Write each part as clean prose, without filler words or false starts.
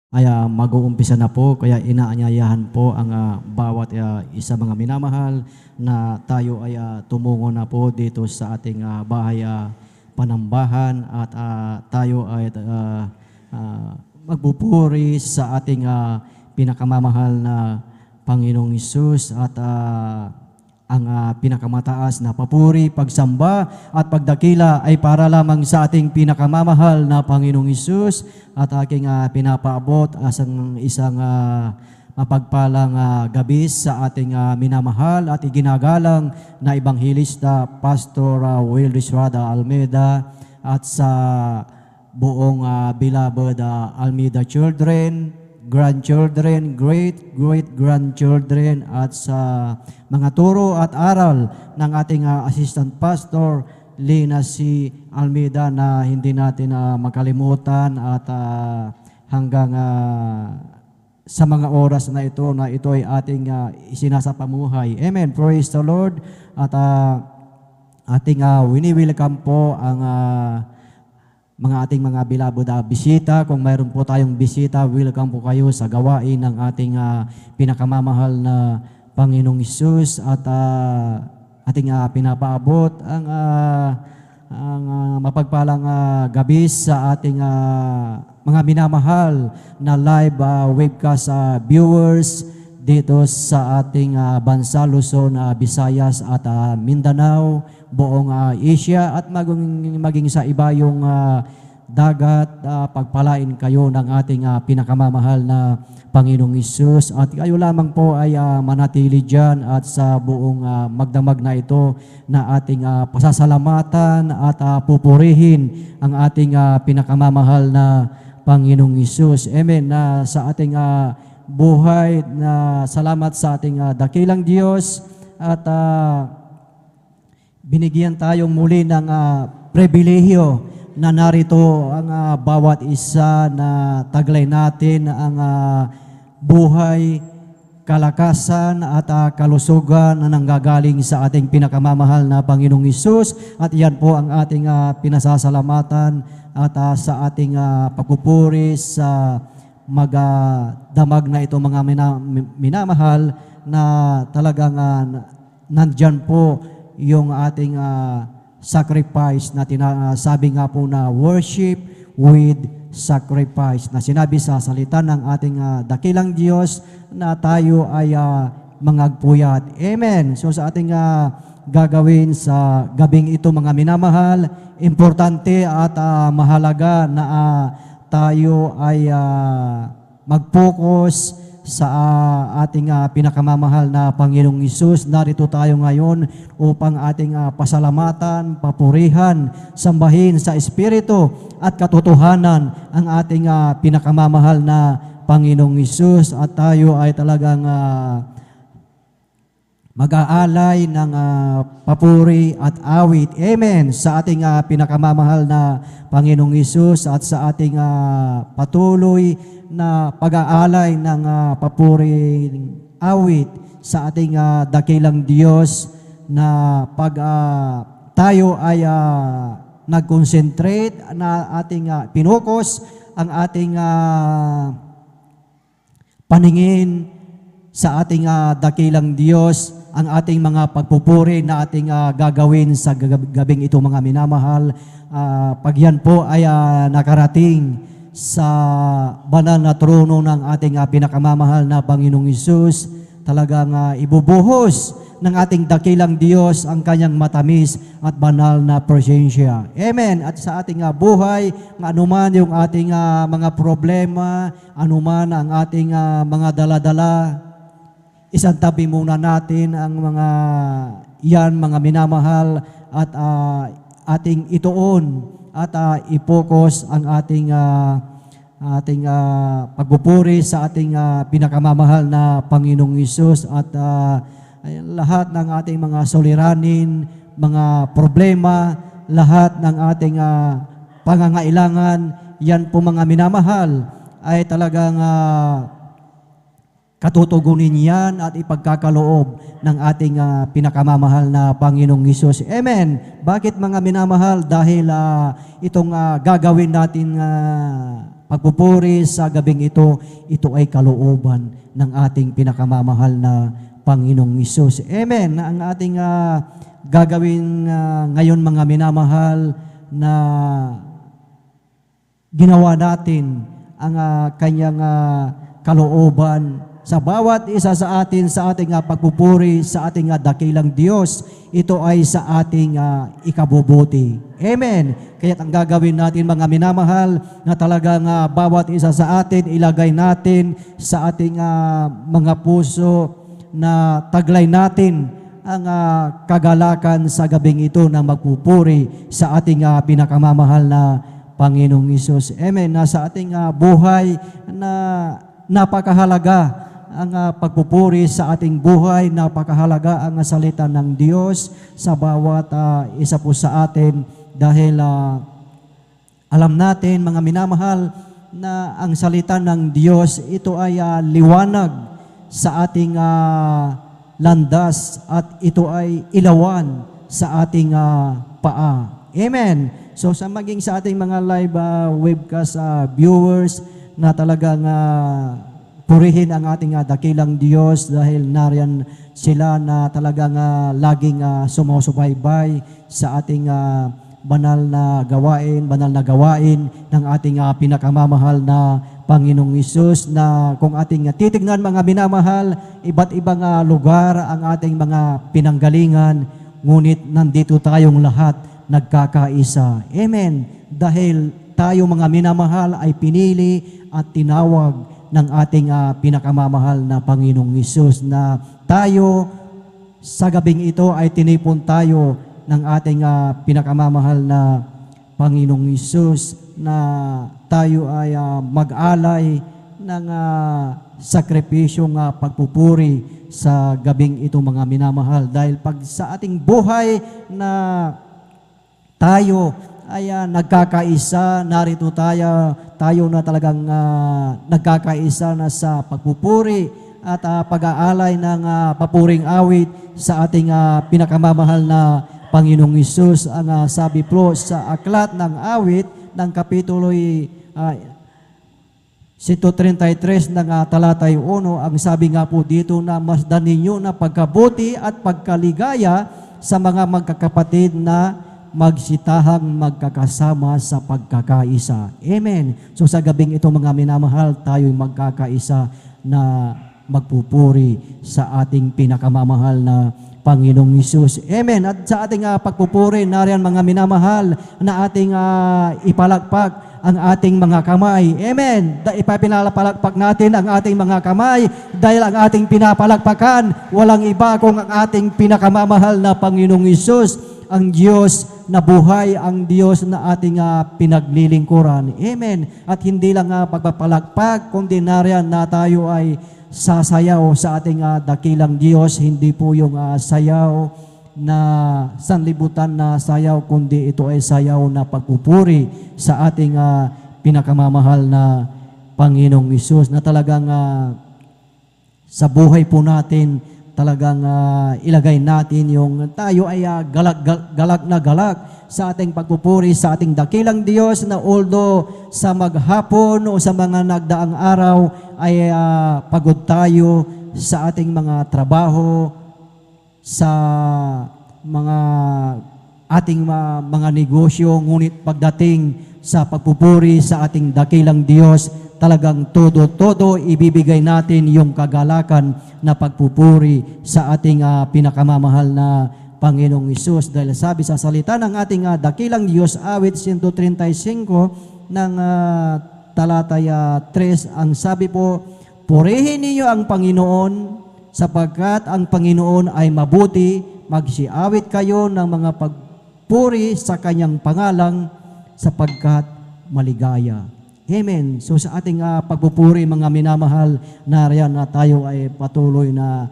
ay mag-uumpisa na po, kaya inaanyayahan po ang bawat isa mga minamahal na tayo ay tumungo na po dito sa ating bahay panambahan at tayo ay magpupuri sa ating pinakamamahal na Panginoong Hesus at ang pinakamataas na papuri, pagsamba at pagdakila ay para lamang sa ating pinakamamahal na Panginoong Hesus at aking pinapaabot as isang mapagpalang gabi sa ating minamahal at iginagalang na Ebanghilista Pastor Will Estrada Almeida at sa buong beloved Almeida children, grandchildren, great-grandchildren at sa mga turo at aral ng ating assistant pastor Lina C. Almeida na hindi natin makalimutan at hanggang sa mga oras na ito ay ating isinasapamuhay. Amen. Praise the Lord. At ating wini-welcome po ang ating mga beloved bisita. Kung mayroon po tayong bisita, welcome po kayo sa gawain ng ating pinakamamahal na Panginoong Hesus at ating pinapaabot ang mapagpalang gabi sa ating mga minamahal na live webcast viewers dito sa ating bansa, Luzon, Visayas at Mindanao, buong Asia at maging sa iba yung dagat. Pagpalain kayo ng ating pinakamamahal na Panginoong Hesus at kayo lamang po ay manatili dyan at sa buong magdamag na ito na ating pasasalamatan at pupurihin ang ating pinakamamahal na Panginoong Hesus. Amen. Sa ating buhay na salamat sa ating dakilang Diyos at binigyan tayong muli ng pribilehyo na narito ang bawat isa na taglay natin ang buhay, kalakasan at kalusugan na nanggagaling sa ating pinakamamahal na Panginoong Hesus at yan po ang ating pinasasalamatan at sa ating pagpupuri sa magdamag na ito mga minamahal na talagang nandyan po yung ating sacrifice na sabi nga po na worship with sacrifice na sinabi sa salita ng ating dakilang Diyos na tayo ay mangagpuyat. Amen. So sa ating gagawin sa gabing ito mga minamahal, importante at mahalaga na tayo ay mag-focus sa ating pinakamamahal na Panginoong Hesus. Narito tayo ngayon upang ating pasalamatan, papurihan, sambahin sa Espiritu at katotohanan ang ating pinakamamahal na Panginoong Hesus at tayo ay talagang mag-aalay ng papuri at awit. Amen. Sa ating pinakamamahal na Panginoong Hesus at sa ating patuloy na pag-aalay ng papuri awit sa ating dakilang Diyos na pag tayo ay nag-concentrate na ating pinukos ang ating paningin sa ating dakilang Diyos, ang ating mga pagpupuri na ating gagawin sa gabing ito mga minamahal. Pag yan po ay nakarating sa banal na trono ng ating pinakamamahal na Panginoong Hesus, talagang ibubuhos ng ating dakilang Diyos ang kanyang matamis at banal na presensya. Amen. At sa ating buhay, anuman yung ating mga problema, anuman ang ating mga daladala, isang tabi muna natin ang mga minamahal at ating ituon at i-focus ang ating pagpupuri sa ating pinakamamahal na Panginoong Hesus at lahat ng ating mga suliranin, mga problema, lahat ng ating pangangailangan, yan po mga minamahal ay talagang katutugunin yan at ipagkakaloob ng ating pinakamamahal na Panginoong Hesus. Amen. Bakit mga minamahal? Dahil itong gagawin natin pagpupuri sa gabing ito ay kalooban ng ating pinakamamahal na Panginoong Hesus. Amen. Ang ating gagawin ngayon mga minamahal na ginawa natin ang kanyang kalooban sa bawat isa sa atin sa ating pagpupuri sa ating dakilang Diyos. Ito ay sa ating ikabubuti. Amen. Kaya ang gagawin natin mga minamahal na talagang bawat isa sa atin ilagay natin sa ating mga puso na taglay natin ang kagalakan sa gabing ito na magpupuri sa ating pinakamamahal na Panginoong Hesus. Amen. Nasa ating buhay na napakahalaga ang pagpupuri sa ating buhay, napakahalaga ang salita ng Diyos sa bawat isa po sa atin dahil alam natin mga minamahal na ang salita ng Diyos ito ay liwanag sa ating landas at ito ay ilawan sa ating paa. Amen. So sa maging sa ating mga live webcast viewers na talagang purihin ang ating dakilang Diyos dahil nariyan sila na talagang laging sumusubaybay sa ating banal na gawain ng ating pinakamamahal na Panginoong Hesus, na kung ating titignan mga minamahal, iba't ibang lugar ang ating mga pinanggalingan, ngunit nandito tayong lahat nagkakaisa. Amen. Dahil tayo mga minamahal ay pinili at tinawag ng ating pinakamamahal na Panginoong Hesus, na tayo sa gabing ito ay tinipon tayo ng ating pinakamamahal na Panginoong Hesus, na tayo ay mag-alay ng sakripisyong pagpupuri sa gabing ito mga minamahal. Dahil pag sa ating buhay na tayo ay nagkakaisa, narito tayo na talagang nagkakaisa na sa pagpupuri at pag-aalay ng papuring awit sa ating pinakamamahal na Panginoong Hesus. Ang sabi po sa aklat ng awit ng kapitulo 133 ng talatay 1, ang sabi nga po dito na masdan ninyo na pagkabuti at pagkaligaya sa mga magkakapatid na magsitahang magkakasama sa pagkakaisa. Amen. So sa gabing ito mga minamahal, tayo'y magkakaisa na magpupuri sa ating pinakamamahal na Panginoong Hesus. Amen. At sa ating pagpupuri, nariyan mga minamahal na ating ipalakpak ang ating mga kamay. Amen. Ipapinalapalakpak natin ang ating mga kamay dahil ang ating pinapalakpakan, walang iba kung ang ating pinakamamahal na Panginoong Hesus, ang Diyos na buhay, ang Diyos na ating pinaglilingkuran. Amen. At hindi lang pagpapalakpak, kundi nariyan na tayo ay sasayaw sa ating dakilang Diyos. Hindi po yung sayaw na sanlibutan na sayaw, kundi ito ay sayaw na pagpupuri sa ating pinakamamahal na Panginoong Hesus, na talagang sa buhay po natin talagang ilagay natin yung tayo ay galak na galak sa ating pagpupuri sa ating dakilang Diyos, na although sa maghapon o sa mga nagdaang araw ay pagod tayo sa ating mga trabaho, sa mga ating mga negosyo, ngunit pagdating sa pagpupuri sa ating dakilang Diyos, talagang todo ibibigay natin yung kagalakan na pagpupuri sa ating pinakamamahal na Panginoong Hesus. Dahil sabi sa salita ng ating dakilang Diyos, awit 135 ng talatay 3, ang sabi po, purihin niyo ang Panginoon sapagkat ang Panginoon ay mabuti, magsiawit kayo ng mga pagpuri sa kanyang pangalang sapagkat maligaya. Amen. So sa ating pagpupuri mga minamahal, nariyan na tayo ay patuloy na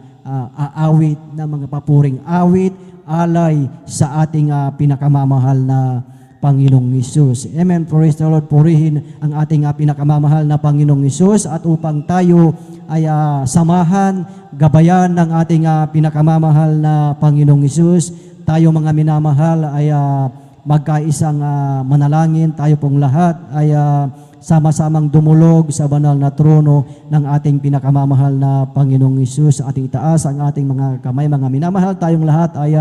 aawit na mga papuring awit, alay sa ating pinakamamahal na Panginoong Hesus. Amen. Praise the Lord. Purihin ang ating pinakamamahal na Panginoong Hesus, at upang tayo ay samahan, gabayan ng ating pinakamamahal na Panginoong Hesus, tayo mga minamahal ay magkaisang manalangin. Tayo pong lahat ay sama-samang dumulog sa banal na trono ng ating pinakamamahal na Panginoong Hesus. Sa ating itaas ang ating mga kamay, mga minamahal. Tayong lahat ay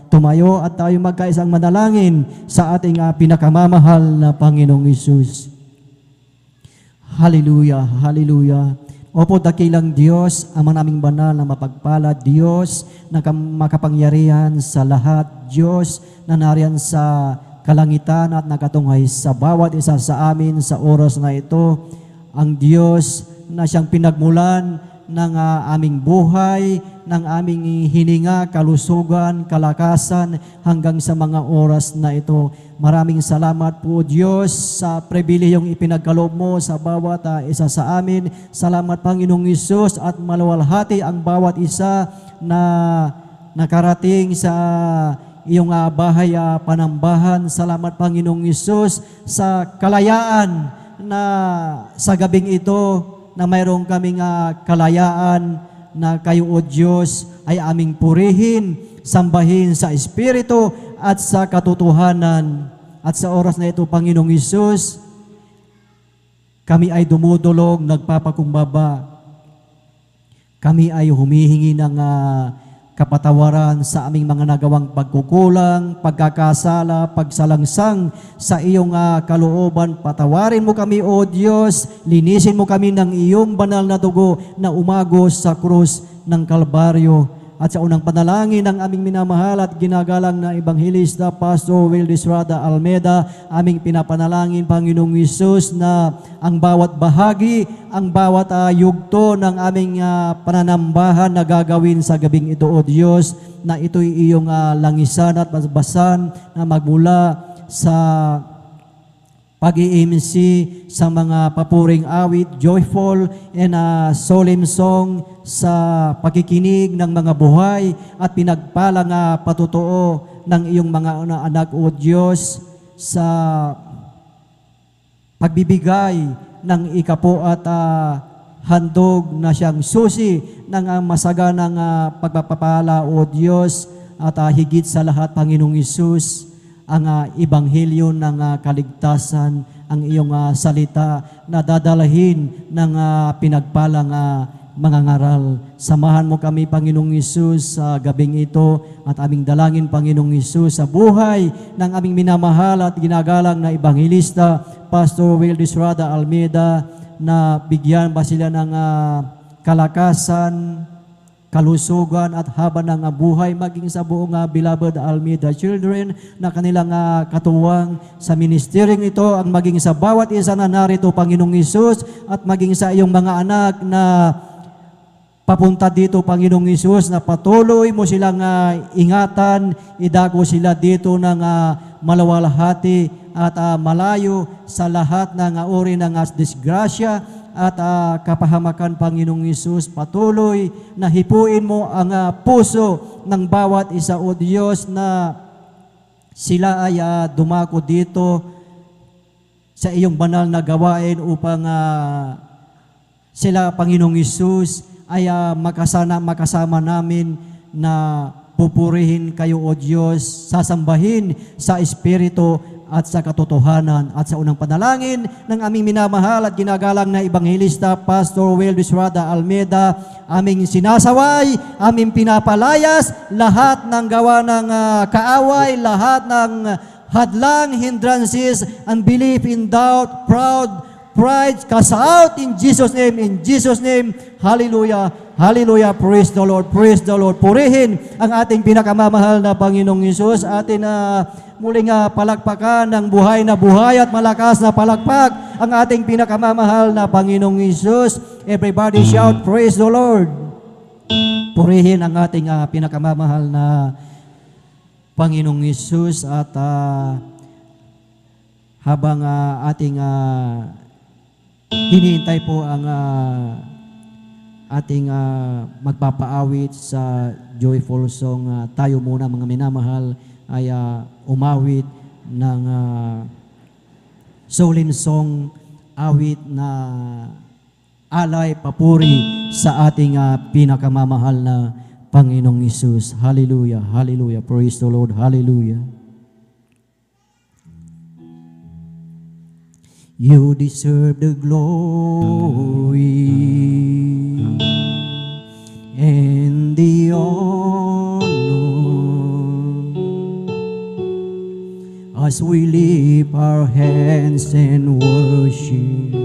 tumayo at tayo magkaisang manalangin sa ating pinakamamahal na Panginoong Hesus. Hallelujah, hallelujah. Opo, dakilang Diyos, Ama naming banal na mapagpalad, Diyos na makapangyarihan sa lahat, Diyos na nariyan sa kalangitan at nakatunghay sa bawat isa sa amin sa oras na ito, ang Diyos na siyang pinagmulan ng aming buhay, ng aming hininga, kalusugan, kalakasan hanggang sa mga oras na ito. Maraming salamat po Diyos sa pribilehiyong ipinagkaloob mo sa bawat isa sa amin. Salamat Panginoong Hesus at maluwalhati ang bawat isa na nakarating sa iyong bahay panambahan. Salamat Panginoong Hesus sa kalayaan na sa gabing ito na mayroong kaming kalayaan na kayo o Diyos ay aming purihin, sambahin sa Espiritu at sa katotohanan. At sa oras na ito, Panginoong Hesus, kami ay dumudulog, nagpapakumbaba. Kami ay humihingi ng kapatawaran sa aming mga nagawang pagkukulang, pagkakasala, pagsalangsang sa iyong kalooban. Patawarin mo kami, O Diyos. Linisin mo kami ng iyong banal na dugo na umagos sa krus ng Kalbaryo. At sa unang panalangin ng aming minamahal at ginagalang na Ebanghelista, Pastor Wildis Rada Almeda, aming pinapanalangin, Panginoong Hesus, na ang bawat bahagi, ang bawat yugto ng aming pananambahan na gagawin sa gabing ito, O Diyos, na ito'y iyong langisan at basbasan na magmula sa pag-i-MC sa mga papuring awit, joyful and solemn song sa pakikinig ng mga buhay at pinagpalang patutuo ng iyong mga anak, O Diyos, sa pagbibigay ng ikapo at handog na siyang susi ng masaganang pagpapala, O Diyos, at higit sa lahat, Panginoong Hesus, ang ebanghelyo ng kaligtasan, ang iyong salita na dadalahin ng pinagpalang mga ngaral. Samahan mo kami, Panginoong Hesus, sa gabing ito at aming dalangin, Panginoong Hesus, sa buhay ng aming minamahal at ginagalang na Ebanghelista, Pastor Wildis Rada Almeda, na bigyan ba sila ng kalakasan, kalusugan at haba ng buhay, maging sa buong beloved Almeda children na kanilang katuwang sa ministeryong ito, ang maging sa bawat isa na narito, Panginoong Hesus, at maging sa iyong mga anak na papunta dito, Panginoong Hesus, na patuloy mo silang ingatan, idako sila dito ng malawalhati at malayo sa lahat ng uri ng disgrasya at kapahamakan, Panginoong Hesus. Patuloy na hipuin mo ang puso ng bawat isa, O Diyos, na sila ay dumako dito sa iyong banal na gawain upang sila, Panginoong Hesus, ay makasama namin na pupurihin kayo, O Diyos, sasambahin sa Espiritu at sa katotohanan. At sa unang panalangin ng aming minamahal at ginagalang na Ebanghelista, Pastor Wildis Rada Almeda, aming sinasaway, aming pinapalayas lahat ng gawa ng kaaway, lahat ng hadlang, hindrances, unbelief, in doubt, pride, cast out in Jesus' name, in Jesus' name. Hallelujah, hallelujah, praise the Lord, praise the Lord. Purihin ang ating pinakamamahal na Panginoong Hesus. Atin muling palakpakan ng buhay na buhay at malakas na palakpak ang ating pinakamamahal na Panginoong Hesus. Everybody shout, praise the Lord. Purihin ang ating pinakamamahal na Panginoong Hesus. At habang ating hinihintay po ang ating magpapaawit sa joyful song, tayo muna, mga minamahal, ay umawit ng solemn song, awit na alay, papuri sa ating pinakamamahal na Panginoong Hesus. Hallelujah, hallelujah, praise the Lord, hallelujah. You deserve the glory and the honor as we lift our hands and worship,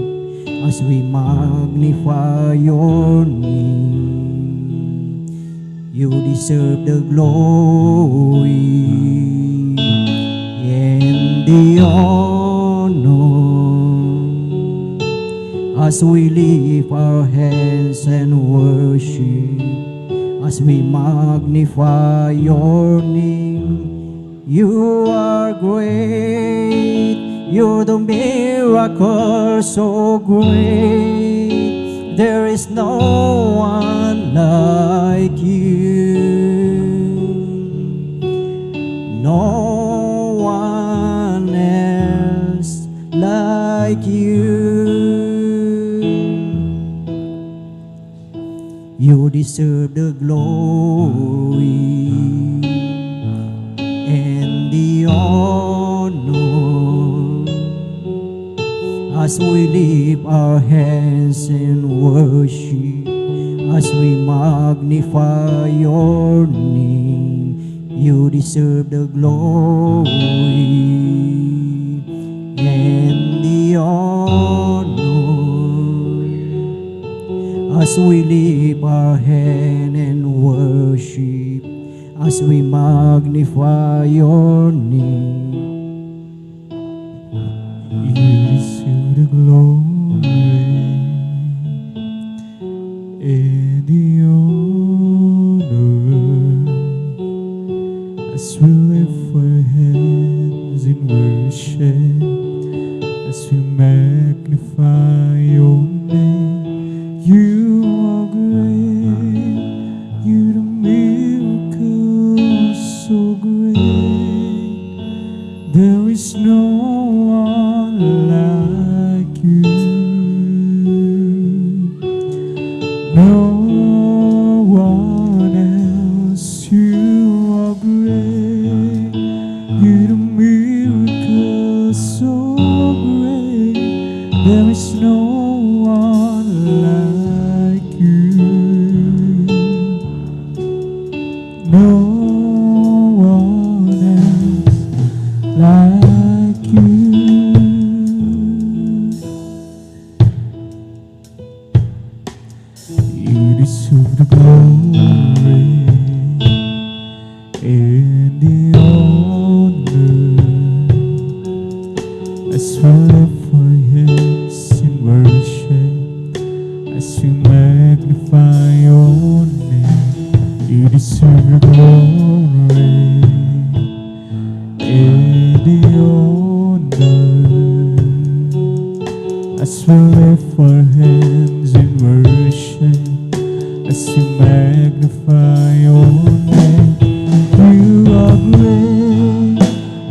as we magnify your name. You deserve the glory and the honor as we lift our hands and worship, as we magnify your name. You are great, you're the miracle so great. There is no one like you, no one else like you. You deserve the glory and the honor as we lift our hands in worship, as we magnify your name. You deserve the glory and the honor as we lift our hand and worship, as we magnify your name. You deserve the glory and the honor as we lift our hands in worship, as we magnify your name. You are great, you're the miracle so great. There is no one like you, no one else. You are great, you're the miracle so great. There is no one like you, no one else like you. You deserve the glory and the honor as we lift our hands in worship, as we magnify your name. You deserve the glory and the honor as we lift our hands in worship, as we magnify your name. You are great,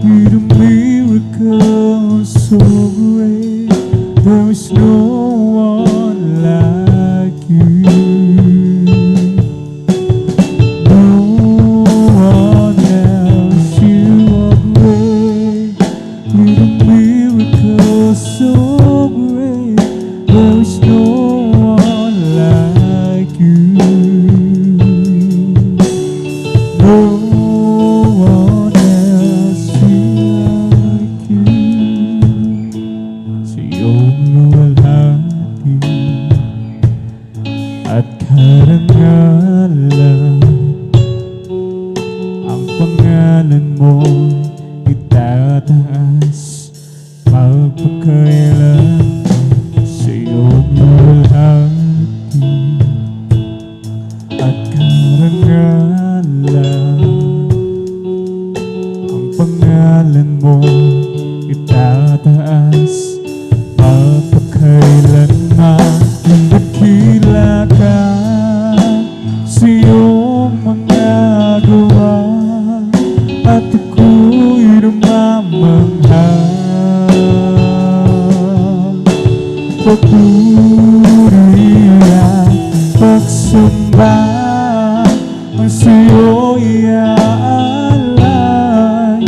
you're the miracle so great. There is no one like you, no one else. You are great, you're the miracle so great. There is no one like you, no one else like you. Sa iyong luwalhati at karangalan, ang pangalan mo itataas magpakailanman. Sa iyong luwalhati at karangalan, ang pangalan mo itataas magpakailanman. Dakila ka sa iyong mga gawa at ako'y namamangha. Papuri at pagsamba ang sa'yo'y aalay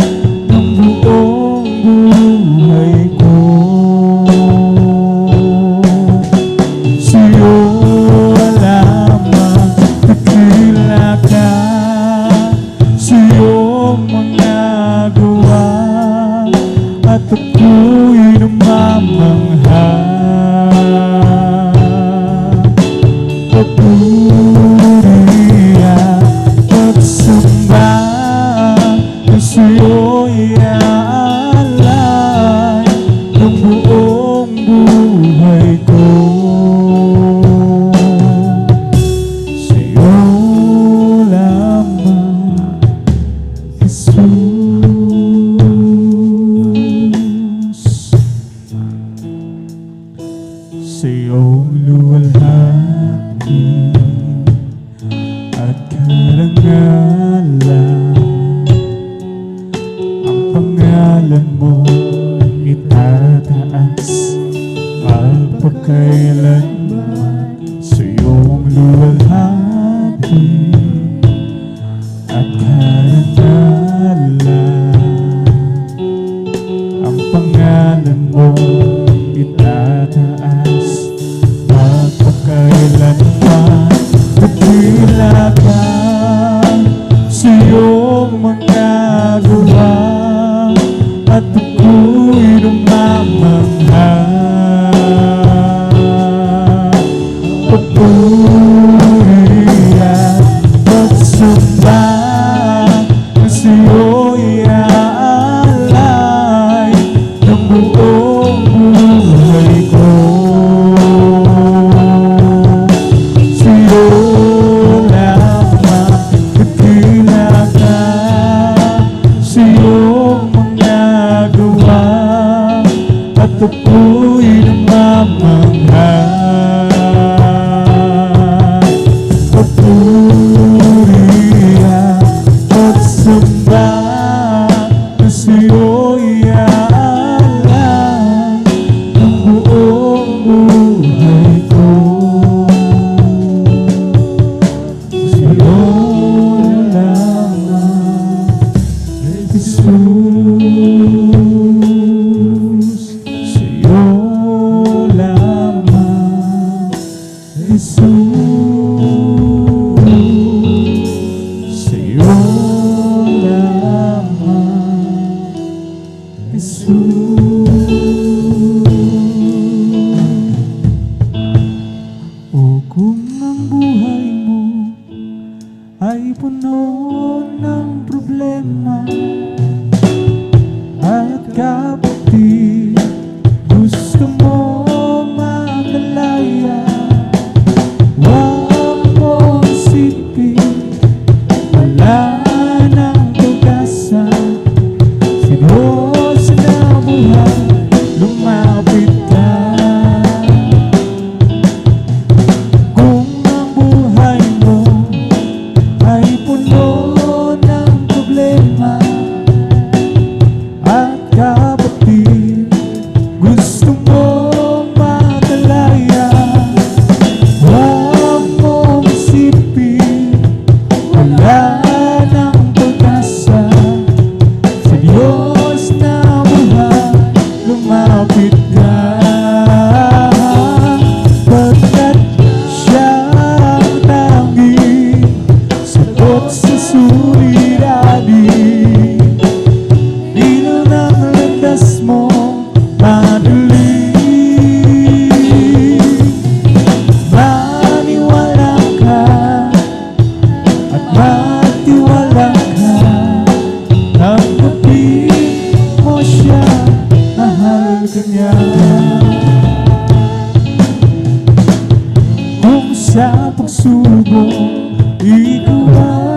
ng buong buhay ko. papuri at pagsamba ay sa'yo'y aalay ng buong buhay ko. Sa'yo lamang, Jesus. Sa'yong luwalhati at karangalan, ang pangalan mo itataas magpakailanman. Sa'yong luwalhati at karangalan, ang pangalan mo itataas magpakailanman. Dakila ka sa iyong mga gawa at ako'y lumamangha. Papuri at pagsamba na sa iyo'y aalay ng buong buhay ko. Sa'yo lamang dakila ka sa iyong mga gawa at ako'y namamangha. Papuri at pagsamba na sa iyo'y aalay ng buong buhay ko. Sa'yo lamang, Jesus. Sa'yo lamang, Jesus. Sa'yo lamang, Jesus. O kung ang buhay mo ay puno ng problema at kapatid, gusto mo makalaya, huwag mong isipin wala nang pag-asa. Si Diyos na buhay, lumapit ka. Kung ang buhay mo ay puno ng problema at kapatid, gusto mo makalaya, huwag mong isipin wala nang pag-asa. Sa Diyos na buhay, lumapit ka. Pagkat siya ang tanging sagot sa suliranin, ilaw ng landas mo madilim. Maniwala ka at magtiwala ka, tanggapin mo siya, mahal ka niya. Kung sa pagsubok ikaw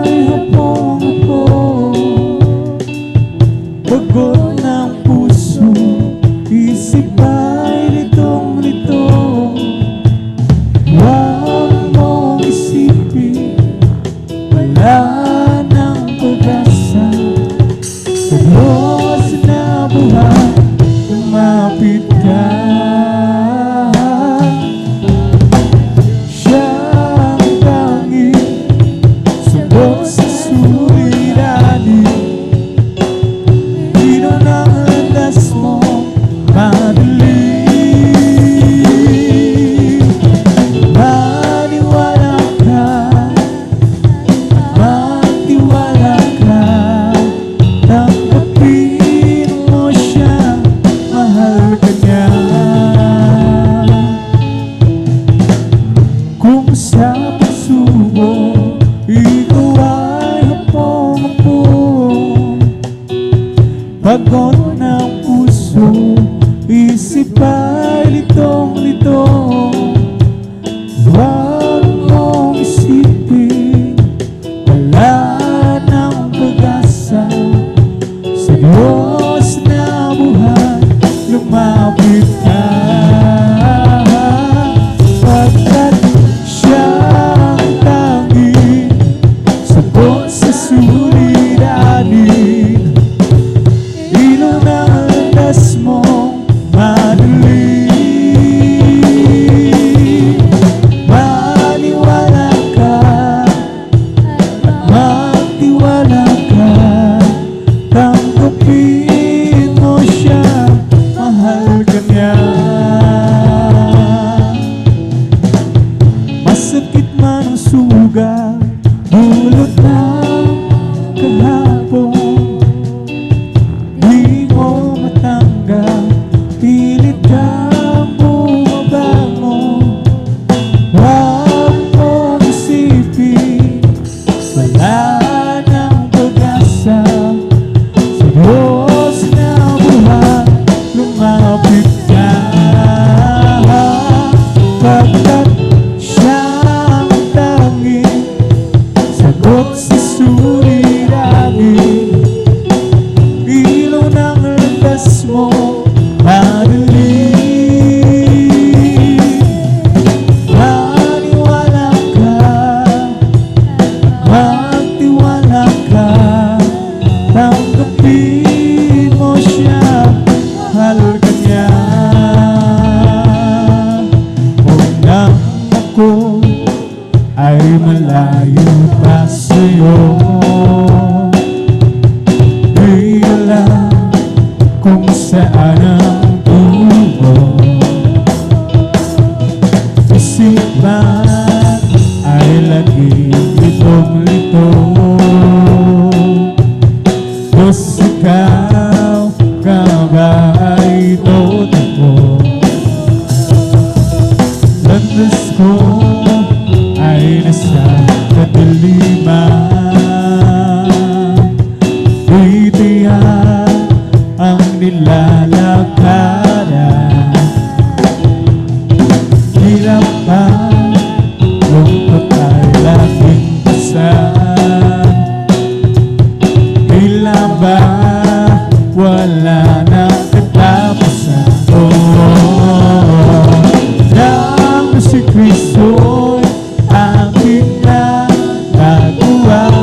ay hapong-hapo, pagod ng puso, isip ay litong-lito, huwag mong isipin wala nang pag-asa. Sa Diyos na buhay, lumapit ka. Siya ang tanging sa pagsubok, ikaw ay hapong-hapong. Pagod ng puso, isip ay litong-litong. Huwag mong isipin, wala nang pag-asa. Sa Diyos na buhay, lumapit ka. Pagkat siya ang tanging sagot sa suliranin. Ilaw ng landas mong madilim. Maniwala ka at magtiwala ka. Tanggapin mo siya, mahal ka niya. Masakit man ang sugat, dulot ng kahapon. Di mo matanggap, pilit kang bumabangon. Huwag mong isipin, wala nang pag-asa. Sa Diyos na buhay, lumapit ka. Pagkat siya ang tanging sagot sa suliranin. Ilaw ng landas mo madilim. Maniwala ka, magtiwala ka. Tanggapin mo siya, mahal ka niya. Kung nang ako ay malayo pa sa'yo, di alam kung saan ang tungo. Isipan ay laging litong-lito. Diyos, ikaw ka ba ay totoo? Landas ko ay nasa kadiliman. Itiyak ang nilalakaran. Hirap pa, lungkot ay laging pasan. Tila ba wala nang katapusan? Nang si Kristo'y aking nataguan,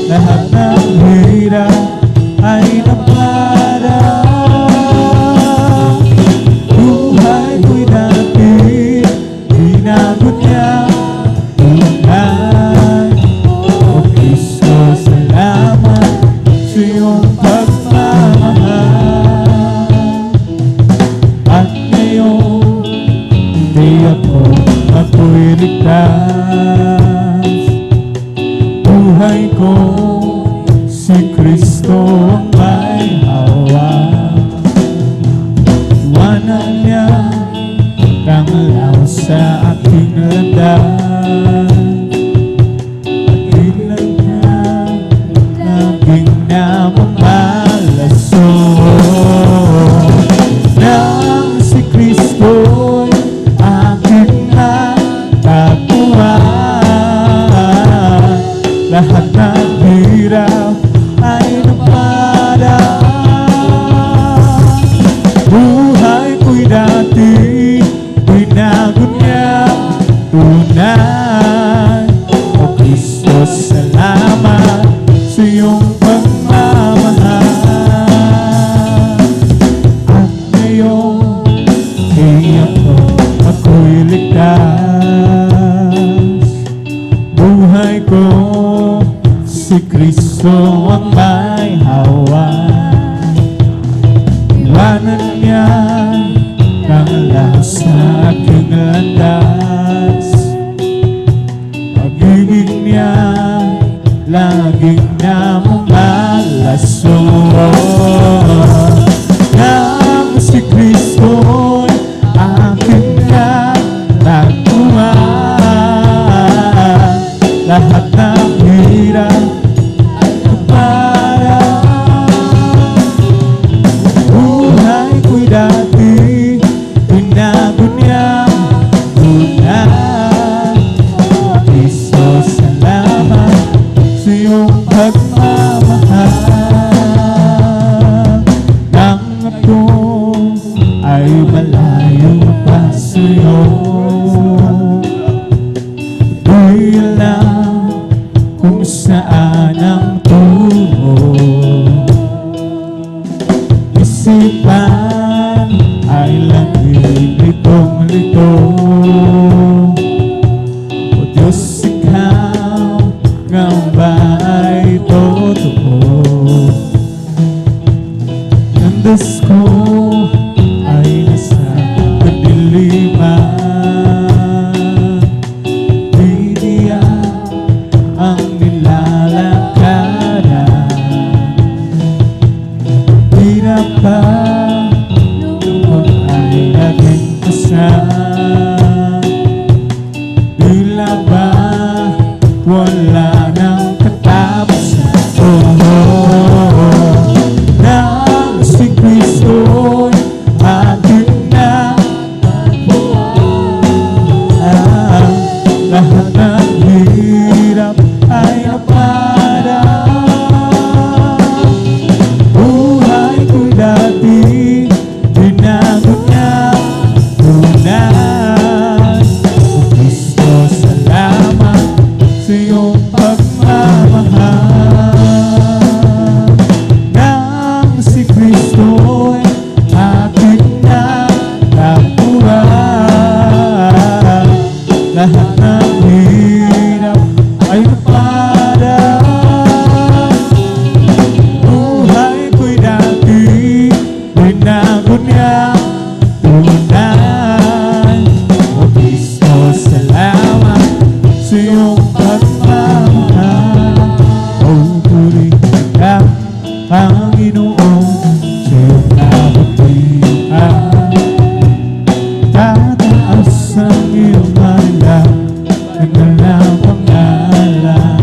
lahat ng hirap ay naparang. Buhay ko'y dati, binago niya tunay. O Kristo, salamat sa iyong pagmamahal. At ngayon, hindi ako'y ligtas. Buhay ko, si Kristo ang may hawak. Iwanan niya kanglaw sa aking landas. Pag-ibig niya, naging namamalaso. Nang si Kristo'y aking nataguan, lahat ng hirap ay naparang. Buhay ko'y dati, binago niya tunay. O Kristo, salamat sa iyong pagmamahal. At ngayon, ako'y ligtas. Buhay ko, si Kristo ang may hawak. Iwanan niya kanglaw sa aking landas. Pag-ibig niya laging namamalaso. Nang si Kristo'y aking nataguan, wala nang katapusan. Oh, nang si Kristo'y aking na lahat ng hirap ay naparaan. Buhay ko'y dati binago niya tunay. O Kristo, salamat sa iyong pagmamahal. Nang si Kristo'y aking natapuan, lahat ng hirap ay naparaan. Buhay ko'y dati binago niya tunay. O Kristo, salamat sa iyong pagmamahal. O puri ka, Panginoon, sa iyong kabutihan. Tataas ang iyong malang, nagdalang pangalan.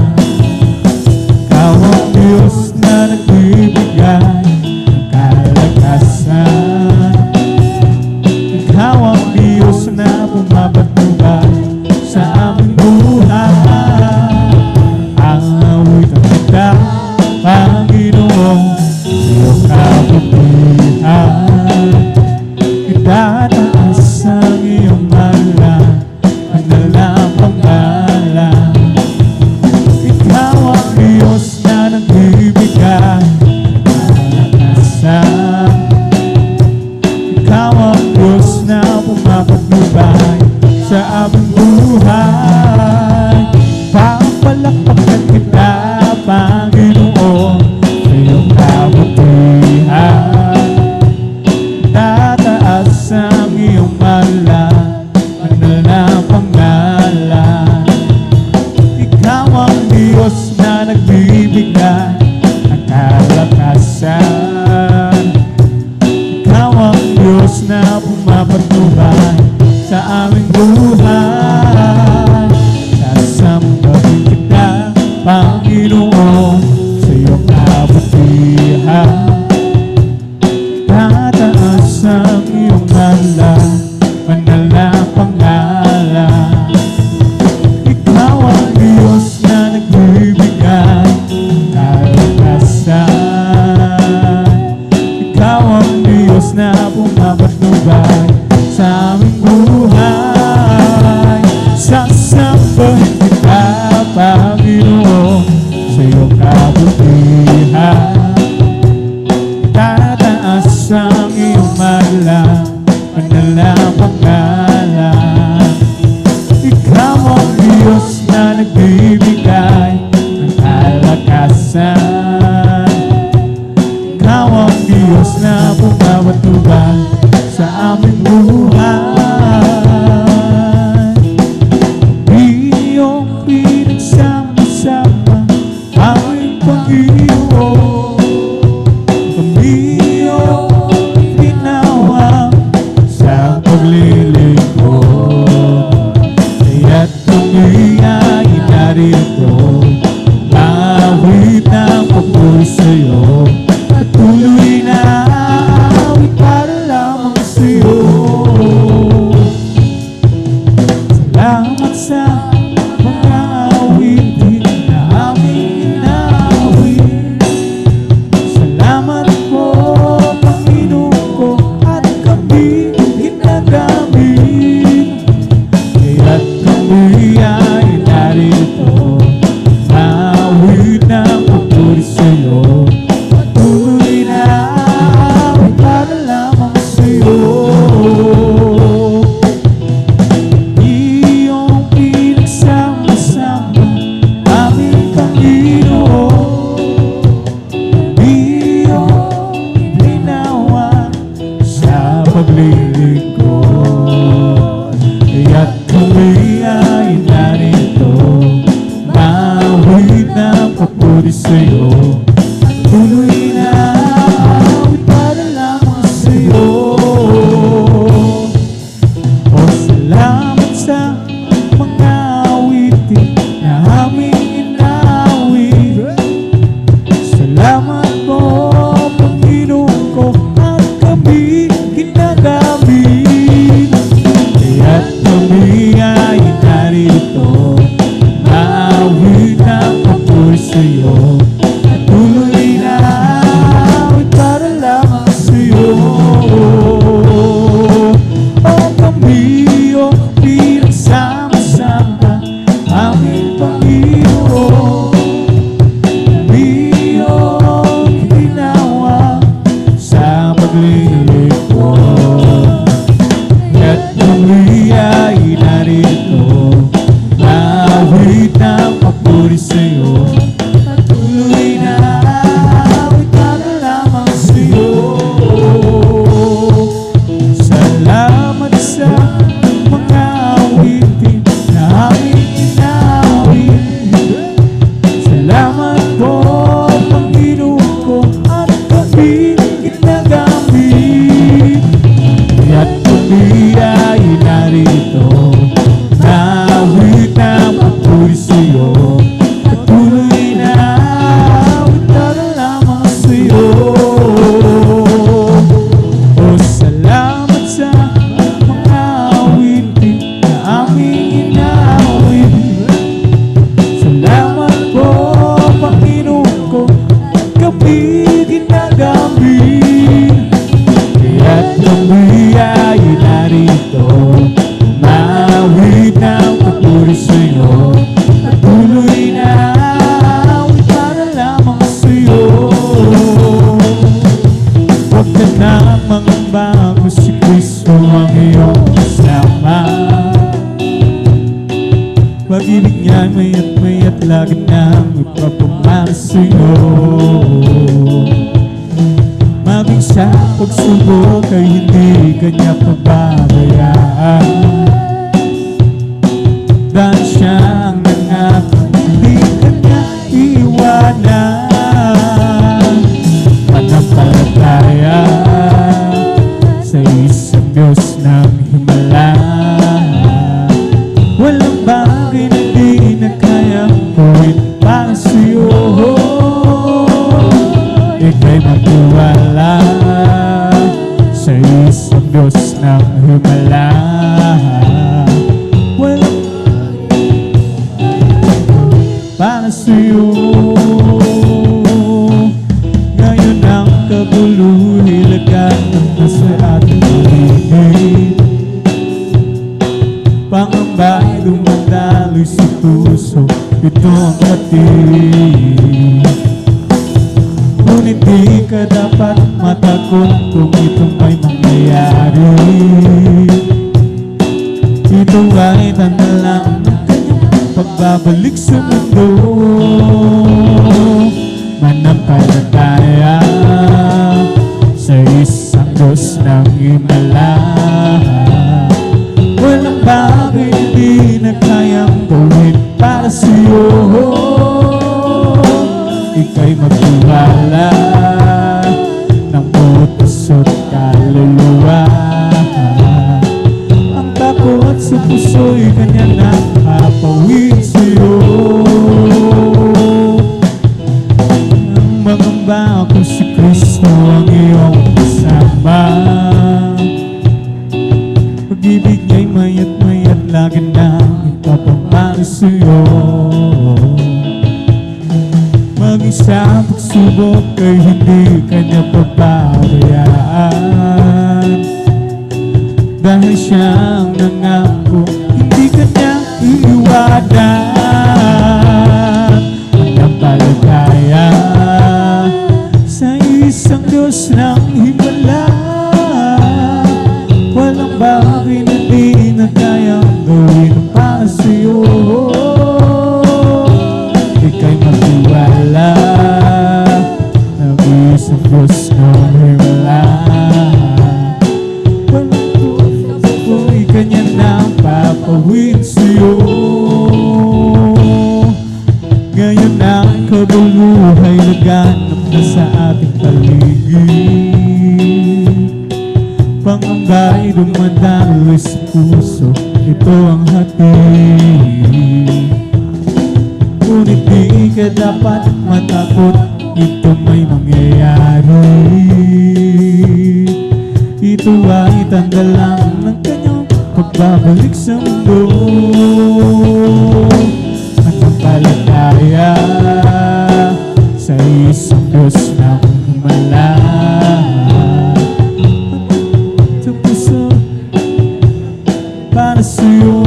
Ikaw ang Diyos na nagbibigay ng kalakasan. Ikaw ang Diyos na pumapatnubay sa aming buhay. Ang awitan kita, Panginoon, sa iyong kabutihan. Itataas ang iyong malang, ang dalang pangalan. Ikaw ang Diyos na nagbibigay ng kalakasan. Ikaw ang Diyos na pumapatnubay sa aming buhay. Papalakpakan kita, Panginoon, sa iyong kabutihan. Tataas ang iyong malang, ang dalang pangalan. Ikaw ang Diyos na nagbibigay ng kalakasan. Ikaw ang Diyos na pumapatnubay sa aming buhay. Sasambahin kita, Panginoon, sa iyong kabutihan. Tataas ang iyong malang, ang dalang pangalan. Ikaw ang Diyos na nagbibigay ng kalakasan. Ikaw ang Diyos na pumapatnubay sa aming buhay. Sasambahin kita, Panginoon, sa iyong kabutihan. Tataas ang iyong malang, ang dalang pangalan. Ikaw ang Diyos na nagbibigay ng kalakasan. Ikaw ang Diyos na pumapatnubay sa aming buhay. Iyong pinagsama-sama aming Panginoon. Iyong tinawag sa paglilingkod. Kaya't kami ay narito, awit ng papuri sa'yo, at tuloy na awit para lamang sa'yo. Salamat sa mga awitin na aming inaawit. Salamat po, Panginoon ko, at kami ginagamit. Kaya't kami ay narito, awit ng papuri sa'yo, at tuloy na awit para lamang sa'yo. Iyong pinagsama papuri sa'yo. Patuloy na awit para lamang sa'yo. Salamat sa mga awitin na aming inawit. Salamat po, Panginoon ko, at kami ginagamit. At kami ay narito, nawit ng papuri sa'yo. Patuloy na awit para lamang sa'yo. O salamat sa mga awitin na aming inawit. Salamat po, Panginoon ko, at kami ginagamit. Kaya't kami ay narito, mawit ng papuri sa'yo. Patuloy na awit para lamang sa'yo. Huwag ka na mangamba, si Kristo ang iyong kasama. Pag-ibig niya maya't lagi nang ipapamahal sa'yo. Maging sa pagsubok ay hindi kanya pababayaan. Dahil siya ang nangako, hindi kanya iwanan. Manampalataya sa isang Diyos ng himala. Walang bagay na di na kayang gawin para sa'yo. Ika'y magtiwala sa isang Diyos ng himala. Walang para sa'yo. Ngayon ang kabuluhilagan ng nasa ating paligid. Pangamba'y dumadaloy sa puso, ito ang hatid. Ngunit di ka dapat matakot kung ito may mangyayari. Ito ay tanda lang ng kanyang pagbabalik sa mundo. Manampalataya sa isang Diyos ng himala. Walang bagay na di na kayang gawin para sa'yo. Ika'y magtiwala ng buot puso't kaluluwa. Ang takot sa puso'y kanya nakapawid sa'yo. Ang mangamba kung si Kristo ang iyong kasama. Pag-ibig niya'y maya't lagi nang ipapamahal sa'yo. Maging sa pagsubok ay hindi kanya pababayaan. Dahil siya ang nangako, hindi kanya iiwanan. Manampalataya sa isang Diyos ng himala. Walang bagay na di na kayang gawin para sa'yo. Ika'y magtiwala ng isang Diyos ng himala. Walang buhay kanya nang papawid sa'yo. Ngayon ang kabuluhay laganap na sa ating paligid. Pangamba'y dumadaloy sa puso, ito ang hatid. Ngunit di ka dapat matakot, ito may mangyayari. Ito ay tanda lang ng kanyang pagbabalik sa mundo. Manampalataya sa isang Diyos ng himala. Sa puso para sa'yo.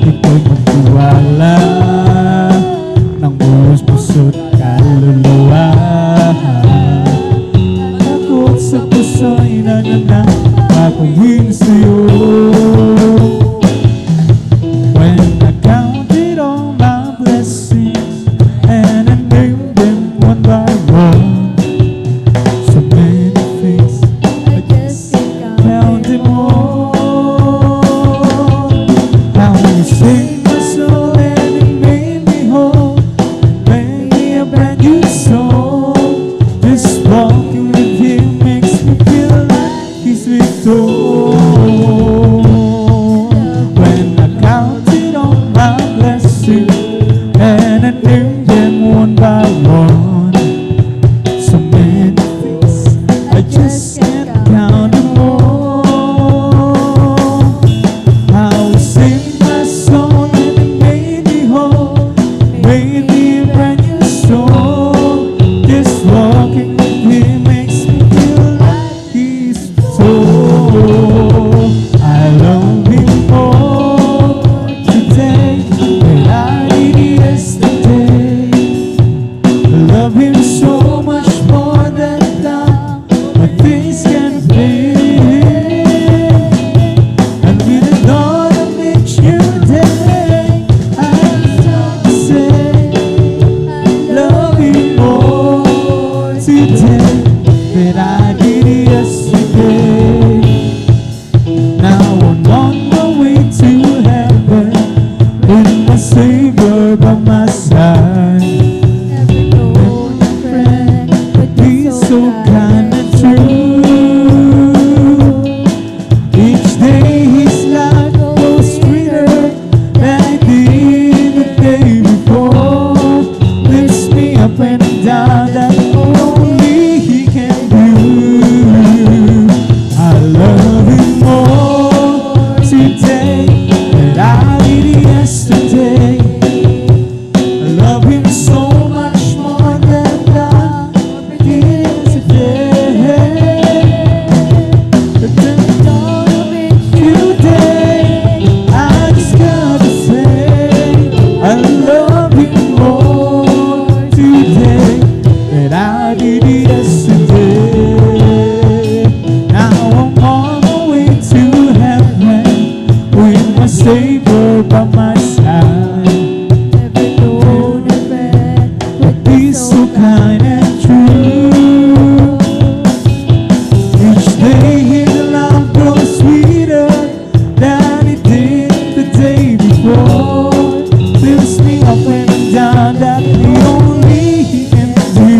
Ika'y magtiwala ng buos puso't kaluluwa. Takot sa puso'y nananapagawin sa'yo. were by my side. Never known a friend would Be so kind and true. Each day his love grows sweeter than it did the day before. Fills me up and down that the only he can do.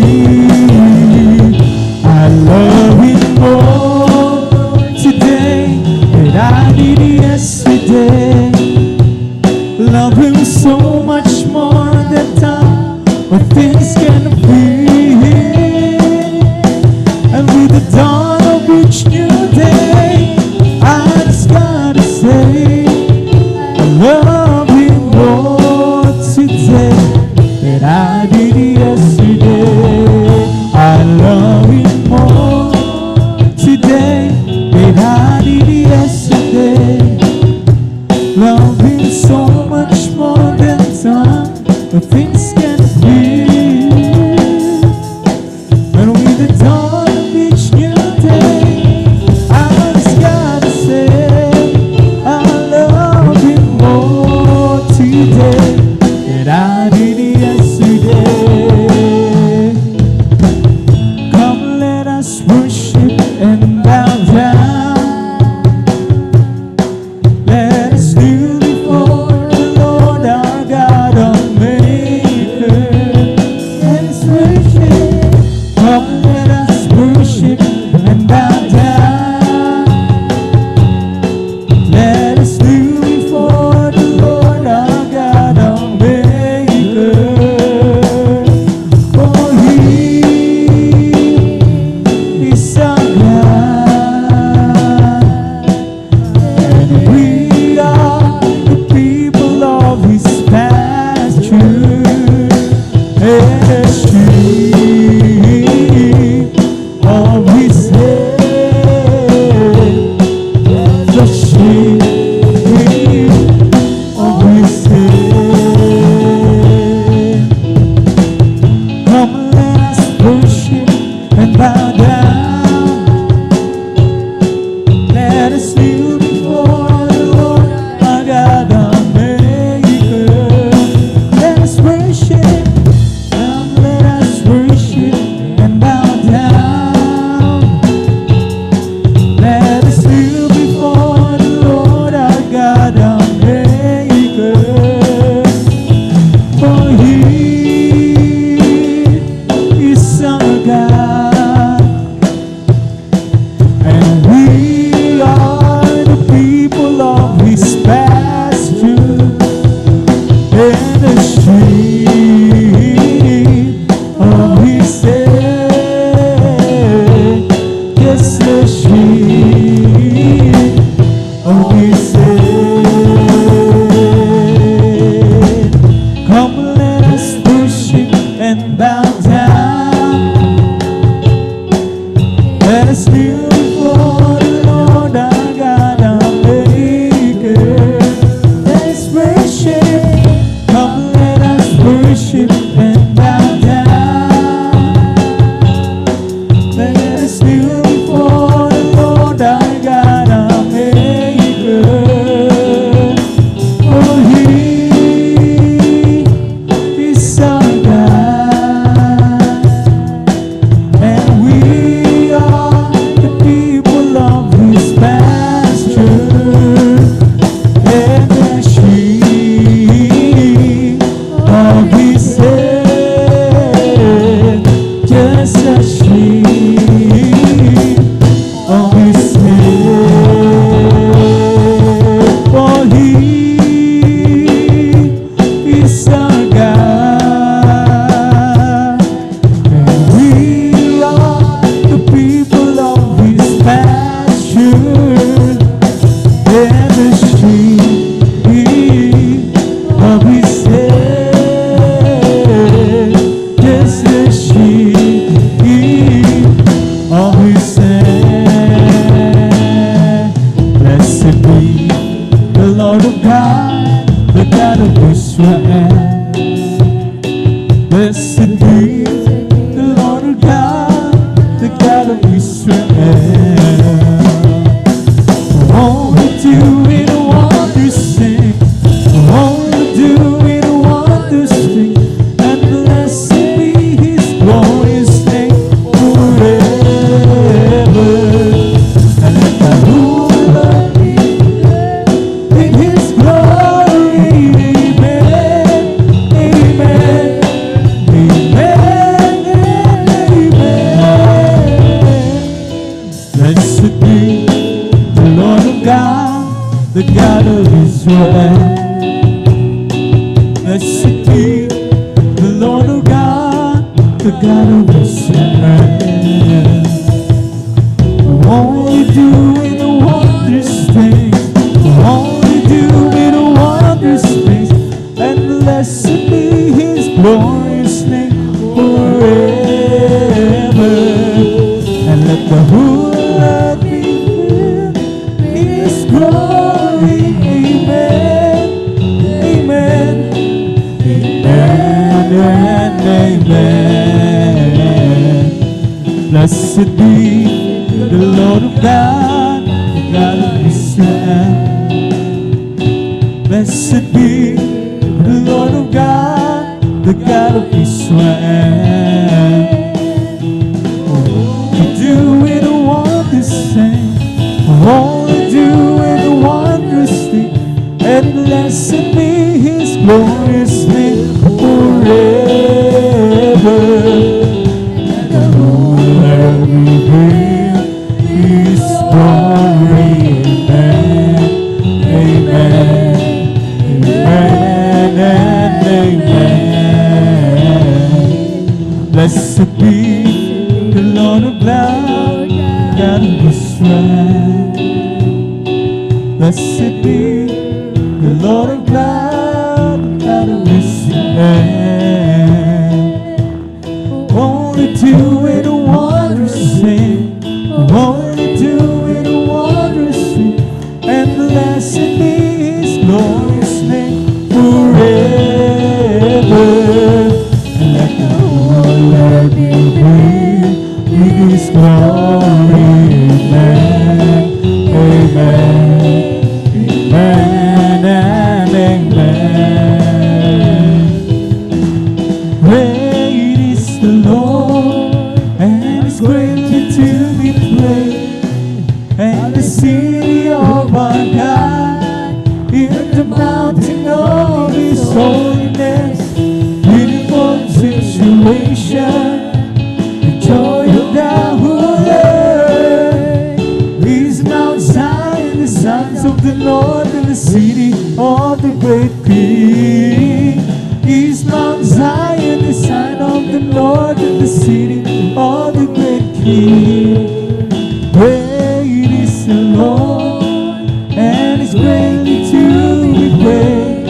I love him more today than I did yesterday. Love him so much more than time when things can feel. And with the dawn of each new day, I just gotta say I love him more today than I did yesterday. I love him more today than I did yesterday. Love him so much more than time, but things can feel. And with the dawn of each new day, I just gotta say I love him more today than I did yesterday. Come, let us worship and bow down. Let us kneel before the Lord our God, our Maker. Let us worship. Come, let us worship and bow down. Let us kneel before the Lord our God, our Maker. For He is our God, and we are the people of His pasture, and the sheep of His hand, the sheep of His hand. Come, let us worship and bow down. Let us kneel before the Lord our God, our Maker. Let us worship. Come, let us worship and bow down. Let us kneel before the Lord our God, our Maker. For He is our God, and we are the people of His pasture, and the sheep of His hand. Yes, the sheep of His hand. Come, let us worship and bow down. Let us kneel before the Lord our God, our Maker. Let us worship. Come, let us worship and bow down. Let us kneel before the Lord our God, our Maker. For He is our God, and we are the people of His pasture, and the sheep of His hand. Just the sheep of His hand. For He is our God, and we are the people of His pasture, and the sheep of His hand. Yes, the sheep of His hand. Blessed be the Lord of God, the God of Israel. Blessed be the Lord of God, the God of Israel. For all we do in wonders sing, Blessed be the Lord of God, the God of Israel. Only doing a wondrous thing, only doing a wondrous thing, and blessed be His glorious name forever. And let the whole earth be filled in His glory. Amen, amen, amen, and amen. Blessed be the Lord of God, the God of Israel. Blessed be the Lord of God, the God of Israel. Do it a wondrous thing, only do it a wondrous thing, and blessed be His glorious name forever. And the whole earth reveal His glory. Amen, amen, amen, and amen. Blessed be the Lord of God, God of Israel. Blessed be the Lord of God, God of Israel. Only do it a wondrous thing, only do it a wondrous thing, and blessed be His glorious name forever. And let the whole earth be filled with His glory. Amen, amen, amen, and amen. Great is the Lord, and His greatly to be praised, and the city of our God, in the mountain of His holiness, beautiful situation, the joy of the whole earth is Mount Zion, the sons of the Lord, and the city of the great King. Is Mount Zion, the sign of the Lord, and the city of the great King. Great is the Lord, and His greatly to be praised,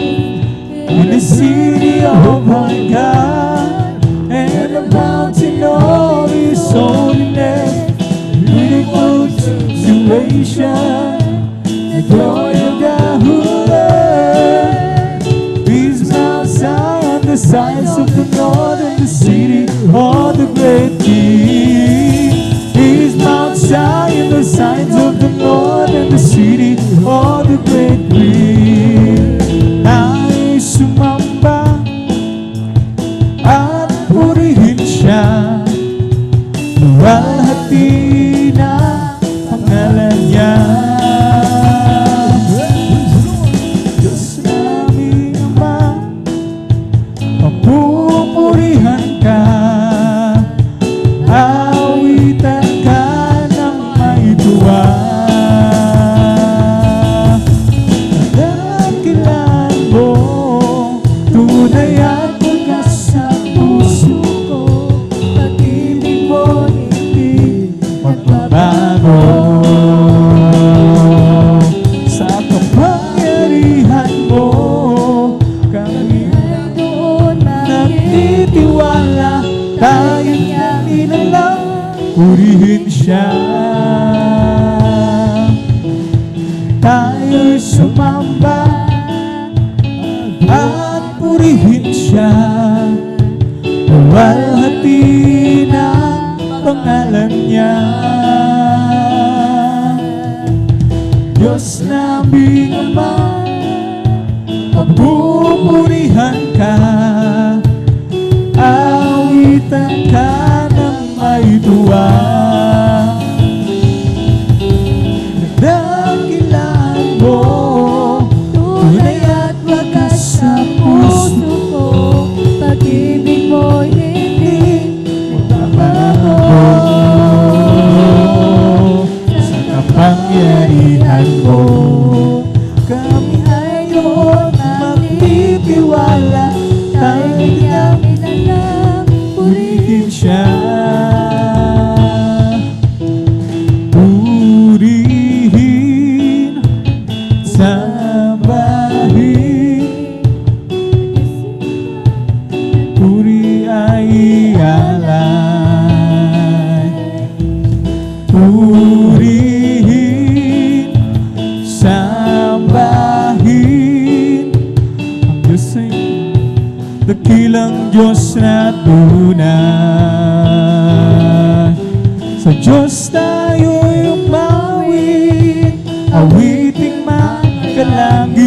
in the city of our God, and the mountain of His holiness, beautiful situation, the joy of the whole earth is Mount Zion, the signs of the Lord, and the city of the great King. Is Mount Zion, the signs of the Lord, and the city of the great King. Ay sumamba at purihin siya, luwalhati na pangalan niya. Diyos naming Ama, papupurihan ka, awitan ka ng may tuwa. Dakilan mo, tunay at wagas sa puso ko, pag-ibig mo hindi magbabago. Sa kapangyarihan mo, kami nagtitiwala, tayo'y nilalang purihin siya. Tayo'y sumamba at purihin siya, luwalhati na pangalan niya. Diyos naming Ama, pagpupurihan ka, awitan ka ng may tuwa. Dakilan mo, tunay at wagas sa puso ko, pag-ibig mo'y hindi magbabago. Sa kapangyarihan mo, kami ay iyong tiwala, tayo tayo kanyang ilalang, purihin siya. Purihin, sambahin, puri ay alay. Purihin, sambahin ang Diyos ay dakilang Diyos na tunay. Sa Diyos tayo'y umawit, awiting makalangit,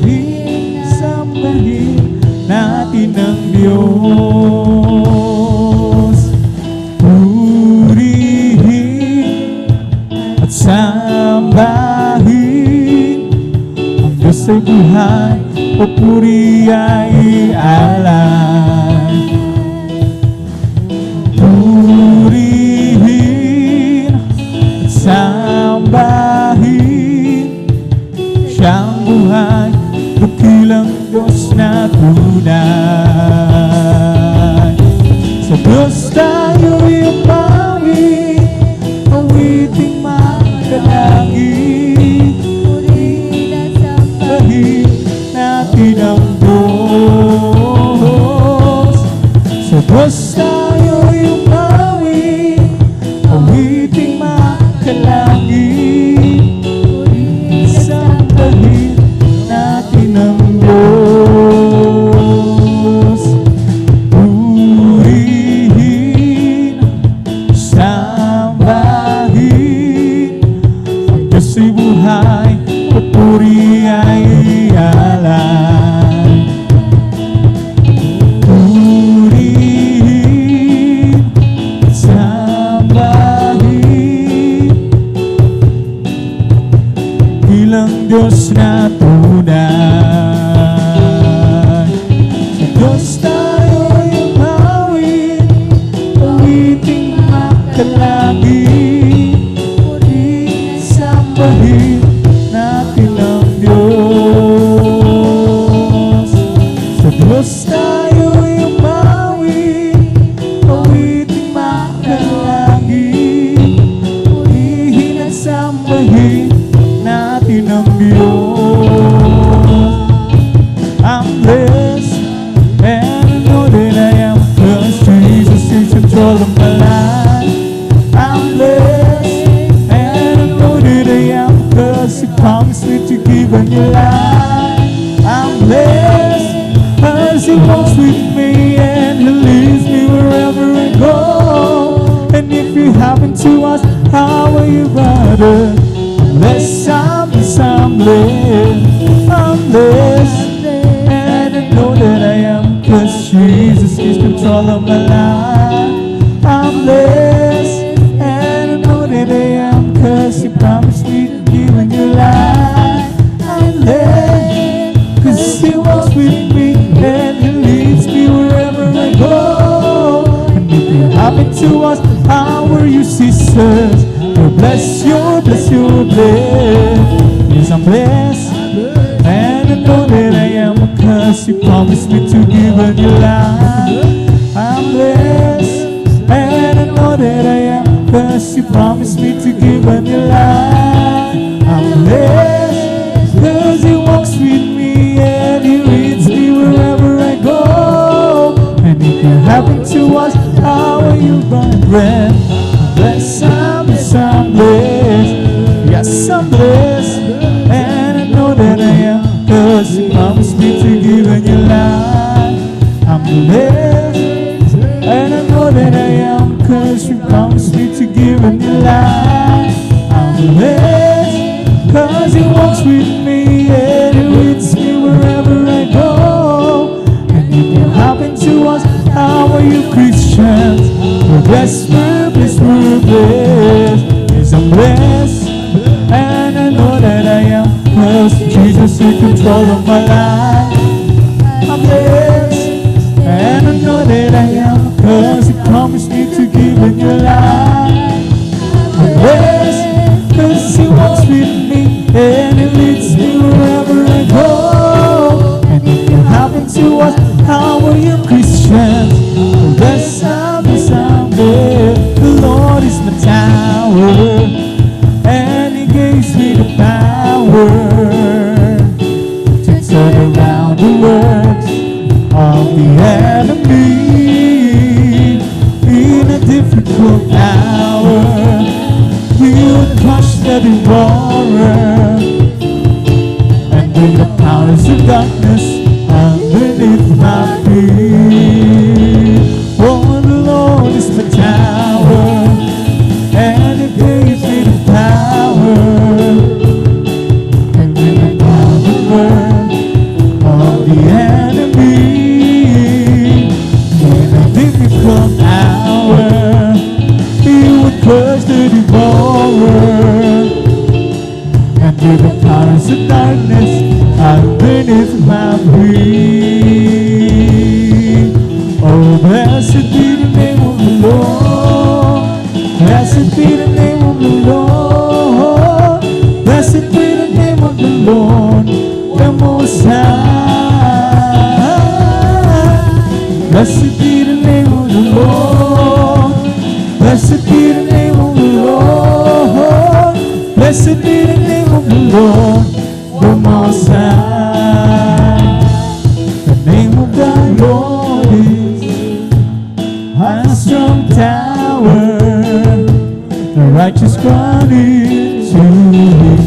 purihin, sambahin natin ang Diyos. Purihin at sambahin ang Diyos ay buhay, o puri ay alay. Purihin at sambahin siyang buhay, dakilang Diyos na tunay. Sa Diyos tayo'y umawit, awiting makalangit, purihin at sambahin. sambahin natin ang Diyos. Sa Diyos tayo'y umawit, awiting makalangit, sambahin natin ang Diyos. Purihin, sambahin ang Diyos ay buhay, o puri ay alay. Purihin, sambahin bilang Diyos na tunay. Sa Diyos tayo'y umawit, awiting makalangit, purihin, sambahin natin ang Diyos. Sa Diyos tayo'y umawit, awiting makalangit, purihin at sambahin natin ang Diyos. I'm blessed and I know that I am, 'cause Jesus is in control of my life. I'm blessed and I know that I am, 'cause He promised me to give a new life. I'm blessed 'cause He walks with me and He leads me wherever I go. And if you happen to ask, how are you, brother? I'm blessed, I'm blessed, I'm blessed, I'm blessed. And I know that I am, 'cause Jesus is control of my life. I'm blessed and I know that I am, 'cause He promised me to give a new life. I'm blessed 'cause He walks with me and He leads me wherever I go. And if you happen to ask, how are you, sisters? You're blessed, you're blessed, you're blessed. Yes, I'm blessed and I know that I am, 'cause He promised me to give a new life. I'm blessed and I know that I am, 'cause He promised me to give a new life. I'm blessed 'cause He walks with me and He leads me wherever I go. And if you happen to ask, how are you, my friend? I'm blessed, I'm blessed, I'm blessed. Yes, I'm blessed and I know that I am, 'cause He promised me to give a new life. I'm blessed and I know that I am, 'cause He promised me to give a new life. I'm blessed 'cause He walks with me and He leads me wherever I go. And if you happen to ask, how are you, Christians? We're blessed, we're blessed, we're blessed. Yes, I'm blessed and I know that I am, 'cause Jesus is in control of my life. I'm blessed and I know that I am, 'cause He promised me to give a new life. I'm blessed 'cause He walks with me and He leads me wherever I go. And turn around the works of the enemy. In a difficult hour, He would crush the devourer and bring the powers of darkness underneath my feet. Oh, the Lord is my tower, and He gives me the power, and bring the power of the enemy. In a difficult hour, He would crush the devourer and through the powers of darkness underneath my feet. Oh, blessed be the name of the Lord. Blessed be the name of the Lord. Blessed be the name of the Lord, the Most High. Blessed be the name of the Lord. Blessed be the name of the Lord. Blessed be the name of the Lord, the Most High. The name of the Lord is a strong tower. The righteous run into Him,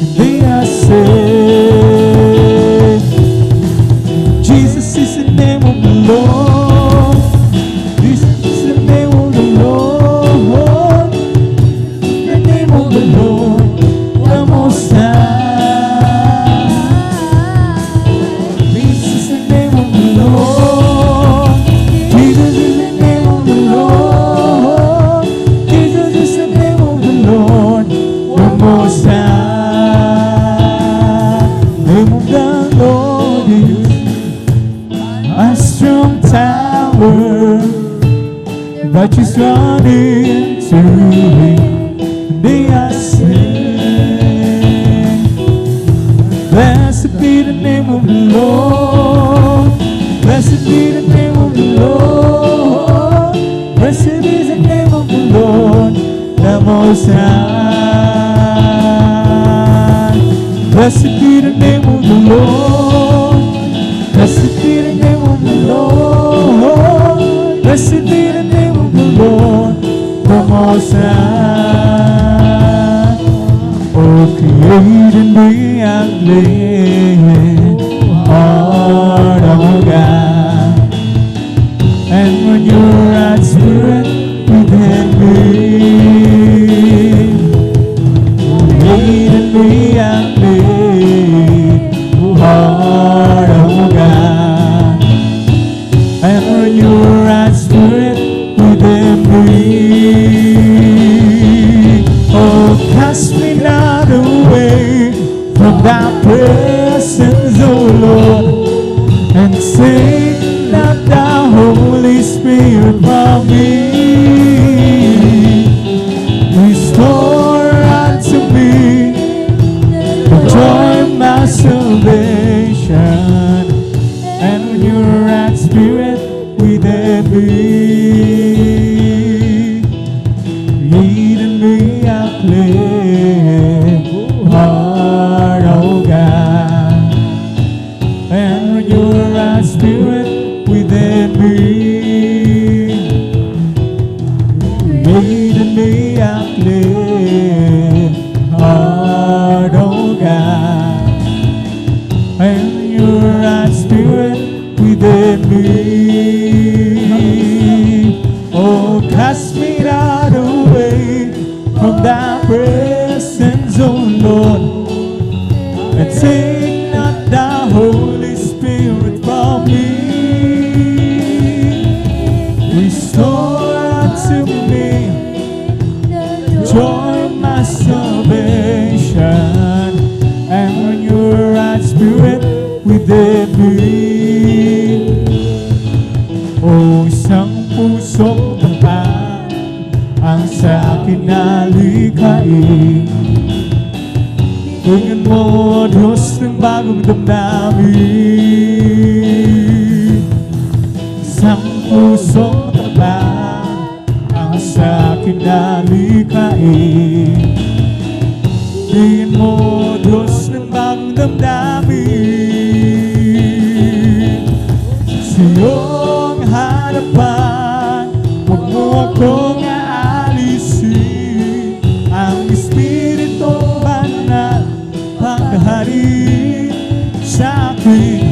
and they are saved. Jesus is the name of the Lord. Jesus is the name of the Lord. The name of the Lord, the Most High. Jesus is the name of the Lord. Jesus is the name of the Lord. Jesus is the name of the Lord, the Most High. Name of the Lord is a strong tower. Righteous run into Him, they are saved. Blessed be the name of the Lord. Blessed be the name of the Lord. Blessed is the name of the Lord, the Most High. Blessed be the name of the Lord. Blessed be the name of the Lord. Blessed be the name of the Lord, the Most High. Oh, create in me a clean heart, oh God, and when your right spirit within me. Create in me a clean heart, oh God, and when your right spirit within me. Oh, cast me not away from thy presence, O Lord, and take not thy Holy Spirit from me. Restore unto me the joy of my salvation, and your right spirit within me. Create in me a clean heart, oh God, and your right spirit within me. Create in me a clean heart, oh God, and your right spirit within me. Oh, cast me not away from thy presence, O Lord, and take not thy Holy Spirit from me. Restore unto me the joy of my salvation, and when your right spirit within me. Oh, isang pusong tapat ang sa akin nalikhain. Tingnan mo, Diyos, ng bagong damdamin. Isang pusong tapat ang sa akin nalikhain. Tingnan mo, Diyos, ng bagong damdamin. akin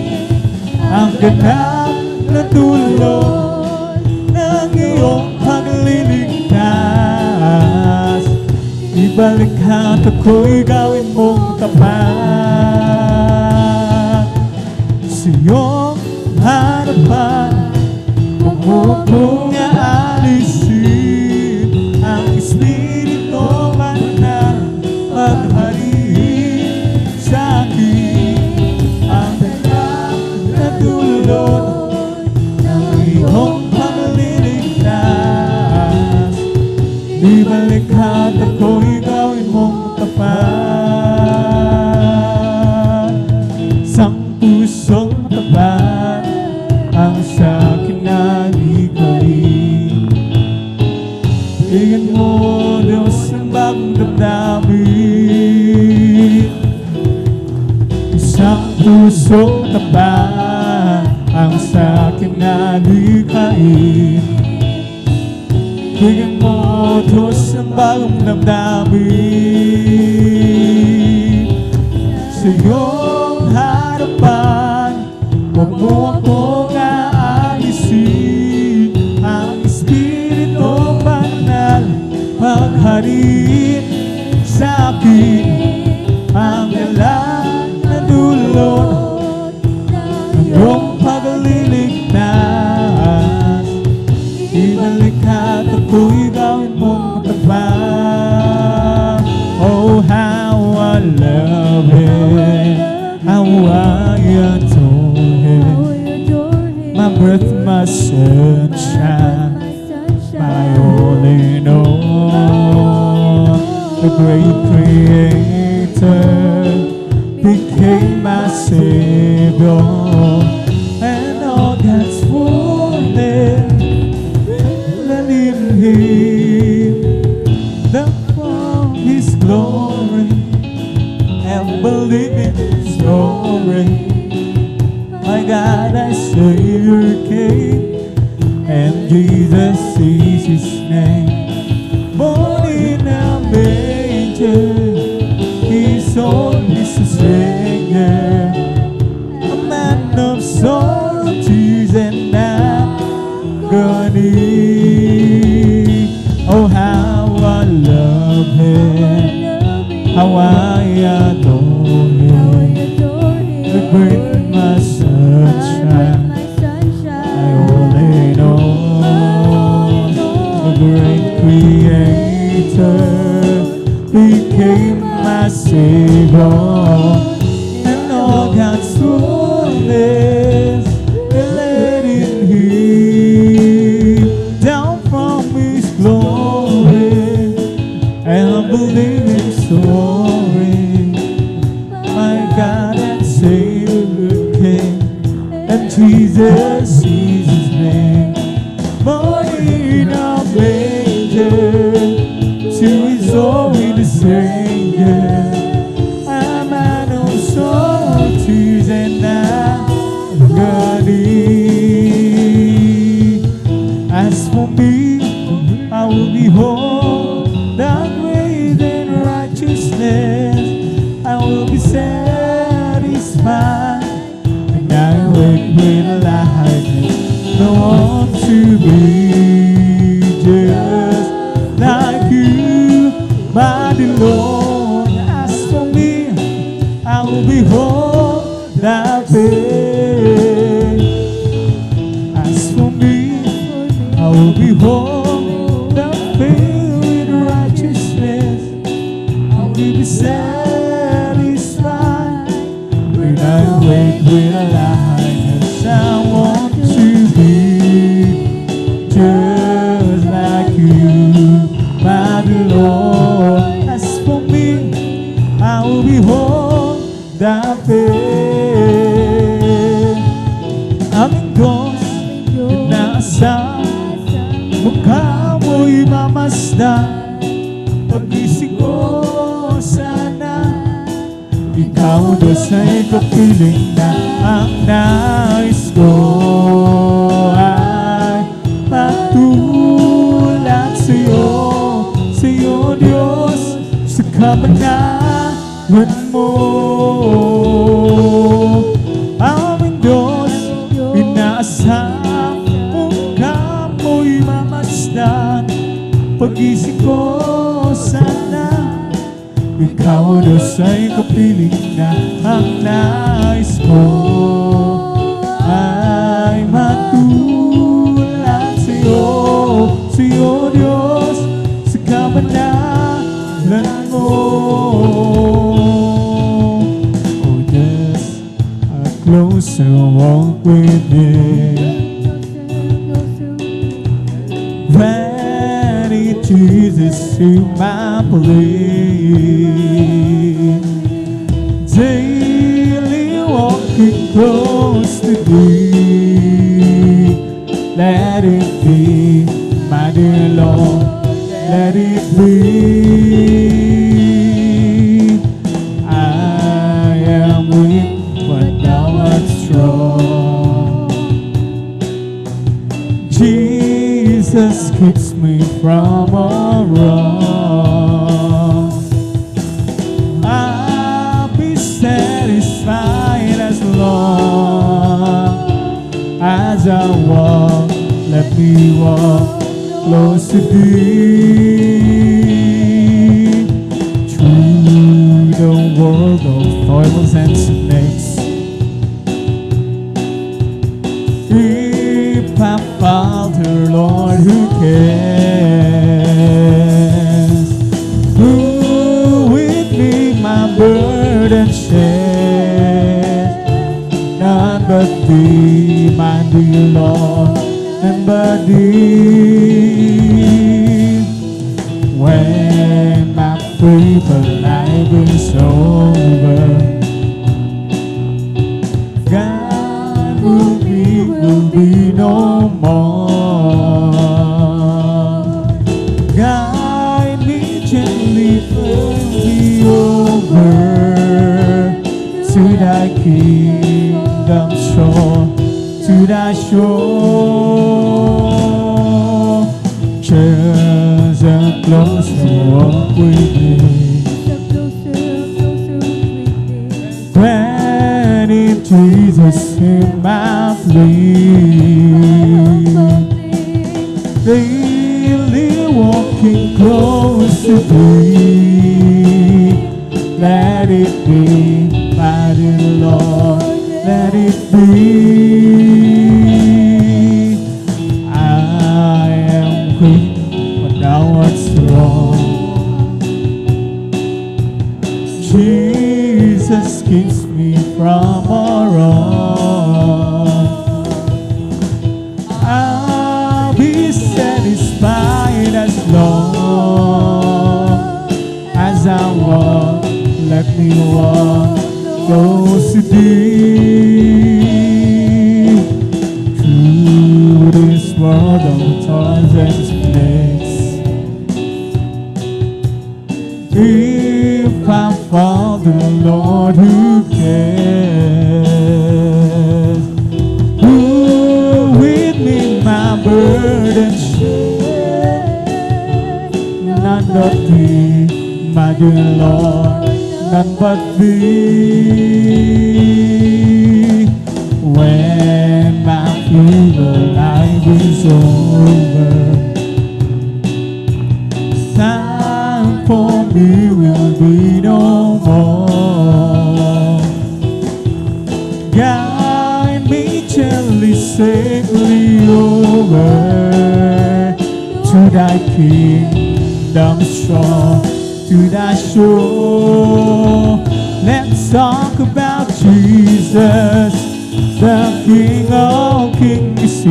ang ganap na dulot ng iyong pagliligtas. Ibalik at ako'y gawin mong tapat. Sa iyong harapan, huwag mo kong aalisin ang Espiritu Banal maghari sa akin ang ganap na dulot ng iyong pagliligtas. Ibalik at ako'y gawin mong tapat. Sang pusong tapat ang sa'kin nagbigay. Bigyan mo, Diyos, ng bagong damdamin. Isang pusong tapat ang sa'kin nagbigay. Bigyan mo, Diyos, ng bagong damdamin. Sa iyong harapan, huwag mo akong aalisin ang Espiritu Banal magharin sa akin ang ganap na dulot ng iyong pagliligtas. Ibalik at ako'y gawin mong tapat. Oh, how I love Him, how I adore Him, my breath, my sunshine, my all in all. The great Creator became my Savior, and all God's fullness in Him, the from His glory and believe in His story. My God, I Savior came, and Jesus is His name. Born in a manger, His own is a stranger, a man of sorrow, tears and agony. Oh, how I love Him, how I adore Him, the great my sunshine, my all in all. The great Creator became my Savior, and all God's fullness let in Him, down from His glory and believe in story. My God and Savior came, and Jesus is His name. Born in a manger, to His only the Savior, a man of sorrow, tears and agony. As for me, I will behold the grace and righteousness. I will be satisfied, and I wait with lightness. I want to be just like You, mighty Lord. As for me, I will behold Thy face. As for me, I will behold the filled righteousness. I will be satisfied when I wait with a lightness. I want to be just like You, mighty Lord. As for me, I will behold Thy face. Aming Diyos, nasa mukha mo'y mamasdan. Pag-isip ko sana, Ikaw Diyos ay kapiling na. Ang nais ko ay matulad sa'yo Diyos, sa kabanalan mo. closer, walk with me. Granted Jesus to my place, daily walking close to thee. Let it be, my dear Lord, let it be. I am weak, but thou art strong. Jesus keeps me from all wrong. I'll be satisfied as long as I walk. Let me walk close to thee. Through the world of foibles and snakes, if I falter, Lord, who cares? Who with me my burden shares? None but thee, my dear Lord, and but thee. When my feeble life is over, God will be no more. Guide me gently, pull me over to thy kingdom shore, to thy shore. Just a closer walk with me. Granted Jesus in my place, daily walking close to thee. Let it be, my dear Lord, let it be. I am weak, but thou art strong. Jesus keeps me from all wrong. I'll be satisfied as long as I walk. Let me walk close to thee. Through this world of thorns and snakes, if I fall, the Lord who cares? Who with me my burden share? None but thee, my dear Lord, none but thee. When my feeble life is over, time for me will be no more. Guide me gently, safely over to thy kingdom shore, to thy shore. Let's talk about Jesus, the King of Kings,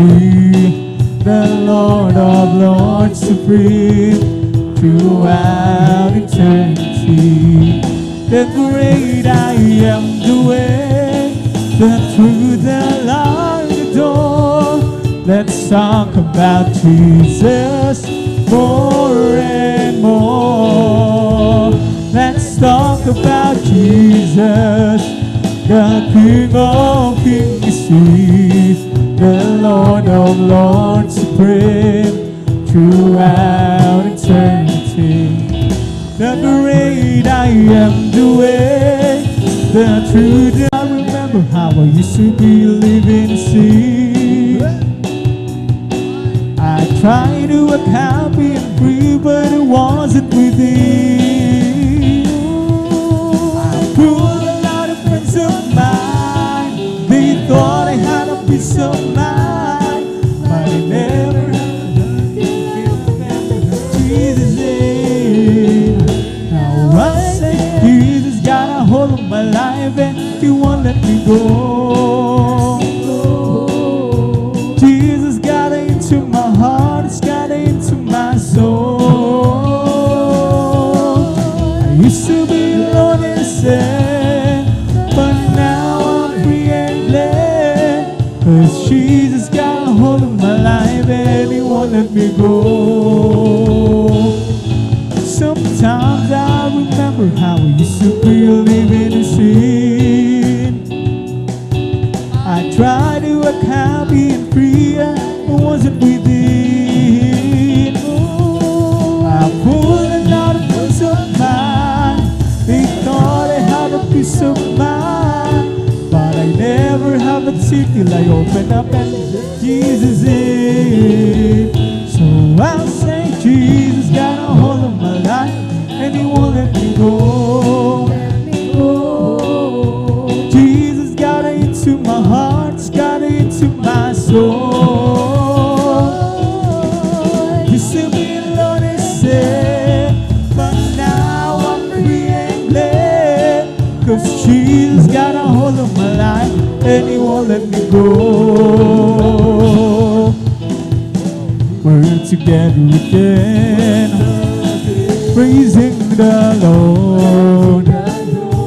the Lord of Lords, supreme throughout eternity. The great I am, the way, the truth, the light, the door. Let's talk about Jesus more and more. Let's talk about Jesus, the King of Kings, the Lord of Lords, supreme throughout eternity. The great I am, the way, the truth. I remember how I used to believe in sin. I tried to work happy and free, but it wasn't within. I pulled a lot of friends of mine. They thought I had a peace of mind, but I never had Jesus in. Now I say Jesus got a hold of my life and He won't let me go. explain, 'cause Jesus got a hold of my life and He won't let me go. Sometimes I remember how we used to be living in sin. I tried to act happy and free, and it wasn't within. I pulled another piece of mind. They thought I had a peace of mind, but I never have it till I open up and Jesus in. So I'll say Jesus got a hold of my life and He won't let me go. Jesus got into my heart, got into my soul. Used to be alone and sad, but now I'm free and glad, 'cause Jesus got a hold of my life and He won't let me go. We're together again, praising the Lord.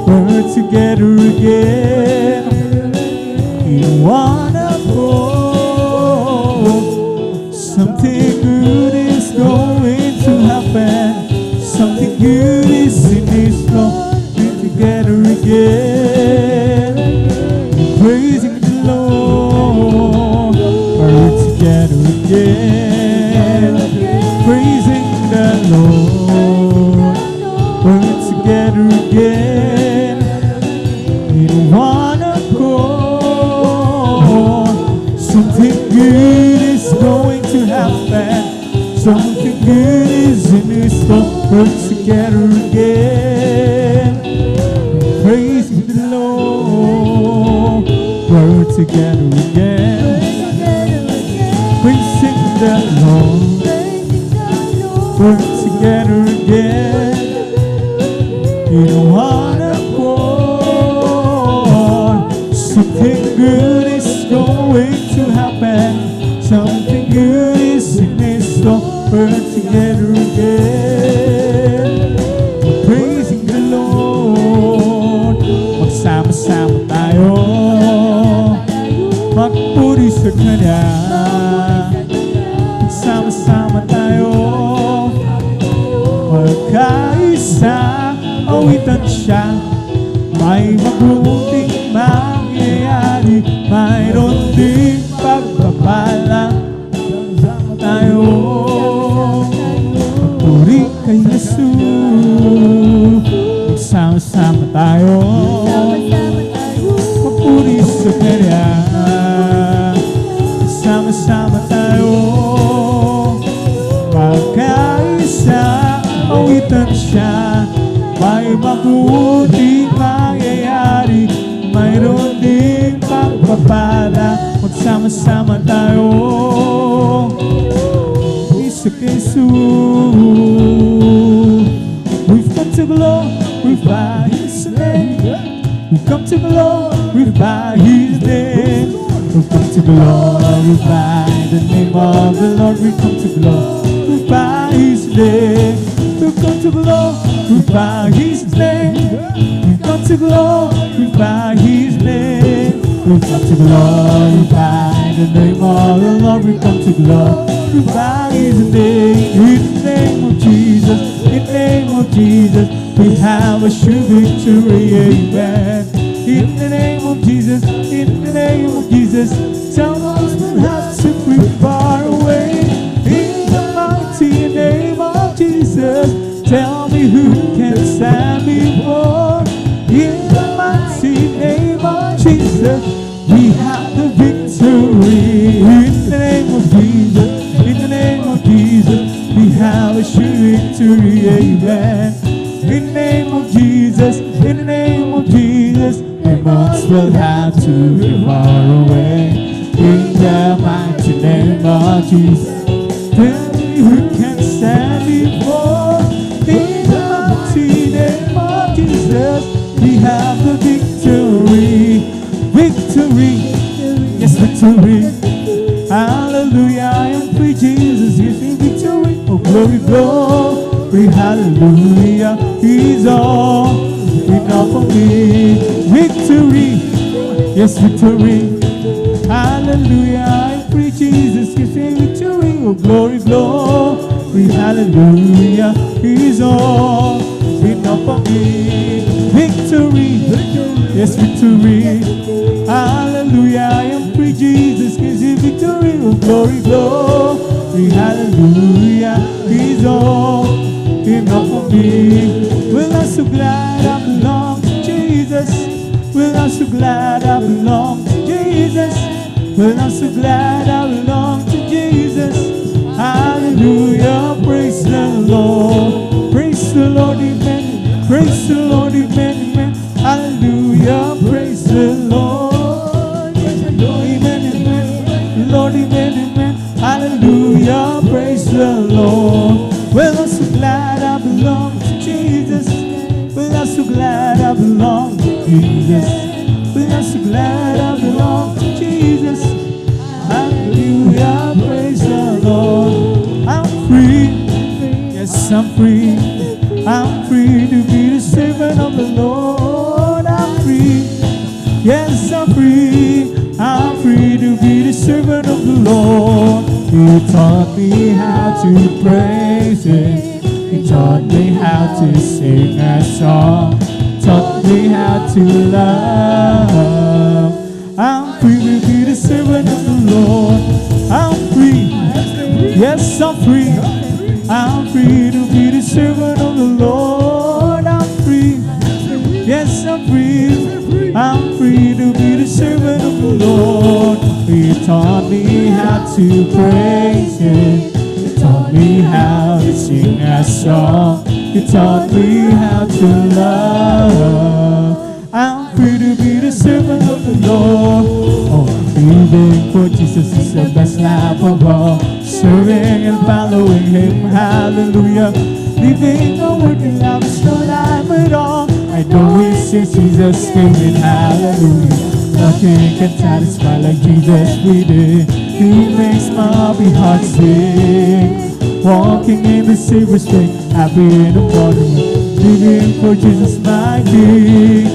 We're together again in one accord. Something good is going to happen. Something good is in this Lord. We're together again, praising the Lord. We're together again, praising the Lord. We're together again in one accord. Something good is going to happen. Something good is in this store. We're together again, praising the Lord. We're together again, praising the Lord. We're together again in one accord. Something good is going to happen. Something good is in this store. We're together again, praising the Lord. Magsama-sama tayo, magpuri sa Kanya. Magsama-sama tayo, magkaisa, awitan siya. May mabuting mangyayari, mayroon din pagpapala. Tayo, magpuri kay Jesus. Magsama-sama tayo, magpuri sa Kanya. Magsama-sama tayo, magkaisa, awitan siya. May mabuting mangyayari, mayroon din pagpapala. Magsama-sama tayo, isa kay Jesus. We've come to glorify His name. We've come to glorify His name. We've come to glorify the name of the Lord. We've come to glorify His name. We've come to glorify His name. We've come to glorify His name. We've come to glorify the name of the Lord. We've come to glorify His name. In the name of Jesus, in the name of Jesus, we have a sure victory. Amen. In the name of Jesus, in the name of Jesus, someone will have to be far away. In the mighty name of Jesus, tell me who can stand before. In the mighty name of Jesus, we have the victory. In the name of Jesus, in the name of Jesus, we have a sure victory. Amen. In the name of Jesus, in the name of Jesus, demons will have to be far away. In the mighty name of Jesus, tell me who can stand before. In the mighty name of Jesus, we have the victory. Victory, yes, victory. Hallelujah, I am free. Jesus gives me victory. Oh, glory, glory, hallelujah. He's all enough for me. Victory, Yes, victory. Hallelujah. I'm free. Jesus gives me victory. Oh, glory, glory. Hallelujah. He's all enough for me. Victory. Yes, victory. Hallelujah. I am free. Jesus gives me victory. Oh, glory, glory. Hallelujah. He's all enough for me. Well, I'm so glad I belong to Jesus. Well, I'm so glad I belong to Jesus. Well, I'm so glad I belong to Jesus. Hallelujah, praise the Lord. Praise the Lord, amen. Praise the Lord, amen, amen. Hallelujah, praise the Lord. Praise the Lord, amen, amen. Lord, amen, amen. Hallelujah, praise the Lord. Well, I'm so glad I belong to Jesus. Well, I'm so glad I belong to Jesus. Well, I'm so glad I belong to Jesus. Hallelujah, praise the Lord. I'm free. Yes, I'm free. I'm free to be the servant of the Lord. I'm free. Yes, I'm free. I'm free to be the servant of the Lord. He taught me how to praise Him. He taught me how to sing a song. Taught me how to love. I'm free to be the servant of the Lord. I'm free. Yes, I'm free. I'm free to be the servant of the Lord. I'm free. Yes, I'm free. I'm free to be the servant of the Lord. He taught me how to praise Him. He taught me how to sing a song. He taught me how to love. I'm free to be the servant of the Lord. Oh, living for Jesus is the best life of all. Serving and following Him, hallelujah. Living a working life is no life at all. I know He says Jesus came in, hallelujah. Nothing can satisfy like Jesus we did. He makes my heart sing. Walking in the Savior's way, happy in the morning. Living for Jesus my King.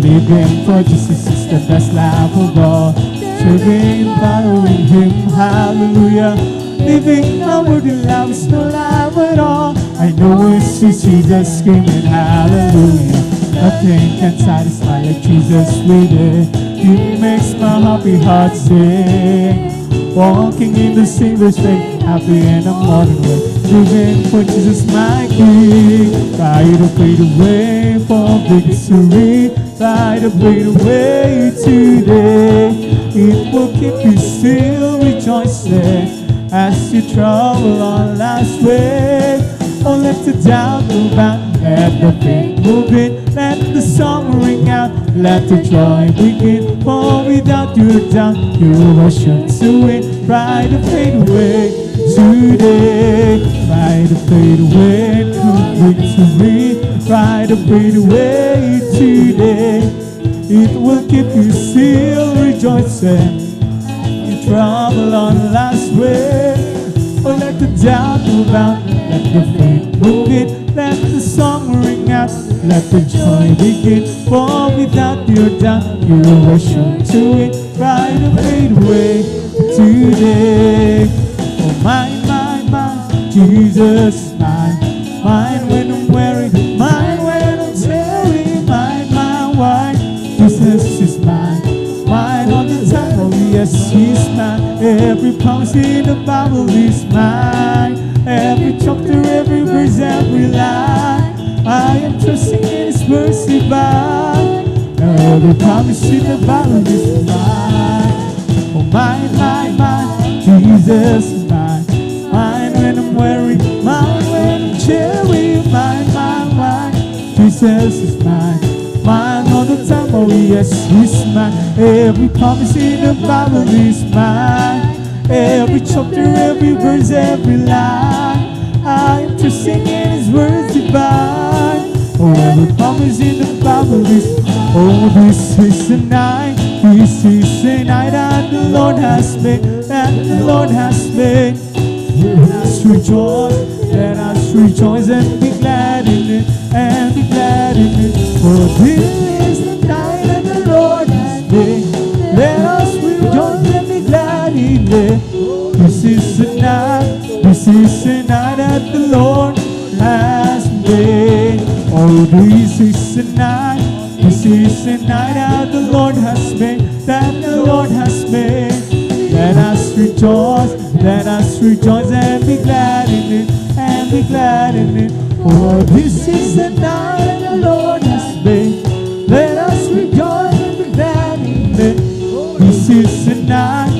Living for Jesus is the best life of all. Serving and following Him, hallelujah. Living a worthy life is no life at all. I know it's Jesus came in, hallelujah. Nothing can satisfy like Jesus we did. He makes my happy heart sing. Walking in the Savior's way, happy in the morning way. Living for Jesus my King. Try to pave the way for victory. Try to pave the way today. It will keep you still rejoicing as you travel on life's way. Oh, let the doubt move out, let the faith move in, let the song ring out, let the joy begin. For without your doubt, you are sure to win. Try to fade away today. Try to fade away to victory. Try to fade away today. It will keep you still rejoicing. You travel on life's way. Oh, let the doubt move out, let the faith move in, let the song ring out, let the joy begin. For without your doubt, you are sure to win. Try to fade away today. Oh, mine, mine, mine, Jesus is mine. Mine when I'm weary, mine when I'm tearing, mine, mine, wine. Jesus is mine. Mine all the time, oh yes, He's mine. Every promise in the Bible is mine. Every chapter, every verse, every line. I am trusting in His mercy divine. Every promise in the Bible is mine. Oh, mine, mine, mine, Jesus is mine. Mine when I'm weary, mine when I'm cheery, mine, mine, mine. Jesus is mine. Mine all the time, oh yes, He's mine. Every promise in the Bible is mine. Every chapter, every verse, every line. I am trusting in His words divine. Oh, every promise in the Bible is. Oh, this is the night. This is the night that the Lord has made. That the Lord has made. Let us rejoice. Let us rejoice and be glad in it. And be glad in it. For this is the night that the Lord has made. Let us rejoice and be glad in it. This is the night that the Lord has made. Oh, this is the night that the Lord has made, that the Lord has made. Let us rejoice and be glad in it, and be glad in it. Oh, this is the night that the Lord has made. Let us rejoice and be glad in it. This is the night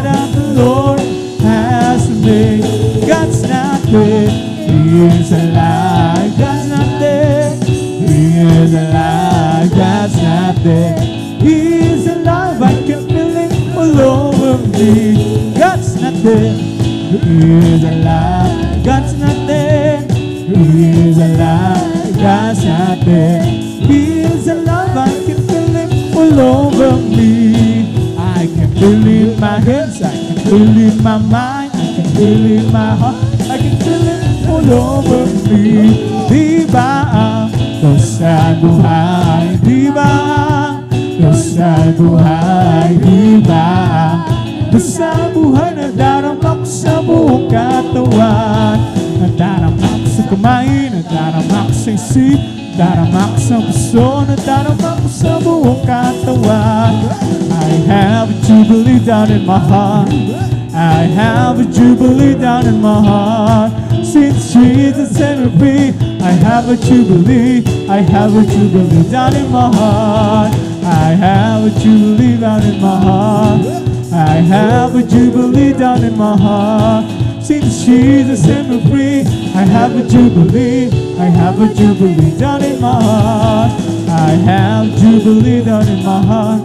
that the Lord has made. God's not dead, He is alive. God's not dead, He is alive. God's not dead, He is alive. I can feel Him all over me. God's not dead, He is alive. God's not dead, He is alive. God's not dead, He is alive. I can feel Him all over me. I can feel it in my hands, I can feel it in my mind, I can feel it in my heart, I can feel it all over me. Di ba ang Diyos sa buhay? Di ba ang Diyos sa buhay? Di ba ang Diyos sa buhay? Nadarama ko sa buong katawan, nadarama ko sa kamay, nadarama ko sa isip, nadarama ko sa puso, nadarama ko sa buong katawan. I have a jubilee down in my heart, I have a jubilee down in my heart. Since Jesus set me free, I have a jubilee, I have a jubilee down in my heart. I have a jubilee down in my heart, I have a jubilee down in my heart. Since Jesus set me free, I have a jubilee, I have a jubilee down in my heart. I have jubilee down in my heart,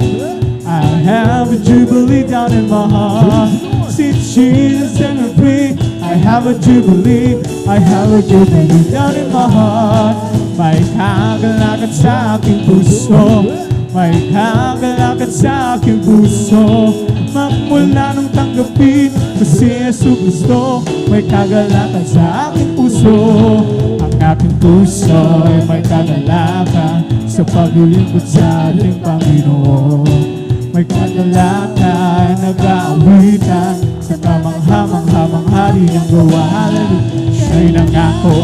I have a jubilee down in my heart. Since Jesus set me free, I have a jubilee, I have a jubilee down in my heart. May kagalakad sa aking puso, may kagalakad sa aking puso. Magmula nung tanggapin ko si Yesu Cristo, may kagalakad sa aking puso. Ang aking puso ay may kagalakad sa paglilingkod sa ating Panginoon. May kagalakad, nag-aawitan sa kamangha-mangha hari niyang gawa. Hallelujah, siya'y nangako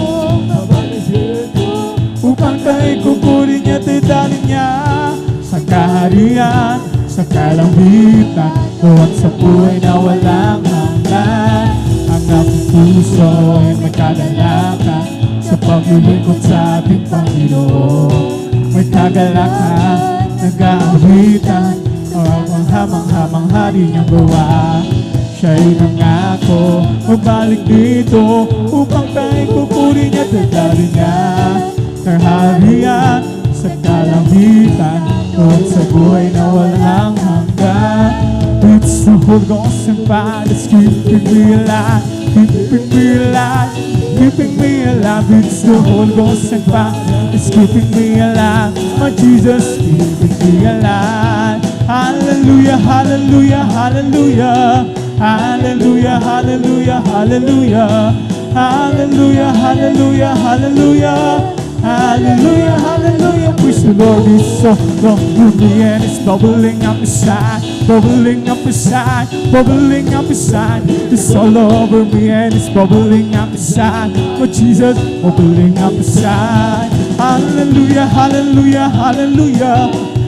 upang tayo'y kukunin niya at idalhin niya sa kaharian, sa kalambitan, at sa buhay na walang hanggan. Ang aking puso ay may kagalakad sa paglilingkod sa ating Panginoon. May kagalakad, nag-aawitan ang hamang-hamang hari niyang gawa. Siya'y nangako magbalik dito upang tayo'y kukunin niya at dadalhin niya kaharian sa kalambitan at sa buhay na walang hanggan. It's the Holy Ghost and fire that's keeping me alive, keeping me alive, keeping me alive. It's the Holy Ghost and fire that's keeping me alive. My Jesus keeping me alive. Hallelujah, hallelujah, hallelujah, hallelujah, hallelujah, hallelujah, hallelujah, hallelujah, hallelujah, hallelujah, hallelujah. Praise the Lord, is so long with me and it's bubbling up inside, bubbling up inside, bubbling up inside. It's all over me and it's bubbling up inside. For Jesus, bubbling up inside. Hallelujah, hallelujah, hallelujah.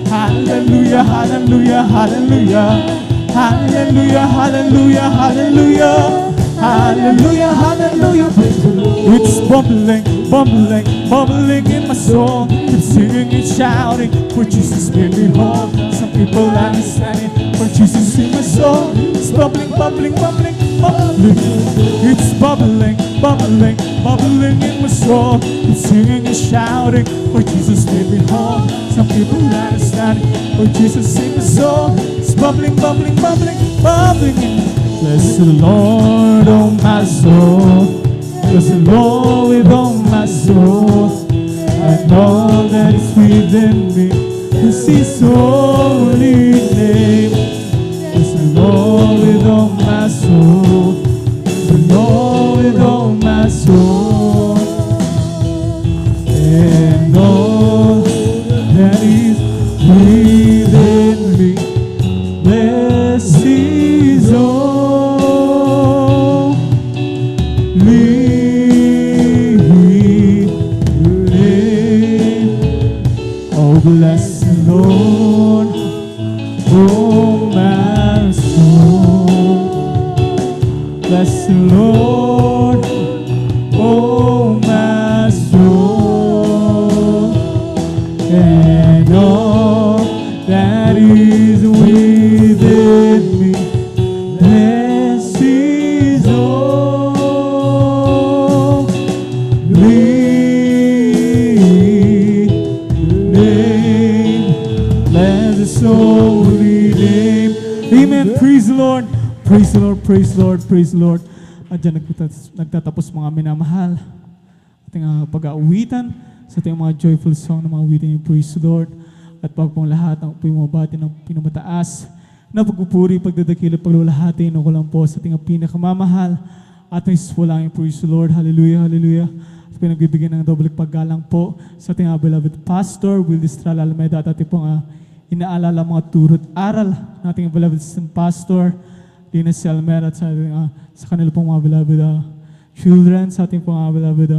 Hallelujah, hallelujah, hallelujah, hallelujah, hallelujah, hallelujah, hallelujah, hallelujah. It's bubbling, bubbling, bubbling in my soul. Keep singing and shouting, for Jesus made me whole. Some people understand it, for Jesus in my soul. It's bubbling, bubbling, bubbling, bubbling. It's bubbling, bubbling, bubbling in my soul. Keep singing and shouting, for Jesus made me whole. Some people understand it, for Jesus in my soul. It's bubbling, bubbling, bubbling, bubbling. Bless the Lord, oh my soul. Bless the Lord with all my soul, and all that is within me. Bless His holy name. Bless the Lord with all my soul. Bless the Lord with all my soul, and all that is within me. Blessed is only name. Oh, bless the Lord, oh my soul. Bless the Lord, oh my soul, and all that is within me. Bless His name. Bless His holy name. Amen. Praise the Lord. Praise the Lord. Praise the Lord. Praise the Lord. At dyan nagtatapos mga minamahal. Ating pag-aawitan sa ating mga joyful song na mga awitin yung praise the Lord. At pag pong lahat ang pumabati ng pinamataas na pagpupuri, pagdadakila, paglulahati, ko lang po sa ating pinakamamahal at may wala yung praise the Lord. Hallelujah, hallelujah. At pinagbibigyan ng doble paggalang po sa ating beloved Pastor Will Estrada Almeida at ating pong inaalala mga turot aral ng ating beloved assistant pastor Lina C. Almeida at sa kanila pong mga beloved children, sa ating pong beloved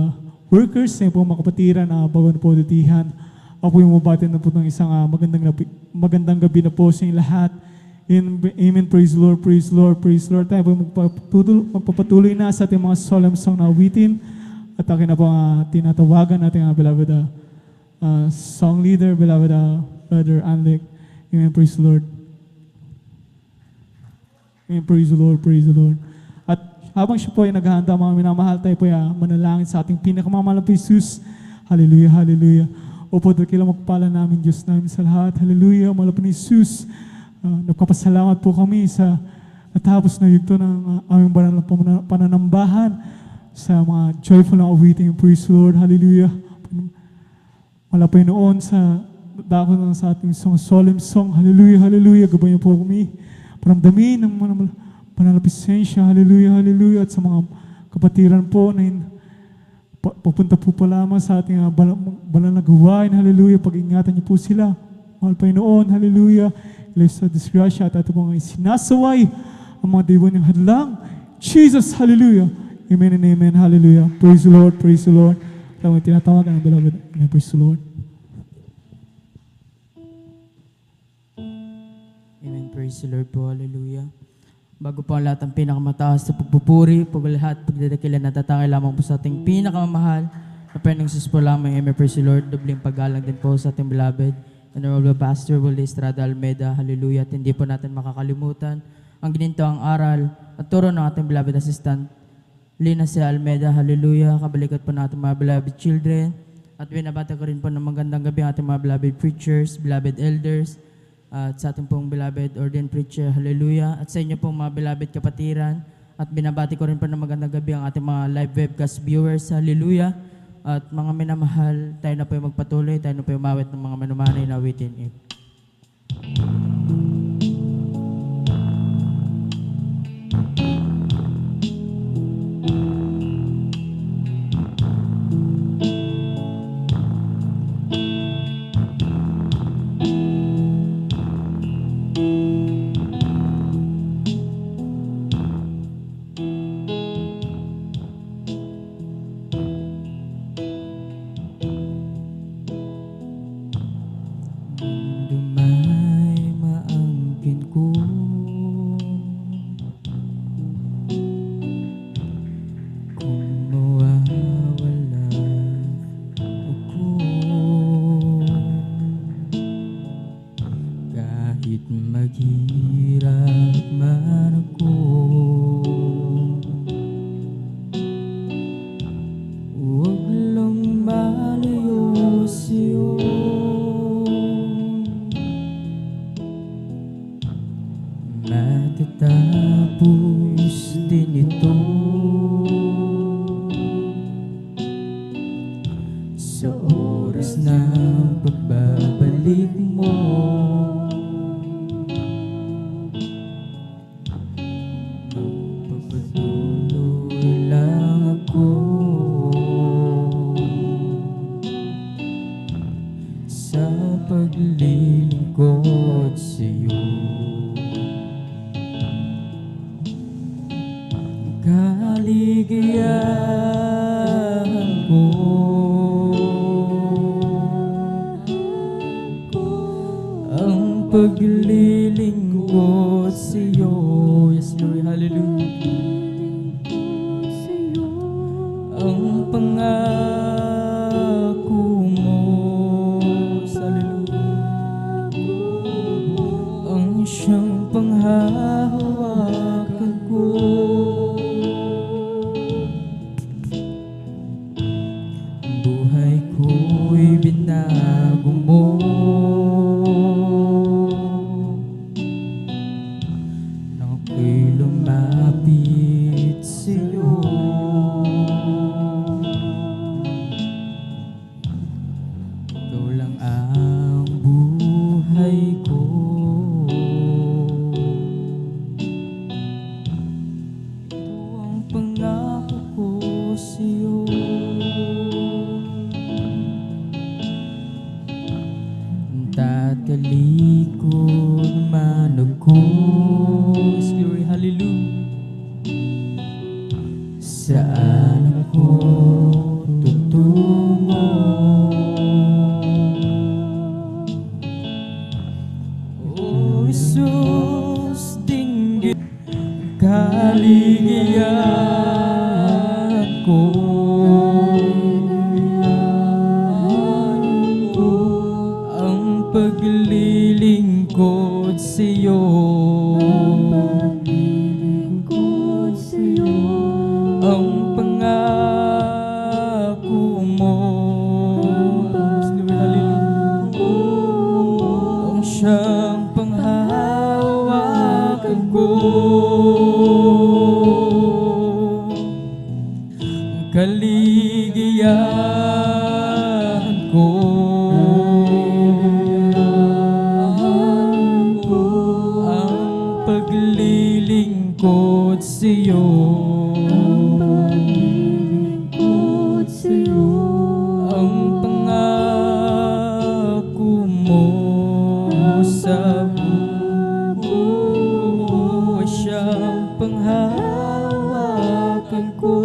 workers, sa pong mga kapatiran na bago na po dutihan. Ako yung mabati na po ng isang magandang gabi na po sa inyong lahat. Amen. Praise the Lord, praise the Lord, praise the Lord. Tayo po magpapatuloy na sa ating mga solemn song na awitin. At akin na po tinatawagan natin ang beloved song leader, beloved Brother Anlick. Amen. Praise the Lord. Amen. Praise the Lord, praise the Lord. At habang siya po ay naghahanda, mga minamahal, tayo po ay manalangin sa ating pinakamamahal na Jesus. Hallelujah, hallelujah. Opo, dakila magpala namin Diyos namin sa lahat. Hallelujah, mahal po ni Jesus. Nagpapasalamat po kami sa natapos na yugto ng aming banal na pananambahan sa mga joyful na awiting. Praise the Lord, hallelujah. Wala pa noon sa dako ng sa ating solemn song. Hallelujah, hallelujah. Gabayan po kami. Paramdamin ng panalapisensya. Hallelujah, hallelujah. At sa mga kapatiran po na pupunta po pa lamang sa ating banal na gawain. Hallelujah. Pag-ingatan niyo po sila. Mahal Panginoon. Hallelujah. Ilay sa disgrasya at ito pong sinasaway ang mga diwan ng hadlang. Jesus. Hallelujah. Amen and amen. Hallelujah. Praise the Lord. Praise the Lord. Tawag tinatawagan ang beloved. Amen. Praise the Lord. Amen. Praise the Lord po. Hallelujah. Bago po ang lahat ang pinakamataas sa pagpupuri, paglahat, pagdadakilan, natatangay lamang po sa ating pinakamamahal na penang sus po lamang. Amen. Praise the Lord. Dobling paggalang din po sa ating beloved Honorable Pastor Will Estrada Almeida. Hallelujah. At hindi po natin makakalimutan ang ginintoang aral at turo ng ating beloved assistant Lina C. Almeida. Hallelujah. Kabalikat po natin mga beloved children. At binabati ko rin po ng magandang gabi ang ating mga beloved preachers, beloved elders, at sa ating pong beloved ordained preacher, hallelujah. At sa inyo pong mga beloved kapatiran, at binabati ko rin po ng magandang gabi ang ating mga live webcast viewers, hallelujah. At mga minamahal, tayo na po yung magpatuloy, tayo na po yung mawit ng mga manumanay na awitin. Matatapos din ito sa oras ng pagbabalik mo. Magpapatuloy lang ako sa paglilingkod sa iyo. Kaligayahan ko ang paglilingkod sa'yo. Yes, Lord, hallelujah. Ang pangako mo sa ang siyang panghahawakan ko. Ang buhay ko'y binago mo nang ako'y lumapit sa'yo. Ikaw lang ang buhay ko. Ito ang pangako ko sa'yo. Tatalikod naman ako. Glory, hallelujah. Saan ako tutungo? Oh, Jesus, dinggin kaligayahan ko. Ang paglilingkod sa'yo. Ang pangako mo. Ang siyang panghahawakan ko. Ang kaligayahan ko. Ang paglilingkod sa'yo. Ang pangako mo sa buhay siyang panghahawakan ko.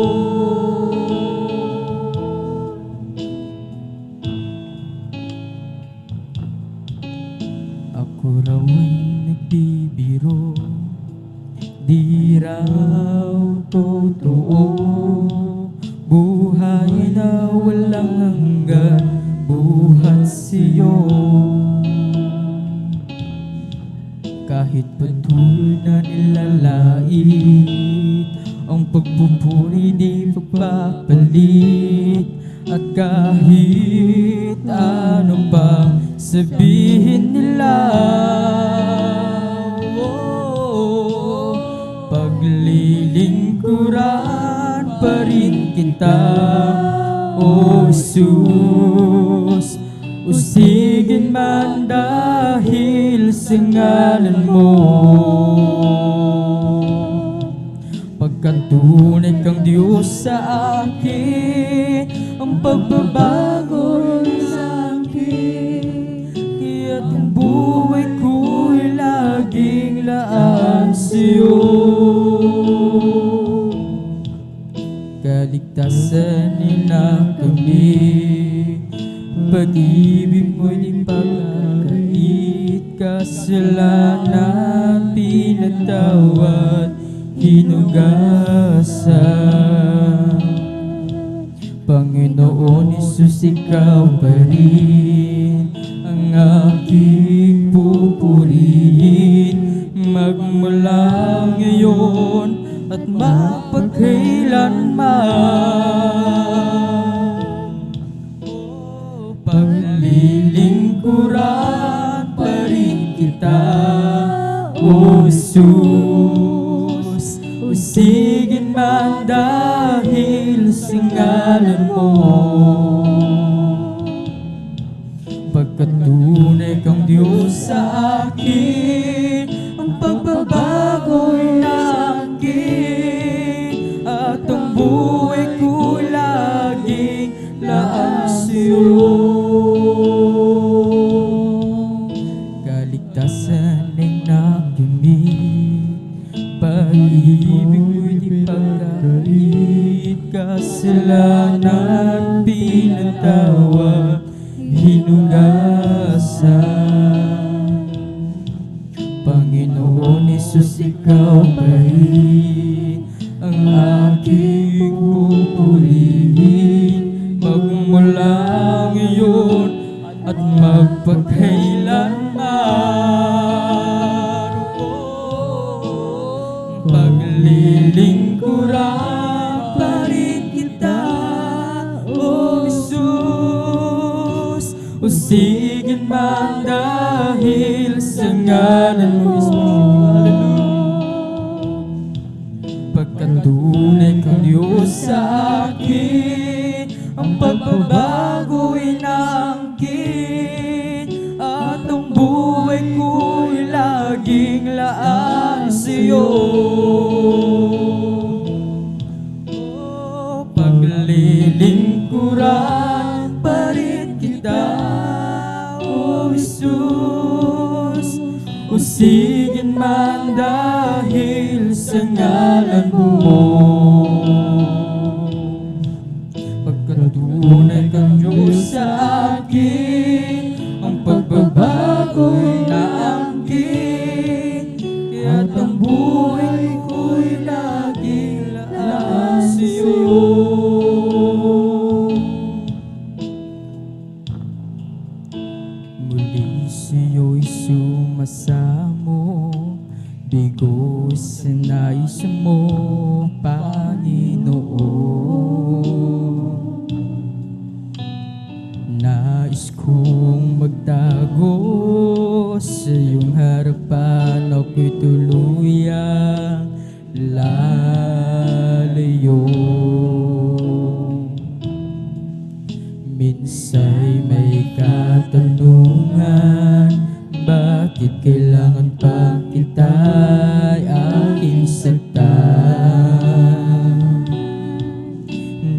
Ako raw ay nagbibiro, di raw totoo. Buhay na walang hanggan, buhat sa'yo. Kahit patuloy na nilalait, ang pagpupuri di pagpapalit. At kahit ano pa sabihin nila, paglilingkuran pa rin kita. O Jesus, usigin man dahil sa ngalan mo. Pagkat tunay kang Diyos sa akin, ang pagbabago sa akin. Kaya't ang buhay ko'y laging laan sa'yo. Kaligtasan nila kami, pag-ibig mo'y di pagkakait. Kasalanan pinatawad, hinugasan. Panginoon Isus, ikaw pa rin ang aking pupurihin, magmula ngayon at mapagkailanman. Paglilingkuran pa rin kita, O Jesus, usigin man dahil sa ngalan mo. Pagkat tunay kang Diyos sa akin, ang pagbabago'y nangkin. At ang buhay ko laging laan sa'yo. Kaligtasan ay nakamit, pag-ibig mo'y di pagkait. kasalanan pinatawa, hinugasan. Panginoon Isus, ikaw pa rin ang aking pupurihin, magmula ngayon at magpakailanman. Paglilingkuran pa rin kita, O Isus, usigin man dahil sa ngalan mo mismo. Pagkatunay kang Diyos sa akin, ang pagbabago inaangkin, at ang buhay ko'y laging laan sa'yo. Paglilingkuran pa rin kita, O Jesus, usigin man dahil sa ngalan mo. Pagkatunay kang Diyos sa akin, ang pagbabago'y naangkin, kaya't ang buhay ko'y laging laan sa'yo. Muli sa'yo'y sumasamo, bigo sa nais mo, Panginoon. Nais kong magtago sa iyong harapan, ako'y tuluyang lalayo. Minsa'y may katanungan, bakit kailangan pa kita'y aking saktan?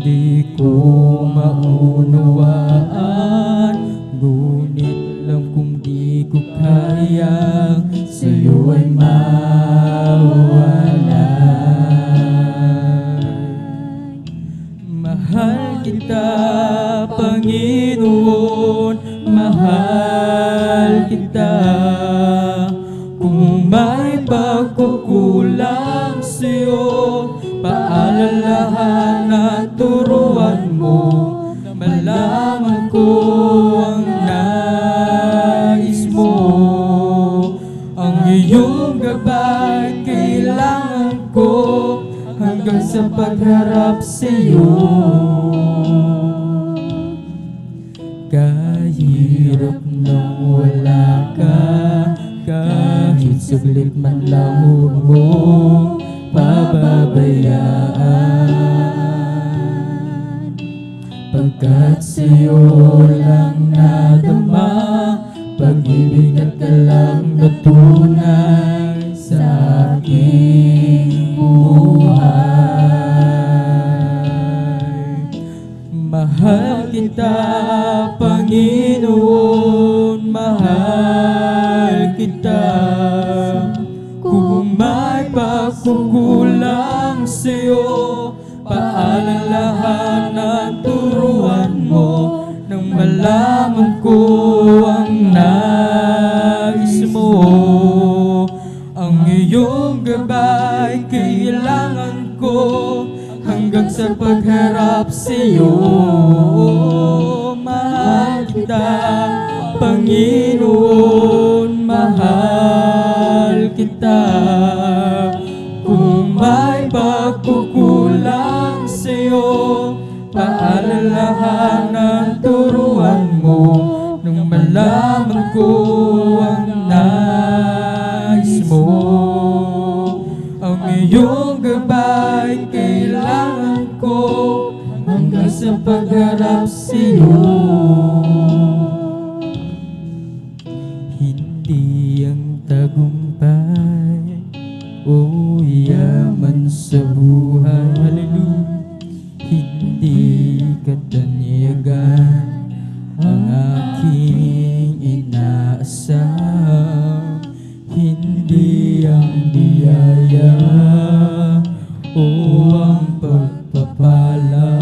Di ko maunawaan, ngunit alam kong di ko kayang sa'yo ay mawala. Mahal kita, Panginoon, mahal kita. Kung may pagkukulang sa'yo, paalalahan at turuan mo, na malaman ko ang nais mo. Ang iyong gabay kailangan ko hanggang sa pagharap sa'yo. Kahirap nang wala ka, kahit saglit man lang huwag mong pababayaan. Pagkat sa'yo lang nadama, pag-ibig at ka lang natunay sa aking buhay. Mahal kita, Panginoon, mahal kita. Kung may pagkukulang sa'yo, paalalahan at turuan mo, nang malaman ko ang nais mo. Ang iyong gabay kailangan ko hanggang sa pagharap sa'yo. Mahal kita, Panginoon, mahal kita. Kung may pagkukulang sa'yo, paalalahan at turuan mo, nang malaman ko ang nais mo. Ang iyong gabay kailangan ko hanggang sa pagharap sa'yo. Hindi ang tagumpay o yaman sa buhay, hallelujah, hindi katanyagan ang aking inaasam. Hindi ang biyaya o ang pagpapala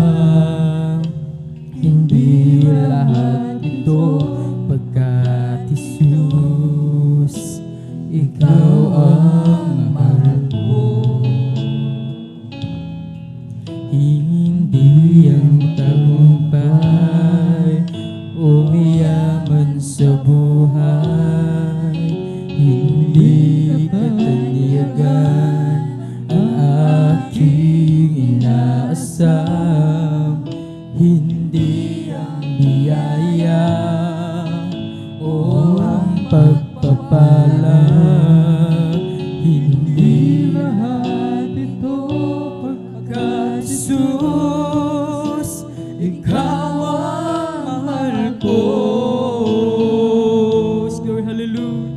karagdagan ang aking inaasam, hindi ang biyaya o ang pagpapala, hindi lahat ito pagkat Jesus, ikaw ang mahal ko. Glory, hallelujah.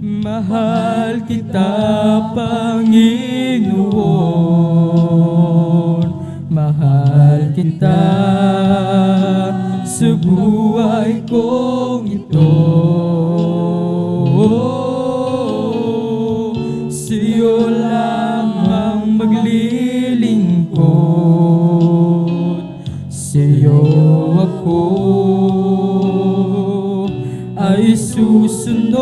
Mahal kita, Panginoon. Mahal kita sa buhay kong ito. Sa'yo lamang maglilingkod, sa'yo ako ay susunod,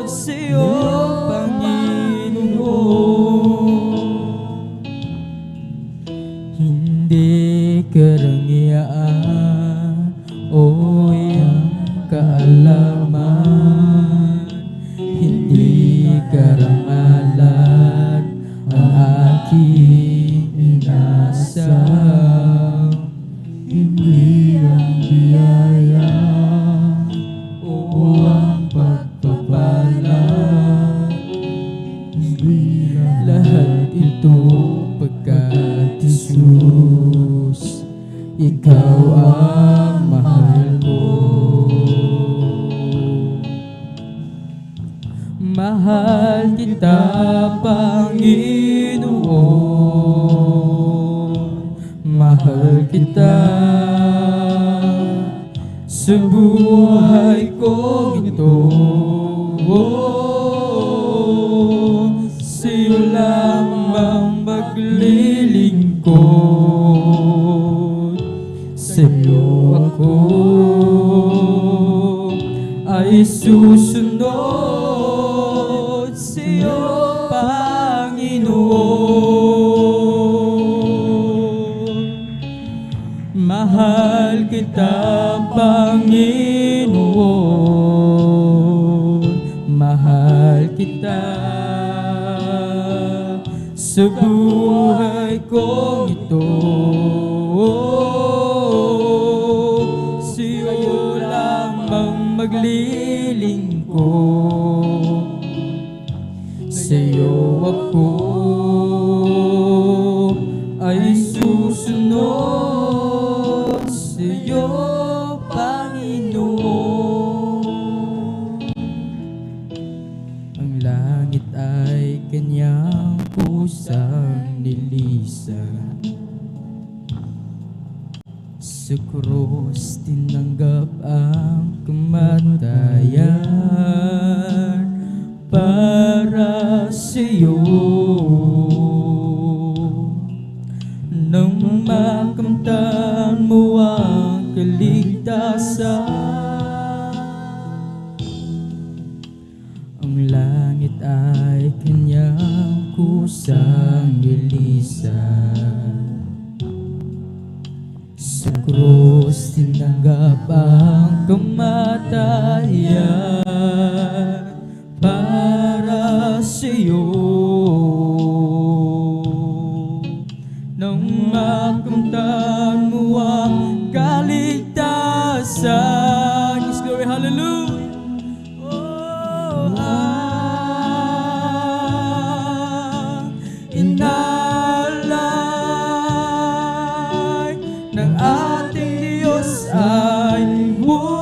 sa'yo, Panginoon. Hindi karangyaan o iyang kaalaman, hindi karangalan ang aking inasam, hindi ang biyaya o ang pagpapala, hindi lahat ito pagkat Jesus, ikaw ang mahal ko. Mahal kita, Panginoon. Mahal kita sa buhay kong ito. Sa'yo lamang maglilingkod, sa'yo ako ay susunod, sa'yo, Panginoon. Mahal kita, Panginoon. Mahal kita sa buhay kong ito. Sa'yo lamang maglilingkod, sa'yo ako ay susunod, sa'yo, Panginoon. Ang langit ay kanyang pusang nilisan, sa krus tinanggap ang kamatayan para sa'yo. Nang makamtan mo ang kaligtasan, ang langit ay kanyang kusang nilisan, sa krus tinanggap ang kamatayan para sa'yo. Nang makamtan mo ang kaligtasan, yes, glory, hallelujah. Oh, inalay ng ating Diyos ay buhay.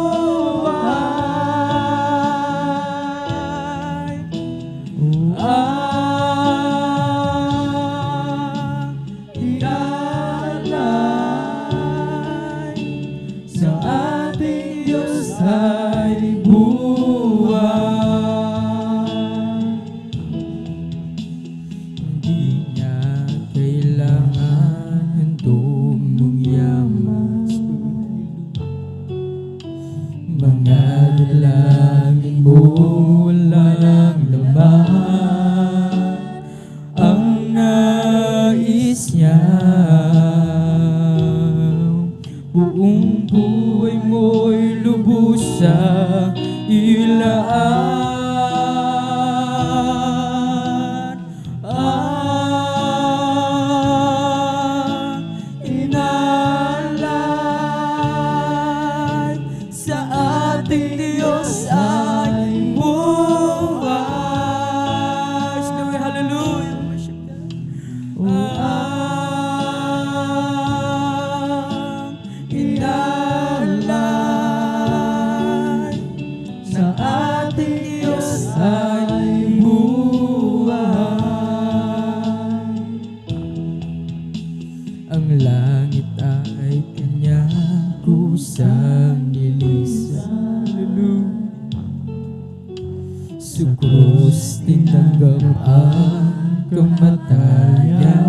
ang kamatayan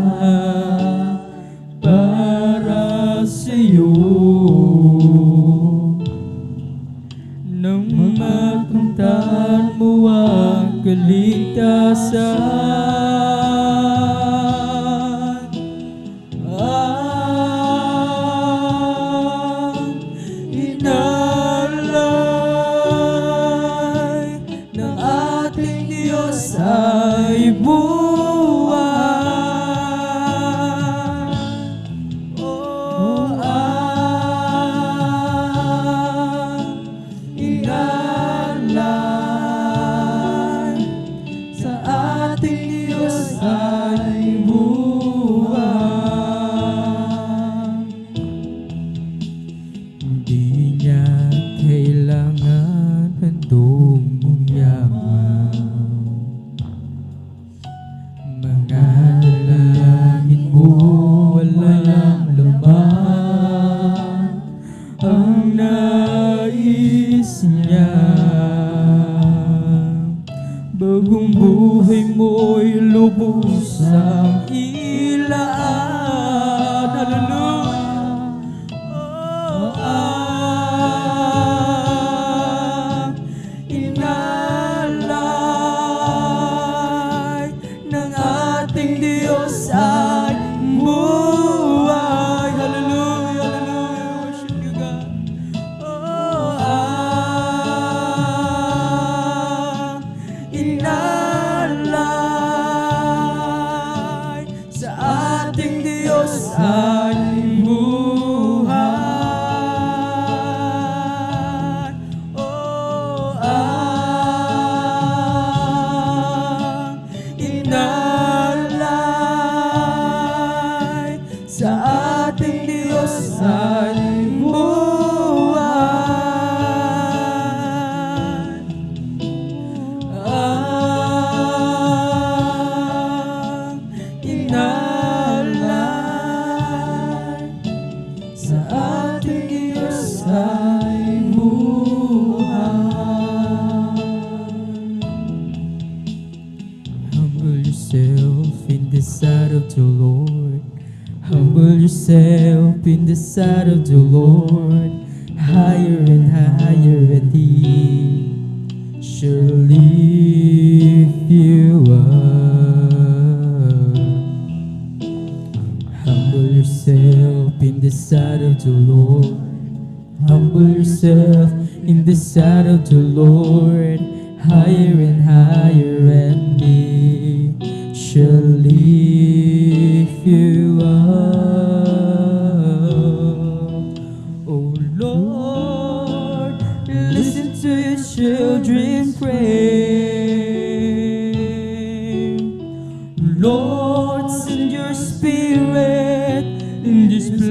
para sa'yo. Nang makamtan mo ang kaligtasan, inalay ng ating Diyos ay buhay. Oh, inalay sa ating Diyos ay buhay. Hindi niya kailangan handog mong yaman. Mga dalangin mo walang laman. Ang nais niya, bagong buhay mo'y lubusang ilaan. Hallelujah! Inalay ng ating Diyos ay buhay. Hallelujah, hallelujah, worship you, God. Inalay sa ating Diyos ay buhay. Inalay sa ating Diyos ay buhay. Inalay sa ating Diyos ay buhay. Humble yourself in the sight of the Lord. Humble yourself in the sight of the Lord. Higher and higher, and He shall lift you up. Humble yourself in the sight of the Lord. Humble yourself in the sight of the Lord. Higher and higher, and He shall lift you up. Oh Lord, listen to your children pray. Lord, send your Spirit in this place.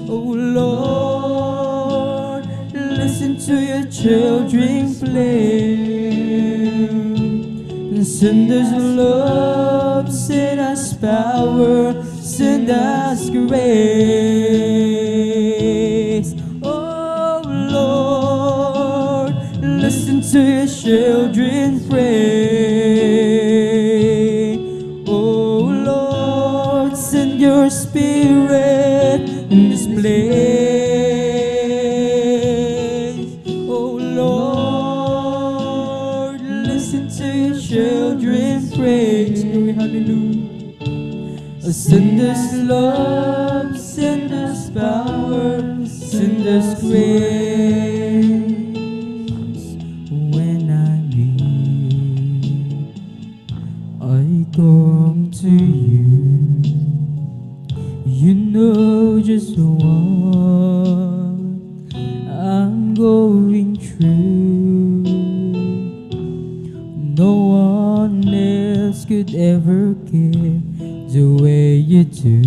Oh Lord, listen to your children play. Send us love, send us power, send us grace. Oh Lord, listen to your children pray. Oh Lord, send your Spirit in this place. Oh Lord, listen to your children praise. Glory, hallelujah. Send us love, send us power, send us grace. When I'm weak, I come to you. You know just what I'm going through. No one else could ever care the way you do.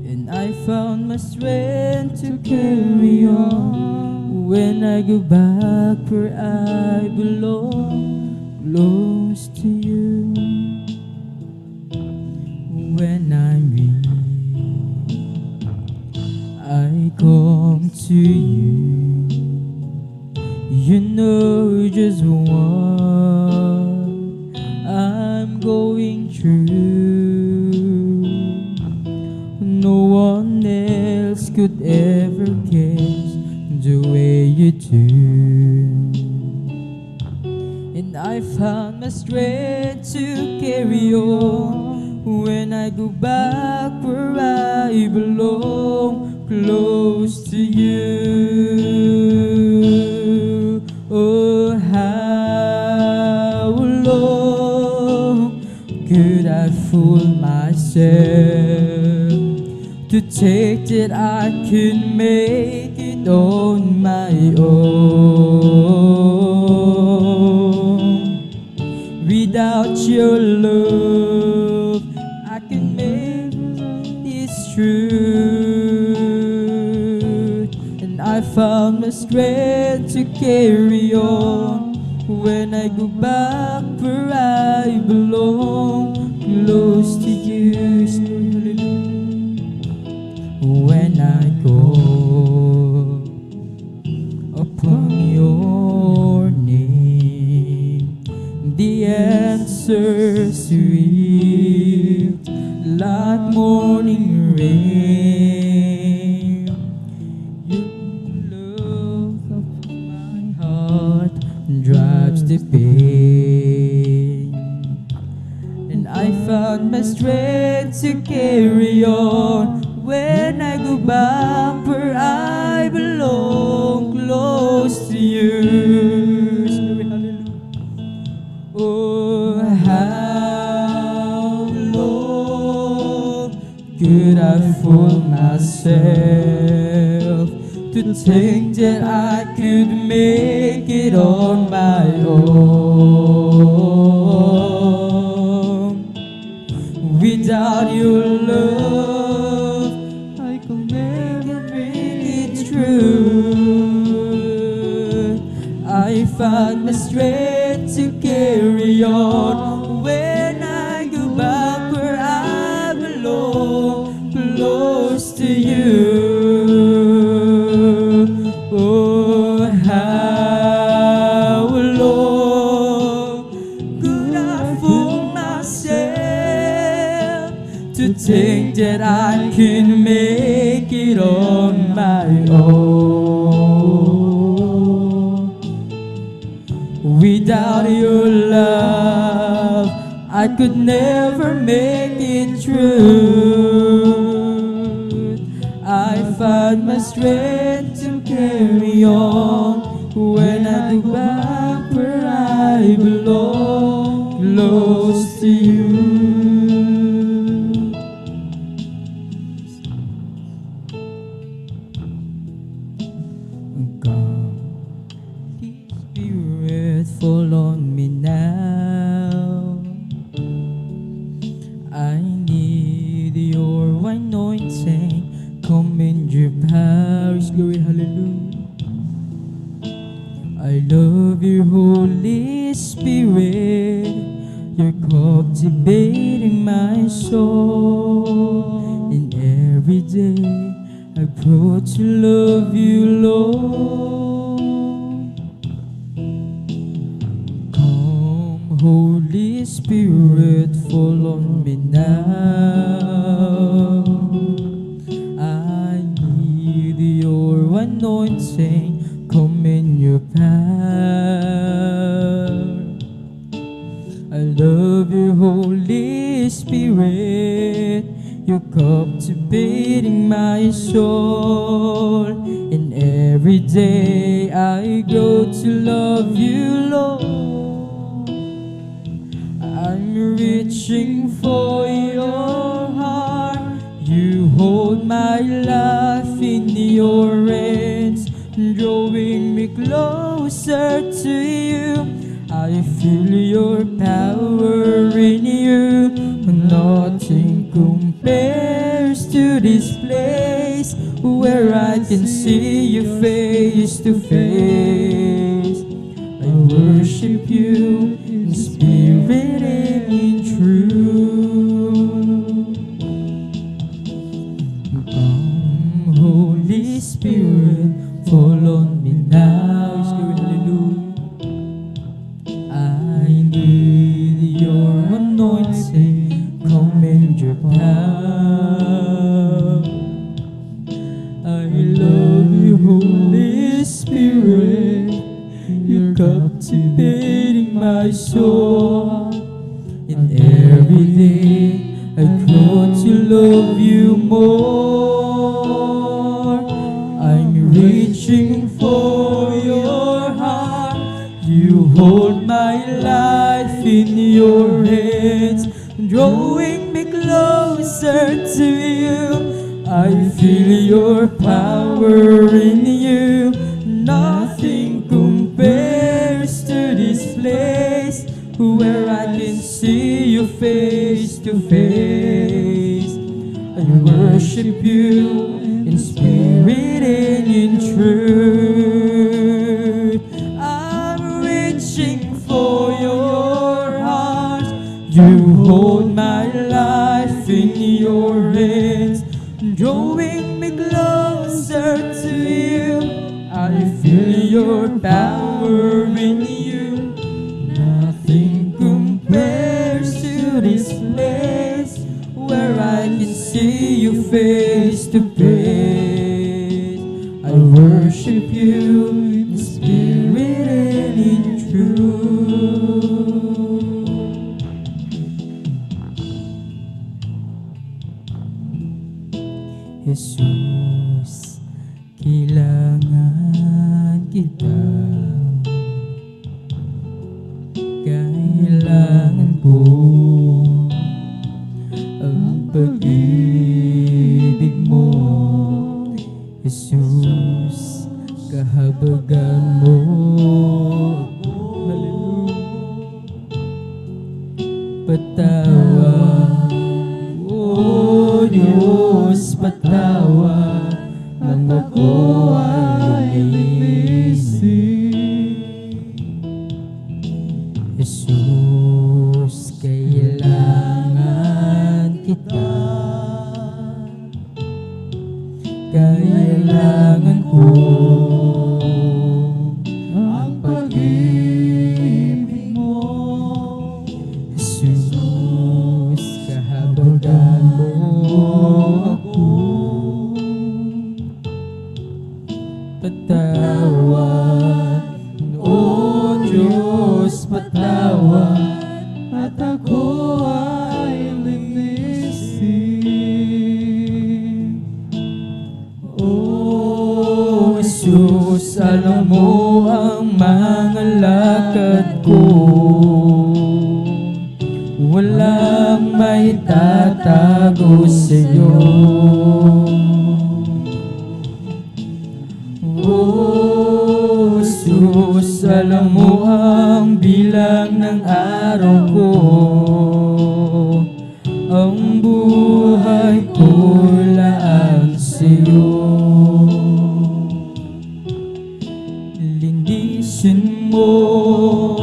And I found my strength to carry on when I go back where I belong, close to you. When I'm weak, I come to you. You know just what I'm going through. No one else could ever guess the way you do. And I found my strength to carry on when I go back where I belong, close to you. Oh, how long could I fool myself to take that I could make it on my own? Without your love, I can make this truth. And I found the strength to carry on when I go back where I belong, close to you. When I go upon your name, the answer's sweet like morning rain. Your love of my heart drives the pain, and I found my strength to carry on when I go back where I belong, close to you. Oh, how long could I fool myself to think that I could make it on my own? Without your love, I could never make it true. I found the strength to carry on when I go back where I belong, close to you. Oh, how long could I fool myself to think that I can make it on my own? Without your love, I could never make it true. I found my strength to carry on when I go back where I belong, close to you. God, Spirit, fall on me now. I need your anointing. Come in your power, glory, hallelujah. I love your Holy Spirit. You're captivating my soul. And every day I grow to love you, Lord. Come, Holy Spirit, fall on me now. I need your anointing. Come in your power. I love your Holy Spirit. You're captivating my soul. And every day I grow to love you, Lord. I'm reaching for your heart. You hold my life in your hands, drawing me closer to you. I feel your power in you. Nothing compares to this place where I can see you face to face. I worship you in spirit and in truth. Come, Holy Spirit, fall on me now. Hallelujah. captivating my soul. And every day I grow to love you more. I'm reaching for your heart. You hold my life in your hands, drawing me closer to you. I feel your power in you. Nothing compares to this place where I can see you face to face. I worship you in spirit and in truth. I'm reaching for your heart. You hold my life in your hands, drawing me closer to you. I feel your power in you. Nothing compares to this place where I can see you face to face. I worship you in spirit and in truth. Jesus, kailangan kita. Kailangan ko ang pag-ibig mo, Jesus, kahabagan mo. Hallelujah. Patawad, O Diyos, patawad, nang ako ay lumising. Jesus, kailangan kita. Kailangan ko ang pag-ibig mo. Jesus, kahabagan mo ako. Patawad, O Diyos, patawad, at ako ay linisin. O Jesus, alam mo ang mga lakad ko. Walang may tatago sa'yo. O Jesus, alam mo ang bilang ng araw ko. Ang buhay ko laan sa'yo. Linisin mo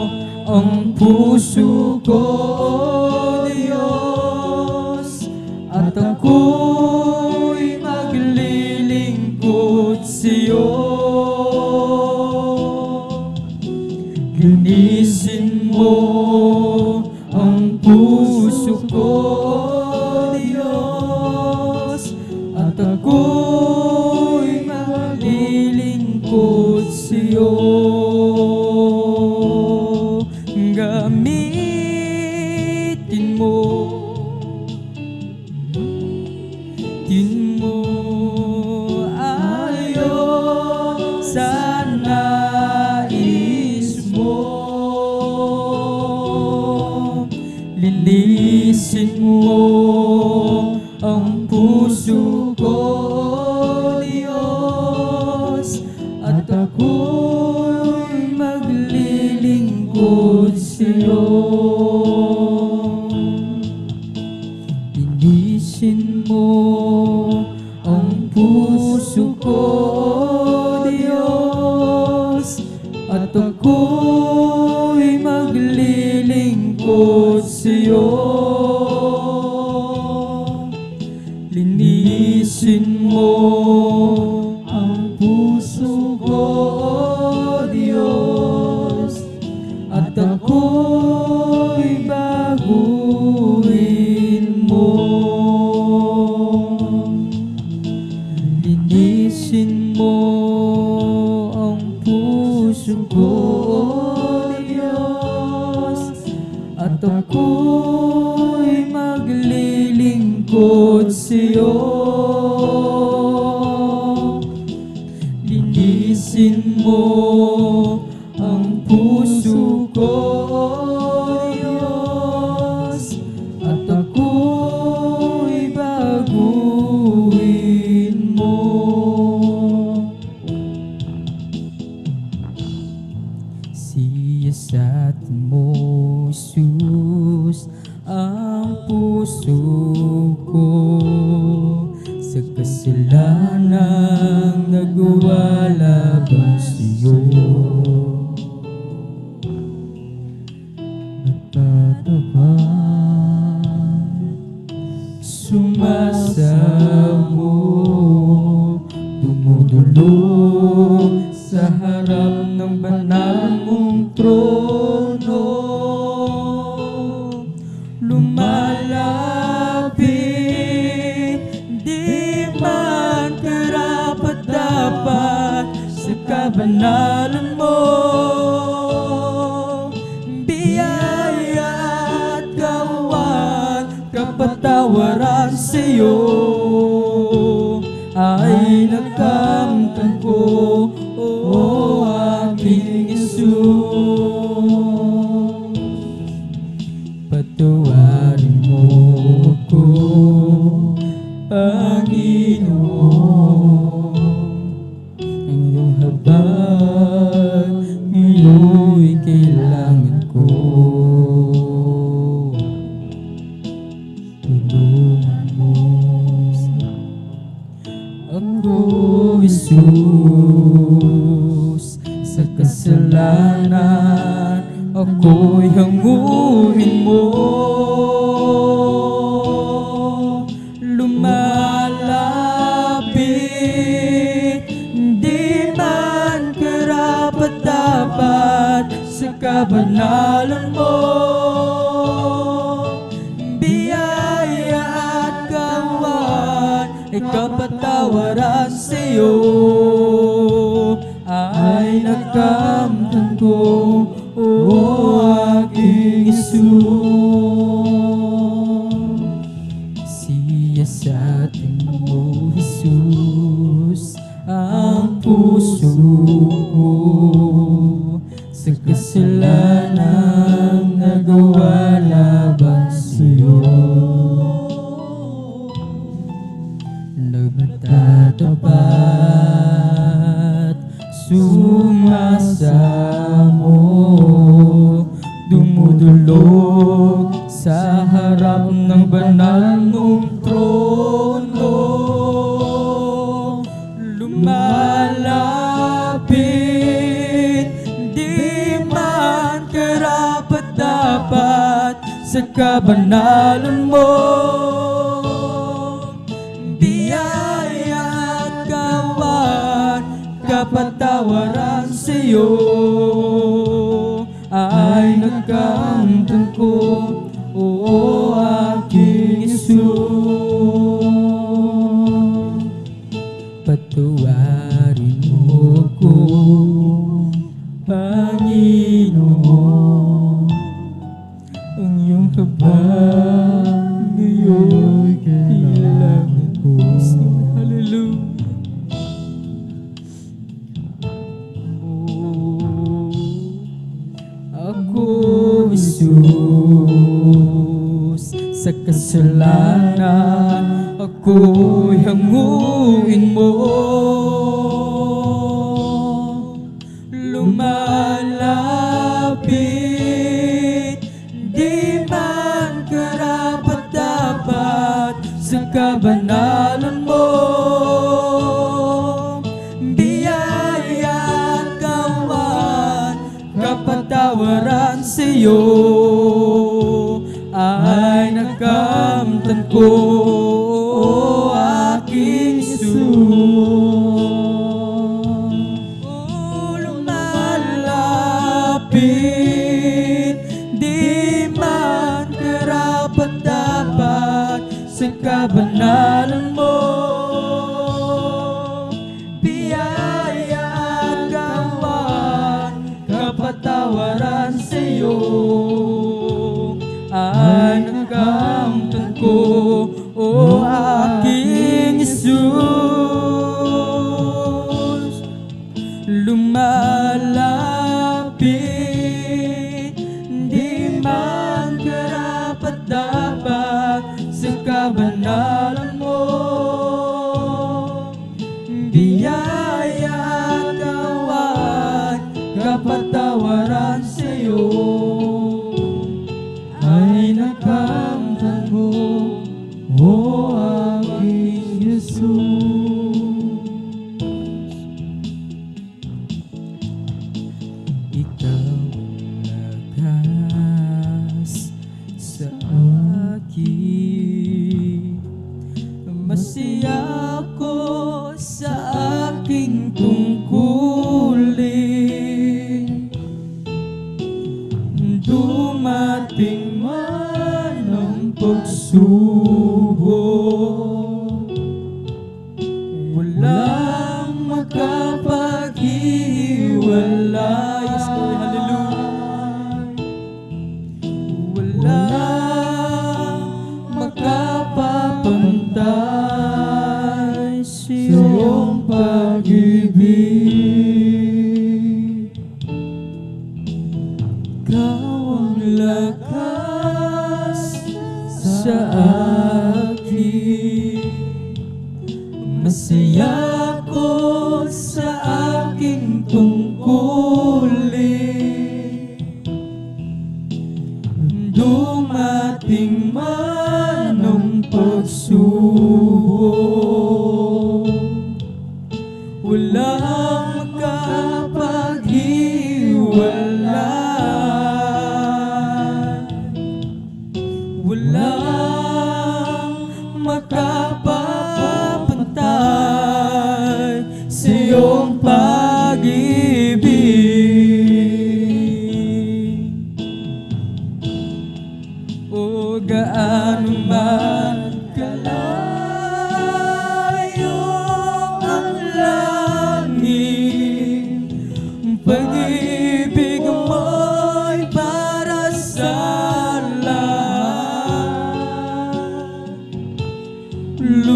ang puso ko, O Diyos, at ako'y maglilingkod sa'yo. Linisin mo ang puso ko, O Diyos, at ako'y maglilingkod sa'yo. Gamitin mo, ayon sa nais mo. Linisin mo ang puso ko, O Diyos, at ako'y maglilingkod sa'yo. Linisin mo ang puso ko, O Diyos, at ako'y maglilingkod sa'yo. Linisin mo ang puso ko, O Diyos, at ako'y baguhin mo. Linisin mo ang puso ko, at ako'y maglilingkod sa'yo. Linisin mo ang puso ko, Diyos, at ako'y baguhin mo. Siyasatin mo, Jesus, ang puso ko sa kasalanang nagawa laban sa'yo. Sumasamo, dumudulog sa harap ng banal mong trono. Lumalapit, di man karapat-dapat sa kabanalan mo. Biyaya at kawan, kapatawaran sa'yo ay nakamtan ko, o aking Jesus. Patawarin mo ako, Panginoon. Ang iyong habag ngayo'y kailangan ko. Tulungan mo ako, Jesus, sa kasalanan ako'y hanguin mo. Lumalapit, di man karapat-dapat sa kabanalan mo. Biyaya at kawan ay kapatawaran sa'yo ay nakamtan ko, o aking Jesus. Siyasatin mo, Jesus, ang puso ko sa kasalanang nagawa laban sa'yo. Nagtatapat, sumasamo, dumudulog sa harap ng banal mong trono. Lumalapit, di man karapat-dapat sa kabanalan mo. Biyaya at kawan, kapatawaran sa'yo ay nagkamtan ko, o aking Jesus. Patawarin mo ko, Panginoon. Ang iyong habag ngayon kailangan ko. Hallelujah. Ako, Jesus, sa kasalanan ako'y hanguin mo. Lumalapit, di man karapat-dapat sa kabanalan mo. Biyaya at kawan, kapatawaran sa'yo ay nakamtan ko, o aking Jesus. Lumalapit, di man karapat-dapat sa kabanalan mo. Biyaya at kawan, kapatawaran sa'yo kapatawaran sa'yo ay nakamtan mo, o aking Jesus. Ikaw lakas sa akin, masaya ako sa aking tungkulin. Dumating man ang pagsubok, walang makapaghiwalay. Yes, Lord, hallelujah. Walang makapapantay sa iyong pag-ibig. Ikaw ang lakas sa akin, masaya ako sa aking tungkulin. Dumating man ang pagsubok, walang makapaghiwalay. Walang makapapantay sa iyong pag-ibig. O gaano man kalayo ang langit, pag-ibig mo'y para sa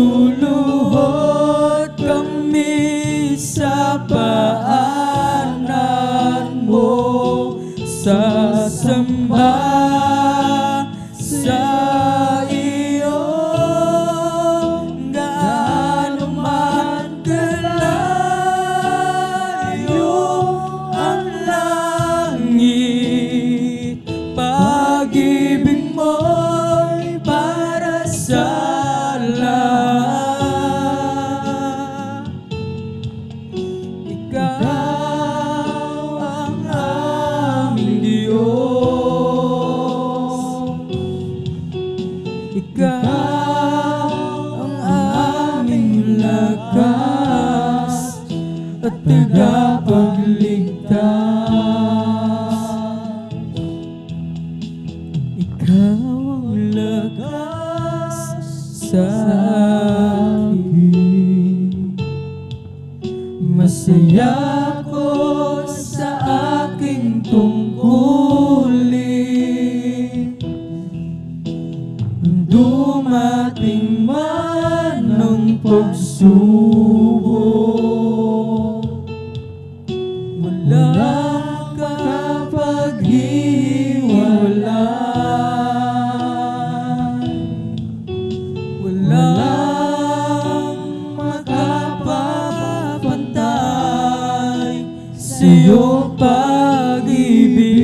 luluhod kami sa paanan mo, sasamba sa iyo. Gaano man kalayo ang langit, pag-ibig mo'y para sa tagapagligtas. Ikaw ang lakas sa akin, masaya ko sa aking tungkulin. Dumating man ang pagsubok, walang makapaghiwalay. Walang makapapantay sa iyong pag-ibig.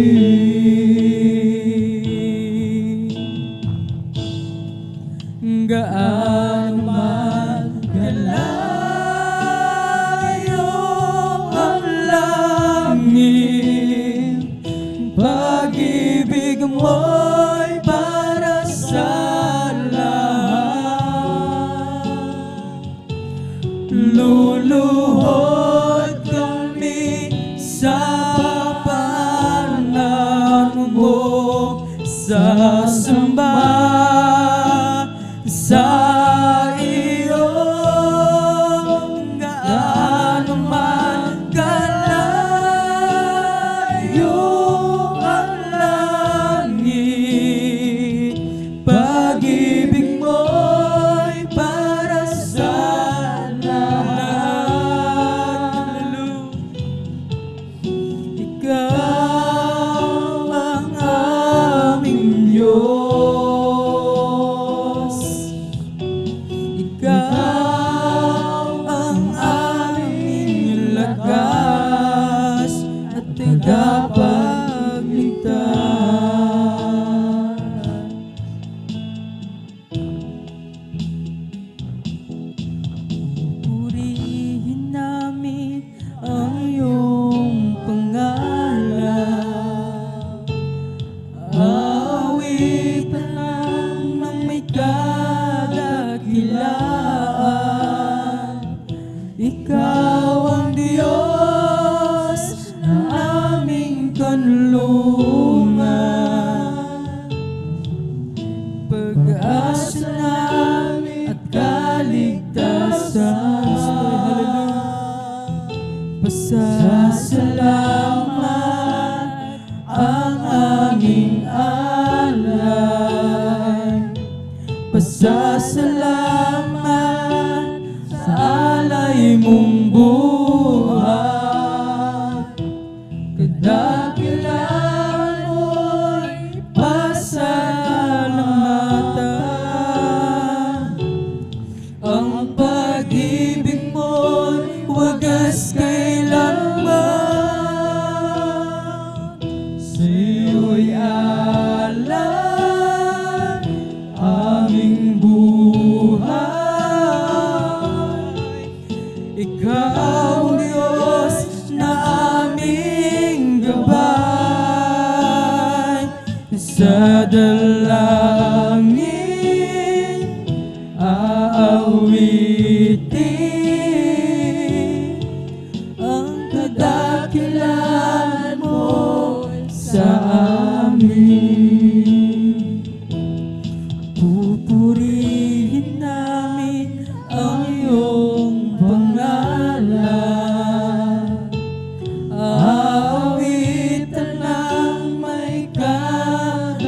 Gaano man kalayo ang langit, pag-ibig mo'y para sa lahat. Luluhod kami sa paanan mo, sasamba sa iyo. Gaano man kalayo ang langit, pag-ibig mo'y para sa lahat. Ikaw ang aming Diyos. tagapagligtas. Purihin namin ang iyong pangalan. Awitan lang ng may kadakilaan. Ikaw ang Diyos na aming kanlungan. Pag-asa namin at kaligtasan. Pasasalamat ang aming alay. Pasasalamat sa alay mong buhay. Kadakilaan mo'y pasalamatan. Ang pag-ibig mo'y wagas kailanman. Sa'yo'y alay aming buhay. Ikaw, Diyos, na aming gabay. Sa dalangin aawitin ang kadakilaan mo sa amin. Pupurihin namin ang iyong pangalan. Aawitan ng may kadakilaan.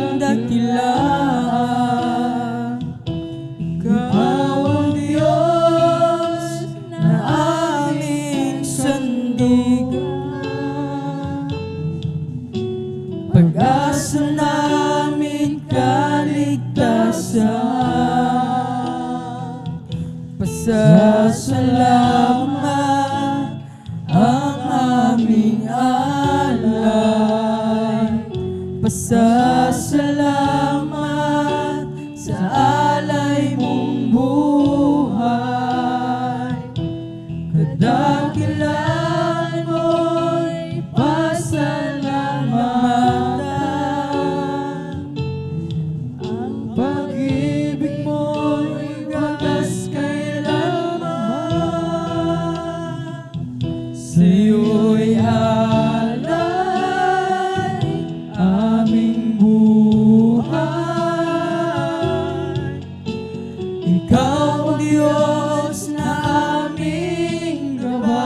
Ikaw ang Diyos na aming sandigan. Pag-asa namin kaligtasan. Pasasalamat ang aming alay. Pasasalamat sa alay mong buhay. Kadakilaan mo'y pasalamatan. Ang pag-ibig mo'y wagas kailanman. Sa'yo'y alay aming buhay. Ikaw ang Diyos na aming gabay.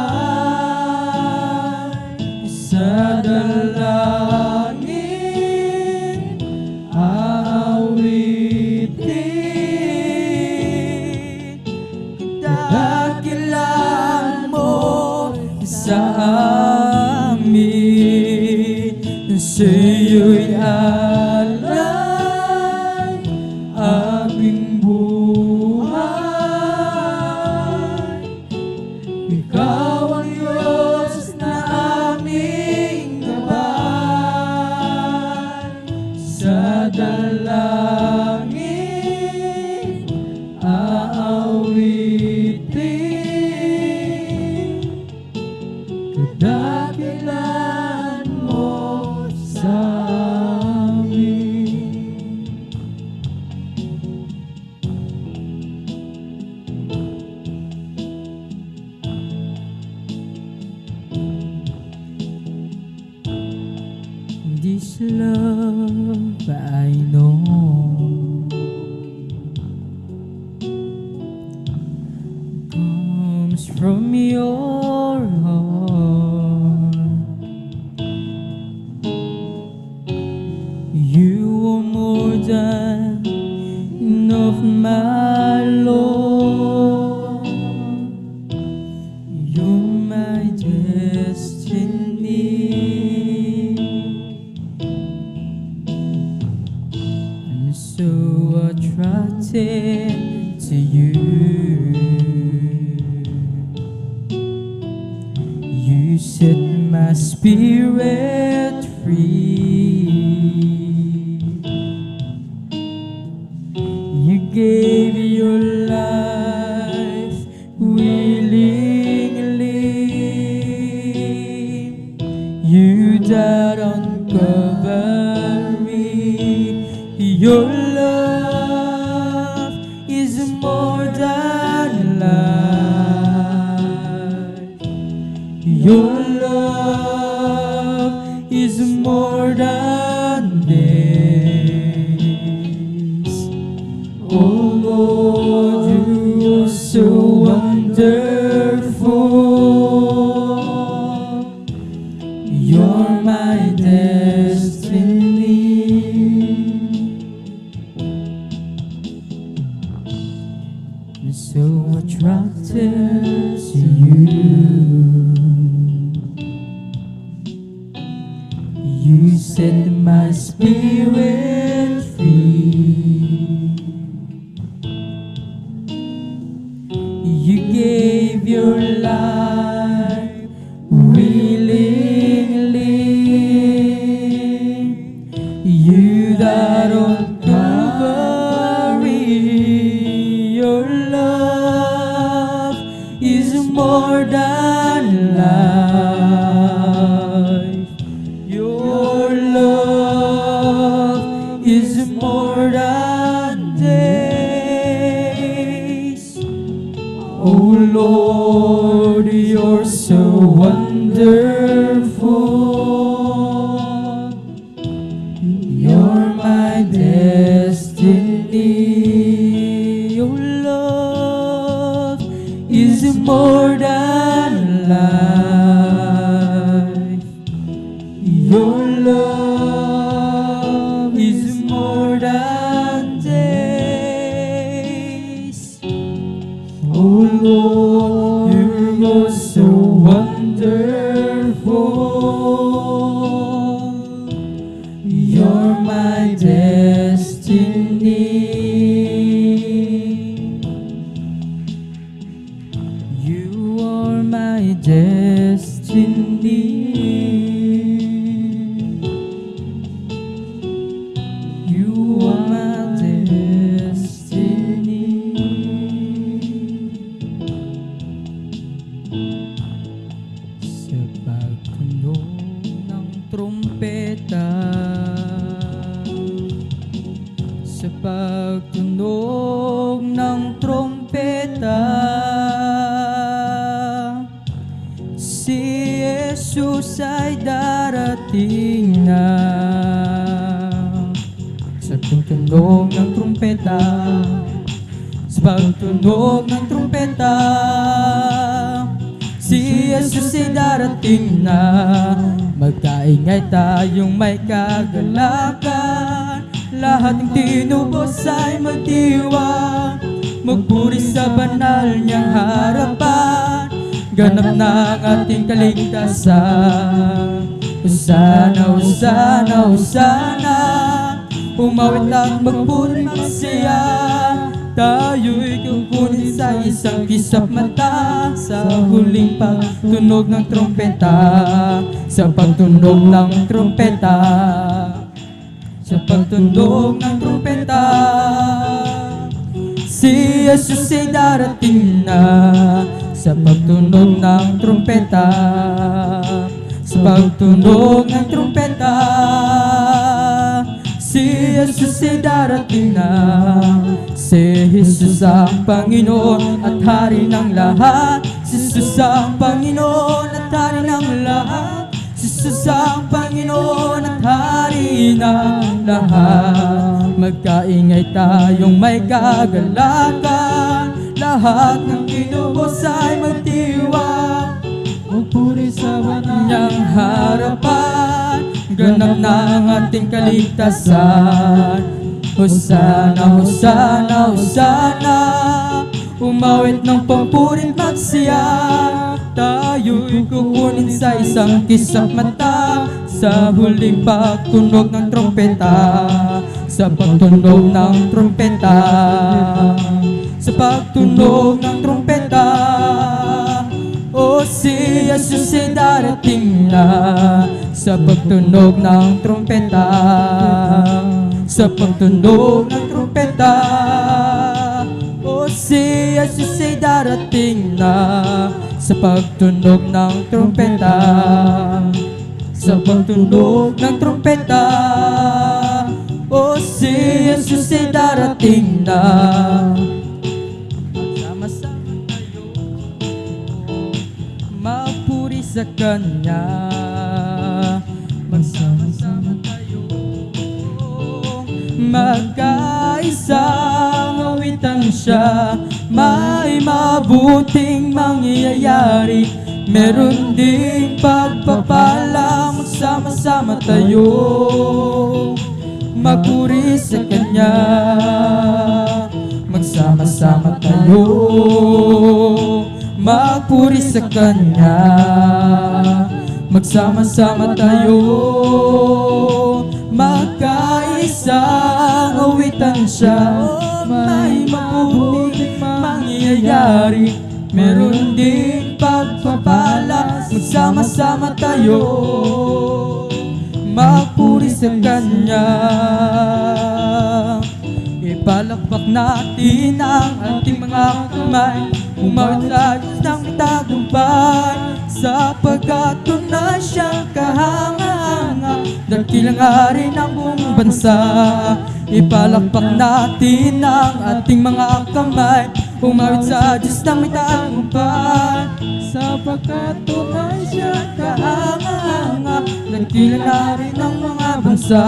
Sa dalangin aawitin. Kadakilaan mo sa amin. Sa'yo'y alay aming buhay. Ikaw ang Diyos na aming gabay. Sa dalangin aawitin. Kadakilaan mo sa amin. This love I know comes from your heart. You are more than enough, my Lord. You're my destiny. I'm so attracted to you. You set my spirit Calvary. Your love is more than life. Your love is more than this. Oh Lord, you're so wonderful. You're my destiny. I'm so attracted to you. You set my spirit free. You gave your life willingly. You died on Calvary. Your love is more than life. Your love is more than days. Oh Lord, you're so wonderful. You're my destiny. Your love is more than life. Your love is more than days. Oh Lord, you're so wonderful. You're my destiny. You are my destiny. You are my destiny. Sa pagtunog ng trumpeta, sa pagtunog ng trumpeta, si Jesus ay darating na. Sa pagtunog ng trumpeta, sa pagtunog ng trumpeta, si Jesus ay darating na. Magkaingay tayong may kagalakan, lahat ng tinubos ay magdiwang, magpuri sa banal niyang harapan, ganap na ang ating kaligtasan. Hosana, Hosana, Hosana, umawit at magpuri magsaya, tayo'y kukunin sa isang kisap mata, sa huling pagtunog ng trumpeta, sa pagtunog ng trumpeta, sa pagtunog ng trumpeta, si Jesus ay darating na. Sa pagtunog ng trumpeta, sa pagtunog ng trumpeta, si Jesus ay darating na. Si Jesus ang Panginoon at Hari ng lahat. Si Jesus ang Panginoon at Hari ng lahat. Si Jesus ang Panginoon at Hari ng lahat. Magkaingay tayong may kagalakan, lahat ng kinubos ay magdiwang, magpuri sa banal niyang harapan, ganap na ang ating kaligtasan. Hosana, Hosana, Hosana, umawit ng pagpurit magsiya, tayo'y kukunin sa isang kisap mata, sa huling pagtunog ng trumpeta, sa pagtunog ng trumpeta, sa pagtunog ng trumpeta, o si Jesus ay darating na. Sa pagtunog ng trumpeta, sa pagtunog ng trumpeta, o si Jesus ay darating na. Sa pagtunog ng trumpeta, sa pagtunog ng trumpeta, na. Sama-sama tayo, magpuri sa Kanya. Magsama-sama tayo, magkaisang awitan siya. May mabuting mangyayari, meron ding pagpapala. Magsama-sama tayo, magpuri sa Kanya. Magsama-sama tayo, magpuri sa Kanya. Magsama-sama tayo, magkaisang awitan siya. May mabuting mangyayari, meron ding pagpapala. Magsama-sama tayo, magpuri sa Kanya. Ipalakpak natin ang ating mga kamay, umawit sa Diyos ng may tagumpay, sapagkat tunay siyang kahanga-hanga, dakilang hari ng buong bansa. Ipalakpak natin ang ating mga kamay, umawit sa Diyos ng may tagumpay, sapagkat tunay siyang kahanga-hanga, dakilang hari ng mga bansa.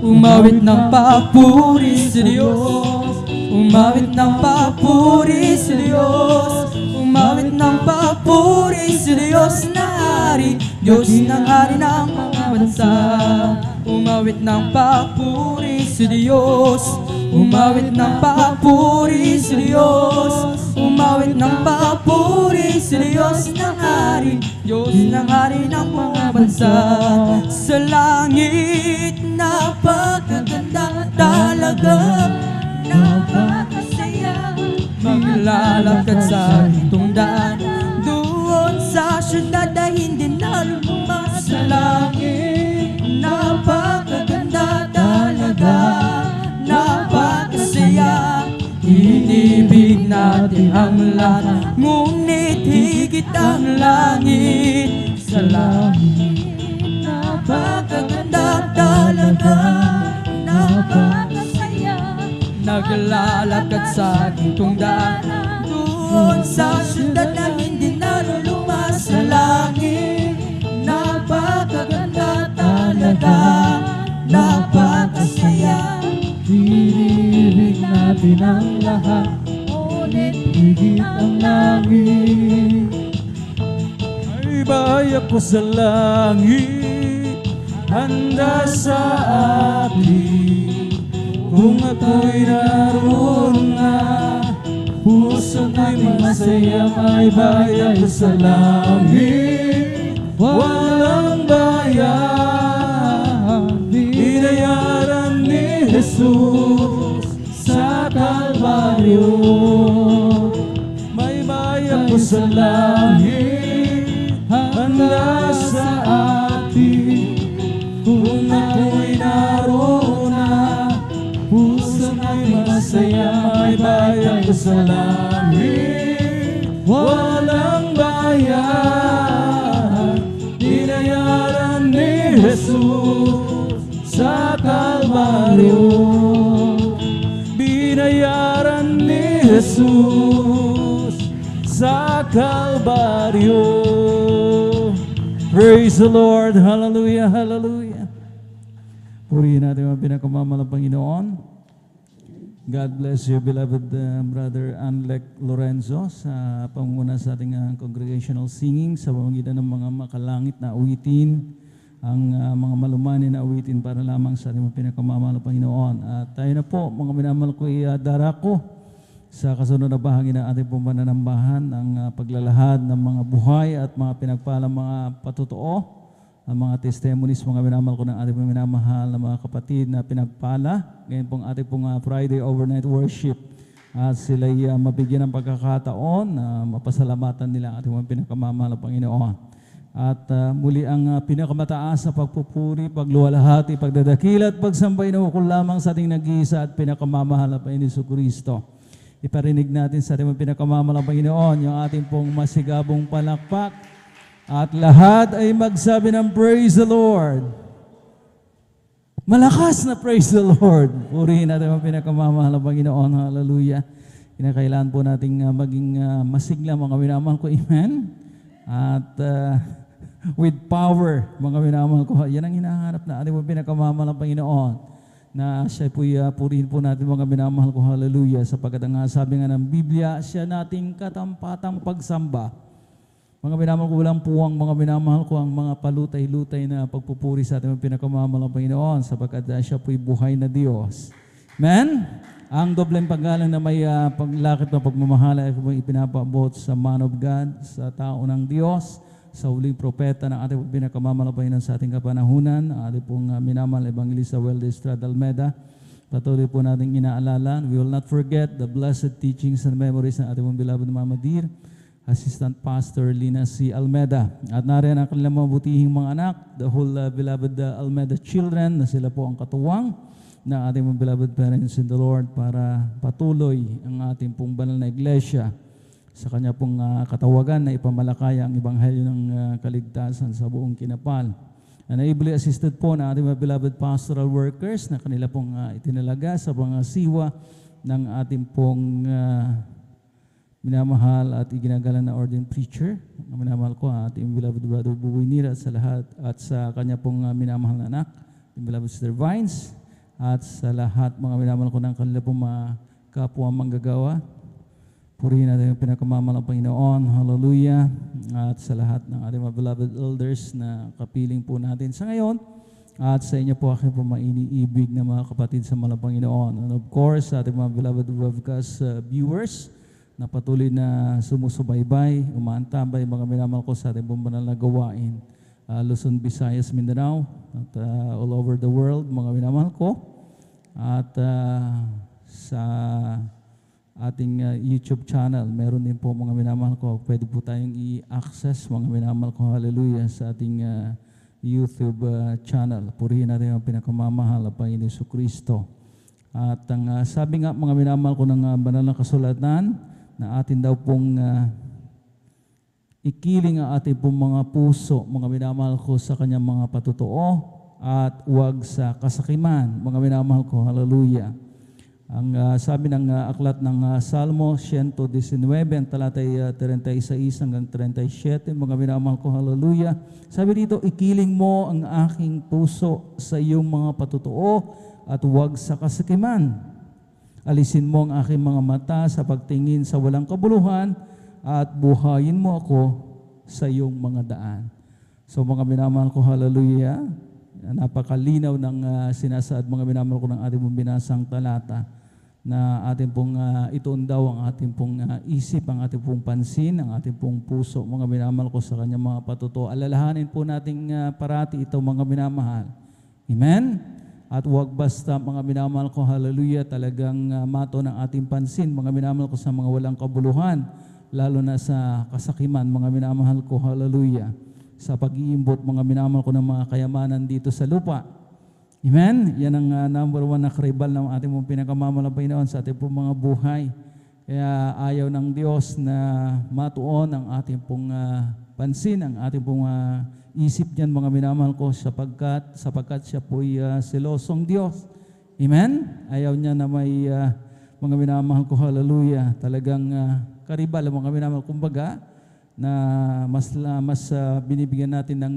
Umawit ng papuri sa Diyos, umawit ng papuri sa Diyos, umawit ng papuri sa Diyos na hari, Diyos ng hari ng mga bansa. Umawit ng papuri sa Diyos, umawit ng papuri sa Diyos, umawit ng papuri sa Diyos ng hari, Diyos ng hari ng mga bansa. Sa langit napakaganda talaga, napakasaya, maglalakad sa gintong daan, doon sa syudad na hindi nalulumpas. Sa langit napakaganda talaga, napakasaya, inibig natin ang lahat, ngunit higit ang langit. Sa langit napakaganda talaga, napakasaya, naglalakad sa gintong daan, doon sa syudad na hindi nalulumas. Sa langit napakaganda talaga, napakasaya, Inibig natin ang lahat, ngunit higit ang langit. Ay bahay ako sa langit, handa sa atin. Kung ako'y naroon na, puso ko'y masaya. May bahay ako sa langit, walang bayan. Binayaran ni Jesus sa Kalbaryo. May bayan ko sa langit, handa sa atin. Kung ako'y naroon na, puso ko'y masaya. May bayan ko sa langit, walang bayan. Binayaran ni Jesus sa Kalbaryo. Binayaran ni Jesus sa Kalbaryo. Praise the Lord. Hallelujah, hallelujah. Purihin natin ang pinakamamalang Panginoon. God bless you, beloved Brother Anlec Lorenzo, sa pangunguna sa ating congregational singing sa pamamagitan ng mga makalangit na awitin, ang mga malumanin na awitin para lamang sa ating pinakamamalang Panginoon. At tayo na po, mga minamahal ko, darako sa kasunod na bahagi ng ating pananambahan, ang paglalahad ng mga buhay at mga pinagpalang mga patotoo, ang mga testimonies, mga minamahal ko ng ating minamahal na mga kapatid na pinagpala. Ngayon pong ating pong Friday overnight worship, at sila'y mabigyan ng pagkakataon na mapasalamatan nila ang ating mga pinakamamahal na Panginoon. At muli ang pinakamataas na pagpupuri, pagluwalhati, pagdadakila at pagsambay na ukol lamang sa ating nag-iisa at pinakamamahal na Panginoon Jesucristo. Iparinig natin sa ating pinakamamahal na Panginoon yung ating pong masigabong palakpak. At lahat ay magsabi ng praise the Lord. Malakas na praise the Lord. Purihin natin ang pinakamamahal na Panginoon. Hallelujah. Kinakailangan po nating maging masigla, mga minamahal ko. Amen? At with power, mga minamahal ko. Yan ang hinahanap na ating pinakamamahal na Panginoon. Na siya po purihin po natin, mga minamahal ko. Hallelujah. Sapagkat ang sabi nga ng Biblia, siya nating katampatang pagsamba. Mga minamahal ko, walang puwang, mga minamahal ko, ang mga palutay-lutay na pagpupuri sa ating pinakamamahal ng Panginoon sapagkat siya po'y buhay na Diyos. Amen? Ang dobleng paggalang na may paglakip na pagmamahal ay ipinapaabot sa man of God, sa tao ng Diyos, sa huling propeta ng ating pinakamamahal ng Panginoon sa ating kapanahunan, ang ating pong minamahal Evangelista Weldy Estrada Almeda. Patuloy po natin inaalala. We will not forget the blessed teachings and memories ng ating pong beloved Mama Dear, Assistant Pastor Lina C. Almeda. At nariyan ang kanilang mabutihing mga anak, the whole beloved Almeda children, na sila po ang katuwang ng ating mga beloved parents in the Lord para patuloy ang ating pong banal na iglesia sa kanya pong katawagan na ipamalakaya ang ebanghelyo ng kaligtasan sa buong kinapal. And ably assisted po ng ating mga beloved pastoral workers na kanila pong itinalaga sa mga siwa ng ating pong minamahal at iginagalang na ordained preacher. Minamahal ko ating beloved brother Buboy Nira sa lahat at sa kanya pong minamahal na anak, ating beloved Sister Vines, at sa lahat mga minamahal ko ng kanila pong mga kapwa manggagawa. Purihin natin yung pinakamamahal ng Panginoon. Hallelujah. At sa lahat ng ating mga beloved elders na kapiling po natin sa ngayon. At sa inyo po aking po mainiibig na mga kapatid sa malang Panginoon. And of course, sa ating mga beloved webcast viewers, na patuloy na sumusubaybay, umaantabay, mga minamahal ko sa ating banal na gawain. Luzon, Visayas, Mindanao, at all over the world, mga minamahal ko. At sa ating YouTube channel, meron din po mga minamahal ko, pwede po tayong i-access, mga minamahal ko, hallelujah, sa ating YouTube channel. Purihin natin ang pinakamamahal na Panginoon Jesucristo. At ang sabi nga, mga minamahal ko ng banal na kasulatan, na atin daw pong ikiling ang ating pong mga puso, mga minamahal ko sa kanyang mga patutuo at huwag sa kasakiman, mga minamahal ko, hallelujah. Ang sabi ng aklat ng Salmo 119, ang talatay 36 hanggang 37, mga minamahal ko, hallelujah. Sabi dito, ikiling mo ang aking puso sa iyong mga patutuo at huwag sa kasakiman. Alisin mo ang aking mga mata sa pagtingin sa walang kabuluhan at buhayin mo ako sa iyong mga daan. So mga minamahal ko, hallelujah, napakalinaw ng sinasaad mga minamahal ko ng ating pong binasang talata na ating pong ituundaw ang ating pong isip, ang ating pong pansin, ang ating pong puso, mga minamahal ko sa kanyang mga patutuo. Alalahanin po nating parati ito mga minamahal. Amen? At huwag basta mga minamahal ko, hallelujah, talagang mato ng ating pansin, mga minamahal ko sa mga walang kabuluhan, lalo na sa kasakiman, mga minamahal ko, hallelujah, sa pag-iimbot, mga minamahal ko ng mga kayamanan dito sa lupa. Amen? Yan ang number one na karibal ng ating pong pinakamamahal na Panginoon sa ating pong mga buhay. Kaya ayaw ng Diyos na matuon ang ating pong pansin, ang ating pong isip niyan, mga minamahal ko, sapagkat siya po'y selosong Diyos. Amen? Ayaw niya na may mga minamahal ko, hallelujah, talagang karibal, mga minamahal, kumbaga, na mas binibigyan natin ng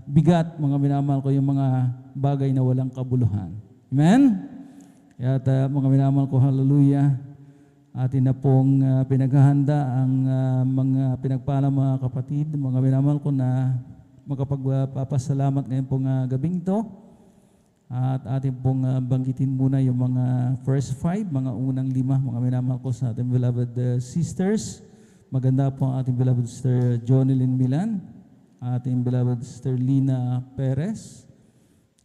bigat, mga minamahal ko, yung mga bagay na walang kabuluhan. Amen? At mga minamahal ko, hallelujah, atin na pong pinaghahanda ang mga pinagpala mga kapatid, mga minamahal ko na magkapagpapasalamat ngayon pong gabing to. At atin pong banggitin muna yung mga first 5, mga unang 5, mga minamahal ko sa ating beloved sisters. Maganda po ang ating beloved Sister Jonilyn Milan, ating beloved Sister Lina Perez,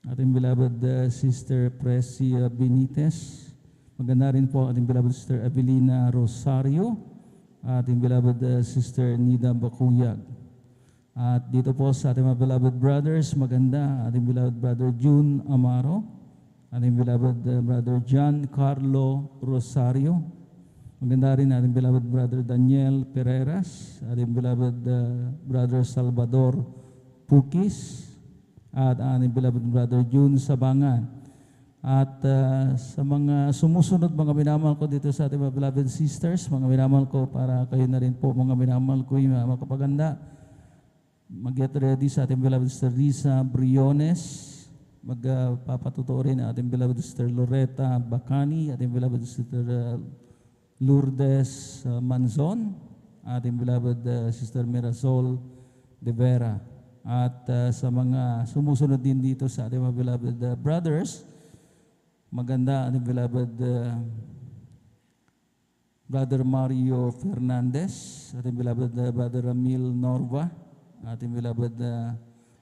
ating beloved Sister Presi Benitez. Maganda rin po ang ating beloved Sister Evelina Rosario, ating beloved Sister Nida Bakuyag. At dito po sa ating mga beloved brothers, maganda ating beloved brother June Amaro, ating beloved brother John Carlo Rosario. Maganda rin ating beloved brother Daniel Pereras, ating beloved brother Salvador Pukis, at ang ating beloved brother June Sabangan. At sa mga sumusunod, mga minamahal ko dito sa ating mga beloved sisters, mga minamahal ko, para kayo na rin po, mga minamahal ko, yung mga kapaganda, mag-get ready sa ating beloved sister Risa Briones, magpapatuto rin ang ating beloved sister Loretta Bacani, ating beloved sister Lourdes Manzon, ating beloved sister Mirasol De Vera. At sa mga sumusunod din dito sa ating mga beloved brothers, maganda ating beloved Brother Mario Fernandez, ating beloved Brother Ramil Norva, ating beloved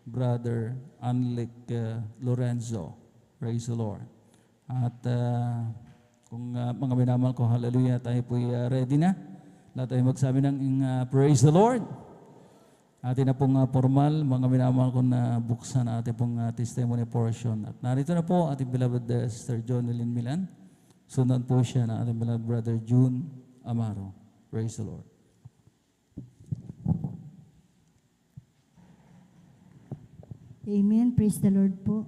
Brother Anlik Lorenzo. Praise the Lord. At kung mga minamahal ko, hallelujah, tayo po ready na. Lahat tayo magsabi ng praise the Lord. Atin na pong formal, mga minamahal ko, na buksan ating pong testimony portion. At narito na po ating beloved Sister Jonelyn Milan. Sundan po siya na ating beloved Brother June Amaro. Praise the Lord. Amen. Praise the Lord po.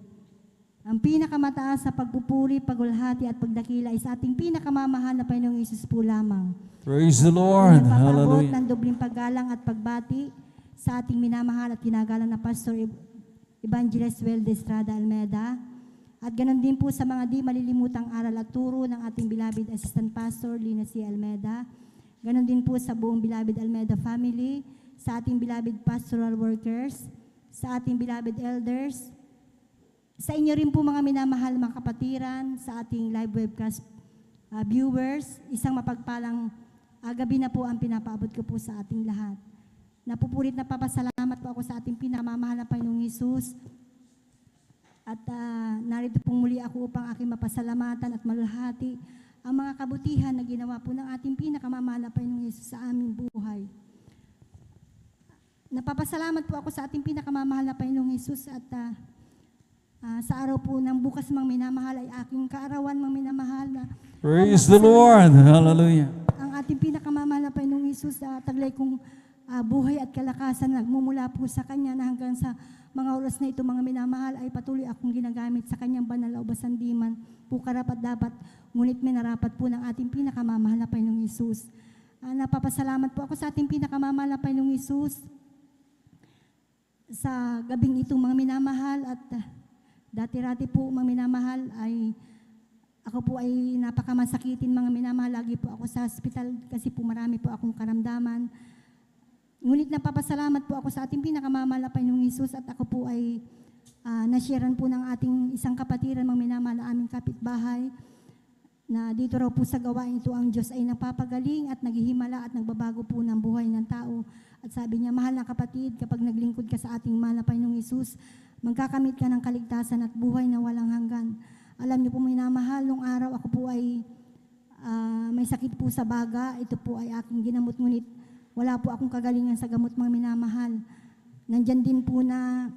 Ang pinakamataas sa pagpupuri, pagulhati at pagdakila ay sa ating pinakamamahal na Panginoong Hesus po lamang. Praise the Lord. Nagpapaabot Hallelujah. ng dobling paggalang at pagbati sa ating minamahal at kinagalang na Pastor Evangelist Well de Estrada Almeda. At ganon din po sa mga di malilimutang aral at turo ng ating beloved Assistant Pastor Lina C. Almeda. Ganon din po sa buong beloved Almeda family, sa ating beloved pastoral workers, sa ating beloved elders, sa inyo rin po mga minamahal mga kapatiran, sa ating live webcast viewers, isang mapagpalang gabi na po ang pinapaabot ko po sa ating lahat. Napupulit na papasalamat po ako sa ating pinamamahal na Panginoong Hesus. At narito pong muli ako upang aking mapasalamatan at malulhati ang mga kabutihan na ginawa po ng ating pinakamamahal na Panginoong Hesus sa aming buhay. Napapasalamat po ako sa ating pinakamamahal na Panginoong Hesus at sa araw po ng bukas mang minamahal ay aking kaarawan mang minamahal na Praise the Lord. Hallelujah. ang ating pinakamamahal na Panginoong Hesus taglay kong buhay at kalakasan nagmumula po sa Kanya na hanggang sa mga oras na ito mga minamahal ay patuloy akong ginagamit sa Kanyang banal na ubasandiman po karapat dapat ngunit minarapat po ng ating pinakamamahal na Panginoong Hesus. Napapasalamat po ako sa ating pinakamamahal na Panginoong Hesus sa gabing itong mga minamahal at dati-rati po mga minamahal ay ako po ay napakamasakitin mga minamahal. Lagi po ako sa hospital kasi po marami po akong karamdaman. Ngunit napapasalamat po ako sa ating pinakamamahal na Panginoong Hesus at ako po ay nasharean po ng ating isang kapatiran mga minamahal na aming kapitbahay na dito raw po sa gawain ito ang Diyos ay napapagaling at naghihimala at nagbabago po ng buhay ng tao. At sabi niya, mahal na kapatid, kapag naglingkod ka sa ating mahal na Panginoong Hesus, magkakamit ka ng kaligtasan at buhay na walang hanggan. Alam niyo po minamahal, nung araw ako po ay may sakit po sa baga. Ito po ay aking ginamot, ngunit wala po akong kagalingan sa gamot mga minamahal. Nandyan din po na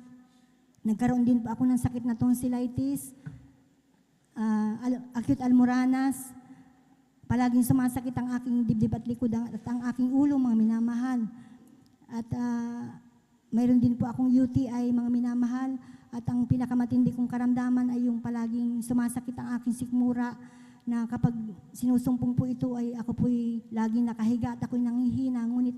nagkaroon din po ako ng sakit na tonsillitis, acute almoranas, palaging sumasakit ang aking dibdib at likod at ang aking ulo mga minamahal. At mayroon din po akong UTI mga minamahal at ang pinakamatindi kong karamdaman ay yung palaging sumasakit ang aking sikmura na kapag sinusumpong po ito ay ako po'y laging nakahiga at ako'y nanghihina. Ngunit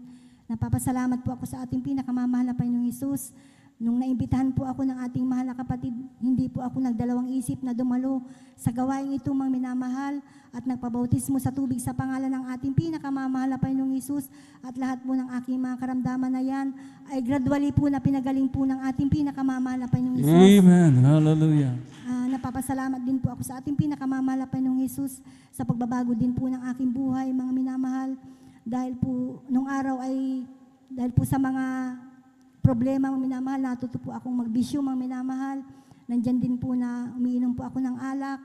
napapasalamat po ako sa ating pinakamamahal na Panginoong Hesus. Nung naimbitahan po ako ng ating mahal na kapatid, hindi po ako nagdalawang isip na dumalo sa gawain ito mga minamahal at nagpabautismo sa tubig sa pangalan ng ating pinakamamahal na Panginoong Hesus at lahat po ng aking mga karamdaman na yan ay gradually po na pinagaling po ng ating pinakamamahal na Panginoong Hesus. Amen. Hallelujah. Napapasalamat din po ako sa ating pinakamamahal na Panginoong Hesus sa pagbabago din po ng aking buhay mga minamahal dahil po nung araw ay dahil po sa mga problema mga minamahal, natuto po akong magbisyo mga minamahal. Nandyan din po na umiinom po ako ng alak,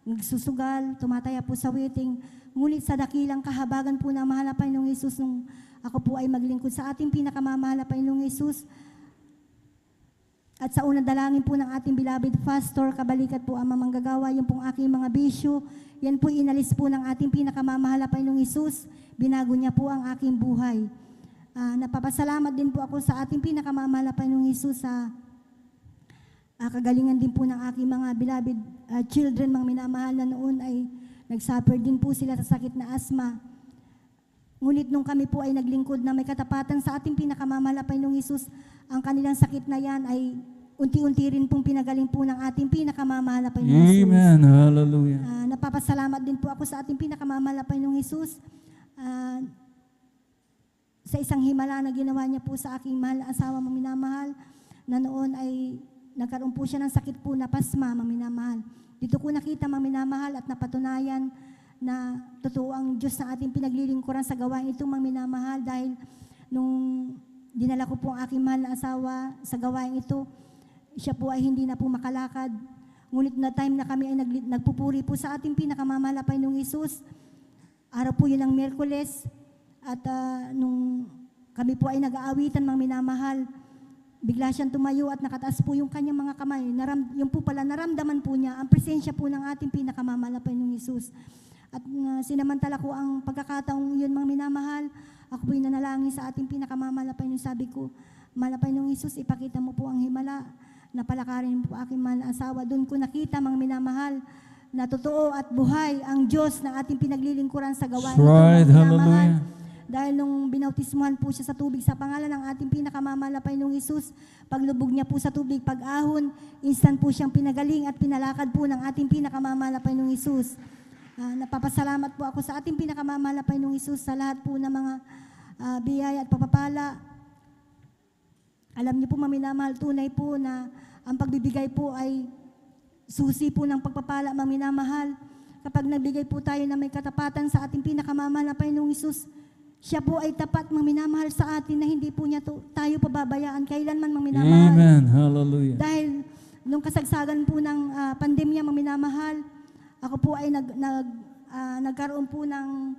nagsusugal, tumataya po sa waiting. Ngunit sa dakilang kahabagan po ng mahal na Panginoong Hesus, nung ako po ay maglingkod sa ating pinakamamahal na Panginoong Hesus, at sa unang dalangin po ng ating beloved pastor, kabalikat po ang mamanggagawa, yung pong aking mga bisyo, yan po inalis po ng ating pinakamamahal na Panginoong Hesus, binago niya po ang aking buhay. Napapasalamat din po ako sa ating pinakamamahal na Panginoong Hesus sa kagalingan din po ng aking mga beloved children, mga minamahal, na noon ay nagsuffer din po sila sa sakit na asma. Ngunit nung kami po ay naglingkod na may katapatan sa ating pinakamamahal na Panginoong Hesus, ang kanilang sakit na yan ay unti-unti rin pong pinagaling po ng ating pinakamamahal na Panginoong Hesus. Amen. Hallelujah. Napapasalamat din po ako sa ating pinakamamahal na Panginoong Hesus sa isang himala na ginawa niya po sa aking mahal na asawa, mga minamahal, na noon ay nagkaroon po siya ng sakit po na pasma, mga minamahal. Dito ko nakita, mga minamahal, at napatunayan na totoo ang Diyos na ating pinaglilingkuran sa gawain ito, mga minamahal, dahil nung dinala ko po ang aking mahal na asawa sa gawain ito, siya po ay hindi na po makalakad. Ngunit na time na kami ay nagpupuri po sa ating pinakamamahal na Panginoong Hesus, araw po yun ng Miyerkules, at nung kami po ay nag-aawitan, mga minamahal, bigla siyang tumayo at nakataas po yung kanyang mga kamay. Yung po pala, naramdaman po niya ang presensya po ng ating pinakamamahal na Panginoong Hesus. At sinamantala ko ang pagkakataong yun, mga minamahal, ako po'y nanalangin sa ating pinakamamahal na Panginoon. Sabi ko, mahal na Panginoong Hesus, ipakita mo po ang himala, na palakarin mo po aking mahal na asawa. Doon ko nakita, mga minamahal, na totoo at buhay ang Diyos na ating pinaglilingkuran sa gawain ito, Right. mga minamahal. Hallelujah. Dahil nung binautismuhan po siya sa tubig sa pangalan ng ating pinakamamahal na Panginoong Hesus, paglubog niya po sa tubig, pag-ahon, instant po siyang pinagaling at pinalakad po ng ating pinakamamahal na Panginoong Hesus. Napapasalamat po ako sa ating pinakamamahal na Panginoong Hesus sa lahat po ng mga biyaya at papapala. Alam niyo po, mga minamahal, tunay po na ang pagbibigay po ay susi po ng pagpapala, mga minamahal. Kapag nagbigay po tayo na may katapatan sa ating pinakamamahal na Panginoong Hesus, siya po ay tapat, mga minamahal, sa atin, na hindi po niya tayo pababayaan kailanman, mga minamahal. Amen. Hallelujah. Dahil nung kasagsagan po ng pandemya, mga minamahal, ako po ay nagkaroon po ng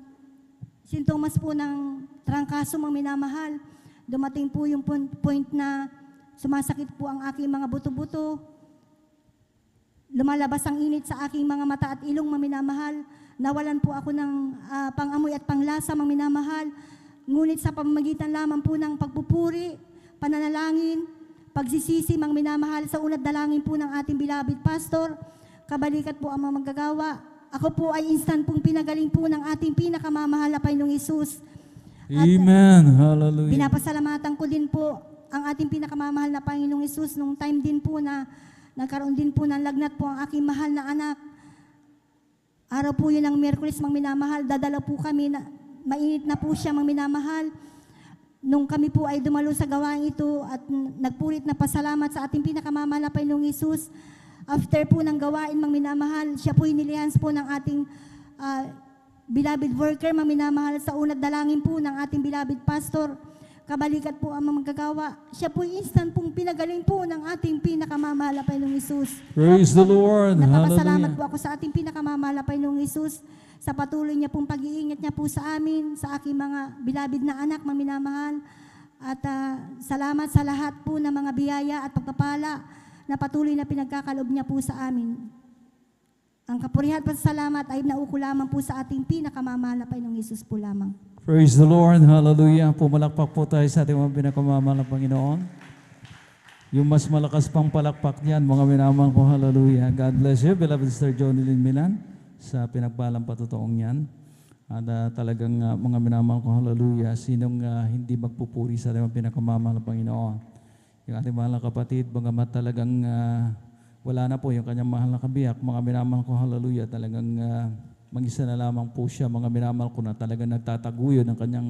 sintomas po ng trangkaso, mga minamahal. Dumating po yung point na sumasakit po ang aking mga buto-buto. Lumalabas ang init sa aking mga mata at ilong, mga minamahal. Nawalan po ako ng pangamoy at panglasa, mga minamahal. Ngunit sa pamamagitan lamang po ng pagpupuri, pananalangin, pagsisisi, mga minamahal, sa unat dalangin po ng ating beloved pastor, kabalikat po ang mga manggagawa. Ako po ay instant pong pinagaling po ng ating pinakamamahal na Panginoong Hesus. At Amen. Hallelujah. pinapasalamatan ko din po ang ating pinakamamahal na Panginoong Hesus nung time din po na nagkaroon din po ng lagnat po ang aking mahal na anak. Araw po yun ng Miyerkules, mga minamahal, dadala po kami, na mainit na po siya, mga minamahal. Nung kami po ay dumalo sa gawain ito at nagpulit na pasalamat sa ating pinakamamahal na Panginoong Hesus, after po ng gawain, mga minamahal, siya po inilihans po ng ating beloved worker, mga minamahal, sa unat dalangin po ng ating beloved pastor. Kabalikat po ang mga magagawa. Siya po instant pong pinagaling po ng ating pinakamamahal na Panginoong Hesus. Praise the Lord. Napapasalamat Hallelujah. po ako sa ating pinakamamahal na Panginoong Hesus sa patuloy niya pong pag-iingat niya po sa amin, sa aking mga beloved na anak, mga minamahal. At salamat sa lahat po ng mga biyaya at pagpapala na patuloy na pinagkakalob niya po sa amin. Ang kapurihan at salamat ay nauko lamang po sa ating pinakamamahal na Panginoong Hesus po lamang. Praise the Lord. Hallelujah. Pumalakpak po tayo sa ating mga pinakamamahal na Panginoon. Yung mas malakas pang palakpak niyan, mga minamahal ko, hallelujah. God bless you, beloved Sister Jonilyn Milan, sa pinagpalang patutuong yan. At talagang mga minamahal ko, hallelujah, sinong hindi magpupuri sa ating mga pinakamamahal na Panginoon. Yung ating mahal na kapatid, bagamat talagang wala na po yung kanyang mahal na kabiyak, mga minamahal ko, hallelujah, talagang mag-isa na lamang po siya, mga minamahal ko, na talagang nagtataguyod ng kanyang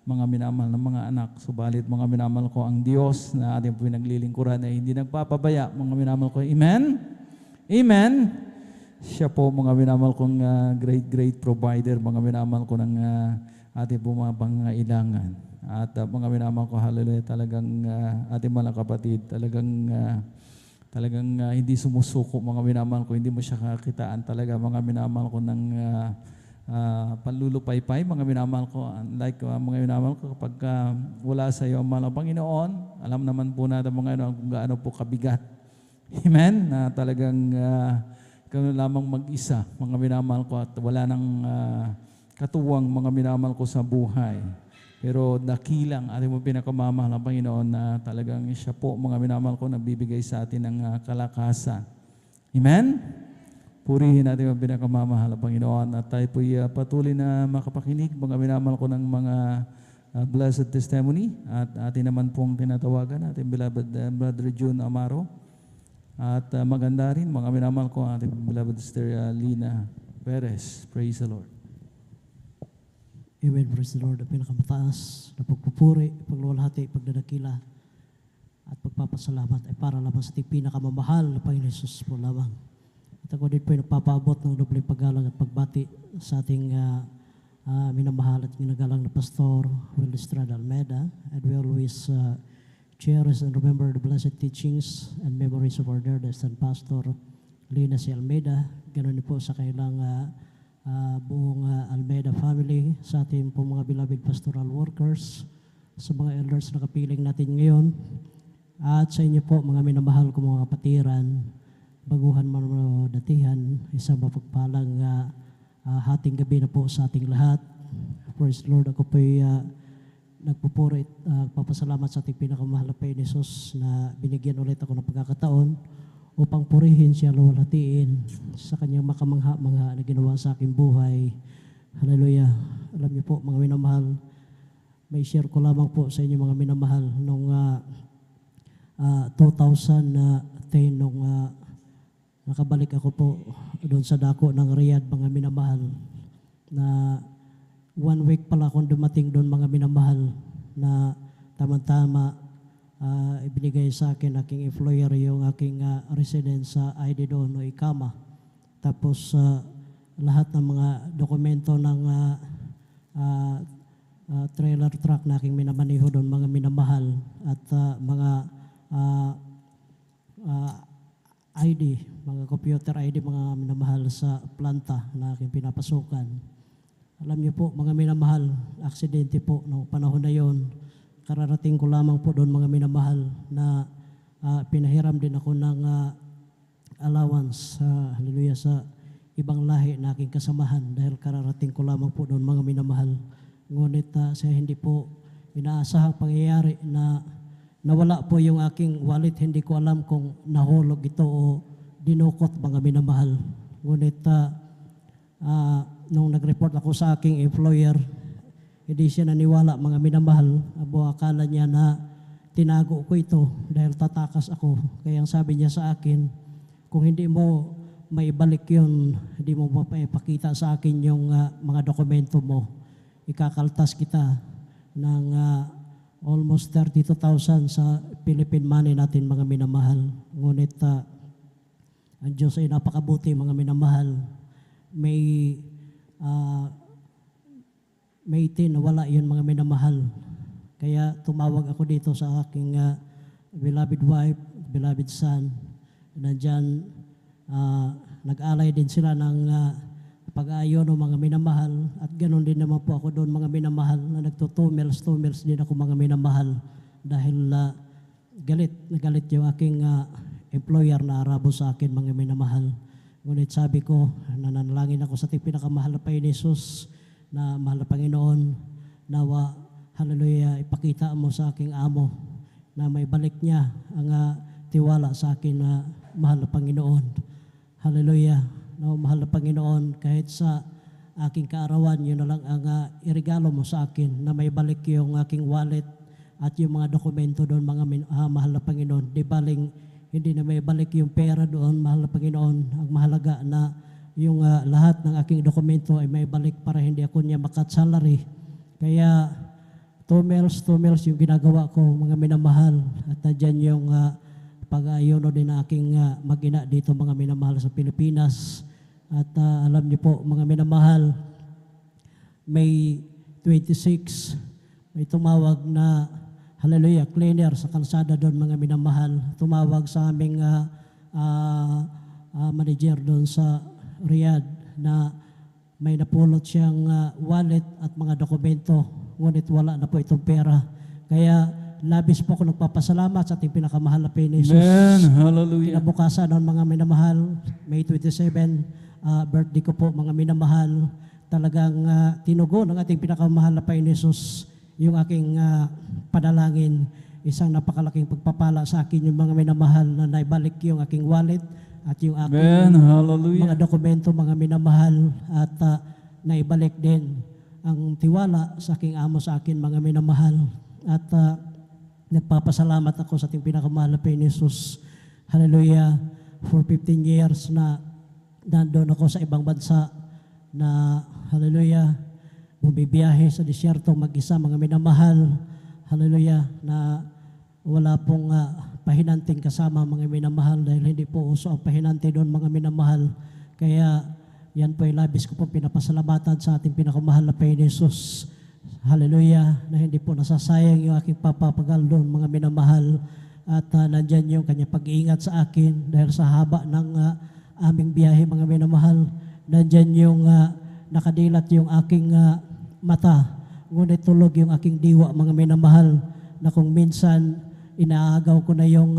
mga minamahal na mga anak. Subalit mga minamahal ko, ang Diyos na ating pinaglilingkuran ay hindi nagpapabaya, mga minamahal ko. Amen? Amen? Siya po, mga minamahal kong great provider, mga minamahal ko ng ating mga pangailangan. At mga minamahal ko, hallelujah, talagang ating mga kapatid, talagang hindi sumusuko, mga minamahal ko, hindi mo siya kakitaan talaga, mga minamahal ko ng panlulupaypay, mga minamahal ko, like mga minamahal ko, kapag wala sa iyo ang mahal ng Panginoon, alam naman po natin mga kung gaano po kabigat. Amen? Na talagang kami lamang mag-isa, mga minamahal ko, at wala nang katuwang, mga minamahal ko, sa buhay. Pero dakilang ating mo pinakamamahal ang Panginoon na talagang siya po, mga minamahal ko, nagbibigay sa atin ng kalakasan. Amen? Purihin natin ang pinakamamahal ang Panginoon at tayo po'y patuloy na makapakinig, mga minamahal ko, ng mga blessed testimony. At atin naman pong tinatawagan ating beloved Brother June Amaro. At maganda rin, mga minamahal ko, ating beloved Sister Lina Perez. Praise the Lord. Amen. Praise the Lord. Ang pinakamataas na pagpupuri, pagluwalhati, pagdadakila, at pagpapasalamat ay para lamang sa ating pinakamamahal na Panginoon Jesus po lamang. At ako din po ay nagpapaabot ng dobleng paggalang at pagbati sa ating minamahal at ginagalang na Pastor Will Estrada Almeida. And we always cherish and remember the blessed teachings and memories of our dear distant Pastor Lina C. Almeida. Ganon din po sa kailang buong Almeida family, sa ating po mga beloved pastoral workers, sa mga elders na kapiling natin ngayon, at sa inyo po mga minamahal ko mga kapatiran, baguhan man o datihan, isang mapagpalang hating gabi na po sa ating lahat. Praise the Lord. Ako po'y nagpupuri at papasalamat sa ating pinakamahal na Panginoon Jesus na binigyan ulit ako ng pagkakataon upang purihin siya, luwalhatiin sa kanyang makamangha-mangha na ginawa sa aking buhay. Hallelujah. Alam niyo po, mga minamahal, may share ko lamang po sa inyo mga minamahal nung 2010 nung nakabalik ako po doon sa dako ng Riyadh, mga minamahal, na 1 week pala akong dumating doon, mga minamahal, na tamang-tama ibinigay sa akin aking employer yung aking residence sa ID doon o ikama. Tapos lahat ng mga dokumento ng trailer truck na aking minamaniho doon, mga minamahal, at mga ID, mga computer ID, mga minamahal, sa planta na aking pinapasukan. Alam niyo po, mga minamahal, aksidente po noong panahon na yon. Kararating ko lamang po doon, mga minamahal, na pinahiram din ako ng allowance, hallelujah, sa ibang lahi na aking kasamahan dahil kararating ko lamang po doon, mga minamahal. Ngunit sa hindi po inaasahang pangyayari na nawala po yung aking wallet, hindi ko alam kung nahulog ito o dinukot, mga minamahal. Ngunit nung nag-report ako sa aking employer, hindi siya naniwala, mga minamahal. Abo, akala niya na tinago ko ito dahil tatakas ako. Kaya ang sabi niya sa akin, kung hindi mo maibalik yun, hindi mo mapapakita sa akin yung mga dokumento mo, ikakaltas kita ng almost 32,000 sa Philippine money natin, mga minamahal. Ngunit ang Diyos ay napakabuti, mga minamahal. May 10 nawala yun, mga minamahal. Kaya tumawag ako dito sa aking beloved wife, beloved son. Nandyan, nag-alay din sila ng pag-aayon o mga minamahal. At ganoon din naman po ako doon, mga minamahal, na nagto 2 meals din ako, mga minamahal. Dahil galit yung aking employer na arabo sa akin, mga minamahal. Ngunit sabi ko, nananalangin ako sa ating pinakamahal na Panginoon Jesus, na mahal na Panginoon, nawa, hallelujah, ipakita mo sa aking amo na may balik niya ang tiwala sa akin na mahal na Panginoon. Hallelujah. No, mahal na Panginoon, kahit sa aking kaarawan, yun na lang ang irigalo mo sa akin, na may balik yung aking wallet at yung mga dokumento doon, mga mahal na Panginoon. Di baling hindi na may balik yung pera doon, mahal na Panginoon. Ang mahalaga na yung lahat ng aking dokumento ay may balik para hindi ako niya makat salary. Kaya 2 meals yung ginagawa ko, mga minamahal. At dyan yung pag-ayono din na aking mag-ina dito, mga minamahal, sa Pilipinas. At alam niyo po, mga minamahal, May 26, may tumawag na, hallelujah, cleaner sa kalsada doon, mga minamahal. Tumawag sa aming manager doon sa Riyadh na may napulot siyang wallet at mga dokumento, ngunit wala na po itong pera. Kaya labis po ako nagpapasalamat sa ating pinakamahal na Panginoon Jesus. Amen. Hallelujah. Kinabukasan noon, mga minamahal, May 27, birthday ko po, mga minamahal. Talagang tinugon ng ating pinakamahal na Panginoon Jesus yung aking panalangin. Isang napakalaking pagpapala sa akin yung mga minamahal na naibalik yung aking wallet at yung aking Amen. Hallelujah. mga dokumento, mga minamahal, at naibalik din ang tiwala sa aking amo sa akin, mga minamahal. At nagpapasalamat ako sa ating pinakamahal na Panginoon Jesus. Hallelujah. For 15 years na nandoon ako sa ibang bansa na, hallelujah, bumibiyahe sa disyerto mag-isa, mga minamahal. Hallelujah, na wala pong pahinanting kasama, mga minamahal, dahil hindi po uso ang pahinante doon, mga minamahal. Kaya yan po ay labis ko po pinapasalamatan sa ating pinakamahal na Panginoon Jesus. Hallelujah, na hindi po nasasayang yung aking papapagal doon, mga minamahal. At nandyan yung kanya pag-iingat sa akin dahil sa haba ng aming biyahe, mga minamahal. Nandyan yung nakadilat yung aking mata, ngunit tulog yung aking diwa, mga minamahal, na kung minsan inaagaw ko na yung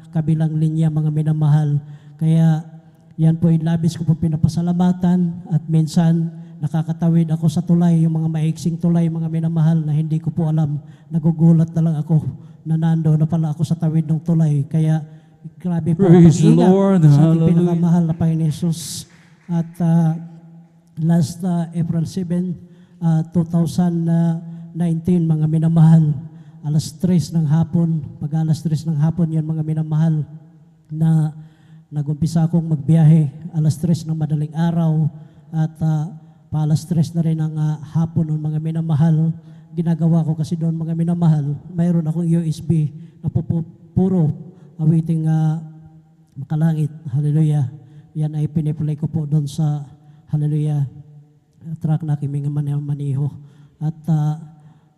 kabilang linya, mga minamahal. Kaya yan po yung labis ko po pinapasalamatan, at minsan nakakatawid ako sa tulay, yung mga maiksing tulay, mga minamahal, na hindi ko po alam. Nagugulat na lang ako na nando na pala ako sa tawid ng tulay. Kaya grabe po ang Praise the pag-ingat Lord. sa ating Hallelujah. pinakamahal na Panginoon Jesus. At last April 7, 2019, mga minamahal, alas 3 ng hapon, alas 3 ng hapon yan, mga minamahal, na nagumpisa akong magbiyahe alas 3 ng madaling araw, at pa alas 3 na rin ang hapon ng mga minamahal. Ginagawa ko kasi doon, mga minamahal, mayroon akong USB na puro awiting makalangit. Hallelujah. Yan ay piniplay ko po doon sa, hallelujah, truck na kiming maniho. At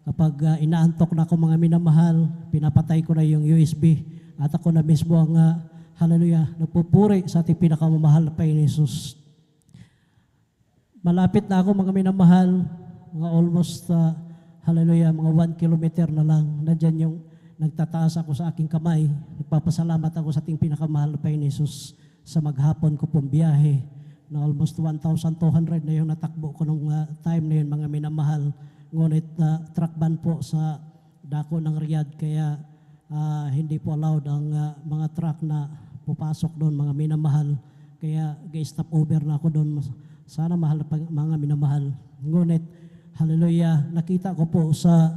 kapag inaantok na ako, mga minamahal, pinapatay ko na yung USB, at ako na mismo ang hallelujah, nagpupuri sa ating pinakamamahal na Panginoon Jesus. Malapit na ako, mga minamahal, mga almost hallelujah, mga 1 kilometer na lang. Nandyan yung nagtataas ako sa aking kamay. Nagpapasalamat ako sa ating pinakamahal na Panginoon Jesus sa maghapon ko pong biyahe na almost 1,200 na yung natakbo ko nung time na yun, mga minamahal. Ngunit truck ban po sa dako ng Riyadh, kaya hindi po allowed ang mga truck na pupasok doon, mga minamahal. Kaya stop over na ako doon. Sana mahal na mga minamahal. Ngunit, hallelujah, nakita ko po sa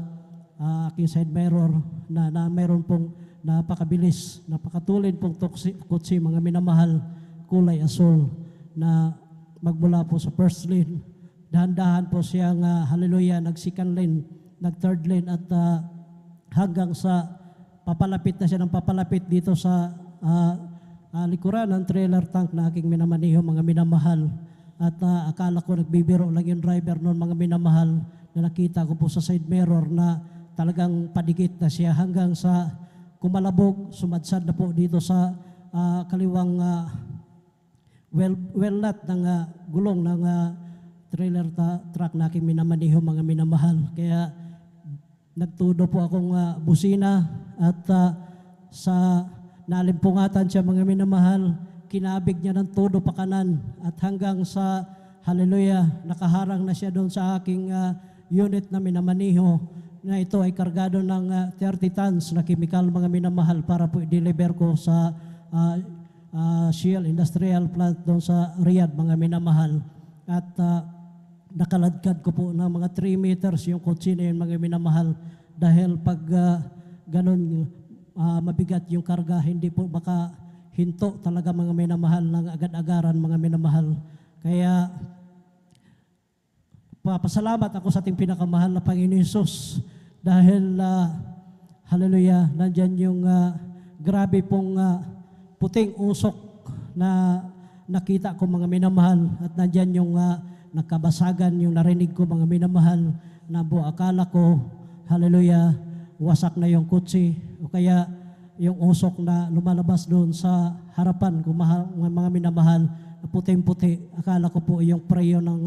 aking side mirror na mayroon pong napakabilis, napakatulin pong kutsi, mga minamahal, kulay asul, na magmula po sa first lane. Dahan-dahan po siyang, hallelujah, nag-second lane, nag-third lane, at hanggang sa papalapit na siya ng papalapit dito sa likuran ng trailer tank na aking minamaniho, mga minamahal. At akala ko nagbibiro lang yung driver noon, mga minamahal, na nakita ko po sa side mirror na talagang padikit na siya hanggang sa kumalabog, sumadsad na po dito sa kaliwang well-nut ng gulong ng trailer truck na aking minamaniho, mga minamahal. Kaya nagtudo po akong busina, at sa nalimpungatan siya, mga minamahal, kinabig niya ng todo pa kanan, at hanggang sa, hallelujah, nakaharang na siya doon sa aking unit na minamaniho, na ito ay kargado ng 30 tons na chemical, mga minamahal, para po i-deliver ko sa Shell Industrial Plant doon sa Riyadh, mga minamahal. At nakaladkad ko po ng mga 3 meters yung kotse na yun, mga minamahal, dahil pag ganun mabigat yung karga, hindi po baka hinto talaga, mga minamahal, ng agad-agaran, mga minamahal. Kaya papasalamat ako sa ating pinakamahal na Panginoon Jesus, dahil hallelujah, nandyan yung grabe pong puting usok na nakita ko, mga minamahal, at nandyan yung nagkabasagan, yung narinig ko, mga minamahal, na akala ko, hallelujah, wasak na yung kutsi, o kaya yung usok na lumalabas doon sa harapan ko, mga minamahal, na puting-puti. Akala ko po yung preo ng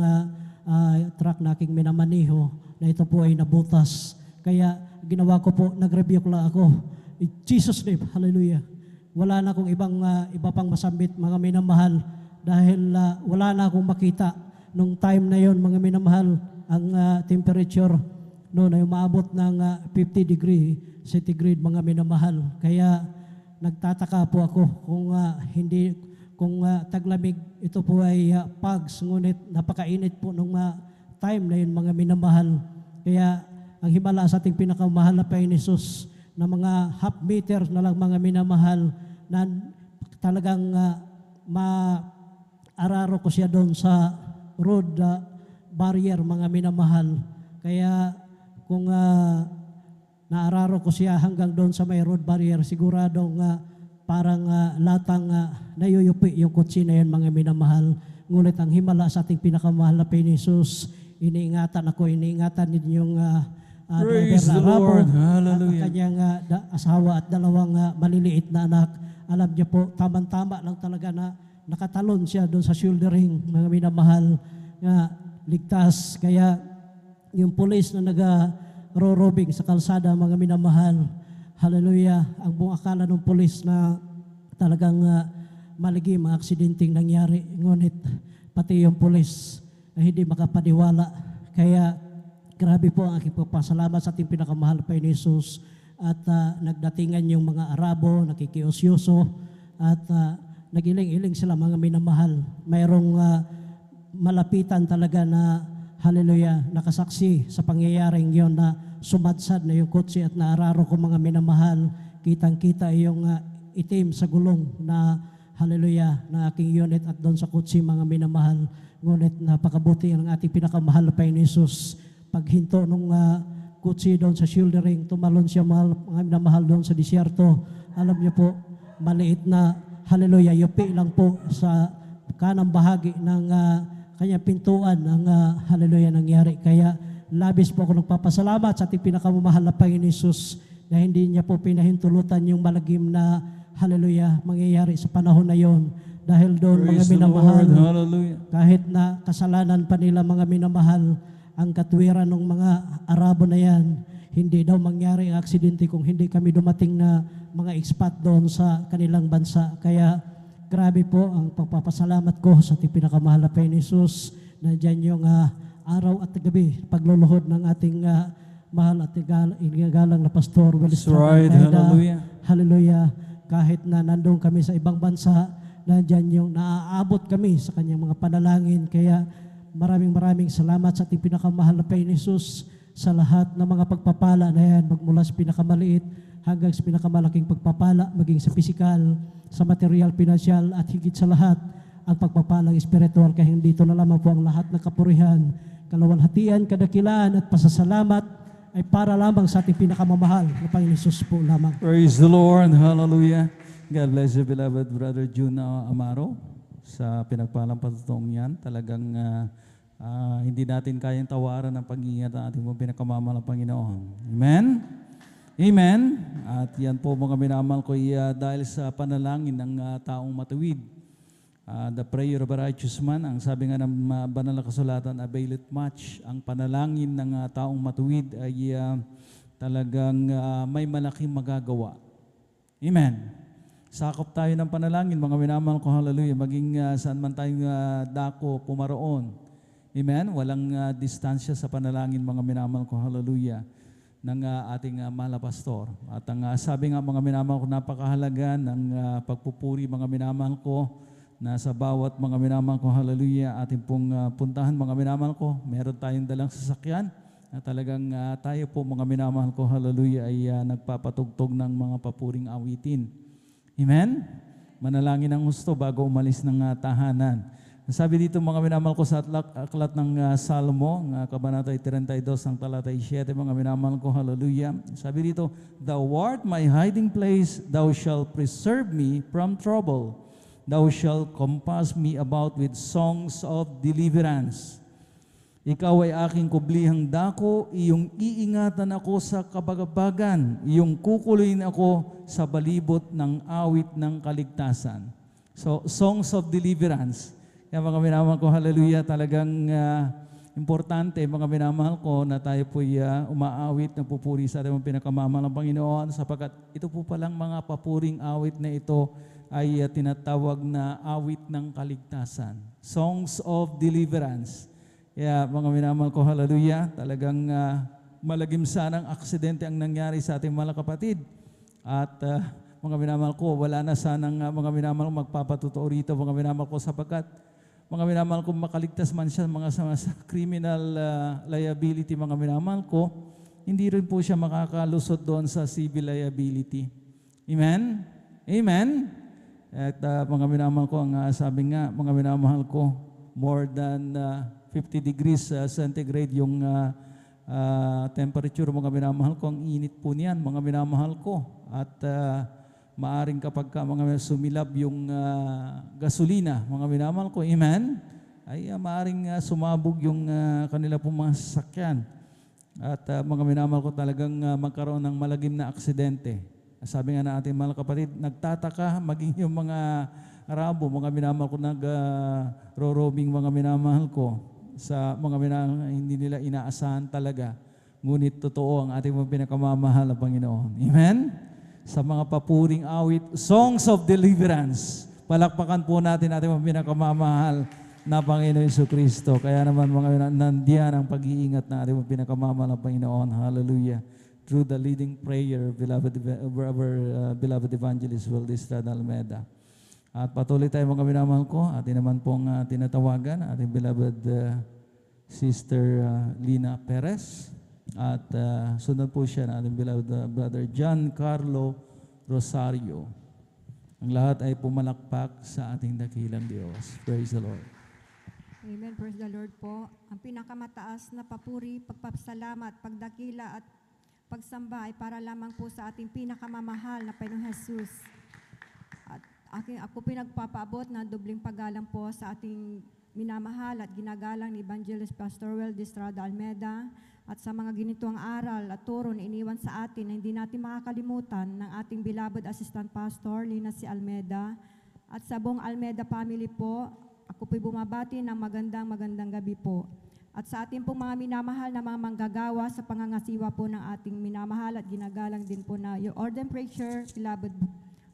truck na aking minamaniho, na ito po ay nabutas. Kaya ginawa ko po, nag-rebuke lang ako. In Jesus' name, hallelujah. Wala na akong iba pang masambit, mga minamahal, dahil wala na akong makita nung time na yon, mga minamahal. Ang temperature noon ay umaabot ng 50 degree centigrade mga minamahal. Kaya nagtataka po ako kung taglamig ito po ay pags, ngunit napakainit po nung time na yun mga minamahal. Kaya ang himala sa ating pinakamahal na Panginoon Hesus na mga half meter na lang mga minamahal na talagang maararo ko siya doon sa road barrier mga minamahal. Kaya kung naararo ko siya hanggang doon sa may road barrier, siguradong parang latang nayuyupi yung kutsi na yun mga minamahal. Ngunit ang himala sa ating pinakamahal na Panginoon Hesus, iniingatan din yung Praise driver the na Arabo, Lord. at ang Hallelujah. kanyang asawa at dalawang maliliit na anak. Alam niya po, tamang-tama lang talaga na nakatalon siya doon sa shouldering, mga minamahal, nga ligtas. Kaya yung pulis na nag-rorobing sa kalsada, mga minamahal, hallelujah, ang buong akala ng pulis na talagang maligim ang aksidenteng nangyari. Ngunit pati yung pulis ay hindi makapaniwala. Kaya grabe po ang aking pagpasalamat sa ating pinakamahal pa Jesus. At nagdatingan yung mga Arabo, nakikiusyoso, at nagiling-iling sila mga minamahal. Mayroong malapitan talaga na, hallelujah, nakasaksi sa pangyayaring yon na sumadsad na yung kotse at naararo ko mga minamahal. Kitang-kita yung itim sa gulong na, hallelujah, na aking unit at doon sa kotse mga minamahal. Ngunit napakabuti ang ating pinakamahal pa Jesus. Paghinto nung kutsi doon sa shouldering, tumalon siya mga minamahal doon sa disyerto. Alam niyo po, maliit na, hallelujah, yupi lang po sa kanang bahagi ng kanyang pintuan ng hallelujah nangyari. Kaya labis po ako nagpapasalamat sa ating pinakamamahal na Panginoon Hesus na hindi niya po pinahintulutan yung malagim na hallelujah mangyayari sa panahon na yon. Dahil doon mga Praise the minamahal, Lord. Hallelujah. kahit na kasalanan pa nila mga minamahal, ang katwiran ng mga Arabo na yan, hindi daw mangyari ang aksidente kung hindi kami dumating na mga expat doon sa kanilang bansa. Kaya grabe po ang pagpapasalamat ko sa ating pinakamahal na Panginoon Hesus na dyan yung araw at gabi pagluluhod ng ating mahal at igagalang na Pastor That's right. Hallelujah. Hallelujah. Kahit na nandun kami sa ibang bansa, nandyan yung naaabot kami sa kanyang mga panalangin. Kaya maraming salamat sa ating pinakamahal na Panginoon Hesus sa lahat ng mga pagpapala na yan, magmula sa pinakamaliit hanggang sa pinakamalaking pagpapala, maging sa pisikal, sa material, pinansyal, at higit sa lahat, ang pagpapalang espiritual. Kaya dito na lamang po ang lahat ng kapurihan, kaluwalhatian, kadakilaan, at pasasalamat ay para lamang sa ating pinakamamahal na Panginoon Hesus po lamang. Praise the Lord. Hallelujah. God bless you, beloved Brother June Amaro, sa pinagpalang patutong yan. Talagang hindi natin kayang tawaran ang pag-iingat ng ating pinakamamahal na Panginoon. Amen? Amen? At yan po mga minamahal ko, dahil sa panalangin ng taong matuwid, the prayer of a righteous man, ang sabi nga ng banal na kasulatan, availeth much. Ang panalangin ng taong matuwid ay talagang may malaking magagawa. Amen? Sakop tayo ng panalangin, mga minamahal ko, hallelujah, maging saan man tayong dako pumaroon. Amen? Walang distansya sa panalangin, mga minamahal ko, hallelujah, ng ating mahal na pastor. At ang sabi nga, mga minamahal ko, napakahalaga ng pagpupuri, mga minamahal ko, na sa bawat mga minamahal ko, hallelujah, ating pong puntahan, mga minamahal ko, meron tayong dalang sasakyan na talagang tayo po, mga minamahal ko, hallelujah, ay nagpapatugtog ng mga papuring awitin. Amen? Manalangin ang gusto bago umalis ng tahanan. Sabi dito mga minamahal ko sa aklat ng Salmo, Kabanata 32, ang talata 7, mga minamahal ko, hallelujah. Sabi dito, Thou art my hiding place, Thou shalt preserve me from trouble. Thou shalt compass me about with songs of deliverance. Ikaw ay aking kublihang dako, iyong iingatan ako sa kabagabagan, iyong kukuloyin ako sa balibot ng awit ng kaligtasan. So, songs of deliverance. Kaya mga minamahal ko, hallelujah, talagang importante, mga minamahal ko, na tayo po'y umaawit, nagpupuri sa ating pinakamamahal ng Panginoon, sapagkat ito po palang mga papuring awit na ito ay tinatawag na awit ng kaligtasan. Songs of deliverance. Kaya mga minamahal ko, hallelujah, talagang malagim sanang aksidente ang nangyari sa ating mga kapatid. At mga minamahal ko, wala na sanang mga minamahal ko magpapatotoo rito, mga minamahal ko, sapagkat mga minamahal ko, makaligtas man siya mga sa criminal liability, mga minamahal ko, hindi rin po siya makakalusot doon sa civil liability. Amen? Amen? At mga minamahal ko, ang sabi nga, mga minamahal ko, more than 50 degrees centigrade yung temperature, mga minamahal ko, ang init po niyan, mga minamahal ko. At maaring kapag mga sumilab yung gasolina, mga minamahal ko, amen, ay maaring sumabog yung kanila pong mga sasakyan. At mga minamahal ko, talagang magkaroon ng malagim na aksidente. Sabi nga na ating mga kapatid, nagtataka maging yung mga Arabo, mga minamahal ko, nag-roaming, mga minamahal ko, sa mga minamahal, hindi nila inaasahan talaga. Ngunit totoo ang ating mga pinakamamahal na Panginoon. Amen? Sa mga papuring awit, songs of deliverance, palakpakan po natin ating mga pinakamamahal na Panginoon Jesucristo. Kaya naman mga nandiyan ang pag-iingat na ating mga pinakamamahal na Panginoon. Hallelujah. Through the leading prayer of our beloved evangelist, Wildestrad Almeda. At patuloy tayo mga minamahal ko, atin naman pong tinatawagan, ating beloved Sister Lina Perez. At sunod po siya na ating beloved Brother John Carlo Rosario. Ang lahat ay pumalakpak sa ating dakilang Diyos. Praise the Lord. Amen. Praise the Lord po. Ang pinakamataas na papuri, pagpapasalamat, pagdakila at pagsamba ay para lamang po sa ating pinakamamahal na Panginoong Jesus. Ako pinagpapaabot na dobling paggalang po sa ating minamahal at ginagalang ni Evangelist Pastor Wildestrad Almeda at sa mga ginitong aral at turo na iniwan sa atin na hindi natin makakalimutan ng ating beloved Assistant Pastor Lina C. Almeda at sa buong Almeda family po. Ako po'y bumabati ng magandang gabi po. At sa ating pong mga minamahal na mga manggagawa sa pangangasiwa po ng ating minamahal at ginagalang din po na your ordained preacher, beloved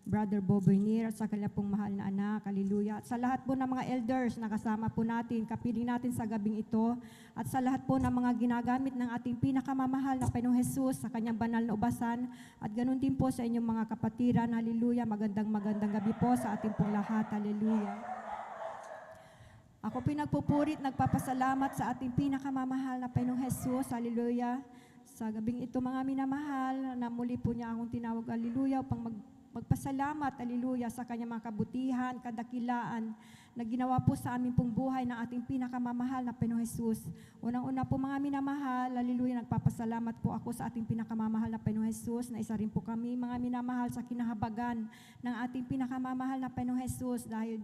Brother Bob Bernier, at sa kanya pong mahal na anak, hallelujah. At sa lahat po ng mga elders na kasama po natin, kapiling natin sa gabing ito, at sa lahat po ng mga ginagamit ng ating pinakamamahal na Panginoong Jesus sa kanyang banal na ubasan, at ganun din po sa inyong mga kapatiran, hallelujah. Magandang gabi po sa ating pong lahat, hallelujah. Ako pinagpupurit, nagpapasalamat sa ating pinakamamahal na Panginoong Jesus, hallelujah. Sa gabing ito mga minamahal, na muli po niya akong tinawag, hallelujah, upang magpasalamat, hallelujah, sa kanyang mga kabutihan, kadakilaan na ginawa po sa aming pong buhay ng ating pinakamamahal na Panginoong Jesus. Unang-una po mga minamahal, hallelujah, nagpapasalamat po ako sa ating pinakamamahal na Panginoong Jesus, na isa rin po kami mga minamahal sa kinahabagan ng ating pinakamamahal na Panginoong Jesus, dahil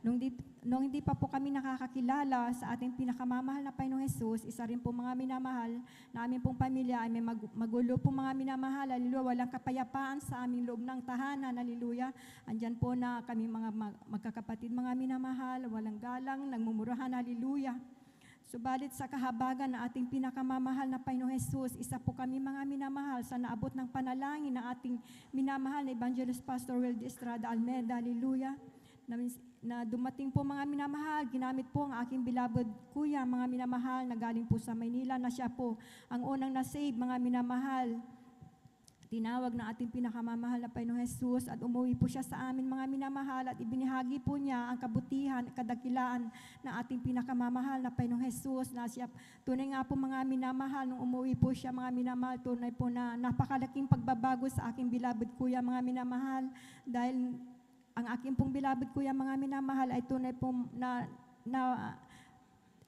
nung hindi pa po kami nakakakilala sa ating pinakamamahal na Panginoong Jesus, isa rin po mga minamahal na aming pong pamilya ay may magulo po mga minamahal, hallelujah, walang kapayapaan sa aming loob ng tahanan, hallelujah. Andyan po na kami mga magkakapatid, mga minamahal, walang galang, nagmumurahan, hallelujah. Subalit sa kahabagan na ating pinakamamahal na Panginoong Jesus, isa po kami mga minamahal sa naabot ng panalangin ng ating minamahal na Evangelist Pastor Wildestrad Almeda, hallelujah. Na dumating po mga minamahal, ginamit po ang aking beloved kuya, mga minamahal, na galing po sa Maynila, na siya po ang unang na-save, mga minamahal. Tinawag ng ating pinakamamahal na Panginoong Jesus at umuwi po siya sa amin mga minamahal at ibinahagi po niya ang kabutihan at kadakilaan ng ating pinakamamahal na Panginoong Jesus, na siya tunay nga po mga minamahal nung umuwi po siya mga minamahal, tunay po na napakalaking pagbabago sa aking beloved kuya mga minamahal, dahil ang aking pong beloved kuya mga minamahal ay tunay po na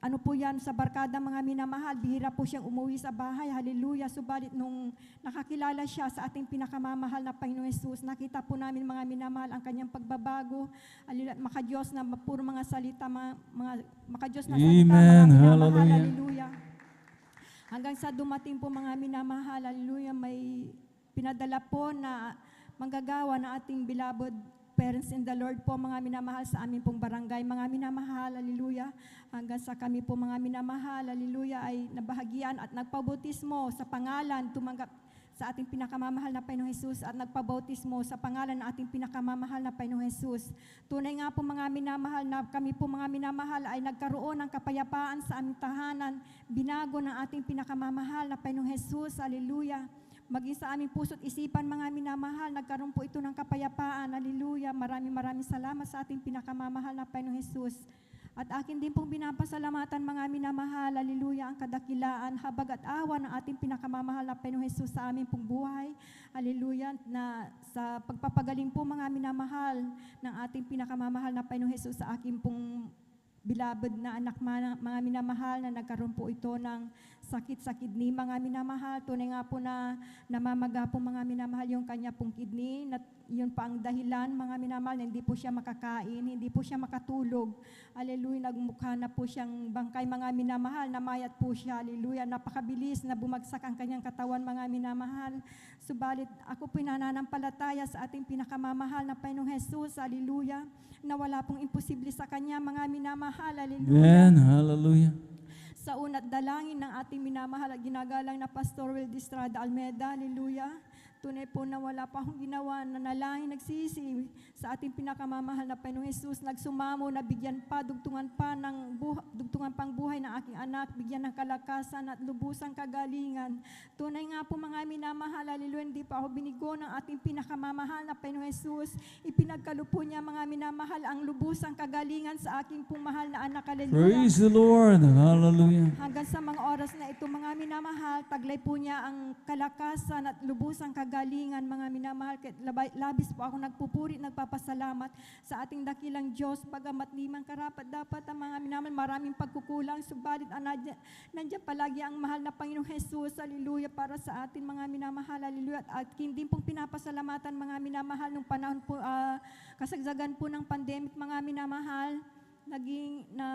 ano po yan, sa barkada mga minamahal, bihira po siyang umuwi sa bahay, hallelujah. Subalit nung nakakilala siya sa ating pinakamamahal na Panginoong Jesus, nakita po namin mga minamahal ang kanyang pagbabago, hallelujah, makadiyos na puro mga salita, makadiyos na salita, mga minamahal, hallelujah. Hanggang sa dumating po mga minamahal, hallelujah, may pinadala po na manggagawa na ating beloved parents in the Lord po, mga minamahal, sa aming pong barangay, mga minamahal, hallelujah. Hanggang sa kami po mga minamahal, hallelujah, ay nabahagian at nagpabautismo sa pangalan, sa ating pinakamamahal na Panginoong Hesus at nagpabautismo sa pangalan ng ating pinakamamahal na Panginoong Hesus. Tunay nga po mga minamahal na kami po mga minamahal ay nagkaroon ng kapayapaan sa aming tahanan, binago ng ating pinakamamahal na Panginoong Hesus. Hallelujah. Maging sa aming puso't isipan mga minamahal, nagkaroon po ito ng kapayapaan. Hallelujah. Maraming salamat sa ating pinakamamahal na Panginoong Hesus. At akin din pong binapasalamatan mga minamahal, haleluya, ang kadakilaan, habag at awa ng ating pinakamamahal na Panginoong Hesus sa aming pong buhay. Haleluya, na sa pagpapagaling po mga minamahal ng ating pinakamamahal na Panginoong Hesus sa aking pong beloved na anak mga minamahal na nagkaroon po ito ng sakit sa kidney mga minamahal. Tunay nga po na namamaga po mga minamahal yung kanya pong kidney. Yun pa ang dahilan mga minamahal na hindi po siya makakain, hindi po siya makatulog. Hallelujah, nagmukha na po siyang bangkay mga minamahal, namayat po siya. Hallelujah, napakabilis na bumagsak ang kanyang katawan mga minamahal. Subalit ako po nananampalataya sa ating pinakamamahal na Panginoong Hesus. Hallelujah, na wala pong imposible sa kanya mga minamahal. Hallelujah. Amen. Hallelujah. Sa una't dalangin ng ating minamahal at ginagalang na Pastor Will Distrada Almeda, hallelujah. Tunay po na wala pa akong ginawa na nalangin nagsisi sa ating pinakamamahal na Panginoong Hesus, nagsumamo na bigyan pa, dugtungan pang buhay ng aking anak, bigyan ng kalakasan at lubusang kagalingan. Tunay nga po mga minamahal, hallelujah, hindi pa ako binigo ng ating pinakamamahal na Panginoong Hesus. Ipinagkaloob po niya mga minamahal ang lubusang kagalingan sa aking pong mahal na anak, hallelujah. Praise the Lord. Hallelujah. Hanggang sa mga oras na ito, mga minamahal, taglay po niya ang kalakasan at lubusang kagalingan, mga minamahal. Labis po ako nagpupuri, nagpapasalamat sa ating dakilang Diyos. Bagamat di man karapat dapat ang mga minamahal, maraming pagkukulang, subalit nandiyan palagi ang mahal na Panginoong Hesus, hallelujah, para sa atin mga minamahal, hallelujah. At hindi pong pinapasalamatan mga minamahal nung panahon po, kasagsagan po ng pandemic mga minamahal, naging na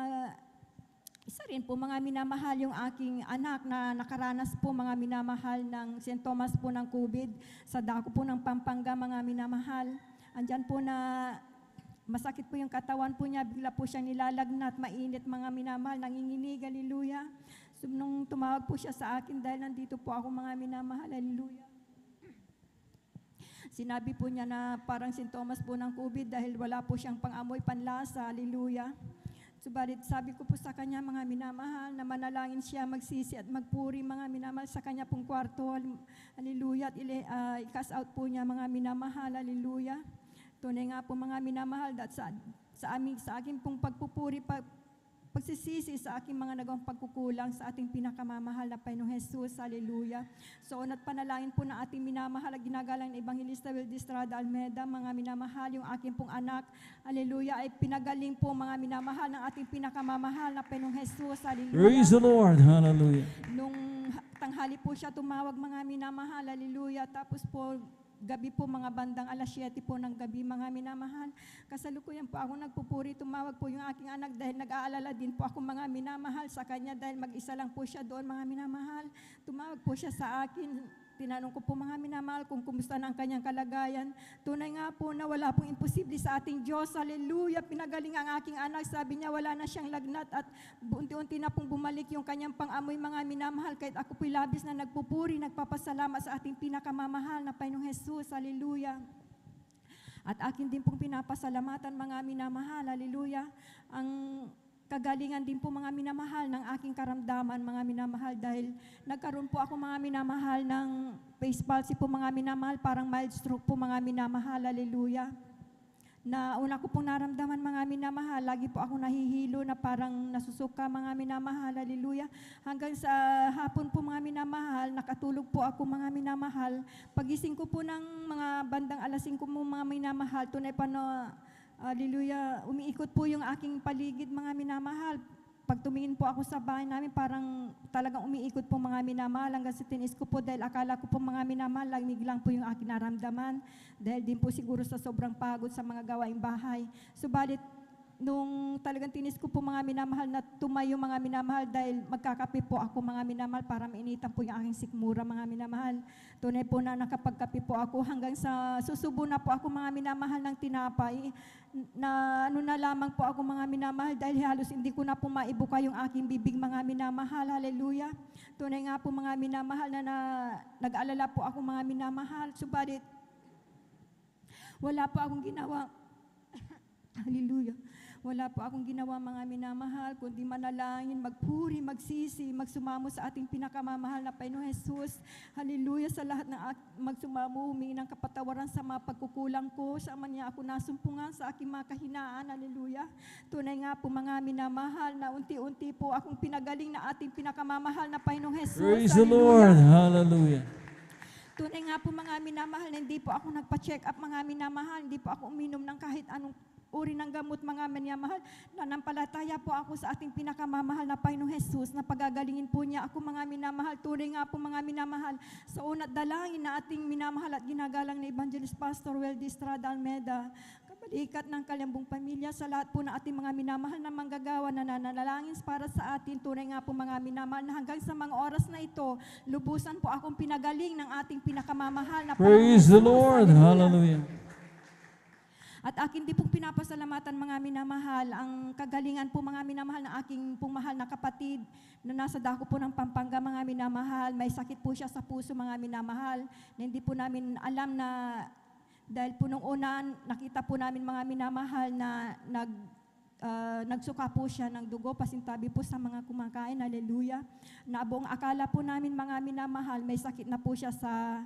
isa rin po mga minamahal yung aking anak na nakaranas po mga minamahal ng sintomas po ng COVID sa dako po ng Pampanga mga minamahal. Andyan po na masakit po yung katawan po niya, bigla po siyang nilalagnat, mainit mga minamahal, nanginginig, hallelujah. So, nung tumawag po siya sa akin dahil nandito po ako mga minamahal, hallelujah. Sinabi po niya na parang sintomas po ng COVID dahil wala po siyang pang-amoy, panlasa, hallelujah. Subalit sabi ko po sa kanya mga minamahal na manalangin siya, magsisi at magpuri mga minamahal sa kanya pong kwarto, hallelujah, at i-cast out po niya mga minamahal, hallelujah. Tunay nga po mga minamahal at sa akin pong pagpupuri, pagsisisi sa aking mga nagawang pagkukulang sa ating pinakamamahal na Panginoong Hesus, hallelujah. So, at panalangin po na ating minamahal at ginagalang na Evangelista Will Distrada Almeda, mga minamahal, yung aking pong anak, hallelujah, ay pinagaling po mga minamahal ng ating pinakamamahal na Panginoong Hesus, hallelujah. Praise the Lord. Hallelujah. Nung tanghali po siya tumawag mga minamahal, hallelujah, tapos po gabi po, mga bandang 7:00 po ng gabi, mga minamahal. Kasalukuyan po ako nagpupuri, tumawag po yung aking anak dahil nag-aalala din po ako mga minamahal sa kanya dahil mag-isa lang po siya doon mga minamahal. Tumawag po siya sa akin. Tinanong ko po mga minamahal kung kumusta na ang kanyang kalagayan. Tunay nga po na wala pong imposible sa ating Diyos. Hallelujah. Pinagaling ang aking anak. Sabi niya wala na siyang lagnat at unti-unti na pong bumalik yung kanyang pang-amoy mga minamahal. Kahit ako po'y labis na nagpupuri, nagpapasalamat sa ating pinakamamahal na Panginoong Hesus. Hallelujah. At akin din pong pinapasalamatan mga minamahal. Hallelujah. Ang kagalingan din po mga minamahal ng aking karamdaman mga minamahal dahil nagkaroon po ako mga minamahal ng face palsy po mga minamahal, parang mild stroke po mga minamahal, hallelujah. Na una ko pong naramdaman mga minamahal, lagi po ako nahihilo na parang nasusuka mga minamahal, hallelujah. Hanggang sa hapon po mga minamahal, nakatulog po ako mga minamahal. Pagising ko po ng mga bandang 5:00 mo mga minamahal, tunay pa na hallelujah, umiikot po yung aking paligid mga minamahal. Pag tumingin po ako sa bahay namin, parang talagang umiikot po mga minamahal hanggang sa tinis ko po dahil akala ko po mga minamahal, lamig lang po yung aking naramdaman dahil din po siguro sa sobrang pagod sa mga gawaing bahay. Subalit, nung talagang tinis ko po mga minamahal na tumayo mga minamahal dahil magkakape po ako mga minamahal para mainitan po yung aking sikmura mga minamahal. Tunay po na nakapagkape po ako hanggang sa susubo na po ako mga minamahal ng tinapay na ano na lamang po ako mga minamahal dahil halos hindi ko na po maibuka yung aking bibig mga minamahal. Hallelujah. Tunay nga po mga minamahal na nag-alala po ako mga minamahal. Subalit, wala po akong ginawa. Hallelujah. Wala po akong ginawa mga minamahal, kundi manalangin, magpuri, magsisi, magsumamo sa ating pinakamamahal na Panginoong Jesus. Hallelujah sa lahat ng magsumamo, humingi ng kapatawaran sa mga pagkukulang ko, sa niya ako nasumpungan sa aking mga kahinaan. Hallelujah. Tunay nga po mga minamahal na unti-unti po akong pinagaling na ating pinakamamahal na Panginoong Jesus. Praise the Lord. Hallelujah. Tunay nga po mga minamahal na hindi po ako nagpa-check up mga minamahal, hindi po ako uminom ng kahit anong uri ng gamot mga minamahal. Nanampalataya po ako sa ating pinakamamahal na Panginoong Jesus na pagagalingin po niya ako mga minamahal. Tunay nga po mga minamahal sa una't dalangin na ating minamahal at ginagalang na Evangelist Pastor Weldy Estrada Almeda, kabalikat ng kanyang pamilya, sa lahat po na ating mga minamahal na manggagawa na nananalangin para sa atin. Tunay nga po mga minamahal na hanggang sa mga oras na ito, lubusan po akong pinagaling ng ating pinakamamahal na Panginoong Praise the Jesus. Lord. Hallelujah. At akin din pong pinapasalamatan mga minamahal, ang kagalingan po mga minamahal ng aking pong mahal na kapatid na nasa dako po ng Pampanga mga minamahal. May sakit po siya sa puso mga minamahal na hindi po namin alam na dahil po nung una nakita po namin mga minamahal na nagsuka po siya ng dugo, pasintabi po sa mga kumakain. Hallelujah. Na buong akala po namin mga minamahal, may sakit na po siya sa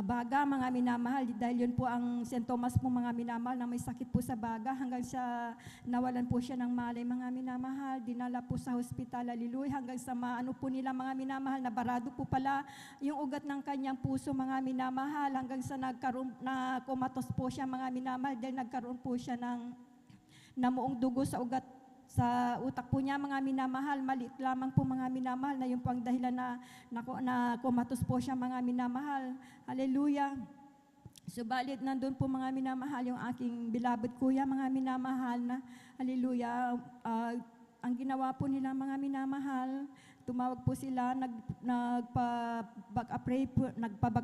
baga mga minamahal, dahil yun po ang St. Thomas po mga minamahal na may sakit po sa baga hanggang sa nawalan po siya ng malay mga minamahal, dinala po sa hospital. Hallelujah. Hanggang sa maano po nila mga minamahal na barado po pala yung ugat ng kanyang puso mga minamahal, hanggang sa na kumatos po siya mga minamahal dahil nagkaroon po siya ng namuong dugo sa ugat sa utak po niya mga minamahal. Maliit lamang po mga minamahal na yung po ang dahilan na kumatos po siya mga minamahal. Hallelujah. Subalit nandun po mga minamahal yung aking beloved kuya mga minamahal na hallelujah. Ang ginawa po nila mga minamahal, tumawag po sila, nagpa-back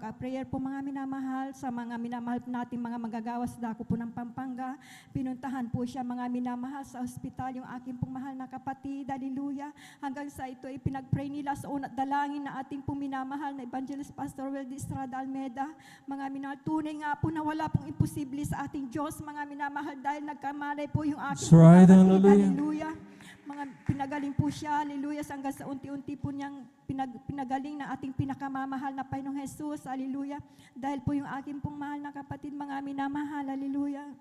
up prayer po mga minamahal sa mga minamahal natin mga magagawa sa dako po ng Pampanga. Pinuntahan po siya mga minamahal sa ospital, yung aking pong mahal na kapatid. Hallelujah. Hanggang sa ito ay pinag-pray nila sa una't dalangin na ating pong minamahal na Evangelist Pastor Weldy Estrada Almeda. Mga minamahal, tunay nga po na wala pong imposible sa ating Diyos mga minamahal dahil nagkamalay po yung aking That's right. kapatid. Hallelujah. Hallelujah. Mga pinagaling po siya, hallelujah, hanggang sa unti-unti po niyang pinagaling na ating pinakamamahal na Panginoong Jesus, hallelujah. Dahil po yung aking pong mahal na kapatid, mga minamahal, hallelujah.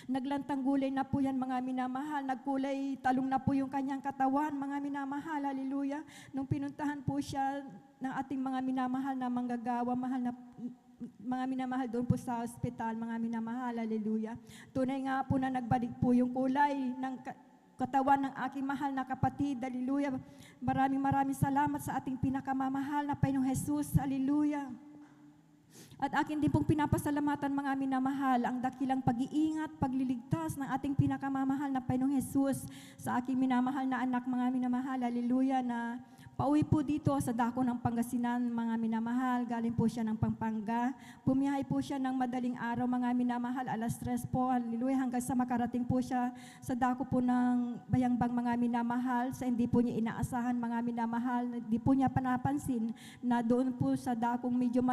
Naglantang gulay na po yan mga minamahal, nagkulay talong na po yung kanyang katawan, mga minamahal, hallelujah. Nung pinuntahan po siya ng ating mga minamahal na manggagawa, mahal na mga minamahal doon po sa ospital, mga minamahal, hallelujah. Tunay nga po na nagbalik po yung kulay ng katawan ng aking mahal na kapatid, hallelujah. Maraming salamat sa ating pinakamamahal na Panginoong Jesus, hallelujah. At akin din pong pinapasalamatan mga minamahal ang dakilang pag-iingat, pagliligtas ng ating pinakamamahal na Panginoong Jesus sa aking minamahal na anak mga minamahal, hallelujah, na pauwi po dito sa dako ng Pangasinan mga minamahal. Galing po siya ng Pampanga. Bumiyahe po siya ng madaling araw mga minamahal, 3:00 po, hallelujah, hanggang sa makarating po siya sa dako po ng Bayangbang mga minamahal. Sa hindi po niya inaasahan mga minamahal, hindi po niya panapansin na doon po sa dakong medyo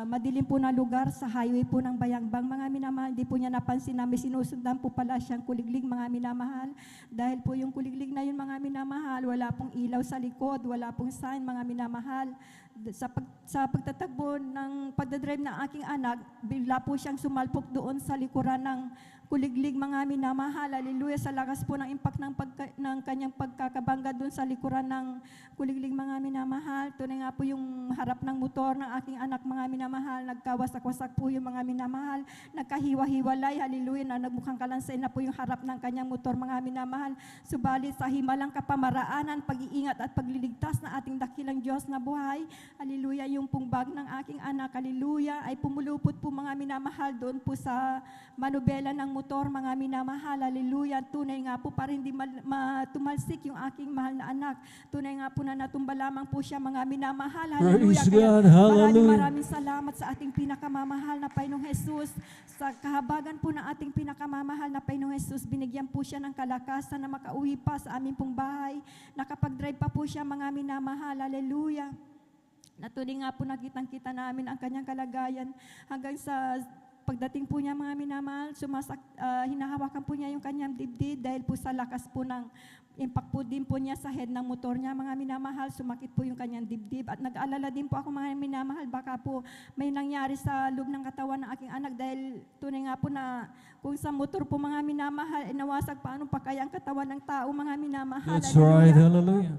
madilim po na lugar sa highway po ng Bayangbang mga minamahal, hindi po niya napansin na may sinusundan po pala siyang kuliglig mga minamahal. Dahil po yung kuliglig na yun mga minamahal, wala pong ilaw sa likod, wala pong sign mga minamahal. Sa pagtatagbo ng pagdadrive ng aking anak, bigla po siyang sumalpok doon sa likuran ng kuliglig mga minamahal, hallelujah, sa lakas po ng impact ng kanyang pagkakabangga doon sa likuran ng kuliglig mga minamahal. Tunay nga po yung harap ng motor ng aking anak mga minamahal, nagkawasak-wasak po yung mga minamahal, nagkahiwa-hiwalay, hallelujah, na nagmukhang kalansay na po yung harap ng kanyang motor mga minamahal. Subalit sa himalang kapamaraanan, pag-iingat at pagliligtas na ating dakilang Diyos na buhay, hallelujah, yung pong bag ng aking anak, hallelujah, ay pumulupot po mga minamahal doon po sa manubela ng motor, mga minamahal, hallelujah. Tunay nga po para hindi tumalsik yung aking mahal na anak. Tunay nga po na natumba lamang po siya, mga minamahal, hallelujah. Praise God, hallelujah. Maraming salamat sa ating pinakamamahal na Panginoong Jesus. Sa kahabagan po ng ating pinakamamahal na Panginoong Jesus, binigyan po siya ng kalakasan na makauwi pa sa aming pong bahay. Nakapag-drive pa po siya, mga minamahal, hallelujah. Natuloy nga po nakitang-kita namin ang kanyang kalagayan hanggang sa pagdating po niya, mga minamahal, hinahawakan po niya yung kanyang dibdib dahil po sa lakas po ng impact po din po niya sa head ng motor niya, mga minamahal, sumakit po yung kanyang dibdib. At nag-alala din po ako, mga minamahal, baka po may nangyari sa loob ng katawan ng aking anak dahil tunay nga po na kung sa motor po, mga minamahal, nawasag paano pa kaya ang katawan ng tao, mga minamahal. That's right, hallelujah.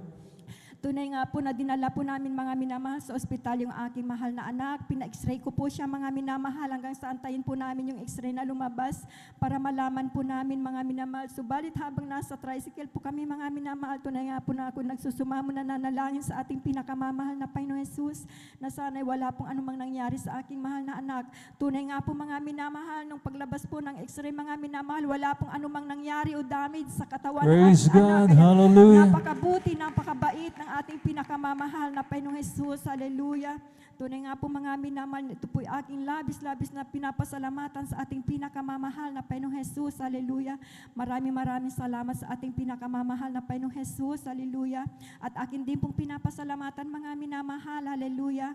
Tunay nga po na dinala po namin, mga minamahal, sa ospital yung aking mahal na anak. Pina-x-ray ko po siya, mga minamahal, hanggang sa antayin po namin yung x-ray na lumabas para malaman po namin, mga minamahal. Subalit habang nasa tricycle po kami, mga minamahal, tunay nga po na ako nagsusumamo na nanalangin sa ating pinakamamahal na Panginoon Jesus na sana'y wala pong anumang nangyari sa aking mahal na anak. Tunay nga po, mga minamahal, nung paglabas po ng x-ray, mga minamahal, wala pong anumang nangyari o damage sa katawan ng Praise aking God, anak. Kaya hallelujah. napakabuti, napakabait ng ating pinakamamahal na Panginoong Jesus. Hallelujah. Tunay nga po, mga minamahal, ito po aking labis-labis na pinapasalamatan sa ating pinakamamahal na Panginoong Jesus. Hallelujah. Maraming salamat sa ating pinakamamahal na Panginoong Jesus. Hallelujah. At akin din pong pinapasalamatan, mga minamahal. Hallelujah.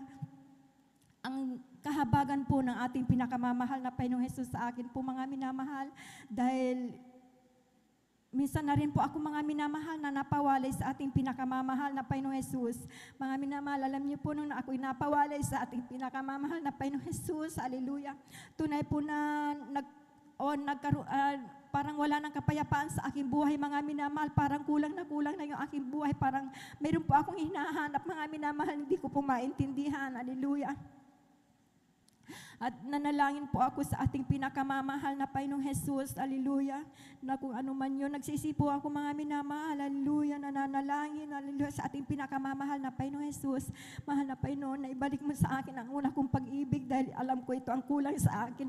Ang kahabagan po ng ating pinakamamahal na Panginoong Jesus sa akin po, mga minamahal, dahil minsan na rin po ako, mga minamahal, na napawalay sa ating pinakamamahal na Panginoong Jesus. Mga minamahal, alam niyo po nung ako'y napawalay sa ating pinakamamahal na Panginoong Jesus, hallelujah, tunay po na parang wala ng kapayapaan sa aking buhay, mga minamahal. Parang kulang na yung aking buhay. Parang mayroon po akong hinahanap, mga minamahal, hindi ko po maintindihan, hallelujah. At nanalangin po ako sa ating pinakamamahal na Panginoong Jesus, hallelujah, na kung ano man yun, nagsisipo ako, mga minamahal, hallelujah, nananalangin, hallelujah, sa ating pinakamamahal na Panginoong Jesus. Mahal na Panginoon, na ibalik mo sa akin ang una kong pag-ibig dahil alam ko ito ang kulang sa akin,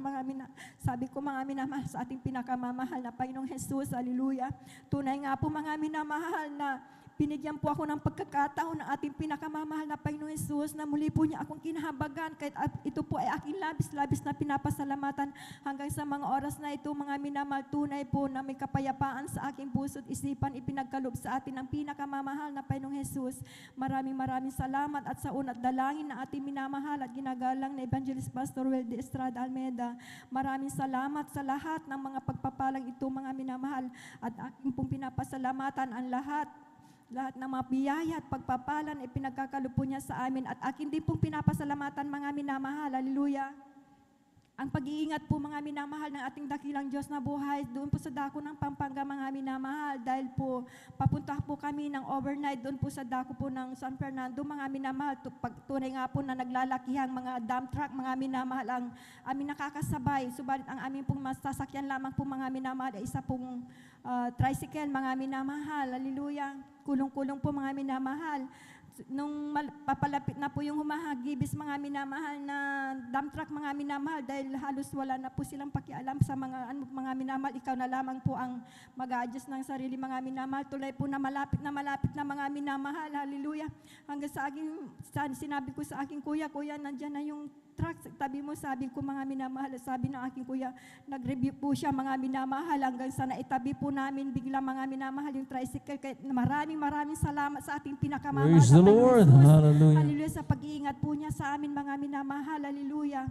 sabi ko, mga minamahal, sa ating pinakamamahal na Panginoong Jesus, hallelujah. Tunay nga po, mga minamahal, na binigyan po ako ng pagkakataon ng ating pinakamamahal na Panginoong Jesus na muli po niya akong kinahabagan kahit ito po ay aking labis-labis na pinapasalamatan hanggang sa mga oras na ito, mga minamahal. Tunay po na may kapayapaan sa aking puso't isipan ipinagkaloob sa atin ng pinakamamahal na Panginoong Jesus. Maraming salamat at sa unat dalangin na ating minamahal at ginagalang na Evangelist Pastor Wel de Estrada Almeida. Maraming salamat sa lahat ng mga pagpapalang ito, mga minamahal, at aking pong pinapasalamatan ang lahat ng mga biyaya at pagpapalan ay pinagkakalob po niya sa amin at akin din pong pinapasalamatan, mga minamahal, hallelujah. Ang pag-iingat po, mga minamahal, ng ating dakilang Diyos na buhay doon po sa dako ng Pampanga, mga minamahal, dahil po papunta po kami ng overnight doon po sa dako po ng San Fernando, mga minamahal. Tunay nga po na naglalakihang mga dump truck, mga minamahal, ang aming nakakasabay. Subalit ang aming pong masasakyan lamang po, mga minamahal, ay isa pong tricycle, mga minamahal, hallelujah. Kulong-kulong po, mga minamahal. Nung papalapit na po yung humahagibis, mga minamahal, na dump truck, mga minamahal, dahil halos wala na po silang pakialam sa mga minamahal, ikaw na lamang po ang mag-a-adjust ng sarili, mga minamahal. Tulay po na malapit na mga minamahal, hallelujah. Hanggang sa sinabi ko sa aking kuya, nandyan na yung truck, tabi mo, sabi ko, mga minamahal, sabi ng aking kuya, nag-review po siya, mga minamahal, hanggang sa naitabi po namin bigla, mga minamahal, yung tricycle. Kaya maraming salamat sa ating pinakamamahal. Praise the Lord, hallelujah. Hallelujah, sa pag-iingat po niya sa amin, mga minamahal, hallelujah.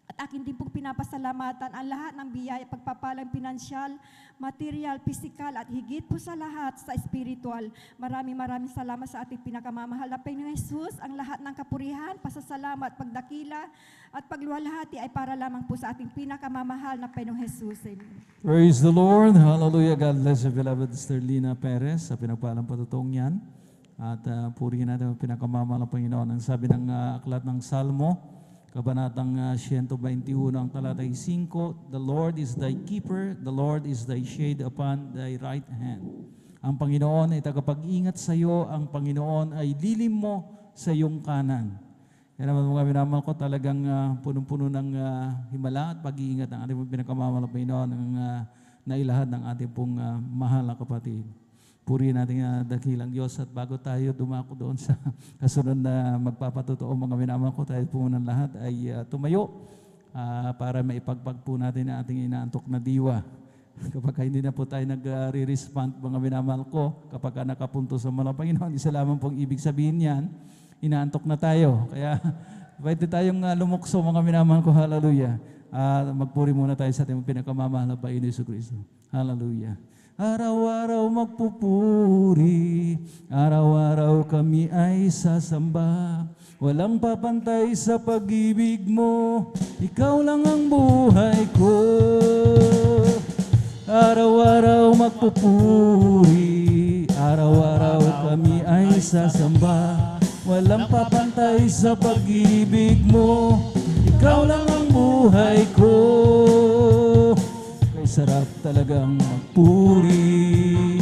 At akin din pong pinapasalamatan ang lahat ng biyaya, pagpapalang pinansyal, material, pisikal, at higit po sa lahat sa spiritual. Maraming salamat sa ating pinakamamahal na Panginoong Jesus. Ang lahat ng kapurihan, pasasalamat, pagdakila, at pagluwalhati ay para lamang po sa ating pinakamamahal na Panginoong Jesus. Amen. Praise the Lord, hallelujah. God bless you, beloved Sister Lina Perez, sa pinagpalang patutong yan. At purihin natin ang pinakamamahal ng Panginoon. Ang sabi ng aklat ng Salmo, Kabanatang 121, ang talatay 5, The Lord is thy keeper, the Lord is thy shade upon thy right hand. Ang Panginoon ay tagapag-ingat sa iyo, ang Panginoon ay lilim mo sa iyong kanan. Kaya naman mga minamahal ko, talagang punong-puno ng himala at pag-iingat ng ating pinakamamahal na Panginoon ang nailahad ng ating pong mahal na kapatid. Purihin natin dakilang Diyos at bago tayo dumako doon sa kasunod na magpapatotoo mga minamahal ko, tayo po muna lahat ay tumayo para maipagpag po natin ang ating inaantok na diwa. Kapag hindi na po tayo nag-re-respond mga minamahal ko, kapag nakapunto sa mga Panginoon, isa lamang pong ibig sabihin yan, inaantok na tayo. Kaya pwede tayong lumukso mga minamahal ko, hallelujah. Magpuri muna tayo sa ating pinakamamahal na Panginoon Hesus Kristo. Hallelujah. Araw-araw magpupuri, araw-araw kami ay sasamba. Walang papantay sa pag-ibig mo, ikaw lang ang buhay ko. Araw-araw magpupuri, araw-araw kami ay sasamba. Walang papantay sa pag-ibig mo, ikaw lang ang buhay ko. Kay sarap talagang magpuri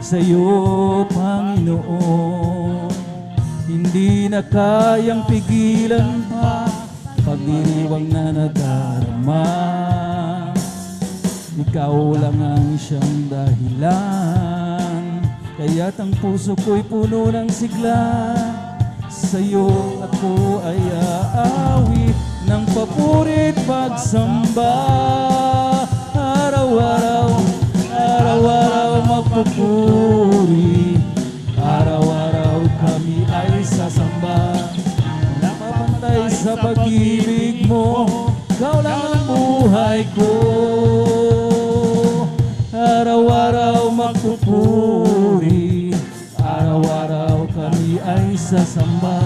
sa'yo, Panginoon. Hindi na kayang pigilan pa pag-iriwang na nadarama. Ikaw lang ang siyang dahilan, kaya't ang puso ko'y puno ng sigla. Sa'yo ako ay aawit ng papurit pagsamba. Araw-araw, araw-araw magpupuri, araw-araw kami ay sasamba. Napapantay sa pag-ibig mo, ikaw lang ang buhay ko. Araw-araw magpupuri, araw-araw kami ay sasamba.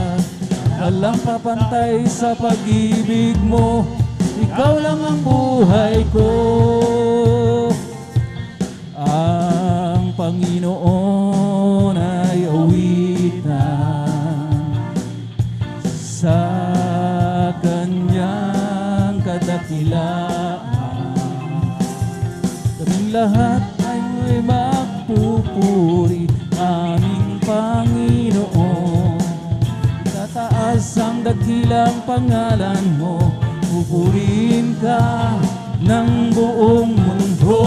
Walang papantay sa pag-ibig mo, ikaw lang ang buhay ko. Ang Panginoon ay awitan sa kanyang kadakilaan. Kaming lahat ay may magpupuri, aming Panginoon. Tataas ang dakilang pangalan mo, pupurihin ka ng buong mundo.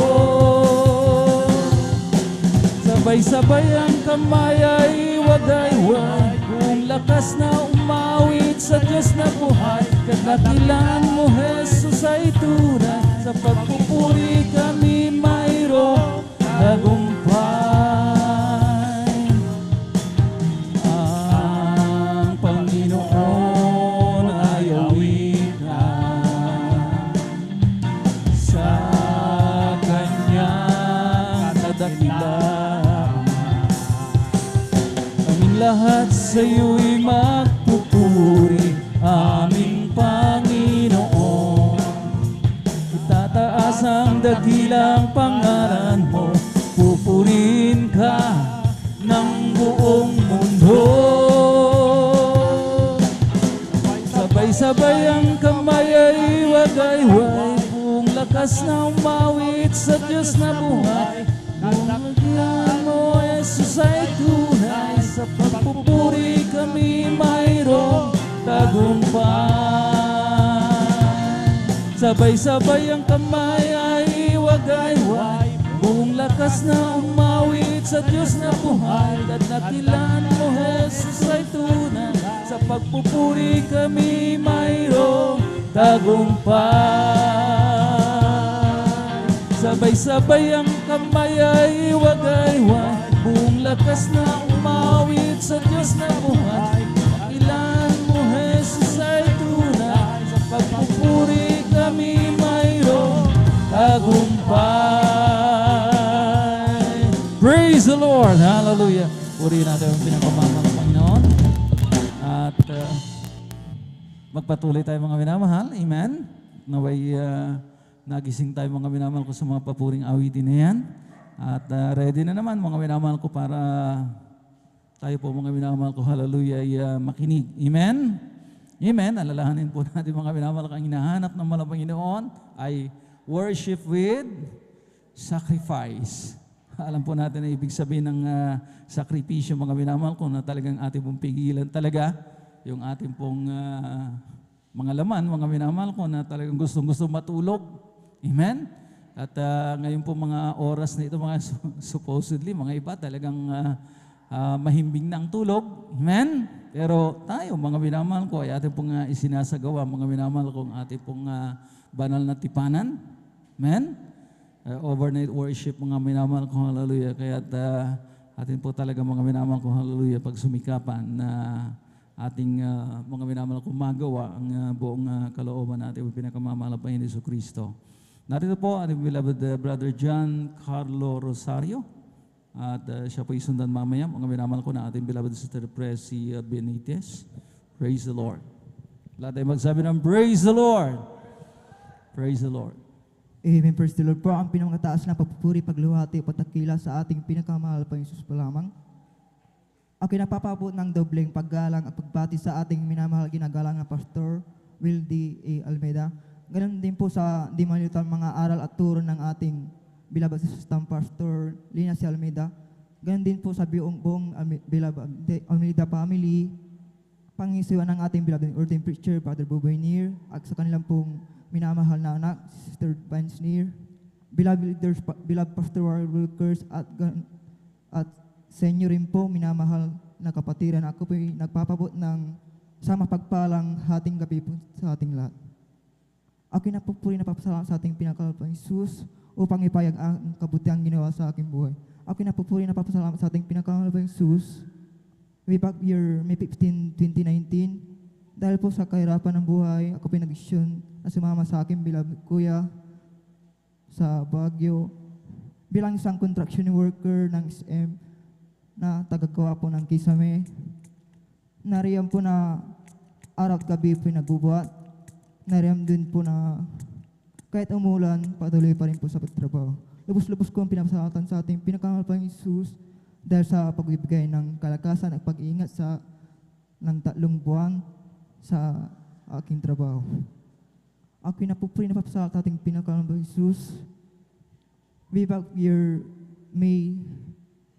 Sabay-sabay ang kamay ay wagay-way, kung lakas na umawit sa Diyos na buhay. Kadakilaan mo, Jesus, ay tunay, sa pagpupuri kami mayroong tagumpay. Ang Panginoon ay awitan sa kanyang kadakilaan. Kaming lahat sa iyo'y magpupuri, aming Panginoon. Itataas ang dakilang pangalan mo, pupurihin ka ng buong mundo. Sabay-sabay ang kamay ay wagay-way, kung lakas na umawit sa Diyos na buhay. Kadakilaan mo, Jesus, ay tunay, sa pagpupuri kami mayroong tagumpay. Sabay-sabay ang kamay ay wagay-way, kung lakas na umawit sa Diyos na buhay. Kadakilaan mo, Jesus, ay tunay, sa pagpupuri kami mayroong tagumpay. Sabay-sabay ang kamay ay wagay-way, kung lakas na umawit sa Diyos na buhay. Kadakilaan mo, Jesus, ay tunay, sa pagpupuri kami mayroong tagumpay. Praise the Lord! Hallelujah! Purihin natin ang pinakamamahal ng Panginoon. At magpatuloy tayo mga minamahal. Amen? Naway nagising tayo mga minamahal ko sa mga papuring awitin na yan. At ready na naman mga minamahal ko para tayo po mga minamahal ko, hallelujah, ay makinig. Amen? Amen? Alalahanin po natin mga minamahal ko, ang hinahanap ng mga Panginoon ay worship with sacrifice. Alam po natin na ibig sabihin ng sakripisyo mga minamahal ko, na talagang ating pong pigilan talaga yung ating pong mga laman, mga minamahal ko na talagang gustong-gusto matulog. Amen? At ngayon po mga oras na ito, mga supposedly, mga iba talagang mahimbing na ang tulog. Amen? Pero tayo, mga minamahal ko, ay ating pong isinasagawa, mga minamahal ko, ang ating pong banal na tipanan. Amen? Overnight worship, mga minamahal ko, hallelujah. Kaya atin po talaga, mga minamahal ko, hallelujah, pag sumikapan na ating mga minamahal ko magawa ang buong kalooban natin, pinakamamahal pa ni Jesucristo. Narito po ating beloved Brother John Carlo Rosario. At siya po isundan mamaya, mga minamahal ko, na ating beloved Sister Presi Benitez. Praise the Lord. Lahat tayo magsabi ng praise the Lord. Praise the Lord. Amen. Praise the Lord po. Ang pinakataas na papupuri, pagluhati, patakila sa ating pinakamahal pa Jesus pa lamang. Ako napapabot ng dobleng paggalang at pagbati sa ating minamahal ginagalang na Pastor Wildy A. Almeida. Ganon din po sa di malutang mga aral at turo ng ating beloved Assistant Pastor Lina C. Almeida. Ganon din po sa buong beloved Almeida family, pangisiwan ng ating beloved ordained preacher, Father Buboy Neer, at sa kanilang pong minamahal na anak, Sister Vance Neer, beloved leaders, beloved pastoral workers, at sa inyo rin po, minamahal na kapatiran. Ako po nagpapabot ng sa mapagpalang hating gabi po sa ating lahat. Ako na po napapasalamat sa ating pinakalapang Jesus upang ipayag ang kabutiang ginawa sa aking buhay. Ako na po napapasalamat sa ating pinakalapang Jesus way back year May 15, 2019. Dahil po sa kahirapan ng buhay, ako pinag-desisyon na sumama sa aking beloved kuya sa Baguio bilang isang construction worker ng SM na tagagawa po ng kisame. Nariyan po na araw at gabi po nagbubuhat. Nariyan din po na kahit umulan, patuloy pa rin po sa pagtrabaho. Lubos-lubos ko ang pinapasalamatan sa ating pinakamahal pa Jesus dahil sa pagbibigay ng kalakasan at pag-iingat ng 3 buwan sa aking trabaho. Ako napupuri na papasalamatan sa ating pinakamahal pa Jesus. Way back year May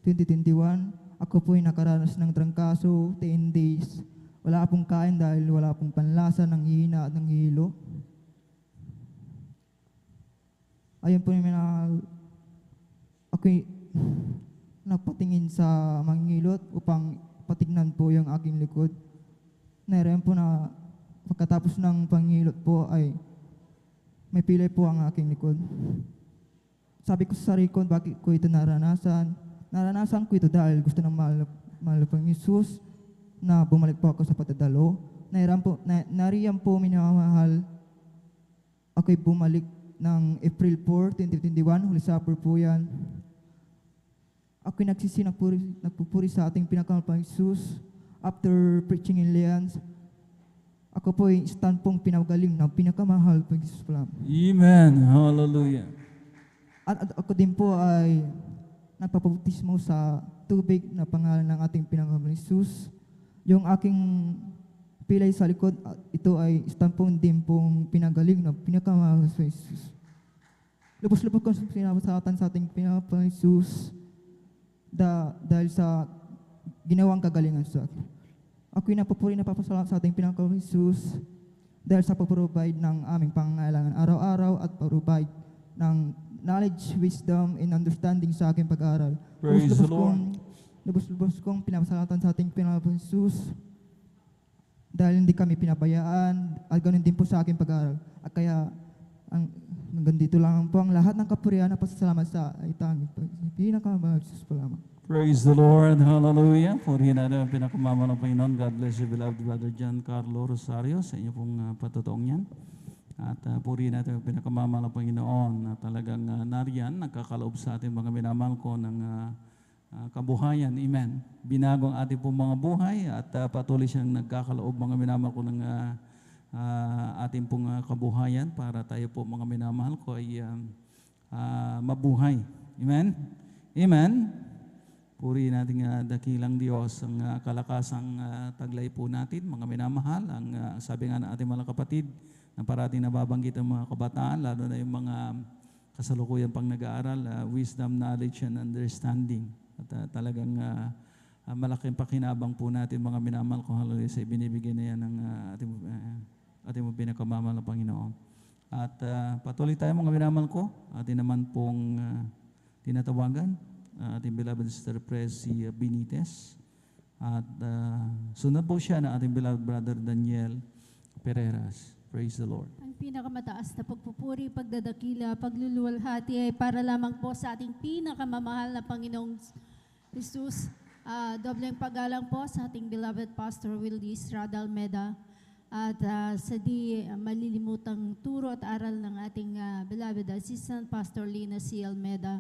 2021, ako po'y nakaranas ng trangkaso, 10 days. Wala pong kain dahil wala pong panlasa, ng hina at ng hilo. Ayun po yung ako'y nagpatingin sa mangilot upang patignan po yung aking likod. Naroon po na pagkatapos ng pangilot po ay may pilay po ang aking likod. Sabi ko sa sarili ko, bakit ko ito naranasan? Naranasan ko ito dahil gusto ng mahal pang Jesus na bumalik po ako sa patadalo. Nariyan po minamahal, ako'y bumalik ng April 4, 2021, Holy Supper po yan. Ako'y nagpupuri sa ating pinakamahal pang Jesus. After preaching in Leans, ako po'y stand pong pinagaling ng pinakamahal pang Jesus pa lamang. Amen. Hallelujah. At ako din po ay nagpapautismo sa tubig na pangalan ng ating pinakamahal Jesus. Yung aking pilay sa likod, ito ay stampong din pong pinagaling ng pinakamahal sa Jesus. Lubos-lubos ko sinabasatan sa ating pinakamahal Jesus dahil sa ginawang kagalingan sa akin. Ako'y napupuri na papasalamat sa ating pinakamahal Jesus dahil sa pag-provide ng aming pangangailangan araw-araw at pag-provide ng knowledge, wisdom, and understanding sa aking pag-aaral. Praise the Lord. Lubos-lubos kong pinapasalatan sa ating pinakamahal Jesus dahil hindi kami pinabayaan at ganoon din po sa aking pag-aaral. At kaya, hanggang dito lang po ang lahat ng kapurihan na pasasalamat sa itang pinakamahal Jesus pa lamang. Praise the Lord. Hallelujah. Purihin natin ang pinakamamahal ng Panginoon. God bless you, beloved Brother John Carlo Rosario, sa inyo pong patutuong yan. At purihin natin ang pinakamamahal ng Panginoon na talagang nariyan, nagkakaloob sa ating mga minamahal ko ng kabuhayan. Amen. Binago ang ating pong mga buhay at patuloy siyang nagkakaloob, mga minamahal ko ng ating pong kabuhayan para tayo po, mga minamahal ko, ay mabuhay. Amen. Amen. Purihin natin dakilang Diyos ang kalakasang taglay po natin, mga minamahal. Ang sabi nga ng ating mga kapatid, na parating nababanggit ang mga kabataan, lalo na yung mga kasalukuyan pang nag-aaral, wisdom, knowledge, and understanding. At talagang malaking pakinabang po natin mga minamahal ko, hallelujah, sa ibinibigay na yan ng ating mo pinakamamahal na Panginoon. At patuloy tayo mga minamahal ko, atin naman pong tinatawagan, ating beloved sister Presi Benitez. At sunod po siya na ating beloved brother Daniel Pereras. Praise the Lord. Ang pinakamataas na pagpupuri, pagdadakila, pagluluwalhati ay para lamang po sa ating pinakamamahal na Panginoong Jesus. Dobleng paggalang po sa ating beloved Pastor Wildy Estrada Almeda at sa di malilimutang turo at aral ng ating beloved Assistant Pastor Lina C. Almeda.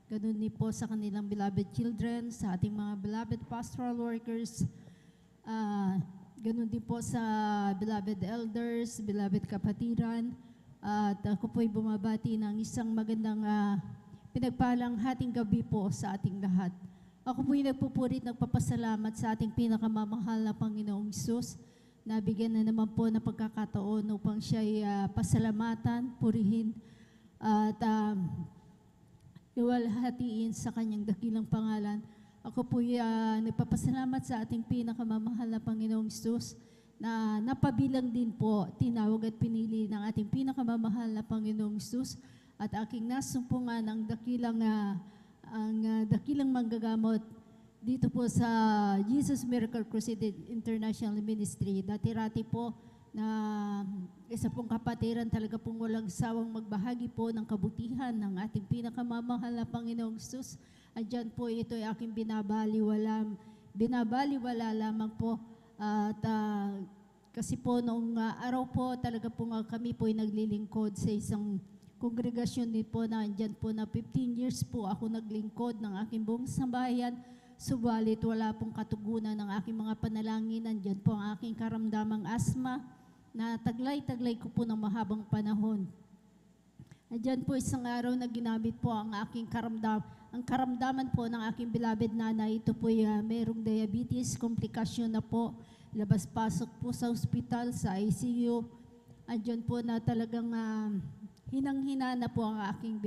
Ganun din po sa kanilang beloved children, sa ating mga beloved pastoral workers, ganun din po sa beloved elders, beloved kapatiran. At ako po'y bumabati ng isang magandang pinagpalang hating gabi po sa ating lahat. Ako po'y nagpupurit, nagpapasalamat sa ating pinakamamahal na Panginoong Hesus. Nabigyan na naman po ng pagkakataon upang siya'y pasalamatan, purihin, at iwalhatiin sa kanyang dakilang pangalan. Ako po'y nagpapasalamat sa ating pinakamamahal na Panginoong Hesus na napabilang din po, tinawag at pinili ng ating pinakamamahal na Panginoong Hesus at aking nasumpungan ang dakilang manggagamot dito po sa Jesus Miracle Crusade International Ministry. Dati-rati po na isa pong kapatiran, talaga pong walang sawang magbahagi po ng kabutihan ng ating pinakamamahal na Panginoong Hesus. Andyan po ito ay aking binabaliwala lamang po. At kasi po noong araw po talaga po kami po ay naglilingkod sa isang kongregasyon din po na andyan po na 15 years po ako naglingkod ng aking buong sambahayan. Subalit wala pong katugunan ng aking mga panalangin. Andyan po ang aking karamdamang asma na taglay-taglay ko po ng mahabang panahon. Andyan po isang araw na ginamit po ang aking karamdaman po ng aking beloved nanay. Ito po mayroong diabetes, komplikasyon na po, labas-pasok po sa ospital, sa ICU. Andyan po na talagang hinang-hina na po ang aking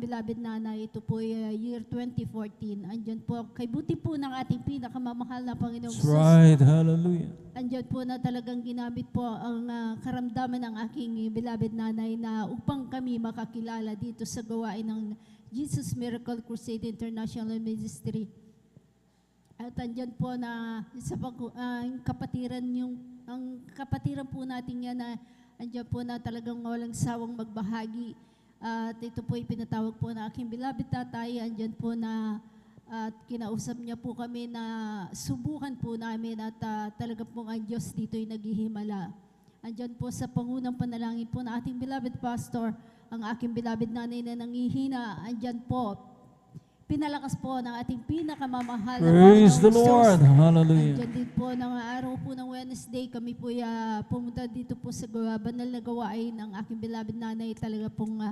beloved nanay. Ito po year 2014. Andyan po, kay buti po ng ating pinakamamahal na Panginoong That's right, hallelujah. Andyan po na talagang ginamit po ang karamdaman ng aking beloved nanay na upang kami makakilala dito sa gawain ng Jesus Miracle Crusade International Ministry. At andyan po na ang kapatiran po natin yan na andyan po na talagang walang sawang magbahagi. At ito po ipinatawag po na aking beloved tatay. Andyan po na at kinausap niya po kami na subukan po namin at talaga po ang Diyos dito ay naghihimala. Andyan po sa pangunang panalangin po na ating beloved pastor, ang aking beloved nanay na nangihina. Andyan po, pinalakas po ng ating pinakamamahal na Praise the Panginoong Lord, Diyos. hallelujah. Andyan din po ng araw po ng Wednesday, kami po pumunta dito po sa banal na gawain ng aking beloved nanay. Talaga pong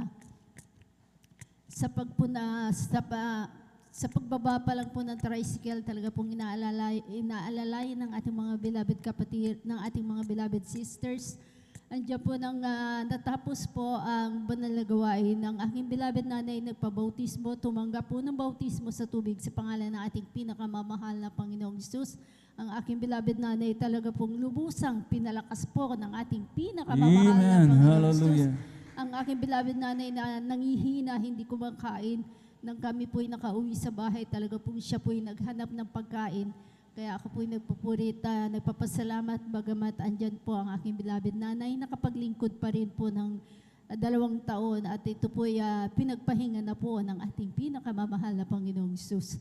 sa pagbaba pa lang po ng tricycle, talaga pong inaalalayan ng ating mga beloved kapatid, ng ating mga beloved sisters. Andiyan po nang natapos po ang banal na gawain ng aking beloved nanay, nagpabautismo, tumanggap po ng bautismo sa tubig sa pangalan ng ating pinakamamahal na Panginoong Hesus. Ang aking beloved nanay talaga pong lubusang pinalakas po ng ating pinakamamahal na Amen, Panginoong hallelujah. Hesus. Ang aking beloved nanay na nangihina, hindi kumakain, nang kami po'y nakauwi sa bahay, talaga po siya po'y naghanap ng pagkain. Kaya ako po'y nagpupurit, nagpapasalamat, bagamat andyan po ang aking beloved nanay, nakapaglingkod pa rin po ng 2 taon at ito po'y pinagpahinga na po ng ating pinakamamahal na Panginoong Hesus.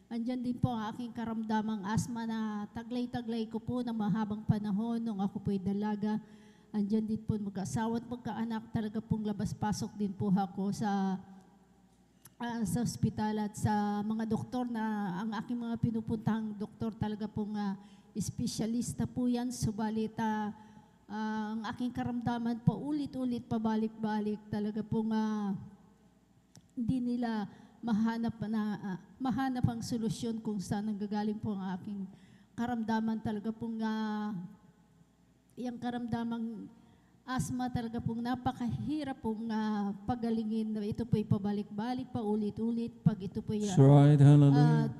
Andyan din po ang aking karamdamang asma na taglay-taglay ko po ng mahabang panahon nung ako po'y dalaga. Andyan din po mag-asawa at magkaanak, talaga pong labas-pasok din po ako sa ospital at sa mga doktor na ang aking mga pinupuntahang doktor talaga pong espesyalista po yan. Subalit ang aking karamdaman po ulit-ulit pabalik-balik talaga pong hindi nila mahanap ang solusyon kung saan nanggagaling po ang aking karamdaman. Talaga pong yung karamdamang asthma talaga pong napakahirap pong pagalingin. Ito po'y pabalik-balik, paulit-ulit. Pag ito po'y That's right. Hallelujah. at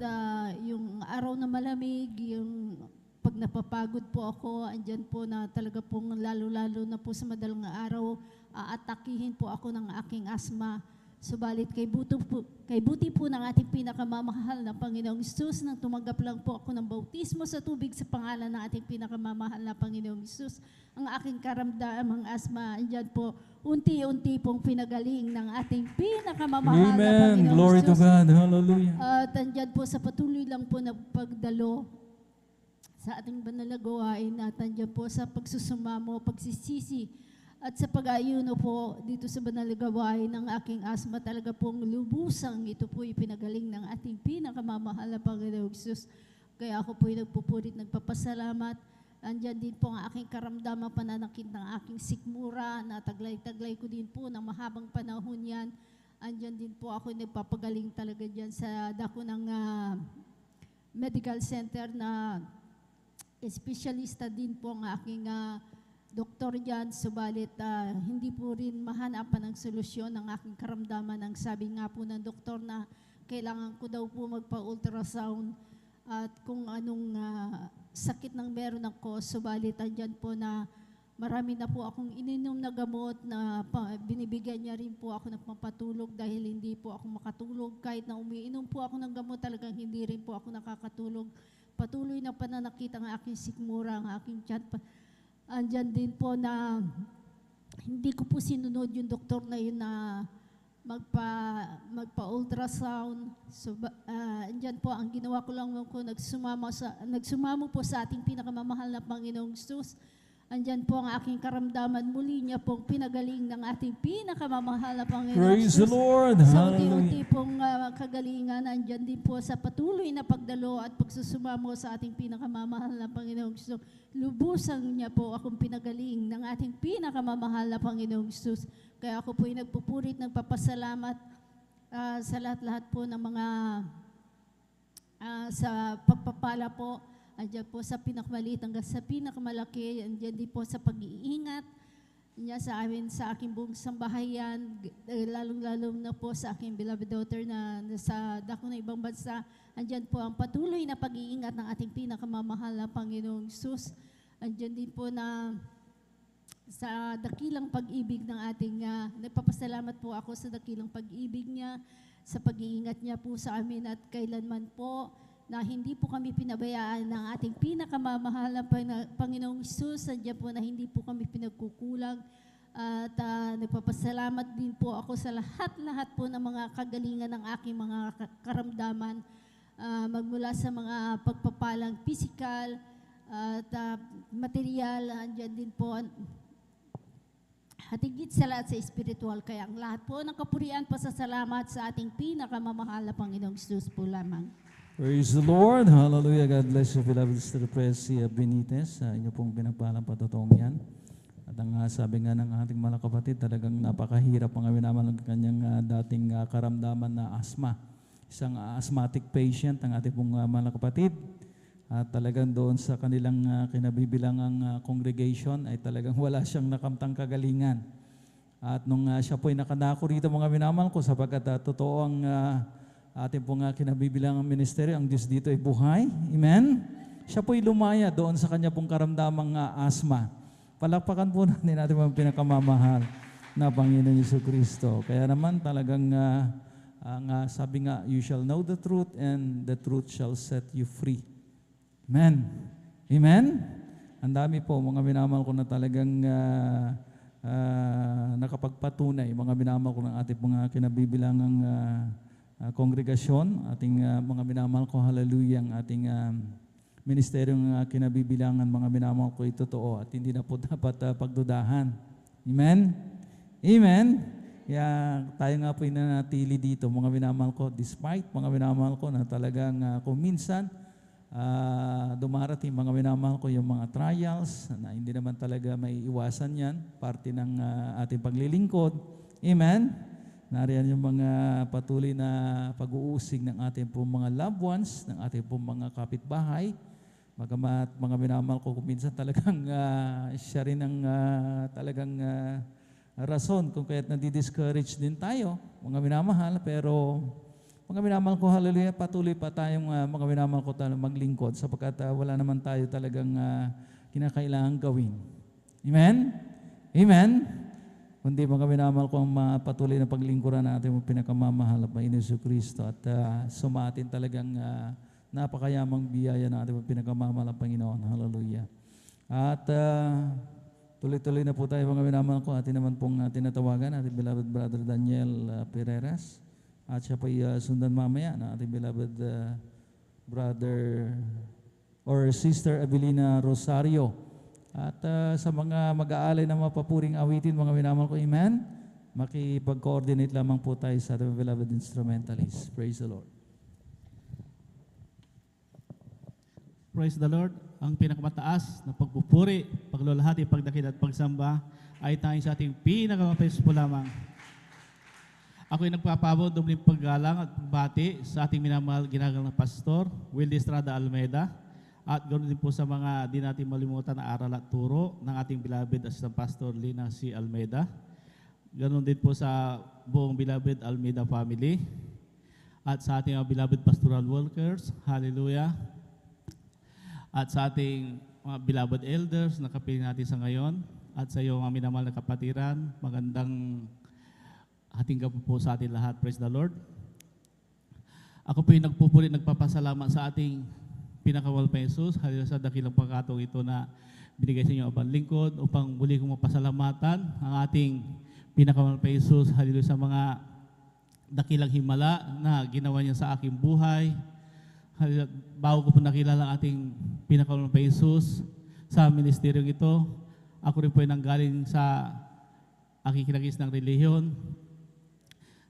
yung araw na malamig, yung pag napapagod po ako, andyan po na talaga pong lalo-lalo na po sa madalang araw, aatakihin po ako ng aking asma. Subalit kay buti po ng ating pinakamamahal na Panginoong Hesus nang tumanggap lang po ako ng bautismo sa tubig sa pangalan ng ating pinakamamahal na Panginoong Hesus. Ang aking karamdamang asma, andyan po, unti-unti pong pinagaling ng ating pinakamamahal na Amen. Panginoong Glory to Hesus. God. Hallelujah. At andyan po sa patuloy lang po na pagdalo sa ating banal na gawain at andyan po sa pagsusumamo, pagsisisi at sa pag-ayuno po dito sa banal na gawain ng aking asma talaga pong lubusang ito po ipinagaling ng ating pinakamamahal na Panginoong Hesus. Kaya ako po nagpupurit, nagpapasalamat. Andyan din po ang aking karamdaman pananakit ng aking sikmura na taglay-taglay ko din po ng mahabang panahon yan. Andyan din po ako nagpapagaling talaga dyan sa dako ng medical center na espesyalista din po ang aking doktor dyan, subalit hindi po rin mahanapan ng solusyon ng aking karamdaman. Ang sabi nga po ng doktor na kailangan ko daw po magpa-ultrasound at kung anong sakit ng meron ako, subalit andyan po na marami na po akong ininom na gamot na binibigyan niya rin po ako ng pampatulog dahil hindi po ako makatulog. Kahit na umiinom po ako ng gamot, talagang hindi rin po ako nakakatulog. Patuloy na pananakit ang aking sikmura, ang aking tiyan. Andyan din po na hindi ko po sinunod yung doktor na yun na magpa-ultrasound. So, andyan po, ang ginawa ko lang po, nagsumamo po sa ating pinakamamahal na Panginoong Hesus. Andyan po ang aking karamdaman. Muli niya pong pinagaling ng ating pinakamamahal na Panginoong Praise the Hesus. Lord. Sa Hallelujah. unti-unti pong kagalingan, andyan din po sa patuloy na pagdalo at pagsusumamo sa ating pinakamamahal na Panginoong Hesus. Lubusan niya po akong pinagaling ng ating pinakamamahal na Panginoong Hesus. Kaya ako po'y nagpupurit, nagpapasalamat sa lahat-lahat po ng mga sa pagpapala po. Andiyan po sa pinakamaliit hanggang sa pinakamalaki, andiyan din po sa pag-iingat niya sa amin, sa aking buong sambahayan, lalong-lalo na po sa aking beloved daughter na sa dako na ibang bansa. Andiyan po ang patuloy na pag-iingat ng ating pinakamamahal na Panginoong Hesus. Andiyan din po na sa dakilang pag-ibig ng ating, nagpapasalamat po ako sa dakilang pag-ibig niya, sa pag-iingat niya po sa amin at kailanman po na hindi po kami pinabayaan ng ating pinakamamahal na Panginoong Hesus. Andiyan po na hindi po kami pinagkukulang. At nagpapasalamat din po ako sa lahat-lahat po ng mga kagalingan ng aking mga karamdaman. Magmula sa mga pagpapalang physical at material. Andiyan din po hatigit sa lahat sa spiritual. Kaya ang lahat po ng kapurian, pasasalamat sa ating pinakamamahal na Panginoong Hesus po lamang. Praise the Lord. Hallelujah. God bless you, beloved Sister Presi Benitez. Inyo pong pinagpalang patotoong yan. At ang sabi nga ng ating mga kapatid, talagang napakahirap ang naman ng kanyang dating karamdaman na asthma. Isang asthmatic patient ang ating pong mga kapatid. At talagang doon sa kanilang kinabibilangang congregation ay talagang wala siyang nakamtang kagalingan. At nung siya po ay nakanako rito mga minamahal ko sapagkat totoo ang ating pong kinabibilangang ministeryo, ang Diyos dito ay buhay. Amen? Siya po'y lumaya doon sa kanya pong karamdamang asma. Palakpakan po natin mga pinakamamahal na Panginoon Jesucristo. Kaya naman talagang sabi nga, you shall know the truth and the truth shall set you free. Amen? Amen? Ang dami po mga minamahal ko na talagang nakapagpatunay, mga minamahal ko ng ating mga kinabibilangang kongregasyon, ating mga minamahal ko, hallelujah, ang ating ministeryong kinabibilangan, mga minamahal ko, ito totoo at hindi na po dapat pagdudahan. Amen? Amen? Kaya tayo nga po nanatili dito, mga minamahal ko, despite mga minamahal ko na talagang kung minsan dumarating mga minamahal ko yung mga trials na hindi naman talaga may iwasan yan, parte ng ating paglilingkod. Amen? Nariyan yung mga patuloy na pag-uusig ng ating pong mga loved ones, ng ating pong mga kapitbahay. Bagamat mga minamahal ko, kung minsan talagang siya rin ang talagang rason kung kaya't nadi-discourage din tayo, mga minamahal. Pero mga minamahal ko, hallelujah, patuloy pa tayong mga minamahal ko maglingkod sapagkat wala naman tayo talagang kinakailangan gawin. Amen? Amen? Kundi mga minamahal ko, ang patuloy na paglingkuran natin ang pinakamamahal na Panginoon Hesus Kristo at sumatin talagang napakayamang biyaya na ating pinakamamahal na Panginoon. Hallelujah. At tuloy-tuloy na po tayo mga minamahal ko. Atin naman pong tinatawagan ating beloved brother Daniel Pereras. At siya po sundan mamaya na ating beloved brother or sister Abilina Rosario. At sa mga mag-aalay na mapapuring awitin, mga minamahal ko, amen, makipag-coordinate lamang po tayo sa ating beloved instrumentalists. Praise the Lord. Praise the Lord. Ang pinakamataas na pagpupuri, paglulahati, pagdakil at pagsamba ay tanging sa ating pinakamapayos po lamang. Ako'y nagpapabot dumling paggalang at pagbati sa ating minamahal ginagalang na Pastor Willie Estrada Almeida at ganoon din po sa mga di natin malimutan na aral at turo ng ating beloved Assistant Pastor Lina C. Almeida. Ganoon din po sa buong beloved Almeida family at sa ating beloved pastoral workers. Hallelujah. At sa ating mga beloved elders na kapiling natin sa ngayon at sa iyo mga minamahal na kapatiran, magandang hating gabi po sa ating lahat. Praise the Lord. Ako po yung nagpupuri, nagpapasalamat sa ating pinakawal pa Jesus, halilu sa dakilang pagkatong ito na binigay sa inyo abang lingkod upang muli kong mapasalamatan ang ating pinakawal pa Jesus, halilu sa mga dakilang himala na ginawa niya sa aking buhay. Bago ko po nakilala ang ating pinakawal pa Jesus sa ministeryong ito, ako rin po ay nanggaling sa aking kinagis ng relihiyon.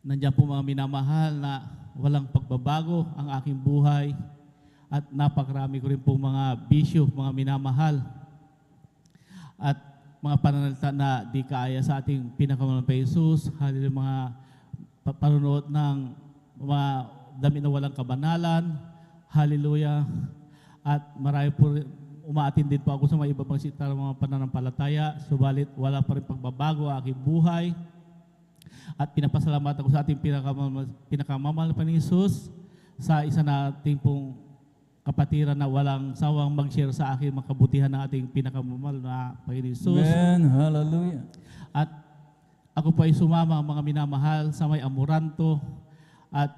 Nandiyan po mga minamahal na walang pagbabago ang aking buhay. At napakarami ko rin po mga bisyo, mga minamahal. At mga pananalita na di kaaya sa ating pinakamahal pa Jesus. Halilu mga panunood ng mga damit na walang kabanalan. Hallelujah. At marami po umaatin din po ako sa mga ibang sitara mga pananampalataya. Subalit wala pa rin pagbabago ang aking buhay. At pinapasalamat ako sa ating pinakamamahal pa ni Jesus sa isa nating pong kapatiran na walang sawang mag-share sa akin makabutihan ng ating pinakamamahal na Panginoon Jesus. Amen. Hallelujah. At ako po ay sumama mga minamahal sa may Amoranto at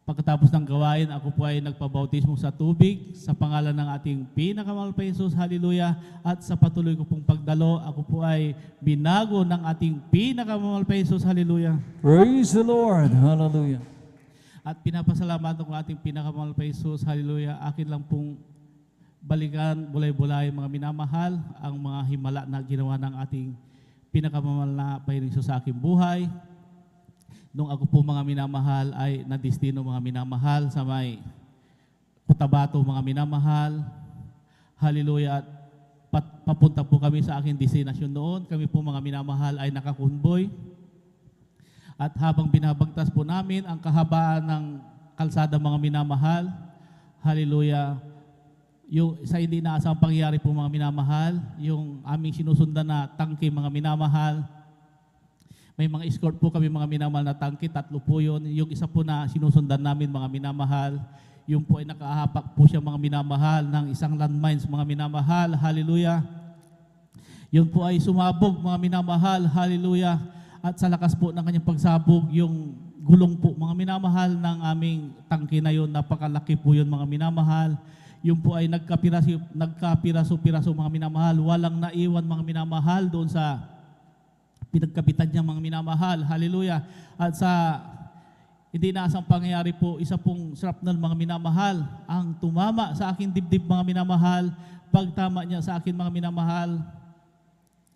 pagkatapos ng gawain, ako po ay nagpabautismo sa tubig sa pangalan ng ating pinakamahal pa Jesus. Hallelujah. At sa patuloy ko pong pagdalo, ako po ay binago ng ating pinakamahal pa Jesus. Hallelujah. Praise the Lord. Hallelujah. At pinapasalamatan ko ating pinakamahal pa Jesus. Hallelujah. Akin lang pong balikan, bulay-bulay mga minamahal, ang mga himala na ginawa ng ating pinakamahal na Panginoon Jesus sa aking buhay. Nung ako po mga minamahal ay nadistino mga minamahal sa may Cotabato mga minamahal. Hallelujah. At papunta po kami sa aking destinasyon noon. Kami po mga minamahal ay nakakunboy. At habang binabagtas po namin ang kahabaan ng kalsada mga minamahal, hallelujah, yung sa hindi inaasang pangyayari po mga minamahal, yung aming sinusundan na tangke mga minamahal, may mga escort po kami mga minamahal na tangke, 3 po yun. Yung isa po na sinusundan namin mga minamahal, yung po ay nakahapak po siya mga minamahal ng isang landmines mga minamahal, hallelujah. Yun po ay sumabog mga minamahal, hallelujah. At sa lakas po ng kanyang pagsabog, yung gulong po, mga minamahal ng aming tangke na yun, napakalaki po yun mga minamahal. Yung po ay nagkapiraso-piraso mga minamahal, walang naiwan mga minamahal doon sa pinagkapitan niya mga minamahal. Hallelujah. At sa hindi naasang pangyayari po, isa pong shrapnel mga minamahal, ang tumama sa aking dibdib mga minamahal, pagtama niya sa akin mga minamahal,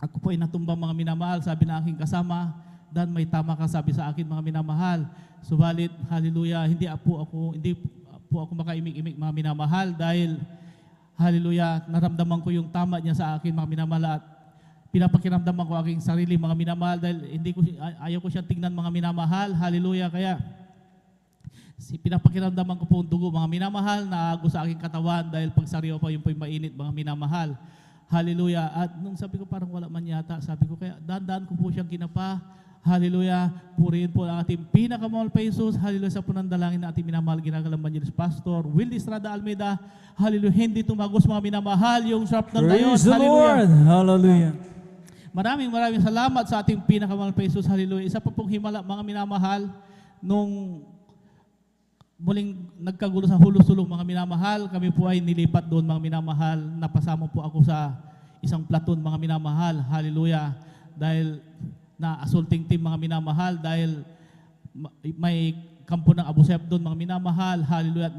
ako po ay natumbang mga minamahal, sabi na aking kasama, Dan, may tama ka sabi sa akin mga minamahal. Subalit, hallelujah, hindi po ako makaimik-imik mga minamahal dahil, hallelujah, naramdaman ko yung tama niya sa akin mga minamahal at pinapakiramdaman ko aking sarili mga minamahal dahil ayaw ko siyang tingnan mga minamahal, hallelujah. Kaya Pinapakiramdaman ko po ang dugo, mga minamahal, na agos sa aking katawan dahil pag sariwa pa, yun po yung mainit, mga minamahal. Hallelujah. At nung sabi ko parang wala man yata, sabi ko kaya dahan-dahan ko po siyang kinapa. Hallelujah. Purihin po ang ating pinakamahal pa Jesus. Hallelujah. Sa punandalangin na ating minamahal, ginagalang Evangelist Pastor Will Estrada Almeida. Hallelujah. Hindi tumagos, mga minamahal, yung sharp na ngayon. Praise the Lord. Hallelujah. Maraming salamat sa ating pinakamahal pa Jesus. Hallelujah. Isa pa pong himala, mga minamahal, nung muling nagkagulo sa Hulos-Sulong, mga minamahal, kami po ay nilipat doon, mga minamahal. Napasama po ako sa isang platon, mga minamahal. Hallelujah. Dahil na assaulting team, mga minamahal, dahil may kampo ng Abu Sayyaf doon, mga minamahal. Hallelujah.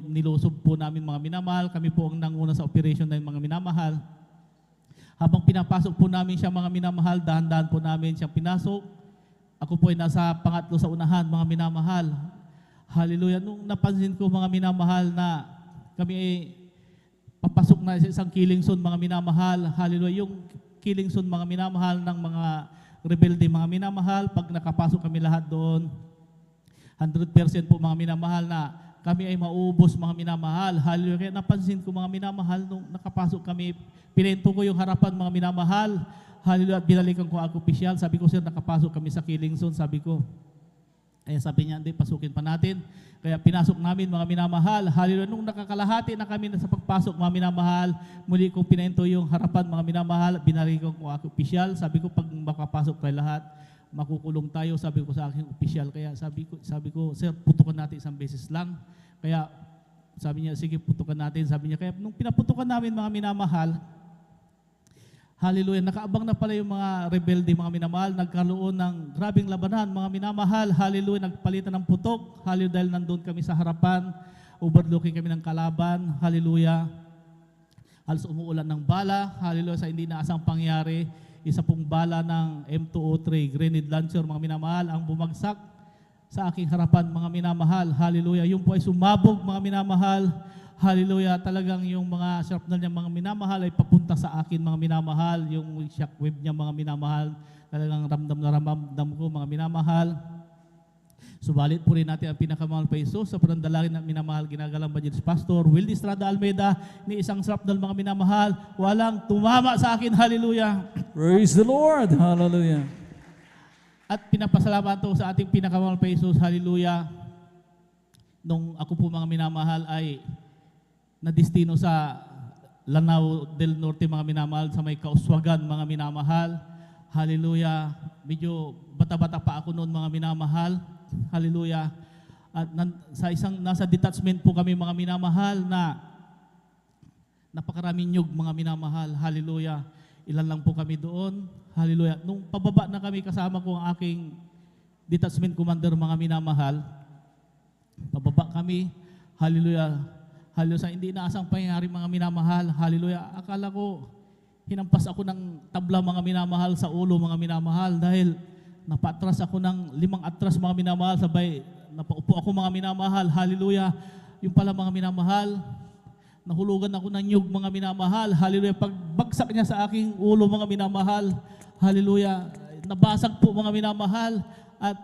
Nilusob po namin, mga minamahal. Kami po ang nanguna sa operation na mga minamahal. Habang pinapasok po namin siya, mga minamahal, dahan-dahan po namin siyang pinasok. Ako po ay nasa pangatlo sa unahan, mga minamahal. Hallelujah. Nung napansin ko, mga minamahal, na kami ay papasok na sa isang killing zone, mga minamahal. Hallelujah. Yung killing zone, mga minamahal, ng mga rebelde, mga minamahal, pag nakapasok kami lahat doon, 100% po, mga minamahal, na kami ay maubos, mga minamahal. Hallelujah. Kaya napansin ko, mga minamahal, nung nakapasok kami, pinento ko yung harapan, mga minamahal. Hallelujah. At binalikan ko ako opisyal. Sabi ko, sir, nakapasok kami sa killing zone. Sabi ko, kaya sabi niya, hindi, pasukin pa natin. Kaya pinasok namin, mga minamahal. Hallelujah. Nung nakakalahati na kami sa pagpasok, mga minamahal, muli kong pinento yung harapan, mga minamahal. Binalikan ko ako opisyal. Sabi ko, pag makapasok tayo lahat, makukulong tayo, sabi ko sa aking opisyal. Kaya sabi ko, sir, putukan natin isang beses lang. Kaya sabi niya, sige, putukan natin. Sabi niya, kaya nung pinaputukan namin, mga minamahal, hallelujah, nakaabang na pala yung mga rebelde, mga minamahal, nagkaroon ng grabing labanan, mga minamahal. Hallelujah, nagpalitan ng putok. Hallelujah, dahil nandun kami sa harapan, overlooking kami ng kalaban. Hallelujah. Halos umuulan ng bala. Hallelujah, sa hindi naasang pangyari, isa pong bala ng M203 grenade launcher, mga minamahal, ang bumagsak sa aking harapan, mga minamahal. Hallelujah. Yung po ay sumabog, mga minamahal. Hallelujah. Talagang yung mga shrapnel niya, mga minamahal, ay papunta sa akin, mga minamahal. Yung shockwave niya, mga minamahal, talagang ramdam na ramdam ko, mga minamahal. Subalit po rin natin ang pinakamahal pa Jesus sa panandalangin ng minamahal, ginagalang Evangelist Pastor Will Estrada Almeida, ni isang shrapnel, mga minamahal, walang tumama sa akin. Hallelujah. Praise the Lord. Hallelujah. At pinapasalamat ko sa ating pinakamahal pa Jesus. Hallelujah. Nung ako po, mga minamahal, ay nadistino sa Lanao del Norte, mga minamahal, sa may Kauswagan, mga minamahal. Hallelujah. Medyo bata-bata pa ako noon, mga minamahal. Hallelujah. At nasa detachment po kami, mga minamahal, na napakaraming nyug, mga minamahal. Hallelujah. Ilan lang po kami doon. Hallelujah. Nung pababa na kami, kasama ko ang aking detachment commander, mga minamahal. Pababa kami. Hallelujah. Hallelujah. Sa hindi inaasang pangyayari, mga minamahal. Hallelujah. Akala ko, hinampas ako ng tabla, mga minamahal, sa ulo, mga minamahal, dahil napatras ako ng 5 atras, mga minamahal, sabay napaupo ako, mga minamahal. Hallelujah. Yung pala, mga minamahal, nahulugan ako ng nyug, mga minamahal. Hallelujah. Pagbagsak niya sa aking ulo, mga minamahal. Hallelujah. Nabasag po, mga minamahal. At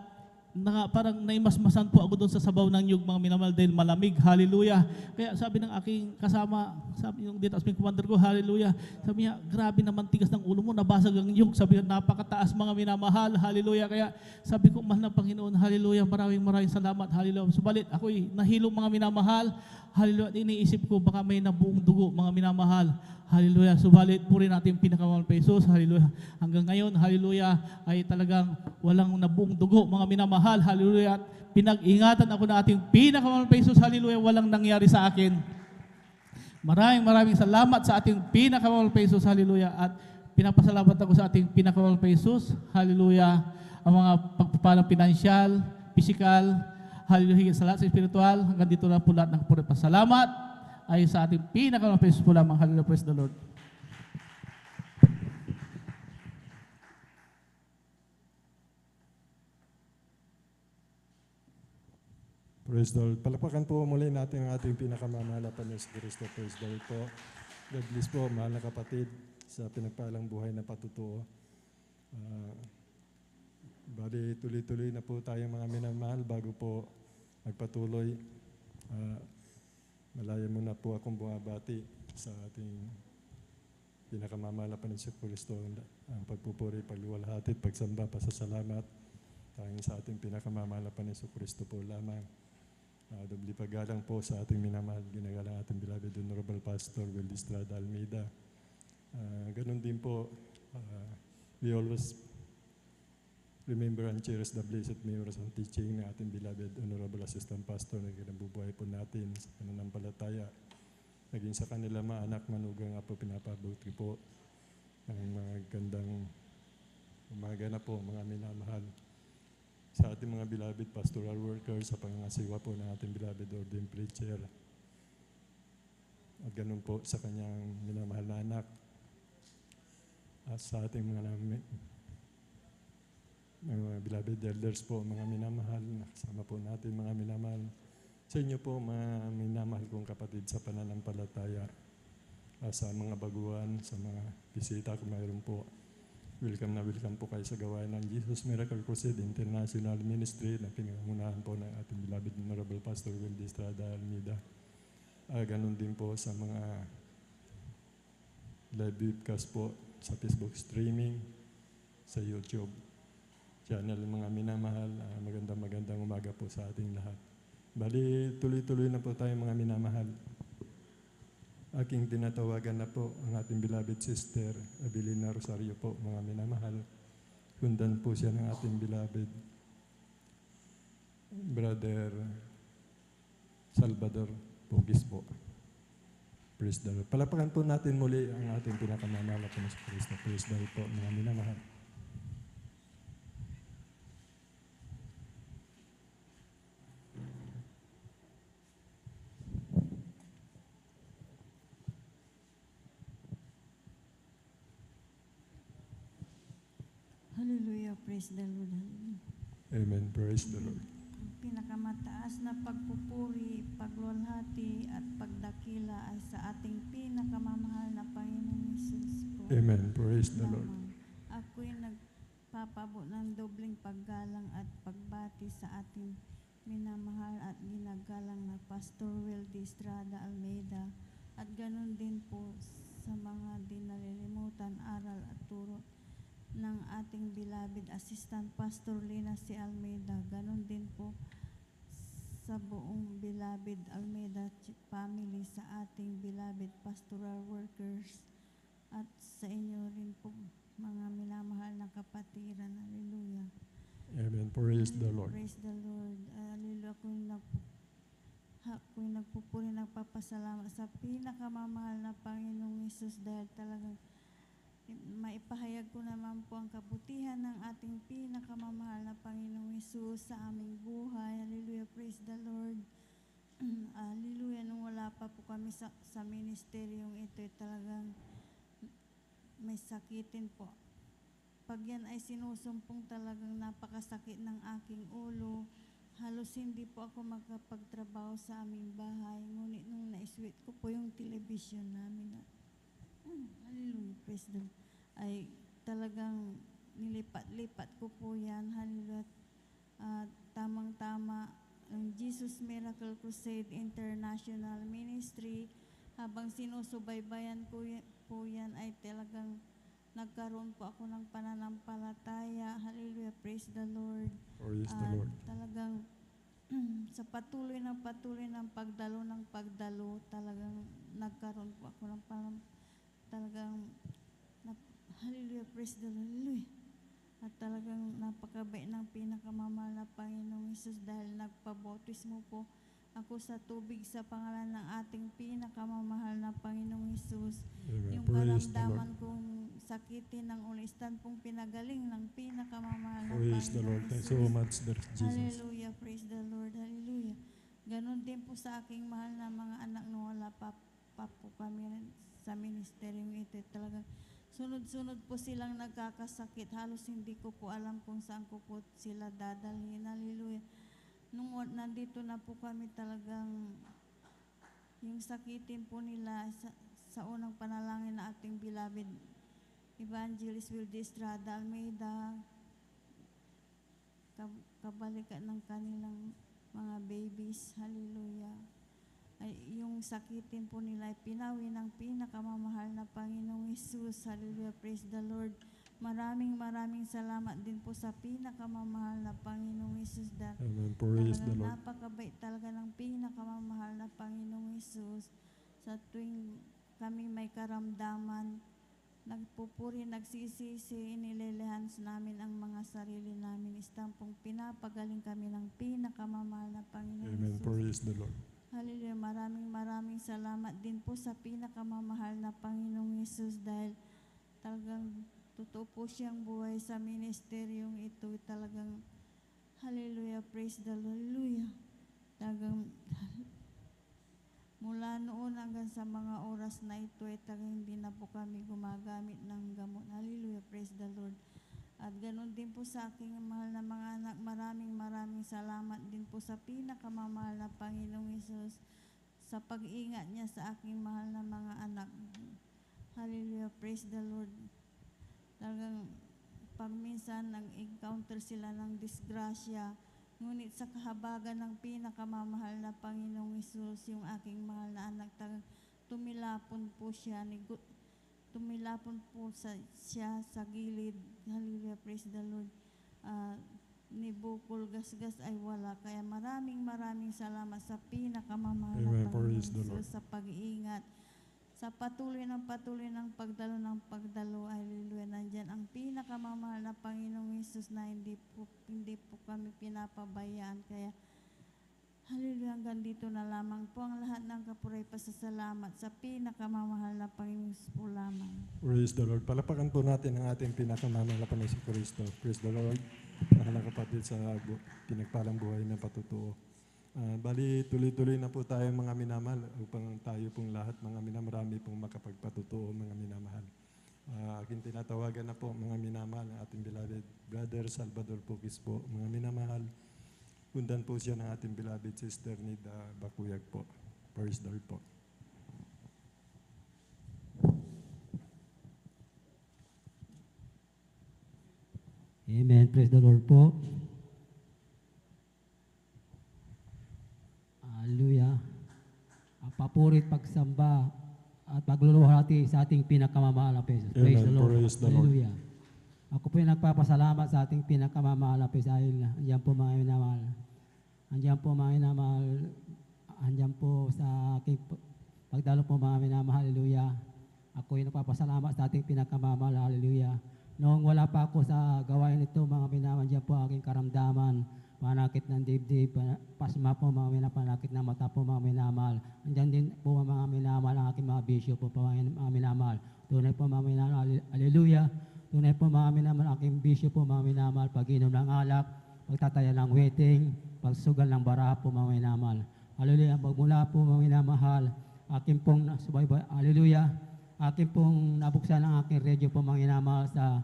parang naimasmasan po ako doon sa sabaw ng nyug, mga minamahal, dahil malamig. Hallelujah. Kaya sabi ng aking kasama, sabi yung detachment commander ko, hallelujah. Sabi niya, grabe naman tigas ng ulo mo, nabasag ang nyug. Sabi niya, napakataas, mga minamahal. Hallelujah. Kaya sabi ko, mahal na Panginoon, hallelujah, maraming salamat. Hallelujah. Subalit, ako'y nahilong, mga minamahal. Hallelujah. At iniisip ko, baka may nabuong dugo, mga minamahal. Hallelujah. Subalit, puri natin pinakamahal pa Jesus. Hallelujah. Hanggang ngayon, hallelujah, ay talagang walang nabuong dugo, mga minamahal. Hallelujah. Pinag-ingatan ako ng ating pinakamahal pa Jesus. Hallelujah. Walang nangyari sa akin. Maraming salamat sa ating pinakamahal pa Jesus. Hallelujah. At pinapasalamat ako sa ating pinakamahal pa Jesus. Hallelujah. Ang mga pagpapalang pinansyal, pisikal, hallelujah, higit sa lahat sa spiritual. Hanggang dito na po lahat ng puri pasalamat ay sa ating pinakamahal pa Jesus po lamang. Hallelujah. Praise the Lord. Praise the Lord. Palakpakan po muli natin ang ating pinakamamahal na Panginoon Kristo. Praise the Lord po. God bless po, mahal na kapatid, sa pinagpalang buhay na patutuo. Bali, tuloy-tuloy na po tayong mga minamahal bago po magpatuloy. Malaya mo na po akong bumabati sa ating pinakamamahal na Panginoon Kristo, ang pagpupuri, pagluwalhati, pagsamba, pasasalamat tanging sa ating pinakamamahal na Panginoon Kristo po lamang. Doble paggalang po sa ating minamahal, ginagalang ating beloved Honorable Pastor Will Estrada Almeida. Ganun din po, we always remember and cherish the blessed memories and teaching ng ating beloved Honorable Assistant Pastor na kinabubuhay po natin sa pananampalataya. Naging sa kanila mga anak manugang nga po pinapabuti po ng mga gandang umaga na po, mga minamahal. Sa ating mga beloved pastoral workers, sa pangangasiwa po ng ating beloved ordained preacher. At ganun po sa kanyang minamahal na anak. At sa ating mga beloved elders po, mga minamahal, nakasama po natin mga minamahal. Sa inyo po, mga minamahal kong kapatid sa pananampalataya, sa mga baguhan, sa mga bisita kung mayroon po. Welcome na welcome po kayo sa gawain ng Jesus Miracle Crusade International Ministry na pinangunahan po ng ating beloved Honorable Pastor Will Estrada Almeida. Ganon din po sa mga live webcast po sa Facebook streaming, sa YouTube channel, mga minamahal. Magandang umaga po sa ating lahat. Bali, tuloy-tuloy na po tayo mga minamahal. Aking tinatawagan na po ang ating beloved sister Abilina Rosario po, mga minamahal. Kundan po siya ng ating beloved Brother Salvador Pugis po. Praise the Lord. Palapakan po natin muli ang ating pinakamamahal na Panginoon Kristo. Praise the Lord po, mga minamahal. Hallelujah, praise the Lord. Hallelujah. Amen. Praise the Lord. Ang pinakamataas na pagpupuri, pagluwalhati at pagdakila ay sa ating pinakamamahal na Panginoong Hesus po. Amen. Praise the Lord. Ako'y nagpapabo ng dobling paggalang at pagbati sa ating minamahal at ginagalang na Pastor Will Estrada Almeida at ganun din po sa mga di nalilimutan aral at turo ng ating beloved Assistant Pastor Lina C. Almeida. Ganon din po sa buong beloved Almeida family, sa ating beloved pastoral workers at sa inyo rin po mga minamahal na kapatiran. Hallelujah. Amen. Praise the Lord. Praise the Lord. Hallelujah. Ako'y nagpupuri, nagpapasalamat sa pinakamamahal na Panginoong Hesus dahil talagang maipahayag ko naman po ang kabutihan ng ating pinakamamahal na Panginoong Hesus sa aming buhay. Hallelujah, praise the Lord. Hallelujah, nung wala pa po kami sa ministeryong ito, talagang may sakitin po. Pag yan ay sinusumpong, talagang napakasakit ng aking ulo. Halos hindi po ako makapagtrabaho sa aming bahay. Ngunit nung na-sweet ko po yung television namin na hallelujah, praise the Lord, ay talagang nilipat-lipat ko po yan. Hallelujah. Tamang-tama ang Jesus Miracle Crusade International Ministry, habang sinusubaybayan ko po yan, ay talagang nagkaroon po ako ng pananampalataya. Hallelujah, praise the Lord. Praise the Lord. Talagang sa patuloy ng pagdalo, talagang nagkaroon po ako ng hallelujah, praise the Lord, hallelujah. At talagang napakabait ng pinakamamahal na Panginoong Hesus dahil nagpabautismo po ako sa tubig sa pangalan ng ating pinakamamahal na Panginoong Hesus. Amen. Yung Praise the karamdaman Lord. kong sakitin ng ulistan pong pinagaling ng pinakamamahal na Praise the Lord. Panginoong Thanks Hesus. so much, dear Jesus. Hallelujah, praise the Lord, hallelujah. Ganon din po sa aking mahal na mga anak nung wala pa po kami sa ministeryong ito. Talagang sunod-sunod po silang nagkakasakit. Halos hindi ko po alam kung saan ko po sila dadalhin. Hallelujah. Nung nandito na po kami, talagang yung sakitin po nila sa unang panalangin na ating beloved Evangelist Will Estrada Almeida, kabalikan ng kanilang mga babies. Hallelujah. Ay, yung sakitin po nila ay pinawi ng pinakamamahal na Panginoong Hesus. Hallelujah. Praise the Lord. Maraming salamat din po sa pinakamamahal na Panginoong Hesus. Amen. Praise the Talagang Lord. napakabait talaga ng pinakamamahal na Panginoong Hesus. Sa tuwing kami may karamdaman, nagpupuri, nagsisisi, inililihans namin ang mga sarili namin. Istampong pinapagaling kami ng pinakamamahal na Panginoong Amen. Hesus. Praise the Lord. Hallelujah. Maraming salamat din po sa pinakamamahal na Panginoong Hesus dahil talagang totoo po siyang buhay sa ministeryong ito. Talagang hallelujah. Praise the Lord. Hallelujah. Talagang mula noon hanggang sa mga oras na ito ay talagang hindi na po kami gumagamit ng gamot. Hallelujah. Praise the Lord. At ganoon din po sa aking mahal na mga anak, maraming salamat din po sa pinakamamahal na Panginoong Hesus sa pag-iingat niya sa aking mahal na mga anak. Hallelujah, praise the Lord. Talagang pag minsan nag-encounter sila ng disgrasya, ngunit sa kahabagan ng pinakamamahal na Panginoong Hesus, yung aking mahal na anak, tumilapon po siya, tumilapon po siya sa gilid. Hallelujah, praise the Lord. Ni bukol gasgas ay wala. Kaya maraming salamat sa pinakamamahal na Amen. Panginoong Praise the Lord. Hesus sa pag-iingat. Sa patuloy ng pagdalo. Hallelujah. Nandyan ang pinakamamahal na Panginoong Hesus na hindi po kami pinapabayaan. Kaya hallelujah, hanggang dito na lamang po ang lahat ng kapuray pasasalamat sa pinakamamahal na Panginoon po lamang. Praise the Lord. Palapakan po natin ang ating pinakamamahal na Panginoon si Kristo. Praise the Lord. Mahal na kapatid sa pinagpalang buhay na patutuo. Bali, tuloy-tuloy na po tayo mga minamahal upang tayo pong lahat mga minamarami pong makapagpatutuo mga minamahal. Aking tinatawagan na po mga minamahal ang ating beloved brother Salvador Pugis po. Mga minamahal, kundan po siya ng ating beloved sister Nida Bakuyag po. Praise the Lord po. Amen. Praise the Lord po. Hallelujah. Ang papurit, pagsamba, at pagluluhati sa ating pinakamamahal na Panginoon. Praise Amen. the Lord. Praise the Lord. Hallelujah. Ako po yung nagpapasalamat sa ating pinakamamahal na Panginoon dahil andiyan po mga minamahal. Andiyan po mga minamahal. Andiyan po sa aking pagdalo po mga minamahal. Hallelujah. Ako yung nagpapasalamat sa ating pinakamamahal. Hallelujah. Noong wala pa ako sa gawain ito, mga minamahal, andiyan po aking karamdaman. Panakit ng dibdib, pasma po mga minapanakit na mata po mga minamahal. Andiyan din po mga minamahal ang aking mga bisyo po mga minamahal. Tunay po mga minamahal, hallelujah. Tunay po mga minamahal, aking bisyo po mga minamahal, pag-inom ng alak, pagtataya ng wedding, pagsugal ng baraha po mga minamahal. Hallelujah, magmula po mga minamahal, aking pong subaybay, hallelujah. Aking pong nabuksan ang aking radio po mga minamahal sa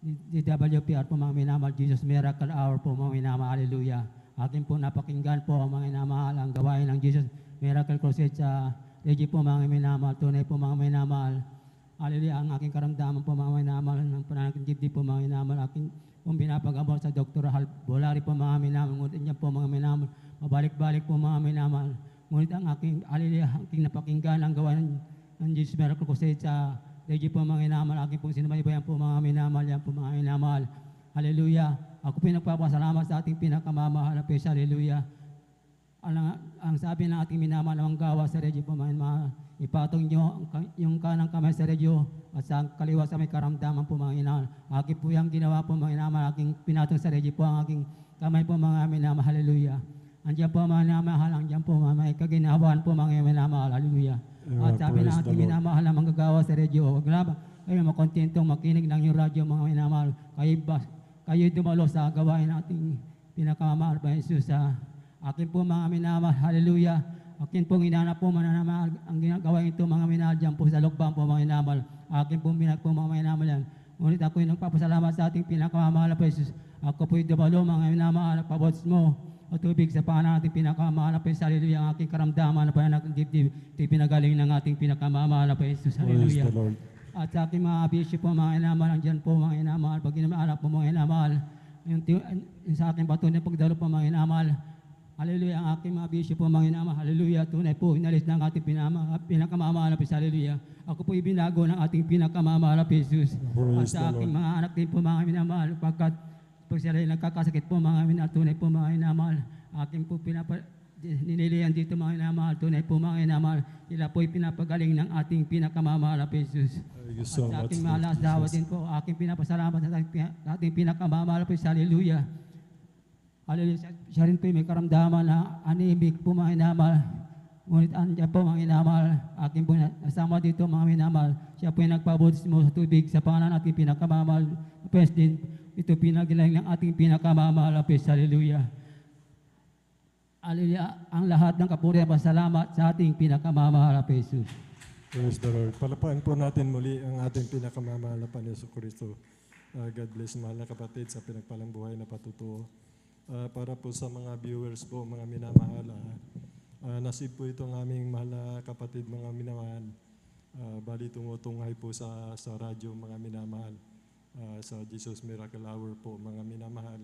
DWPR po mga minamahal, Jesus Miracle Hour po mga minamahal, hallelujah. Akin po napakinggan po mga minamahal ang gawain ng Jesus Miracle Crusade sa Reggie po mga minamahal, tunay po mga minamahal, hallelujah. Ang aking karamdaman po mga minamahal, ng pananakit dibdib po mga minamahal, aking pong binapag-abot sa Dr. Hal Bolari po mga minamahal, ngunit niya po mga minamahal, mabalik-balik po mga minamahal, ngunit ang aking, hallelujah, aking napakinggan ang gawain ng Jesus Miracle Crusade sa Reggie po mga minamahal, aking pong sinubaybayan po mga minamahal, yan po mga minamahal. Hallelujah. Ako po nagpapasalamat sa ating pinakamamahal na Pesa, hallelujah. Ang sabi ng ating minamahal ang gawa sa Reggie po mga minamahal, ipatong nyo yung kanang kamay sa Reggie at sa kaliwa sa may karamdaman po mga minamahal. Aking po yung ginawa po mga minamahal, aking pinatong sa Reggie po ang aking kamay po mga minamahal, hallelujah. Andiyan po mga minamahal, andiyan po mga may kaginawan po mga minamahal, hallelujah. At sabi ng ating minamahal na manggagawa sa radyo, huwag lang kayo makontentong makinig ng yung radyo mga minamahal. Kayo dumalo sa gawain nating pinakamamahal pa Jesus sa akin po mga minamahal, hallelujah. Akin pong inanap po mananamahal ang ginagawa ito mga minamahal dyan po sa lukbang po mga minamahal. Akin pong minag po mga minamahal yan. Ngunit ako yung nagpapasalamat sa ating pinakamamahal pa Jesus. Ako po yung dumalo mga minamahal, pabots mo o tubig sa pangalan natin pinakamamahal na Panginoon, hallelujah. Ang aking karamdaman na pananakit dibdib, ito pinagaling ng ating pinakamamahal na Panginoon, hallelujah. At sa aking mga bisyo po mga inamahal, andyan po mga inamahal, pag inamahal po mga inamahal, yung sa aking bato na pagdalo po mga inamahal, Hallelujah, ang aking mga bisyo po, mga inama. Hallelujah, tunay po, inalis ng ating pinakamamahal na po. Hallelujah. Ako po ibinago ng ating pinakamamahal na Jesus. At Praise sa the aking Lord. mga anak din po, mga minamahal, pagkat pag sila ay nagkakasakit po, mga minamahal, tunay po, mga inamahal. Aking po ninilihan dito, mga inamahal, tunay po, mga inamahal. Sila po pinapagaling ng ating pinakamamahal na Jesus. Thank you so At sa much, aking Lord mga lasawa Jesus. din po, aking pinapasalamat sa ating pinakamamahal na Jesus. Hallelujah. Hallelujah. Siya rin po may karamdaman na anemic po, mga inamal. Ngunit andyan po, mga inamal. Akin po nasama dito, mga inamal. Siya po yung nagpabautismo sa tubig sa pangalan ng ating pinakamamahal na President. Ito pinaglaing ng ating pinakamamahal na President. Hallelujah. Hallelujah. Ang lahat ng kapurihan, pasalamat sa ating pinakamamahal na Jesus. Praise the Lord. Palapakan po natin muli ang ating pinakamamahal na Panginoon Kristo. God bless, mahal na kapatid, sa pinagpalang buhay na patutuo. Para po sa mga viewers po, mga minamahal, nasib po itong aming mahal na kapatid, mga minamahal. Bali tumutunghay po sa radyo, mga minamahal. Sa Jesus Miracle Hour po, mga minamahal.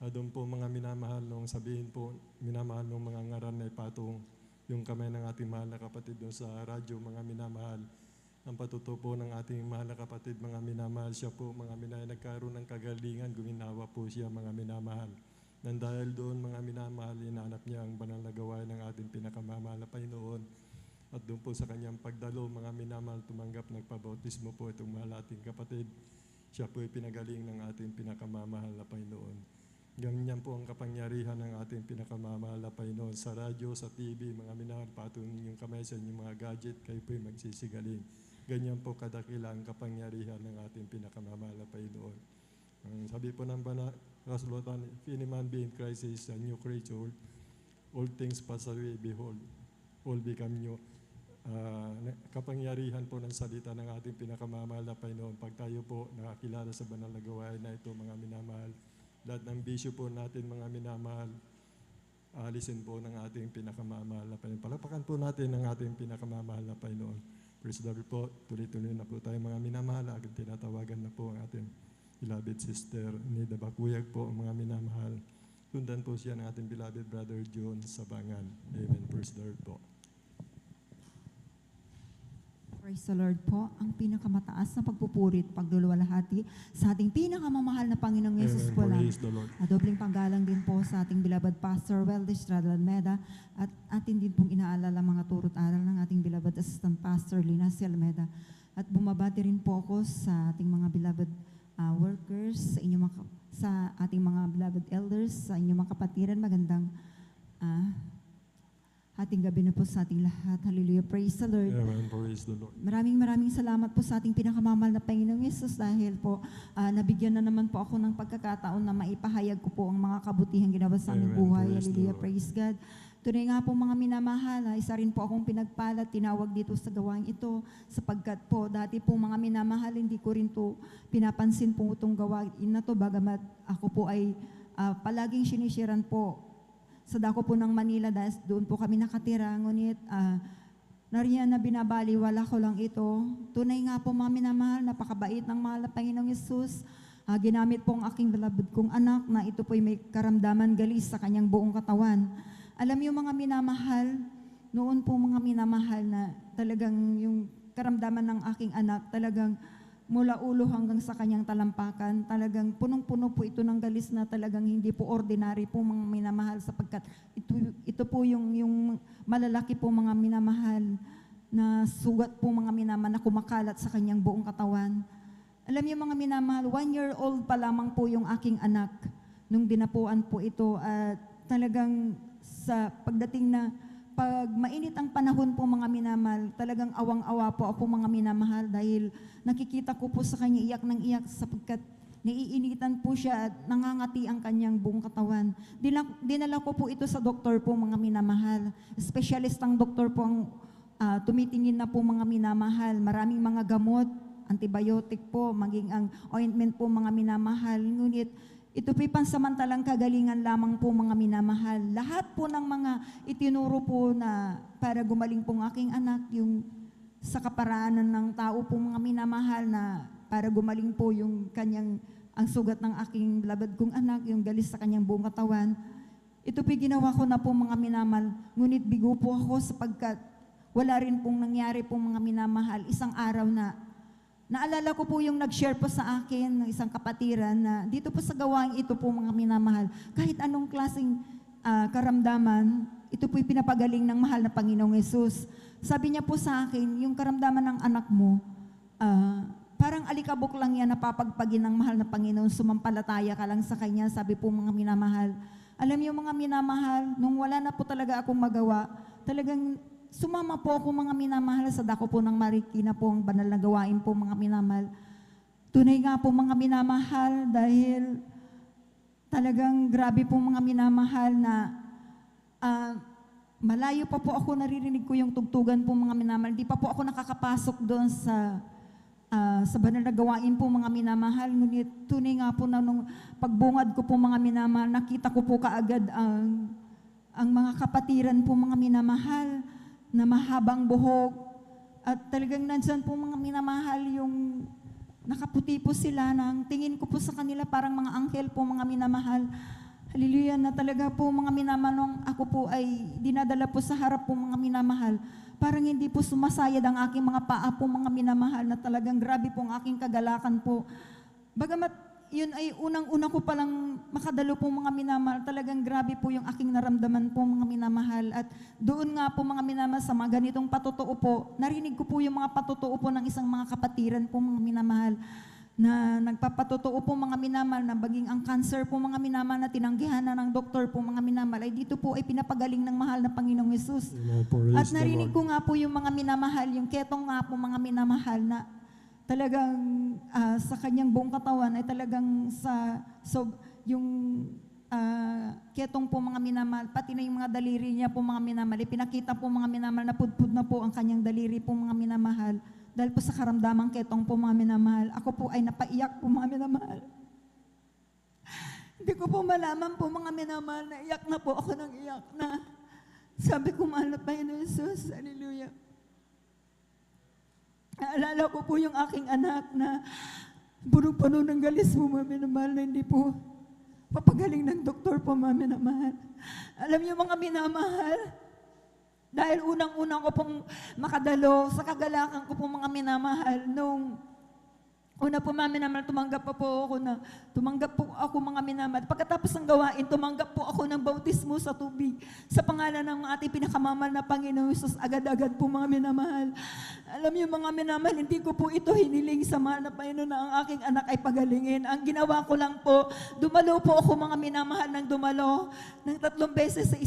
Doon po, mga minamahal, nung sabihin po, minamahal nung mga ngaran na ipatong yung kamay ng ating mahal na kapatid doon sa radyo, mga minamahal. Ang patutuo po ng ating mahal na kapatid, mga minamahal, siya po, mga minamahal, nagkaroon ng kagalingan, guminawa po siya, mga minamahal. Nang dahil doon, mga minamahal, inanap niya ang banal na gawain ng ating pinakamamahal na Panginoon. At doon po sa kanyang pagdalo, mga minamahal, tumanggap, nagpabautismo po itong mahal ating kapatid. Siya po ay pinagaling ng ating pinakamamahal na Panginoon. Ganyan po ang kapangyarihan ng ating pinakamamahal na Panginoon. Sa radyo, sa TV, mga minamahal, patong ninyong kamay sa inyong mga gadget, kayo po ay magsisigaling. Ganyan po kadakila ang kapangyarihan ng ating pinakamamahal na Panginoon. Sabi po ng kasulatan, if any man be in Christ is a new creature, all things pass away, behold, all become new. Kapangyarihan po ng salita ng ating pinakamamahal na Panginoon. Pag tayo po nakakilala sa banal na gawain na ito, mga minamahal, lahat ng bisyo po natin, mga minamahal, alisin po ng ating pinakamamahal na Panginoon. Palapakan po natin ang ating pinakamamahal na Panginoon. Praise the Lord po, tuloy-tuloy na po tayo, mga minamahal. Agad tinatawagan na po ang ating beloved sister Nida Bakuyag po, mga minamahal. Tundan po siya ng ating beloved brother John Sabangan. Amen. Praise the Lord po. Praise the Lord po, ang pinakamataas na pagpupuri at pagluluwalhati sa ating pinakamamahal na Panginoong Yesus Amen. po lang. Praise the Lord. Dobling panggalang din po sa ating beloved Pastor Weldes Almeda at atin din pong inaalala mga turot aral ng ating beloved Assistant Pastor Lina Almeda. At bumabati rin po ako sa ating mga beloved workers, sa ating mga beloved elders, sa inyong mga kapatiran. Magandang ating gabi na po sa ating lahat. Hallelujah. Praise the Lord. Amen. Praise the Lord. Maraming salamat po sa ating pinakamamahal na Panginoong Yesus dahil po nabigyan na naman po ako ng pagkakataon na maipahayag ko po ang mga kabutihang ginawa sa aming Amen. buhay. Praise the Hallelujah. Lord. Praise God. Tunay nga po mga minamahal, isa rin po akong pinagpala, tinawag dito sa gawain ito sapagkat po dati po mga minamahal, hindi ko rin to pinapansin po itong gawain na to bagamat ako po ay palaging sinisiran po sa dako po ng Manila dahil doon po kami nakatira. Ngunit nariyan na binabaliwala ko lang ito. Tunay nga po mga minamahal, napakabait ng mahal na Panginoong Yesus. Ginamit po ang aking beloved kong anak na ito po ay may karamdaman galis sa kanyang buong katawan. Alam niyo mga minamahal, noon po mga minamahal na talagang yung karamdaman ng aking anak talagang mula ulo hanggang sa kanyang talampakan, talagang punong-puno po ito ng galis na talagang hindi po ordinary po mga minamahal sapagkat ito po yung malalaki po mga minamahal na sugat po mga minamahal na kumakalat sa kanyang buong katawan. Alam niyo mga minamahal, 1 year old pa lamang po yung aking anak nung dinapuan po ito at talagang sa pagdating na pag mainit ang panahon po mga minamahal, talagang awang-awa po ako mga minamahal dahil nakikita ko po sa kanya iyak ng iyak sapagkat naiinitan po siya at nangangati ang kanyang buong katawan. Dinala ko po ito sa doktor po mga minamahal. Specialist ang doktor po ang tumitingin na po mga minamahal. Maraming mga gamot, antibiotic po, maging ang ointment po mga minamahal. Ngunit ito po'y pansamantalang kagalingan lamang po mga minamahal. Lahat po ng mga itinuro po na para gumaling pong aking anak, yung sa kaparaanan ng tao po mga minamahal na para gumaling po yung kanyang, ang sugat ng aking beloved kong anak, yung galis sa kanyang buong katawan. Ito po'y ginawa ko na po mga minamahal, ngunit bigo po ako sapagkat wala rin pong nangyari po mga minamahal. Isang araw na naalala ko po yung nag-share po sa akin ng isang kapatiran na dito po sa gawain ito po mga minamahal, kahit anong klaseng karamdaman, ito po'y pinapagaling ng mahal na Panginoong Yesus. Sabi niya po sa akin, yung karamdaman ng anak mo, parang alikabok lang yan napapagpagin ng mahal na Panginoon, sumampalataya ka lang sa Kanya, sabi po mga minamahal. Alam niyo mga minamahal, nung wala na po talaga akong magawa, talagang sumama po ako mga minamahal sa dako po ng Marikina po ang banal na gawain po mga minamahal. Tunay nga po mga minamahal dahil talagang grabe po mga minamahal na malayo pa po ako, naririnig ko yung tugtugan po mga minamahal. Hindi pa po ako nakakapasok doon sa banal na gawain po mga minamahal. Ngunit tunay nga po na nung pagbungad ko po mga minamahal, nakita ko po kaagad ang mga kapatiran po mga minamahal na mahabang buhok. At talagang nandyan po mga minamahal yung nakaputi po sila. Nang tingin ko po sa kanila parang mga anghel po mga minamahal. Hallelujah, na talaga po mga minamahal, nung ako po ay dinadala po sa harap po mga minamahal, parang hindi po sumasayad ang aking mga paa po mga minamahal, na talagang grabe po ang aking kagalakan po. Bagamat yun ay unang-una ko palang makadalo po mga minamahal, talagang grabe po yung aking naramdaman po mga minamahal. At doon nga po mga minamahal sa mga ganitong patotoo po, narinig ko po yung mga patotoo po ng isang mga kapatiran po mga minamahal, na nagpapatotoo po mga minamahal na baging ang cancer po mga minamahal na tinanggihan na ng doktor po mga minamahal ay dito po ay pinapagaling ng mahal na Panginoong Yesus. At narinig ko nga po yung mga minamahal, yung ketong nga po mga minamahal na talagang sa kanyang buong katawan ay talagang yung ketong po mga minamahal, pati na yung mga daliri niya po mga minamahal, pinakita po mga minamahal na pudpud na po ang kanyang daliri po mga minamahal. Dahil po sa karamdamang ketong po mga minamahal, ako po ay napaiyak po mga minamahal. Hindi ko po malaman po mga minamahal na iyak na po ako ng iyak na. Sabi ko, mahal na Panginoon Jesus, hallelujah. Naalala ko po yung aking anak na punong-puno ng galis po mga minamahal na hindi po papagaling ng doktor po mga minamahal. Alam niyo mga minamahal, dahil unang-unang ko pong makadalo sa kagalakan ko po mga minamahal, nung una po mga minamahal, tumanggap po ako mga minamahal. Pagkatapos ng gawain, tumanggap po ako ng bautismo sa tubig sa pangalan ng ating pinakamamahal na Panginoon Jesus, agad-agad po mga minamahal. Alam niyo mga minamahal, hindi ko po ito hiniling sa mahal na Panginoon na ang aking anak ay pagalingin. Ang ginawa ko lang po, dumalo po ako mga minamahal ng dumalo ng 3 beses sa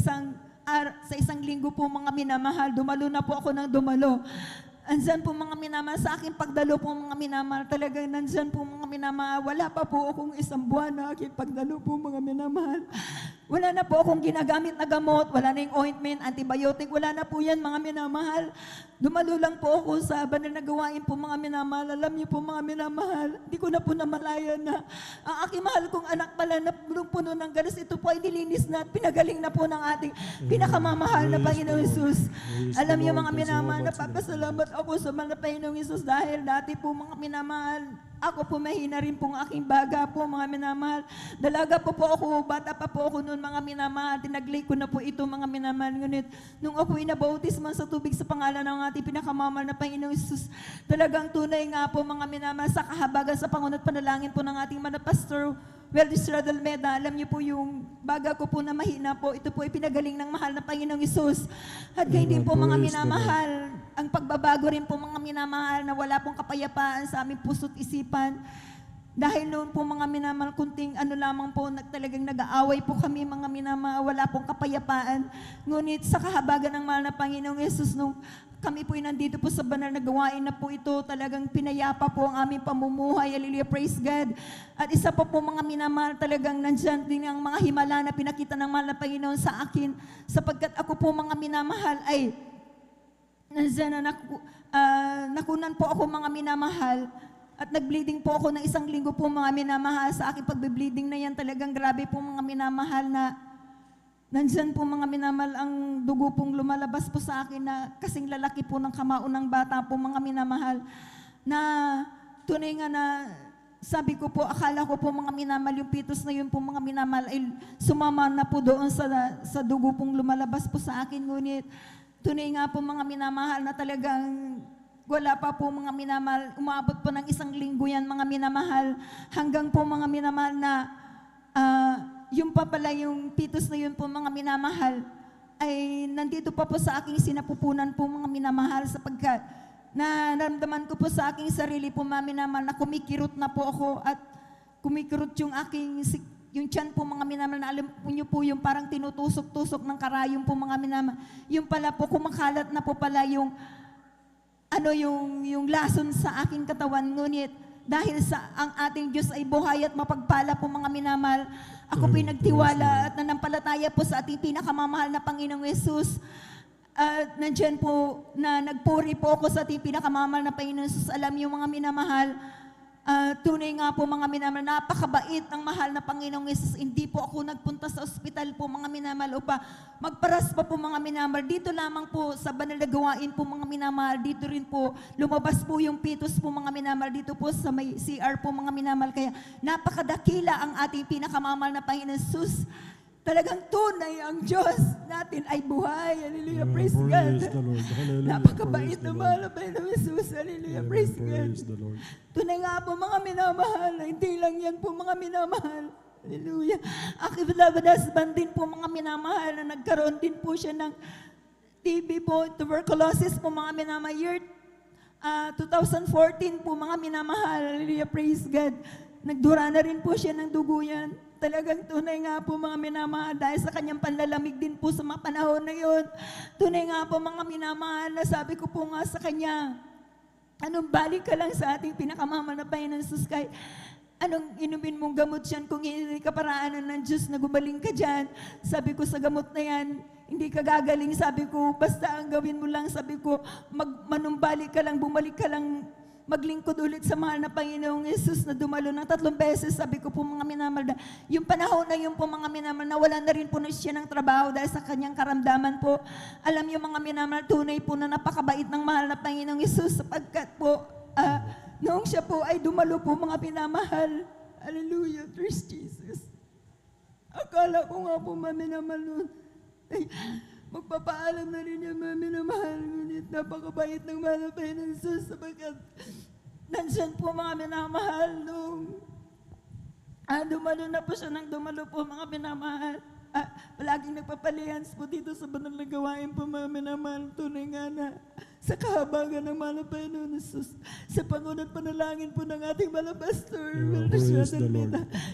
isang linggo po mga minamahal. Dumalo na po ako ng dumalo. Andyan po mga minamahal, sa aking pagdalo po mga minamahal, talagang nandyan po mga minamahal. Wala pa po akong 1 buwan na aking pagdalo po mga minamahal. Wala na po akong ginagamit na gamot, wala na yung ointment, antibiotic, wala na po yan mga minamahal. Dumalo lang po ako sa banal na gawain po mga minamahal. Alam niyo po mga minamahal, hindi ko na po namalayan na ang aking mahal kong anak pala na punong-puno ng galis, ito po ay nilinis na at pinagaling na po ng ating pinakamamahal na Panginoong Jesus. Alam niyo mga minamahal, napapasalamat ako sa mahal na Panginoong Jesus dahil dati po mga minamahal, ako po mahina rin pong aking baga po mga minamahal. Dalaga po ako, bata pa po ako noon mga minamahal. Tinaglay ko na po ito mga minamahal. Ngunit nung ako inabautisman sa tubig sa pangalan ng ating pinakamamahal na Panginoong Jesus, talagang tunay nga po mga minamahal sa kahabagan sa pangunat panalangin po ng ating mga pastor, Weldis Radalmeda. Alam niyo po yung baga ko po na mahina po, ito po ay pinagaling ng mahal na Panginoong Jesus. At hindi po mga minamahal, ang pagbabago rin po mga minamahal na wala pong kapayapaan sa aming puso't isipan. Dahil noon po mga minamahal, kunting lamang po, talagang nag-aaway po kami mga minamahal, wala pong kapayapaan. Ngunit sa kahabagan ng mahal na Panginoong Jesus, nung kami po ay nandito po sa banal na gawain na po ito, talagang pinayapa po ang aming pamumuhay. Hallelujah, praise God. At isa pa po mga minamahal, talagang nandyan din ang mga himala na pinakita ng mahal na Panginoon sa akin, sapagkat ako po mga minamahal ay nandyan na nakunan po ako mga minamahal. At nag-bleeding po ako ng 1 linggo po mga minamahal. Sa aking pagbe-bleeding na yan, talagang grabe po mga minamahal na nandyan po mga minamahal ang dugo pong lumalabas po sa akin na kasing lalaki po ng kamao ng bata po mga minamahal. Na tunay nga na sabi ko po, akala ko po mga minamahal, yung pitos na yun po mga minamahal ay sumama na po doon sa dugo pong lumalabas po sa akin. Ngunit tunay nga po mga minamahal na talagang wala pa po mga minamahal. Umabot po ng 1 linggo yan mga minamahal. Hanggang po mga minamahal na yung pa pala yung pitos na yun po mga minamahal ay nandito pa po sa aking sinapupunan po mga minamahal, sapagkat naramdaman ko po sa aking sarili po mga minamahal na kumikirot na po ako at kumikirot yung yung tiyan po mga minamahal, na alam po niyo po yung parang tinutusok-tusok ng karayom po mga minamahal. Yung pala po kumakalat na po pala yung yung lason sa aking katawan. Ngunit dahil sa ang ating Diyos ay buhay at mapagpala po mga minamahal, ako po nagtiwala at nanampalataya po sa ating pinakamamahal na Panginoong Yesus. At nandyan po na nagpuri po ako sa ating pinakamamahal na Panginoon Jesus. Alam niyo mga minamahal, tunay nga po mga minamahal, napakabait ng mahal na Panginoong Jesus. Hindi po ako nagpunta sa ospital po mga minamahal upang magparas pa po mga minamahal. Dito lamang po sa banal na gawain po mga minamahal. Dito rin po lumabas po yung pitos po mga minamahal. Dito po sa may CR po mga minamahal. Kaya napakadakila ang ating pinakamamahal na Panginoong Jesus. Talagang tunay ang Diyos natin ay buhay. Hallelujah, praise God. Napakabait na mahal na Panginoong Jesus. Hallelujah, praise God. Tunay nga po mga minamahal, hindi lang yan po mga minamahal. Hallelujah. Aking beloved husband din po mga minamahal na nagkaroon din po siya ng TB po, tuberculosis po mga minamahal. Year 2014 po mga minamahal. Hallelujah, praise God. Nagdura na rin po siya ng dugo yan. Talagang tunay nga po mga minamahal, dahil sa kanyang panlalamig din po sa mga panahon na yun. Tunay nga po mga minamahal, na sabi ko po nga sa kanya, balik ka lang sa ating pinakamamahal na Panginoon Jesus, kahit anong inumin mong gamot yan, kung hindi ka paraanan ng Diyos na gumaling ka dyan. Sabi ko sa gamot na yan, hindi ka gagaling. Sabi ko, basta ang gawin mo lang, sabi ko, manumbalik ka lang, bumalik ka lang, maglingkod ulit sa mahal na Panginoong Yesus na dumalo ng 3 beses. Sabi ko po mga minamahal, yung panahon na yun po mga minamahal, nawala na rin po na siya ng trabaho dahil sa kanyang karamdaman po. Alam niyo mga minamahal, tunay po na napakabait ng mahal na Panginoong Yesus, sapagkat po, noong siya po ay dumalo po mga minamahal. Hallelujah, praise Jesus. Akala ko nga po mga minamahal noon, magpapaalam na rin yung mga minamahal, ngunit napakabait ng mahal na Panginoong Jesus, sapagkat nandiyan po mga minamahal nung dumalo na po siya ng dumalo po mga minamahal. Palaging nagpapalihans po dito sa banal na gawain po mga minamahal. Tunay nga na sa kahabagan ng mahal na Panginoon Jesus, sa pangunat panalangin po ng ating mahal na Pastor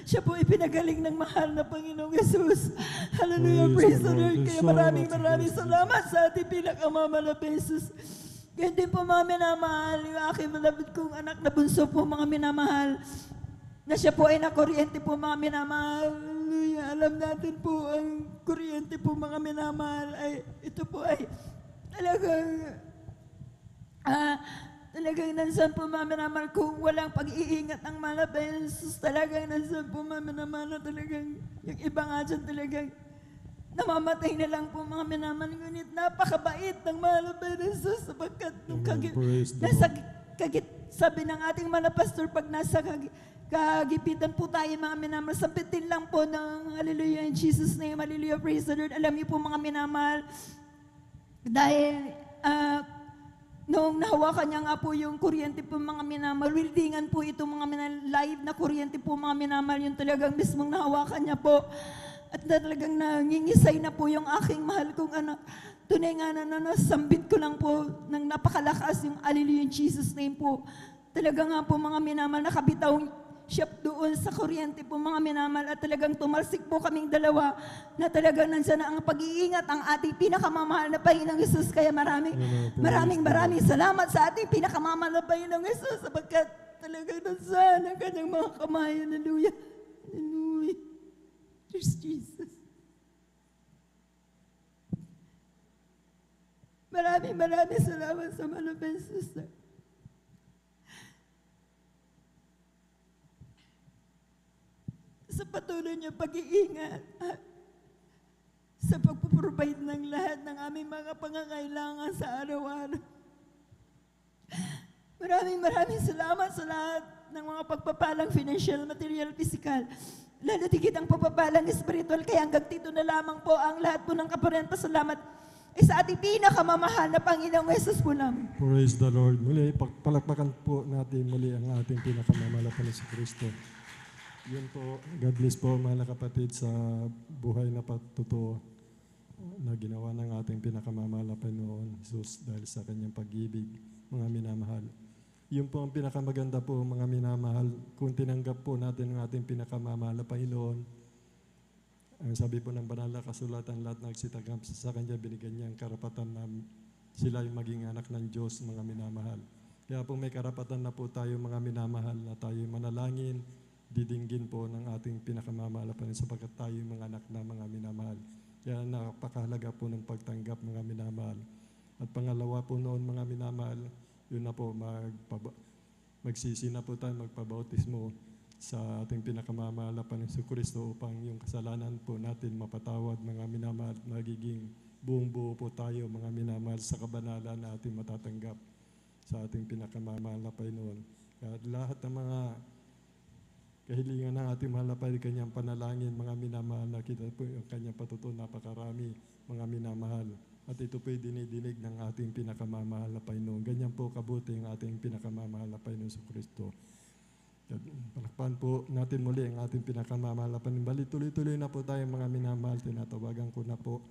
siya po ipinagaling ng mahal na Panginoong Jesus. Hallelujah, praise the Lord. Kaya maraming salamat sa ating pinakamamahal na Jesus. Kaya din po mga minamahal, yung aking malapit kong anak na bunso po mga minamahal, na siya po ay nakuryente po mga minamahal. Hallelujah. Alam natin po ang kuryente po mga minamahal ay ito po ay talagang nandiyan po mga minamahal, kung walang pag-iingat ng mahal na Panginoon Jesus, talagang nandiyan po mga minamahal na talagang yung iba nga dyan talagang namamatay na lang po mga minamahal. Ngunit napakabait ng mahal na Panginoon Jesus, sapagkat nung sabi ng ating mahal na pastor, pag nasa kagipitan po tayo mga minamahal, sampitin lang po ng hallelujah in Jesus name, hallelujah, praise the Lord. Alam niyo po mga minamahal, dahil noong nahawakan niya nga po yung kuryente po mga minamahal, wildingan po ito mga minamahal, live na kuryente po mga minamahal, yung talagang mismong nahawakan niya po. At talagang nangingisay na po yung aking mahal kong anak. Tunay nga na nasambit ko lang po ng napakalakas yung hallelujah in Jesus name po. Talaga nga po mga minamahal, nakabitaw siya doon sa kuryente po mga minamahal, at talagang tumalsik po kaming dalawa na talagang nandiyan na ang pag-iingat ang ating pinakamamahal na Panginoong Jesus. Kaya maraming salamat sa ating pinakamamahal na Panginoong Jesus, sapagkat talagang nandiyan ang kanyang mga kamay. Hallelujah. Hallelujah. Praise Jesus. Maraming salamat sa mahal na Jesus. Sa patuloy niya pag-iingat at sa pagpuprovide ng lahat ng aming mga pangangailangan sa araw-araw. Maraming salamat sa lahat ng mga pagpapalang financial, material, physical. Lalo tigit ang pagpapalang spiritual. Kaya hanggang dito na lamang po ang lahat po ng kapurihan. Pasalamat sa ating pinakamamahal na Panginoong Yesus po namin. Praise the Lord. Muli, palakpakan po natin muli ang ating pinakamamahal na Panginoon Kristo. Yun po, God bless po mga kapatid sa buhay na patuto na ginawa ng ating pinakamamahal na Panginoon Jesus dahil sa kanyang pag-ibig, mga minamahal. Yun po ang pinakamaganda po mga minamahal kung tinanggap po natin ang ating pinakamamahal na Panginoon. Ang sabi po ng banal na kasulatan, lahat na nagsitagam sa kanya, binigyan niya ang karapatan na sila yung maging anak ng Diyos, mga minamahal. Kaya po may karapatan na po tayo, mga minamahal, na tayo manalangin, didinggin po ng ating pinakamamahal pa rin sapagkat tayo yung mga anak na mga minamahal. Kaya napakahalaga po ng pagtanggap, mga minamahal. At pangalawa po noon, mga minamahal, yun na po, magsisi na po tayo, magpabautismo sa ating pinakamamahal na Panginoon Kristo upang yung kasalanan po natin mapatawad, mga minamahal, magiging buong buo po tayo, mga minamahal, sa kabanalan na ating matatanggap sa ating pinakamamahal na Panginoon. At lahat ng mga kahilingan ng ating mahal na Panginoon, kanyang panalangin, mga minamahal, nakita po yung kanyang patutuo, napakarami, mga minamahal. At ito po'y dinidinig ng ating pinakamamahal na Panginoon. Ganyan po kabuti ang ating pinakamamahal na Panginoon sa Kristo. Palakpan po natin muli ang ating pinakamamahal na Panginoon. Bali, tuloy-tuloy na po tayo, mga minamahal. Tinatawagan ko na po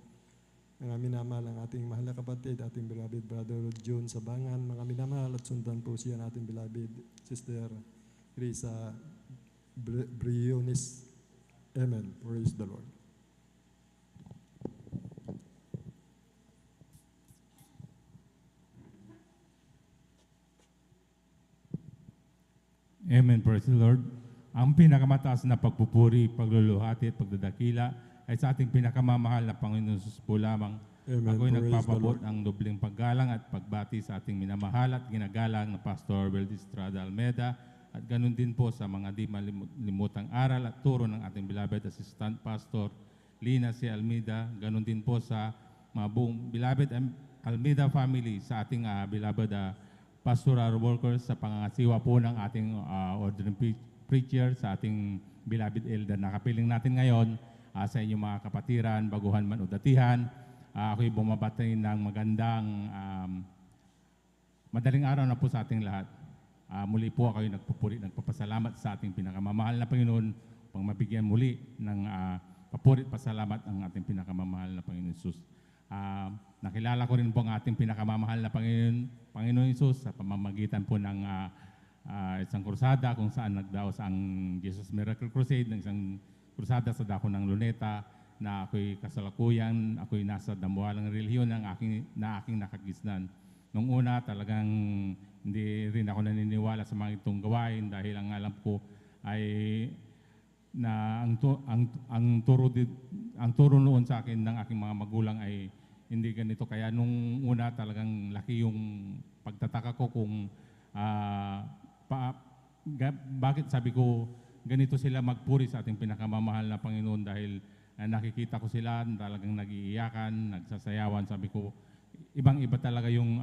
mga minamahal ang ating mahal na kapatid, ating beloved brother John Sabangan, mga minamahal, at sundan po siya nating beloved sister Risa Briones. Amen. Praise the Lord. Amen. Praise the Lord. Ang pinakamataas na pagpupuri, pagluluhati at pagdadakila ay sa ating pinakamamahal na Panginoon Jesus po lamang. Amen. Ako'y Praise nagpapabot the Lord. ng dobling paggalang at pagbati sa ating minamahal at ginagalang na Pastor Abel Estrada Almeda at ganun din po sa mga di malimutang aral at turo ng ating beloved Assistant Pastor Lina C. Almeida. Ganun din po sa mga buong beloved Almeida family, sa ating beloved pastoral workers, sa pangangasiwa po ng ating ordering preacher, sa ating beloved elder na kapiling natin ngayon, sa inyong mga kapatiran, baguhan man o datihan. Ako'y bumabati ng magandang madaling araw na po sa ating lahat. Muli po ako'y nagpupuri, nagpapasalamat sa ating pinakamamahal na Panginoon upang mabigyan muli ng papuri at pasalamat ang ating pinakamamahal na Panginoon Jesus. Nakilala ko rin po ang ating pinakamamahal na Panginoon Jesus sa pamamagitan po ng isang krusada kung saan nagdaos ang Jesus Miracle Crusade, ng isang krusada sa dako ng Luneta, na ako'y kasalukuyan, ako'y nasa damuhalang relihiyon na aking nakagisnan. Nung una talagang hindi rin ako naniniwala sa mga itong gawain dahil ang alam ko ay na ang turo noon sa akin ng aking mga magulang ay hindi ganito. Kaya nung una talagang laki yung pagtataka ko kung bakit sabi ko ganito sila magpuri sa ating pinakamamahal na Panginoon, dahil nakikita ko sila talagang nag-iiyakan, nagsasayawan. Sabi ko, ibang-iba talaga yung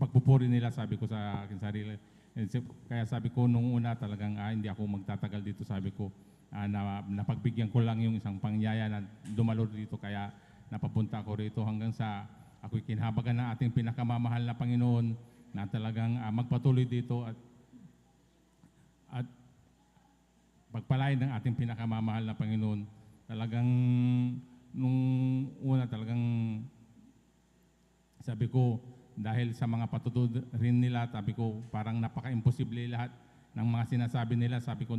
pagpupuri nila, sabi ko sa akin sarili. Kaya sabi ko nung una talagang hindi ako magtatagal dito, sabi ko napagbigyan ko lang yung isang pangyaya na dumalo dito, kaya napapunta ako rito hanggang sa ako'y kinhabagan ng ating pinakamamahal na Panginoon na talagang magpatuloy dito at pagpalain ng ating pinakamamahal na Panginoon. Talagang nung una talagang sabi ko, dahil sa mga patutudo rin nila, sabi ko parang napaka-imposible lahat ng mga sinasabi nila. Sabi ko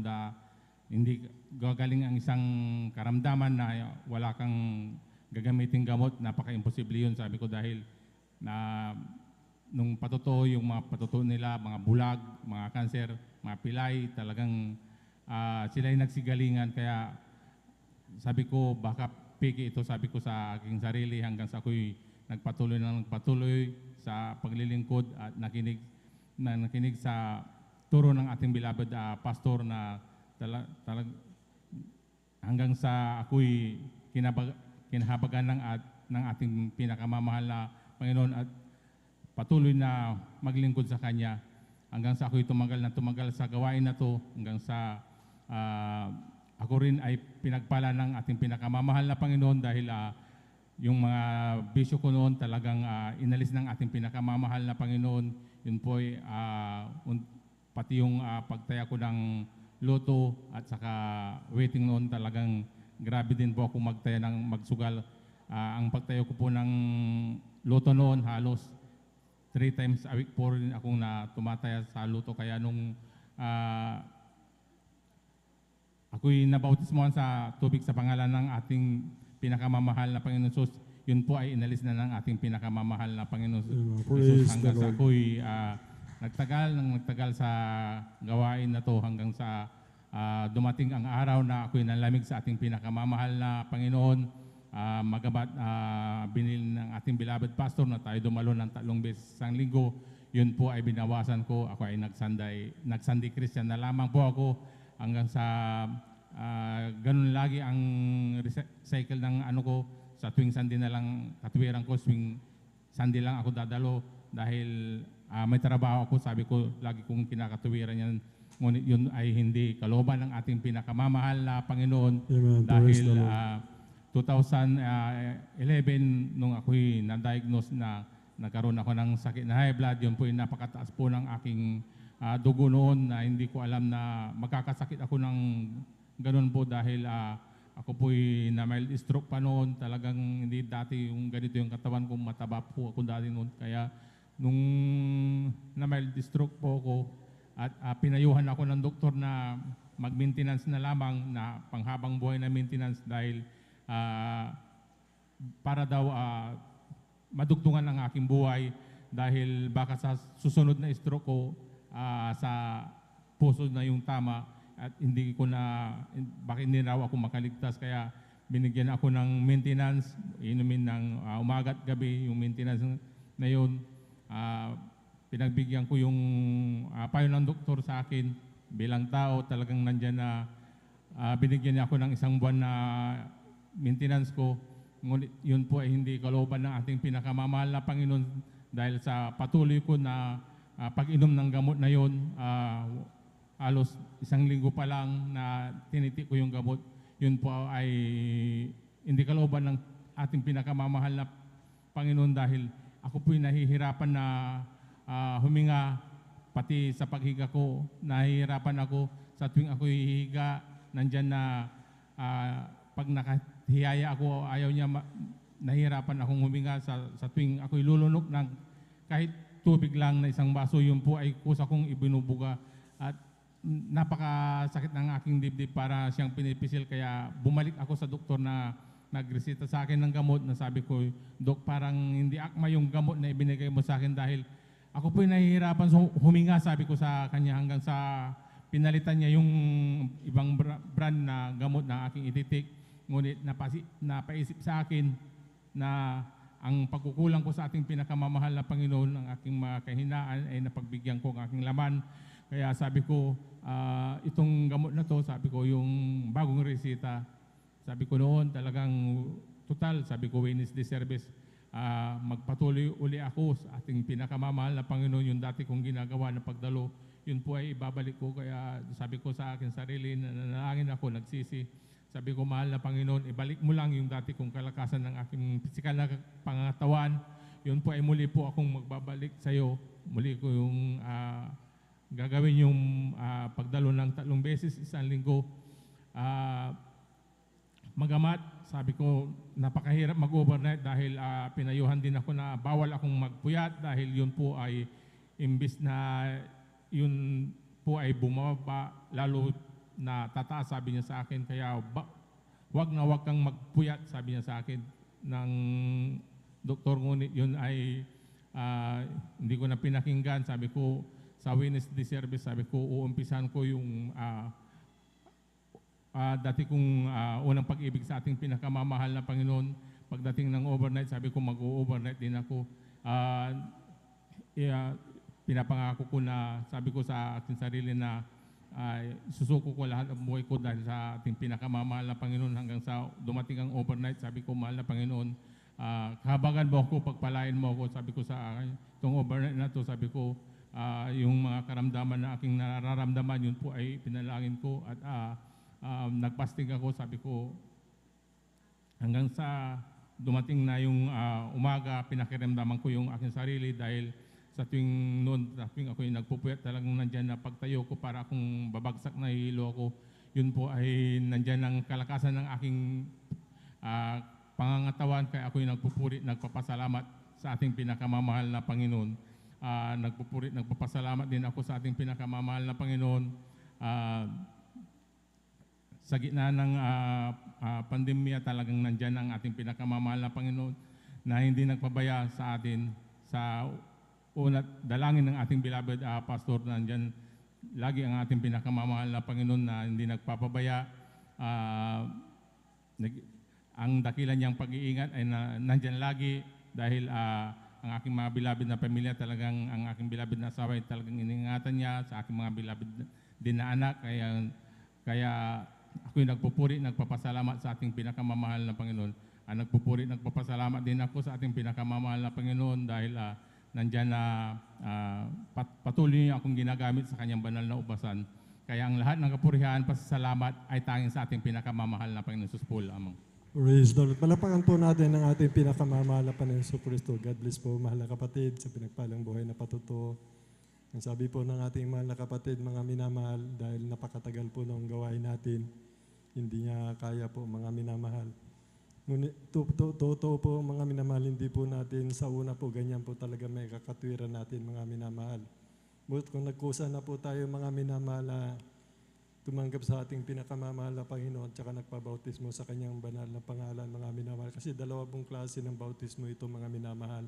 hindi gagaling ang isang karamdaman na wala kang gagamiting gamot, napaka-imposible yun. Sabi ko dahil na nung patuto, yung mga patuto nila, mga bulag, mga kanser, mga pilay, talagang sila yung nagsigalingan. Kaya sabi ko baka piki ito, sabi ko sa aking sarili, hanggang sa ako'y nagpatuloy sa paglilingkod at nakinig sa turo ng ating beloved pastor na hanggang sa ako'y kinahabagan ng ating pinakamamahal na Panginoon at patuloy na maglingkod sa Kanya. hanggang sa ako'y tumagal sa gawain na to, hanggang sa ako rin ay pinagpala ng ating pinakamamahal na Panginoon dahil yung mga bisyo ko noon talagang inalis ng ating pinakamamahal na Panginoon. Yun po ay pati yung pagtaya ko ng loto at saka waiting noon talagang grabe din po ako magtaya ng magsugal. Ang pagtayo ko po ng loto noon halos 3 times a week po rin akong tumataya sa loto. Kaya nung ako'y nabautismohan sa tubig sa pangalan ng ating pinakamamahal na Panginoon Jesus, yun po ay inalis na ng ating pinakamamahal na Panginoon Jesus hanggang sa ako'y nagtagal sa gawain na to hanggang sa dumating ang araw na ako'y nalamig sa ating pinakamamahal na Panginoon. Magabat binili ng ating beloved pastor na tayo dumalo ng 3 beses isang linggo. Yun po ay binawasan ko. Ako ay nag-Sunday Christian na lamang po ako hanggang sa ganun lagi ang cycle ng ano ko. Sa tuwing Sunday na lang katuwiran ko, tuwing Sunday lang ako dadalo dahil may trabaho ako. Sabi ko, lagi kong kinakatuwiran yan. Ngunit yun ay hindi kalooban ng ating pinakamamahal na Panginoon. Amen. Dahil 2011, nung ako'y na-diagnose na nagkaroon ako ng sakit na high blood, yun po yung napakataas po ng aking dugo noon na hindi ko alam na magkakasakit ako ng ganun po dahil ako po'y na mild stroke pa noon. Talagang hindi dati yung ganito yung katawan ko, mataba po ako dati noon. Kaya nung na mild stroke po ako at pinayuhan ako ng doktor na mag-maintenance na lamang na panghabang buhay na maintenance dahil para daw madugtungan ang aking buhay dahil baka sa susunod na stroke ko sa puso na yung tama at bakit hindi raw ako makaligtas. Kaya binigyan ako ng maintenance, inumin ng umaga at gabi yung maintenance na yun. Pinagbigyan ko yung payo ng doktor sa akin bilang tao, talagang nandyan na binigyan niya ako ng 1 buwan na maintenance ko. Ngunit yun po ay hindi kalooban ng ating pinakamamahal na Panginoon dahil sa patuloy ko na pag-inom ng gamot na yun, halos 1 linggo pa lang na tinitik ko yung gamot, yun po ay hindi kalooban ng ating pinakamamahal na Panginoon dahil ako po'y nahihirapan na huminga, pati sa paghiga ko, nahihirapan ako sa tuwing ako'y hihiga, nandyan na pag nakahiyaya ako, ayaw niya, nahihirapan akong huminga sa tuwing ako'y lulunok ng kahit tubig lang na 1 baso, yun po ay kusa kong ibinubuga at napakasakit ng aking dibdib para siyang pinipisil. Kaya bumalik ako sa doktor na nagreseta sa akin ng gamot na sabi ko, Dok, parang hindi akma yung gamot na ibinigay mo sa akin dahil ako po'y nahihirapan huminga, sabi ko sa kanya, hanggang sa pinalitan niya yung ibang brand na gamot na aking ititik. Ngunit napaisip sa akin na ang pagkukulang ko sa ating pinakamamahal na Panginoon, ang aking mga kahinaan ay napagbigyan ko ang aking laman. Kaya sabi ko, itong gamot na to, sabi ko, yung bagong resita, sabi ko noon talagang total, sabi ko Wednesday service, magpatuloy uli ako sa ating pinakamamahal na Panginoon. Yung dati kong ginagawa na pagdalo, yun po ay ibabalik ko. Kaya sabi ko sa akin sarili, nanalangin ako, nagsisi. Sabi ko, mahal na Panginoon, ibalik mo lang yung dati kong kalakasan ng aking pisikal na pangatawan. Yun po ay muli po akong magbabalik sa iyo. Muli ko yung gagawin yung pagdalo ng 3 beses isang linggo. Magamat, sabi ko, napakahirap mag-overnight dahil pinayuhan din ako na bawal akong magpuyat dahil yun po ay imbis na yun po ay bumaba, lalo na tataas, sabi niya sa akin. Kaya wag kang magpuyat, sabi niya sa akin ng doktor. Ngunit yun ay hindi ko na pinakinggan. Sabi ko sa Wednesday service, sabi ko uumpisan ko yung dati kong unang pag-ibig sa ating pinakamamahal na Panginoon. Pagdating ng overnight, sabi ko mag-overnight din ako. Pinapangako ko na, sabi ko sa ating sarili na susuko ko lahat ng buhay ko dahil sa ating pinakamamahal na Panginoon hanggang sa dumating ang overnight. Sabi ko, mahal na Panginoon, kahabagan mo ako, pagpalain mo ako. Sabi ko sa akin, itong overnight na to, sabi ko, yung mga karamdaman na aking nararamdaman, yun po ay pinalangin ko at nagpasting ako, sabi ko, hanggang sa dumating na yung umaga, pinakiramdaman ko yung aking sarili dahil sa tuwing ako yung nagpupuyat, talagang nandyan na pagtayo ko para akong babagsak na hilo ako. Yun po ay nandyan ang kalakasan ng aking pangangatawan, kaya ako yung nagpupuri, nagpapasalamat sa ating pinakamamahal na Panginoon. Nagpupuri, nagpapasalamat din ako sa ating pinakamamahal na Panginoon. Sa gitna ng pandemya, talagang nandyan ang ating pinakamamahal na Panginoon na hindi nagpabaya sa atin. Sa una, dalangin ng ating beloved pastor, nandyan lagi ang ating pinakamamahal na Panginoon na hindi nagpapabaya. Ang dakilan niyang pag-iingat ay nandyan lagi dahil ang aking mga beloved na pamilya, talagang ang aking beloved na asawa ay talagang iningatan niya sa aking mga beloved din na anak. Kaya ako'y nagpupuri, nagpapasalamat sa ating pinakamamahal na Panginoon. Nagpupuri, nagpapasalamat din ako sa ating pinakamamahal na Panginoon dahil nandyan na patuloy niya akong ginagamit sa kanyang banal na ubasan. Kaya ang lahat ng kapurihan, pasasalamat ay tanging sa ating pinakamamahal na Panginoon Jesus po lamang. Praise the Lord. Palapakan po natin ang ating pinakamamahal na Panginoon Hesus Kristo. God bless po, mahal na kapatid, sa pinagpalang buhay na patuto. Ang sabi po ng ating mahal na kapatid, mga minamahal, dahil napakatagal po ng gawain natin, hindi niya kaya po, mga minamahal. Ngunit totoo po, mga minamahal, hindi po natin sa una po, ganyan po talaga may kakatwiran natin, mga minamahal. But kung nagkusa na po tayo, mga minamahal, na tumanggap sa ating pinakamamahal na Panginoon at saka nagpabautismo sa kanyang banal na pangalan, mga minamahal. Kasi dalawa pong klase ng bautismo ito, mga minamahal.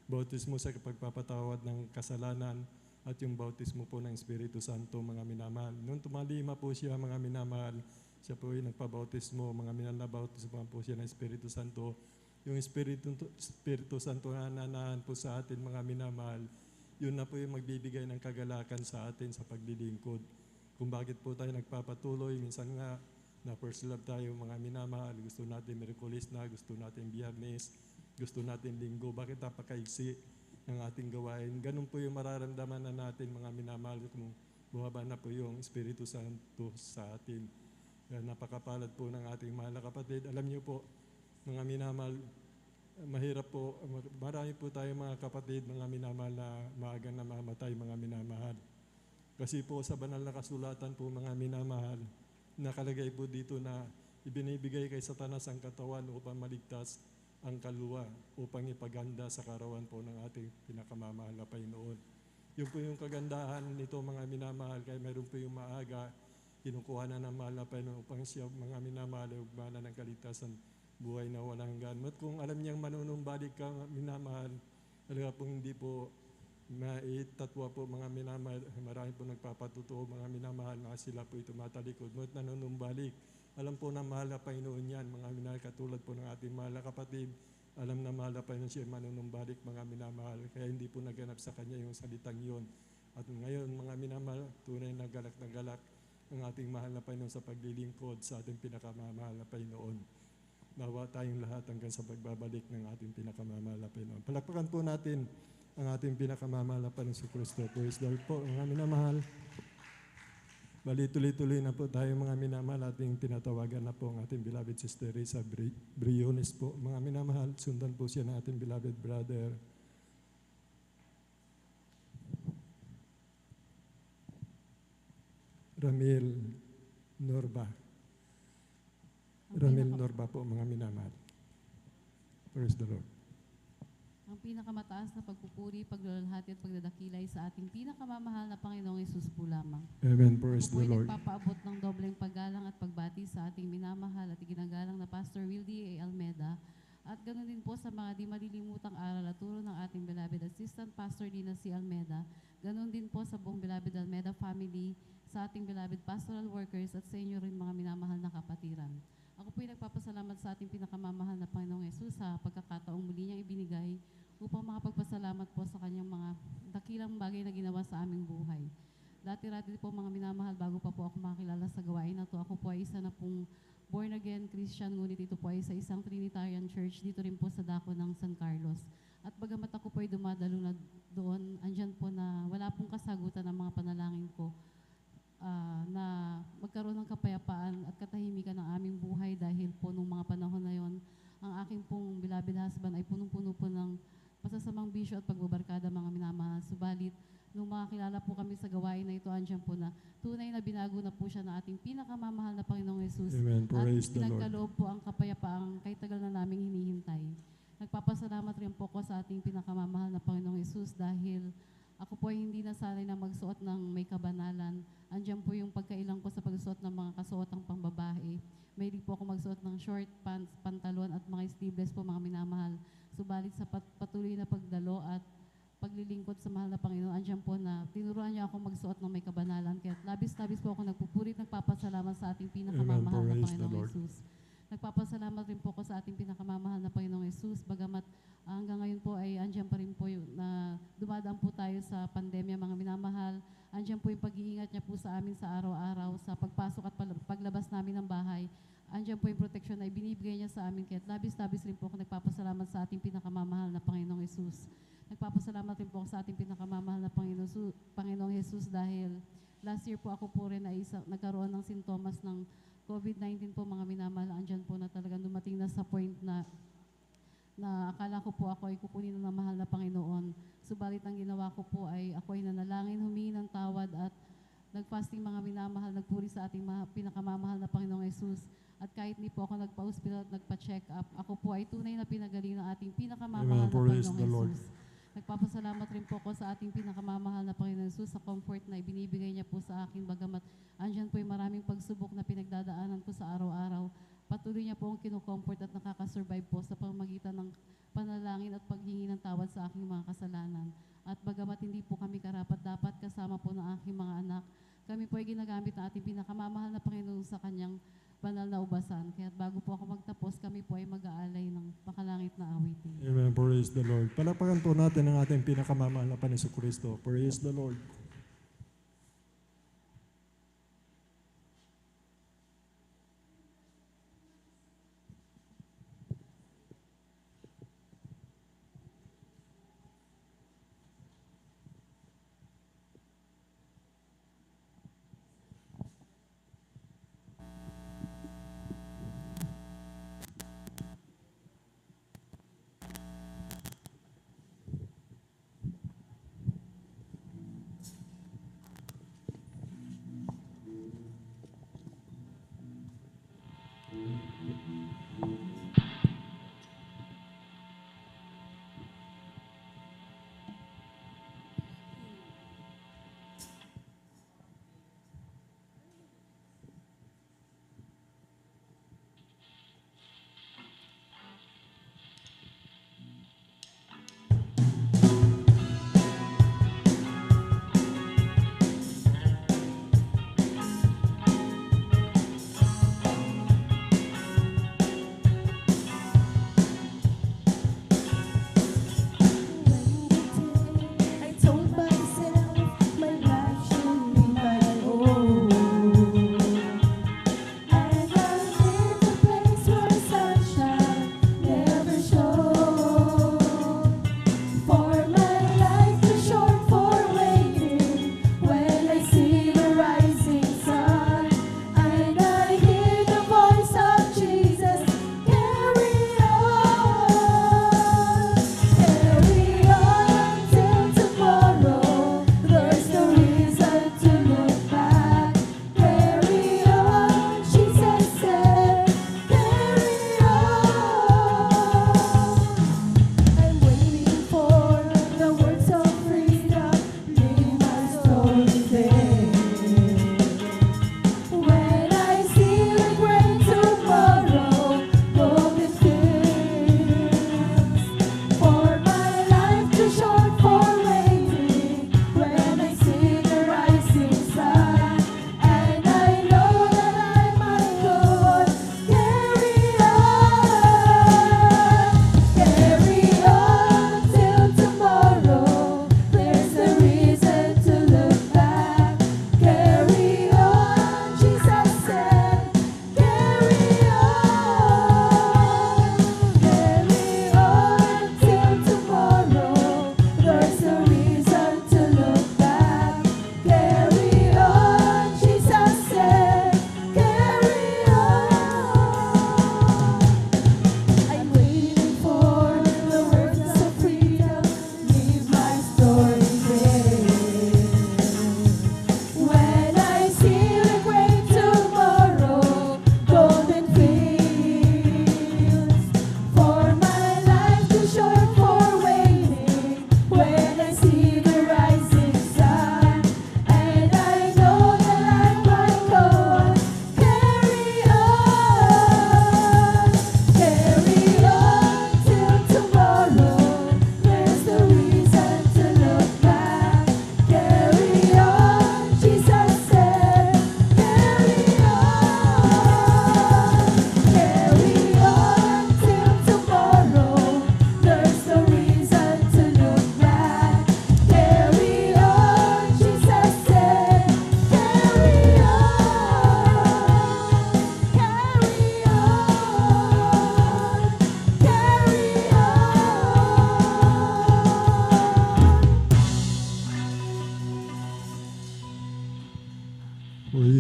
Bautismo sa pagpapatawad ng kasalanan at yung bautismo po ng Espiritu Santo, mga minamahal. Noong tumalima po siya, mga minamahal, siya po ay nagpabautismo, mga minamahal na bautismo po siya ng Espiritu Santo. Yung Espiritu Santo na nananahan po sa atin, mga minamahal, yun na po yung magbibigay ng kagalakan sa atin sa paglilingkod. Kung bakit po tayo nagpapatuloy, minsan nga na first love tayo, mga minamahal, gusto natin Miyerkules na, gusto natin Biyernes, gusto natin Linggo, bakit napakaiksi ng ating gawain? Ganun po yung mararamdaman na natin, mga minamahal, kung bumaba na po yung Espiritu Santo sa atin. Kaya napakapalad po ng ating mahal na kapatid. Alam niyo po, mga minamahal, mahirap po, marami po tayo mga kapatid, mga minamahal na maagang namamatay, mga minamahal. Kasi po sa banal na kasulatan po, mga minamahal, nakalagay po dito na ibinibigay kay Satanas ang katawan upang maligtas ang kaluluwa, upang ipaganda sa karawan po ng ating pinakamamahal na Panginoon. Yun po yung kagandahan nito, mga minamahal, kaya meron po yung maaga, kinukuha na ng mahal na Panginoon upang siya, mga minamahal, ugmana ng kaligtasan, buhay na walang hanggan. At kung alam niyang manunumbalik ka, minamahal, talaga pong hindi po maitatwa po, mga minamahal, marami po nagpapatutuo, mga minamahal, na sila po tumatalikod. Ngunit nanunumbalik. Alam po na mahal na Panginoon yan, mga minamahal, katulad po ng ating mahal na kapatid. Alam na mahal na Panginoon siya manunumbalik, mga minamahal. Kaya hindi po naganap sa kanya yung salitang yon. At ngayon, mga minamahal, tunay na galak ang ating mahal na Panginoon sa paglilingkod sa ating pinakamamahal na Panginoon. Nawa tayong lahat hanggang sa pagbabalik ng ating pinakamamahal na Panginoon. Palakpakan po natin ang ating pinakamamahal na Panginoon si Kristo. Praise the Lord po, mga minamahal. Bali, tuloy-tuloy na po tayo, mga minamahal. Ating tinatawagan na po ang ating beloved Sister Risa Briones po. Mga minamahal, sundan po siya ng ating beloved brother Ramil Norba. Ramil Norba po, mga minamahal. Praise the Lord. Ang pinakamataas na pagpupuri, paglalahati at pagdadakilay sa ating pinakamamahal na Panginoong Hesus po lamang. Amen. Praise the Ako po ay Lord. nagpapaabot ng dobleng paggalang at pagbati sa ating minamahal at ginagalang na Pastor Wildy A. Almeda. At ganoon din po sa mga di malilimutang aral at turo ng ating beloved Assistant Pastor Dina C. Almeda. Ganoon din po sa buong beloved Almeda family, sa ating beloved pastoral workers at sa inyo rin, mga minamahal na kapatiran. Ako po ay nagpapasalamat sa ating pinakamamahal na Panginoong Hesus sa pagkakataong muli niyang ibinigay upang makapagpasalamat po sa kanyang mga dakilang bagay na ginawa sa aming buhay. Dati-rati po, mga minamahal, bago pa po ako makakilala sa gawain na to, ako po ay isa na pong born again Christian, ngunit ito po ay sa isang Trinitarian Church dito rin po sa dako ng San Carlos. At bagamat ako po ay doon, andyan po na wala pong kasagutan ng mga panalangin ko na magkaroon ng kapayapaan at katahimikan ng aming buhay dahil po nung mga panahon na yon, ang aking pong beloved husband ay punong-puno po ng pasasamang bisyo at pagbabarkada mga minamahal. Subalit, nung makakilala po kami sa gawain na ito, andyan po na tunay na binago na po siya na ating pinakamamahal na Panginoong Yesus. Amen. At Praise the Lord. pinagkaloob po ang kapayapaang kay tagal na naming hinihintay. Nagpapasalamat rin po ko sa ating pinakamamahal na Panginoong Yesus dahil ako po ay hindi nasanay na magsuot ng may kabanalan. Andiyan po yung pagkailang ko sa pagsuot ng mga kasuotang pangbabae. Mahilig po ako magsuot ng short pants, pantalon at mga sleeveless po mga minamahal. Subalit sa patuloy na pagdalo at paglilingkod sa mahal na Panginoon, andyan po na tinuruan niya ako magsuot ng may kabanalan. Kaya labis-labis po ako nagpupurit, nagpapasalamat sa ating pinakamamahal na Praise the Panginoong Lord. Yesus. Nagpapasalamat rin po ako sa ating pinakamamahal na Panginoong Yesus, bagamat hanggang ngayon po ay andyan pa rin po yung, na dumadaan po tayo sa pandemya mga minamahal. Andyan po yung pag-iingat niya po sa amin sa araw-araw, sa pagpasok at paglabas namin ng bahay. Andyan po yung proteksyon na ibinibigay niya sa amin. Kaya labis-labis rin po ako nagpapasalamat sa ating pinakamamahal na Panginoong Yesus. Nagpapasalamat rin po ako sa ating pinakamamahal na Panginoong Yesus dahil last year po ako po rin ay nagkaroon ng sintomas ng COVID-19 po mga minamahal. Andyan po na talagang dumating na sa point na akala ko po ako ay kukunin ng mahal na Panginoon. Subalit ang ginawa ko po ay ako ay nanalangin, humingi ng tawad at nagfasting mga minamahal, nagpuri sa ating pinakamamahal na Panginoong Yesus. At kahit hindi po ako nagpa-hospital at nagpa-check up, ako po ay tunay na pinagaling ng ating pinakamamahal Amen. na Praise Panginoong the Lord. Yesus. Nagpapasalamat rin po ako sa ating pinakamamahal na Panginoong Yesus sa comfort na ibinibigay niya po sa akin, bagamat andyan po yung maraming pagsubok na pinagdadaanan ko sa araw-araw. Patuloy niya po ang kinukomfort at nakakasurvive po sa pamamagitan ng panalangin at paghingi ng tawad sa aking mga kasalanan. At bagamat hindi po kami karapat-dapat kasama po ng aking mga anak, kami po ay ginagamit ng ating pinakamamahal na Panginoon sa kanyang banal na ubasan. Kaya bago po ako magtapos, kami po ay mag-aalay ng makalangit na awitin. Amen. Praise the Lord. Palapakan po natin ang ating pinakamamahal na Panginoon Kristo. Praise the Lord.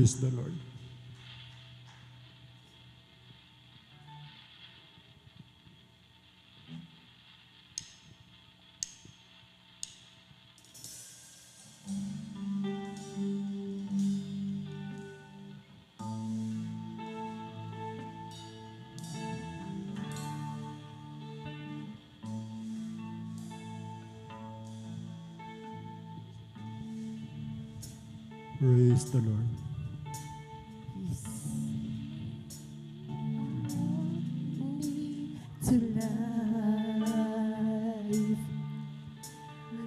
Praise the Lord. Praise the Lord. To life,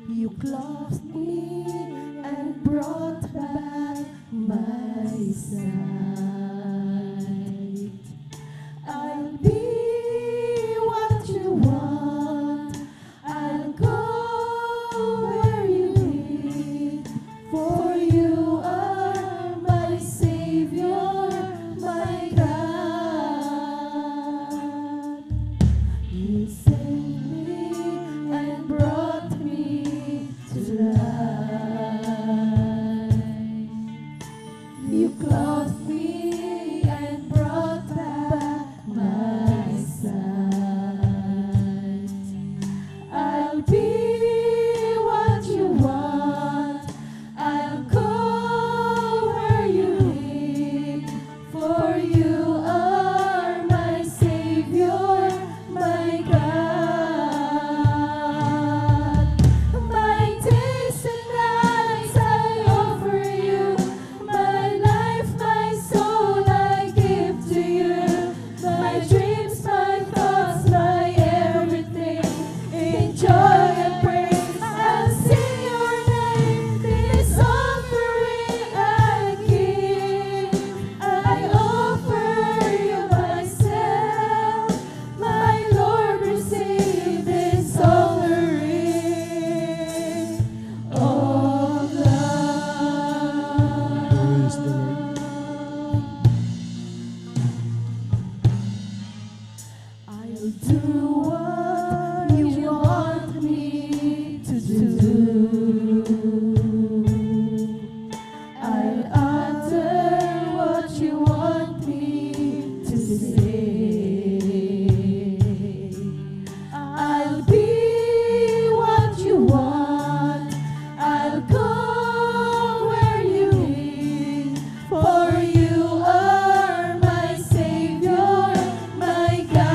you clothed me and brought back my sight. I'll be what you want. I'll go where you lead. For you are my Savior, my God. You saved me and brought me to life. You clothed me and brought back my sight. I'll be what you want. I'll go where you lead. For you are my Savior, my God. My days and nights I offer you. My life, my soul I give to you. My dreams, my thoughts, my everything. In joy and praise I'll sing your name. This offering I give. I offer you myself. My Lord, receive this offering of love. Praise the Lord. I'll do what you want me to do. I'll utter what you want me to say. I'll be what you want. I'll go where you lead. For you are my Savior, my God.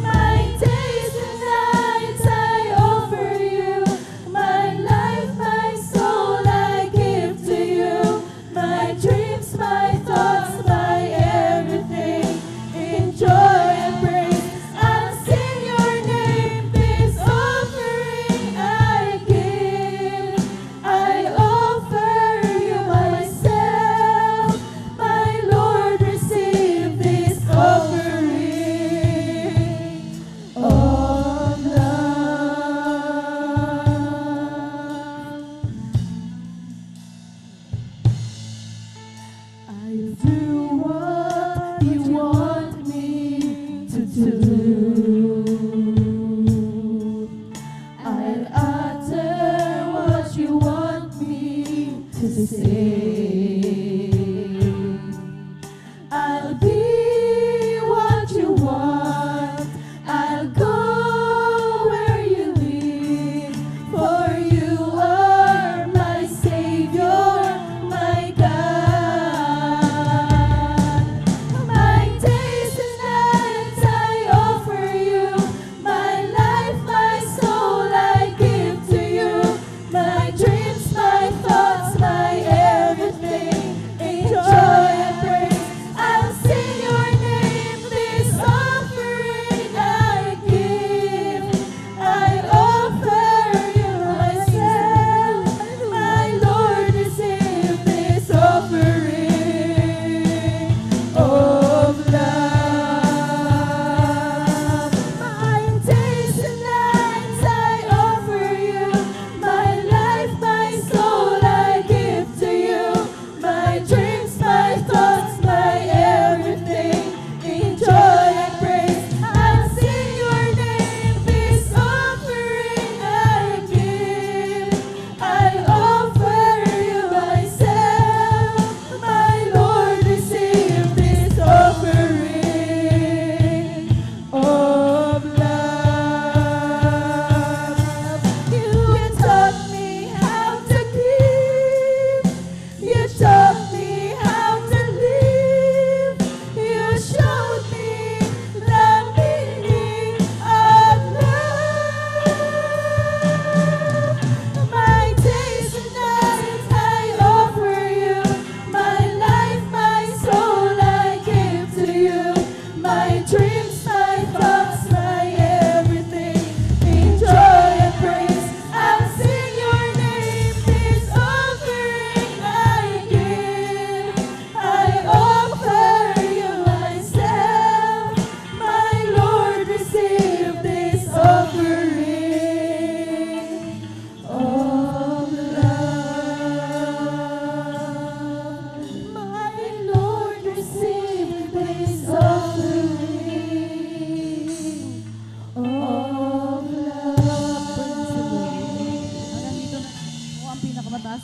My days and nights I offer you. My life, my soul I give to you. My dreams, my thoughts, my everything. In joy and praise I'll sing your name. This offering I give. I offer you myself. My Lord, receive this offering of love. I'll do what you want me to do. I'll utter what you want me to say. I'll be what you want. I'll go where you lead. For you are my Savior, my God. My days and nights I offer you. My life, my soul I give to you. My dreams, my thoughts, my everything.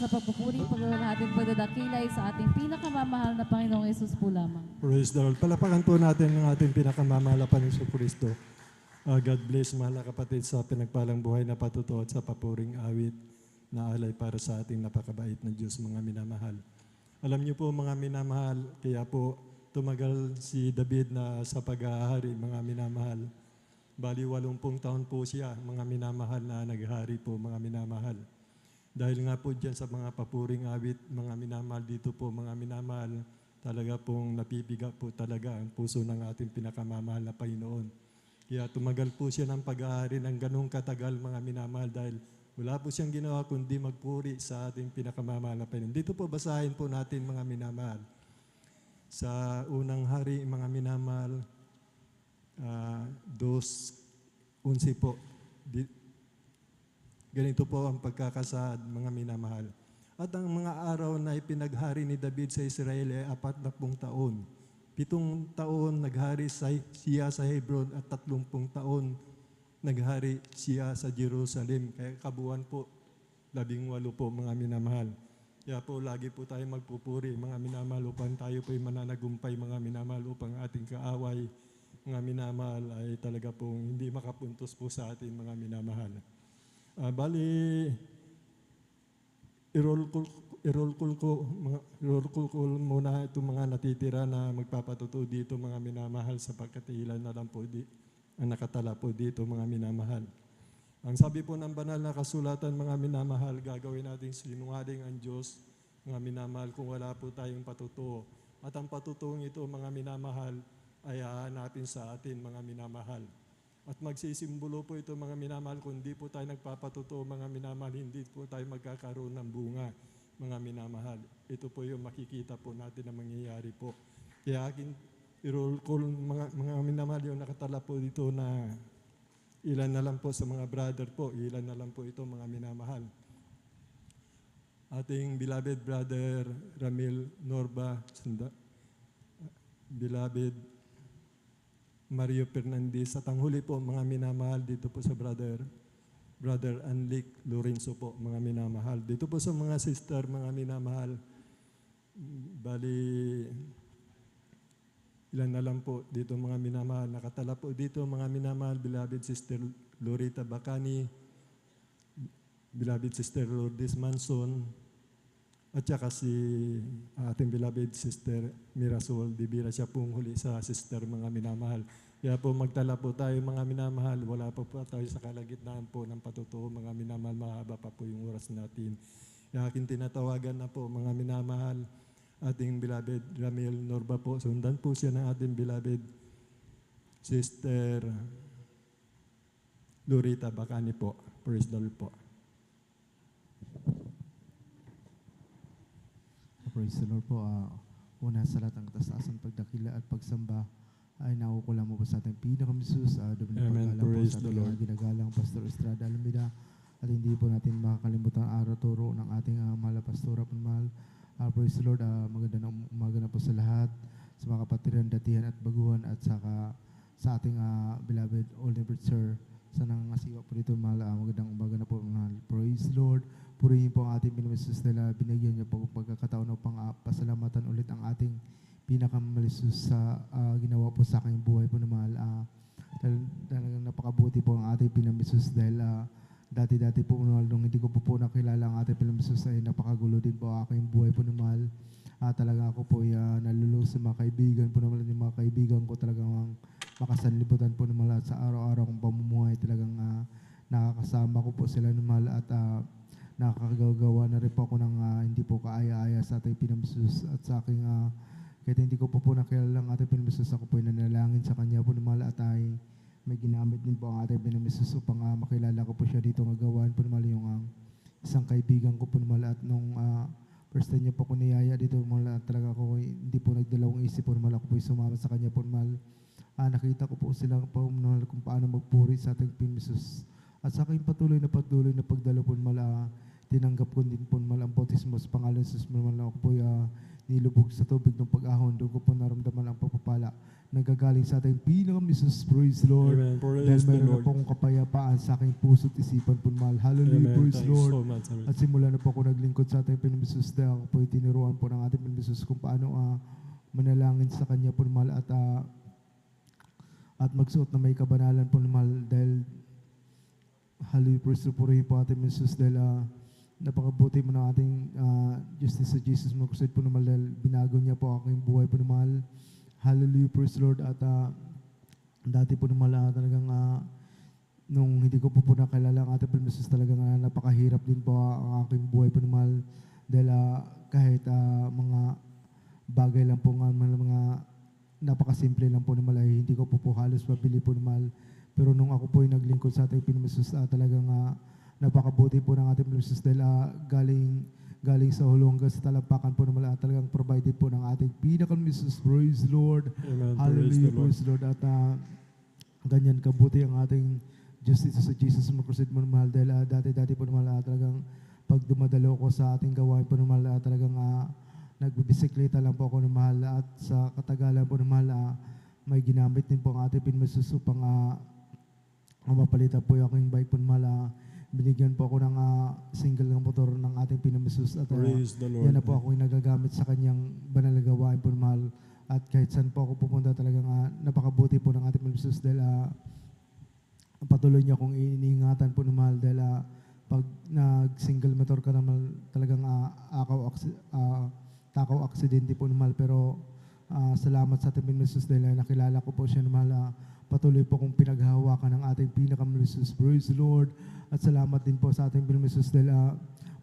sa pagpupuri, paglalahatin, pagdadakilay sa ating pinakamamahal na Panginoong Yesus po lamang. Praise the Lord. Palapakan po natin ang ating pinakamamahal na Panginoon Kristo. God bless, mahal na kapatid, sa pinagpalang buhay na patutuo at sa papuring awit na alay para sa ating napakabait na Diyos, mga minamahal. Alam niyo po, mga minamahal, kaya po tumagal si David na sa pag-ahari, mga minamahal. Bali 80 taon po siya, mga minamahal, na naghari po, mga minamahal. Dahil nga po dyan sa mga papuring awit, mga minamahal, dito po, mga minamahal, talaga pong napipiga po talaga ang puso ng ating pinakamamahal na Panginoon. Kaya tumagal po siya ng pag-aari ng ganong katagal, mga minamahal, dahil wala po siyang ginawa kundi magpuri sa ating pinakamamahal na Panginoon. Dito po basahin po natin, mga minamahal. Sa unang hari, mga minamahal, 2:11 po. Ganito po ang pagkakasaad, mga minamahal. At ang mga araw na ipinaghari ni David sa Israel ay 40 taon. 7 taon naghari siya sa Hebron at 30 taon naghari siya sa Jerusalem. Kaya kabuuan po, 18 po, mga minamahal. Kaya po lagi po tayo magpupuri, mga minamahal, upang tayo po'y mananagumpay, mga minamahal, upang ating kaaway, mga minamahal, ay talaga pong hindi makapuntos po sa ating, mga minamahal. Bali, i-roll ko muna itong mga natitira na magpapatuto dito, mga minamahal, sapagkat ilan na lang po ang nakatala po dito, mga minamahal. Ang sabi po ng banal na kasulatan, mga minamahal, gagawin natin sinungaling ang Diyos, mga minamahal, kung wala po tayong patutuo. At ang patutuong ito, mga minamahal, ay hahanapin sa atin, mga minamahal. At magsisimbolo po ito, mga minamahal, kung hindi po tayo nagpapatutuo, mga minamahal, hindi po tayo magkakaroon ng bunga, mga minamahal. Ito po yung makikita po natin na mangyayari po. Kaya akin i-roll call, mga minamahal, yung nakatala po dito na ilan na lang po sa mga brother po, ilan na lang po ito, mga minamahal. Ating beloved brother Ramil Norba, beloved Mario Fernandez, at ang huli po, mga minamahal, dito po sa brother Anlik Lorenzo po, mga minamahal. Dito po sa mga sister, mga minamahal, bali ilan na lang po dito, mga minamahal. Nakatala po dito, mga minamahal, beloved sister Lorita Bacani, beloved sister Lourdes Manson, at saka si ating beloved sister Mirasol Dibira, siya pong huli sa sister, mga minamahal. Kaya po magtala po tayo, mga minamahal, wala pa po tayo sa kalagitnaan po ng patutuo, mga minamahal, mahaba pa po yung oras natin. Kaya aking tinatawagan na po, mga minamahal, ating beloved Ramil Norba po, sundan po siya ng ating beloved sister Lorita Bacani po. Praise the Lord po. Praise the Lord po. Una sa lahat, ang katastasan, pagdakila at pagsamba ay nakukulang mo po sa ating pinakamisus. Doon na paggalang po sa ating ginagalang Pastor Estrada Alameda. At hindi po natin makakalimutan ang araw turo ng ating mahal na pastora Panmal. Praise the Lord. Maganda na umaga na po sa lahat, sa mga kapatiran, datihan at baguhan, at saka sa ating beloved Oliver Sir. Sa nangasiwa po dito, mahal. Magandang umaga na po, mahal. Praise the Lord. Purihin po ang ating pinamisus dahil binigyan niyo po pagkakataon upang pasalamatan ulit ang ating pinakamalisus sa ginawa po sa aking buhay po na mahal. Talagang napakabuti po ang ating pinamisus dahil dati-dati po mahal, nung hindi ko po nakilala ang ating pinamisus ay napakagulo din po ang aking buhay po na mahal. Talaga ako po nalulung sa mga kaibigan po naman, yung mga kaibigan ko talagang makasanlibutan po na mahal, at sa araw-araw kong pamumuhay talagang nakakasama ko po sila na mahal, at nakakagawa na rin po ako ng hindi po kaaya-aya sa ating pinamisus at sa aking kahit hindi ko po nakilala ang ating pinamisus, ako po nanalangin sa kanya po na mahal, at ay may ginamit din po ang ating pinamisus upang makilala ko po siya dito ng gawaan po na mahal, yung isang kaibigan ko po na mahal, at nung first time niya po ko niyaya dito mahal, at talaga ako hindi po nagdalawang isip po na mahal, ako po sumama sa kanya po na mahal. Nakita ko po sila po na mahal kung paano magpuri sa ating pinamisus, at sa aking patuloy na pagdalo po na mahal, tinanggap ko din po naman ang bautismo sa pangalan ng Jesus naman ako po nilubog sa tubig ng pag-ahon. Doon ko po naramdaman ang pagpapala nagagaling sa ating pinaka-Mrs. Praise the Lord. Amen. Praise Dahil the meron na Lord. po akong kapayapaan sa aking puso't isipan po mahal. Hallelujah, Amen. praise the Thanks Lord. so much. Amen. At simula na po ako naglingkod sa ating pinamisus dahil ako po itinuruan po ng ating pinamisus kung paano manalangin sa Kanya po mahal at magsuot na may kabanalan po mahal dahil hallelujah, praise the Lord, purihin po ating pinamisus dahil napakabuti mo ng ating justice sa Jesus mo crusade po mahal dahil binago niya po aking buhay po mahal. Hallelujah, praise the Lord. At dati po naman talagang nung hindi ko po nakilala ang ating pinamisus talagang napakahirap din po ang aking buhay po naman dahil kahit mga bagay lang po mga napakasimple lang po naman ay hindi ko po halos mabili po naman. Pero nung ako po ay naglingkod sa ating pinamisus talagang napakabuti po ng ating pinamisus dahil galing sa hulong hanggang sa talampakan po naman talagang provided po ng ating pinaka-Mrs. Praise the Lord. Amen. Hallelujah, Praise praise the Lord. At ganyan kabuti ang ating justice sa Jesus mo crusade mo mahal dahil dati po naman talagang pag dumadalo ko sa ating gawain po naman talagang nagbibisikleta lang po ako ng mahal at sa katagalan po ng mahal may ginamit din po ang ating pinamisus upang mapalitan po yung aking bike po ng mahal. Binigyan po ako ng single ng motor ng ating pinamisus at Praise the Lord. yan na po ako yung nagagamit sa kanyang banal na gawain po mahal. At kahit saan po ako pupunta talagang napakabuti po ng ating pinamisus dahil patuloy niya akong iniingatan po mahal dahil pag nag-single motor ka naman talagang takaw aksidente po mahal pero salamat sa ating pinamisus dahil nakilala ko po siya mahal. Patuloy po kong pinaghahawakan ng ating pinaka-pinamisus. Praise the Lord. At salamat din po sa ating pinamisus dahil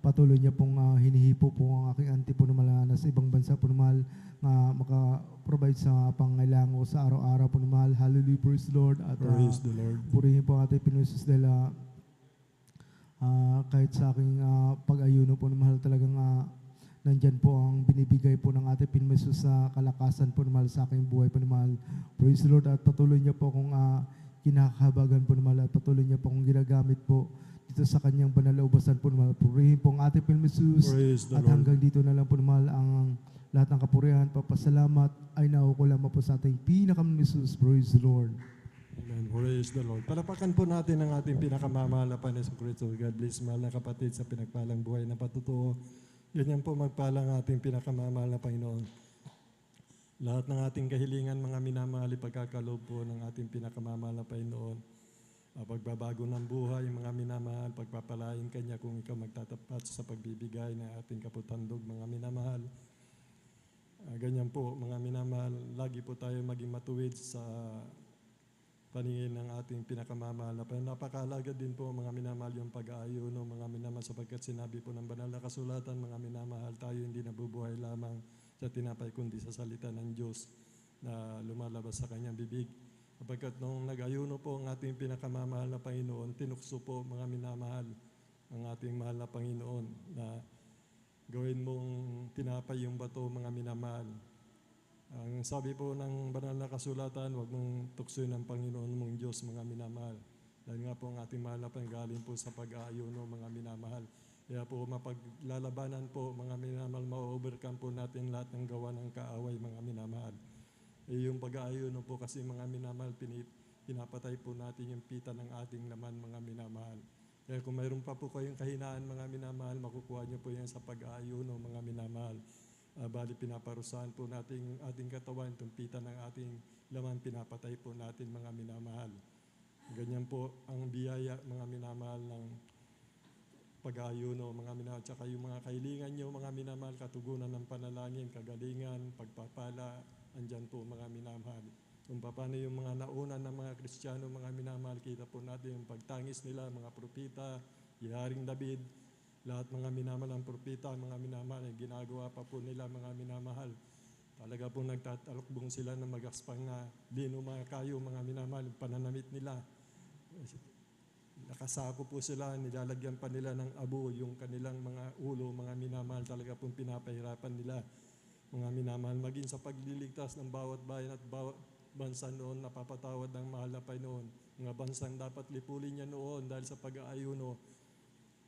patuloy niya pong hinihipo po ang aking auntie po naman nasa ibang bansa po naman maka-provide sa pangailangan ko sa araw-araw po naman. Hallelujah, praise the Lord. At Praise the Lord. purihin po ang ating pinamisus dahil kahit sa aking pag-ayuno po naman talagang nandyan po ang binibigay po ng ating pinamisus sa kalakasan po naman sa aking buhay po naman. Praise the Lord. At patuloy niya po kung kinakahabagan po naman at patuloy niya po kung ginagamit po dito sa kanyang banal na ubasan po naman. Purihin po ang ating pinamisus. Praise the At Lord. hanggang dito na lang po naman ang lahat ng kapurihan, papasalamat ay naukulang po sa ating pinaka-pinamisus. Praise the Lord. Amen. Praise the Lord. Palapakan po natin ang ating pinakamamahal na Panginoon Kristo. God bless, mahal na kapatid, sa pinagpalang buhay na patutuo. Ganyan po magpalang ating pinakamamahal na Panginoon. Lahat ng ating kahilingan, mga minamahal, ipagkakaloob po ng ating pinakamamahal na Panginoon. Pagbabago ng buhay, mga minamahal, pagpapalain Kanya kung ikaw magtatapat sa pagbibigay ng ating kaputandog, mga minamahal. Ganyan po, mga minamahal, lagi po tayo maging matuwid sa paningin ng ating pinakamamahal na Panginoon. Napakahalaga din po, mga minamahal, yung pag-aayuno, mga minamahal, sapagkat sinabi po ng banal na kasulatan, mga minamahal, tayo hindi nabubuhay lamang sa tinapay kundi sa salita ng Diyos na lumalabas sa kanyang bibig. Sapagkat nung nag-ayuno po ang ating pinakamamahal na Panginoon, tinukso po, mga minamahal, ang ating mahal na Panginoon na gawin mong tinapay yung bato, mga minamahal. Ang sabi po ng banal na kasulatan, huwag mong tuksoin ang Panginoon mong Diyos, mga minamahal. Dahil nga po ang ating mahal na panggaling po sa pag-aayuno, mga minamahal. Kaya po mapaglalabanan po, mga minamahal, ma-overcome po natin lahat ng gawa ng kaaway, mga minamahal. Yung pag-aayuno po kasi, mga minamahal, pinapatay po natin yung pita ng ating laman, mga minamahal. Kaya kung mayroon pa po kayong kahinaan, mga minamahal, makukuha niyo po yan sa pag-aayuno, mga minamahal. Bali pinaparusahan po natin ating katawan, itong pita ng ating laman, pinapatay po natin, mga minamahal. Ganyan po ang biyaya, mga minamahal, ng pag-aayuno, mga minamahal. Tsaka yung mga kahilingan nyo, mga minamahal, katugunan ng panalangin, kagalingan, pagpapala, andyan po, mga minamahal. Kung paano yung mga nauna ng mga Kristiyano, mga minamahal, kita po natin yung pagtangis nila, mga propita, Haring David, lahat mga minamahal ang propita, mga minamahal, ginagawa pa po nila, mga minamahal. Talaga po nagtatalokbong sila na magaspang na lino, mga kayo, mga minamahal, pananamit nila. Nakasako po sila, nilalagyan pa nila ng abo yung kanilang mga ulo, mga minamahal, talaga pong pinapahirapan nila. Mga minamahal, maging sa pagliligtas ng bawat bayan at bawat bansa noon, napapatawad ng mahal na Panginoon. Mga bansang dapat lipulin niya noon dahil sa pag-aayuno,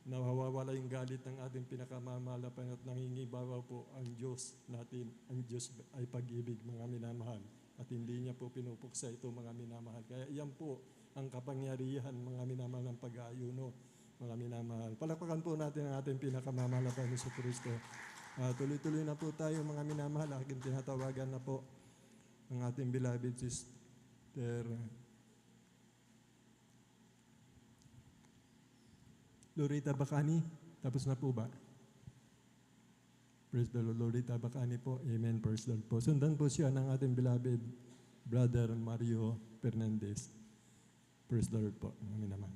nawawala yung galit ng ating pinakamamahal na Panginoon at nangingibabaw po ang Diyos natin. Ang Diyos ay pag-ibig, mga minamahal. At hindi niya po pinupuksa ito, mga minamahal. Kaya iyan po ang kapangyarihan, mga minamahal, ng pag-aayuno, mga minamahal. Palakpakan po natin ang ating pinakamamahal na Panginoon sa Kristo. Tuloy-tuloy na po tayo, mga minamahal. Aking tinatawagan na po ang ating beloved sister Lorita Bacani. Tapos na po ba? Praise the Lord. Lorita Bacani po. Amen. Praise the Lord po. Sundan po siya ng ating beloved Brother Mario Fernandez. Praise the Lord po. Amen naman.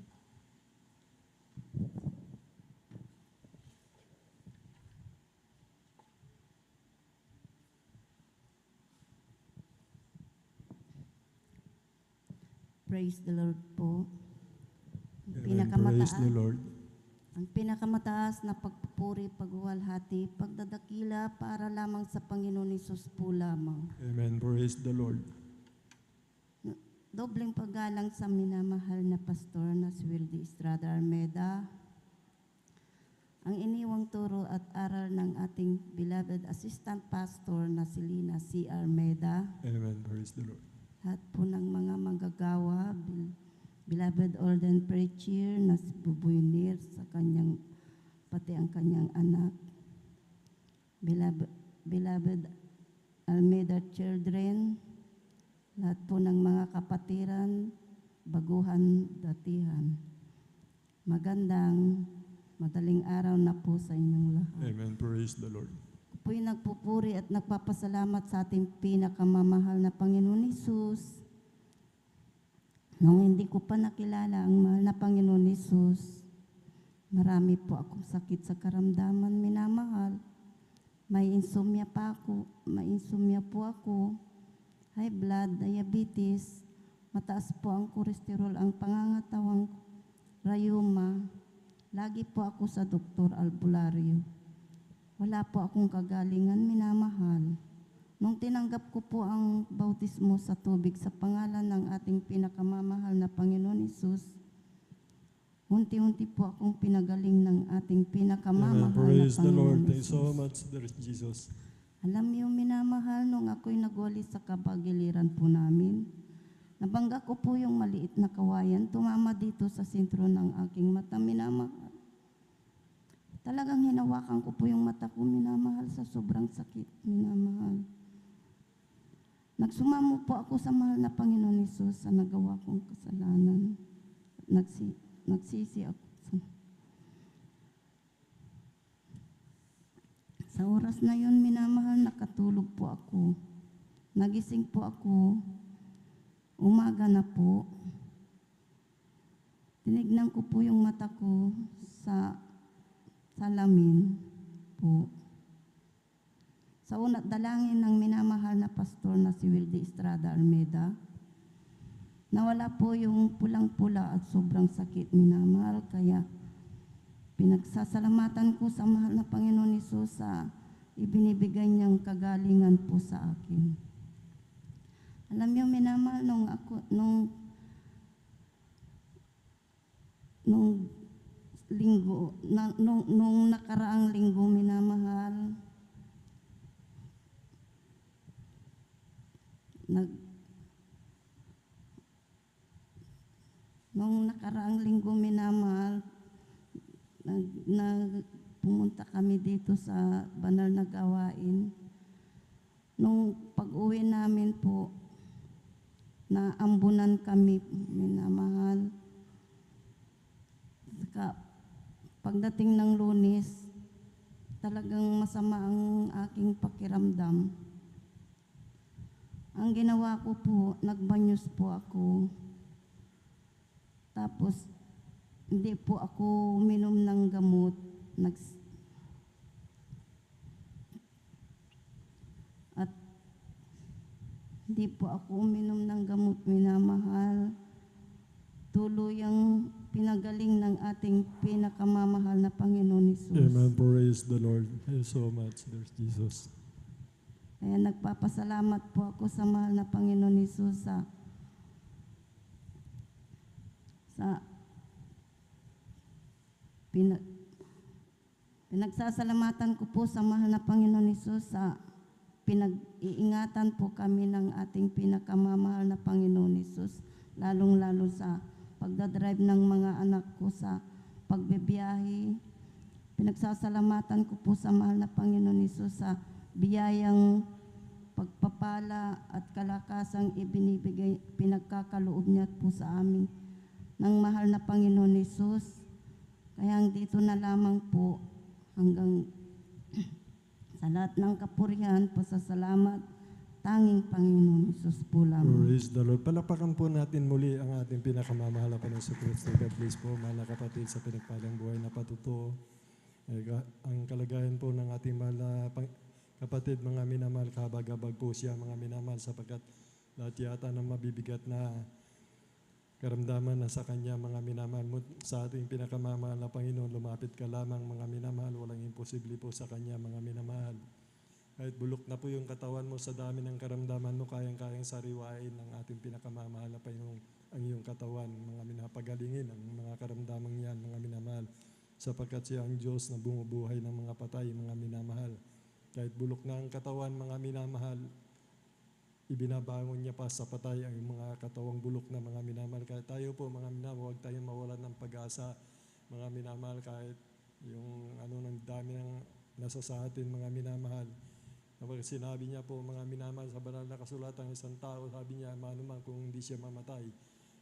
Praise the Lord po. Amen. Praise the Lord. Ang pinakamataas na pagpupuri, paghuwalhati, pagdadakila para lamang sa Panginoon Hesus po lamang. Amen. Praise the Lord. Dobleng paggalang sa minamahal na pastor na si Wildy Estrada Almeda, ang iniwang turo at aral ng ating beloved assistant pastor na si Lina C. Almeda, Amen. Praise the Lord. lahat po ng mga manggagawa, beloved ordained preacher na si Buboy Nir sa kanyang, pati ang kanyang anak, beloved Almeda children, lahat po ng mga kapatiran, baguhan, datihan. Magandang, madaling araw na po sa inyong lahat. Amen. Praise the Lord. Ako po'y nagpupuri at nagpapasalamat sa ating pinakamamahal na Panginoon Hesus. Nung hindi ko pa nakilala ang mahal na Panginoon Hesus, marami po akong sakit sa karamdaman, minamahal. May insomnia po ako. High blood, diabetes, mataas po ang kolesterol, ang pangangatawang rayuma. Lagi po ako sa Dr. Albulario. Wala po akong kagalingan, minamahal. Nung tinanggap ko po ang bautismo sa tubig sa pangalan ng ating pinakamamahal na Panginoon Hesus, unti-unti po akong pinagaling ng ating pinakamamahal na Praise the Panginoon Lord. Thank you Hesus. so much, dear Jesus. Alam niyo, minamahal, nung ako'y nagwalis sa kabagiliran po namin, nabangga ko po yung maliit na kawayan, tumama dito sa sentro ng aking mata, minamahal. Talagang hinawakan ko po yung mata ko, minamahal, sa sobrang sakit, minamahal. Nagsumamo po ako sa mahal na Panginoon Hesus sa nagawa kong kasalanan. Nagsisi ako. Sa oras na yun, minamahal, nakatulog po ako. Nagising po ako. Umaga na po. Tinignan ko po yung mata ko sa salamin po. Sa una't dalangin ng minamahal na pastor na si Wildy Estrada Almeda, nawala po yung pulang-pula at sobrang sakit, minamahal. Kaya pinagsasalamatan ko sa mahal na Panginoon Hesus sa ibinibigay niyang kagalingan po sa akin. Alam niyo, minamahal, nung linggo, nung nakaraang linggo, minamahal, nung nakaraang linggo, minamahal, pumunta kami dito sa banal na gawain. Nung pag-uwi namin po, naambunan kami, minamahal. Saka pagdating ng Lunes, talagang masama ang aking pakiramdam. Ang ginawa ko po, nagbanyos po ako. Tapos, hindi po ako uminom ng gamot. At hindi po ako uminom ng gamot, minamahal. Tuluyang pinagaling ng ating pinakamamahal na Panginoon Hesus. Amen. Praise the Lord. Thank you so much, dear Jesus. Kaya nagpapasalamat po ako sa mahal na Panginoon Hesus sa Pinagsasalamatan ko po sa mahal na Panginoon Hesus sa pinag-iingatan po kami ng ating pinakamamahal na Panginoon Hesus, lalong-lalo sa pagdadrive ng mga anak ko sa pagbibiyahe. Pinagsasalamatan ko po sa mahal na Panginoon Hesus sa biyayang pagpapala at kalakasang ibinibigay, pinagkakaloob niya po sa amin ng mahal na Panginoon Hesus. Kaya dito na lamang po hanggang sa lahat ng kapurihan, pasasalamat, tanging Panginoon Hesus po lamang. Praise the Lord. Palakpakan po natin muli ang ating pinakamamahal na Panginoon Kristo. God bless po, mahal na kapatid, sa pinagpalang buhay na patutuo. Ang kalagayan po ng ating mahal na kapatid, mga minamahal, kabag-abag po siya, mga minamahal, sapagkat lahat yata ng mabibigat na karamdaman na sa kanya, mga minamahal mo, sa ating pinakamamahal na Panginoon, lumapit ka lamang, mga minamahal, walang imposible po sa kanya, mga minamahal. Kahit bulok na po yung katawan mo sa dami ng karamdaman mo, kayang-kayang sariwain ng ating pinakamamahal na Panginoon ang iyong katawan, mga minapagalingin ang mga karamdaman yan, mga minamahal, sapagkat siya ang Diyos na bumubuhay ng mga patay, mga minamahal. Kahit bulok na ang katawan, mga minamahal, ibinabangon niya pa sa patay ang mga katawang bulok na mga minamahal. Kahit tayo po, mga minamahal, huwag tayong mawalan ng pag-asa, mga minamahal, kahit yung ng dami ng nasa sa atin, mga minamahal. Kapag sinabi niya po, mga minamahal, sa banal na kasulatan, isang tao, sabi niya, manuman kung hindi siya mamatay,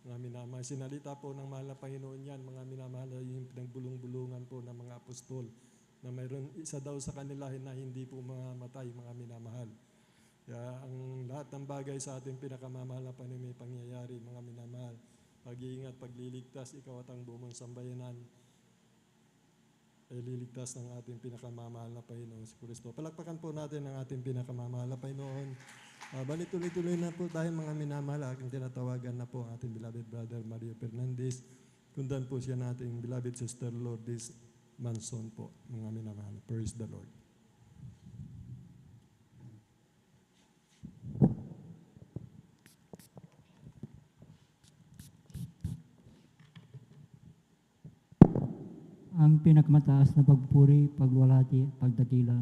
mga minamahal. Sinalita po ng mahal na Panginoon yan, mga minamahal, yung pinagbulong-bulungan po ng mga apostol, na mayroon isa daw sa kanila na hindi po mamatay, mga minamahal. Kaya ang lahat ng bagay sa ating pinakamamahal na Panginoon may pangyayari, mga minamahal. Pag-iingat, pagliligtas, ikaw at ang buong sambayanan ay liligtas ng ating pinakamamahal na Panginoon si Kristo. Palakpakan po natin ang ating pinakamamahal na Panginoon. Balik tuloy-tuloy na po tayo, mga minamahal. Aking tinatawagan na po ang ating beloved brother Mario Fernandez. Kundan po siya nating beloved sister Lourdes Manson po, mga minamahal. Praise the Lord. Ang pinakamataas na pagpuri, pagwalhati, pagdakila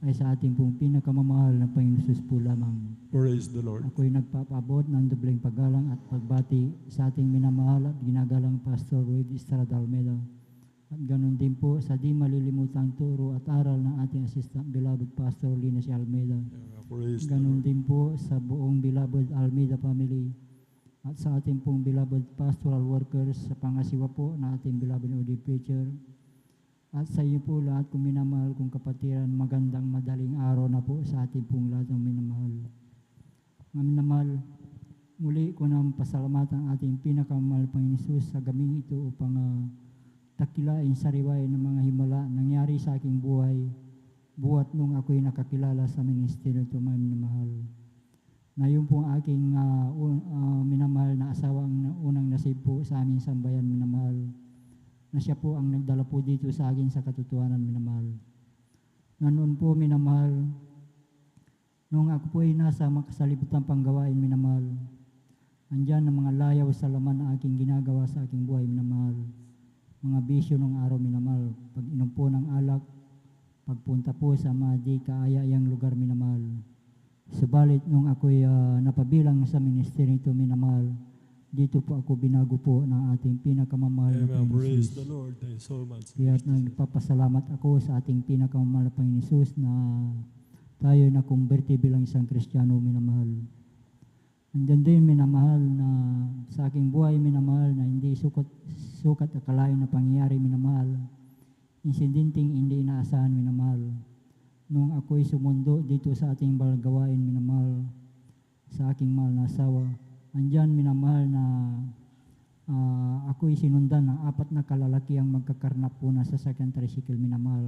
ay sa ating pong pinakamamahal na Panginoon Hesus po lamang. Praise the Lord. Ako'y nagpapaabot ng dobleng paggalang at pagbati sa ating minamahal at ginagalang Pastor Roy Estrada Almeida. At ganoon din po sa di malilimutang turo at aral ng ating assistant beloved Pastor Lina C. Almeida. Ganoon din po sa buong beloved Almeida family at sa ating pong beloved pastoral workers, sa pangasiwa po na ating beloved OD preacher, at sa iyo po lahat kong minamahal kong kapatiran, magandang madaling araw na po sa ating pong lahat ng minamahal. Mga minamahal, muli ko nang pasalamatan ang ating pinakamamahal Panginoon Hesus sa gabing ito upang takilain sariwain ng mga himala nangyari sa aking buhay, buhat nung ako'y nakakilala sa ministeryo ito, mga minamahal. Na yun po ang aking minamahal na asawa ang unang nasib po sa aming sambayan, minamahal. Na siya po ang nagdala po dito sa akin sa katotohanan, minamahal. Na noon po, minamahal, nung ako po ay nasa makasalibutan panggawain, minamahal, andyan ang mga layaw sa laman na aking ginagawa sa aking buhay, minamahal. Mga bisyo ng araw, minamahal. Pag inom po ng alak, pagpunta po sa mga di kaaya-ayang lugar, minamahal. Subalit nung ako'y napabilang sa ministeryo ito, minamahal, dito po ako binago po ng ating pinakamamahal na Panginoon Praise Hesus. the Lord. Thank you so much. Kaya nagpapasalamat ako sa ating pinakamamahal na Panginoon Hesus na tayo na kumberte bilang isang Kristiyano, minamahal. Andyan din, minamahal, na sa aking buhay, minamahal, na hindi sukat akalain na pangyayari, minamahal. Insidenteng hindi inaasahan, minamahal. Nung ako'y sumundo dito sa ating balagawain, minamahal, sa aking mahal na asawa, andyan, minamahal, na ako'y sinundan ng 4 na kalalaki ang magkakarnap po na sa second tricycle, minamahal.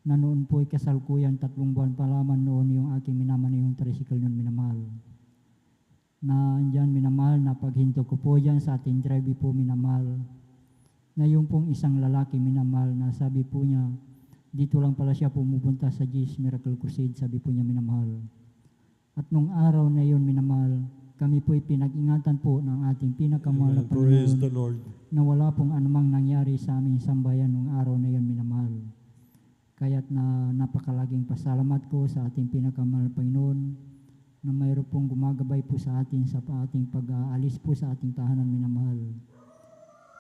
Na noon po'y kasalukuyan 3 buwan pa lamang noon yung aking minaman yung tricycle nun, minamahal. Na andyan, minamahal, na paghinto ko po dyan sa ating drive po, minamahal, na yung pong isang lalaki, minamahal, na sabi po niya, dito lang pala siya pumupunta sa Jesus Miracle Crusade, sabi po niya, minamahal. At nung araw na yun, minamahal, kami po'y pinag-ingatan po ng ating pinakamahal na Praise the Panginoon Lord. na wala pong anumang nangyari sa aming sambayan nung araw na yun, minamahal. Kaya't na napakalaging pasalamat ko sa ating pinakamahal na Panginoon na mayroon pong gumagabay po sa atin sa ating pag-aalis po sa ating tahanan minamahal.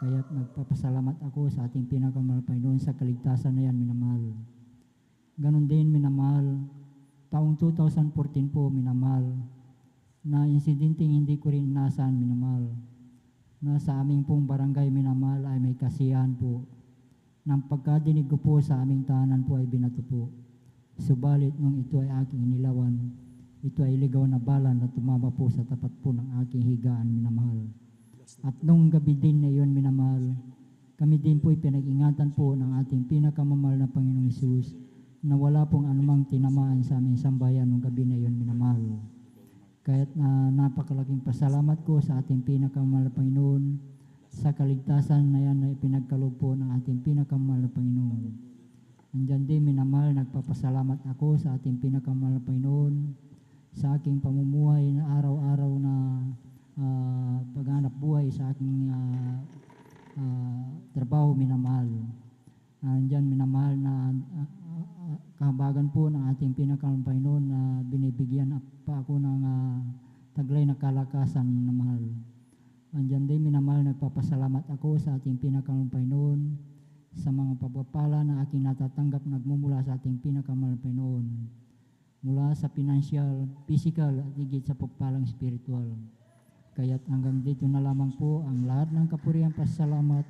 Kaya't nagpapasalamat ako sa ating pinakamahal na Panginoon sa kaligtasan na yan minamahal. Ganon din minamahal, taong 2014 po minamahal, na insidenteng hindi ko rin inasahan minamahal, na sa aming pong barangay minamahal ay may kasiyahan po. Nang pagkadinig ko po sa aming tahanan po ay binato po. Subalit nung ito ay aking inilawan, ito ay ligaw na bala na tumama po sa tapat po ng aking higaan minamahal. At nung gabi din na iyon minamahal, kami din po ay pinag-ingatan po ng ating pinakamamahal na Panginoong Hesus na wala pong anumang tinamaan sa aming sambayan nung gabi na iyon minamahal. Kaya't napakalaking pasalamat ko sa ating pinakamamahal na Panginoon sa kaligtasan na yan na ipinagkaloob po ng ating pinakamahal na Panginoon. Andyan din minamahal, nagpapasalamat ako sa ating pinakamahal na Panginoon sa aking pamumuhay na araw-araw na paghanap buhay sa aking trabaho minamahal. Andyan minamahal na kahabagan po ng ating pinakamahal na Panginoon na binibigyan pa ako ng taglay na kalakasan minamahal. Andyan din minamahal, nagpapasalamat ako sa ating pinakamahal na Panginoon sa mga pagpapala na aking natatanggap nagmumula sa ating pinakamahal na Panginoon. Mula sa financial, physical at higit sa pagpalang spiritual. Kaya't hanggang dito na lamang po ang lahat ng kapurihan pasalamat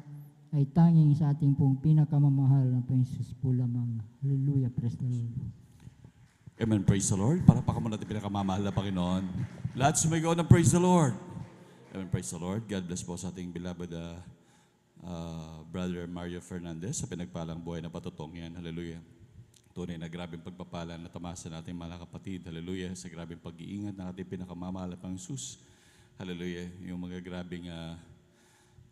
ay tanging sa ating pong pinakamamahal na Panginoon Jesus po lamang. Hallelujah, praise the Lord. Amen, praise the Lord. Para pa natin pinakamamahal na Panginoon. Lahat sumigaw ng praise the Lord. Amen, praise the Lord. God bless po sa ating beloved Brother Mario Fernandez sa pinagpalang buhay na patutong yan. Hallelujah. Tunay na grabing pagpapala na tamasa natin mga kapatid. Hallelujah. Sa grabing pag-iingat ng ating pinakamamahal na Panginoong Hesus. Hallelujah. Yung mga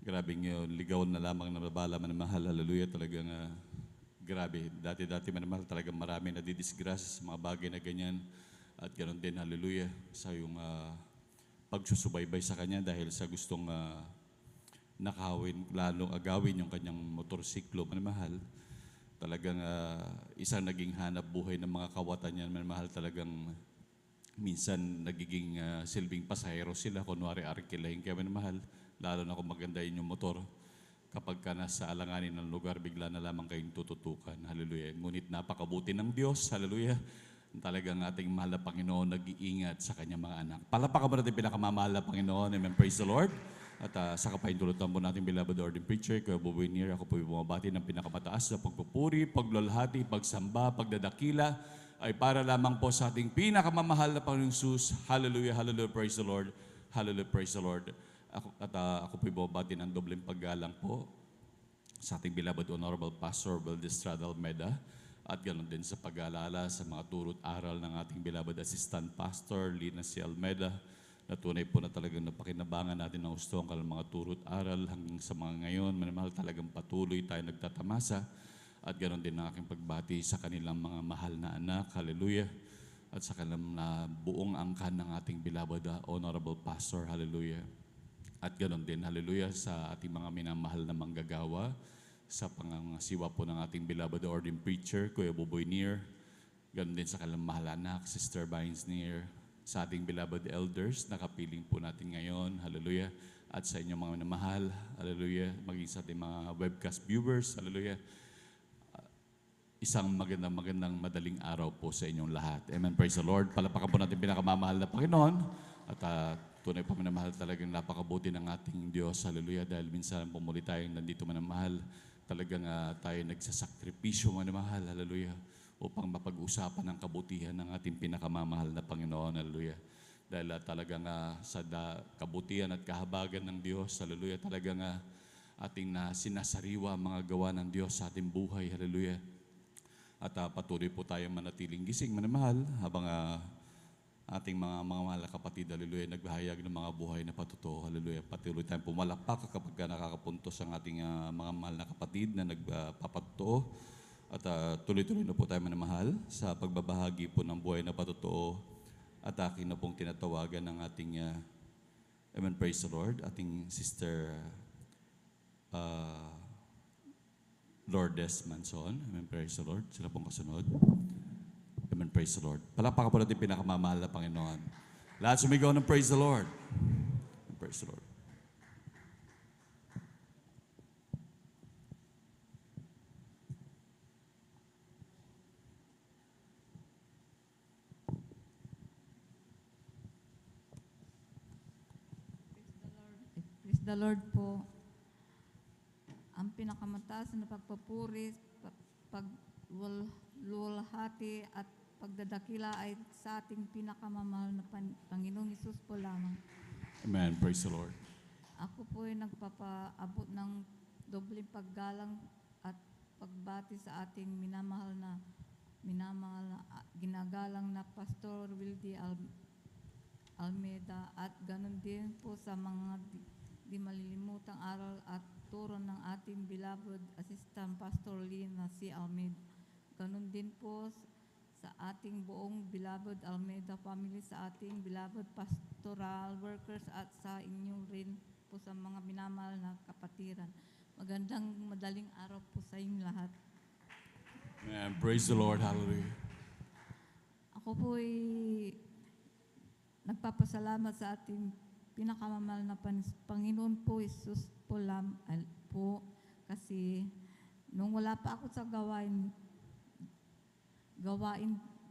grabing ligaw na lamang na babala manamahal. Hallelujah. Talagang grabe. Dati-dati manamahal talagang marami na didisgrasya sa mga bagay na ganyan. At ganoon din, hallelujah, sa yung pagsusubaybay sa kanya dahil sa gustong nakawin, lalong agawin yung kanyang motorsiklo, manamahal. Talagang isang naging hanap buhay ng mga kawatan niya, manamahal. Talagang minsan nagiging silbing pasahero sila, kunwari arkilahin kaya manamahal. Lalo na kung maganda yun yung motor. Kapag ka nasa alanganin ng lugar, bigla na lamang kayong tututukan. Hallelujah. Ngunit napakabuti ng Diyos. Hallelujah. Talagang ating mahal na Panginoon nag-iingat sa kanyang mga anak. Palapakan mo natin pinakamamahal na Panginoon. Amen. Praise the Lord. At sa kapaintulutan po natin beloved ordained preacher, Kuya Boboy Nier, ako po bumabati ng pinakamataas na pagpupuri, paglalahati, pagsamba, pagdadakila ay para lamang po sa ating pinakamamahal na Panginoong Hesus. Hallelujah, hallelujah, praise the Lord. Hallelujah, praise the Lord. Ako po bumabati ng dobleng paggalang po sa ating beloved Honorable Pastor Valdestrada Almeda. At ganoon din sa pag-aalala sa mga turot aral ng ating beloved Assistant Pastor Lina C. Almeda, na tunay po na talagang napakinabangan natin ng gusto ang mga turot aral hanggang sa mga ngayon. Manamahal talagang patuloy tayo nagtatamasa. At ganoon din ang aking pagbati sa kanilang mga mahal na anak. Hallelujah. At sa kanilang buong angkan ng ating beloved Honorable Pastor. Hallelujah. At ganoon din, hallelujah, sa ating mga minamahal na manggagawa, sa pangangasiwa po ng ating beloved ordained preacher, Kuya Boboy Nier. Ganoon din sa kanilang mahal anak, Sister Vines Nier. Sa ating beloved elders, nakapiling po natin ngayon, hallelujah. At sa inyong mga minamahal, hallelujah. Maging sa ating mga webcast viewers, hallelujah. Isang magandang madaling araw po sa inyong lahat. Amen, praise the Lord. Palapakan po natin pinakamamahal na Panginoon. At tunay pa minamahal, talagang napakabuti ng ating Diyos, hallelujah. Dahil minsan pumuli tayong nandito manamahal. Talagang tayo nagsasakripisyo manamahal, hallelujah, upang mapag-usapan ang kabutihan ng ating pinakamamahal na Panginoon, hallelujah. Dahil talagang sa kabutihan at kahabagan ng Diyos, hallelujah, talagang ating sinasariwa ang mga gawa ng Diyos sa ating buhay, hallelujah. At patuloy po tayong manatiling gising manamahal habang ating mga mahal na kapatid, hallelujah, nagbahayag ng mga buhay na patutuo, hallelujah. Patuloy tayong pumalakpak kapag nakakapuntos ang ating mga mahal na kapatid na nagpapatutuo. At tuloy-tuloy na po tayo manamahal sa pagbabahagi po ng buhay na patutuo. At akin na pong tinatawagan ng ating, amen, praise the Lord, ating Sister Lourdes Manson. Amen, praise the Lord. Sila pong kasunod. Amen, praise the Lord. Palakpakan po natin pinakamamahal na Panginoon. Lahat sumigaw ng praise the Lord. Praise the Lord. Praise the Lord po. Ang pinakamataas na pagpupuri, pagluwalhati at pagdadakila ay sa ating pinakamamahal na Panginoong Hesus po lamang. Amen. Praise the Lord. Ako po ay nagpapaabot ng dobleng paggalang at pagbati sa ating minamahal na ginagalang na Pastor Wildy Almeida at ganun din po sa mga di malilimutang aral at turo ng ating beloved Assistant Pastor Lina C. Almeida. Ganun din po sa ating buong beloved Almeida family, sa ating beloved pastoral workers at sa inyo rin po sa mga minamahal na kapatiran. Magandang madaling araw po sa inyong lahat. Amen. Praise the Lord. Hallelujah. Ako po ay nagpapasalamat sa ating pinakamamahal na Panginoon po, Hesus po, kasi nung wala pa ako sa gawain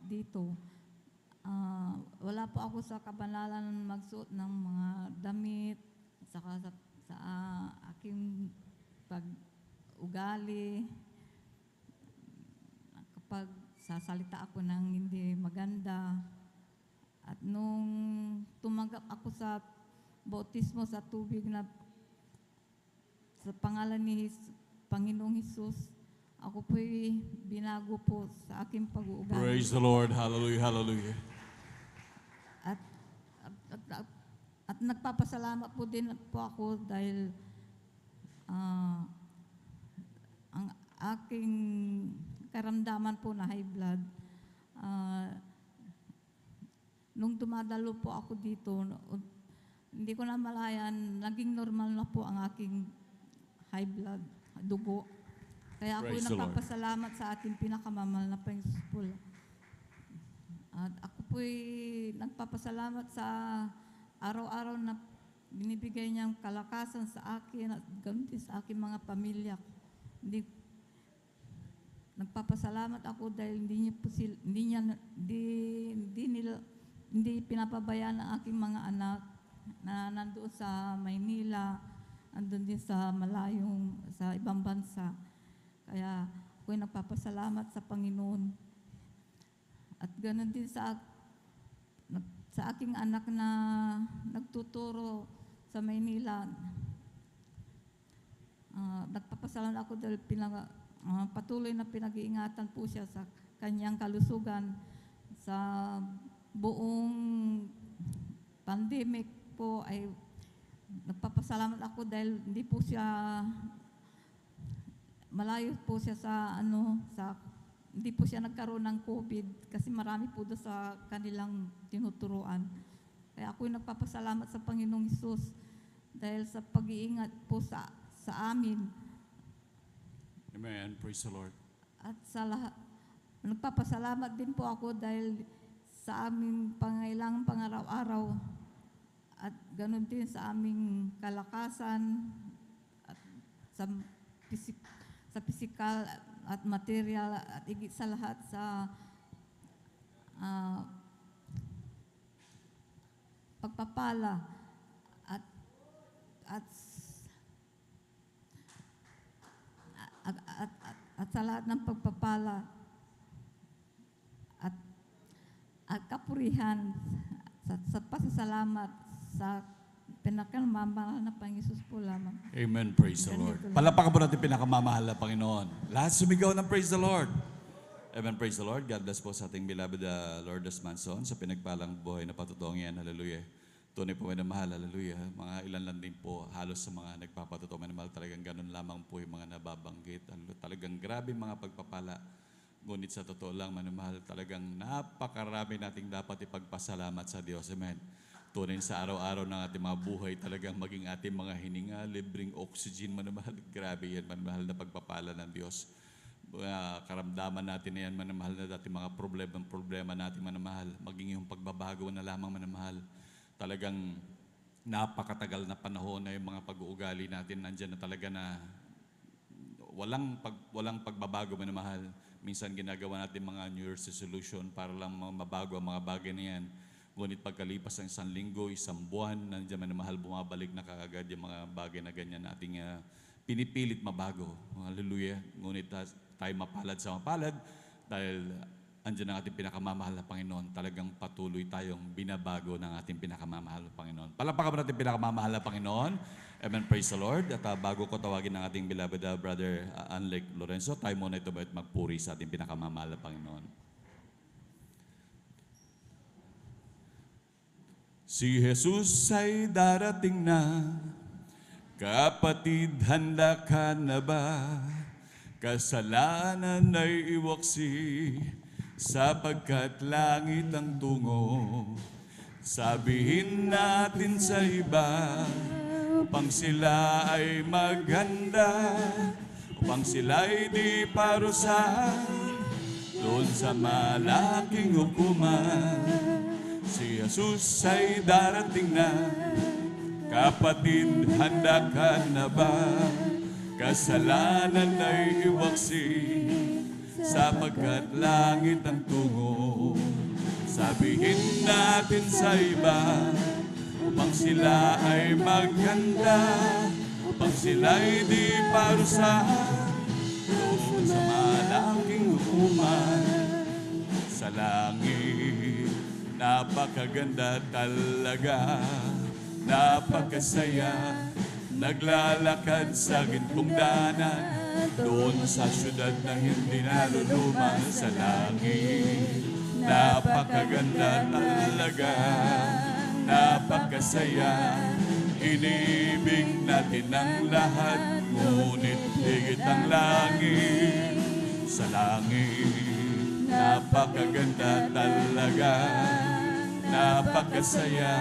dito, wala po ako sa kabanalan magsuot ng mga damit, saka sa aking pag-ugali, kapag sasalita ako ng hindi maganda. At nung tumanggap ako sa bautismo sa tubig na sa pangalan ni Panginoong Hesus, ako po'y binago po sa aking pag-uugali. Praise the Lord. Hallelujah. Hallelujah. At nagpapasalamat po din po ako dahil ang aking karamdaman po na high blood, nung dumadalo po ako dito, hindi ko na malayan, naging normal na po ang aking high blood, dugo. Kaya ako nagpapasalamat sa ating pinakamamahal na Panginoon po. At ako po'y nagpapasalamat sa araw-araw na binibigay niyang kalakasan sa akin at ganoon din sa aking mga pamilya. Nagpapasalamat ako dahil hindi pinapabayaan ang aking mga anak na nandoon sa Maynila, nandoon din sa malayong, sa ibang bansa. Kaya ako'y nagpapasalamat sa Panginoon. At ganoon din sa aking anak na nagtuturo sa Maynila. Nagpapasalamat ako dahil patuloy na pinag-iingatan po siya sa kanyang kalusugan sa buong pandemic po. Ay nagpapasalamat ako dahil hindi po siya malayo po siya hindi po siya nagkaroon ng COVID kasi marami po doon sa kanilang tinuturuan. Kaya ako'y nagpapasalamat sa Panginoong Hesus dahil sa pag-iingat po sa amin. Amen. Praise the Lord. At sa lahat, nagpapasalamat din po ako dahil sa aming pangailangan pang-araw-araw at ganoon din sa aming kalakasan at sa physical at material at higit sa lahat sa pagpapala at sa lahat ng pagpapala at kapurihan sa pasasalamat sa pinakamamahal na Panginoon po lamang. Amen. Praise the Lord. Palapakan po natin pinakamamahal na Panginoon. Lahat sumigaw ng praise the Lord. Amen. Praise the Lord. God bless po sa ating beloved Lourdes Manson sa pinagpalang buhay na patutong yan. Hallelujah. Tunay po may mahal. Hallelujah. Mga ilan lang din po halos sa mga nagpapatutong may mahal. Talagang ganun lamang po yung mga nababanggit. Talagang grabe mga pagpapala. Ngunit sa totoo lang, manamahal, talagang napakarami nating dapat ipagpasalamat sa Diyos. Amen. tunay sa araw-araw ng ating mga buhay, talagang maging ating mga hininga, libreng oxygen, manamahal. Grabe yan, manamahal na pagpapala ng Diyos. Karamdaman natin na yan, manamahal, na dating mga problema natin, manamahal. Maging yung pagbabago na lamang, manamahal. Talagang napakatagal na panahon na yung mga pag-uugali natin, nandyan na talaga na walang pagbabago, manamahal. Minsan ginagawa natin mga New Year's resolution para lang mabago ang mga bagay na yan. Ngunit pagkalipas ng isang linggo, isang buwan, nandiyan man na mahal, bumabalik na kaagad yung mga bagay na ganyan nating pinipilit mabago. Hallelujah. Ngunit tayo mapalad sa mapalad dahil andyan ang ating pinakamamahal na Panginoon. Talagang patuloy tayong binabago ng ating pinakamamahal na Panginoon. Palakpakan natin pinakamamahal na Panginoon. Amen. Praise the Lord. At bago ko tawagin ng ating beloved brother Anlek Lorenzo, tayo muna ito ba magpuri sa ating pinakamamahal na Panginoon. Si Jesus ay darating na, kapatid, handa ka na ba? Kasalanan ay iwaksi, sapagkat langit ang tungo. Sabihin natin sa iba, upang sila ay maghanda, upang sila ay di parusahan, doon sa malaking hukuman. Si Jesus ay darating na, kapatid, handa ka na ba? Kasalanan ay iwaksi, sapagkat langit ang tungo. Sabihin natin sa iba, upang sila ay maghanda, upang sila ay di parusahan, doon sa malaking hukuman. Sa langit, napakaganda talaga, napakasaya, naglalakad sa gintong danan, doon sa syudad na hindi naluluman. Sa langit, napakaganda talaga, napakasaya, inibig natin ang lahat, ngunit higit ang langit. Sa langit, napakaganda talaga, napakasaya,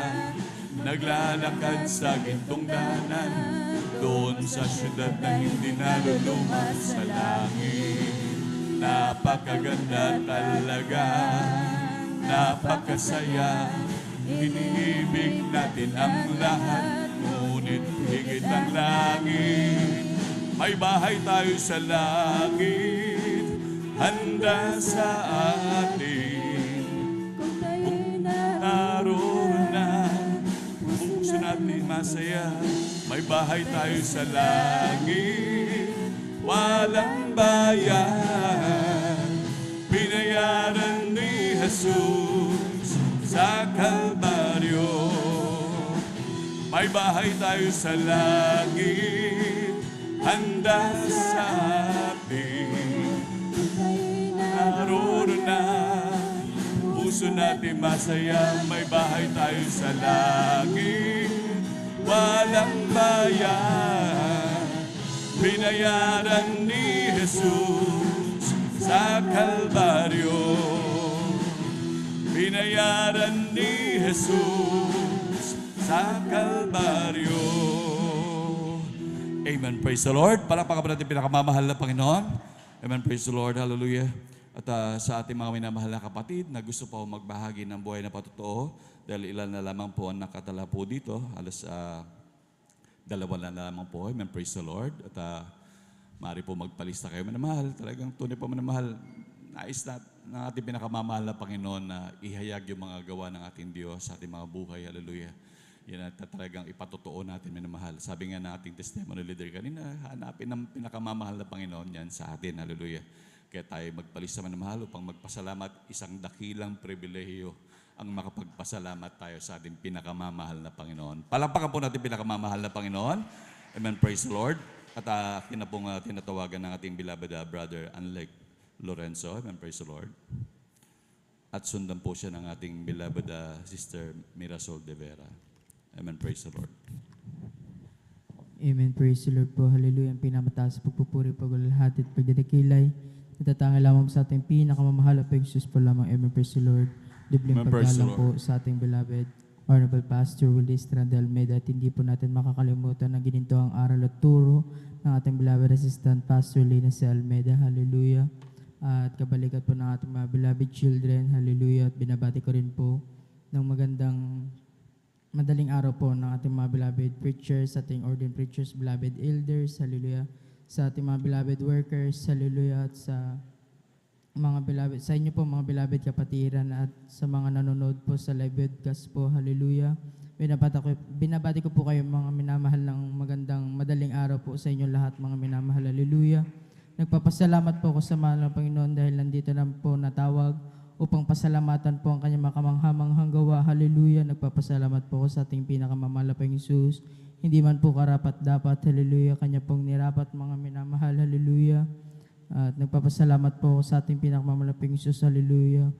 naglalakad sa gintong danan, doon sa syudad na hindi naluluman. Sa langit, napakaganda talaga, napakasaya, iniibig natin ang lahat, ngunit higit ang langit. May bahay tayo sa langit, handa sa atin. Kung naroon na, puso natin masaya. May bahay tayo sa langit, walang bayan. Binayaran ni Jesus sa Kalbaryo. May bahay tayo sa langit, handa sa atin. Naroon na, puso natin masaya. May bahay tayo sa langit, walang bayan. Binayaran ni Jesus sa Kalbaryo. Binayaran ni Jesus sa Kalbaryo. Amen. Praise the Lord. Palakpakan natin pinakamamahal na Panginoon. Amen. Praise the Lord. Hallelujah. At sa ating mga minamahal na kapatid na gusto po magbahagi ng buhay na patotoo, dahil ilan na lamang po ang nakatala po dito, alas 2 na lamang po. Amen. Praise the Lord. At maaari po magpalista kayo manamahal. Talagang tunay po manamahal. Nais na ng ating pinakamamahal na Panginoon na ihayag yung mga gawa ng ating Diyos sa ating mga buhay. Hallelujah. Yan at talagang ipatotoo natin minamahal. Sabi nga ng ating testimony leader kanina, hanapin ang pinakamamahal na Panginoon yan sa atin. Hallelujah. Kaya tayo magpalista manamahal upang magpasalamat. Isang dakilang pribilehiyo ang makapagpasalamat tayo sa ating pinakamamahal na Panginoon. Palampakan po natin pinakamamahal na Panginoon. Amen. Praise the Lord. At akin na pong tinatawagan ng ating beloved brother Anlek Lorenzo. Amen. Praise the Lord. At sundan po siya ng ating beloved sister Mirasol de Vera. Amen. Praise the Lord. Amen. Praise the Lord po. Hallelujah. Ang pinamataas pagpupuri, paglalahati at pagdadakilay. Natatangay lamang sa ating pinakamamahal at pag-Jesus po lamang. Amen. Praise the Lord. Dibling paggalang po sa ating beloved Honorable Pastor Willie Estrada Almeida, at hindi po natin makakalimutan ang ginintoang aral at turo ng ating beloved assistant Pastor Lina C. Almeida. Hallelujah. At kabalikat po ng ating mga beloved children. Hallelujah. At binabati ko rin po ng magandang madaling araw po ng ating mga beloved preachers, ating ordained preachers, beloved elders. Hallelujah. Sa ating mga beloved workers. Hallelujah. At sa mga beloved, sa inyo po mga beloved kapatiran at sa mga nanonood po sa live broadcast po. Hallelujah. Binabati ko po kayo mga minamahal ng magandang madaling araw po sa inyo lahat mga minamahal. Hallelujah. Nagpapasalamat po ako sa mahal ng Panginoon dahil nandito na po natawag upang pasalamatan po ang kanyang makamanghamanghang gawa. Hallelujah. Nagpapasalamat po ako sa ating pinakamamahal na Panginoong Hesus. Hindi man po karapat dapat. Hallelujah. Kanya pong nirapat mga minamahal. Hallelujah. At nagpapasalamat po sa ating pinakamalaping Isus. Hallelujah.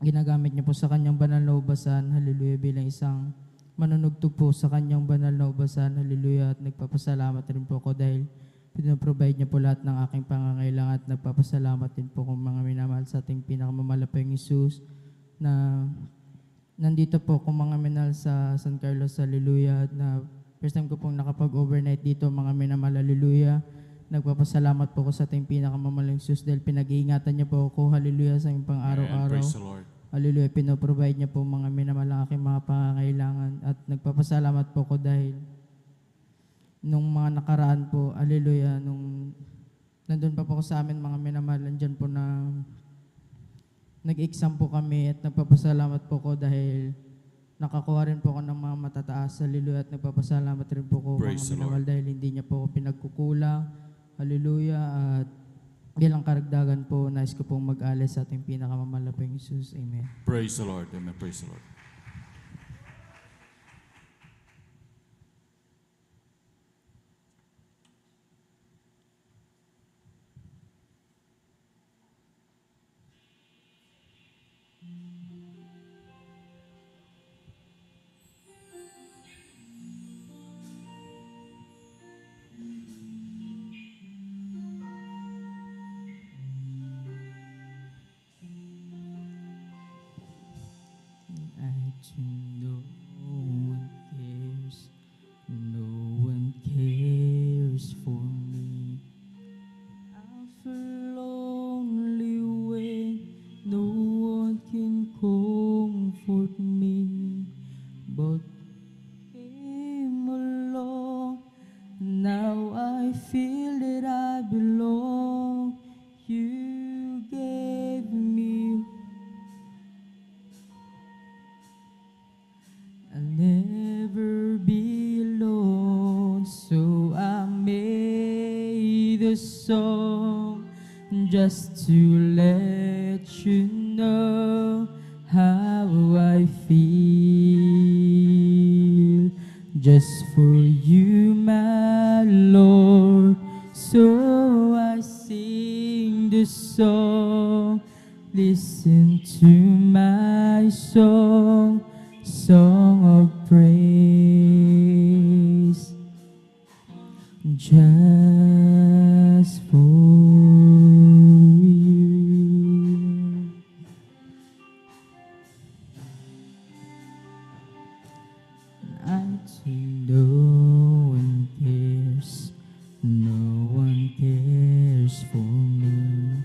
Ginagamit niyo po sa kanyang banal na ubasan. Hallelujah. Bilang isang manunugtog po sa kanyang banal na ubasan. Hallelujah. At nagpapasalamat rin po ako dahil pinaprovide niya po lahat ng aking pangangailangan. At nagpapasalamat din po kung mga minamahal sa ating pinakamalaping Isus na nandito po kung mga minahal sa San Carlos. Hallelujah. At na first time ko pong nakapag-overnight dito mga minamahal. Hallelujah. Nagpapasalamat po ko sa ating pinakamamahaling Diyos dahil pinag-iingatan niya po ako. Hallelujah. Sa inyong pang-araw-araw. Praise the Lord. Hallelujah. Pinoprovide niya po mga minamahal ang aking mga pangangailangan. At nagpapasalamat po ko dahil nung mga nakaraan po, hallelujah, nung nandun pa po ko sa amin mga minamahal, andyan po na nag-exam po kami at nagpapasalamat po ko dahil nakakuha rin po ako ng mga matataas. Hallelujah. At nagpapasalamat rin po ko Praise mga the minamahal dahil hindi niya po ako pinagkukulang. Hallelujah. At bilang karagdagan po, nais ko pong mag-alis sa ating pinakamamalaping Isus. Amen. Praise the Lord. Amen. Praise the Lord. No one cares for me. I feel lonely when no one can comfort me. But came along, now I feel that I belong. You gave me. I'll never be alone, so I made a song just to let you know how I feel. Just for you, my Lord, so I sing the song. Listen to my song, song of praise, just for you. I think no one cares, no one cares for me.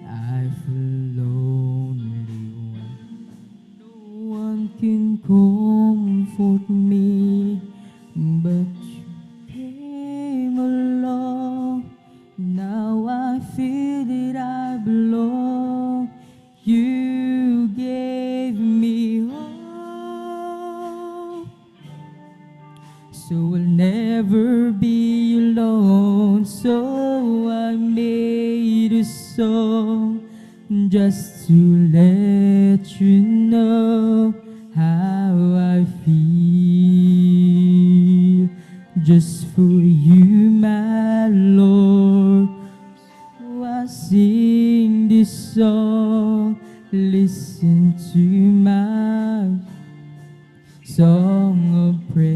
I feel lonely when no one can comfort me, but you came along. Now I feel that I belong. You gave me hope, so I'll never be alone. So I made a song just to let you know how I feel. Just for you, my Lord, so I sing this song. Listen to my song of praise,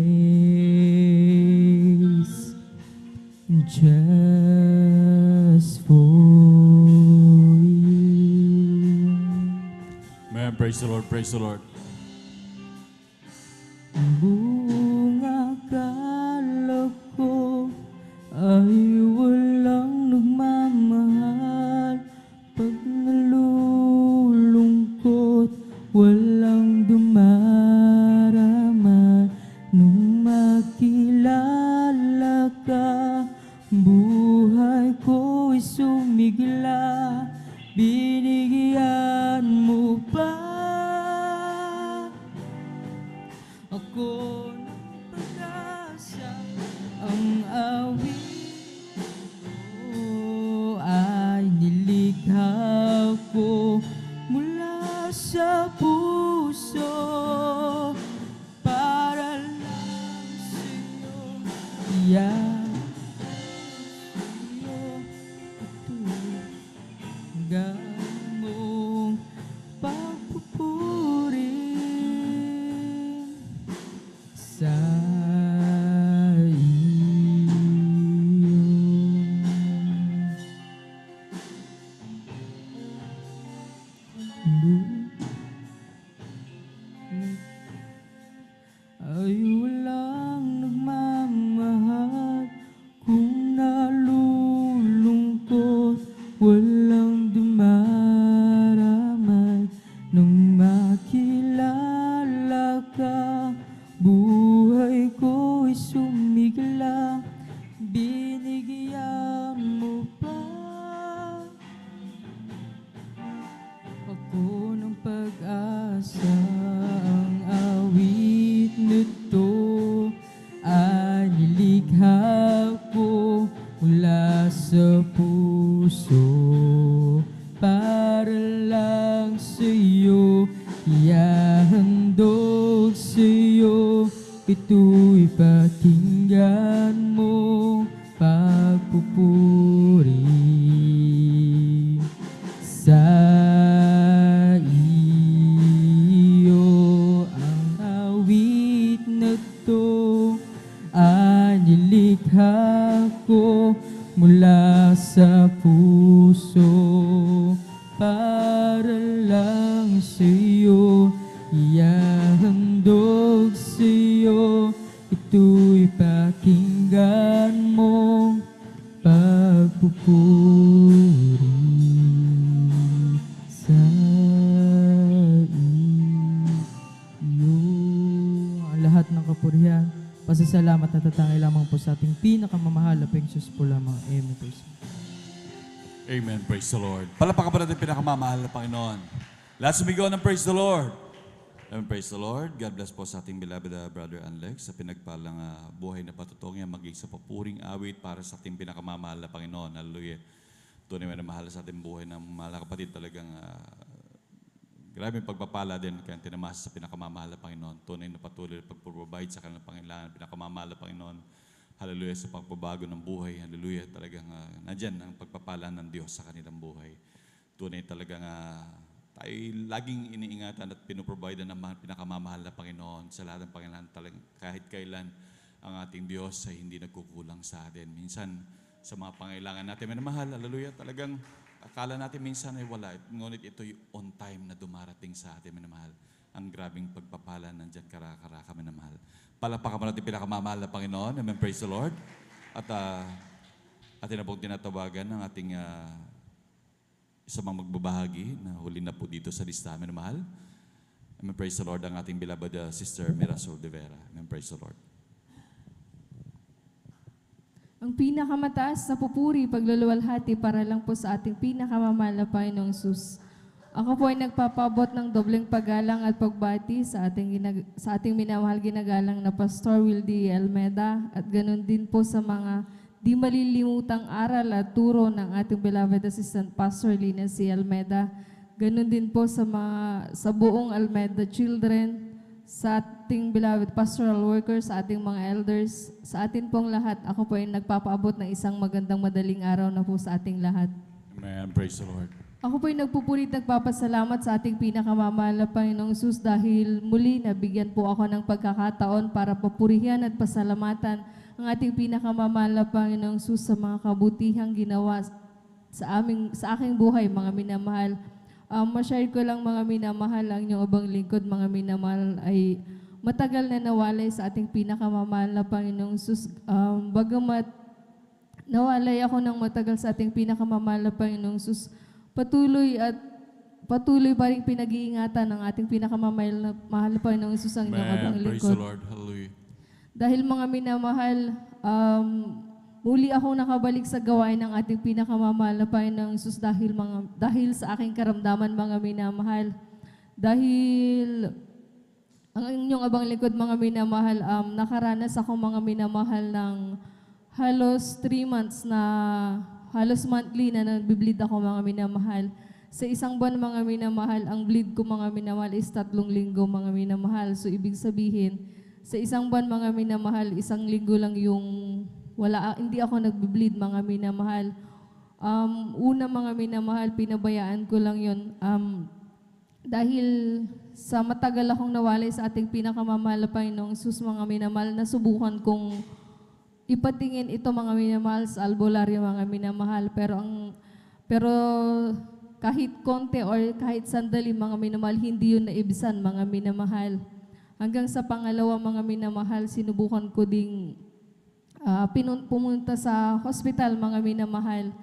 just for you. Man, praise the Lord. Praise the Lord. wala, binigyan mo pa ako ng pag-asa. Ang awit mo ay nilikha ko mula sa puso para lang sa'yo. Yeah. Mong pagpupuri sa ay walang nagmamahal kung nalulungkot, walang dumaramay nung makilala ka. Buhay ko'y sumigla, binigyan mo pa ako ng pag-asa. Ang awit nito ay nilikha ko mula sa puso para lang sa'yo, ihahandog sa'yo. Ito'y pakinggan mo, pagpupuri sa iyo. Ang awit na to ay nilikha ko mula sa puso para lang sa'yo, ihahandog sa'yo. Ito'y pakinggan mo, pagpupuri sa iyo. Ang lahat ng kapurihan, pasasalamat na tatangay lamang po sa ating pinakamamahal na Panginoon po lamang. Amen. Amen. Praise the Lord. Palapakan po natin pinakamamahal na Panginoon. Let's sumigaw ng praise the Lord. Amen. Praise the Lord. God bless po sa ating beloved brother Alex sa pinagpalang buhay na patutong niya maging sa papuring awit para sa ating pinakamamahal na Panginoon. Hallelujah. Tunay na mahal sa ating buhay ng mahal na kapatid. Talagang grabe yung pagpapala din kaya tinamasa sa pinakamamahal na Panginoon. Tunay na patuloy na pagprovide sa kanilang pangailangan, pinakamamahal na Panginoon. Hallelujah, sa pagbabago ng buhay. Hallelujah, talagang nandyan ang pagpapala ng Diyos sa kanilang buhay. Tunay talagang tayo laging iniingatan at pinoprovide ng mga pinakamamahal na Panginoon sa lahat ng pangailangan. Talagang kahit kailan ang ating Diyos ay hindi nagkukulang sa atin. Minsan sa mga pangailangan natin, minamahal, hallelujah, talagang akala natin minsan ay wala. Ngunit ito yung on time na dumarating sa atin, minamahal. Ang grabing pagpapala nandyan kami na mahal. Palapakan mo natin pinakamamahal na Panginoon. Amen. Praise the Lord. At atin na pong tinatawagan ng ating isa mang magbabahagi na huli na po dito sa lista, amen na mahal. Amen. Praise the Lord. Ang ating beloved Sister Mirasol de Vera. Amen. Praise the Lord. Ang pinakamataas na pupuri, pagluluwalhati para lang po sa ating pinakamamahal na Panginoong Sus. Ako po ay nagpapabot ng dobleng paggalang at pagbati sa ating minamahal ginagalang na Pastor Wildy Almeda at ganun din po sa mga di malilimutang aral at turo ng ating beloved assistant Pastor Lina C. Almeda. Ganun din po sa buong Almeda children, sa ating beloved pastoral workers, sa ating mga elders, sa atin pong lahat. Ako po ay nagpapaabot ng isang magandang madaling araw na po sa ating lahat. Amen. Praise the Lord. Ako po'y nagpupuri at nagpapasalamat sa ating pinakamamahal na Panginoong Sus dahil muli nabigyan po ako ng pagkakataon para papurihan at pasalamatan ang ating pinakamamahal na Panginoong Sus sa mga kabutihang ginawa sa aking buhay, mga minamahal. Ma-share ko lang, mga minamahal, ang inyong abang lingkod, mga minamahal, ay matagal na nawalay sa ating pinakamamahal na Panginoong Sus. Bagamat nawalay ako ng matagal sa ating pinakamamahal na Panginoong Sus, patuloy pa rin pinag-iingatan ng ating pinakamamahal na Panginoong Sus ang inyong abang lingkod. Praise the Lord. Hallelujah. Dahil mga minamahal, muli akong nakabalik sa gawain ng ating pinakamamahal na Panginoong Hesus dahil sa aking karamdaman, mga minamahal. Dahil ang inyong abang likod, mga minamahal, nakaranas ako, mga minamahal, ng halos 3 months na halos monthly na nagbi-bleed ako, mga minamahal. Sa isang buwan, mga minamahal, ang bleed ko, mga minamahal, is 3 linggo, mga minamahal. So, ibig sabihin, sa isang buwan, mga minamahal, 1 linggo lang yung hindi ako nagbi-bleed, mga minamahal. Una, mga minamahal, pinabayaan ko lang yun. Dahil sa matagal akong nawalay sa ating pinakamamahal na Panginoong Hesus, mga minamahal, nasubukan kong ipatingin ito, mga minamahal, sa albularyo, mga minamahal. Pero kahit konti or kahit sandali, mga minamahal, hindi yun naibisan, mga minamahal. Hanggang sa pangalawa, mga minamahal, sinubukan ko ding pumunta sa hospital, mga minamahal.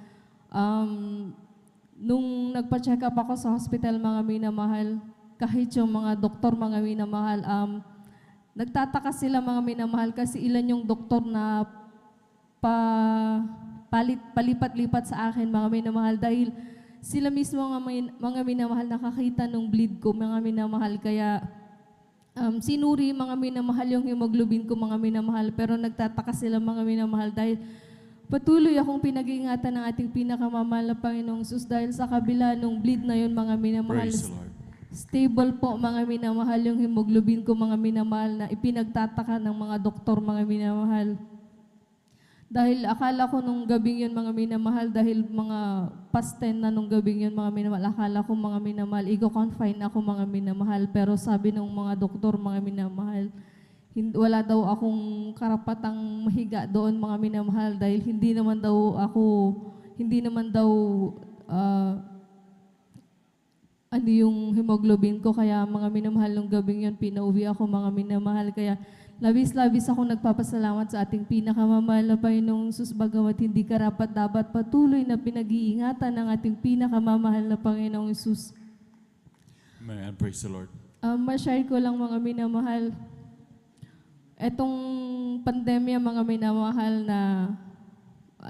Nung nagpa-check up ako sa hospital, mga minamahal, kahit yung mga doktor, mga minamahal, nagtataka sila, mga minamahal, kasi ilan yung doktor na palipat-lipat sa akin, mga minamahal, dahil sila mismo, mga minamahal, nakakita ng bleed ko, mga minamahal, kaya sinuri, mga minamahal, yung hemoglobin ko, mga minamahal, pero nagtataka sila, mga minamahal, dahil patuloy akong pinag-iingatan ng ating pinakamamahal na Panginoong Hesus, dahil sa kabila nung bleed na yun, mga minamahal, stable po, mga minamahal, yung hemoglobin ko, mga minamahal, na ipinagtataka ng mga doktor, mga minamahal. Dahil akala ko nung gabing yun, mga minamahal, dahil mga past 10 na nung gabing yun, mga minamahal, akala ko, mga minamahal, i-confine ako, mga minamahal, pero sabi ng mga doktor, mga minamahal, wala daw akong karapatang mahiga doon, mga minamahal, dahil hindi naman daw yung hemoglobin ko, kaya mga minamahal, nung gabing yun, pinauwi ako, mga minamahal, kaya labis-labis ako nagpapasalamat sa ating pinakamamahal na Panginoong Hesus, bagamat hindi karapat-dapat, patuloy na pinag-iingatan ng ating pinakamamahal na Panginoong Hesus. Amen. Praise the Lord. Ma-share ko lang, mga minamahal, etong pandemya, mga minamahal, na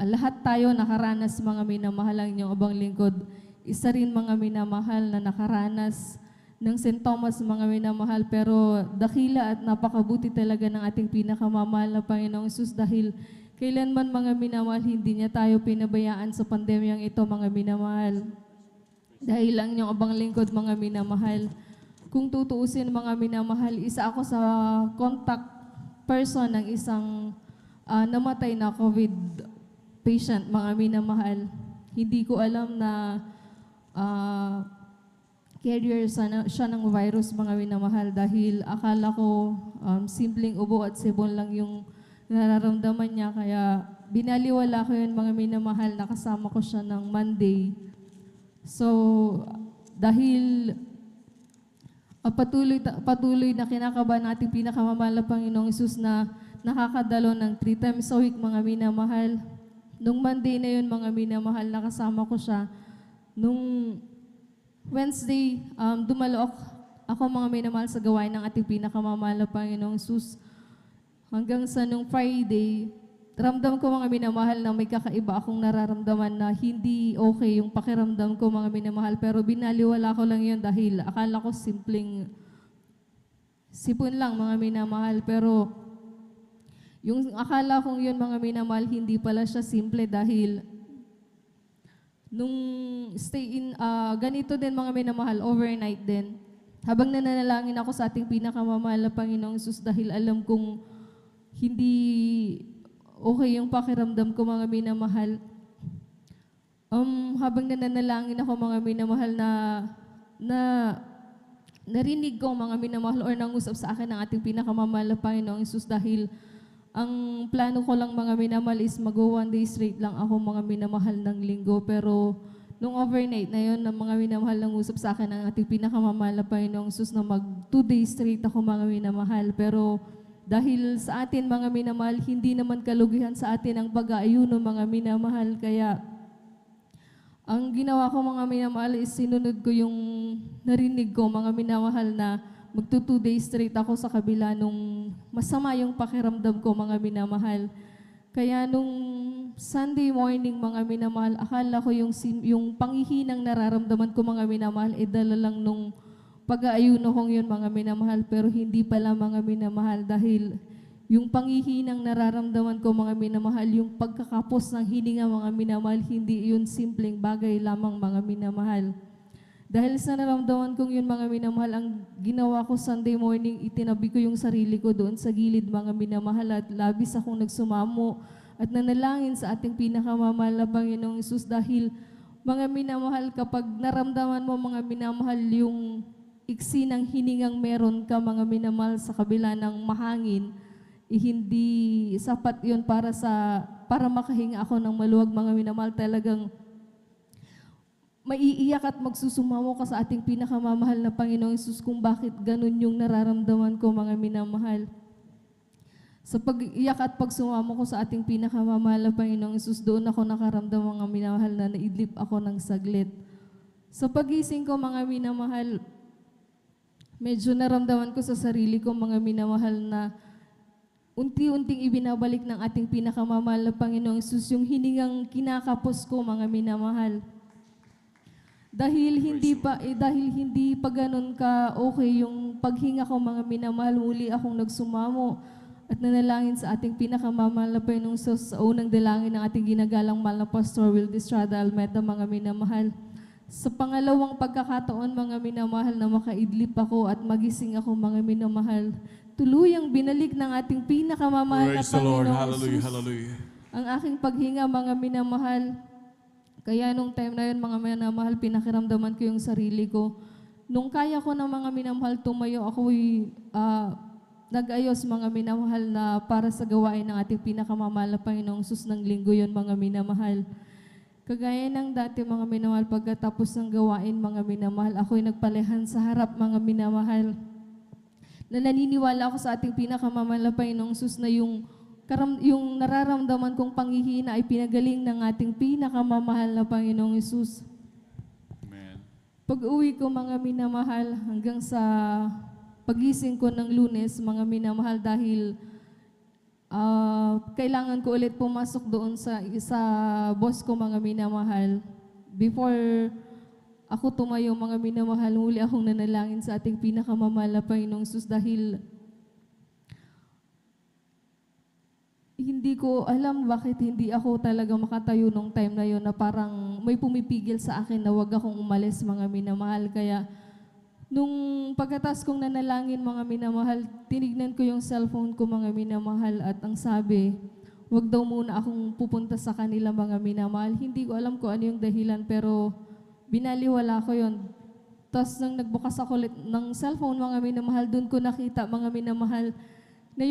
lahat tayo nakaranas, mga minamahal, ang inyong abang lingkod. Isa rin, mga minamahal, na nakaranas ng sintomas, mga minamahal, pero dakila at napakabuti talaga ng ating pinakamamahal na Panginoong Hesus, dahil kailanman, mga minamahal, hindi niya tayo pinabayaan sa pandemyang ito, mga minamahal. Dahil ang inyong abang lingkod, mga minamahal, kung tutuusin, mga minamahal, isa ako sa contact person ng isang namatay na COVID patient, mga minamahal. Hindi ko alam na carrier siya ng virus, mga minamahal, dahil akala ko simpleng ubo at sibon lang yung nararamdaman niya, kaya binaliwala ko yun, mga minamahal, nakasama ko siya ng Monday. So, dahil patuloy na kinakabahan natin pinakamamahal na Panginoong Hesus, na nakakadalo ng 3 times a week, mga minamahal. Nung Monday na yun, mga minamahal, nakasama ko siya. Nung Wednesday, dumalo ako, mga minamahal, sa gawain ng ating pinakamamahal na Panginoong Hesus. Hanggang sa nung Friday, ramdam ko, mga minamahal, na may kakaiba akong nararamdaman, na hindi okay yung pakiramdam ko, mga minamahal. Pero binaliwala ko lang yun, dahil akala ko simpleng sipon lang, mga minamahal. Pero yung akala kong yun, mga minamahal, hindi pala siya simple, dahil nung ganito din, mga minamahal, overnight din. Habang nananalangin ako sa ating pinakamamahal na Panginoong Hesus, dahil alam kong hindi okay yung pakiramdam ko, mga minamahal. Habang nananalangin ako, mga minamahal, na narinig ko, mga minamahal, or nangusap sa akin ng ating pinakamamahal na Panginoong Hesus, dahil ang plano ko lang, mga minamahal, is mag-1 day straight lang ako, mga minamahal, ng linggo. Pero nung overnight na yun, na mga minamahal, nangusap sa akin ng ating pinakamamahal na Panginoong Hesus, na mag-2 days straight ako, mga minamahal. Pero dahil sa atin, mga minamahal, hindi naman kalugihan sa atin ang pag-aayuno, mga minamahal. Kaya ang ginawa ko, mga minamahal, is sinunod ko yung narinig ko, mga minamahal, na mag-2 days straight ako sa kabila nung masama yung pakiramdam ko, mga minamahal. Kaya nung Sunday morning, mga minamahal, akala ko yung panghihinang nararamdaman ko, mga minamahal, dala lang nung pag-aayuno kong yun, mga minamahal, pero hindi pala, mga minamahal, dahil yung panghihinang nararamdaman ko, mga minamahal, yung pagkakapos ng hininga, mga minamahal, hindi yun simpleng bagay lamang, mga minamahal. Dahil sa naramdaman kong yun, mga minamahal, ang ginawa ko Sunday morning, itinabi ko yung sarili ko doon sa gilid, mga minamahal, at labis akong nagsumamo at nanalangin sa ating pinakamamahal na Panginoong Hesus, dahil, mga minamahal, kapag naramdaman mo, mga minamahal, yung iksi ng hiningang meron ka, mga minamahal, sa kabila ng mahangin, hindi sapat yun para makahinga ako ng maluwag, mga minamahal. Talagang maiiyak at magsusumamo ka sa ating pinakamamahal na Panginoong Hesus kung bakit ganun yung nararamdaman ko, mga minamahal. Sa pag-iyak at pagsumamo ko sa ating pinakamamahal na Panginoong Hesus, doon ako nakaramdam, mga minamahal, na naidlip ako ng saglit. Sa pagising ko, mga minamahal, medyo naramdaman ko sa sarili ko, mga minamahal, na unti-unting ibinabalik ng ating pinakamamahal na Panginoong Hesus yung hiningang kinakapos ko, mga minamahal. Dahil hindi pa ganun ka okay yung paghinga ko, mga minamahal, muli akong nagsumamo at nanalangin sa ating pinakamamahal na Panginoong Hesus sa unang dalangin ng ating ginagalang mahal na Pastor Wildy Estrada Almeda, mga minamahal. Sa pangalawang pagkakataon, mga minamahal, na makaidlip ako at magising ako, mga minamahal, tuluyang binalik ng ating pinakamamahal na Panginoong Hesus ang aking paghinga, mga minamahal. Kaya nung time na yun, mga minamahal, pinakiramdaman ko yung sarili ko. Nung kaya ko ng mga minamahal tumayo, ako'y nag-ayos, mga minamahal, na para sa gawain ng ating pinakamamahal na Panginoong Hesus ng linggo yun, mga minamahal. Kagaya ng dati, mga minamahal, pagkatapos ng gawain, mga minamahal, ako'y nagpalehan sa harap, mga minamahal, na naniniwala ako sa ating pinakamamahal na Panginoong Hesus na yung nararamdaman kong panghihina ay pinagaling ng ating pinakamamahal na Panginoong Hesus. Amen. Pag-uwi ko, mga minamahal, hanggang sa pagising ko ng Lunes, mga minamahal, dahil kailangan ko ulit pumasok doon sa boss ko, mga minamahal. Before ako tumayo, mga minamahal, muli akong nanalangin sa ating pinakamamahal na Panginoong Hesus, dahil hindi ko alam bakit hindi ako talaga makatayo nung time na yun, na parang may pumipigil sa akin na wag akong umalis, mga minamahal. Kaya nung pagkatapos kong nanalangin, mga minamahal, tinignan ko yung cellphone ko, mga minamahal, at ang sabi, wag daw muna akong pupunta sa kanila, mga minamahal. Hindi ko alam kung ano yung dahilan, pero binaliwala ko yun. Tapos nang nagbukas ako ulit ng cellphone, mga minamahal, doon ko nakita, mga minamahal, na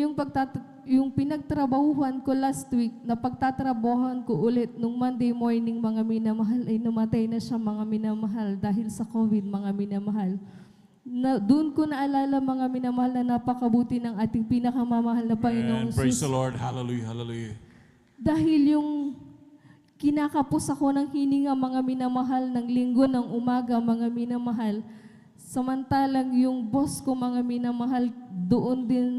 yung pinagtrabahuhan ko last week, na pagtatrabahuhan ko ulit nung Monday morning, mga minamahal, ay namatay na siya, mga minamahal, dahil sa COVID, mga minamahal. Doon ko naalala, mga minamahal, na napakabuti ng ating pinakamamahal na Panginoong Hesus. Praise the Lord. Hallelujah, hallelujah. Dahil yung kinakapos ako ng hininga, mga minamahal, ng linggo ng umaga, mga minamahal, samantalang yung boss ko, mga minamahal, doon din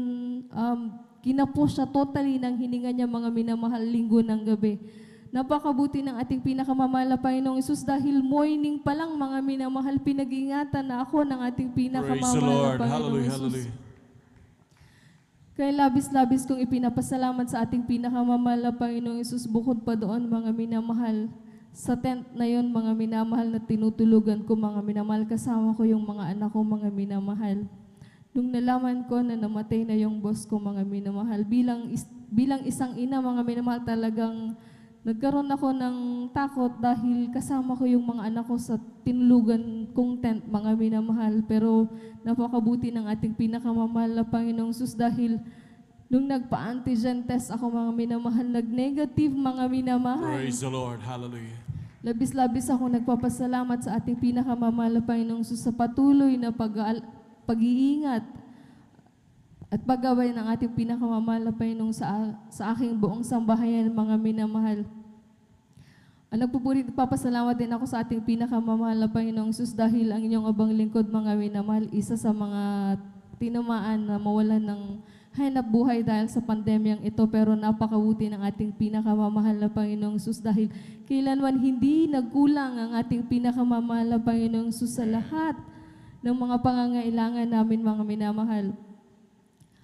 kinapos siya totally ng hininga niya, mga minamahal, linggo ng gabi. Napakabuti ng ating pinakamamahal na Panginoong Hesus, dahil morning pa lang, mga minamahal, pinag-ingatan na ako ng ating pinakamamahal na Panginoong Hesus. Kaya labis-labis kong ipinapasalamat sa ating pinakamamahal na Panginoong Hesus, bukod pa doon, mga minamahal, sa tent na yon, mga minamahal, na tinutulugan ko, mga minamahal, kasama ko yung mga anak ko, mga minamahal. Nung nalaman ko na namatay na yung boss ko, mga minamahal, bilang isang ina, mga minamahal, talagang nagkaroon ako ng takot, dahil kasama ko yung mga anak ko sa tinulugan kong tent, mga minamahal. Pero napakabuti ng ating pinakamamahal na Panginoong Hesus, dahil nung nagpa-antigen test ako, mga minamahal, nag-negative, mga minamahal. Praise the Lord. Hallelujah. Labis-labis ako nagpapasalamat sa ating pinakamamahal na Panginoong Hesus sa patuloy na pag-iingat at paggabay ng ating pinakamamahal na Panginoong sa aking buong sambahayan, mga minamahal. Nagpapasalamat din ako sa ating pinakamamahal na Panginoong Hesus, dahil ang inyong abang lingkod, mga minamahal, isa sa mga tinamaan na mawalan ng hanap buhay dahil sa pandemyang ito, pero napakabuti ng ating pinakamamahal na Panginoong Sus dahil kailanman hindi nagkulang ang ating pinakamamahal na Panginoong Sus sa lahat ng mga pangangailangan namin, mga minamahal.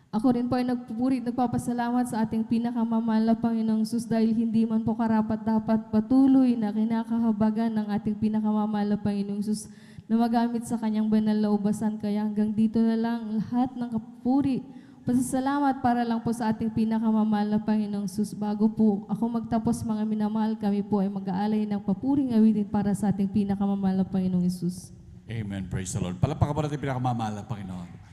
Ako rin po ay nagpupuri, nagpapasalamat sa ating pinakamamahal na Panginoong Sus dahil hindi man po karapat-dapat patuloy na kinakahabagan ng ating pinakamamahal na Panginoong Sus na magamit sa kanyang banal na ubasan. Kaya hanggang dito na lang lahat ng kapuri, pasasalamat para lang po sa ating pinakamamahal na Panginoong Sus. Bago po ako magtapos, mga minamahal, kami po ay mag-aalay ng papuring awitin para sa ating pinakamamahal na Panginoong Sus. Amen. Praise the Lord. Palapakan po natin pinakamamahal na Panginoon.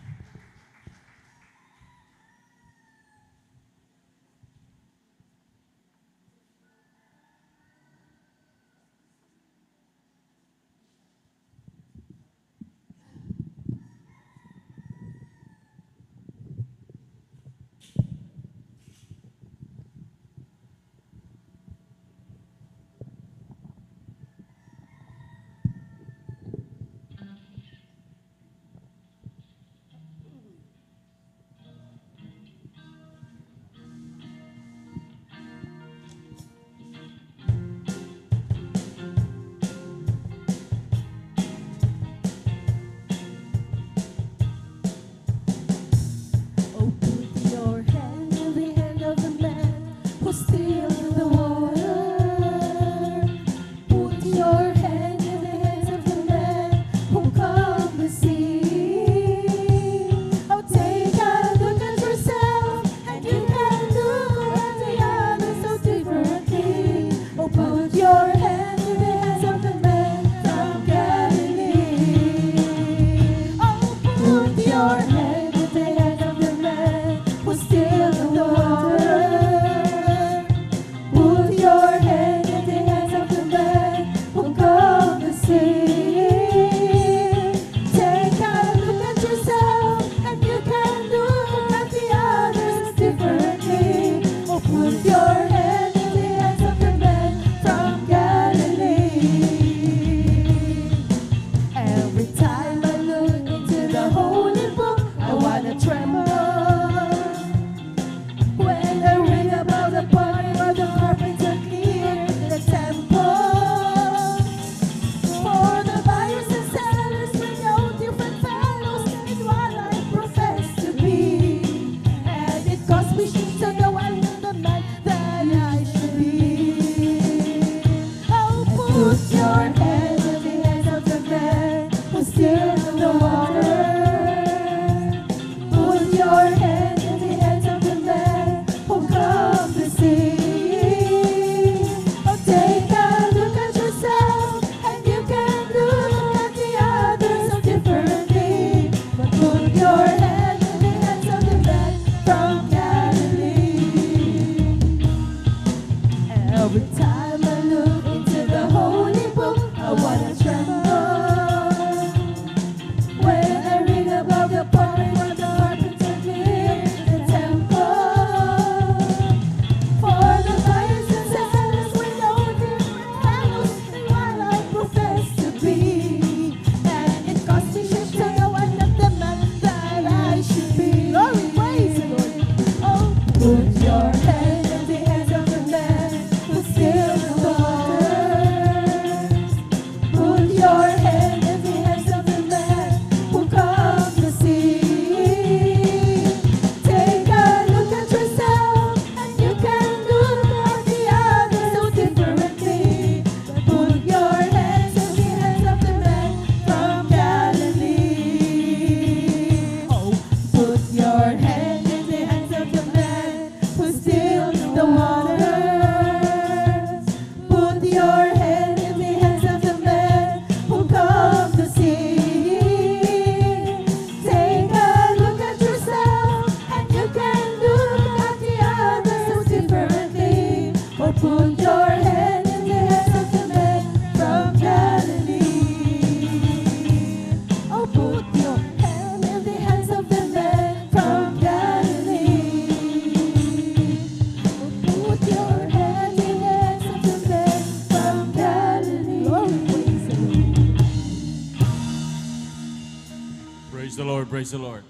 Praise the Lord, praise the Lord.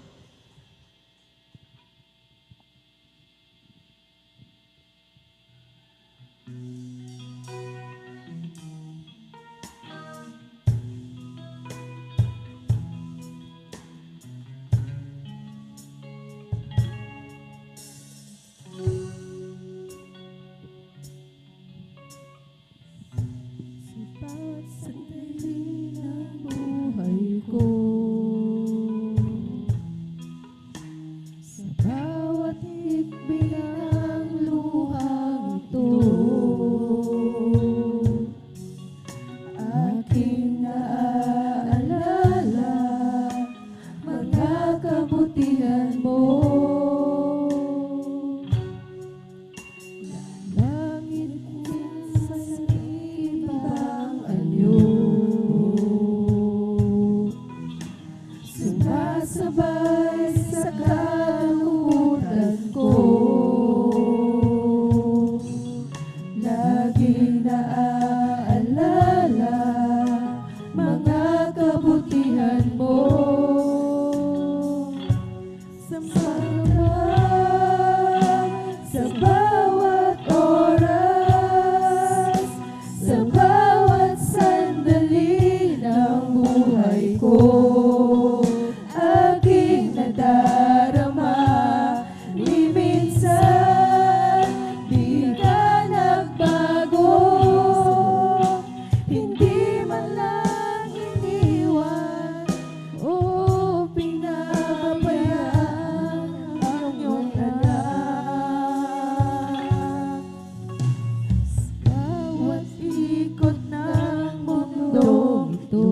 ito.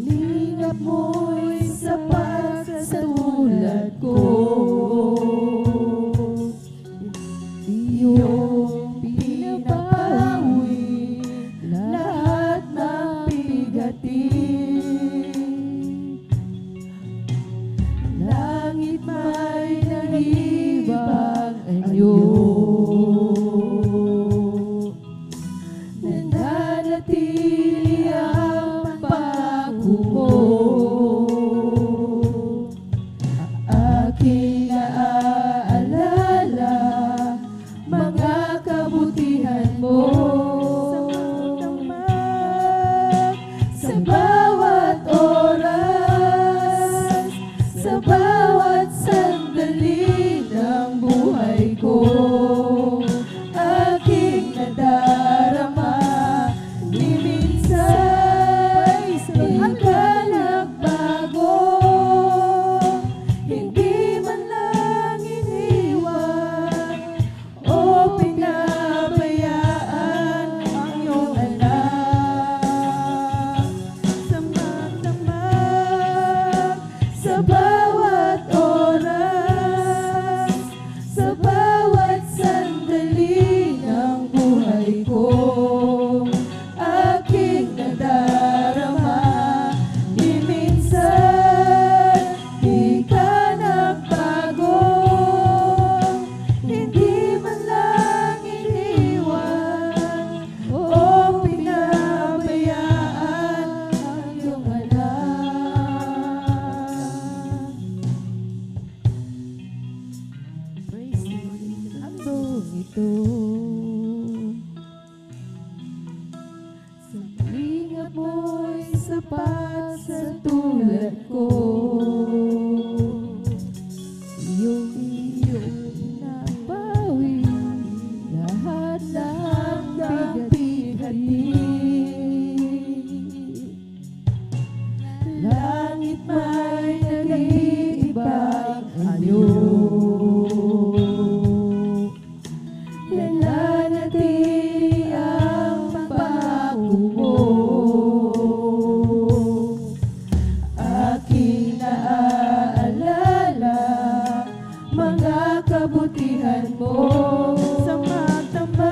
Lingap mo'y sapat sa tulad ko. Iyong pinapawi lahat ng bigatin. Langit may nangibang anyo. Nananatili ang pangako mo. Aking naaalala mga kabutihan mo. Sa bawat oras, sa bawat sandali ng buhay ko, aking nadarama, di minsan di ka nagbago, hindi man lang iniwan o pinabayaan ang iyong anak. Samang-damang sa bawat oras, sa bawat sandali ng buhay ko, aking nadarama, di minsan di ka nagbago, hindi man lang iniwan o pinabayaan ang iyong anak. Praise the Lord. Handog ito. Sa lingap mo'y sapat sa tulad ko. Iyong pinapawi lahat ng bigatin. Langit may nag-iibang anyo. Nananatili ang pangako mo. Aking naaalala mga kabutihan mo. Sa magdamag,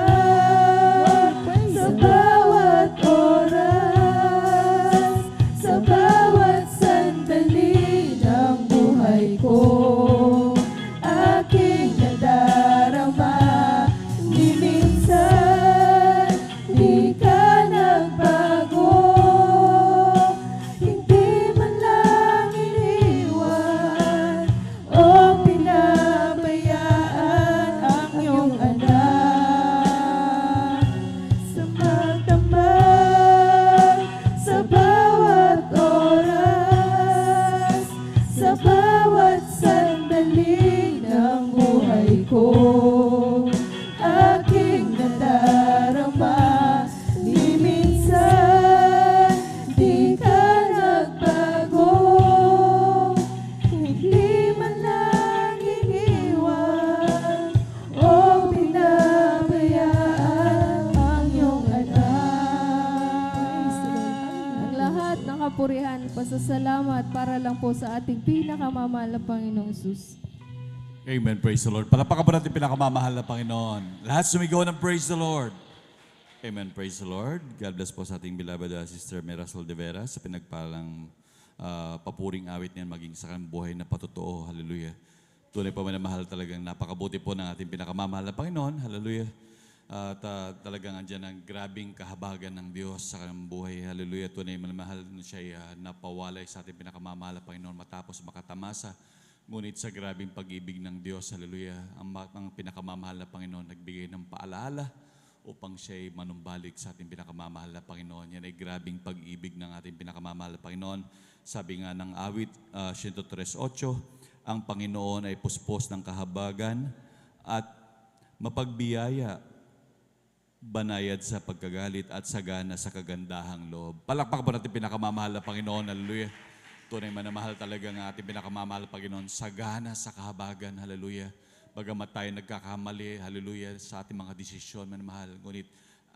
sa bawat oras, sa bawat sandali ng buhay ko, aking nadarama, di minsan di ka nagbago, hindi man lang iniwan o pinabayaan ang iyong anak. Sa magdamag, sa bawat oras, sa bawat sandali ng buhay ko, aking nadarama, di minsan di ka nagbago, hindi man lang iniwan o pinabayaan ang iyong anak. Ang lahat ng kapurihan, pasasalamat para lang po sa ating pinakamamahal na Panginoong Sus. Amen. Praise the Lord. Palapakan po natin pinakamamahal na Panginoon. Lahat sumigaw ng praise the Lord. Amen. Praise the Lord. God bless po sa ating beloved Sister Mirasol de Vera sa pinagpalang papuring awit niyan maging sa kanyang buhay na patotoo. Hallelujah. Tunay po manamahal talagang napakabuti po ng ating pinakamamahal na Panginoon. Hallelujah. At talagang andyan ang grabing kahabagan ng Diyos sa kanyang buhay. Hallelujah. Tunay manamahal na siya napawalay sa ating pinakamamahal na Panginoon matapos makatamasa. Ngunit sa grabing pag-ibig ng Diyos, hallelujah, ang pinakamamahal na Panginoon nagbigay ng paalaala upang siya'y manumbalik sa ating pinakamamahal na Panginoon. Yan ay grabing pag-ibig ng ating pinakamamahal na Panginoon. Sabi nga ng awit 103:8, ang Panginoon ay puspos ng kahabagan at mapagbiyaya, banayad sa pagkagalit at sagana sa kagandahang loob. Palakpak po natin pinakamamahal na Panginoon, hallelujah. Tunay manamahal talaga ng ating pinakamamahal Panginoon, sagana sa kahabagan, hallelujah. Bagamat tayo nagkakamali, hallelujah, sa ating mga desisyon, manamahal. Ngunit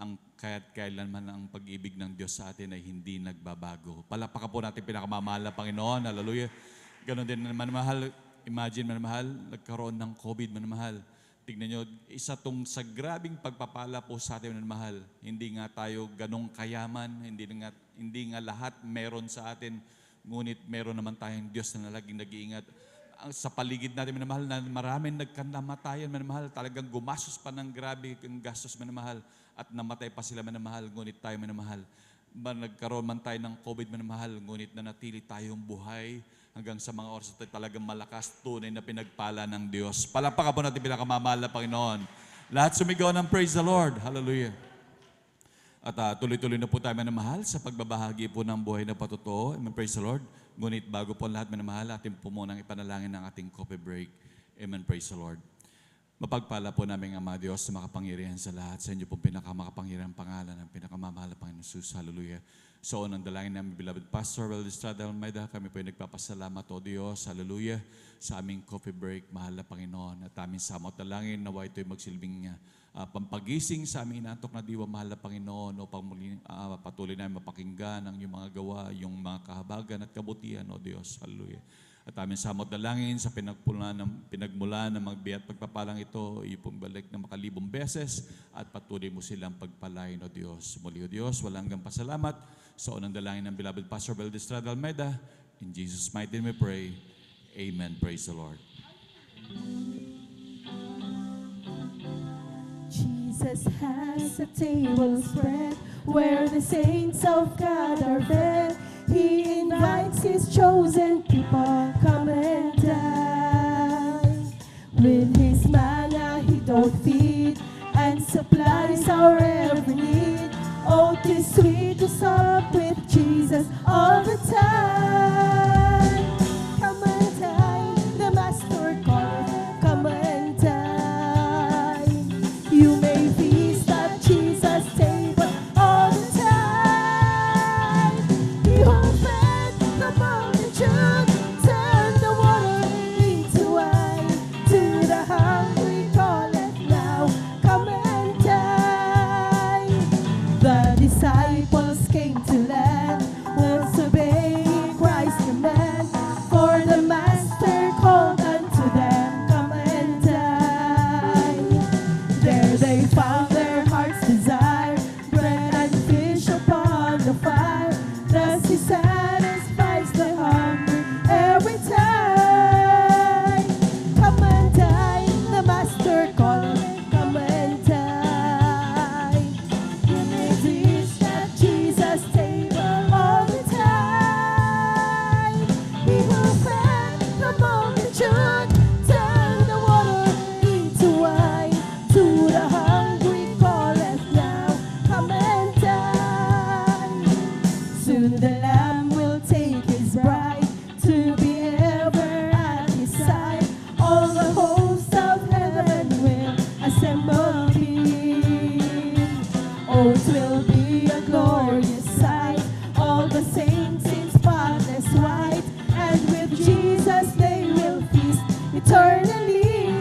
ang kaya't kailanman ang pag-ibig ng Diyos sa atin ay hindi nagbabago. Palakpakan po natin pinakamamahal na Panginoon. Hallelujah. Ganon din manamahal. Imagine manamahal, nagkaroon ng COVID manamahal. Tignan nyo, isa tong sa grabing pagpapala po sa atin manamahal. Hindi nga tayo ganong kayaman, hindi nga lahat meron sa atin, ngunit meron naman tayong Diyos na laging nag-iingat. Sa paligid natin manamahal na maraming nagkanamatayan manamahal, talagang gumastos pa ng grabe ang gastos manamahal at namatay pa sila manamahal, ngunit tayo manamahal. Nagkaroon man tayo ng COVID manamahal, ngunit nanatili tayong buhay hanggang sa mga oras na talagang malakas, tunay na pinagpala ng Diyos. Palakpakan po natin pinakamamahal na Panginoon. Lahat sumigaw ng praise the Lord. Hallelujah. At tuloy-tuloy na po tayo manamahal sa pagbabahagi po ng buhay na patotoo. Amen, praise the Lord. Ngunit bago po lahat manamahal, atin po munang ipanalangin ng ating coffee break. Amen, praise the Lord. Mapagpala po namin Ama Diyos na makapangyarihan sa lahat. Sa inyo po pinakamakapangyarihan pangalan ng pinakamamahal na Panginoon Jesus. Hallelujah. So, unang dalangin namin, beloved Pastor Will Estrada Almeida, kami po ay nagpapasalamat, O Diyos, hallelujah, sa aming coffee break, mahal na Panginoon, at aming samot dalangin, nawa ito'y magsilbing pampagising sa aming inantok na diwa, mahal na Panginoon, upang muli, patuloy namin mapakinggan ang iyong mga gawa, yung mga kahabagan at kabutihan, O Diyos, hallelujah. At aming samot dalangin sa pinagmula ng magbiyat pagpapalang ito, ipong balik na makalibong beses at patuloy mo silang pagpalain, O Diyos. Muli, O Diyos, walang hanggang pasalamat sa unang dalangin ng beloved Pastor Will Estrada Almeida. In Jesus' mighty name we pray. Amen. Praise the Lord. Jesus has a table spread where the saints of God are fed. He invites His chosen people, come and dine. With His manna He doth feed and supplies our every need. Oh, 'tis sweet to sup with Jesus all the time. Come and dine, the Master calleth, come and dine. You may feast at Jesus' table all the time. He who fed the multitude turned the water into wine. To the hungry calleth now, come and dine. The disciples came to land, once obeying Christ's command. For the Master called unto them, come and dine. There they found their heart's desire, bread and fish upon the fire. Thus He satisfies the hungry every time. Come and dine, the Master calleth, come and dine. You may feast at Jesus' table all the time. He who fed the multitude turned the water into wine. To the hungry calleth now, come and dine. Soon the Lamb will take His bride to be ever at His side. All the hosts of heaven will assemble Him. Oh, 'twill be a glorious sight, all the saints in spotless white, and with Jesus they will feast eternally.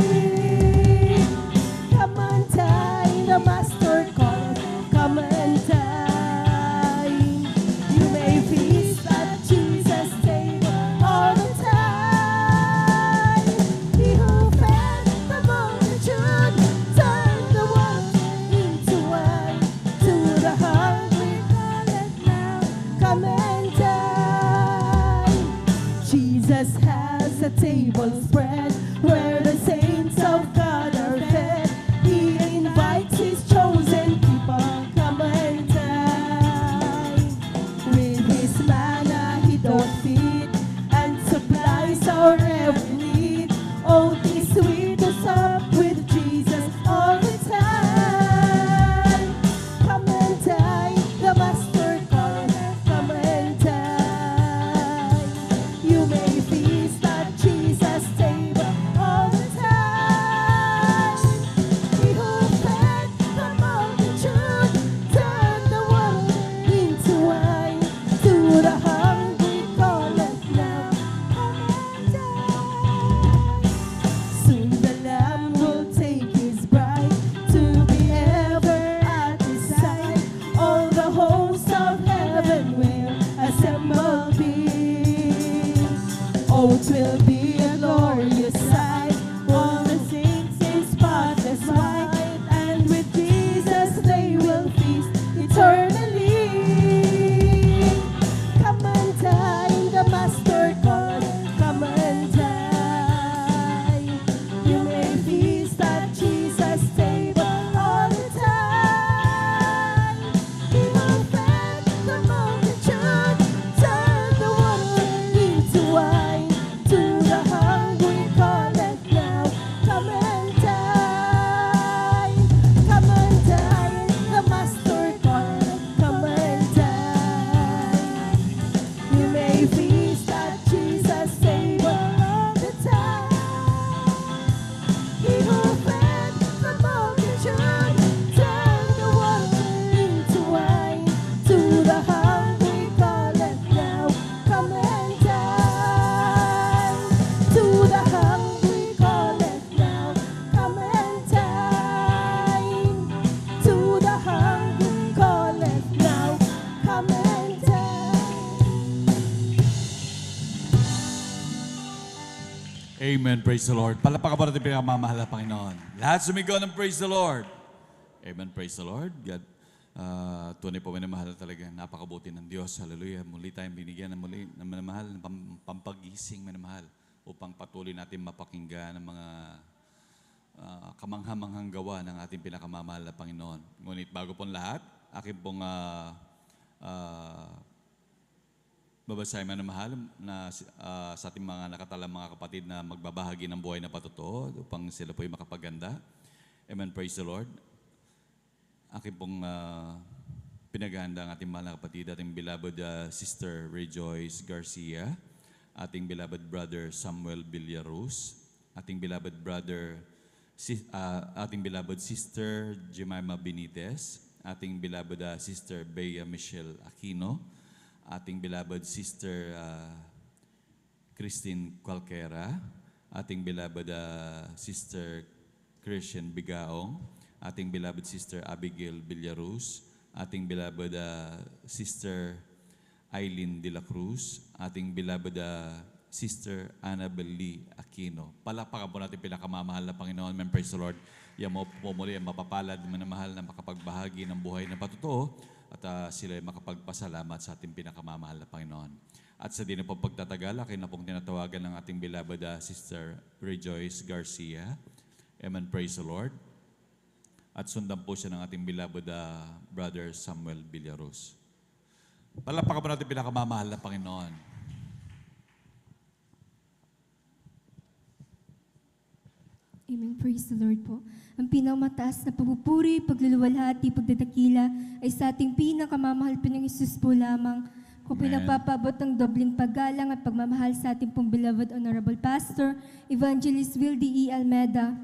Come and dine, the Master calleth, come and dine. You may feast at Jesus' table all the time. He who fed the multitude turned the water into wine. To the hungry calleth now, come and dine. Jesus has a table spread where the saints of God are fed. He invites His chosen people, come and dine. With His manna He doth feed and supplies our every need. Oh, 'tis sweet to sup with Jesus all the time. Come and dine, the Master calleth, come and dine. You may feast at Jesus' table roads will be a glorious sight. All the saints in spotless white, and with Jesus they will feast eternally. Come and dine, the Master called. Come and dine. You may feast at Jesus' table all the time. He will feed the multitude, turn the water into wine. To the hungry call it now. Come and dine. Come and dine. The Master called. Come and dine. You may feast at Jesus' table all the time. He will feed the multitude, turn the water into wine. To the hungry call it now. Come and dine. To the hungry call it now. Come and dine. To the hungry call it now. Come and dine. Amen. Praise the Lord. Palapakan po natin pinakamamahal na Panginoon. Lahat sumigaw ng praise the Lord. Amen. Praise the Lord. God, tunay po minamahal talaga. Napakabuti ng Diyos. Hallelujah. Muli tayong binigyan ng muli ng minamahal, ng pampagising minamahal upang patuloy natin mapakinggan ang mga kamanghamanghang gawa ng ating pinakamamahal na Panginoon. Ngunit bago pong lahat, akin pong babasahin man na mahal na sa ating mga nakatalang mga kapatid na magbabahagi ng buhay na patotoo upang sila po'y makapaganda. Amen. Praise the Lord. Aking pong pinaghahanda ang ating mahal na kapatid, ating beloved Sister Rejoice Garcia, ating beloved brother Samuel Villaruz, ating beloved Sister Jemima Benitez, ating beloved Sister Bea Michelle Aquino, ating beloved Sister Christine Qualquera, ating beloved Sister Christian Bigaong, ating beloved Sister Abigail Villaruz, ating beloved Sister Eileen De La Cruz, ating beloved Sister Annabel Lee Aquino. Palakpakan po natin pinakamamahal na Panginoon. Amen. Praise the Lord. Yan mo po muli ang mapapalad, manamahal na makapagbahagi ng buhay na patotoo at sila ay makapagpasalamat sa ating pinakamamahal na Panginoon. At sa din na pong pagtatagal, akin na pong tinatawagan ng ating beloved Sister Rejoice Garcia. Amen. Praise the Lord. At sundan po siya ng ating beloved brother Samuel Villaruz. Palakpakan po natin pinakamamahal na Panginoon. Amen. Praise the Lord po. Ang pinakamataas na pagpupuri, pagluluwalhati, pagdadakila ay sa ating pinakamamahal po ng Isus po lamang. Kung pinapapabot ng dobling paggalang at pagmamahal sa ating pong beloved Honorable Pastor, Evangelist Wildy E. Almeda.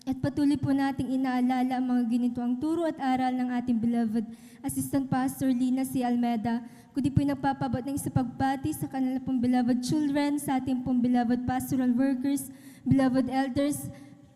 At patuloy po nating inaalala ang mga ginituang turo at aral ng ating beloved Assistant Pastor Lina C. Almeda. Kundi po nagpapabot ng isa pagbati sa kanilang pong beloved children, sa ating pong beloved pastoral workers, beloved elders,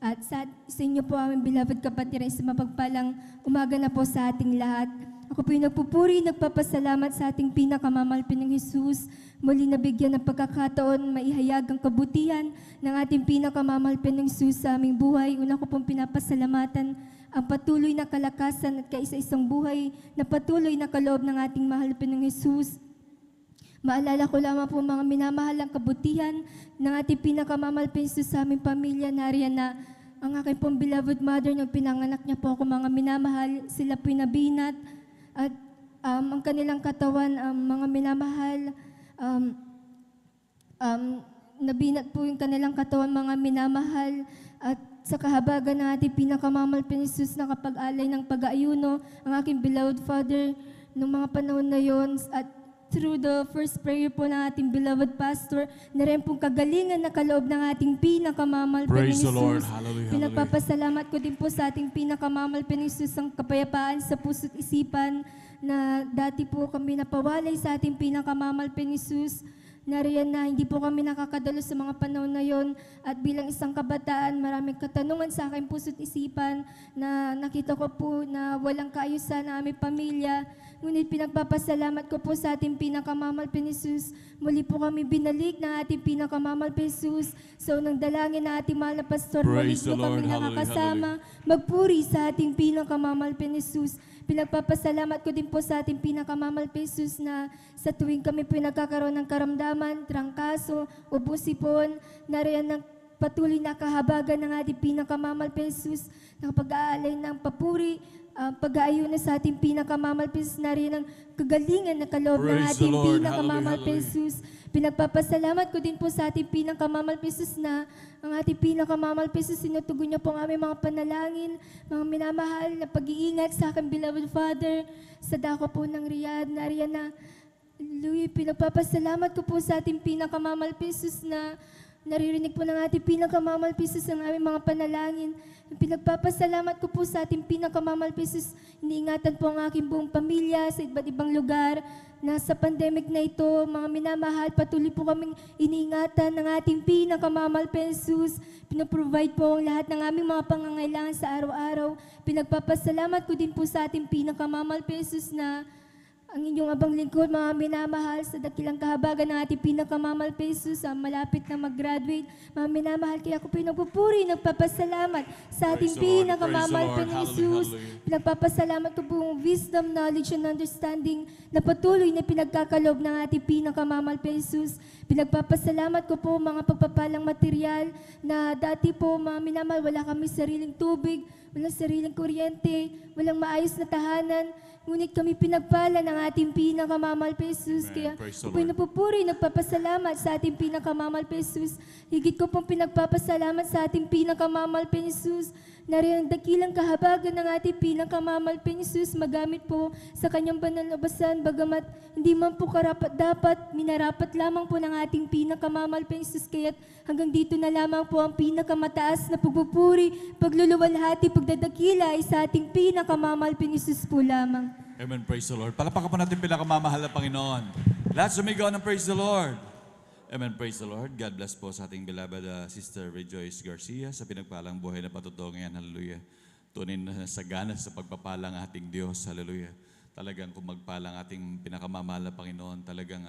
at sa inyo po aming beloved kapatiran, sa mapagpalang umaga na po sa ating lahat. Ako po yung nagpupuri, nagpapasalamat sa ating pinakamamahal ng Jesus. Muli nabigyan ng pagkakataon, maihayag ang kabutihan ng ating pinakamamahal ng Jesus sa aming buhay. Una ko pong pinapasalamatan ang patuloy na kalakasan at kaisa-isang buhay na patuloy na kaloob ng ating mahal ng Jesus. Maalala ko lamang po mga minamahal ang kabutihan ng ating pinakamamahal ng Jesus sa aming pamilya. Nariyan na ang aking pong beloved mother, nung pinanganak niya po ako mga minamahal, sila po'y nabinat. At ang kanilang katawan, mga minamahal, nabinat po yung kanilang katawan, mga minamahal. At sa kahabagan ng ating pinakamamahal ng Jesus na kapag-alay ng pag-aayuno, ang aking beloved father, nung mga panahon na yon, at through the first prayer po ng ating beloved pastor, na rin pong kagalingan na kaloob ng ating pinakamamahal ng Praise the Jesus. Lord. Hallelujah. Pinagpapasalamat ko din po sa ating pinakamamahal ng Jesus ang kapayapaan sa puso't isipan na dati po kami napawalay sa ating pinakamamahal ng Jesus Nariyan na hindi po kami nakakadalo sa mga panahon na yon at bilang isang kabataan, maraming katanungan sa aking puso't isipan na nakita ko po na walang kaayusan na aming pamilya. Ngunit pinagpapasalamat ko po sa ating pinakamamahal na Jesus. Muli po kami binalik ng ating pinakamamahal na Jesus. So nang dalangin na ating mahal na pastor, muli Praise po the Lord. kami Hallelujah, nakakasama. Magpuri sa ating pinakamamahal na Jesus. Pinagpapasalamat ko din po sa ating pinakamamahal na Jesus na sa tuwing kami po nagkakaroon ng karamdaman, trangkaso, o busipon, nariyan ng patuloy na kahabagan ng ating pinakamamahal na Jesus, na pag-aalay ng papuri, pag-aayunan sa ating pinakamamahal na Jesus, nariyan ng kagalingan na kaloob ng Praise the ating Lord. pinakamamahal na Hallelujah, Jesus. Pinagpapasalamat ko din po sa ating pinakamamahal na Jesus na ang ating pinakamamahal na Jesus, sinutugon niya po ang aming mga panalangin, mga minamahal na pag-iingat sa aking beloved Father, sa dako po ng Riyadh, nariyan na Hallelujah. Pinagpapasalamat ko po sa ating pinakamamahal na Jesus na naririnig po ng ating pinakamamahal na Jesus ang aming mga panalangin. Pinagpapasalamat ko po sa ating pinakamamahal na Jesus. Iniingatan po ang aking buong pamilya sa iba't ibang lugar. Na sa pandemic na ito, mga minamahal, patuloy po kaming iniingatan ng ating pinakamamahal na Jesus. Pinaprovide po ang lahat ng aming mga pangangailangan sa araw-araw. Pinagpapasalamat ko din po sa ating pinakamamahal na Jesus na ang inyong abang lingkod, mga minamahal, sa dakilang kahabagan ng ating pinakamamahal na Jesus, malapit na mag-graduate. Mga minamahal, kaya ako pinagpupuri, nagpapasalamat sa ating pinakamamahal na Jesus. Pinagpapasalamat ko po ang wisdom, knowledge, and understanding na patuloy na pinagkakalob ng ating pinakamamahal na Jesus. Pinagpapasalamat ko po mga pagpapalang material na dati po, mga minamahal, wala kami sariling tubig, walang sariling kuryente, walang maayos na tahanan. Ngunit kami pinagpala ng ating pinakamamahal na Jesus. Kaya Praise the ako'y Lord. napupuri, nagpapasalamat sa ating pinakamamahal na Jesus. Higit ko pong pinagpapasalamat sa ating pinakamamahal na Jesus. Nariyan ang dakilang kahabagan ng ating pinakamamahal na Jesus magamit po sa kanyang banal na basan, bagamat hindi man po karapat-dapat, minarapat lamang po ng ating pinakamamahal na Jesus. Kaya't hanggang dito na lamang po ang pinakamataas na pagpupuri, pagluluwalhati, pagdadakila ay sa ating pinakamamahal na Jesus po lamang. Amen. Praise the Lord. Palapakan po natin pinakamamahal na Panginoon. Lahat sumigaw ng praise the Lord. Amen. Praise the Lord. God bless po sa ating beloved Sister Rejoice Garcia sa pinagpalang buhay na patutungo ngayon. Hallelujah. Tunin na sagana sa pagpapalang ating Diyos. Hallelujah. Talagang kung magpalang ating pinakamamahal na Panginoon, talagang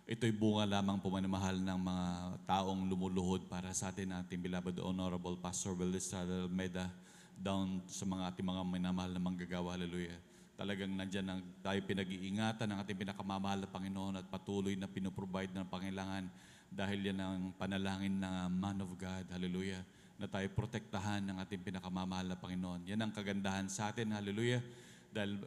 ito'y bunga lamang po manamahal ng mga taong lumuluhod para sa atin, ating beloved Honorable Pastor Will Estrada Almeida, down sa mga ating mga minamahal na manggagawa. Hallelujah. Talagang nandyan ang tayo pinag-iingatan ng ating pinakamamahal na Panginoon at patuloy na pinoprovide ng pangailangan dahil yan ang panalangin ng man of God. Hallelujah. Na tayo protektahan ng ating pinakamamahal na Panginoon. Yan ang kagandahan sa atin. Hallelujah. Dahil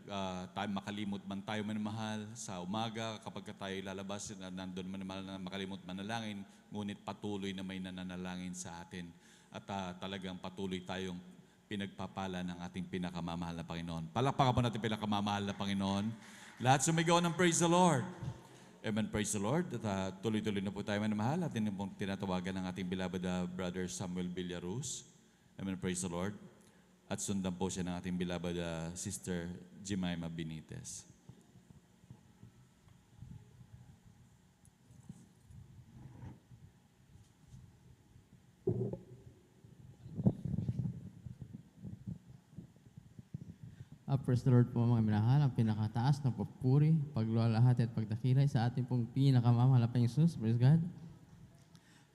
tayo makalimot man tayo manamahal sa umaga, kapag tayo lalabas, nandun manamahal na makalimot manalangin, ngunit patuloy na may nananalangin sa atin. At talagang patuloy tayong pinagpapala ng ating pinakamamahal na Panginoon. Palakpakan po natin pinakamamahal na Panginoon. Lahat sumigaw ng praise the Lord. Amen, praise the Lord. At tuloy-tuloy na po tayo manamahal. At din pong tinatawagan ng ating beloved brother Samuel Villaruz. Amen, praise the Lord. At sundan po siya ng ating beloved sister Jemima Benitez. Praise the Lord po mga minahal, ang pinakataas ng papuri, pagluwalhati at pagdakilay sa ating pong pinakamamahal na Jesus. Praise God.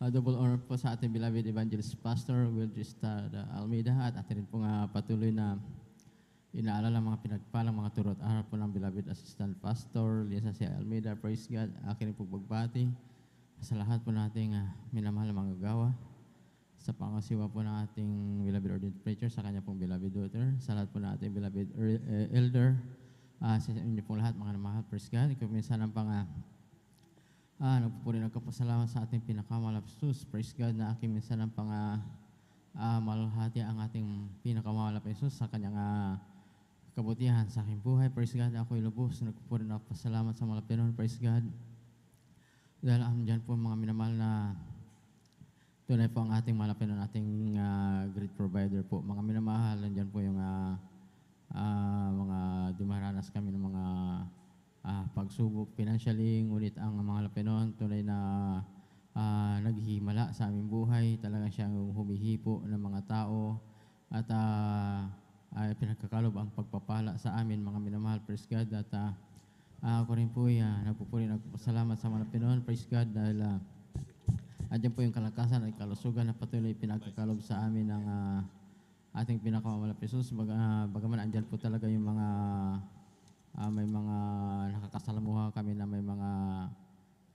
Double honor po sa ating beloved evangelist pastor Will Estrada Almeida at atin rin pong patuloy na inaalala mga pinagpalang mga turo at aral po ng beloved assistant pastor Lisa C. Almeida. Praise God. Akin rin pong pagbati sa lahat po nating minamahal na mga gagawa, sa pangasiwa po ng ating beloved ordained preacher, sa kanya pong beloved daughter, sa lahat po ng ating beloved elder, sa inyo pong lahat mga namahal. Praise God. Ikaw minsan ang nagpupuri ng kapasalamat sa ating pinakamahal na Jesus. Praise God na aking minsan ang malahati ang ating pinakamahal na Jesus sa kanyang kabutihan sa aking buhay. Praise God. Ako'y lubos nagpupuri ng kapasalamat sa mga Panginoon. Praise God. Dahil dyan po mga minamahal na tunay po ang ating malapit ng ating great provider po. Mga minamahal, nandyan po yung mga dumaranas kami ng mga pagsubok financially, ngunit ang mga Panginoon tunay na naghihimala sa aming buhay. Talagang siyang humihipo ng mga tao at ay pinagkakalob ang pagpapala sa amin, mga minamahal. Praise God. At ako rin po nagpupuri, nagpapasalamat sa mga Panginoon. Praise God dahil andyan po yung kalakasan at kalusugan na patuloy pinagkakalob sa amin ng ating pinakamamahal na Jesus. Bagaman andyan po talaga yung mga may mga nakakasalamuha kami na may mga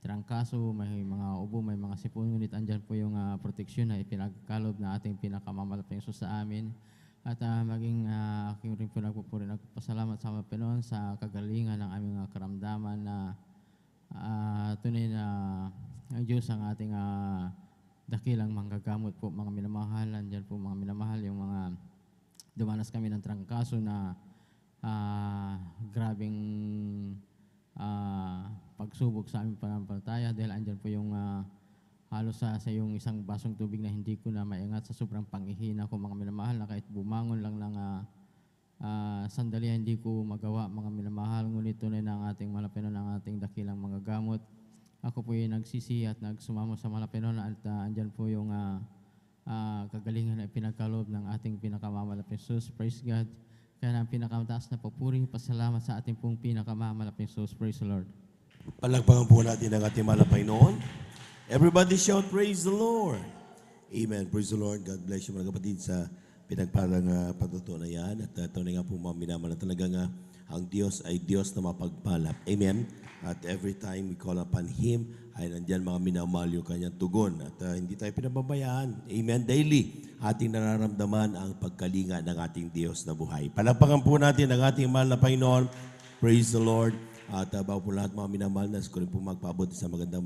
trangkaso, may mga ubo, may mga sipon, ngunit andyan po yung proteksyon na ipinagkalob na ating pinakamamahal na Jesus sa amin. At maging aking rin po nagpupuri, nagpapasalamat sa mga Panginoon sa kagalingan ng aming karamdaman na tunay na ang Diyos ang ating dakilang manggagamot po, mga minamahal. Andyan po mga minamahal, yung mga dumanas kami ng trangkaso na grabing pagsubok sa aming pananampalataya dahil andyan po yung halos sa yung isang basong tubig na hindi ko na maingat sa sobrang panghihina ko, mga minamahal, na kahit bumangon lang ng sandali hindi ko magawa, mga minamahal. Ngunit tunay na ang ating malapino ng ating dakilang mga gamot. Ako po yung nagsisi at nagsumamo sa malapino at andyan po yung kagalingan na pinagkaloob ng ating pinakamamalaking Jesus. Praise God. Kaya ang pinakamataas na papuri, pasalamat sa ating pong pinakamamalaking Jesus. Praise the Lord. Palagpagan po natin ang ating mahal na Panginoon. Everybody shout, praise the Lord. Amen. Praise the Lord. God bless you mga kapatid sa pinagpalang patutunan yan. At tunay nga po mga minamahal na talagang ang Diyos ay Diyos na mapagpalap. Amen. At every time we call upon Him, ay nandyan mga minamahal yung kanyang tugon. At hindi tayo pinababayaan. Amen. Daily, ating nararamdaman ang pagkalinga ng ating Diyos na buhay. Palagpagan po natin ang ating mahal na Panginoon. Praise the Lord. At bago po lahat mga minamahal, nas ko rin po magpaabot sa magandang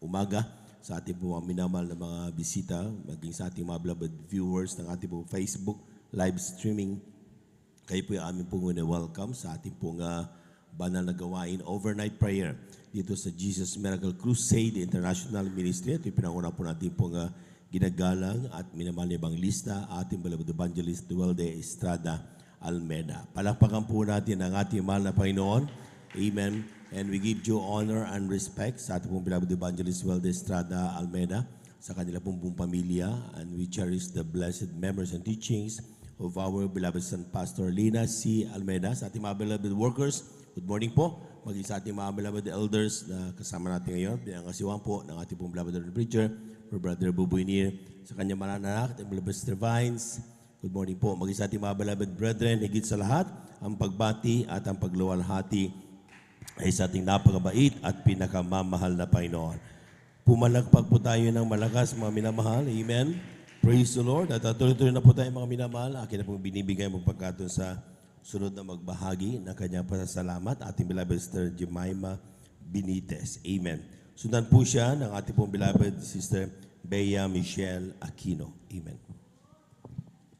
umaga sa ating po mga minamahal na mga bisita, maging sa ating mga beloved viewers ng ating po Facebook live streaming. Kayo po yung aming pong welcome sa ating pong banal na gawain, overnight prayer dito sa Jesus Miracle Crusade International Ministry. Ito yung pinanguna po natin pong ginagalang at minamahal na Evangelista, ating beloved evangelist Duwelde Estrada Almeda. Palakpakan po natin ang ating mahal na Panginoon. Amen. And we give due honor and respect sa ating pong beloved evangelist Duwelde Estrada Almeda, sa kanila pong pamilya, and we cherish the blessed memories and teachings of our beloved son Pastor Lina C. Almeda. Sa ating mga beloved workers, good morning po. Maging sa ating mga beloved elders na kasama natin ngayon, pinangasiwang po ng ating pong beloved preacher, Brother Buboy Nir, sa kanyang mananak, ating beloved Sister Vines. Good morning po. Maging sa ating mga beloved brethren, higit sa lahat, ang pagbati at ang pagluwalhati ay sa ating napakabait at pinakamamahal na Panginoon. Pumalagpag po tayo ng malakas, mga minamahal. Amen. Praise the Lord. At tuloy-tuloy na po tayo, mga minamahal. Akin na pong binibigay mong pagkaton sa sunod na magbahagi ng kanyang pasasalamat, ating beloved Sister Jemima Benitez. Amen. Sundan po siya ng ating pong beloved Sister Bea Michelle Aquino. Amen.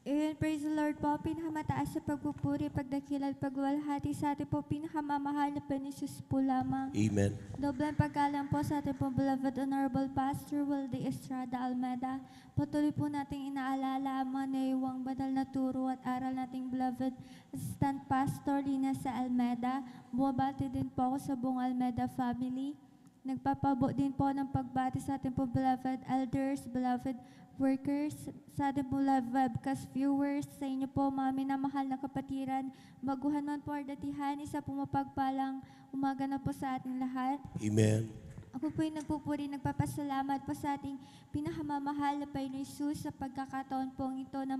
Amen. Praise the Lord po. Pinakamataas sa pagpupuri, pagdakila at pagwalhati sa ating po pinakamamahal na Panginoon po lamang. Amen. Doblang paggalang po sa ating po beloved Honorable Pastor Duwelde Estrada Almeda. Patuloy po nating inaalala ang mga naiwang banal na turo at aral nating beloved Assistant Pastor Lina sa Almeda. Buwabati din po ako sa buong Almeda family. Nagpapabo din po ng pagbati sa ating po beloved elders, beloved workers, sa ating po live webcast viewers, sa inyo po mga minamahal na kapatiran, maguhan man po ardatihan, isa po mapagpalang umaga na po sa ating lahat. Amen. Ako po yung nagpupuri, nagpapasalamat po sa ating pinakamamahal na Panginoon Jesus sa pagkakataon pong ito na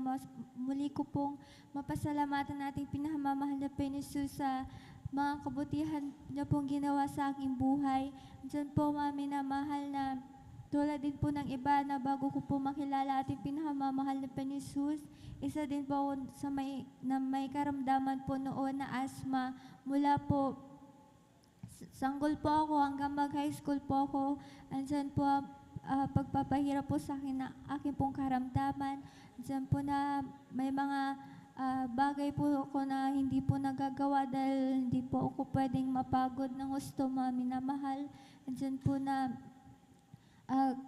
muli ko pong mapasalamatan nating pinakamamahal na Panginoon Jesus sa mga kabutihan niya pong ginawa sa aking buhay. Diyan po mga minamahal na tulad din po ng iba na bago ko po makilala ating pinakamamahal na Panginoon Jesus, isa din po ako sa may karamdaman po noon na asthma. Mula po, sanggol po ako hanggang mag-high school po ako. Andyan po pagpapahirap po sa akin na aking pong karamdaman. Andyan po na may mga bagay po ako na hindi po nagagawa dahil hindi po ako pwedeng mapagod ng gusto, mga minamahal. Andyan po na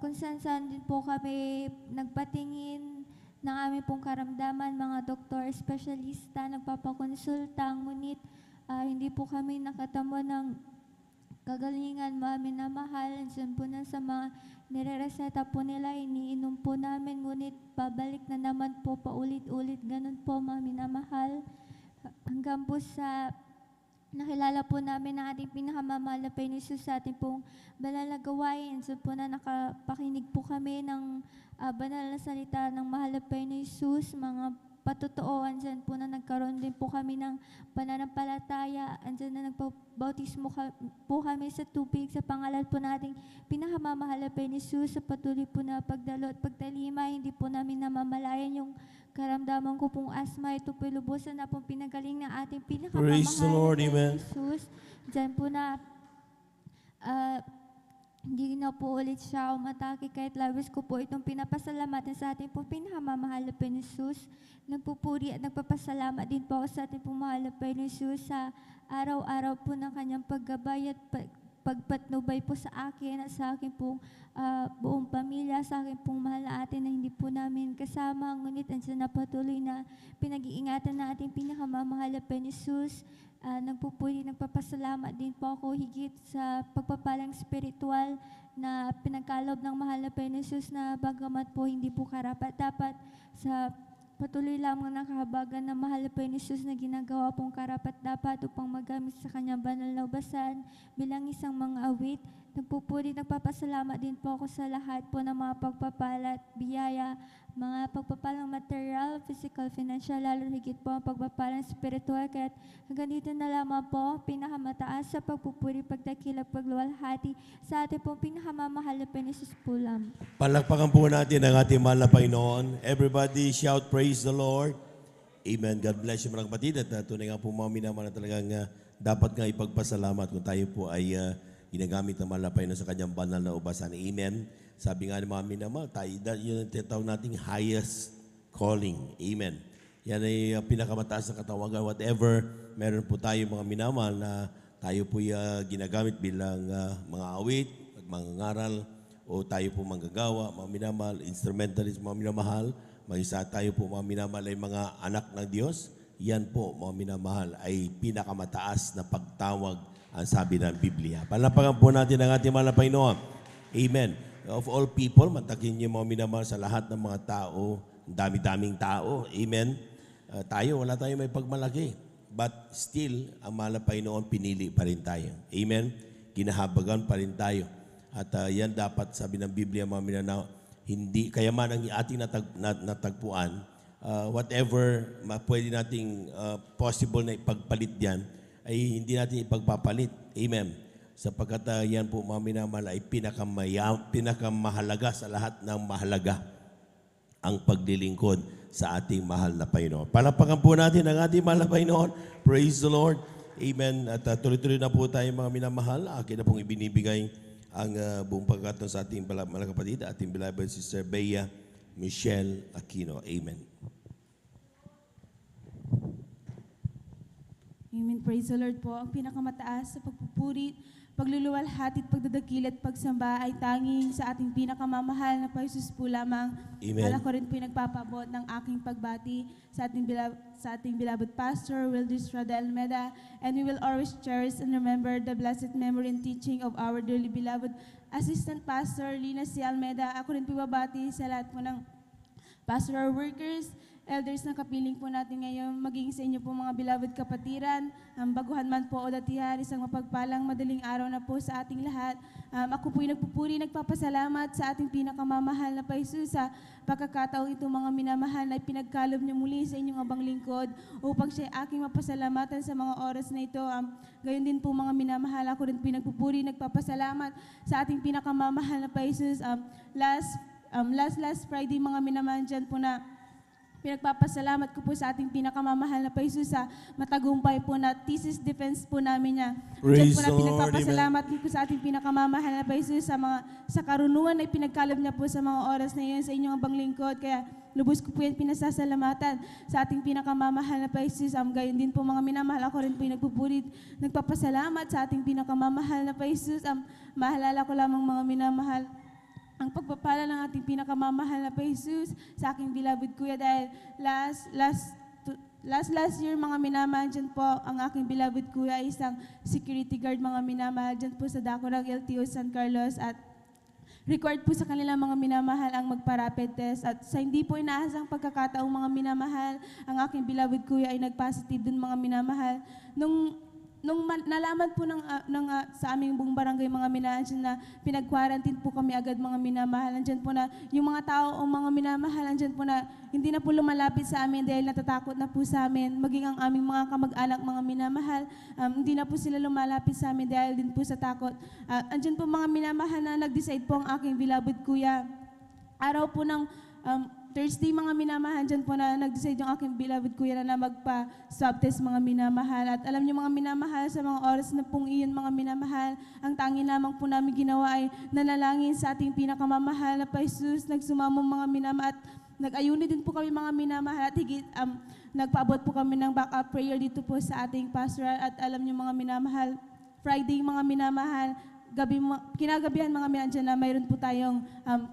kung saan din po kami nagpatingin ng aming pong karamdaman, mga doktor, espesyalista, nagpapakonsulta, ngunit hindi po kami nakatamo ng kagalingan, mga minamahal. Andiyan po na sa mga nirereseta po nila, iniinom po namin, ngunit babalik na naman po paulit-ulit. Ganun po, mga minamahal. Hanggang po sa nakilala po namin ang ating pinakamamahal na Panginoon Jesus sa ating pong banal na gawain. So po na nakapakinig po kami ng banal na salita ng mahal na Panginoon Jesus, mga patotoo. Andyan po na nagkaroon din po kami ng pananampalataya. Andyan na nagbautismo po kami sa tubig sa pangalan po nating pinakamamahal na Panginoon Jesus. Sa patuloy po na pagdalo at pagtalima, hindi po namin namamalayan yung karamdaman ko pong asma. Ito po lubusan na pong pinagaling ng ating Praise the Lord, pinakamamahal na amen. Jesus. Diyan po na hindi na po ulit siya umatake, kahit labis ko po itong pinapasalamatan sa ating po pinakamamahal na Panginoon Jesus. Nagpupuri at nagpapasalamat din po ako sa ating pong mahal na Panginoon Jesus sa araw-araw po ng kanyang paggabay at pagpatnubay po sa akin at sa aking pong buong pamilya, sa aking pong mahal na atin na hindi po namin kasama. Ngunit andyan na patuloy na pinag-iingatan na ating pinakamamahal na Panginoon Jesus. Nagpupuri, nagpapasalamat din po ako higit sa pagpapalang spiritual na pinagkalob ng mahal na Panginoon Jesus, na bagamat po hindi po karapat-dapat, sa patuloy lamang nakahabagan ng mahal na Panginoon Jesus na ginagawa pong karapat-dapat upang magamit sa kanyang banal na ubasan bilang isang mga awit. Nagpupuri, nagpapasalamat din po ako sa lahat po ng mga pagpapala at biyaya, mga pagpapalang material, physical, financial, lalo higit po ang pagpapalang spiritual. Kaya hanggang dito na lamang po, pinakamataas sa pagpupuri, pagdakila, pagluwalhati sa ating pong pinakamamahal na Panginoon Jesus po lamang. Palakpakan po natin ang ating mahal na Panginoon. Everybody shout, praise the Lord. Amen. God bless you mga kapatid. At tunay nga po mga minamahal na talagang dapat nga ipagpasalamat kung tayo po ay ginagamit ng mahal na Panginoon sa kanyang banal na ubasan. Amen. Sabi nga ni mga minamahal, yun ang tinatawag nating highest calling. Amen. Yan ay pinakamataas na katawagan. Whatever, meron po tayo mga minamahal na tayo po ginagamit bilang mga awit, mga ngaral, o tayo po manggagawa, mga minamahal, instrumentalist, mga minamahal, mag-isa tayo po mga minamahal ay mga anak ng Diyos. Yan po, mga minamahal, ay pinakamataas na pagtawag ang sabi ng Biblia. Palapakan po natin ang ating mahal na Panginoon. Amen. Of all people, matakin niyo mga minamahal sa lahat ng mga tao, dami-daming tao. Amen. Tayo, wala tayong may pagmalaki. But still, ang mahal na Panginoon, pinili pa rin tayo. Amen. Kinahabagan pa rin tayo. At yan dapat, sabi ng Biblia, mga minanaw, hindi, kaya man ang ating natagpuan, whatever pwede nating possible na ipagpalit diyan, ay hindi natin ipagpapalit. Amen. Sapagkat yan po mga minamahal ay pinakamahalaga sa lahat ng mahalaga ang paglilingkod sa ating mahal na Panginoon. Palapakan po natin ang ating mahal na Panginoon. Praise the Lord. Amen. At tuloy-tuloy na po tayo mga minamahal. Akin na pong ibinibigay ang buong pagkakataon sa ating mga kapatid, ating beloved Sister Bea Michelle Aquino. Amen. Amen. Praise the Lord po. Ang pinakamataas sa pagpupuri, pagluluwalhati at pagdadakil at pagsamba ay tanging sa ating pinakamamahal na Jesus po lamang. Amen. Ako rin po nagpapabot ng aking pagbati sa ating beloved Pastor Wildis Rada Almeda, and we will always cherish and remember the blessed memory and teaching of our dearly beloved Assistant Pastor Lina C. Almeda. Ako rin po babati sa lahat po ng pastoral workers, elders na kapiling po natin ngayon, maging sa inyo po mga beloved kapatiran, baguhan man po o datihan, isang mapagpalang madaling araw na po sa ating lahat. Ako po'y nagpupuri, nagpapasalamat sa ating pinakamamahal na Jesus sa pagkakataong itong mga minamahal na pinagkalob niyo muli sa inyong abang lingkod upang siya aking mapasalamatan sa mga oras na ito. Gayon din po mga minamahal, ako rin pinagpupuri, nagpapasalamat sa ating pinakamamahal na Jesus. Last Friday mga minamahal dyan po na pinagpapasalamat ko po sa ating pinakamamahal na Jesus sa matagumpay po na thesis defense po namin niya. Diyan po na pinagpapasalamat ko po sa ating pinakamamahal na Jesus sa karunungan na pinagkalob niya po sa mga oras na yun sa inyong abang lingkod. Kaya lubos ko po yan pinasasalamatan sa ating pinakamamahal na Jesus. Gayon din po mga minamahal, ako rin po yung nagpupurit. Nagpapasalamat sa ating pinakamamahal na Jesus. Mahalala ko lamang mga minamahal ang pagpapala ng ating pinakamamahal na Jesus sa aking beloved kuya, dahil last year mga minamahal, dyan po ang aking beloved kuya ay isang security guard mga minamahal dyan po sa dako ng LTO San Carlos at required po sa kanila mga minamahal ang magpa-rapid test at sa hindi po inaasang pagkakataong mga minamahal, ang aking beloved kuya ay nag-positive dun mga minamahal. Nung nalaman po sa aming buong barangay mga minamahal na pinag-quarantine po kami agad mga minamahal, andyan po na yung mga tao o mga minamahal, andyan po na hindi na po lumalapit sa amin dahil natatakot na po sa amin, maging ang aming mga kamag-anak mga minamahal, hindi na po sila lumalapit sa amin dahil din po sa takot. Andyan po mga minamahal na nag-decide po ang aking beloved kuya. Araw po ng Thursday mga minamahal, dyan po na nag-decide yung aking beloved kuya na magpa-swab test mga minamahal. At alam niyo mga minamahal, sa mga oras na pong iyon mga minamahal, ang tanging lamang po namin ginawa ay nanalangin sa ating pinakamamahal na Jesus, nagsumamong mga minamahal at nag-ayuni din po kami mga minamahal at higit nagpaabot po kami ng backup prayer dito po sa ating pastoral. At alam niyo mga minamahal, Friday mga minamahal, kinagabihan mga minamahal na mayroon po tayong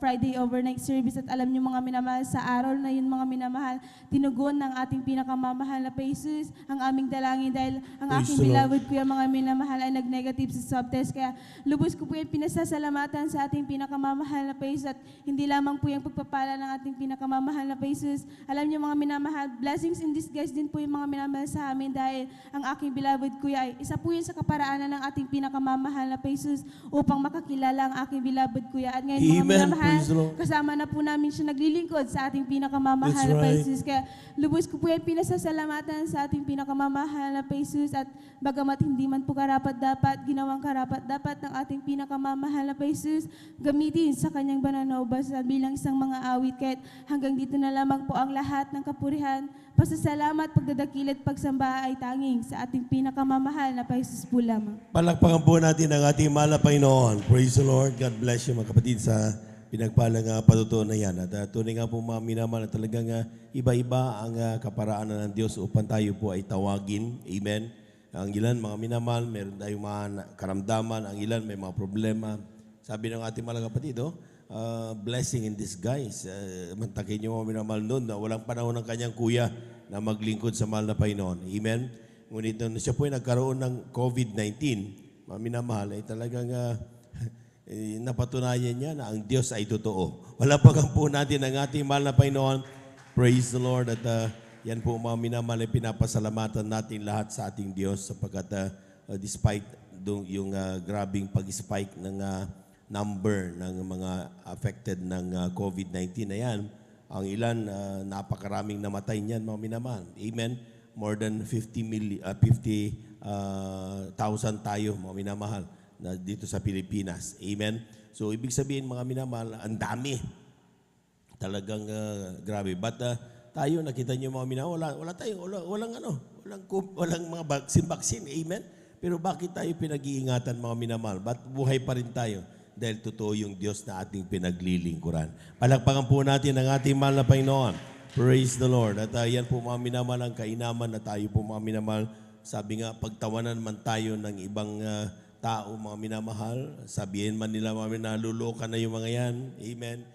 Friday overnight service at alam niyo mga minamahal, sa araw na yun mga minamahal, tinugon ng ating pinakamamahal na Jesus ang aming dalangin dahil ang aking beloved kuya mga minamahal ay nag-negative sa swab test. Kaya lubos ko po yung pinasasalamatan sa ating pinakamamahal na Jesus at hindi lamang po yung pagpapala ng ating pinakamamahal na Jesus. Alam niyo mga minamahal, blessings in disguise din po yung mga minamahal sa amin dahil ang aking beloved kuya ay isa po yun sa kaparaanan ng ating pinakamamahal na Jesus upang makakilala ang aking beloved kuya. At ngayon mga minamahal, kasama na po namin siya naglilingkod sa ating pinakamamahal na Jesus. Kaya lubos ko po yung pinasasalamatan sa ating pinakamamahal na Jesus at bagamat hindi man po karapat-dapat, ginawang karapat-dapat ng ating pinakamamahal na Jesus, gamitin sa kanyang banal na ubasan bilang isang mga awit. Kahit hanggang dito na lamang po ang lahat ng kapurihan, pasasalamat, pagdadakil at pagsamba ay tanging sa ating pinakamamahal na Jesus po lamang. Palakpakan po natin ang ating mahal na Panginoon. Praise the Lord. God bless you mga kapatid sa pinagpalang patutuon na yan. At tunay nga po mga minamahal na talagang iba-iba ang kaparaanan ng Diyos upang tayo po ay tawagin. Amen. Ang ilan mga minamahal, meron tayong mga karamdaman. Ang ilan may mga problema. Sabi ng ating mga kapatid, blessing in disguise. Mantakin niyo mga minamahal noon na walang panahon ng kanyang kuya na maglingkod sa mahal na Panginoon. Amen. Ngunit nung siya po ay nagkaroon ng COVID-19, mga minamahal, ay talagang napatunayan niya na ang Diyos ay totoo. Wala po natin ang ating mahal na Panginoon. Praise the Lord. At yan po mga minamahal ay pinapasalamatan natin lahat sa ating Diyos sapagkat despite yung grabing pag-spike ng number ng mga affected ng COVID-19 na yan, ang ilan napakaraming namatay niyan mga minamahal. Amen. More than 50,000 tayo mga minamahal na dito sa Pilipinas. Amen. So ibig sabihin mga minamahal, ang dami. Talagang grabe. But tayo nakita niyo mga minamahal, walang mga vaccine. Amen. Pero bakit tayo pinag-iingatan mga minamahal? Ba't buhay pa rin tayo? Dahil totoo yung Diyos na ating pinaglilingkuran. Palakpakan po natin ang ating mahal na Panginoon. Praise the Lord. At yan po mga minamahal ang kainaman na tayo po mga minamahal. Sabi nga, pagtawanan man tayo ng ibang tao mga minamahal, sabihin man nila mga naluluka na yung mga yan. Amen.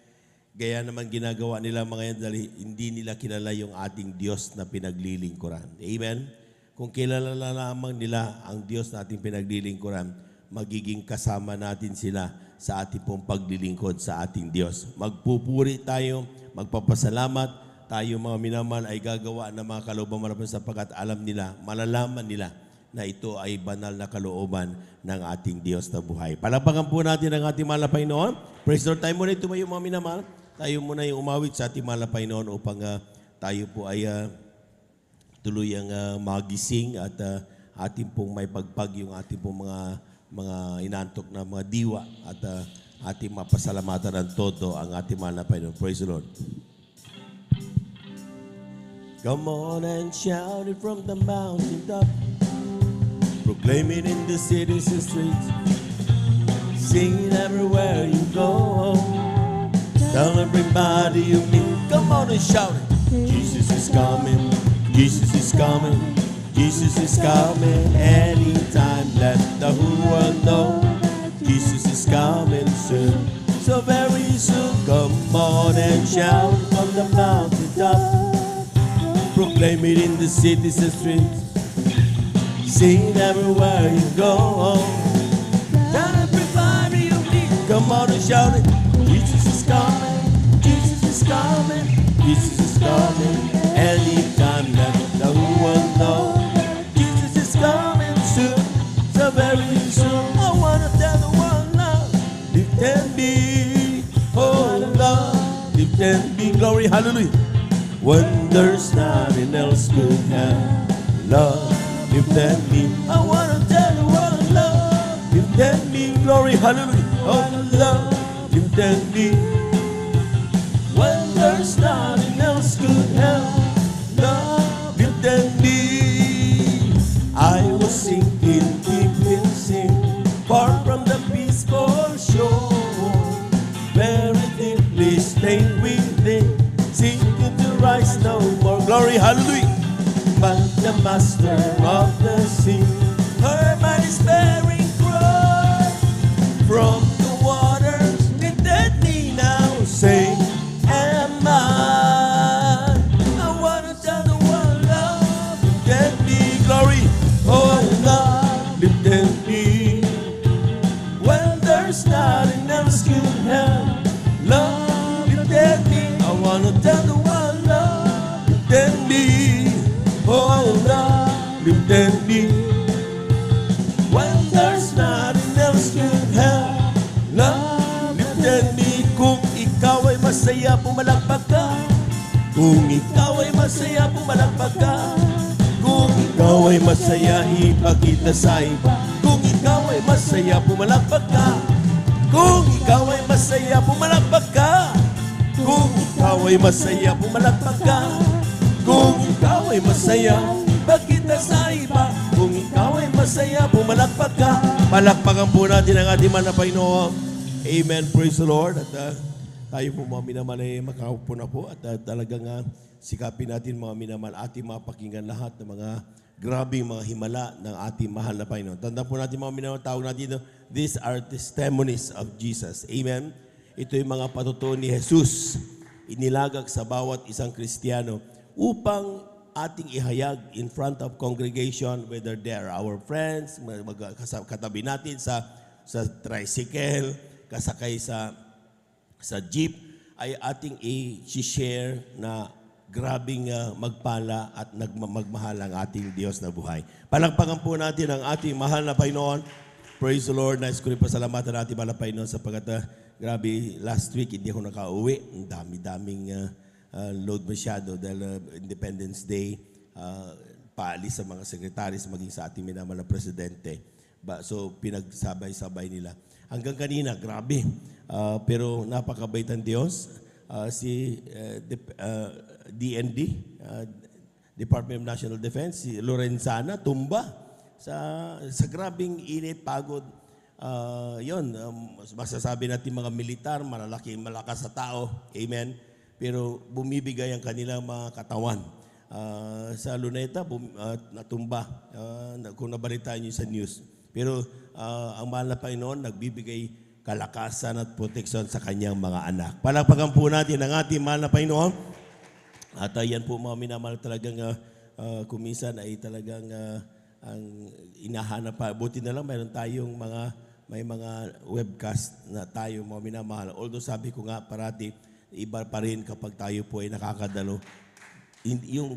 Gaya naman ginagawa nila mga yan dahil hindi nila kilala yung ating Diyos na pinaglilingkuran. Amen. Kung kilala lamang nila ang Diyos na ating pinaglilingkuran, magiging kasama natin sila sa ating pong paglilingkod sa ating Diyos. Magpupuri tayo, magpapasalamat tayo mga minamahal ay gagawa ng mga kalooban marapan sapagkat alam nila, malalaman nila na ito ay banal na kalooban ng ating Diyos na buhay. Palakpakan po natin ang ating mahal na Panginoon. Praise the Lord. Tayo muna tumayo mga minamahal. Tayo muna yung umawit sa ating mahal na Panginoon upang tayo po ay tuluyang magising at ating pong may pagpag yung ating pong mga inantok na mga diwa at ating mapasalamatan ng todo ang ating mahal na Panginoon. Praise the Lord. Come on and shout it from the mountain top. Proclaim it in the cities and streets. Sing it everywhere you go. Tell everybody you meet. Come on and shout it. Jesus is coming. Jesus is coming. Jesus is coming anytime. Let the whole world know Jesus is coming soon. So very soon. Come on and shout from the mountain top. proclaim it in the cities and streets. Sing it everywhere you go. Everybody you need, come on and shout it. Jesus is coming, Jesus is coming, Jesus is coming. Anytime that the world knows, Jesus is coming soon, so very soon. I wanna tell the world now, lift and be, oh Lord, lift and be, glory, hallelujah. When there's nothing else could have, Lord, lift and be. I wanna tell the world, Lord, lift and be, glory, hallelujah. Oh Lord, lift and be. When there's nothing else could help, Lord, lift and be. I was sinking deep in sin, far from the peaceful shore, very deeply stained within, sinking to rise no more. Glory, hallelujah. But the master of the sea heard my despairing cry from the waters, lifted me now, saying, am I? I wanna tell the world, Lord, lifted me, glory, oh Lord, lifted me. When there's nothing else you have, Lord, lifted me. I wanna tell the world, Lord, lifted me. Oh Lord, lifted me. When there's nothing else can help, Lord, lifted me. Kung ikaw ay masaya, pumalakpak ka. Kung ikaw ay masaya, pumalakpak ka. Kung ikaw ay masaya, ipakita sa iba. Kung ikaw ay masaya, pumalakpak ka. Kung ikaw ay masaya, pumalakpak ka. Kung ikaw ay masaya, pumalakpak ka. Kung ikaw ay masaya, ipakita sa iba. Kung ikaw ay masaya, pumalakpak ka. Palakpakan po natin ang ating mahal na Panginoon. Amen. Praise the Lord. At tayo po mga minamahal ay makaupo na po. At talagang sikapin natin mga minamahal ating mapakinggan lahat ng mga grabing mga himala ng ating mahal na Panginoon. Tandaan po natin mga minamahal, tawag natin, these are testimonies of Jesus. Amen. Ito yung mga patutuo ni Jesus. Inilagak sa bawat isang Kristiyano upang ating ihayag in front of congregation, whether they are our friends, katabi natin sa tricycle, kasakay sa jeep, ay ating i-share na grabing magpala at magmahal ang ating Diyos na buhay. Palakpakan po natin ang ating mahal na Panginoon. Praise the Lord. Nice ko rin pasalamatan natin mahal na Panginoon sapagkat grabe, last week hindi ako nakauwi. Ang dami-daming load masyado dahil Independence Day, paalis sa mga sekretaris maging sa ating minamahal na presidente. So pinagsabay-sabay nila. Hanggang kanina, grabe. Pero napakabait ang Diyos. Si DND, Department of National Defense, si Lorenzana, tumba sa grabing init, pagod. Masasabi natin mga militar, malakas sa tao. Amen. Pero bumibigay ang kanilang mga katawan. Sa Luneta, natumba. Kung nabalitaan niyo sa news. Pero ang mahal na Panginoon, nagbibigay kalakasan at proteksyon sa kanyang mga anak. Palakpakan po natin ang ating mahal na Panginoon. At yan po mga minamahal talagang kuminsan ay talagang ang inahanap pa. Buti na lang mayroon tayong may mga webcast na tayo mga minamahal. Although sabi ko nga parati, iba pa rin kapag tayo po ay nakakadalo. Yung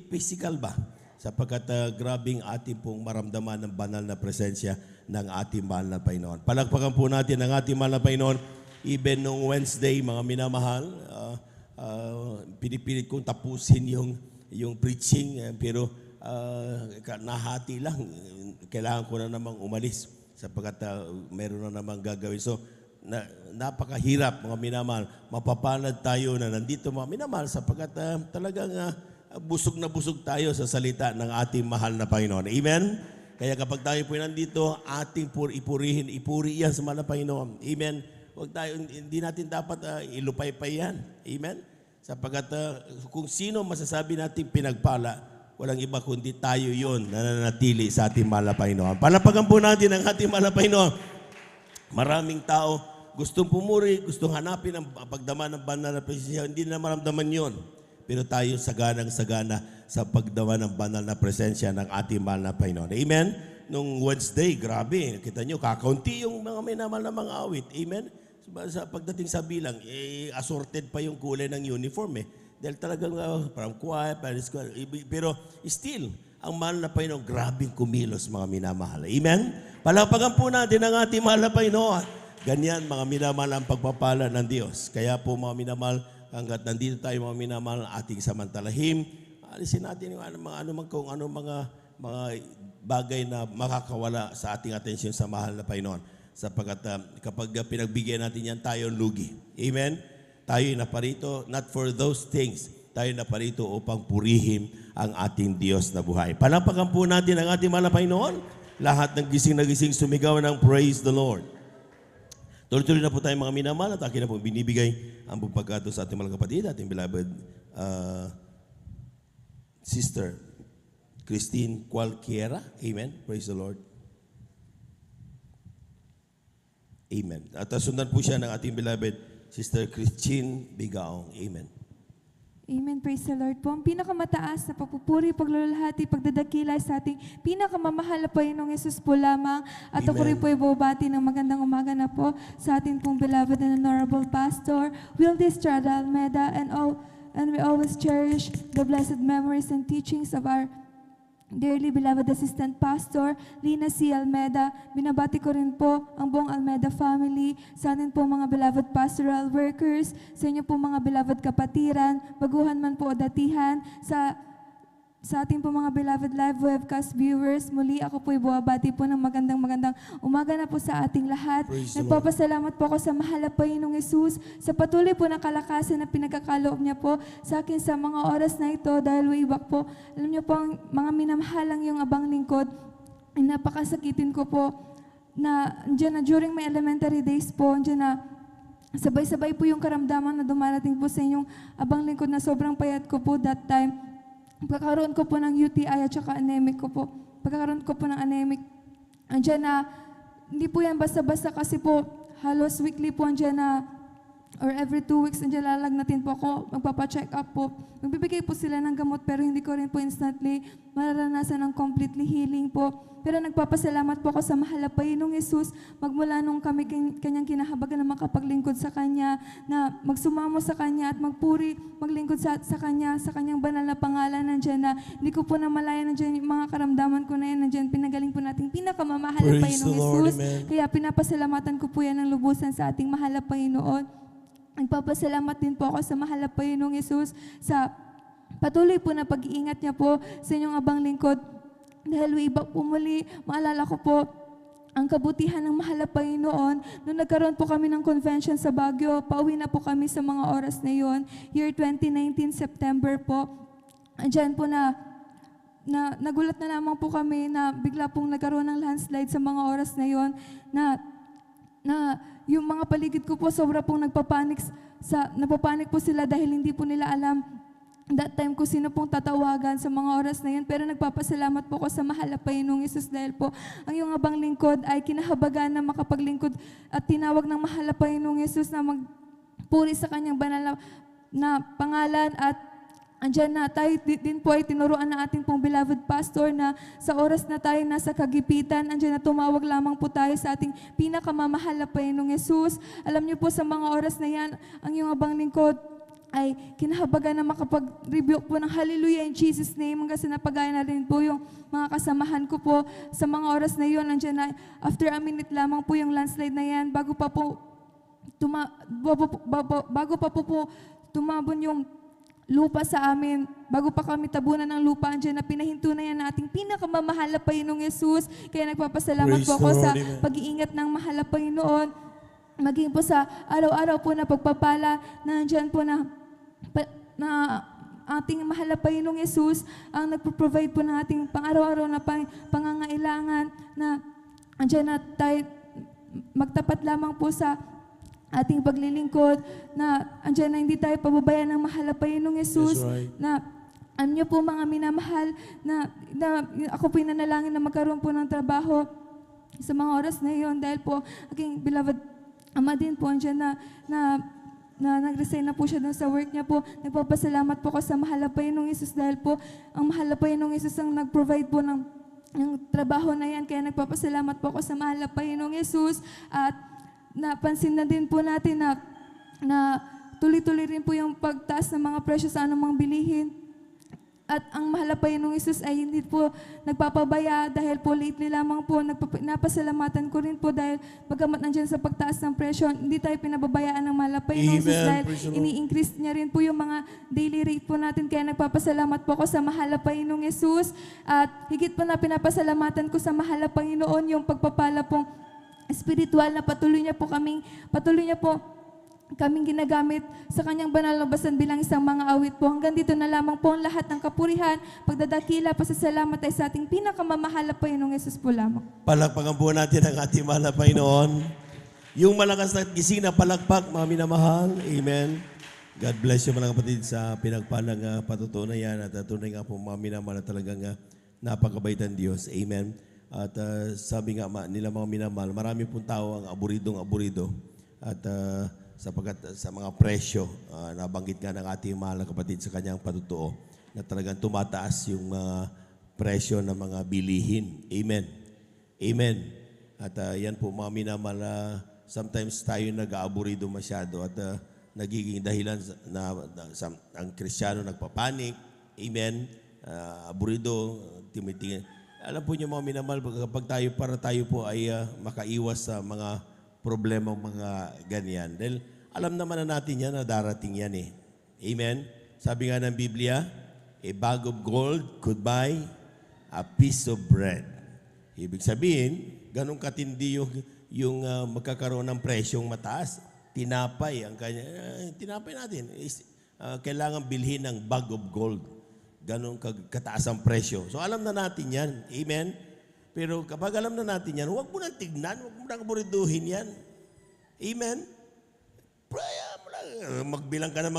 physical ba? Sapagkat grabing ating pong maramdaman ng banal na presensya ng ating mahal na Panginoon. Palakpakan po natin ang ating mahal na Panginoon. Even nung Wednesday, mga minamahal, pinipilit kong tapusin yung preaching, pero nahati lang. Kailangan ko na namang umalis sapagkat meron na namang gagawin. So, napakahirap mga minamahal. Mapapalad tayo na nandito mga minamahal sapagkat talagang busog na busog tayo sa salita ng ating mahal na Panginoon. Amen? Kaya kapag tayo po nandito, ating ipuri yan sa mahal na Panginoon. Amen? Hindi natin dapat ilupay-pay yan. Amen? Sapagkat kung sino masasabi natin pinagpala, walang iba kundi tayo yon na nananatili sa ating mahal na Panginoon. Palapagan po natin ang ating mahal na Panginoon. Maraming tao gustong pumuri, gustong hanapin ang pagdama ng banal na presensya, hindi na maramdaman yon. pero tayo saganang-sagana sa pagdawa ng banal na presensya ng ating mahal na Panginoon. Amen? Nung Wednesday, grabe, kita nyo, kakaunti yung mga minamahal na mga awit. Amen? Sa pagdating sa bilang, assorted pa yung kulay ng uniform Dahil talagang parang quiet, pero still, ang mahal na Panginoon, grabing kumilos mga minamahal. Amen? Palapagan po natin ang ating mahal na Panginoon. Ganyan mga minamahal ang pagpapala ng Diyos. Kaya po mga minamahal, hanggat nandito tayo mga minamahal, ating samantalahim, alisin natin yung mga bagay na makakawala sa ating atensyon sa mahal na Panginoon. Sapagkat kapag pinagbigyan natin yan, tayo lugi. Amen? Tayo naparito, not for those things. Tayo naparito upang purihin ang ating Diyos na buhay. Palapakan po natin ang ating mahal na Panginoon. Lahat ng gising na gising sumigaw ng praise the Lord. Tuloy-tuloy na po tayo mga minamahal at akin na po binibigay ang pagpagkato sa ating mga kapatid, ating beloved Sister Christine Cualquiera. Amen. Praise the Lord. Amen. At sundan po siya ng ating beloved Sister Christine Bigaong. Amen. Amen. Praise the Lord po. Ang pinakamataas na pagpupuri, paglulalhati, pagdadakila sa ating pinakamamahal na Panginoong Yesus po lamang. At ako rin po ibabati ng magandang umaga na po sa ating pong beloved and honorable Pastor Wildy Estrada Almeda, and we always cherish the blessed memories and teachings of our dearly beloved Assistant Pastor Lina C. Almeda. Binabati ko rin po ang buong Almeda family, sa atin po mga beloved pastoral workers, sa inyo po mga beloved kapatiran, baguhan man po o datihan, sa ating po mga beloved live webcast viewers. Muli ako po ibabati po ng magandang umaga na po sa ating lahat. Nagpapasalamat po ako sa mahal na Panginoong Yesus sa patuloy po ng kalakasan na pinagkakaloob niya po sa akin sa mga oras na ito, dahil way back po, alam niyo po, ang mga minamahalang yung abang lingkod, napakasakitin ko po na dyan na during my elementary days po, dyan na sabay-sabay po yung karamdaman na dumarating po sa inyong abang lingkod na sobrang payat ko po that time. Pagkakaroon ko po ng UTI at saka anemic ko po. Pagkakaroon ko po ng anemic, andyan na, hindi po yan basta-basta kasi po halos weekly po andyan na, or every 2 weeks andyan lalagnatin po ako, magpapacheck up po. Magbibigay po sila ng gamot pero hindi ko rin po instantly mararanasan ng completely healing po. Pero nagpapasalamat po ako sa mahal na Panginoong Yesus, magmula nung kami kanyang kinahabagan na makapaglingkod sa Kanya, na magsumamo sa Kanya at magpuri, maglingkod sa Kanya, sa Kanyang banal na pangalan. Nandiyan na, hindi ko po namalayan, nandiyan yung mga karamdaman ko na yan, nandiyan pinagaling po nating pinakamamahal na Panginoong Yesus. Kaya pinapasalamatan ko po yan ng lubusan sa ating mahal na Panginoon. Nagpapasalamat din po ako sa mahal na Panginoong Yesus sa patuloy po na pag-iingat niya po sa inyong abang lingkod. Dahil way back po muli, maalala ko po ang kabutihan ng mahal na Panginoon. Nung nagkaroon po kami ng convention sa Baguio, pauwi na po kami sa mga oras na yon, year 2019, September po. Andyan po na nagulat na lamang po kami na bigla pong nagkaroon ng landslide sa mga oras na yon, na yung mga paligid ko po sobra pong napapanik po sila dahil hindi po nila alam that time ko sino pong tatawagan sa mga oras na yun. Pero nagpapasalamat po ako sa mahal na Panginoong Yesus dahil po ang iyong abang lingkod ay kinahabagan na makapaglingkod at tinawag ng mahal na Panginoong Yesus na magpuri sa kanyang banal na pangalan. At andyan na tayo din po ay tinuruan ng ating pong beloved pastor na sa oras na tayo nasa kagipitan, andyan na tumawag lamang po tayo sa ating pinakamamahal na Panginoong Yesus. Alam niyo po sa mga oras na yan, ang iyong abang lingkod ay kinahabagan na makapag-review po ng hallelujah in Jesus name, hanggang sa napagaya na rin po yung mga kasamahan ko po sa mga oras na yun. Nandiyan na, after a minute lamang po yung landslide na yan, bago pa po tumabon yung lupa sa amin, bago pa kami tabunan ng lupa, andyan na pinahinto na yan na ating pinakamamahal na Panginoong Yesus. Kaya nagpapasalamat po ako sa pag-iingat ng mahal na Panginoon, maging po sa araw-araw po na pagpapala na andyan po na ating mahal na Panginoong Yesus ang nagpo-provide po ng ating pang-araw-araw na pangangailangan, na andyan na tayo magtapat lamang po sa ating paglilingkod, na andyan na hindi tayo pababayan ng mahal na Panginoong Yesus. Na ano niyo po mga minamahal, na ako po nanalangin na magkaroon po ng trabaho sa mga oras na iyon, dahil po aking beloved Ama din po andyan na nag-resign na po siya doon sa work niya po. Nagpapasalamat po ako sa mahal na Panginoong Hesus dahil po ang mahal na Panginoong Hesus ang nag-provide po ng trabaho na yan. Kaya nagpapasalamat po ako sa mahal na Panginoong Hesus. At napansin na din po natin na tuloy-tuloy rin po yung pagtaas ng mga presyo sa anumang bilihin. At ang mahal na Panginoong Hesus ay hindi po nagpapabaya dahil po lately lamang po napasalamatan ko rin po dahil bagamat nandiyan sa pagtaas ng presyo, hindi tayo pinababayaan ng mahal na Panginoong Hesus dahil ini-increase niya rin po yung mga daily rate po natin. Kaya nagpapasalamat po ako sa mahal na Panginoong Hesus at higit pa na pinapasalamatan ko sa mahal na Panginoon yung pagpapala pong espiritual na patuloy niya po kaming ginagamit sa kanyang banal na basan bilang isang mga awit po. Hanggang dito na lamang po ang lahat ng kapurihan, pagdadakila, pasasalamat ay sa ating pinakamamahal na Panginoong Hesus po lamang. Palakpakan po natin ang ating mahal na Panginoon. Yung malakas na gising na palakpak, mga minamahal. Amen. God bless you mga kapatid sa pinagpalang patutunan yan. At tunay nga po mga minamahal na talagang napakabaitan Diyos. Amen. At sabi nga nila mga minamahal, marami pong tao ang aburido. At sapagkat sa mga presyo, nabanggit nga ng ating mahal na kapatid sa kanyang patutuo na talagang tumataas yung presyo ng mga bilihin. Amen. Amen. At yan po mga minamahal, sometimes tayo nag-aaburido masyado at nagiging dahilan na ang Kristiyano nagpapanik. Amen. Aburido, timitingin. Alam po niyo mga minamahal, kapag tayo po ay makaiwas sa mga problema mga ganyan. Dahil alam naman na natin yan na darating yan eh. Amen? Sabi nga ng Biblia, a bag of gold could buy a piece of bread. Ibig sabihin, ganun katindi yung magkakaroon ng presyong mataas. Tinapay, tinapay natin. Kailangan bilhin ng bag of gold. Ganun kataas ang presyo. So alam na natin yan. Amen? Pero kapag alam na natin yan, huwag mo nang tignan, huwag mo nang buriduhin yan. Amen? Magbilang ka ng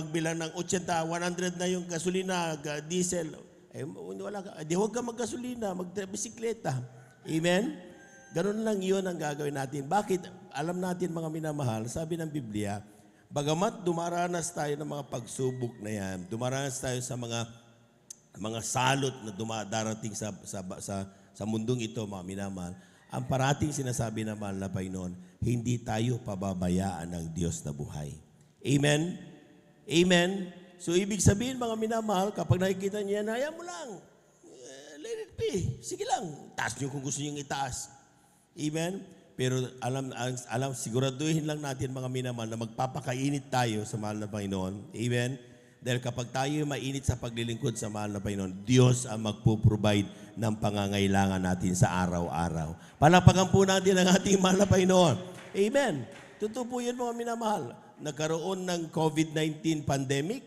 80, 100 na yung gasolina, diesel. Huwag ka maggasolina, magbisikleta. Amen? Ganun lang yun ang gagawin natin. Bakit? Alam natin mga minamahal, sabi ng Biblia, bagamat dumaranas tayo ng mga pagsubok na yan, dumaranas tayo sa mga salot na darating sa mundong ito, mga minamahal, ang parating sinasabi ng mahal na Panginoon, hindi tayo pababayaan ng Diyos na buhay. Amen? Amen? So, ibig sabihin, mga minamahal, kapag nakikita niya, hayaan mo lang. Let it be. Sige lang. Taas niyo kung gusto niyong itaas. Amen? Pero siguraduhin lang natin, mga minamahal, na magpapakainit tayo sa mahal na Panginoon. Amen? Dahil kapag tayo mainit sa paglilingkod sa mahal na Panginoon, Diyos ang magpo-provide ng pangangailangan natin sa araw-araw. Palakpakan po natin ang ating mahal na Panginoon. Amen. Totoo po yan mga minamahal. Nagkaroon ng COVID-19 pandemic,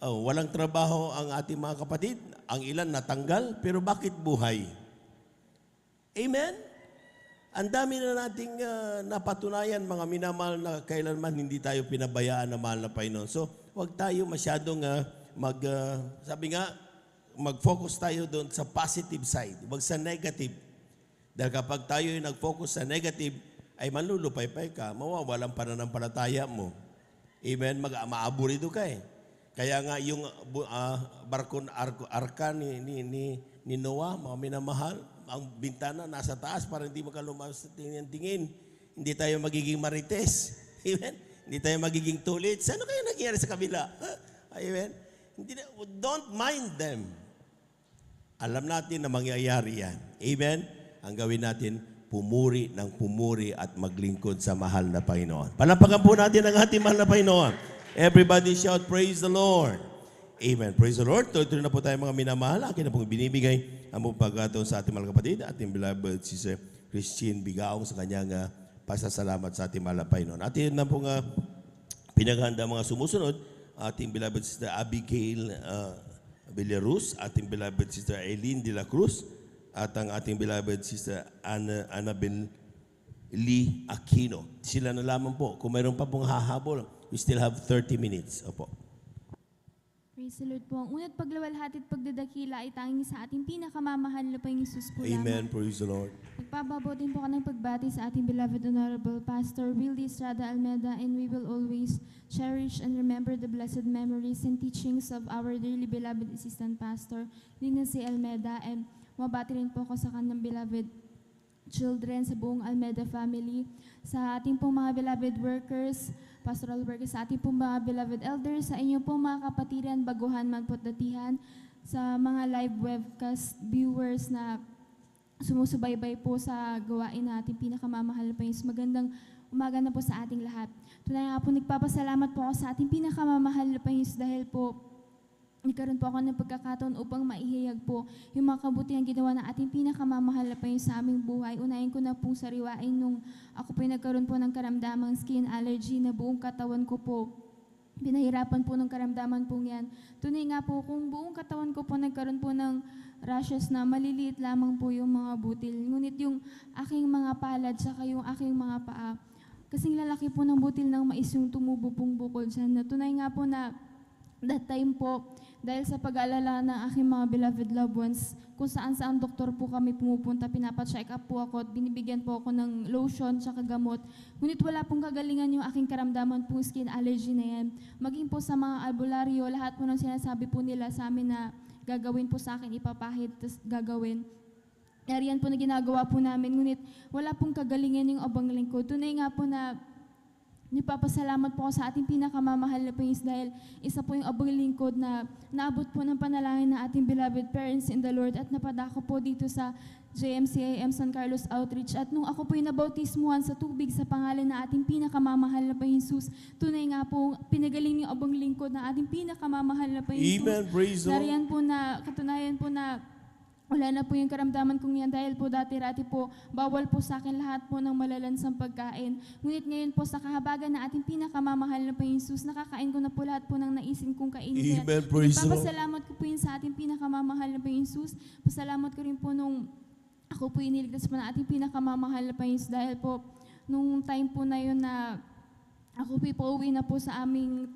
walang trabaho ang ating mga kapatid. Ang ilan natanggal, pero bakit buhay? Amen? Ang dami na nating napatunayan mga minamahal na kailanman hindi tayo pinabayaan ng mahal na Panginoon. So, huwag tayo masyadong sabi nga, mag-focus tayo doon sa positive side, huwag sa negative. Dahil kapag tayo nag-focus sa negative, ay manlulupay-pay ka, mawawalan pananampalataya mo. Amen? Maaburido ka eh. Kaya nga yung barko arka ni Noah, mga minamahal, ang bintana nasa taas para hindi makalumas sa tingin. Hindi tayo magiging marites. Amen? Hindi tayo magiging tulit. Ano kaya nangyari sa kabila? Amen? Don't mind them. Alam natin na mangyayari yan. Amen? Ang gawin natin, pumuri ng pumuri at maglingkod sa mahal na Panginoon. Palapakan po natin ang ating mahal na Panginoon. Everybody shout, praise the Lord. Amen. Praise the Lord. Tuloy na po tayo mga minamahal. Akin na pong binibigay ang pagkataon sa ating mga kapatid, ating beloved Sister Christine Bigaong sa kanyang pasasalamat sa ating mahal na Panginoon. Atin na pong pinaghanda mga sumusunod, ating beloved Sister Abigail Villaruz, ating beloved Sister Eileen de la Cruz, at ang ating beloved Sister Annabel Lee Aquino. Sila na lamang po. Kung mayroon pa pong hahabol, we still have 30 minutes. Opo. Praise Praise the Lord po. Ang una't pagluwalhati at pagdadakila ay tanging sa ating pinakamamahal na Panginoong Hesus po Amen. lamang. Praise the Lord. Nagpapabutin po ka ng pagbati sa ating beloved Honorable Pastor Wildy Estrada Almeda, and we will always cherish and remember the blessed memories and teachings of our dearly beloved Assistant Pastor Lina C. Almeda, and mabati rin po ako sa kanyang beloved children, sa buong Almeda family, sa ating pong mga beloved workers, pastoral workers, sa ating pong mga beloved elders, sa inyo pong mga kapatiran, baguhan man po't datihan, sa mga live webcast viewers na sumusubaybay po sa gawain natin, pinakamamahal pa yung magandang umaga na po sa ating lahat. Tunay nga po, nagpapasalamat po ako sa ating pinakamamahal pa yung dahil po nagkaroon po ako ng pagkakataon upang maihayag po yung mga kabutihan ginawa ng ating pinakamamahal na Panginoon sa aming buhay. Unahin ko na pong sariwain nung ako po nagkaroon po ng karamdamang skin allergy na buong katawan ko po. Pinahirapan po ng karamdaman po yan. Tunay nga po, kung buong katawan ko po nagkaroon po ng rashes na maliliit lamang po yung mga butil. Ngunit yung aking mga palad saka yung aking mga paa, kasing lalaki po ng butil ng mais yung tumubo pong bukol dyan. Na tunay nga po na that time po, dahil sa pag-aalala ng aking mga beloved loved ones, kung saan doktor po kami pumupunta, pinapacheck up po ako at binibigyan po ako ng lotion at gamot. Ngunit wala pong kagalingan yung aking karamdaman pong skin allergy na yan. Maging po sa mga albularyo, lahat po ng sinasabi po nila sa amin na gagawin po sa akin, ipapahid, tapos gagawin. Yan po na ginagawa po namin, ngunit wala pong kagalingan yung abang lingkod. Tunay nga po na nagpapasalamat po ako sa ating pinakamamahal na Panginoon dahil isa po yung abang lingkod na naabot po ng panalangin ng ating beloved parents in the Lord at napadako po dito sa JMCAM San Carlos Outreach. At nung ako po yung nabautismuhan sa tubig sa pangalan na ating pinakamamahal na Panginoon Jesus, tunay nga po pinagaling yung abang lingkod na ating pinakamamahal na Panginoon Jesus. Amen. Praise the Lord. Nariyan po na, katunayan po na wala na po yung karamdaman kong yan dahil po dati-rati po bawal po sa akin lahat po ng malalansang pagkain. Ngunit ngayon po sa kahabagan na ating pinakamamahal na Panginoon Jesus, nakakain ko na po lahat po ng naisin kong kainin. Amen. Praise the Lord. Nagpapasalamat ko po yun sa ating pinakamamahal na Panginoon Jesus. Pasalamat ko rin po nung ako po iniligtas po na ating pinakamamahal na Panginoon Jesus dahil po nung time po na yun na ako po uwi na po sa aming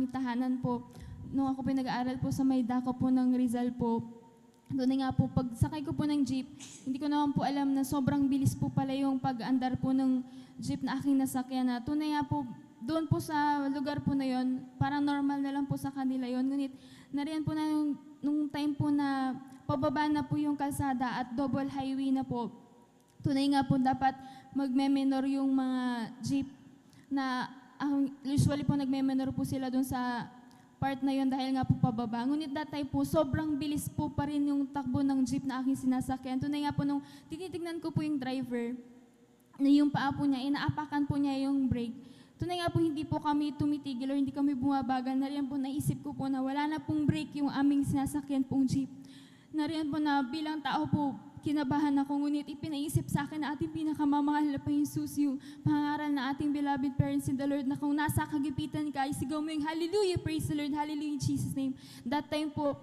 tahanan po. Nung ako po nag-aaral po sa Maydako po ng Rizal po, doon nga po, pag sakay ko po ng jeep, hindi ko naman po alam na sobrang bilis po pala yung pag-andar po ng jeep na aking nasakyan na. Tunay nga po, doon po sa lugar po na yon, parang normal na lang po sa kanila yon. Ngunit nariyan po na nung time po na pababa na po yung kalsada at double highway na po. Tunay nga po dapat magme-menor yung mga jeep na usually po nagme-menor po sila doon sa part na yun dahil nga po pababa. Ngunit datay po, sobrang bilis po pa rin yung takbo ng jeep na aking sinasakyan. Tunay nga po nung tinitignan ko po yung driver, na yung paa po niya, inaapakan po niya yung brake. Tunay nga po hindi po kami tumitigil o hindi kami bumabagal. Nariyan po naisip ko po na wala na pong brake yung aming sinasakyan pong jeep. Nariyan po na bilang tao po, kinabahan ako, ngunit ipinaisip sa akin na ating pinakamamahal na Panginoon Jesus, yung pangaral na ating beloved parents in the Lord, na kung nasa kagipitan ka, isigaw mo yung hallelujah, praise the Lord, hallelujah in Jesus' name. That time po,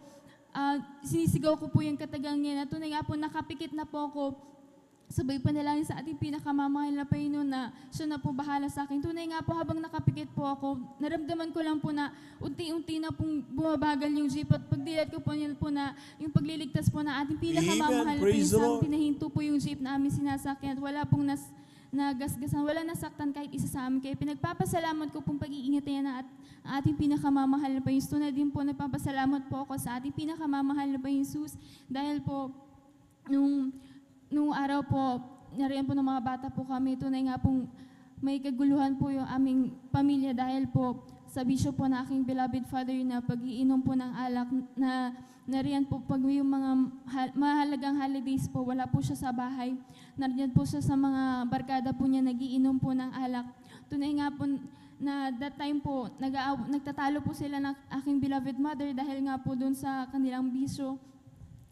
sinisigaw ko po yung katagang niya, na tunay nga po, nakapikit na po ako, sabay panalangin sa ating pinakamamahal na Panginoon na siya na po bahala sa akin. Tunay nga po, habang nakapikit po ako, naramdaman ko lang po na unti-unti na pong bumabagal yung jeep at pagdilat ko po niya po na yung pagliligtas po na ating pinakamamahal na Panginoon, pinahinto po yung jeep na aming sinasakyan at wala pong nagasgasan, wala nasaktan kahit isa sa amin. Kaya pinagpapasalamat ko pong pag-iingat na at ating pinakamamahal na Panginoon. Tunay din po, nagpapasalamat po ako sa ating pinakamamahal na Panginoon Jesus dahil po nung araw po, nariyan po ng mga bata po kami, tunay nga pong may kaguluhan po yung aming pamilya dahil po sa bisyo po na aking beloved father na pag-iinom po ng alak na nariyan po pag yung mga mahalagang holidays po, wala po siya sa bahay. Nariyan po siya sa mga barkada po niya, nagiinom po ng alak. Tunay nga po na that time po, nagtatalo po sila ng aking beloved mother dahil nga po doon sa kanilang bisyo.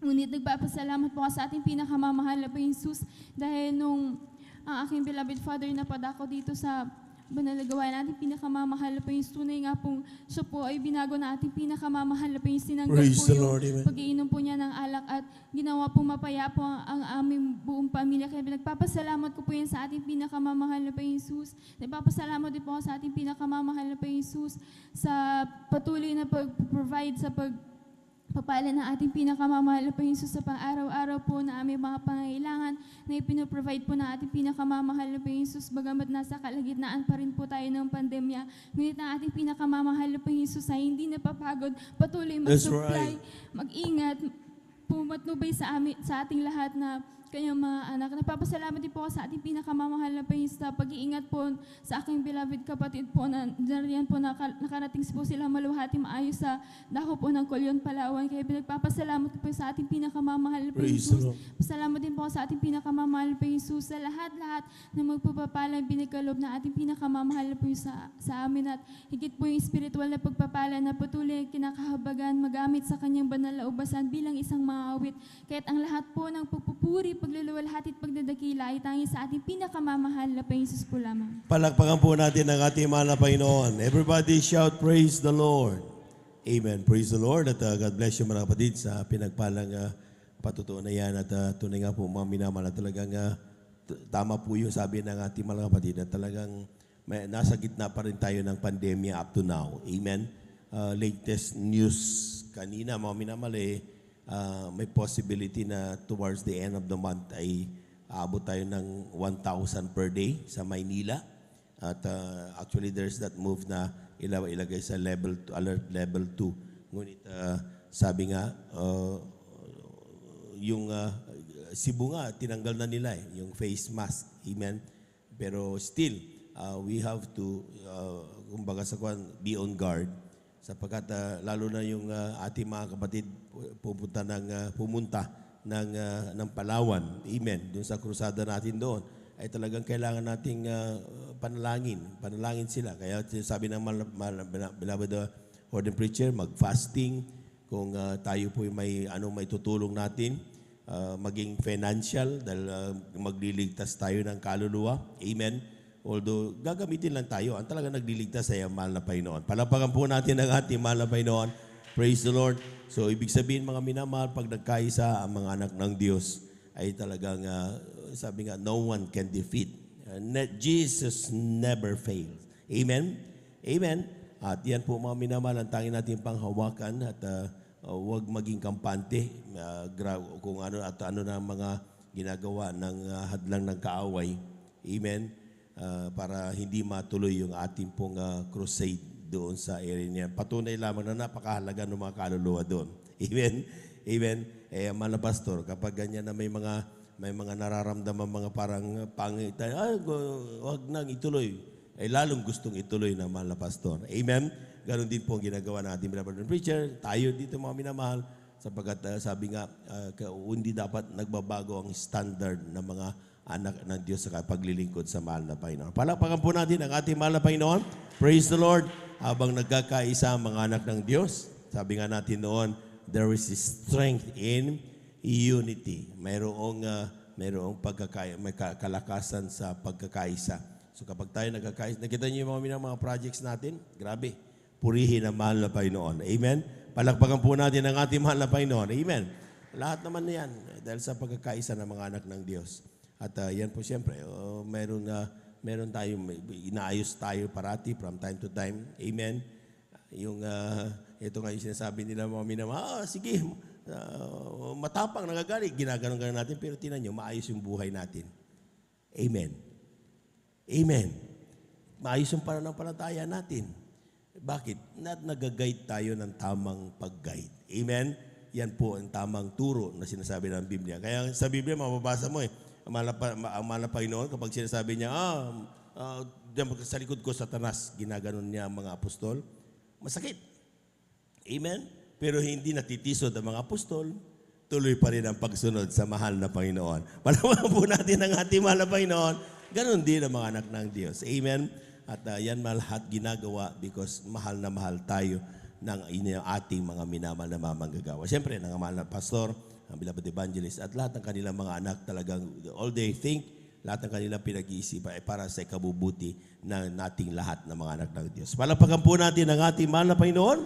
Ngunit nagpapasalamat po sa ating pinakamamahal na Panginoon Jesus dahil nung ang aking beloved father na padako dito sa banal na gawain natin pinakamamahal na po yung tunay nga pong siya po ay binago na ating pinakamamahal na po yung sinanggap Praise po the yung Lord, amen. pag-iinom po niya ng alak at ginawa pong mapaya po ang aming buong pamilya. Kaya nagpapasalamat ko po yan sa ating pinakamamahal na po yung Jesus. Nagpapasalamat din po ako sa ating pinakamamahal na po yung Jesus sa patuloy na pag-provide sa papala ng ating pinakamamahal na po yung Jesus sa pang-araw-araw po na aming mga pangailangan na ipinoprovide po ng ating pinakamamahal na po yung Jesus. Bagamat nasa kalagitnaan pa rin po tayo ng pandemya, ngunit ang ating pinakamamahal na po yung Jesus ay hindi napapagod, patuloy mag-supply, mag-ingat, pumatnubay sa ating lahat na kanyang mga anak. Nagpapasalamat din po ako sa ating pinakamamahal na Panginoon sa pag-iingat po sa aking beloved kapatid po na dariyan po nakarating po sila maluhati maayos sa dako po ng Colyon, Palawan. Kaya pinagpapasalamat po sa ating pinakamamahal na Panginoon. Pasalamat din po ako sa ating pinakamamahal na Panginoon sa lahat-lahat na magpapapala binigkalob na ating pinakamamahal na Panginoon sa amin at higit po yung spiritual na pagpapala na patuloy kinakahabagan magamit sa kanyang banal na ubasan bilang isang maawit. Kaya't ang lahat po ng pagpupuri, pagluluwalhati at pagdadakila ay tanging sa ating pinakamamahal na Panginoon po lamang. Palakpakan po natin ang ating mahal na Panginoon. Everybody shout, praise the Lord. Amen. Praise the Lord. At God bless you mga kapatid sa pinagpalang patutuo na yan. At tunay nga po mga minamahal na talagang tama po yung sabi ng ating mga kapatid na talagang nasa gitna pa rin tayo ng pandemya up to now. Amen. Latest news kanina mga minamahal may possibility na towards the end of the month ay aabot tayo ng 1,000 per day sa Maynila. At actually there's that move na ilagay sa alert level 2. Ngunit sabi nga yung Cebu nga tinanggal na nila yung face mask. Amen. Pero still we have to kumbaga sa be on guard sapagkat lalo na yung ating mga kapatid pumunta ng Palawan. Amen. Doon sa krusada natin doon ay talagang kailangan nating panalangin sila. Kaya sabi ng beloved ordained preacher, mag-fasting kung tayo po may tutulong natin, maging financial dahil magliligtas tayo ng kaluluwa. Amen. Although gagamitin lang tayo, ang talaga nagliligtas ay ang mahal na Panginoon. Palapakan po natin ang ating mahal na Panginoon. Praise the Lord. So ibig sabihin mga minamahal, pag nagkaisa ang mga anak ng Diyos ay talagang sabi nga, no one can defeat. Jesus never fails. Amen? Amen? At yan po mga minamahal, ang tanging natin panghawakan at huwag maging kampante kung ano at ano na mga ginagawa ng hadlang ng kaaway. Amen? Para hindi matuloy yung ating pong crusade doon sa area niya. Patunay lamang na napakahalaga ng mga kaluluwa doon. Amen? Amen? Mga pastor, kapag ganyan na may mga nararamdaman mga parang pangit, huwag nang ituloy. Lalong gustong ituloy ng mahal na pastor. Amen? Ganon din po ang ginagawa natin, beloved preacher. Tayo dito mga minamahal, sapagkat sabi nga, hindi dapat nagbabago ang standard ng mga anak ng Diyos sa paglilingkod sa mahal na Panginoon. Palakpakan po natin ang ating mahal na Panginoon. Praise the Lord. Habang nagkakaisa ang mga anak ng Diyos, sabi nga natin noon, there is strength in unity. Mayroong may kalakasan sa pagkakaisa. So kapag tayo nagkakaisa, nakita niyo yung mga projects natin? Grabe. Purihin ang mahal na Panginoon. Amen? Palakpakan po natin ang ating mahal na Panginoon. Amen? Lahat naman na yan dahil sa pagkakaisa ng mga anak ng Diyos. At yan po siyempre, meron tayong, inaayos tayo parati from time to time. Amen? Ito nga yung sinasabi nila mga minamahal, sige, matapang nagagalit, ginaganon natin, pero tinan nyo, maayos yung buhay natin. Amen? Amen? Maayos yung pananampalataya natin. Bakit? Nag-guide tayo ng tamang pag-guide. Amen? Yan po ang tamang turo na sinasabi ng Biblia. Kaya sa Biblia, mababasa mo ang mahal na Panginoon, kapag sinasabi niya, sa likod ko, Satanas, ginaganon niya ang mga apostol, masakit. Amen? Pero hindi natitisod ang mga apostol, tuloy pa rin ang pagsunod sa mahal na Panginoon. Palawakan po natin ang ating mahal na Panginoon, ganon din ang mga anak ng Diyos. Amen? At yan lahat ginagawa because mahal na mahal tayo ng ating mga minamahal na mamanggagawa. Siyempre, ng mahal na pastor, ang beloved evangelist, at lahat ng kanilang mga anak talagang all they think lahat ng kanilang pinag-iisipan ay para sa ikabubuti ng nating lahat ng mga anak ng Diyos. Palakpakan po natin ang ating mahal na Panginoon.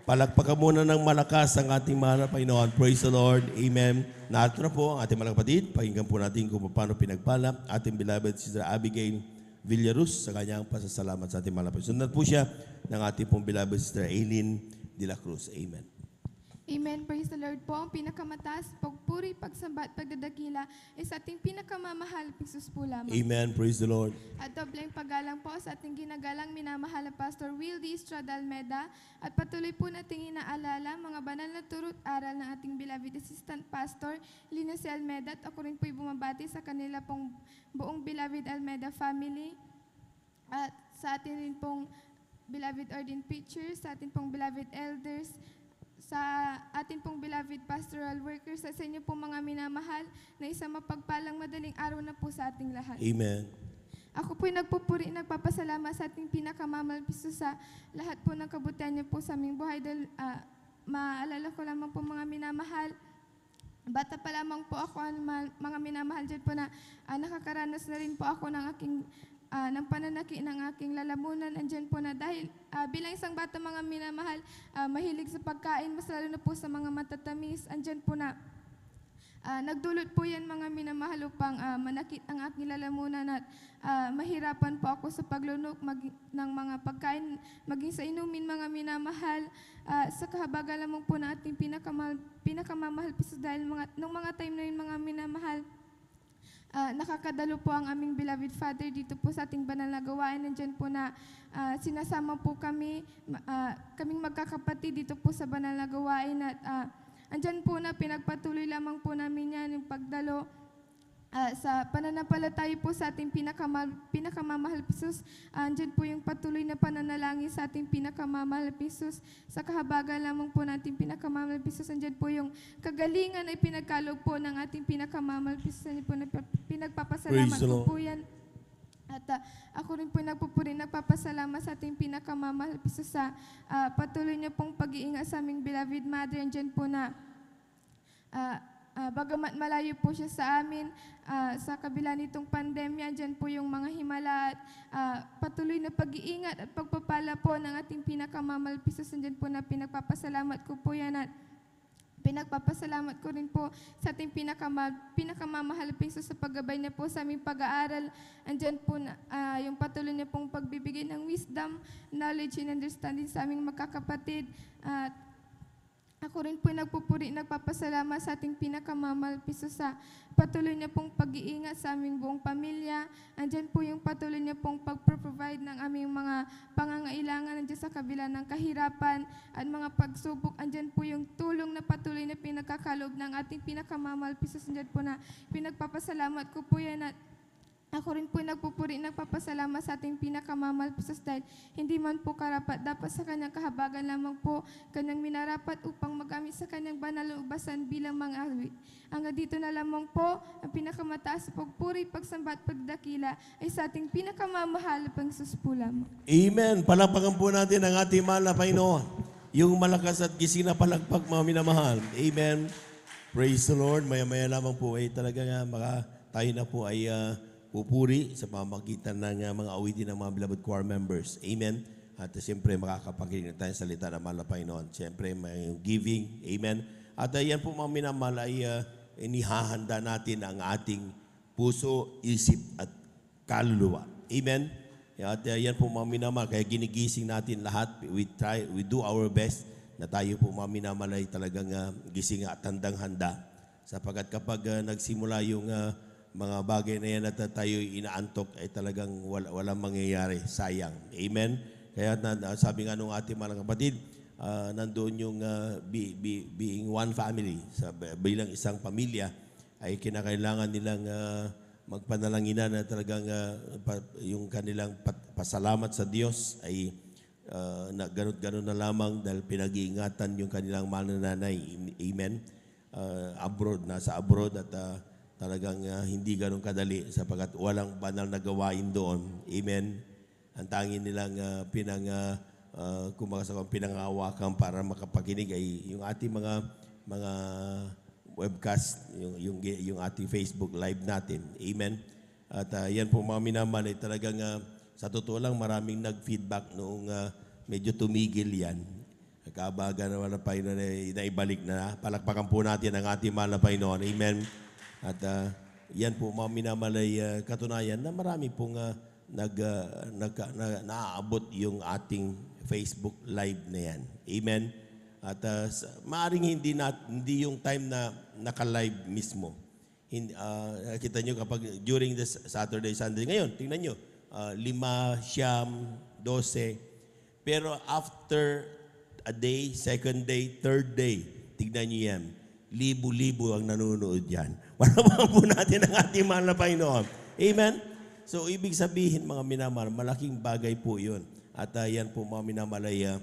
Palakpakan muna ng malakas ang ating mahal na Panginoon. Praise the Lord. Amen. Narito na po ang ating mga kapatid. Pakinggan po natin kung paano pinagpala ating beloved Sister Abigail Villarus sa kanyang pasasalamat sa ating mahal na Panginoon. Sundan po siya ng ating pong beloved Sister Aileen de la Cruz. Amen. Amen. Praise the Lord po. Ang pinakamataas, pagpuri, pagsamba at pagdadakila ay sa ating pinakamamahal, Jesus po lamang. Amen. Praise the Lord. At dobleng paggalang po sa ating ginagalang minamahal na Pastor Will D. Estrada Almeda at patuloy po nating inaalala mga banal na turo't aral ng ating beloved Assistant Pastor Lina C. Almeda at ako rin po'y bumabati sa kanila pong buong beloved Almeda family at sa atin rin pong beloved ordained preachers, sa atin pong beloved elders, sa atin pong beloved pastoral workers, sa inyo pong mga minamahal na isang mapagpalang madaling araw na po sa ating lahat. Amen. Ako po'y nagpupuri, nagpapasalamat sa ating pinakamamalpiso sa lahat po ng kabutihan niyo po sa aming buhay. Dahil maalala ko lamang po mga minamahal, bata pa lamang po ako, mga minamahal dyan po na nakakaranas na rin po ako ng aking ng pananaki ng aking lalamunan. Andyan po na dahil bilang isang bata mga minamahal, mahilig sa pagkain, mas lalo na po sa mga matatamis. Andyan po na nagdulot po yan mga minamahal upang manakit ang aking lalamunan at mahirapan po ako sa paglunok ng mga pagkain, maging sa inumin mga minamahal. Sa kahabagan lamang po ng ating pinakamamahal piso dahil nung mga time na yun mga minamahal, nakakadalo po ang aming beloved Father dito po sa ating banal na gawain. Nandyan po na sinasama po kaming magkakapatid dito po sa banal na gawain at andyan po na pinagpatuloy lamang po namin yan yung pagdalo sa pananampalataya po sa ating pinakamamahal Pisus. Andyan po yung patuloy na pananalangin sa ating pinakamamahal Pisus. Sa kahabagan lamang po natin pinakamamahal Pisus, andyan po yung kagalingan ay pinagkaloob po ng ating pinakamamahal Pisus. Andyan po na pinagpapasalamat ko po yan. At ako rin po nagpupuri, nagpapasalamat sa ating pinakamamahal Pisus sa patuloy niya pong pag-iingat sa aming beloved mother. Andyan po na bagamat malayo po siya sa amin, sa kabila nitong pandemya, dyan po yung mga himala at patuloy na pag-iingat at pagpapala po ng ating pinakamamalpisos. Dyan po na pinagpapasalamat ko po yan at pinagpapasalamat ko rin po sa ating pinakamamahal piso sa paggabay niya po sa aming pag-aaral. Andyan po na, yung patuloy niya pong pagbibigay ng wisdom, knowledge, and understanding sa aming magkakapatid. At ako rin po nagpupuri, nagpapasalamat sa ating pinakamamahal piso sa patuloy niya pong pag-iingat sa aming buong pamilya. Andyan po yung patuloy niya pong pag-provide ng aming mga pangangailangan andyan sa kabila ng kahirapan at mga pagsubok. Andyan po yung tulong na patuloy na pinagkakaloob ng ating pinakamamahal piso. Andyan po na pinagpapasalamat ko po yan at ako rin po nagpupuri, nagpapasalamat sa ating pinakamamahal Pisos dahil hindi man po karapat, dapat sa kanyang kahabagan lamang po kanyang minarapat upang magamit sa kanyang banal na ubasan bilang mga awit. Hanggang dito na lamang po, ang pinakamataas sa pagpuri, pagsamba at pagdakila ay sa ating pinakamamahal pang Pisos po lamang. Amen. Palakpakan po natin ang ating mahal na Panginoon. Yung malakas at gising na palakpak mga minamahal. Amen. Praise the Lord. Maya-maya lamang po ay talaga nga tayo na po ay pupuri sa pamamagitan ng mga awitin ng mga beloved choir members. Amen. At siyempre makakapakinig tayo sa salita ng mahal na Panginoon. Siyempre may giving. Amen. At yan po mga minamahal ay inihahanda natin ang ating puso, isip at kaluluwa. Amen. At yan po mga minamahal. Kaya ginigising natin lahat. We do our best na tayo po mga minamahal ay talagang gising at handang-handa. Sapagat kapag nagsimula yung mga bagay na yan at tayo inaantok ay talagang walang mangyayari. Sayang. Amen? Kaya sabi nga nung ating mga kapatid, nandoon yung being one family. Bilang isang pamilya ay kinakailangan nilang magpanalanginan na talagang yung kanilang pasalamat sa Diyos ay ganun na lamang dahil pinag-iingatan yung kanilang mahal na nanay. Amen? Nasa abroad at talagang hindi ganun kadali sapagkat walang banal na gawain doon. Amen. Ang tanging nilang pinangahawakan para makapakinig ay yung ating mga webcast, yung ating Facebook live natin. Amen. At yan po mga minamahal ay talagang sa totoo lang maraming nag-feedback noong medyo tumigil yan. Nagkaabaga naman ng Panginoon ay naibalik na. Palakpakan po natin ang ating mahal na Panginoon. Amen. At yan po mga minamahal ay katunayan na marami pong naaabot yung ating Facebook Live na yan. Amen. At maaring hindi yung time na naka-live mismo. Kita nyo kapag during the Saturday, Sunday, ngayon, tingnan nyo, 5, 9, 12. Pero after a day, second day, third day, tignan nyo yan, libo-libo ang nanonood yan. Malaman po natin ang ating mahal na Panginoon. Amen? So, ibig sabihin, mga minamahal, malaking bagay po yun. At yan po, mga minamahal, ay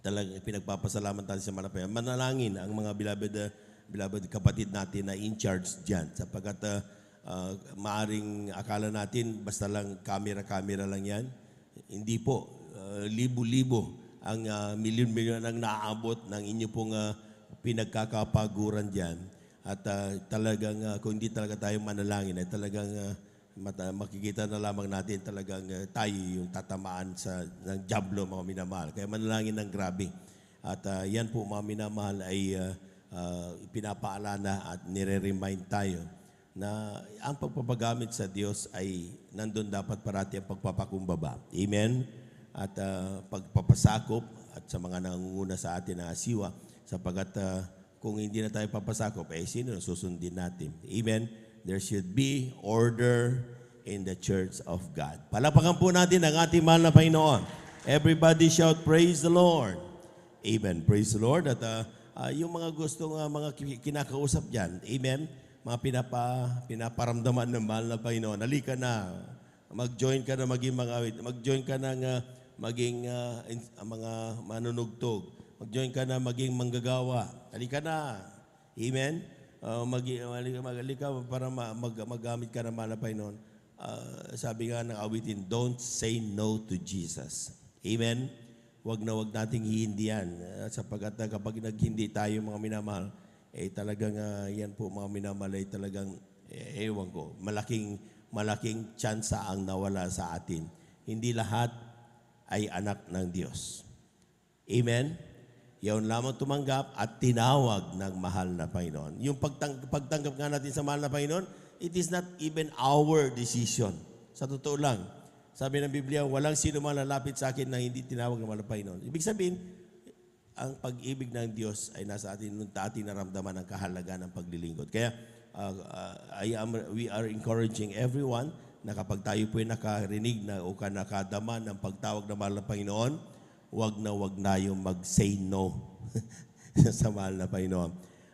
talagang pinagpapasalamat natin sa mahal na Panginoon. Manalangin ang mga beloved kapatid natin na in charge dyan. Sapagkat maaring akala natin, basta lang camera lang yan. Hindi po. Libo-libo ang milyon-milyon ang naaabot ng inyo pong pinagkakapaguran dyan. At talagang kung hindi talaga tayo manalangin, ay talagang makikita na lamang natin talagang tayo yung tatamaan ng diablo, mga minamahal. Kaya manalangin ng grabe. At yan po, mga minamahal, ay pinapaalala at nire-remind tayo na ang pagpapagamit sa Diyos ay nandun dapat parati ang pagpapakumbaba. Amen? At pagpapasakop at sa mga nangunguna sa atin na asiwa, sapagat kung hindi na tayo papasakop, sino na susundin natin? Amen? There should be order in the church of God. Palapakan po natin ang ating mahal na Panginoon. Everybody shout, praise the Lord. Amen. Praise the Lord. At yung mga gustong mga kinakausap dyan, amen, mga pinaparamdaman ng mahal na Panginoon, halika na, mag-join ka na maging mga awit, mag-join ka na maging mga manunugtog, mag-join ka na maging manggagawa, halika na, amen, halika para magamit ka ng mahal na Panginoon. Sabi nga ng awitin, don't say no to Jesus. Amen. Wag nating hihindihan sapagkat kapag naghindi tayo, mga minamahal, talagang yan po, mga minamahal, ay talagang ewan ko, malaking tsansa ang nawala sa atin. Hindi lahat ay anak ng Diyos. Amen? Yaon lamang tumanggap at tinawag ng mahal na Panginoon. Yung pagtanggap nga natin sa mahal na Panginoon, it is not even our decision. Sa totoo lang, sabi ng Biblia, walang sino man lalapit sa akin na hindi tinawag ng mahal na Panginoon. Ibig sabihin, ang pag-ibig ng Diyos ay nasa atin nung ating naramdaman ang kahalagaan ng paglilingkod. Kaya we are encouraging everyone na kapag tayo po ay nakarinig na o nakadama ng pagtawag ng mahal na Panginoon, wag na yung mag-say no sa mahal na Panginoon.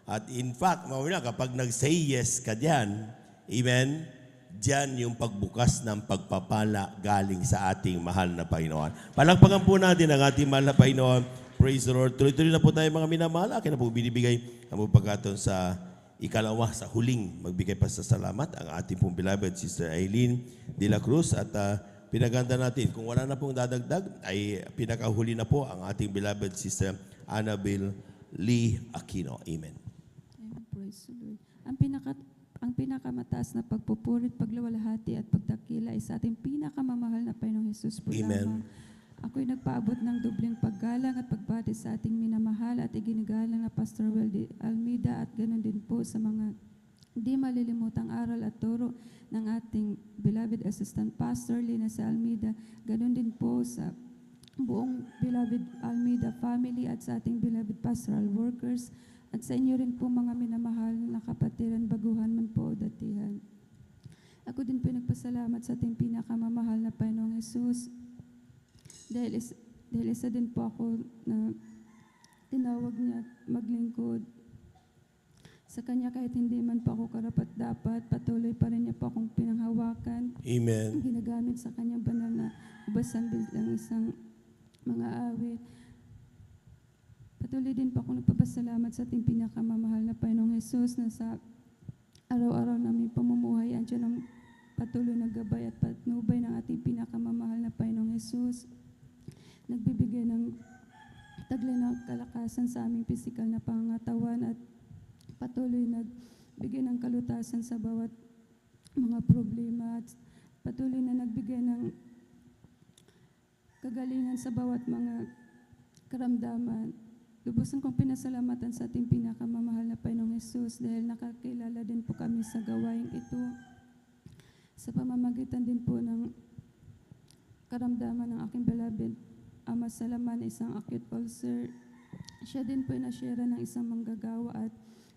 At in fact, kapag nag-say yes ka dyan, amen, diyan yung pagbukas ng pagpapala galing sa ating mahal na Panginoon. Palakpakan po natin ang ating mahal na Panginoon. Praise the Lord. Tuloy-tuloy na po tayo, mga minamahal. Akin na po binibigay ang pagkakataon sa ikalawa, sa huling magbigay pa sa salamat ang ating pong beloved Sister Aileen de la Cruz. At pinaganda natin, kung wala na pong dadagdag, ay pinakahuli na po ang ating beloved Sister Annabel Lee Aquino. Amen. Amen. Praise the Lord. Ang pinakamataas na pagpupurit, pagluwalhati at pagdakila ay sa ating pinakamamahal na Panginoong Hesus po lamang. Ako'y nagpaabot ng dobleng paggalang at pagbati sa ating minamahal at iginagalang na Pastor Weldy Almeida at ganoon din po sa mga di malilimutang aral at turo ng ating beloved Assistant Pastor Lina Almeida. Ganoon din po sa buong beloved Almeida family at sa ating beloved pastoral workers. At sa inyo rin po, mga minamahal na kapatiran, baguhan man po o datihan. Ako din po nagpasalamat sa ating pinakamamahal na Panginoong Hesus. Dahil isa din po ako na tinawag niya maglingkod sa Kanya kahit hindi man po ako karapat-dapat, patuloy pa rin niya po akong pinanghawakan. Amen. Ginagamit sa Kanyang banal na ubasan bilang isang mga awit. Patuloy din po ako nagpapasalamat sa ating pinakamamahal na Panginoong Hesus na sa araw-araw namin pamumuhay, andiyan ang patuloy na gabay at patnubay ng ating pinakamamahal na Panginoong Hesus. Nagbibigay ng taglay na kalakasan sa aming pisikal na pangangatawan at patuloy nagbigay ng kalutasan sa bawat mga problema at patuloy na nagbigay ng kagalingan sa bawat mga karamdaman. Lubusan kong pinasalamatan sa ating pinakamamahal na Panginoong Hesus dahil nakakilala din po kami sa gawain ito sa pamamagitan din po ng karamdaman ng aking beloved ama sa laman na isang acute ulcer. Siya din po inasyera ng isang manggagawa at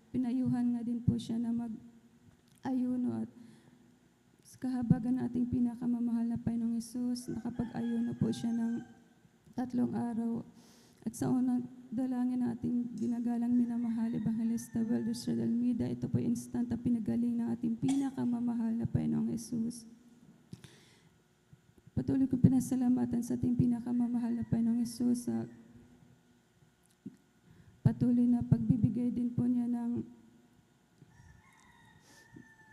pinayuhan nga din po siya na mag-ayuno at sa kahabagan ng ating pinakamamahal na Panginoong Hesus, nakapag-ayuno po siya ng 3 araw. At sa unang dalangin ng ating ginagalang minamahal, Evangelista Welders Almeida, ito po instant na pinagaling ng ating pinakamamahal na Panginoong Hesus. Patuloy kong pinasalamatan sa ating pinakamamahal na Panginoong Hesus sa patuloy na pagbibigay din po niya ng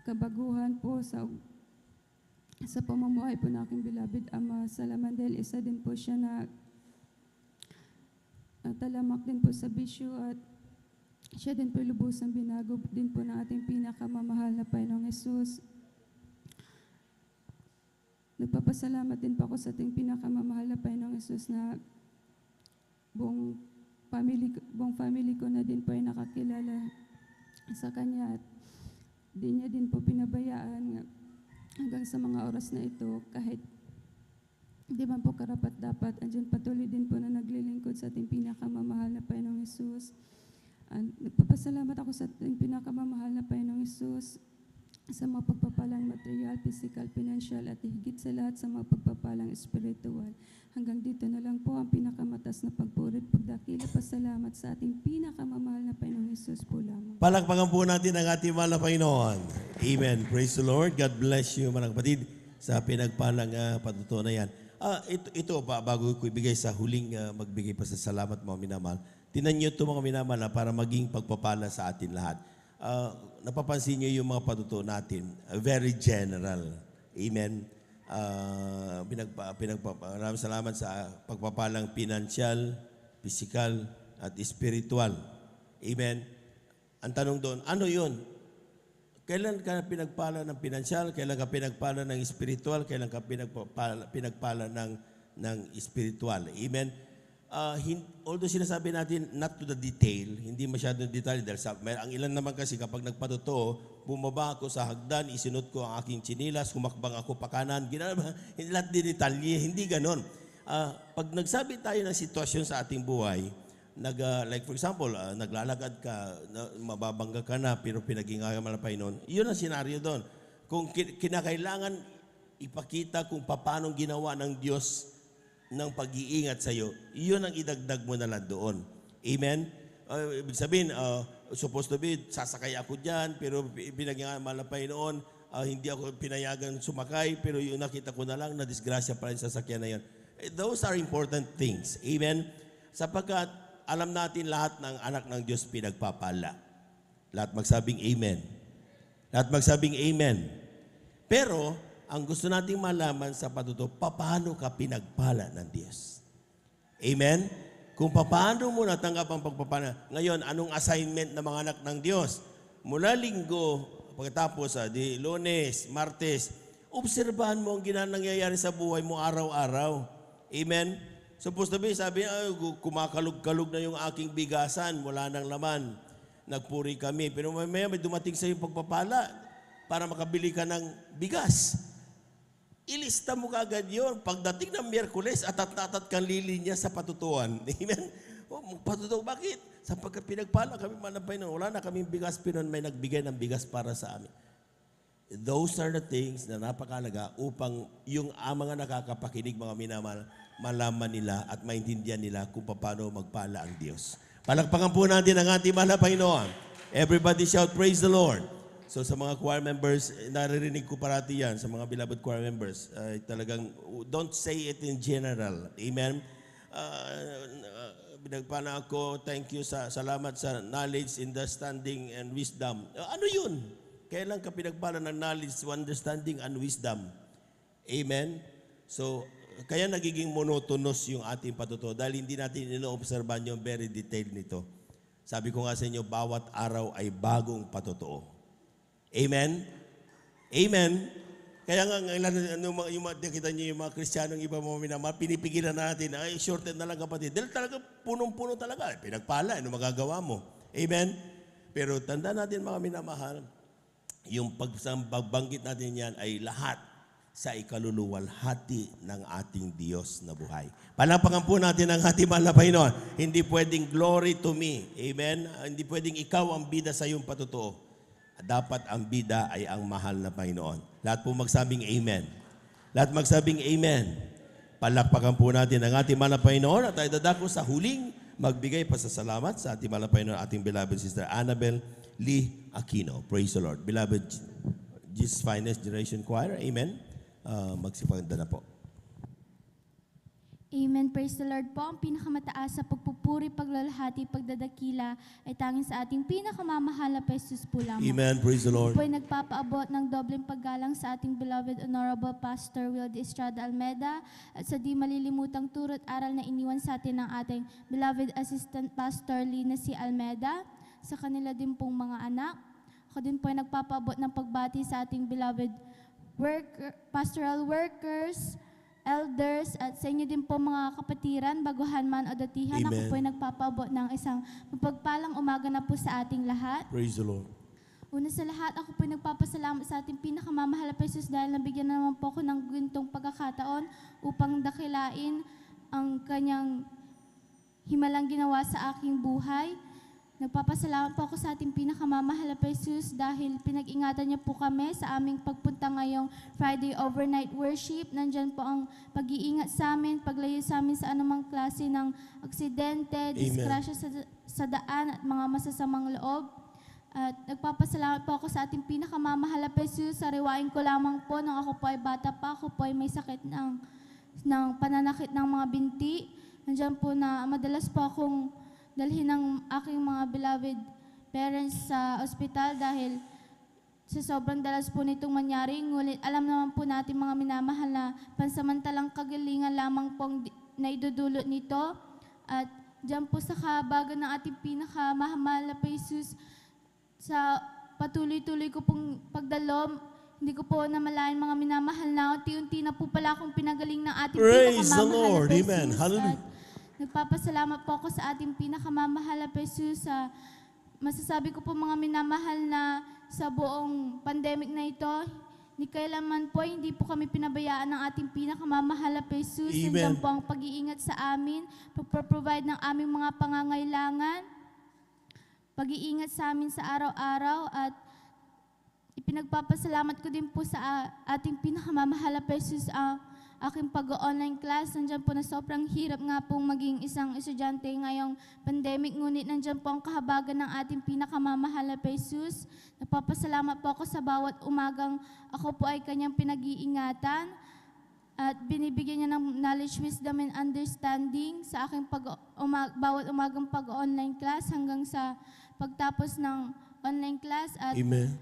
kabaguhan po sa pamumuhay po ng aking beloved ama. Salamat dahil isa din po siya na talamak din po sa bisyo at siya din po lubusang binago din po ng ating pinakamamahal na Panginoong Hesus. Nagpapasalamat din po ako sa ating pinakamamahal na Panginoong Hesus na buong family ko na din po ay nakakilala sa Kanya at di niya din po pinabayaan hanggang sa mga oras na ito kahit di man po karapat dapat. Andiyan patuloy din po na naglilingkod sa ating pinakamamahal na Panginoong Hesus. Nagpapasalamat ako sa ating pinakamamahal na Panginoong Hesus sa mga pagpapalang material, physical, financial at higit sa lahat sa mga pagpapalang espiritual. Hanggang dito na lang po ang pinakamatas na pagpurit, pagdakila, pasalamat sa ating pinakamamahal na Panginoong Hesus po lamang. Palakpakan po natin ang ating mahal na Panginoon. Amen. Praise the Lord. God bless you, mga kapatid, sa pinagpalang patutuo na yan. Ito pa, bago ko ibigay sa huling magbigay pa sa salamat, mga minamahal. Tinan niyo ito, mga minamahal, para maging pagpapala sa atin lahat. Napapansin niyo yung mga patutuo natin, very general. Amen. Maraming salamat sa pagpapalang financial, physical, at spiritual. Amen. Ang tanong doon, ano yun? Kailan ka pinagpala ng financial? Kailan ka pinagpala ng spiritual? Kailan ka pinagpala ng spiritual? Amen. Although sinasabi natin not to the detail, hindi masyadong detail dahil ang ilan naman kasi kapag nagpatotoo, bumaba ako sa hagdan, isinot ko ang aking chinilas, humakbang ako pa kanan, hindi lahat detalye, hindi ganon. Pag nagsabi tayo ng sitwasyon sa ating buhay, like for example, naglalakad ka, mababangga ka na, pero pinag-ingayan mo na Panginoon, yun ang senaryo doon. Kung kinakailangan ipakita kung paano ginawa ng Diyos ng pag-iingat sa iyo, yun ang idagdag mo na lang doon. Amen? Ibig sabihin, supposed to be, sasakay ako dyan, pero pinag-ingayan mo na Panginoon, hindi ako pinayagan sumakay, pero yung nakita ko na lang, na disgrasya pa rin sa sasakyan na yun. Those are important things. Amen? Sapagkat alam natin lahat ng anak ng Diyos pinagpapala. Lahat magsabing amen. Lahat magsabing amen. Pero, ang gusto nating malaman sa patuto, paano ka pinagpala ng Diyos? Amen? Kung paano mo natanggap ang pagpapala. Ngayon, anong assignment ng mga anak ng Diyos? Mula linggo, pagkatapos, di Lunes, Martes, obserbahan mo ang nangyayari sa buhay mo araw-araw. Amen? Supposed to be, sabi, kumakalog-kalog na yung aking bigasan, wala nang laman. Nagpuri kami. Pero may dumating sa yung pagpapala para makabili ka ng bigas. Ilista mo kagad yun. Pagdating ng Miyerkules, atat-atat kang lilinya sa patutuan. Amen? Patutuan, bakit? Sapagkat pinagpala kami manapay nun. Wala na kaming bigas, pero may nagbigay ng bigas para sa amin. Those are the things na napakalaga upang yung mga nakakapakinig, mga minamahal, malaman nila at maintindihan nila kung paano magpala ang Diyos. Palakpakan po natin ang ating mahal na Panginoon. Everybody shout, praise the Lord. So sa mga choir members, naririnig ko parati yan, sa mga beloved choir members, talagang don't say it in general. Amen? Binagpala ako, thank you, salamat sa knowledge, understanding, and wisdom. Ano yun? Kailan ka pinagpala ng knowledge, understanding, and wisdom? Amen? So, kaya nagiging monotonous yung ating patutuo dahil hindi natin ino-obserban yung very detailed nito. Sabi ko nga sa inyo, bawat araw ay bagong patutuo. Amen? Amen. Kaya nga, yung kita niyo yung mga Kristiyanong iba mga minamahal, pinipigilan natin, ay shorted na lang kapatid. Dahil talaga, punong-puno talaga. Pinagpala, ano magagawa mo? Amen. Pero tanda natin mga minamahal, yung pagbanggit natin yan ay lahat sa ikaluluwalhati ng ating Diyos na buhay. Palapakan po natin ang ating mahal na Panginoon. Hindi pwedeng glory to me. Amen? Hindi pwedeng ikaw ang bida sa iyong patutuo. Dapat ang bida ay ang mahal na Panginoon. Lahat po magsabing amen. Lahat magsabing amen. Palakpakan po natin ang ating mahal na Panginoon at tayo dadako sa huling magbigay pasasalamat sa ating mahal na Panginoon, ating beloved Sister Annabel Lee Aquino. Praise the Lord. Beloved Jesus Finest Generation Choir. Amen. Magsipaganda na po. Amen. Praise the Lord po. Ang pinakamataas sa pagpupuri, paglalahati, pagdadakila ay tanging sa ating pinakamamahal na Jesus po lamang. Amen. Praise the Lord. Po ay nagpapaabot ng dobleng paggalang sa ating beloved Honorable Pastor Wildy Estrada Almeda at sa di malilimutang turo't aral na iniwan sa atin ng ating beloved Assistant Pastor Lina C. Almeda, sa kanila din pong mga anak. Ako din po ay nagpapaabot ng pagbati sa ating beloved pastoral workers, elders, at sa inyo din po mga kapatiran, baguhan man o datihan. Amen. Ako po ay nagpapaabot ng isang mapagpalang umaga na po sa ating lahat. Praise the Lord. Una sa lahat, ako po ay nagpapasalamat sa ating pinakamamahal na Jesus dahil nabigyan na naman po ako ng gintong pagkakataon upang dakilain ang kanyang himalang ginawa sa aking buhay. Nagpapasalamat po ako sa ating pinakamamahal na Jesus dahil pinag-ingatan niya po kami sa aming pagpunta ngayong Friday overnight worship. Nandyan po ang pag-iingat sa amin, paglayo sa amin sa anumang klase ng aksidente, disgrasya sa daan at mga masasamang loob. At nagpapasalamat po ako sa ating pinakamamahal na Jesus. Sariwain ko lamang po nang ako po ay bata pa, ako po ay may sakit ng pananakit ng mga binti. Nandyan po na madalas po akong dalhin ng aking mga beloved parents sa ospital dahil sa sobrang dalas po nitong mangyari. Ngunit alam naman po natin mga minamahal na pansamantalang kagalingan lamang pong naidudulot nito. At dyan po sa kahabagan ng ating pinakamahal na Jesus, sa patuloy-tuloy ko pong pagdalom, hindi ko po namalayan mga minamahal na unti-unti na po pala akong pinagaling ng ating pinakamamahal na Jesus. Amen. Hallelujah. Nagpapasalamat po ako sa ating pinakamamahal na Jesus. Masasabi ko po mga minamahal na sa buong pandemic na ito, ni kailanman po hindi po kami pinabayaan ng ating pinakamamahal na Jesus. Nandiyan po ang pag-iingat sa amin, pag-provide ng aming mga pangangailangan, pag-iingat sa amin sa araw-araw, at ipinagpapasalamat ko din po sa ating pinakamamahal na Jesus ang aking pag-online class. Nandiyan po na sobrang hirap nga pong maging isang estudyante ngayong pandemic, ngunit nandiyan po ang kahabagan ng ating pinakamamahal na Jesus. Nagpapasalamat po ako sa bawat umagang ako po ay kanyang pinag-iingatan at binibigyan niya ng knowledge, wisdom, and understanding sa aking bawat umagang pag-online class hanggang sa pagtapos ng online class. At Amen.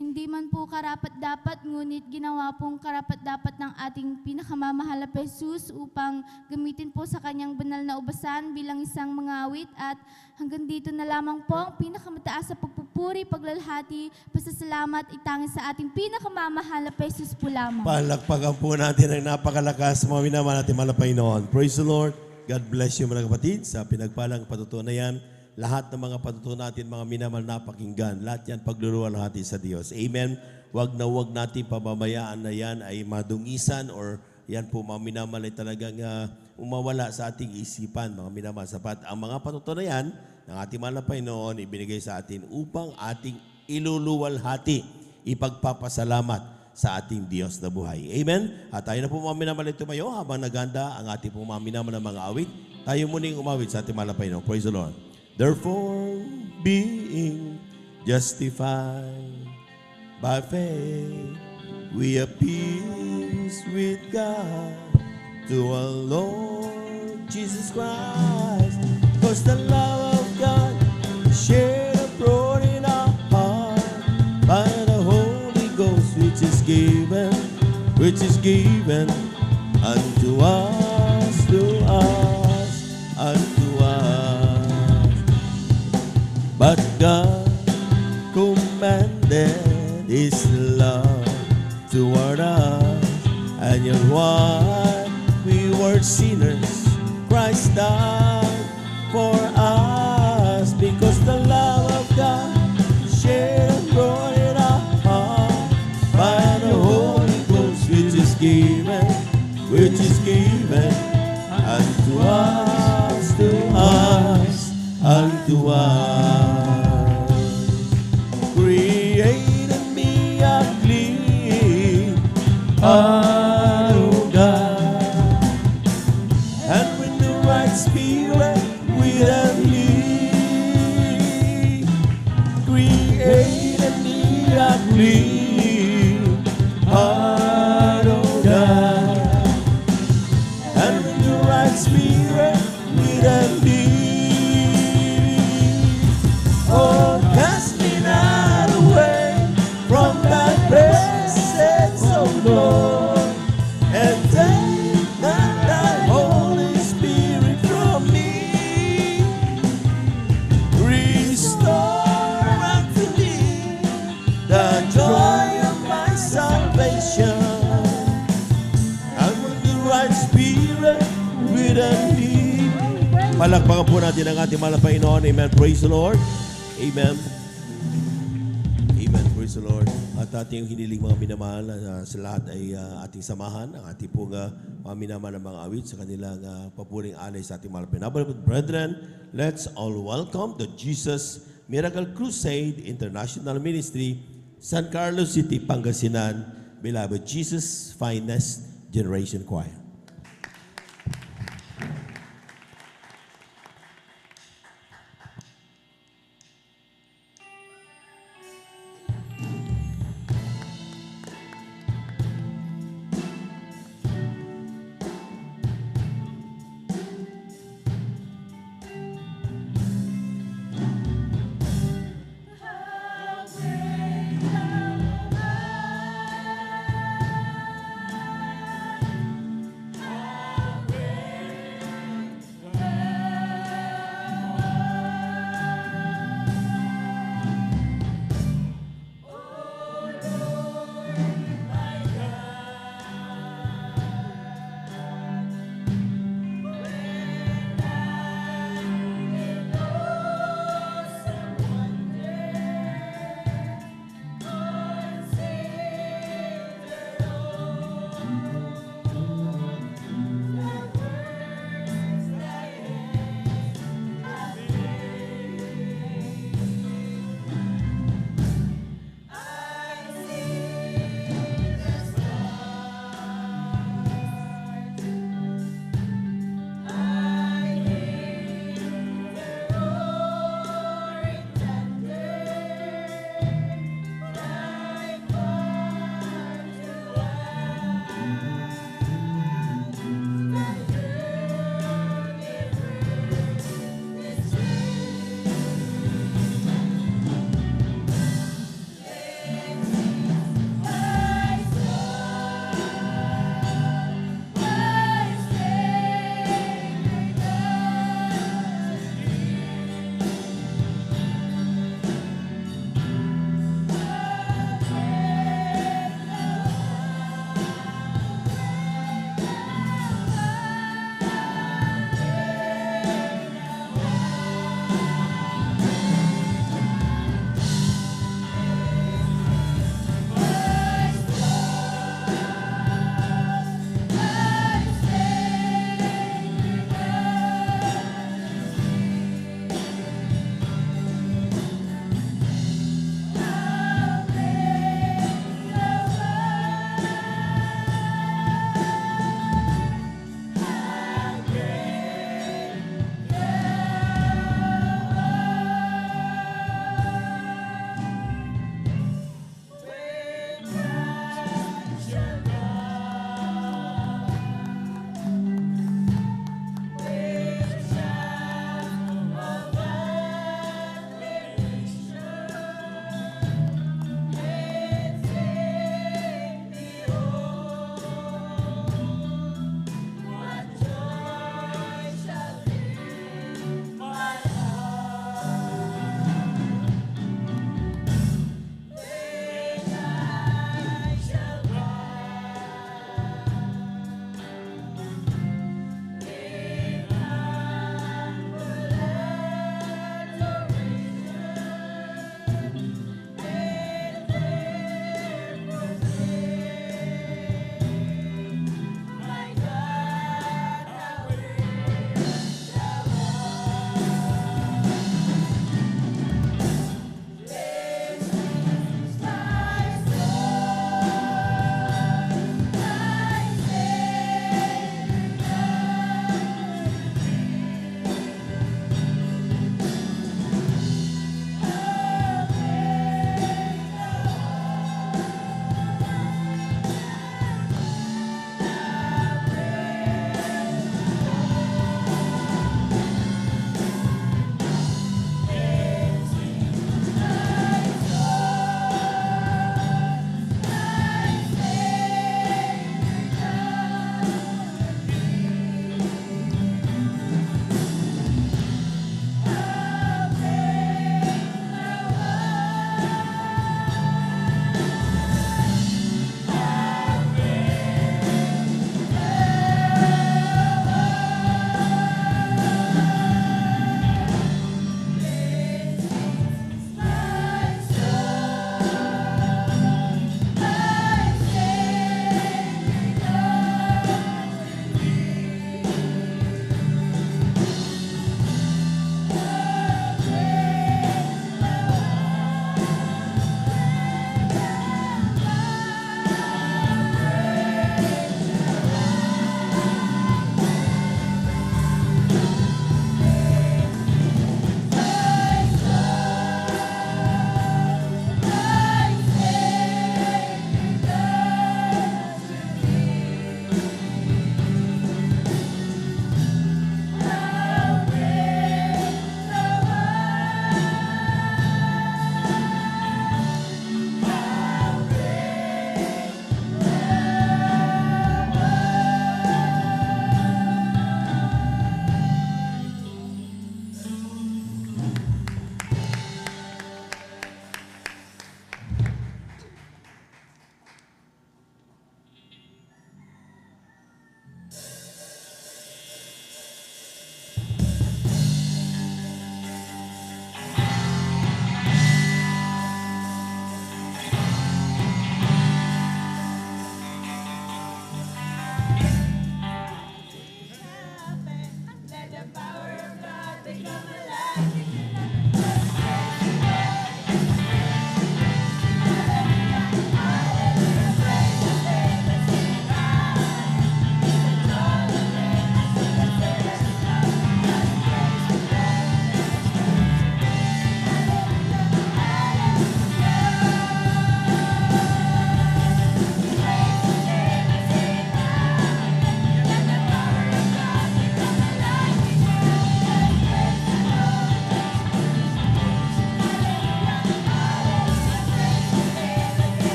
hindi man po karapat-dapat, ngunit ginawa pong karapat-dapat ng ating pinakamamahal na Jesus upang gamitin po sa kanyang banal na ubasan bilang isang mangawit. At hanggang dito na lamang po ang pinakamataas sa pagpupuri, paglalahati, pasasalamat, itangin sa ating pinakamamahal na Jesus po lamang. Palakpakan po natin ang napakalakas mga minamahal natin mahal na Panginoon. Praise the Lord. God bless you mga kapatid sa pinagpalang patutuo na yan. Lahat ng mga patutuo natin, mga minamahal na pakinggan, lahat yan pagluluwalhati sa Diyos. Amen. Wag natin pababayaan na yan ay madungisan or yan po mga minamahal ay talagang umawala sa ating isipan, mga minamahal. Sapat ang mga patutuo na yan ng ating mahal na Panginoon ibinigay sa atin upang ating iluluwalhati, ipagpapasalamat sa ating Diyos na buhay. Amen. At tayo na po mga minamahal tumayo habang naganda ang ating po mga minamahal na mga awit. Tayo muling umawit sa ating mahal na Panginoon. Praise the Lord. Therefore, being justified by faith, we have peace with God through our Lord Jesus Christ. Because the love of God shared abroad in our heart by the Holy Ghost, which is given unto us, unto us. But God commanded His love while we were sinners, Christ died for us, because the love of God shared and brought in our heart by the Holy Ghost, which is given unto us, unto us. Create in me a clean heart, O God, and with the right spirit within me. Create in me a clean heart, O God, and with the right spirit within me. Oh, cast me not away from thy presence, O Lord, and take not thy Holy Spirit from me. Restore unto me the joy of my salvation, and with the right spirit within me. Palakpakan po natin ang ating mahal na Panginoon. Amen. Praise the Lord. Amen. Amen. Praise the Lord. At ating hiniling mga minamahal sa lahat ay ating samahan ang ating pong mga minamahal na mga awit sa kanilang papuring alay sa ating mahal na Panginoon. Beloved brethren, let's all welcome the Jesus Miracle Crusade International Ministry, San Carlos City, Pangasinan, Beloved Jesus Finest Generation Choir.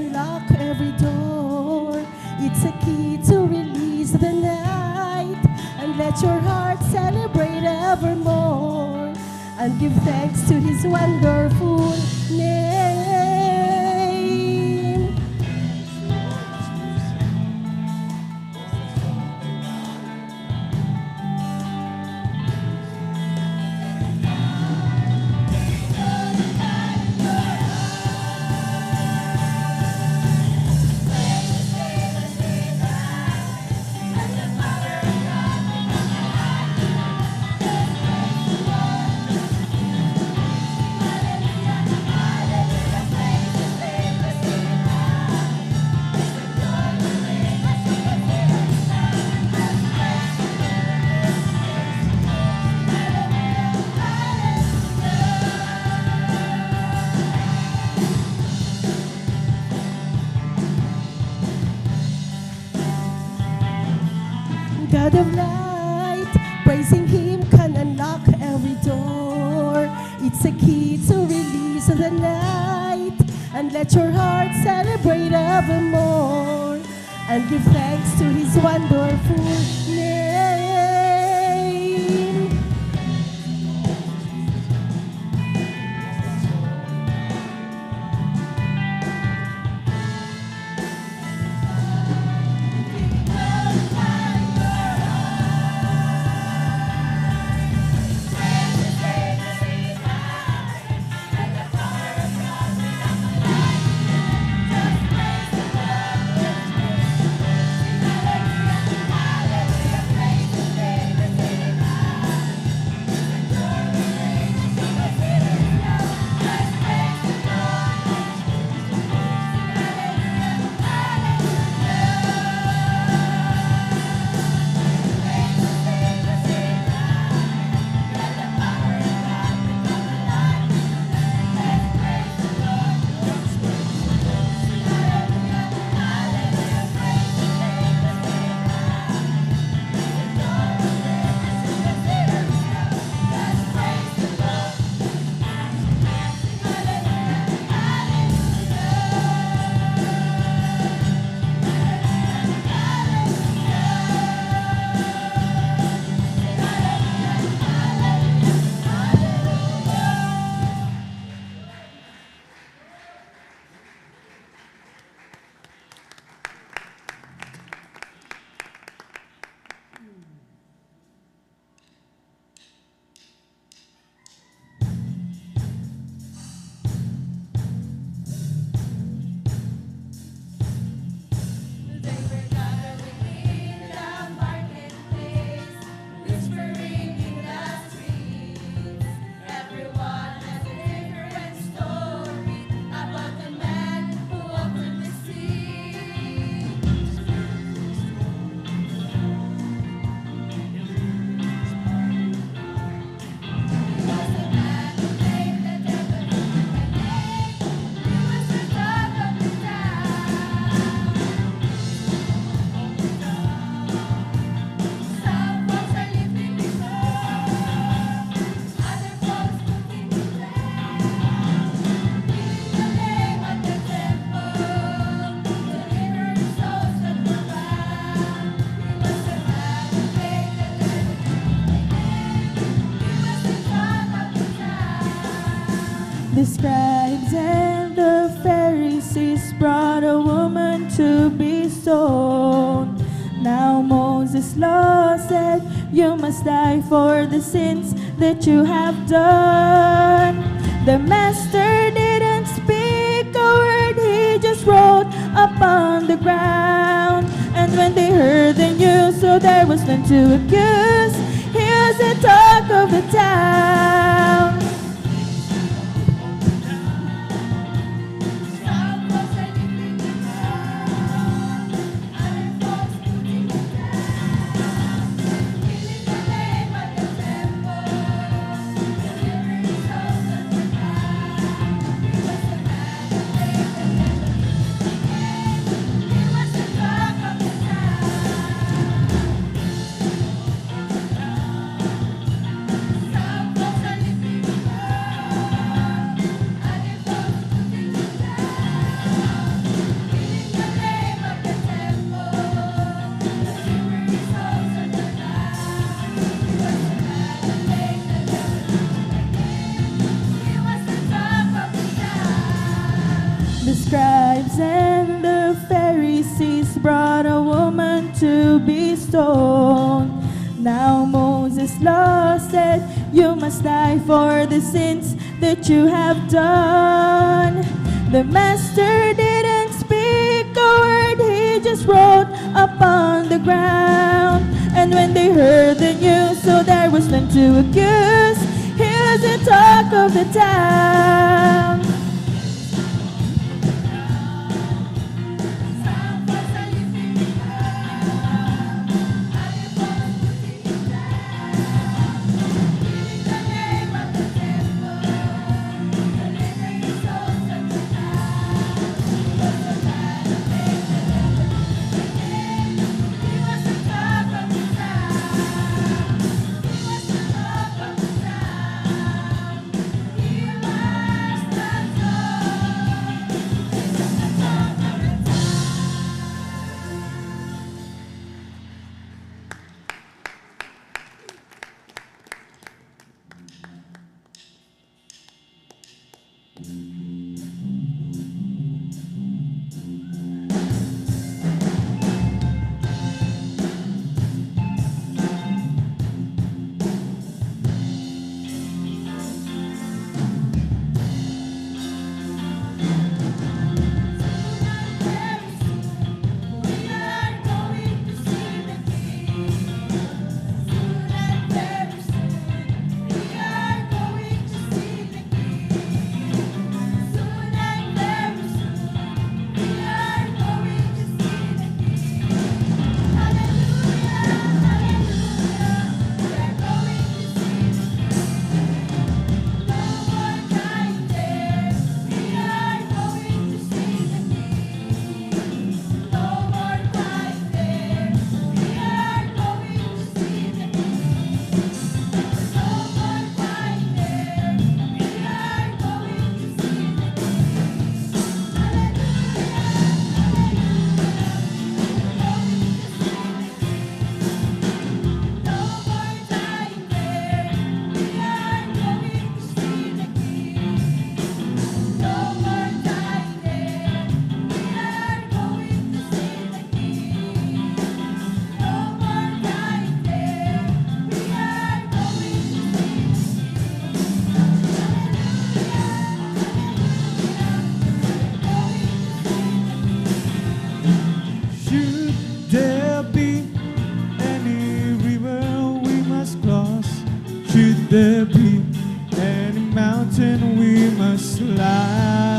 unlock every door. It's a key to release the night and let your heart celebrate evermore and give thanks to His wonderful name. God of light, praising Him can unlock every door. It's a key to release the night and let your heart celebrate evermore and give thanks to His wonderful name. The scribes and the Pharisees brought a woman to be stoned. Now Moses' law said, you must die for the sins that you have done. The master didn't speak a word, he just wrote upon the ground. And when they heard the news, so there was none to accuse, he was the talk of the town. scribes and the Pharisees brought a woman to be stoned. Now Moses' law said, you must die for the sins that you have done. The master didn't speak a word, he just wrote upon the ground. And when they heard the news, so there was none to accuse, he was the talk of the town. there be any mountain we must climb?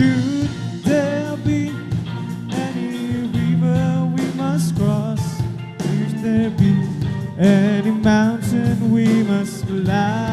Should there be any river we must cross? Should there be any mountain we must climb?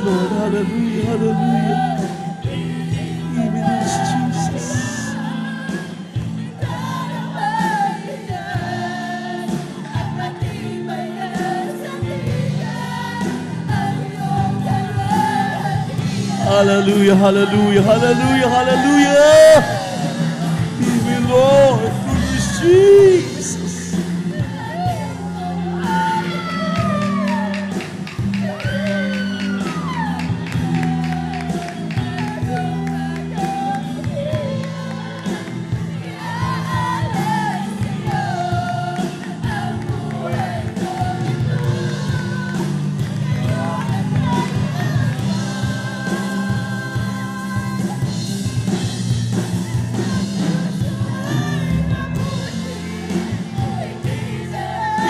Lord. Hallelujah, hallelujah. Even us, Jesus. Hallelujah, hallelujah, hallelujah, hallelujah. Even Lord, goodness, Jesus.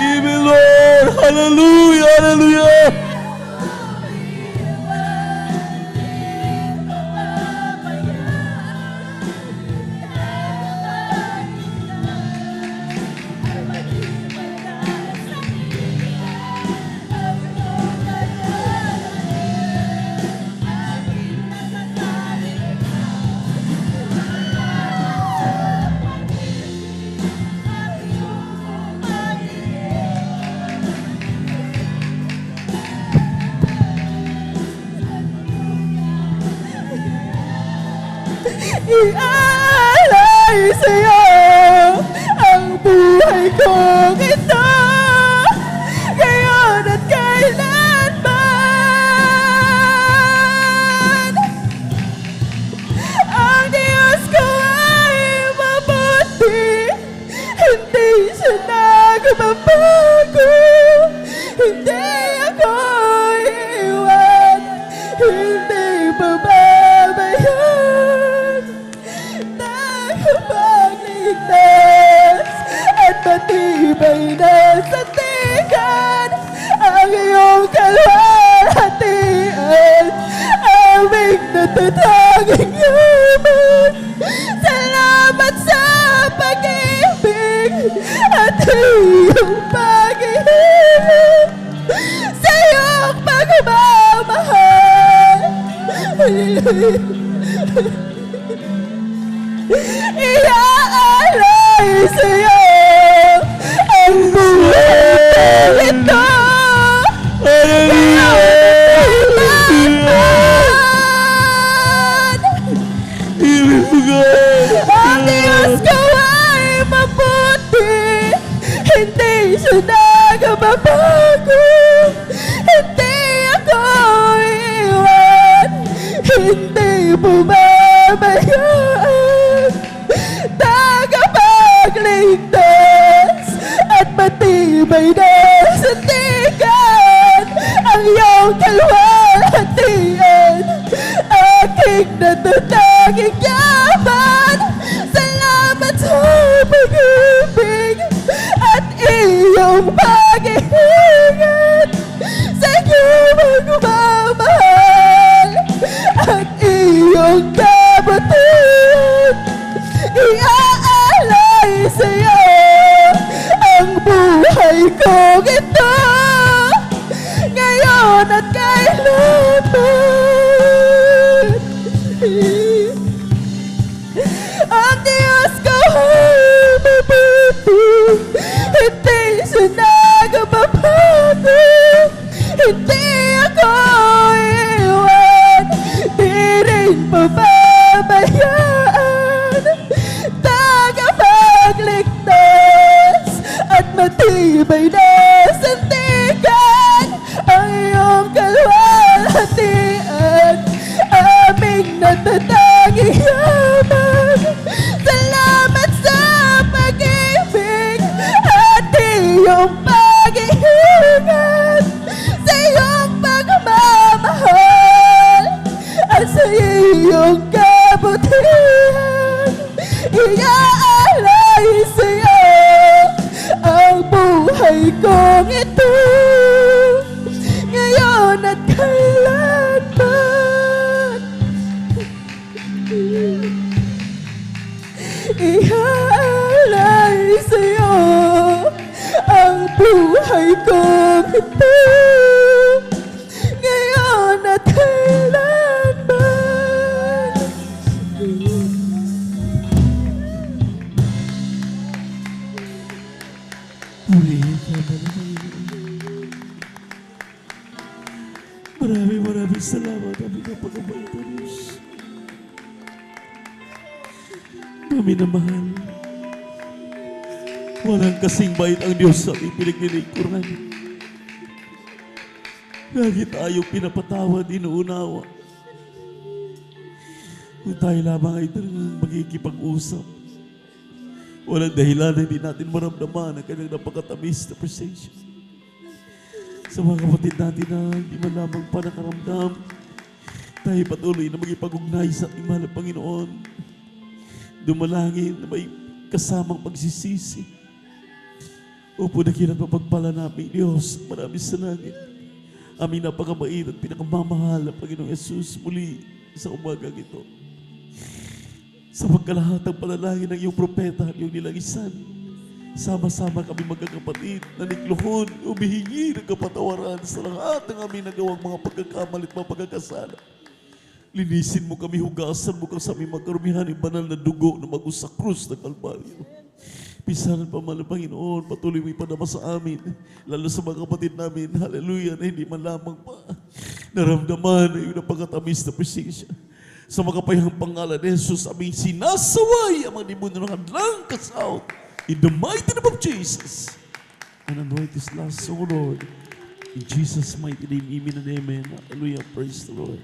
Even Lord, hallelujah, hallelujah. Iaalay sa'yo ang buhay kong ito, ngayon at kailanman. Ang Diyos ko ay mabuti, hindi siya nagbabago, hindi ako iwan, hindi bababayaan. Nakapagligtas at matibay na sandigan ang iyong kalwalhatian, aming natatanging yaman. Salamat sa pag-ibig at iyong pag-ibig, sa iyong pagmamahal. Iaalay sa'yo ang buhay ito, ang Diyos ko ay mabuti, hindi siya nagbabago, hindi ako iwan, hindi bumabayaan. Tagapagligtas at matibay na sandigan ang iyong kalwalhatian, aking natatanging yaman. Salamat sa pag-ibig at iyong pag-iingat, sa iyong pagmamahal at iyong kabutihan. Iaalay sa'yo ang buhay kong ito, ngayon at kailanman. Ang Diyos ko ay mabuti, hindi siya nagbabago, hindi ako iwan, di rin pababayaan. Tagapagligtas at matibay na sandigan ang iyong kalwalhatian, aming natatanging yaman. Salamat sa pag-ibig at iyong pag-iingat, sa iyong pagmamahal at sa iyong kabutihan. Iaalay sa'yo ang buhay kong ito, ngayon at kailanman. Iaalay sa'yo ang buhay kong ito, ngayon at kailanman. Maraming salamat aming napakabait na Diyos. Kami na mahal. Walang kasing bait ang Diyos sa aming pinaglilingkuran. Lagi tayong pinapatawad, inuunawa. Kung tayo lamang ay talagang magkikipag-usap, walang dahilan na hindi natin maramdaman ang kanyang napakatamis na presensya. Sa mga kapatid natin na hindi man lamang pa nakaramdam, tayo patuloy na magipag-ugnay sa ating mahal na Panginoon. Dumalangin na may kasamang pagsisisi. Upo na kinat mapagpala namin, Diyos, maraming salamat. Aming napakabait at pinakamamahal na Panginoong Yesus muli sa umagang ito. Sa pagkalahatang panalangin ng iyong propeta at iyong nilangisan, sama-sama kami magkakapatid na nikluhon, umihingi ng kapatawaran sa lahat ng aming nagawang mga pagkakamali at mga pagkakasala. Linisin mo kami, hugasan mo kami sa aming magkarumihan ng banal na dugo na magus sa krus ng Kalbaryo. Pisanan pa man ng Panginoon, patuloy mo ipadama sa amin, lalo sa mga kapatid namin, hallelujah, na hindi man lamang pa naramdaman na yung napakatamis na presensya. Sa makapayahang pangalan ni Jesus, aming sinasaway ang mga demonyo ng hadlang kasaot. In the mighty name of Jesus. And anoint this last song, Lord. In Jesus' mighty name, amen and amen. Hallelujah, praise the Lord.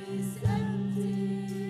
Is empty.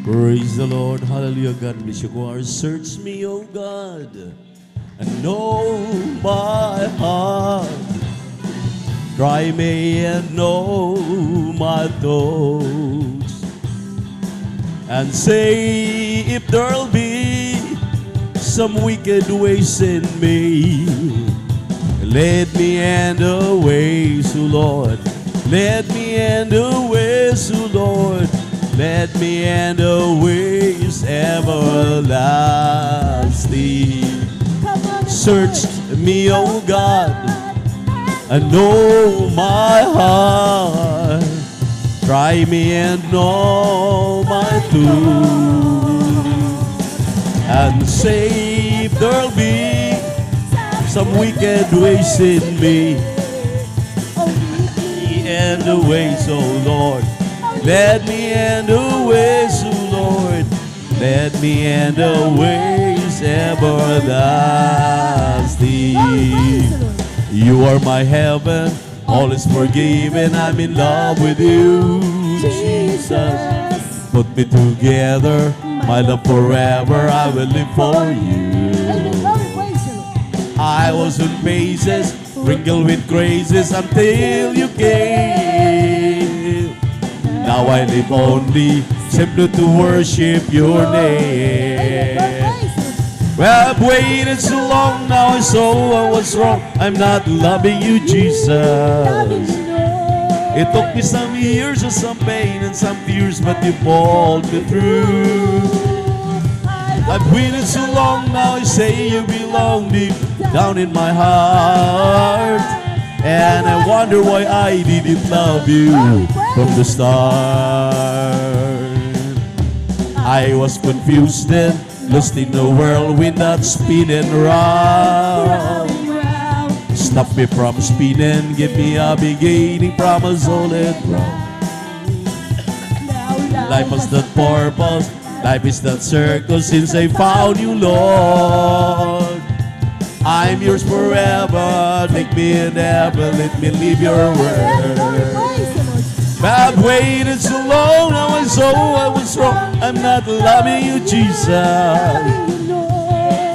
Praise the Lord. Hallelujah. God bless you. Search me, O God, and know my heart. Try me and know my thoughts, and say if there'll be some wicked ways in me. Let me end the ways, O Lord. Let me end the ways, O Lord. Let me end the ways everlasting. Search me, O God, and know my heart. Try me and know my thoughts, and say if there'll be some wicked ways in me. And the ways, O Lord. Let me end the ways, O Lord. Let me end the ways everlasting. You are my heaven, all is forgiven. I'm in love with you, Jesus. Put me together, my love forever. I will live for you. I was in phases, sprinkled with graces until you came. Now I live only simply to worship your name. Well, I've waited so long, now I saw I was wrong. I'm not loving you, Jesus. It took me some years of some pain and some tears, but you pulled me through. I've waited so long, now I say you belong deep down in my heart. And I wonder why I didn't love you from the start. I was confused then, lost in the whirlwind that's spinning round. Stop me from spinning, give me a beginning from a solid ground. Life has that purpose, life is that circle since I found you, Lord. I'm yours forever, take me in heaven, let me live your word. I've waited so long, now I saw I was wrong. I'm not loving you, Jesus.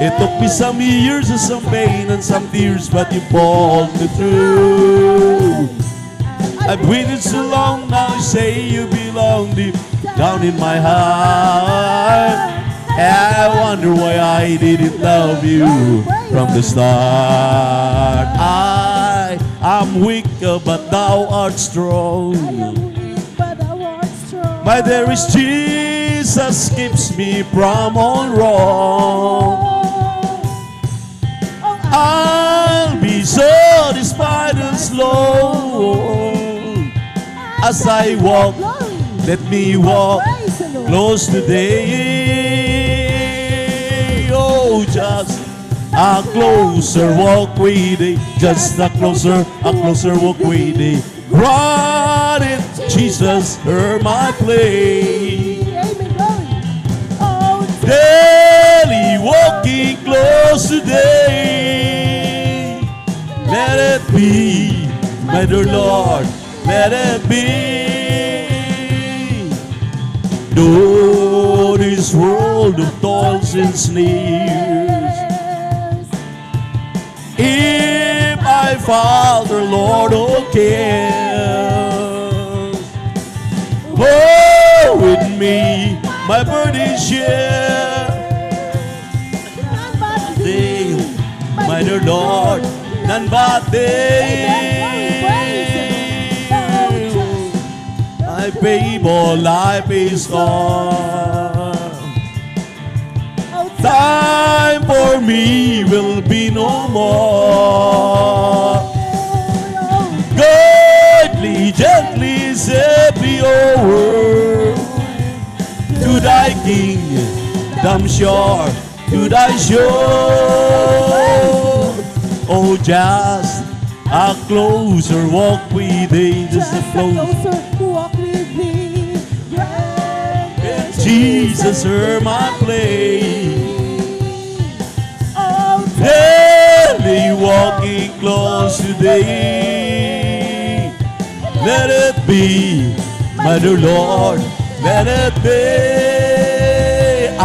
It took me some years and some pain and some tears, but you pulled me through. I've waited so long, now I say you belong deep down in my heart. And I wonder why I didn't love you from the start. I am weak, but thou art strong. My dearest Jesus keeps me from all wrong. I'll be satisfied and slow as I walk. Let me walk close today. Oh, just a closer walk with thee. Just a closer walk with thee. Granted, Jesus, hear my plea. Daily walking close today. Let it be, my dear Lord, let it be. Though this world of toils and snares, if I Father, Lord, oh cares, oh, with me, my burden share. They, my dear Lord, none but they. My baby, life is gone. Time for me will be no more. Godly, gently set me over to thy kingdom shore, to thy shore. Oh, just a closer walk with thee, just a closer walk with thee. Jesus, hear my plea. Daily walking close to thee. Let it be, my dear Lord, let it be.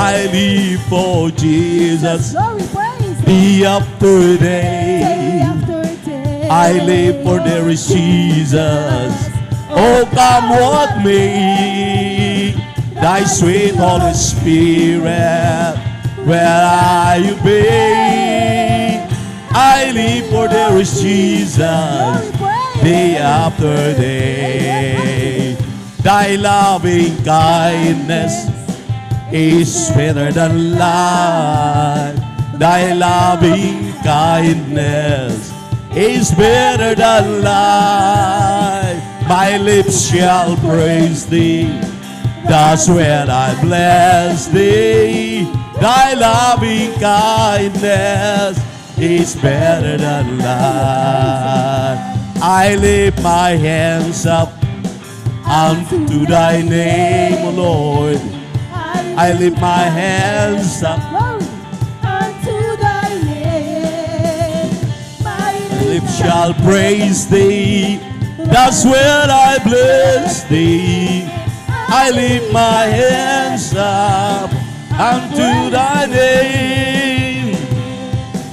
I live for Jesus. Glory, praise. Day after Day day, after day. I live for there is Jesus. Oh, come what may, thy sweet Holy Spirit, where I obey. I live for there is Jesus. Day after day, thy loving kindness is better than life. Thy loving kindness is better than life. My lips shall praise thee. That's when I bless thee. Thy loving kindness is better than life. I lift my hands up unto thy name, O Lord. I lift my hands up. Unto thy name. My Lips shall praise thee. That's when I bless thee. I lift my hands up unto thy name.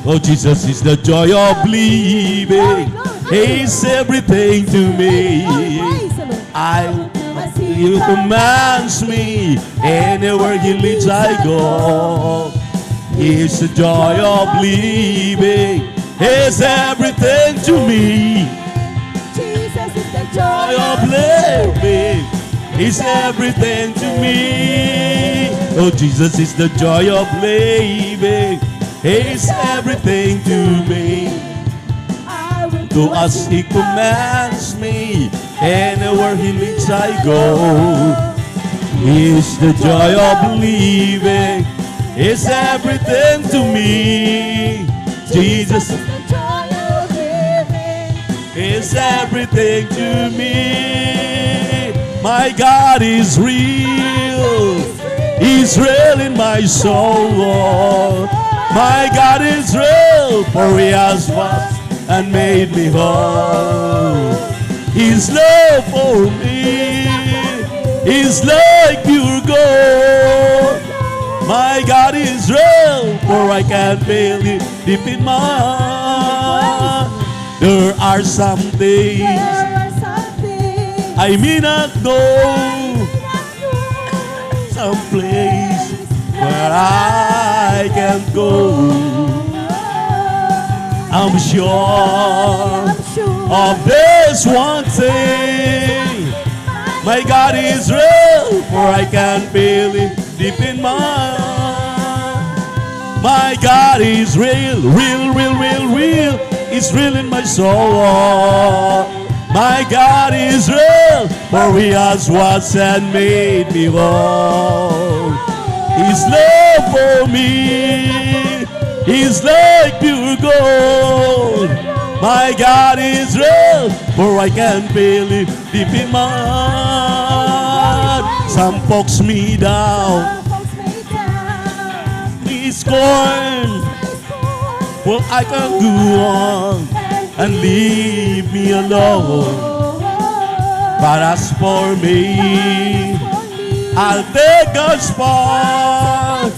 Oh, Jesus is the joy of living. He's everything to me. He commands me. Anywhere He leads I go. He's the joy of living. He's everything to me. Jesus is the Joy of living. He's everything to me. Oh, Jesus is the joy of living. He's everything to me. To us He commands me. Anywhere He leads I go. He's the joy of living. He's everything to me. Jesus is the joy of living. He's everything to me. My God is real. He's real in my soul. My God is real, for He has washed and made me whole. His love for me is like pure gold. My God is real, for I can feel it deep in my heart. There are some things I may not know, some place where I can go. I'm sure of this one thing. My God is real, for I can feel it deep in my heart. My God is real, real, real, real, real. It's real in my soul. My God is real, for He has washed and made me whole. His love for me is like pure gold. My God is real, for I can feel it deep in my heart. Some folks me down, me scorn. Well, I can go on and leave me alone. But as for me, I'll take God's part.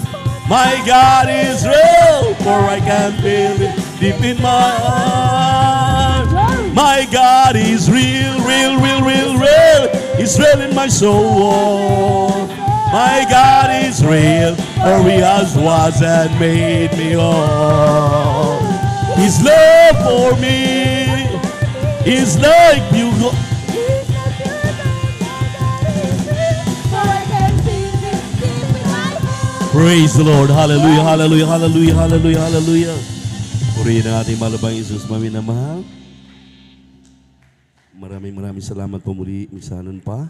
My God is real, for I can feel it deep in my heart. My God is real, real, real, real, real. He's real in my soul. My God is real, for He has washed and made me whole. His love for me is like you. Praise the Lord. Hallelujah, hallelujah, hallelujah, hallelujah, hallelujah. Purihin ang ating malabang Isus, maminamahal. Maraming salamat po muli, misanon pa,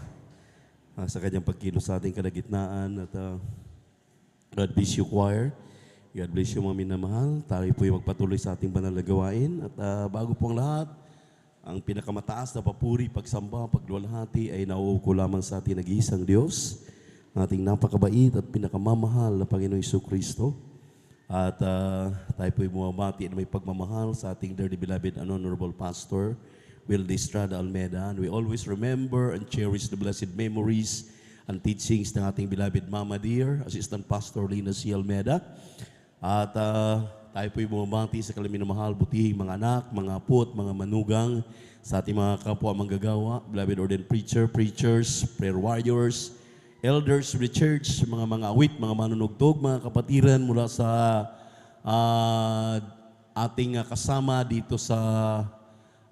sa kanyang pagkilos sa ating kalagitnaan. At God bless you, choir. God bless you, mga minamahal. Tayo po yung magpatuloy sa ating banal na gawain. At bago po ang lahat, ang pinakamataas na papuri, pagsamba, pagluwalhati ay nauuko lamang sa ating nag-iisang Diyos, ating napakabait at pinakamamahal na Panginoong Jesucristo. At tayo po yung bumabati na may pagmamahal sa ating dearly beloved and honorable pastor, Wildy Estrada Almeda. And we always remember and cherish the blessed memories and teachings ng ating beloved Mama Dear, Assistant Pastor Lina C. Almeda. At tayo po'y bumabati sa kalaminamahal, butihing mga anak, mga apo at mga manugang, sa ating mga kapwa manggagawa, beloved ordained preachers, prayer warriors, elders of the church, mga awit, mga manunugtog, mga kapatiran mula sa ating kasama dito sa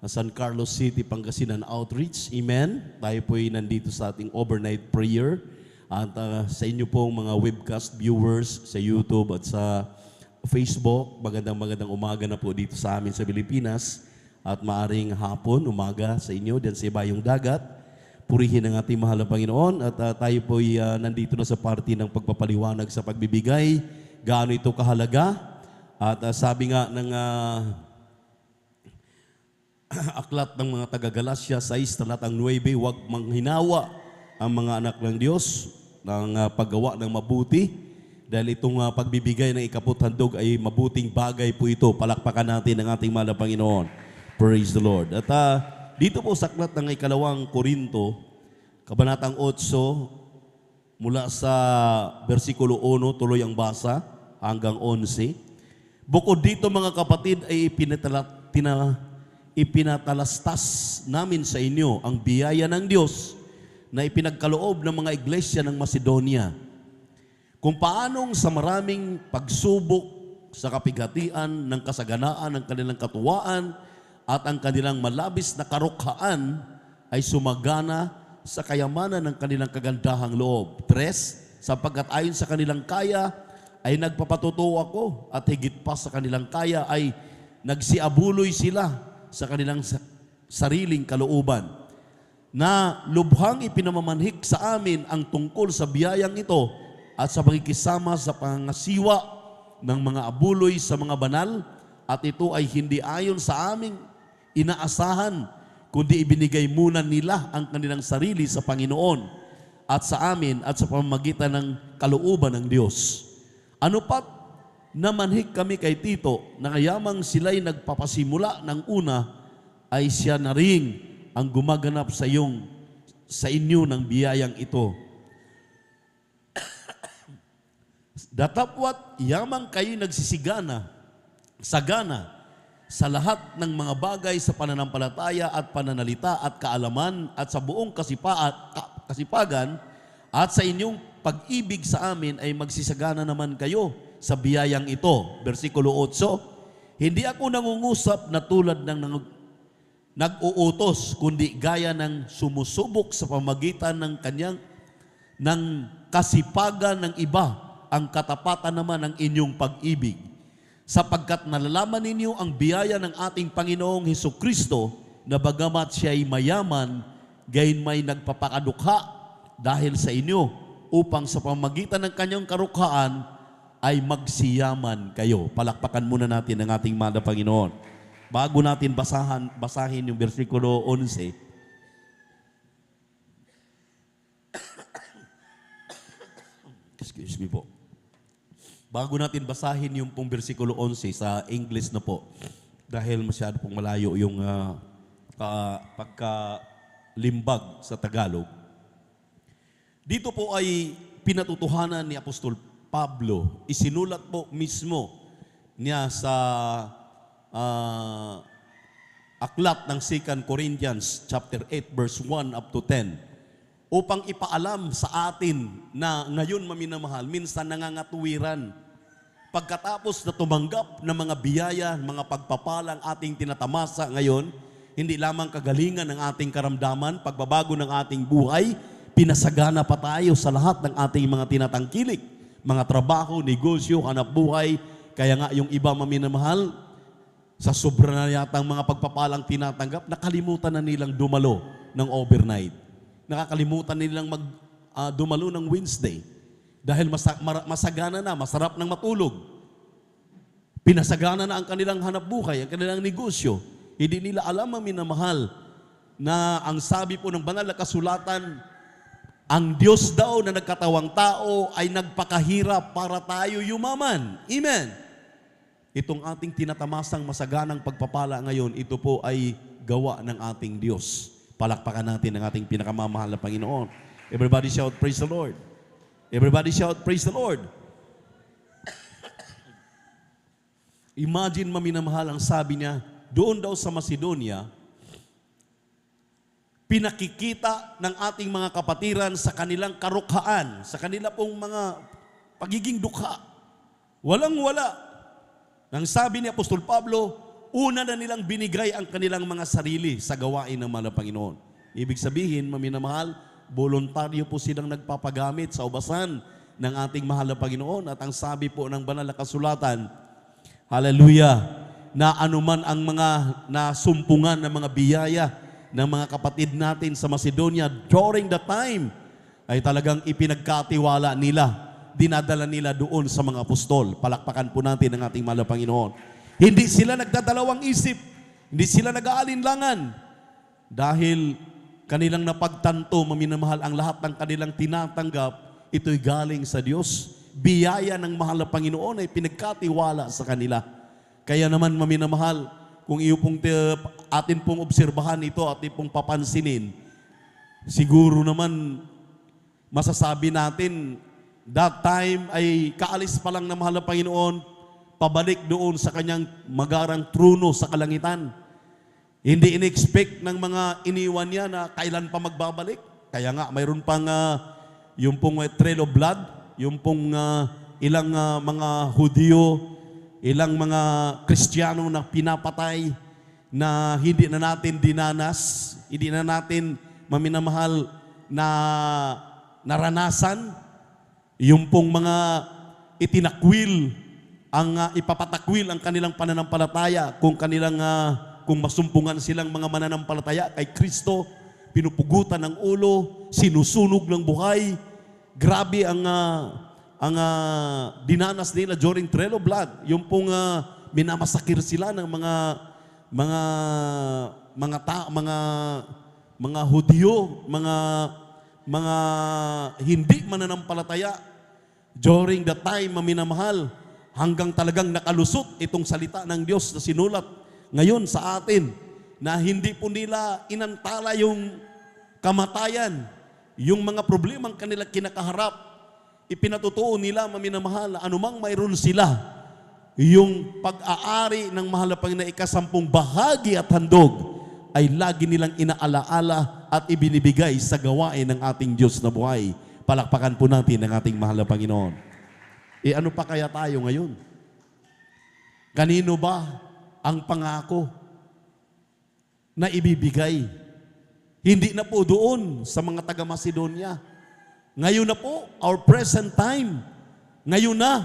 San Carlos City, Pangasinan Outreach. Amen. Tayo po'y nandito sa ating overnight prayer. At sa inyo pong mga webcast viewers sa YouTube at sa Facebook, magandang umaga na po dito sa amin sa Pilipinas. At maaring hapon, umaga sa inyo dyan sa ibayong dagat. Purihin ang ating mahal na Panginoon. At tayo po'y nandito na sa party ng pagpapaliwanag sa pagbibigay. Gaano ito kahalaga. At sabi nga ng aklat ng mga taga-Galacia 6, talatang 9, huwag manghinawa ang mga anak ng Diyos ng paggawa ng mabuti. Dahil itong pagbibigay ng ikaputhandog ay mabuting bagay po ito. Palakpakan natin ang ating mahal na Panginoon. Praise the Lord. At dito po sa aklat ng ikalawang Korinto, kabanatang 8, mula sa versikulo 1, tuloy ang basa, hanggang 11. Bukod dito mga kapatid ay ipinatalastas namin sa inyo ang biyaya ng Diyos na ipinagkaloob ng mga iglesia ng Macedonia. Kung paanong sa maraming pagsubok sa kapighatian ng kasaganaan ng kanilang katuwaan at ang kanilang malabis na karukhaan ay sumagana sa kayamanan ng kanilang kagandahang loob. 3, sapagkat ayon sa kanilang kaya ay nagpapatutuo ako at higit pa sa kanilang kaya ay nagsiabuloy sila sa kanilang sariling kalooban, na lubhang ipinamamanhik sa amin ang tungkol sa biyayang ito at sa pagkikisama sa pangasiwa ng mga abuloy sa mga banal, at ito ay hindi ayon sa aming inaasahan, kundi ibinigay muna nila ang kanilang sarili sa Panginoon at sa amin at sa pamamagitan ng kalooban ng Diyos. Ano pat namanhik kami kay Tito na kayamang sila'y nagpapasimula ng una, ay siya na rin ang gumaganap sa inyo ng biyayang ito. Datapwat yamang kayo nagsisigana, sagana sa lahat ng mga bagay sa pananampalataya at pananalita at kaalaman at sa buong kasipagan at sa inyong pag-ibig sa amin ay magsisagana naman kayo sa biyayang ito. Versikulo 8, hindi ako nangungusap na tulad ng nag-uutos, kundi gaya ng sumusubok sa pamagitan ng kasipagan ng iba, ang katapatan naman ng inyong pag-ibig. Sapagkat nalalaman ninyo ang biyaya ng ating Panginoong Hesukristo, na bagamat siya ay mayaman, gayon may nagpapakadukha dahil sa inyo, upang sa pamagitan ng kanyang karukhaan ay magsiyaman kayo. Palakpakan muna natin ang ating mahal na Panginoon. Bago natin basahin yung versikulo 11, excuse me po. Bago natin basahin yung pong versikulo 11 sa English na po, dahil masyado pong malayo yung pagkalimbag sa Tagalog. Dito po ay pinatutuhanan ni Apostol Pablo. Isinulat po mismo niya sa aklat ng 2 Corinthians chapter 8 verse 1 up to 10, upang ipaalam sa atin na ngayon maminamahal, minsan nangangatuwiran. Pagkatapos na tumanggap ng mga biyaya, mga pagpapalang ating tinatamasa ngayon, hindi lamang kagalingan ng ating karamdaman, pagbabago ng ating buhay, pinasagana pa tayo sa lahat ng ating mga tinatangkilik, mga trabaho, negosyo, hanap buhay. Kaya nga yung iba maminamahal, sa sobra na yatang mga pagpapalang tinatanggap, nakalimutan na nilang dumalo ng overnight. Nakakalimutan nilang dumalo ng Wednesday dahil masagana na, masarap nang matulog. Pinasagana na ang kanilang hanap buhay, ang kanilang negosyo. Hindi nila alam, minamahal, na ang sabi po ng banal na kasulatan, ang Diyos daw na nagkatawang tao ay nagpakahirap para tayo yumaman. Amen. Itong ating tinatamasang masaganang pagpapala ngayon, ito po ay gawa ng ating Diyos. Palakpakan natin ang ating pinakamamahal na Panginoon. Everybody shout, praise the Lord. Everybody shout, praise the Lord. Imagine, maminamahal, ang sabi niya, doon daw sa Macedonia, pinakikita ng ating mga kapatiran sa kanilang karukhaan, sa kanila pong mga pagiging dukha. Walang-wala. Nang sabi ni Apostol Pablo, una na nilang binigay ang kanilang mga sarili sa gawain ng mahal na Panginoon. Ibig sabihin, maminamahal, voluntaryo po silang nagpapagamit sa ubasan ng ating mahal na Panginoon. At ang sabi po ng banal na kasulatan, hallelujah, na anuman ang mga nasumpungan ng mga biyaya ng mga kapatid natin sa Macedonia during the time ay talagang ipinagkatiwala nila, dinadala nila doon sa mga apostol. Palakpakan po natin ang ating mahal na Panginoon. Hindi sila nagdadalawang isip, hindi sila nag-aalinlangan dahil kanilang napagtanto, maminamahal, ang lahat ng kanilang tinatanggap, ito'y galing sa Diyos. Biyaya ng mahal na Panginoon ay pinagkatiwala sa kanila. Kaya naman, maminamahal, kung iyo pong atin pong obserbahan ito at atin pong papansinin, siguro naman masasabi natin, that time ay kaalis pa lang ng mahal na Panginoon, pabalik doon sa kanyang magarang trono sa kalangitan. Hindi in-expect ng mga iniwan niya na kailan pa magbabalik. Kaya nga, mayroon pang yung pong trail of blood, yung pong ilang mga Hudyo, ilang mga Kristiyano na pinapatay na hindi na natin dinanas, hindi na natin, maminamahal, na naranasan. Yung pong mga itinakwil, ang ipapatakwil ang kanilang pananampalataya kung kanilang kung masumpungan silang mga mananampalataya kay Kristo, pinupugutan ng ulo, sinusunog ng buhay. Grabe ang dinanas nila during Trail of Blood. Yung pong minamasakir sila ng mga Hudyo, mga hindi mananampalataya during the time, maminamahal, hanggang talagang nakalusot itong salita ng Diyos na sinulat ngayon sa atin, na hindi po nila inantala yung kamatayan, yung mga problemang kanila kinakaharap. Ipinatutuo nila, maminamahal, anumang mayroon sila, yung pag-aari ng mahal na Panginoon, ikasampung bahagi at handog, ay lagi nilang inaalaala at ibinibigay sa gawain ng ating Diyos na buhay. Palakpakan po natin ang ating mahal na Panginoon. Ano pa kaya tayo ngayon? Kanino ba ang pangako na ibibigay? Hindi na po doon sa mga taga-Macedonia. Ngayon na po, our present time. Ngayon na.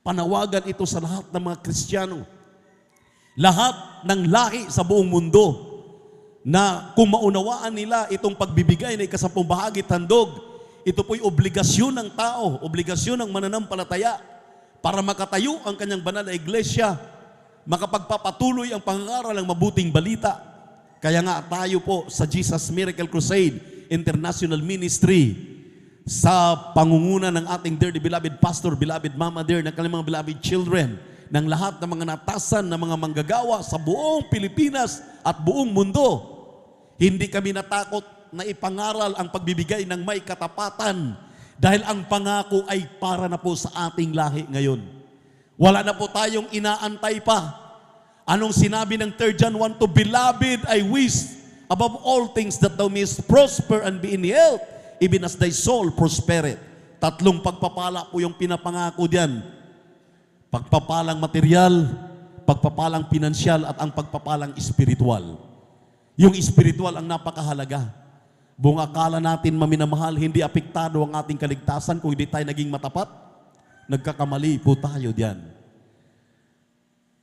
Panawagan ito sa lahat ng mga Kristiyano. Lahat ng lahi sa buong mundo na kung maunawaan nila itong pagbibigay na ikasampung bahagi handog, ito po'y obligasyon ng tao, obligasyon ng mananampalataya para makatayo ang kanyang banal na iglesia, makapagpapatuloy ang pangangaral ng mabuting balita. Kaya nga tayo po sa Jesus Miracle Crusade International Ministry, sa pangunguna ng ating dearly beloved pastor, beloved mama dear, ng kanilang mga beloved children, ng lahat ng mga natasan ng mga manggagawa sa buong Pilipinas at buong mundo. Hindi kami natakot na ipangaral ang pagbibigay ng may katapatan dahil ang pangako ay para na po sa ating lahi ngayon. Wala na po tayong inaantay pa. Anong sinabi ng 3 John 1:2? Beloved, I wish above all things that thou mayest prosper and be in health, even as thy soul prospereth. Tatlong pagpapala po yung pinapangako diyan. Pagpapalang material, pagpapalang pinansyal, at ang pagpapalang espiritual. Yung espiritual ang napakahalaga. Buong akala natin, maminamahal, hindi apektado ang ating kaligtasan kung hindi tayo naging matapat. Nagkakamali po tayo diyan.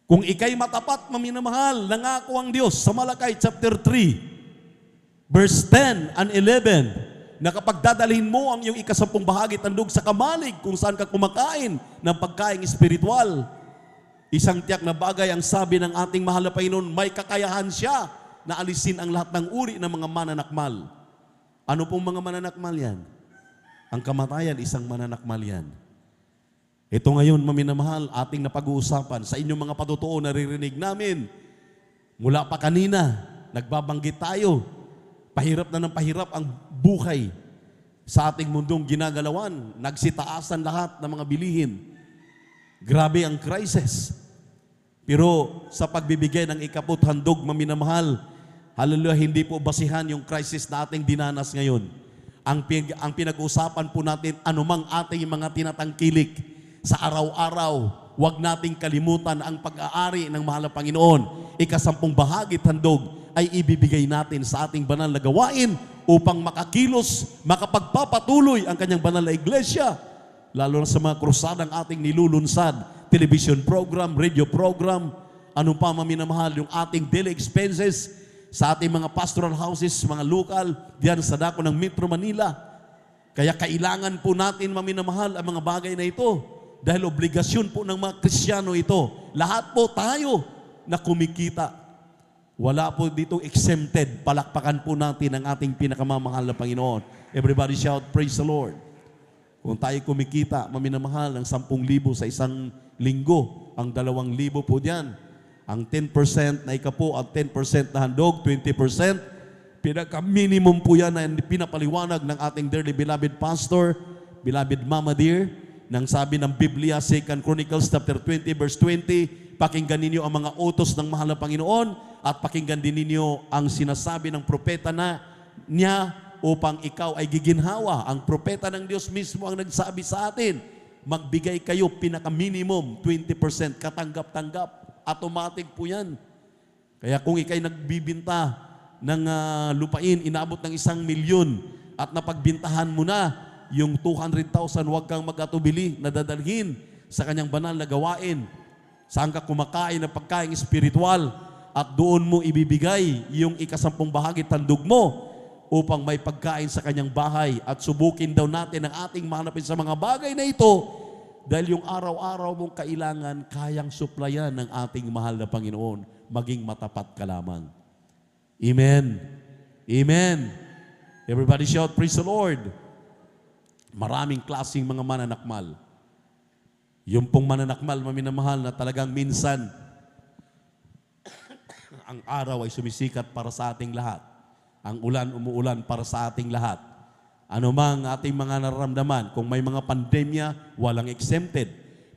Kung ikay matapat, maminamahal, nangako ang Diyos sa Malakay chapter 3, verse 10 and 11, na kapag dadalhin mo ang iyong ikasampung bahagi tandog sa kamalig kung saan ka kumakain ng pagkaing espiritual, isang tiyak na bagay ang sabi ng ating mahal na Panginoon, may kakayahan siya na alisin ang lahat ng uri ng mga mananakmal. Ano pong mga mananakmal yan? Ang kamatayan, isang mananakmal yan. Ito ngayon, maminamahal, ating napag-uusapan sa inyong mga patutuo, naririnig namin. Mula pa kanina, nagbabanggit tayo. Pahirap na ng pahirap ang buhay sa ating mundong ginagalawan. Nagsitaasan lahat ng mga bilihin. Grabe ang crisis. Pero sa pagbibigay ng ikaput handog, maminamahal, hallelujah, hindi po basihan yung crisis na ating dinanas ngayon. Ang pinag-usapan po natin, anumang ating mga tinatangkilik sa araw-araw, huwag nating kalimutan ang pag-aari ng mahal na Panginoon. Ika-10 bahagi handog ay ibibigay natin sa ating banal na gawain upang makakilos, makapagpapatuloy ang kanyang banal na iglesia, lalo na sa mga krusadang ating nilulunsad, television program, radio program, anong pa maminamahal, yung ating daily expenses sa ating mga pastoral houses, mga lokal, diyan sa dako ng Metro Manila. Kaya kailangan po natin maminamahal ang mga bagay na ito dahil obligasyon po ng mga Kristiyano ito. Lahat po tayo na kumikita. Wala po dito exempted. Palakpakan po natin ang ating pinakamamahal na Panginoon. Everybody shout, praise the Lord. Kung tayo kumikita, maminamahal, ng 10,000 sa isang linggo, ang 2,000 po diyan. Ang 10% na ikapo, ang 10% na handog, 20%, pinaka-minimum po yan na pinapaliwanag ng ating dearly beloved pastor, beloved Mama Dear, nang sabi ng Biblia, 2 Chronicles chapter 20, verse 20, pakinggan ninyo ang mga utos ng mahal na Panginoon at pakinggan din ninyo ang sinasabi ng propeta na niya upang ikaw ay giginhawa. Ang propeta ng Diyos mismo ang nagsabi sa atin, magbigay kayo pinaka-minimum 20%, katanggap-tanggap. Automatic po yan. Kaya kung ikay nagbibinta ng lupain, inabot ng 1 milyon at napagbintahan mo na yung 200,000, huwag kang mag-atubili na dadalhin sa kanyang banal na gawain. Saan ka kumakain ng pagkain espiritual at doon mo ibibigay yung ika-10 bahagi tandog mo upang may pagkain sa kanyang bahay. At subukin daw natin ang ating mahanapin sa mga bagay na ito dahil yung araw-araw mong kailangan, kayang suplayan ng ating mahal na Panginoon. Maging matapat ka lamang. Amen. Amen. Everybody shout, praise the Lord. Maraming klaseng mga mananakmal. Yung pong mananakmal, maminamahal, na talagang minsan, ang araw ay sumisikat para sa ating lahat. Ang ulan, umuulan para sa ating lahat. Ano mang ating mga nararamdaman, kung may mga pandemya, walang exempted.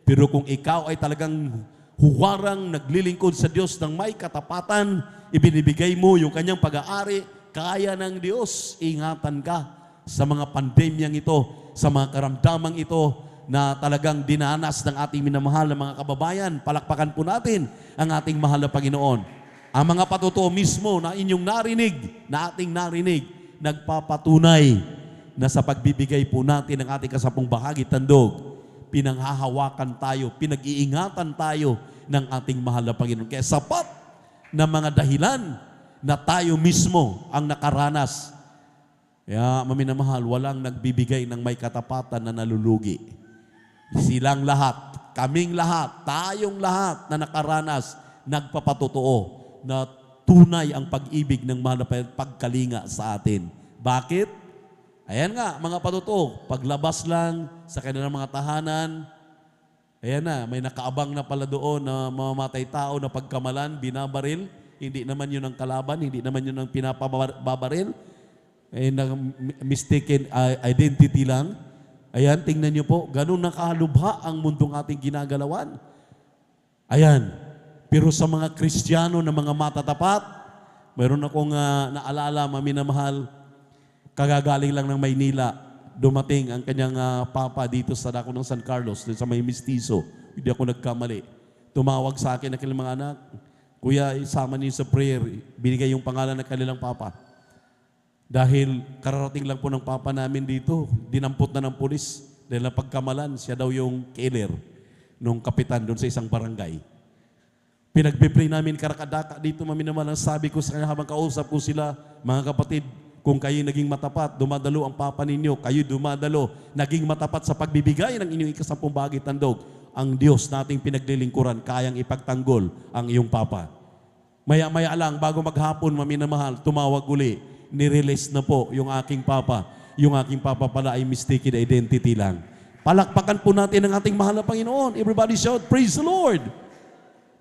Pero kung ikaw ay talagang huwarang naglilingkod sa Diyos ng may katapatan, ibinibigay mo yung kanyang pag-aari, kaya ng Diyos, ingatan ka sa mga pandemyang ito, sa mga karamdamang ito na talagang dinanas ng ating minamahal na mga kababayan. Palakpakan po natin ang ating mahal na Panginoon. Ang mga patutuo mismo na inyong narinig, na ating narinig, nagpapatunay na sa pagbibigay po natin ng ating 10 bahagi tandog, pinanghahawakan tayo, pinag-iingatan tayo ng ating mahal na Panginoon. Kaya sapat na mga dahilan na tayo mismo ang nakaranas. Kaya maminamahal, walang nagbibigay ng may katapatan na nalulugi. Silang lahat, kaming lahat, tayong lahat na nakaranas, nagpapatotoo na tunay ang pag-ibig ng mahal na Panginoon, pagkalinga sa atin. Bakit? Ayan nga, mga patutuo, paglabas lang sa kanilang mga tahanan, ayan na, may nakaabang na pala doon na mamamatay tao na pagkamalan, binabaril. Hindi naman yun ang kalaban, hindi naman yun ang pinapababaril. Mistaken identity lang. Ayan, tingnan nyo po, ganun nakahalubha ang mundong ating ginagalawan. Ayan, pero sa mga Kristiyano na mga matatapat, mayroon akong naalala, maminamahal, kagagaling lang ng Maynila, dumating ang kanyang papa dito sa dako ng San Carlos, dito sa may Mistizo. Hindi ako nagkamali. Tumawag sa akin ang kanilang mga anak, Kuya, isama niyo sa prayer, binigay yung pangalan ng kanilang papa. Dahil kararating lang po ng papa namin dito, dinampot na ng pulis. Dahil napagkamalan, siya daw yung killer nung kapitan doon sa isang barangay. Pinagpipray namin karakadaka dito, maminamahal, sabi ko sa kanya habang kausap ko sila, mga kapatid, kung kayo naging matapat, dumadalo ang papa ninyo, kayo dumadalo, naging matapat sa pagbibigay ng inyong ika-10 bahagi tandog, ang Diyos nating pinaglilingkuran, kayang ipagtanggol ang iyong papa. Maya-maya lang, bago maghapon, maminamahal, tumawag uli, nirelease na po yung aking papa. Yung aking papa pala ay mistaken identity lang. Palakpakan po natin ang ating mahal na Panginoon. Everybody shout, praise the Lord!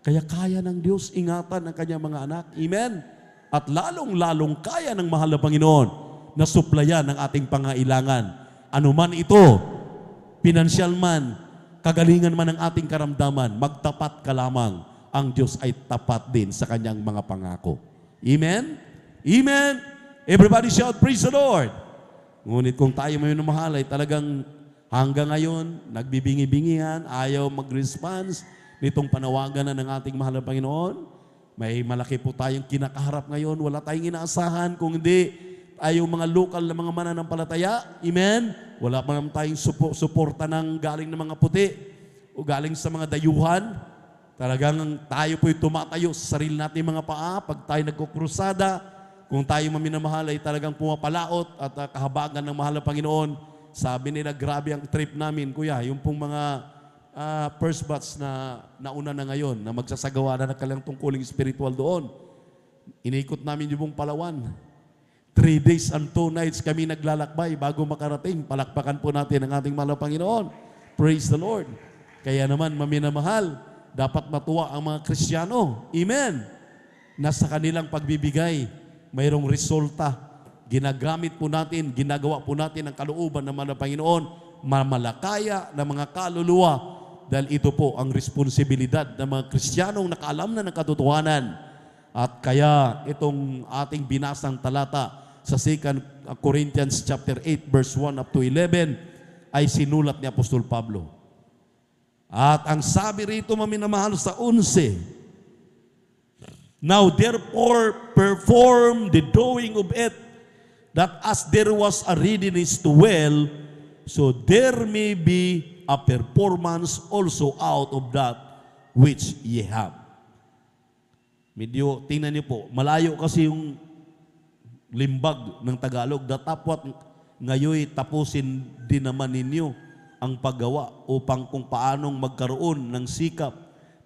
Kaya kaya ng Diyos ingatan ang kanyang mga anak. Amen? at lalong-lalong kaya ng mahal na Panginoon na suplayan ang ating pangailangan. Ano man ito, pinansyal man, kagalingan man ng ating karamdaman, magtapat ka lamang. Ang Diyos ay tapat din sa kanyang mga pangako. Amen? Amen? Everybody shout, praise the Lord! Ngunit kung tayo may mahal ay talagang hanggang ngayon, nagbibingi-bingihan, ayaw mag-response nitong panawagan na ng ating mahal na Panginoon. May malaki po tayong kinakaharap ngayon. Wala tayong inaasahan kung hindi tayong mga lokal na mga mananampalataya. Amen? Wala pa naman tayong suporta ng galing ng mga puti o galing sa mga dayuhan. Talagang tayo po'y tumatayo sa sarili natin mga paa. Pag tayo nagkukrusada, kung tayo maminamahal ay talagang pumapalaot at kahabagan ng mahal na Panginoon. Sabi nila, grabe ang trip namin, kuya. Yung pong mga first batch na nauna na ngayon, na magsasagawa na ng kanilang tungkuling spiritual doon. Inikot namin yung buong Palawan. 3 days and 2 nights kami naglalakbay bago makarating. Palakpakan po natin ang ating mahal na Panginoon. Praise the Lord. Kaya naman, maminamahal, dapat matuwa ang mga Kristiyano. Amen. Nasa kanilang pagbibigay, mayroong resulta. Ginagamit po natin, ginagawa po natin ang kalooban ng mahal na Panginoon, mamalakaya ng mga kaluluwa. Dahil ito po ang responsibilidad ng mga Kristiyanong nakaalam na ng katotohanan. At kaya itong ating binasang talata sa 2 Corinthians chapter 8 verse 1 up to 11 ay sinulat ni Apostol Pablo. At ang sabi rito, maminamahal, sa 11, now therefore perform the doing of it, that as there was a readiness to well, so there may be a performance also out of that which ye have. Medyo, tingnan niyo po, malayo kasi yung limbag ng Tagalog. Datapwat ngayon tapusin din naman ninyo ang paggawa upang kung paanong magkaroon ng sikap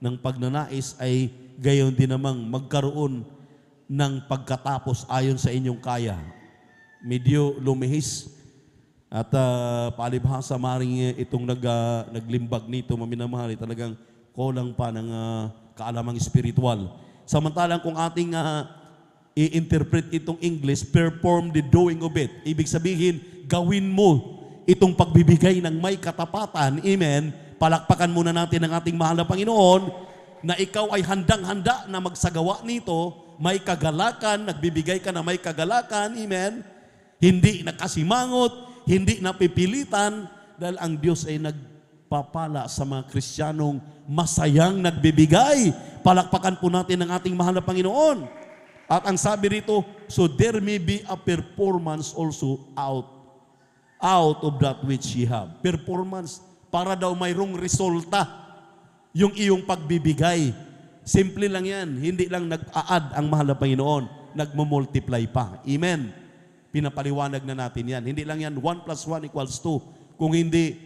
ng pagnanais ay gayon din namang magkaroon ng pagkatapos ayon sa inyong kaya. Medyo lumihis. At palibhasa maring itong naglimbag nito, maminamahal, talagang kulang pa ng kaalamang spiritual. Samantalang kung ating i-interpret itong English, perform the doing of it. Ibig sabihin, gawin mo itong pagbibigay ng may katapatan. Amen. Palakpakan muna natin ang ating mahal na Panginoon na ikaw ay handang-handa na magsagawa nito, may kagalakan, nagbibigay ka na may kagalakan. Amen. Hindi nakasimangot, hindi napipilitan, dahil ang Diyos ay nagpapala sa mga Kristiyanong masayang nagbibigay. Palakpakan po natin ang ating mahal na Panginoon. At ang sabi rito, so there may be a performance also out of that which ye have. Performance, para daw mayroong resulta yung iyong pagbibigay. Simple lang yan. Hindi lang nag-a-add ang mahal na Panginoon, nagmumultiply pa. Amen. Pinapaliwanag na natin yan. Hindi lang yan 1 plus 1 equals 2. Kung hindi,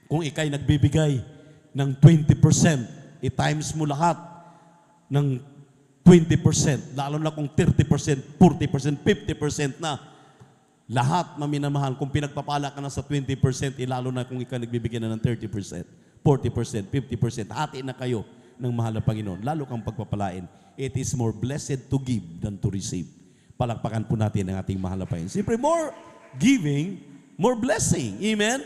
kung ikay nagbibigay ng 20%, i-times mo lahat ng 20%, lalo na kung 30%, 40%, 50% na, lahat maminamahal. Kung pinagpapala ka na sa 20%, lalo na kung ikaw nagbibigay na ng 30%, 40%, 50%, hati na kayo ng mahal na Panginoon. Lalo kang pagpapalain. It is more blessed to give than to receive. Palakpakan po natin ang ating mahal na Panginoon. Siyempre, more giving, more blessing. Amen?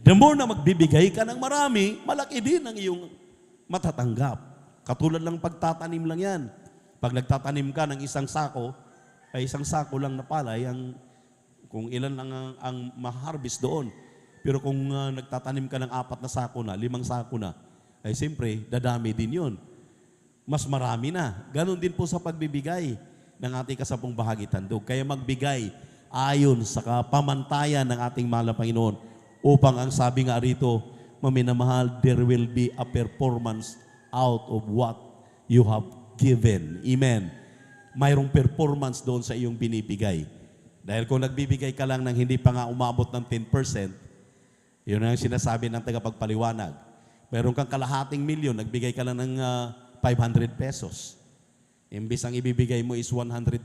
The more na magbibigay ka ng marami, malaki din ang iyong matatanggap. Katulad lang pagtatanim lang yan. Pag nagtatanim ka ng isang sako, ay isang sako lang na palay, kung ilan lang ang ma-harvest doon. Pero kung nagtatanim ka ng 4 na sako na, 5 sako na, ay siyempre, dadami din yun. Mas marami na. Ganon din po sa pagbibigay ng ating kasapong bahagi tandog. Kaya magbigay ayon sa pamantayan ng ating mahal na Panginoon upang ang sabi nga rito, maminamahal, there will be a performance out of what you have given. Amen. Mayroong performance doon sa iyong binibigay. Dahil kung nagbibigay ka lang ng hindi pa nga umabot ng 10%, yun ang sinasabi ng tagapagpaliwanag. Meron kang kalahating milyon, nagbigay ka lang ng 500 pesos. Imbis ang ibibigay mo is 100,000.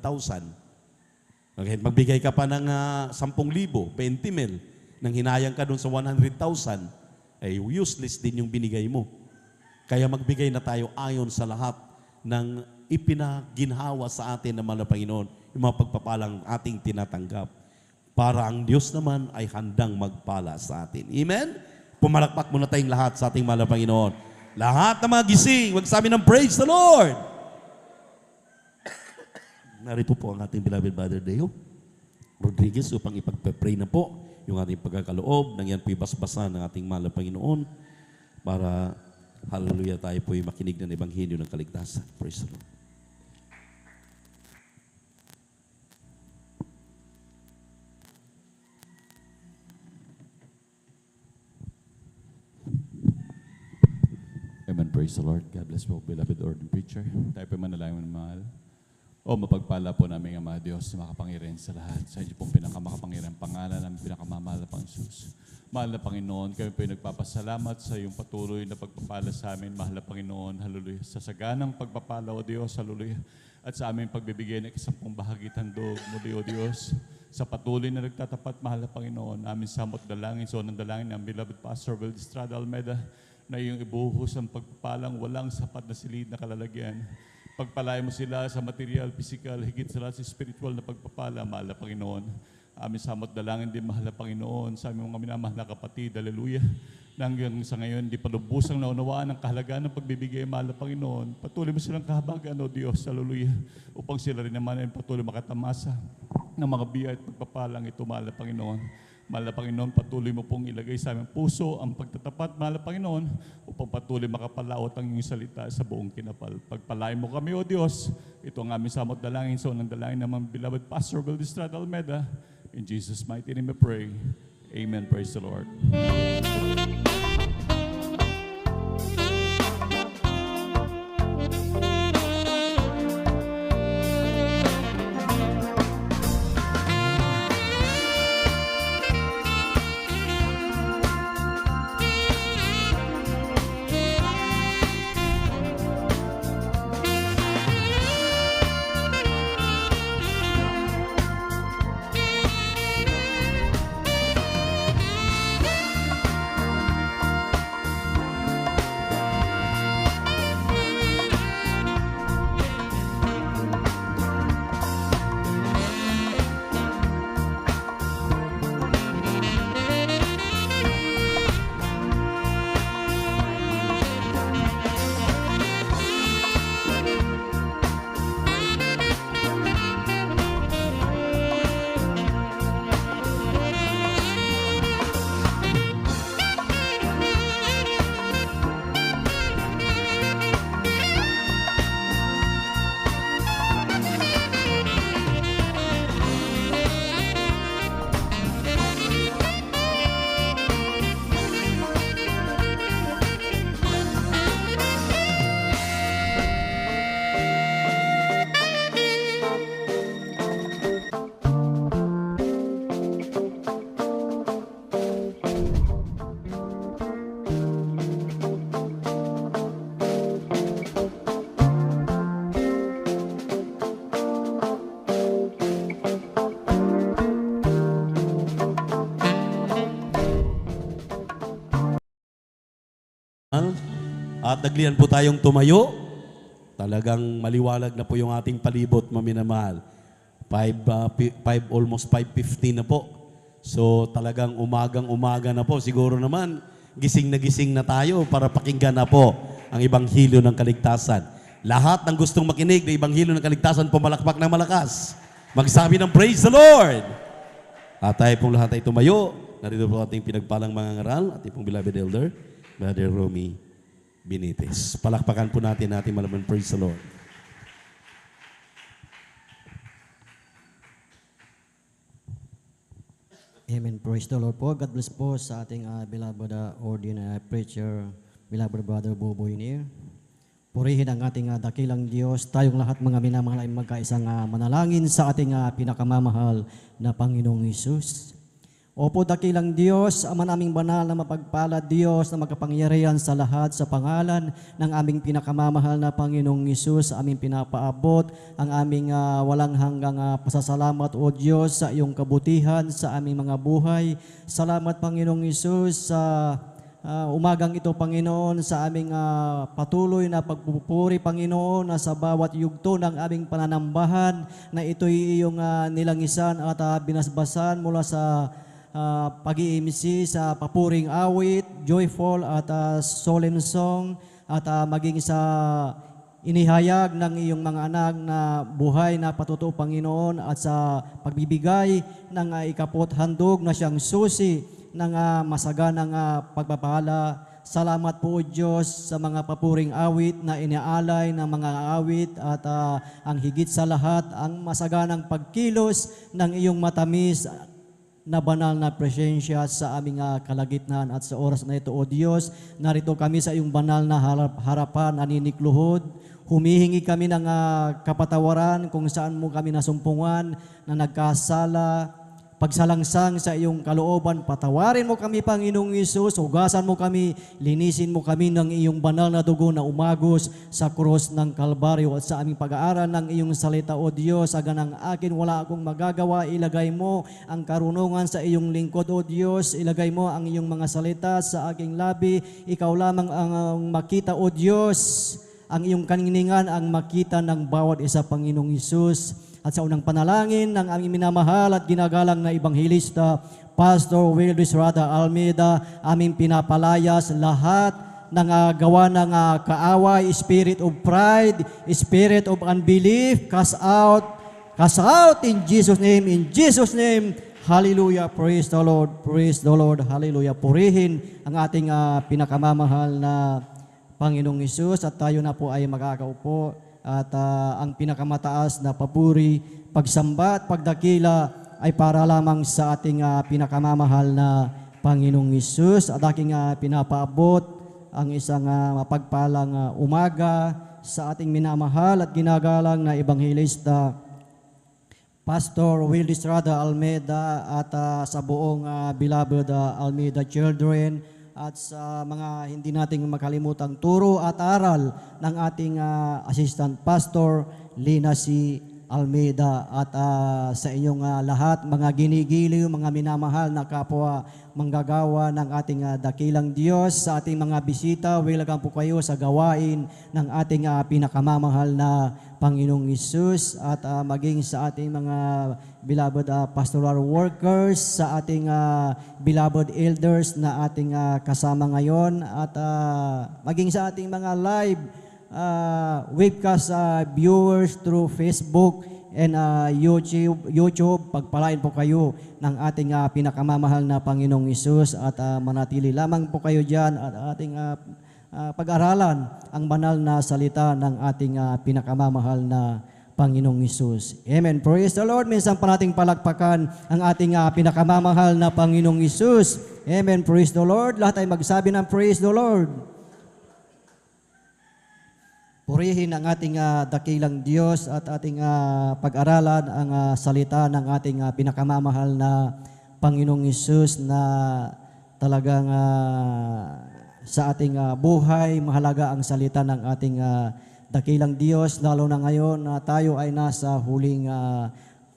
Okay, magbigay ka pa ng 10,000, 20,000, nang hinayang ka doon sa 100,000, ay useless din yung binigay mo. Kaya magbigay na tayo ayon sa lahat ng ipinaginhawa sa atin ng mga Panginoon, yung mga pagpapalang ating tinatanggap. Para ang Diyos naman ay handang magpala sa atin. Amen? Pumalakpak muna tayong lahat sa ating mga Panginoon. Lahat ng mga gising, magsabi ng praise the Lord! Narito po ang ating beloved Brother Deo Rodriguez upang ipagpe-pray na po yung ating pagkakaloob nang yan po ibasbasan ng ating mahal na Panginoon para, hallelujah, tayo po makinig ng Ebanghelyo ng kaligtasan. Praise the Lord. Amen. Praise the Lord. God bless po, beloved ordained preacher. Tayo po manalangin ng mahal. O mapagpala po namin ang mga Diyos, makapangyarihan sa lahat. Sa inyo pong pinakamakapangyarihan pangalan ng pinakamamahal na Panginoon. Mahal na Panginoon, kami po nagpapasalamat sa iyong patuloy na pagpapala sa amin. Mahal na Panginoon, hallelujah. Sa saganang pagpapala, O Diyos, hallelujah. At sa aming pagbibigay ng isang bahagi handog muli, O Diyos. Sa patuloy na nagtatapat, mahal na Panginoon, amin samot dalangin, so ng dalangin ng beloved Pastor Will Estrada Almeda, na iyong ibuhos ang pagpapalang walang sapat na silid na kalalagyan. Pagpalain mo sila sa material, physical, higit sa spiritual na pagpapala, mahal na Panginoon. Amin samot dalangin din, mahal na Panginoon, sa aming mga minamahal na kapatid, hallelujah. Hanggang sa ngayon, di pa lubusang naunawaan ang kahalagaan ng pagbibigay, mahal na Panginoon. Patuloy mo silang kahabagan, O Diyos, hallelujah. Upang sila rin naman ay patuloy makatamasa ng mga biyaya at pagpapalang ito, mahal na Panginoon. Mahal na Panginoon, patuloy mo pong ilagay sa aming puso ang pagtatapat, mahal na Panginoon, upang patuloy makapalaot ang iyong salita sa buong kinapal. Pagpalain mo kami, O Diyos. Ito ang aming samot dalangin. So, nang dalangin naman, beloved Pastor Will Estrada Almeda. In Jesus' mighty name we pray. Amen. Praise the Lord. At naglian po tayong tumayo. Talagang maliwalag na po yung ating palibot, maminamahal. Almost 5:15 na po. So talagang umagang-umaga na po. Siguro naman, gising na tayo para pakinggan na po ang Ebanghelyo ng Kaligtasan. Lahat ng gustong makinig ng Ebanghelyo ng Kaligtasan, pumalakpak ng malakas. Magsabi ng praise the Lord! At tayo pong lahat ay tumayo. Narito po ating pinagpalang mga ngaral, ating pong beloved elder, Brother Romy Benitez. Palakpakan po natin malaman, praise the Lord. Amen. Praise the Lord po. God bless po sa ating beloved ordinary preacher, beloved Brother Bobo Inir. Purihin ang ating dakilang Diyos. Tayong lahat mga minamahal ay magkaisang manalangin sa ating pinakamamahal na Panginoong Hesus. Opo, dakilang Diyos, Ama naming banal na mapagpalad Diyos na magkapangyarihan sa lahat sa pangalan ng aming pinakamamahal na Panginoong Hesus, aming pinapaabot ang aming walang hanggang pasasalamat, O Diyos, sa iyong kabutihan sa aming mga buhay. Salamat, Panginoong Hesus, sa umagang ito, Panginoon, sa aming patuloy na pagpupuri, Panginoon, na sa bawat yugto ng aming pananambahan na ito'y iyong nilangisan at binasbasan mula sa pag-iimsi sa papuring awit, joyful at solemn song, at maging sa inihayag ng iyong mga anak na buhay na patutuo, Panginoon, at sa pagbibigay ng ikapot handog na siyang susi ng masaganang pagpapala. Salamat po, Diyos, sa mga papuring awit na inaalay ng mga awit at ang higit sa lahat, ang masaganang pagkilos ng iyong matamis na banal na presensya sa aming kalagitnaan. At sa oras na ito, O Diyos, narito kami sa iyong banal na harapan, naninikluhod. Humihingi kami ng kapatawaran kung saan mo kami nasumpungan na nagkasala. Pagsalangsang sa iyong kalooban, patawarin mo kami, Panginoong Hesus, hugasan mo kami, linisin mo kami ng iyong banal na dugo na umagos sa krus ng Kalbaryo. At sa aming pag-aaral ng iyong salita, O Diyos, aganang akin wala akong magagawa, ilagay mo ang karunungan sa iyong lingkod, O Diyos, ilagay mo ang iyong mga salita sa aking labi, ikaw lamang ang makita, O Diyos, ang iyong kaniningan ang makita ng bawat isa, Panginoong Hesus. At sa unang panalangin ng aming minamahal at ginagalang na Ebanghilista, Pastor Wildis Rada Almeida, aming pinapalayas lahat ng gawa ng kaaway, spirit of pride, spirit of unbelief, cast out in Jesus' name, hallelujah, praise the Lord, hallelujah. Purihin ang ating pinakamamahal na Panginoong Hesus, at tayo na po ay magkakaupo. At ang pinakamataas na papuri, pagsamba at pagdakila ay para lamang sa ating pinakamamahal na Panginoong Hesus. At aking pinapaabot ang isang mapagpalang umaga sa ating minamahal at ginagalang na Ebanghilista, Pastor Wildis Rada Almeida, at sa buong beloved Almeida children, at sa mga hindi nating makalimutang turo at aral ng ating Assistant Pastor Lina C. Almeida, at sa inyong lahat, mga ginigiliw, mga minamahal na kapwa manggagawa ng ating dakilang Diyos, sa ating mga bisita, welcome po kayo sa gawain ng ating pinakamamahal na Panginoong Hesus, at maging sa ating mga beloved pastoral workers, sa ating beloved elders na ating kasama ngayon, at maging sa ating mga live webcast viewers through Facebook and YouTube, pagpalain po kayo ng ating pinakamamahal na Panginoong Hesus, at manatili lamang po kayo dyan at ating pag-aralan ang banal na salita ng ating pinakamamahal na Panginoong Hesus. Amen. Praise the Lord. Minsan pa nating palakpakan ang ating pinakamamahal na Panginoong Hesus. Amen. Praise the Lord. Lahat ay magsabi ng praise the Lord. Purihin ang ating dakilang Diyos at ating pag-aralan ang salita ng ating pinakamamahal na Panginoong Hesus, na talagang sa ating buhay, mahalaga ang salita ng ating dakilang Diyos, lalo na ngayon na tayo ay nasa huling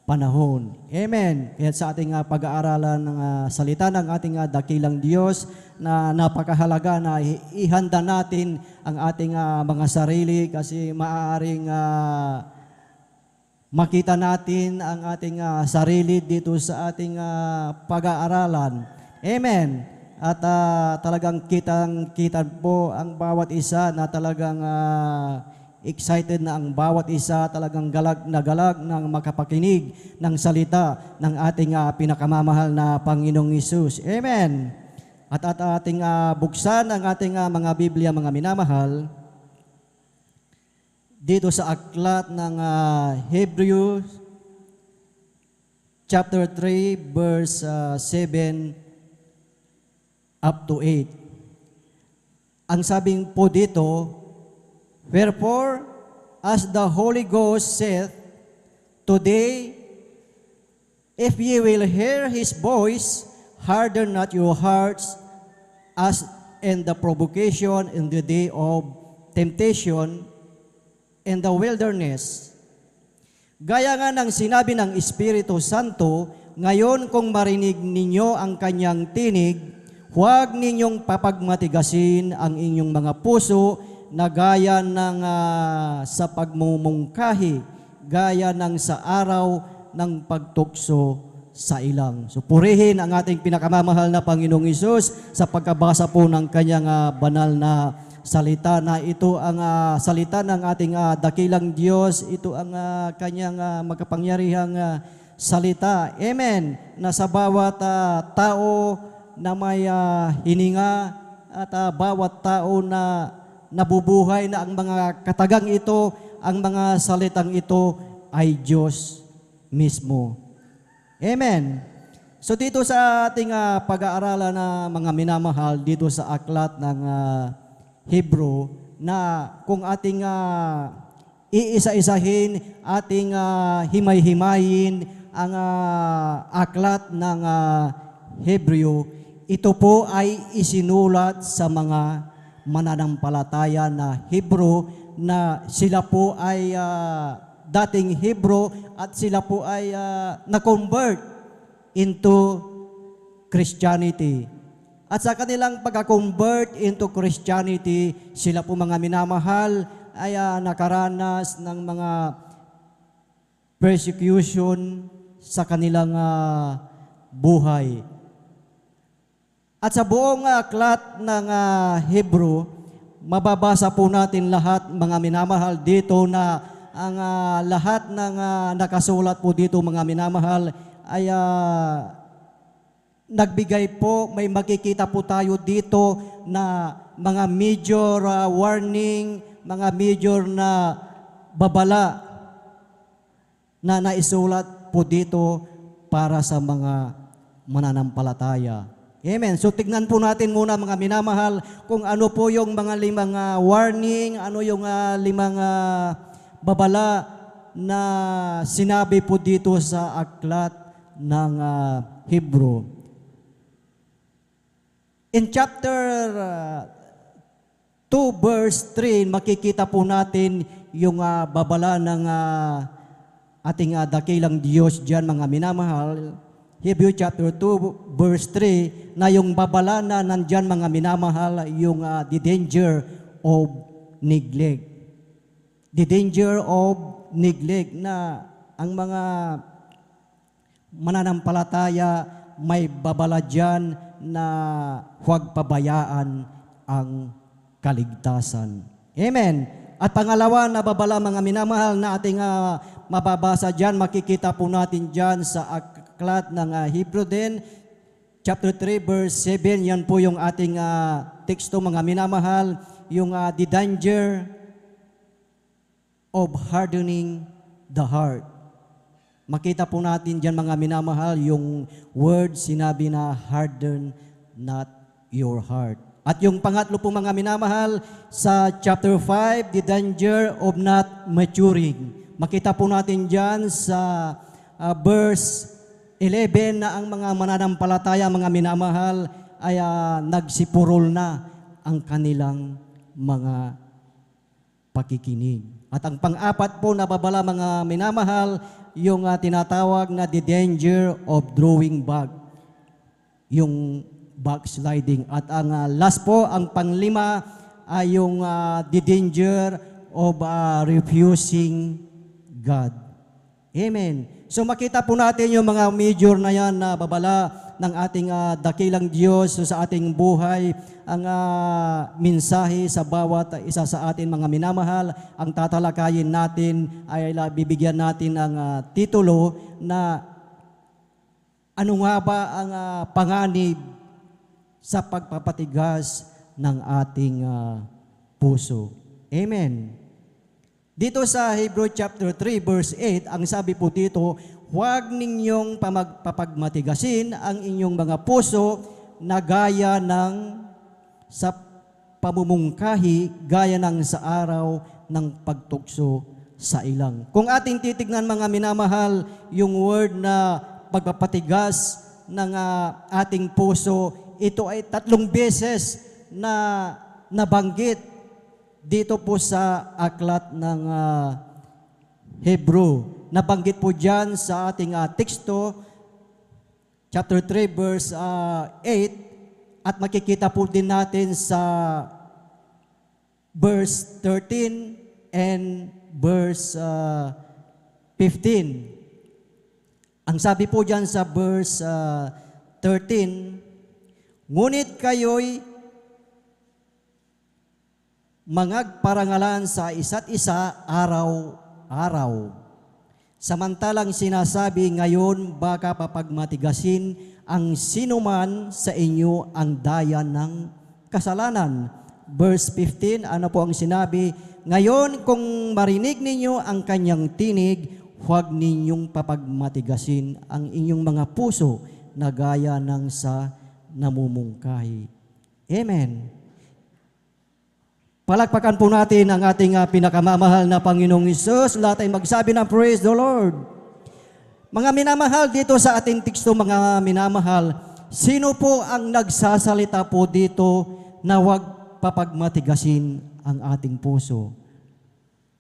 panahon. Amen. Kaya sa ating pag-aaralan ng salita ng ating dakilang Diyos, na napakahalaga na ihanda natin ang ating mga sarili, kasi maaaring makita natin ang ating sarili dito sa ating pag-aaralan. Amen. At talagang kitang-kita po ang bawat isa na talagang excited na ang bawat isa, talagang galag ng makapakinig ng salita ng ating pinakamamahal na Panginoong Hesus. Amen. At ating buksan ang ating mga Biblia, mga minamahal, dito sa aklat ng Hebrews chapter 3 verse 7 up to 8. Ang sabing po dito, wherefore, as the Holy Ghost saith, today, if ye will hear His voice, harden not your hearts, as in the provocation in the day of temptation in the wilderness. Gaya nga ng sinabi ng Espiritu Santo, ngayon kung marinig ninyo ang kanyang tinig, Huwag ninyong papagmatigasin ang inyong mga puso na gaya ng sa pagmumungkahi, gaya ng sa araw ng pagtukso sa ilang. So purihin ang ating pinakamamahal na Panginoong Hesus sa pagkabasa po ng kanyang banal na salita, na ito ang salita ng ating dakilang Diyos, ito ang kanyang makapangyarihang salita. Amen. Na sa bawat tao na may hininga at bawat tao na nabubuhay na ang mga katagang ito, ang mga salitang ito ay Diyos mismo. Amen. So dito sa ating pag-aaralan na mga minamahal, dito sa aklat ng Hebrew, na kung ating iisa-isahin, ating himay-himayin ang aklat ng Hebreo, ito po ay isinulat sa mga mananampalataya na Hebrew, na sila po ay dating Hebrew at sila po ay na-convert into Christianity. At sa kanilang pagka-convert into Christianity, sila po mga minamahal ay nakaranas ng mga persecution sa kanilang buhay. At sa buong aklat ng Hebrew, mababasa po natin lahat, mga minamahal, dito na ang lahat ng nakasulat po dito, mga minamahal, ay nagbigay po, may makikita po tayo dito na mga major warning, mga major na babala na naisulat po dito para sa mga mananampalataya. Amen. So tignan po natin muna, mga minamahal, kung ano po yung mga limang warning, ano yung limang babala na sinabi po dito sa aklat ng Hebrew. In chapter 2 verse 3, makikita po natin yung babala ng ating dakilang Diyos diyan, mga minamahal. Hebrew chapter 2 verse 3, na yung babala na nandyan, mga minamahal, yung the danger of neglect. The danger of neglect, na ang mga mananampalataya may babala dyan na huwag pabayaan ang kaligtasan. Amen. At pangalawa na babala, mga minamahal, na ating mababasa dyan, makikita po natin dyan sa aklat ng Hebrew din, chapter 3 verse 7, yan po yung ating teksto, mga minamahal, yung the danger of hardening the heart. Makita po natin dyan, mga minamahal, yung word sinabi na harden not your heart. At yung pangatlo po, mga minamahal, sa chapter 5, the danger of not maturing. Makita po natin dyan sa verse 11 na ang mga mananampalataya, mga minamahal, ay nagsipurol na ang kanilang mga pakikinig. At ang pang-apat po na babala, mga minamahal, yung tinatawag na the danger of drawing back, yung backsliding. At ang last po, ang panglima, ay yung the danger of refusing God. Amen. So makita po natin yung mga major na yan na babala ng ating dakilang Diyos sa ating buhay. Ang mensahe sa bawat isa sa atin, mga minamahal, ang tatalakayin natin ay bibigyan natin ang titulo na ano nga ba ang panganib sa pagpapatigas ng ating puso. Amen. Dito sa Hebrew chapter 3 verse 8, ang sabi po dito, huwag ninyong papagmatigasin ang inyong mga puso na gaya ng sa pamumungkahi, gaya ng sa araw ng pagtukso sa ilang. Kung ating titignan, mga minamahal, yung word na pagpapatigas ng ating puso, ito ay 3 beses na nabanggit dito po sa aklat ng Hebrew. Nabanggit po dyan sa ating teksto, chapter 3 verse 8, at makikita po din natin sa verse 13 and verse 15. Ang sabi po dyan sa verse 13, ngunit kayo'y mangagparangalan sa isa't isa araw-araw. Samantalang sinasabi ngayon, baka papagmatigasin ang sinuman sa inyo ang daya ng kasalanan. Verse 15, ano po ang sinabi? Ngayon, kung marinig ninyo ang kanyang tinig, huwag ninyong papagmatigasin ang inyong mga puso na gaya ng sa namumungkahi. Amen. Palakpakan po natin ang ating pinakamamahal na Panginoong Hesus. Lahat ay magsabi ng praise the Lord. Mga minamahal, dito sa ating teksto, mga minamahal, sino po ang nagsasalita po dito na huwag papagmatigasin ang ating puso?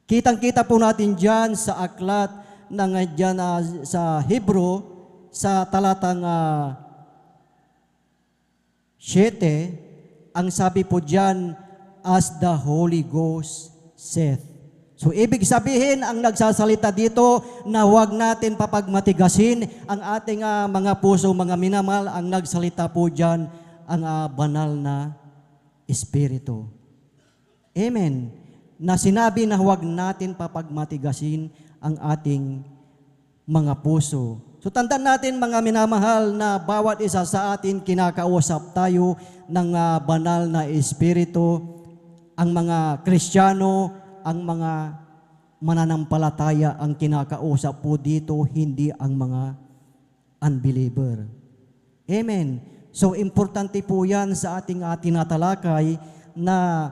Kitang-kita po natin dyan sa aklat ng dyan, sa Hebrew, sa talatang 7, ang sabi po dyan, as the Holy Ghost saith. So ibig sabihin, ang nagsasalita dito na huwag natin papagmatigasin ang ating mga puso, mga minamahal, ang nagsalita po dyan, ang banal na Espiritu. Amen. Na sinabi na huwag natin papagmatigasin ang ating mga puso. So tandaan natin, mga minamahal, na bawat isa sa atin kinakausap tayo ng banal na Espiritu. Ang mga Kristiyano, ang mga mananampalataya ang kinakausap po dito, hindi ang mga unbeliever. Amen. So importante po yan sa ating tinatalakay na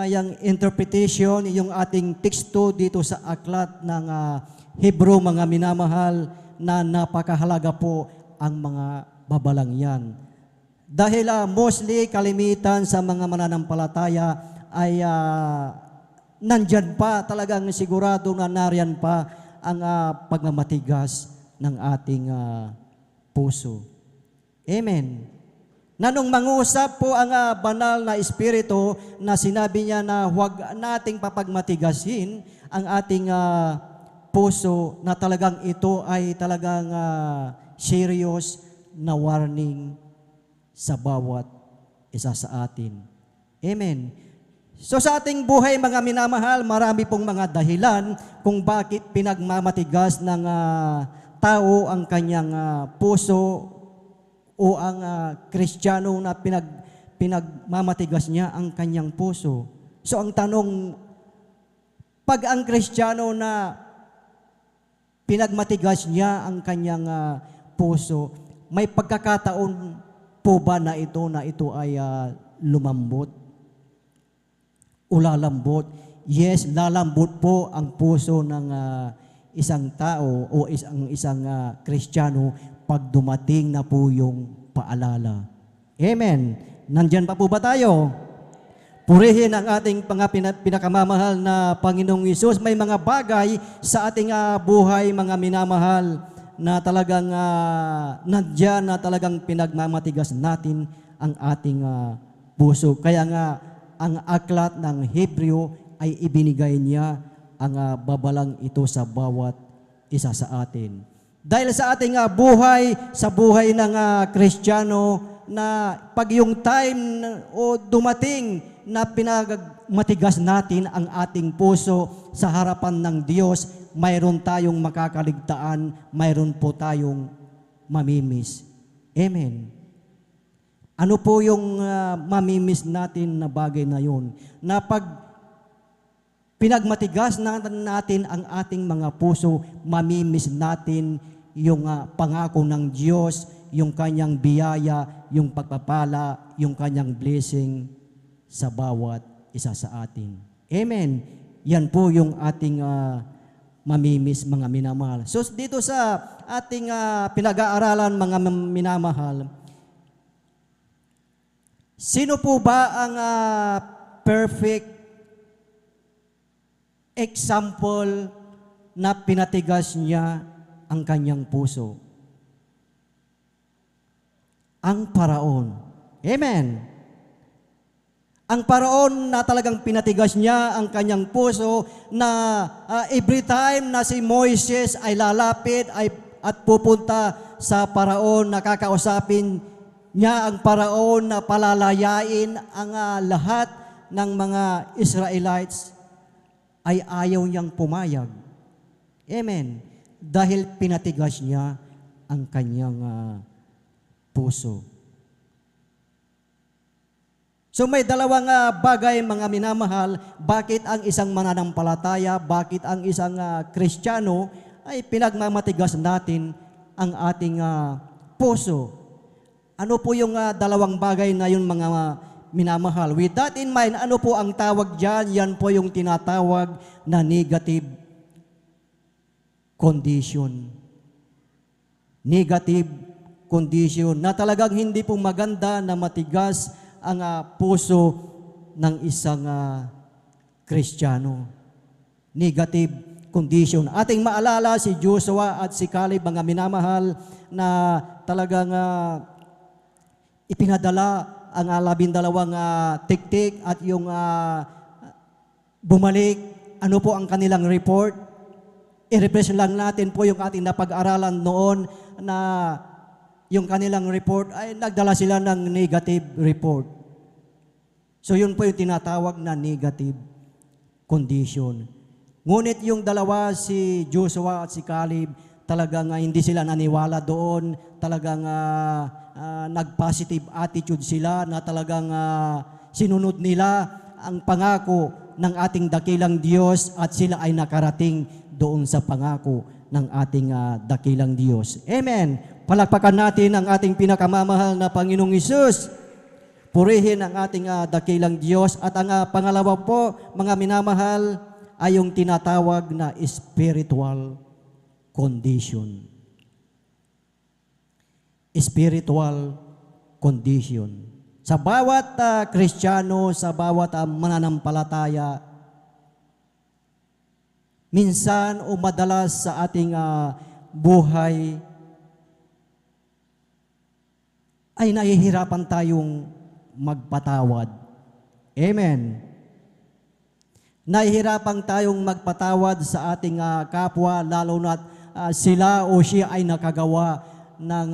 yung interpretation, yung ating teksto dito sa aklat ng Hebrew, mga minamahal, na napakahalaga po ang mga babalang yan. Dahil mostly kalimitan sa mga mananampalataya ay nandyan pa, talagang sigurado na nariyan pa ang pagmamatigas ng ating puso. Amen. Na nung mangusap po ang banal na Espiritu na sinabi niya na huwag nating papagmatigasin ang ating puso, na talagang ito ay talagang serious na warning sa bawat isa sa atin. Amen. So sa ating buhay, mga minamahal, marami pong mga dahilan kung bakit pinagmamatigas ng tao ang kanyang puso o ang Kristiyano na pinagmamatigas niya ang kanyang puso. So ang tanong, pag ang Kristiyano na pinagmatigas niya ang kanyang puso, may pagkakataon po ba na ito ay lumambot o lalambot? Yes, lalambot po ang puso ng isang tao o isang Kristiyano pag dumating na po yung paalala. Amen. Nandyan pa po ba tayo? Purihin ang ating pinakamamahal na Panginoong Hesus. May mga bagay sa ating buhay, mga minamahal, na talagang nandyan, na talagang pinagmamatigas natin ang ating puso. Kaya nga, ang aklat ng Hebreo ay ibinigay niya ang babalang ito sa bawat isa sa atin. Dahil sa ating buhay, sa buhay ng Kristiyano, na pag yung time o dumating na pinagmatigas natin ang ating puso sa harapan ng Diyos, mayroon tayong makakaligtaan, mayroon po tayong mamimiss. Amen. Ano po yung mamimiss natin na bagay na yun? Na pag pinagmatigas natin ang ating mga puso, mamimiss natin yung pangako ng Diyos, yung kanyang biyaya, yung pagpapala, yung kanyang blessing sa bawat isa sa atin. Amen. Yan po yung ating mamimiss, mga minamahal. So dito sa ating pinag-aaralan, mga minamahal, sino po ba ang perfect example na pinatigas niya ang kanyang puso? Ang Paraon. Amen. Ang paraon na talagang pinatigas niya ang kanyang puso na every time na si Moises ay lalapit at pupunta sa paraon, nakakausapin niya ang paraon na palalayain ang lahat ng mga Israelites, ay ayaw niyang pumayag. Amen. Dahil pinatigas niya ang kanyang puso. So may dalawang bagay, mga minamahal, bakit ang isang mananampalataya, bakit ang isang Kristiyano ay pinagmamatigas natin ang ating puso. Ano po yung dalawang bagay na yun, mga minamahal? With that in mind, ano po ang tawag dyan? Yan po yung tinatawag na negative condition. Negative condition na talagang hindi po maganda na matigas ang puso ng isang Kristiyano. Negative condition. Ating maalala si Joshua at si Caleb, mga minamahal, na talagang ipinadala ang 12 tiktik at yung bumalik. Ano po ang kanilang report? I-refresh lang natin po yung ating napag-aralan noon na yung kanilang report ay nagdala sila ng negative report. So yun po yung tinatawag na negative condition. Ngunit yung dalawa, si Joshua at si Caleb, talagang hindi sila naniwala doon, talagang nag-positive attitude sila na talagang sinunod nila ang pangako ng ating dakilang Diyos at sila ay nakarating doon sa pangako ng ating dakilang Diyos. Amen. Palakpakan natin ang ating pinakamamahal na Panginoong Hesus. Purihin ang ating dakilang Diyos. At ang pangalawa po, mga minamahal, ay yung tinatawag na spiritual condition. Spiritual condition. Sa bawat Kristiyano, sa bawat mananampalataya, minsan o madalas sa ating buhay, ay nahihirapan tayong magpatawad. Amen. Nahihirapan tayong magpatawad sa ating kapwa, lalo na sila o siya ay nakagawa ng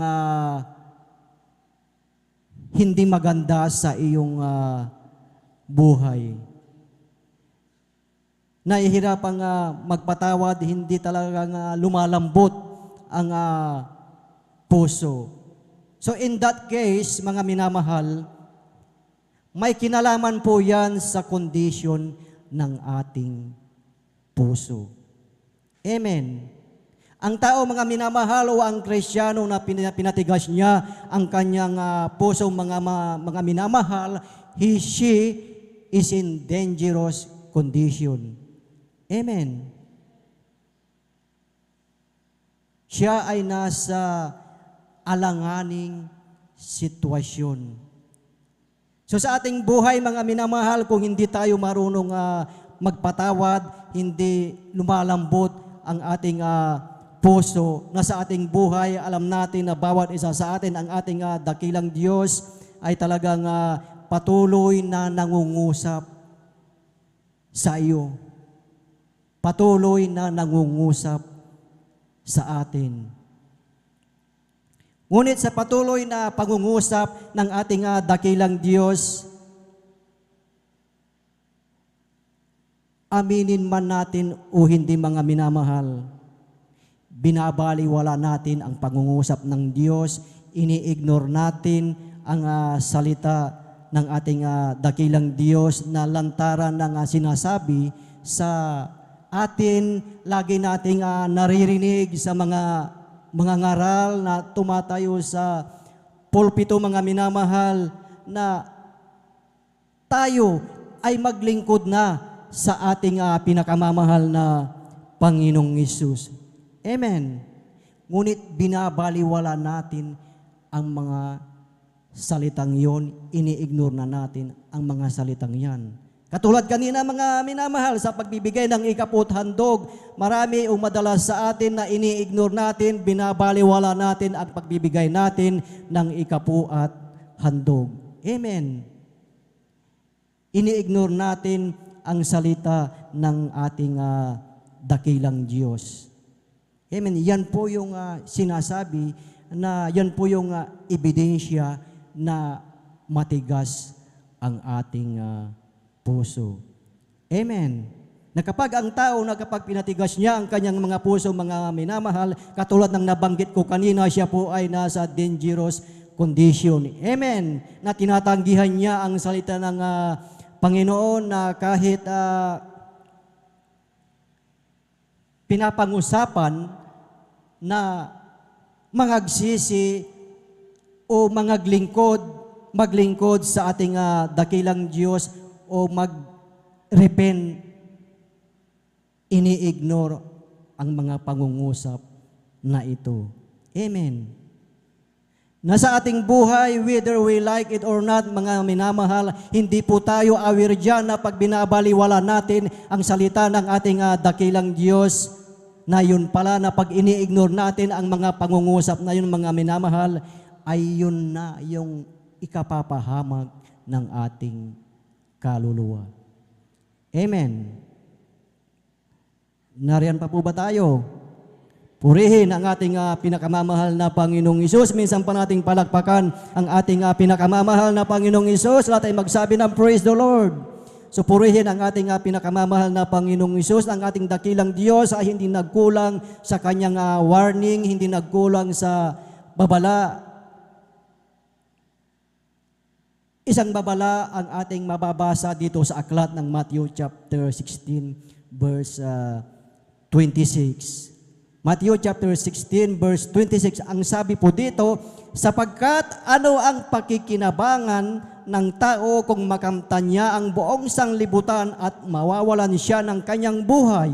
hindi maganda sa iyong buhay. Nahihirapan magpatawad, hindi talagang lumalambot ang puso. So in that case, mga minamahal, may kinalaman po yan sa condition ng ating puso. Amen. Ang tao, mga minamahal, o ang Kristiyano na pinatigas niya ang kanyang puso, mga minamahal, she is in dangerous condition. Amen. Siya ay nasa alanganing sitwasyon. So sa ating buhay, mga minamahal, kung hindi tayo marunong magpatawad, hindi lumalambot ang ating puso na sa ating buhay, alam natin na bawat isa sa atin, ang ating dakilang Diyos ay talagang patuloy na nangungusap sa iyo. Patuloy na nangungusap sa atin. Ngunit sa patuloy na pangungusap ng ating dakilang Diyos, aminin man natin o hindi, mga minamahal, binabaliwala natin ang pangungusap ng Diyos, ini-ignore natin ang salita ng ating dakilang Diyos na lantaran ng sinasabi sa atin. Lagi nating naririnig sa mga ngaral na tumatayo sa pulpito, mga minamahal, na tayo ay maglingkod na sa ating pinakamamahal na Panginoong Hesus. Amen. Ngunit binabaliwala natin ang mga salitang yon, ini-ignore na natin ang mga salitang yan. Katulad kanina, mga minamahal, sa pagbibigay ng ikaput handog, marami o madalas sa atin na ini-ignore natin, binabaliwala natin ang pagbibigay natin ng ikapu at handog. Amen. Ini-ignore natin ang salita ng ating dakilang Diyos. Amen. Yan po yung sinasabi na yan po yung ebidensya na matigas ang ating puso. Amen. Na kapag ang tao na kapag pinatigas niya ang kanyang mga puso, mga minamahal, katulad ng nabanggit ko kanina, siya po ay nasa dangerous condition. Amen. Na tinatanggihan niya ang salita ng Panginoon na kahit pinapangusapan na mangagsisi o maglingkod sa ating dakilang Diyos o mag-repent, ini-ignore ang mga pangungusap na ito. Amen. Nasa ating buhay, whether we like it or not, mga minamahal, hindi po tayo aware dyan na pag binabaliwala natin ang salita ng ating dakilang Diyos, na yun pala na pag ini-ignore natin ang mga pangungusap na yun, mga minamahal, ay yun na yung ikapapahamak ng ating kaluluwa. Amen. Nariyan pa po ba tayo? Purihin ang ating pinakamamahal na Panginoong Hesus. Minsan pa nating palakpakan ang ating pinakamamahal na Panginoong Hesus. Lahat ay magsabi ng praise the Lord. So purihin ang ating pinakamamahal na Panginoong Hesus. Ang ating dakilang Diyos ay hindi nagkulang sa kanyang warning, hindi nagkulang sa babala. Isang babala ang ating mababasa dito sa aklat ng Matthew chapter 16 verse 26. Matthew chapter 16 verse 26, ang sabi po dito, sapagkat ano ang pakikinabangan ng tao kung makamtan niya ang buong sanglibutan at mawawalan siya ng kanyang buhay?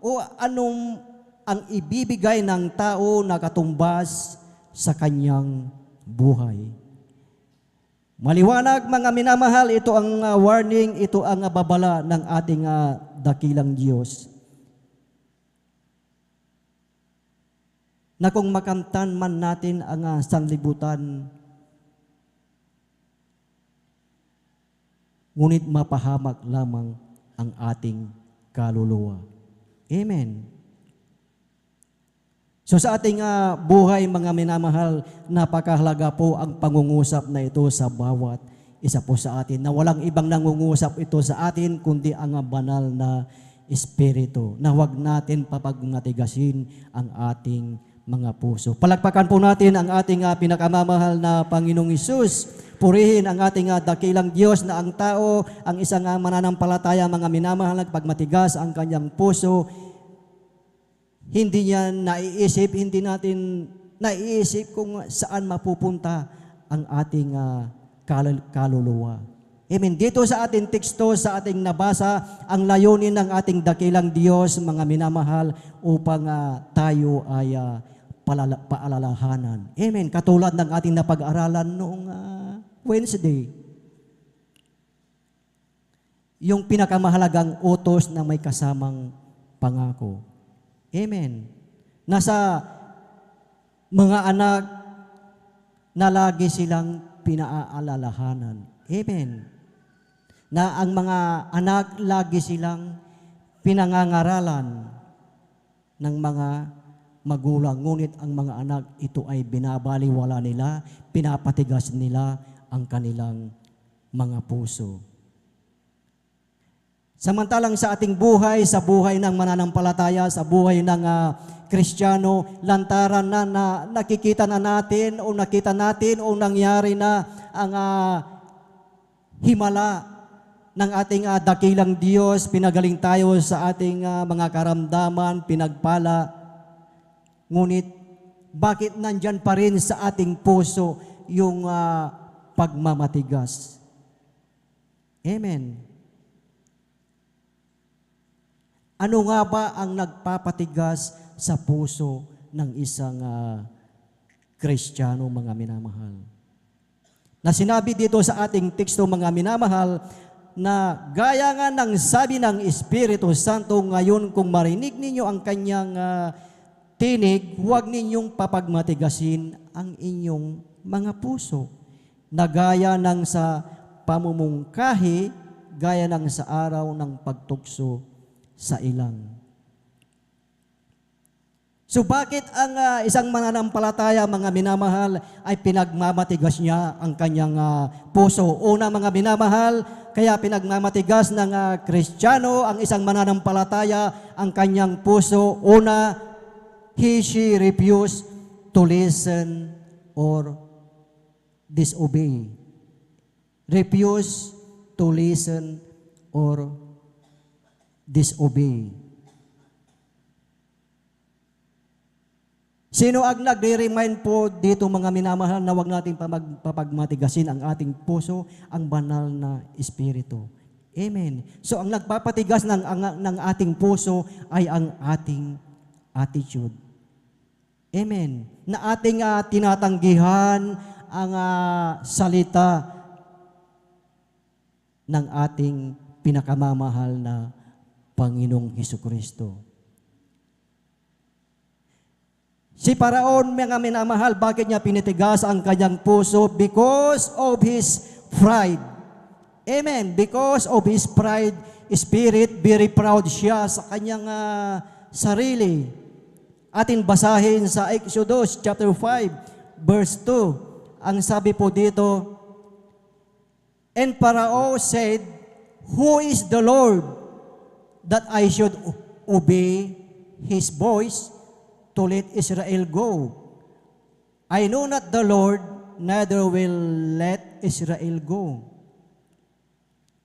O anong ang ibibigay ng tao na katumbas sa kanyang buhay? Maliwanag mga minamahal, ito ang warning, ito ang babala ng ating dakilang Diyos. Na kung makamtan man natin ang sanlibutan, ngunit mapahamak lamang ang ating kaluluwa. Amen. So sa ating buhay, mga minamahal, napakahalaga po ang pangungusap na ito sa bawat isa po sa atin, na walang ibang nangungusap ito sa atin, kundi ang banal na Espiritu, na huwag natin papagmatigasin ang ating mga puso. Palakpakan po natin ang ating pinakamamahal na Panginoong Hesus. Purihin ang ating dakilang Diyos na ang tao, ang isang mananampalataya, mga minamahal, pagmatigas ang kanyang puso, hindi niya naiisip, hindi natin naiisip kung saan mapupunta ang ating kaluluwa. Amen. Dito sa ating teksto, sa ating nabasa, ang layunin ng ating dakilang Diyos, mga minamahal, upang tayo ay paalalahanan. Amen. Katulad ng ating napag-aralan noong Wednesday. Yung pinakamahalagang utos na may kasamang pangako. Amen. Nasa mga anak na lagi silang pinaalalahanan. Amen. Na ang mga anak lagi silang pinangangaralan ng mga magulang. Ngunit ang mga anak, ito ay binabaliwala nila, pinapatigas nila ang kanilang mga puso. Samantalang sa ating buhay, sa buhay ng mananampalataya, sa buhay ng Kristiyano, lantaran na nakikita na natin o nakita natin o nangyari na ang himala ng ating dakilang Diyos, pinagaling tayo sa ating mga karamdaman, pinagpala. Ngunit bakit nandyan pa rin sa ating puso yung pagmamatigas? Amen. Ano nga ba ang nagpapatigas sa puso ng isang Kristiyano, mga minamahal? Na sinabi dito sa ating teksto, mga minamahal, na gaya nga ng sabi ng Espiritu Santo, ngayon kung marinig ninyo ang kanyang tinig, huwag ninyong papagmatigasin ang inyong mga puso. na gaya ng sa pamumungkahi, gaya ng sa araw ng pagtukso sa ilang. So bakit ang isang mananampalataya, mga minamahal, ay pinagmamatigas niya ang kanyang puso? Una, mga minamahal, kaya pinagmamatigas ng Kristiyano ang isang mananampalataya ang kanyang puso. Una, she refused to listen or disobey. Refuse to listen or disobey. Sino ang nagre-remind po dito, mga minamahal, na huwag natin papagmatigasin ang ating puso, ang banal na Espiritu? Amen. So ang nagpapatigas ng ating puso ay ang ating attitude. Amen. Na ating tinatanggihan ang salita ng ating pinakamamahal na Panginoong Hesukristo. Si Paraon, mga minamahal, bakit niya pinitigas ang kanyang puso? Because of his pride. Amen. Because of his pride, spirit, very proud siya sa kanyang sarili. Atin basahin sa Exodus chapter 5, verse 2. Ang sabi po dito, and Pharaoh said, who is the Lord that I should obey his voice to let Israel go? I know not the Lord, neither will let Israel go.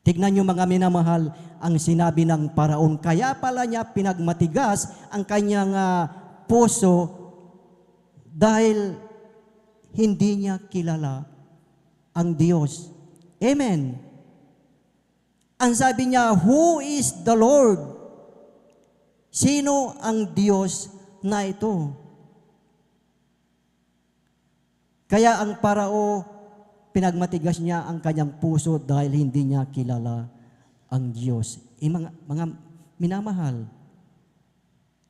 Tignan nyo, mga minamahal, ang sinabi ng Paraon. Kaya pala niya pinagmatigas ang kanyang puso dahil hindi niya kilala ang Diyos. Amen. Ang sabi niya, who is the Lord? Sino ang Diyos na ito? Kaya ang Parao, pinagmatigas niya ang kanyang puso dahil hindi niya kilala ang Diyos. Mga minamahal,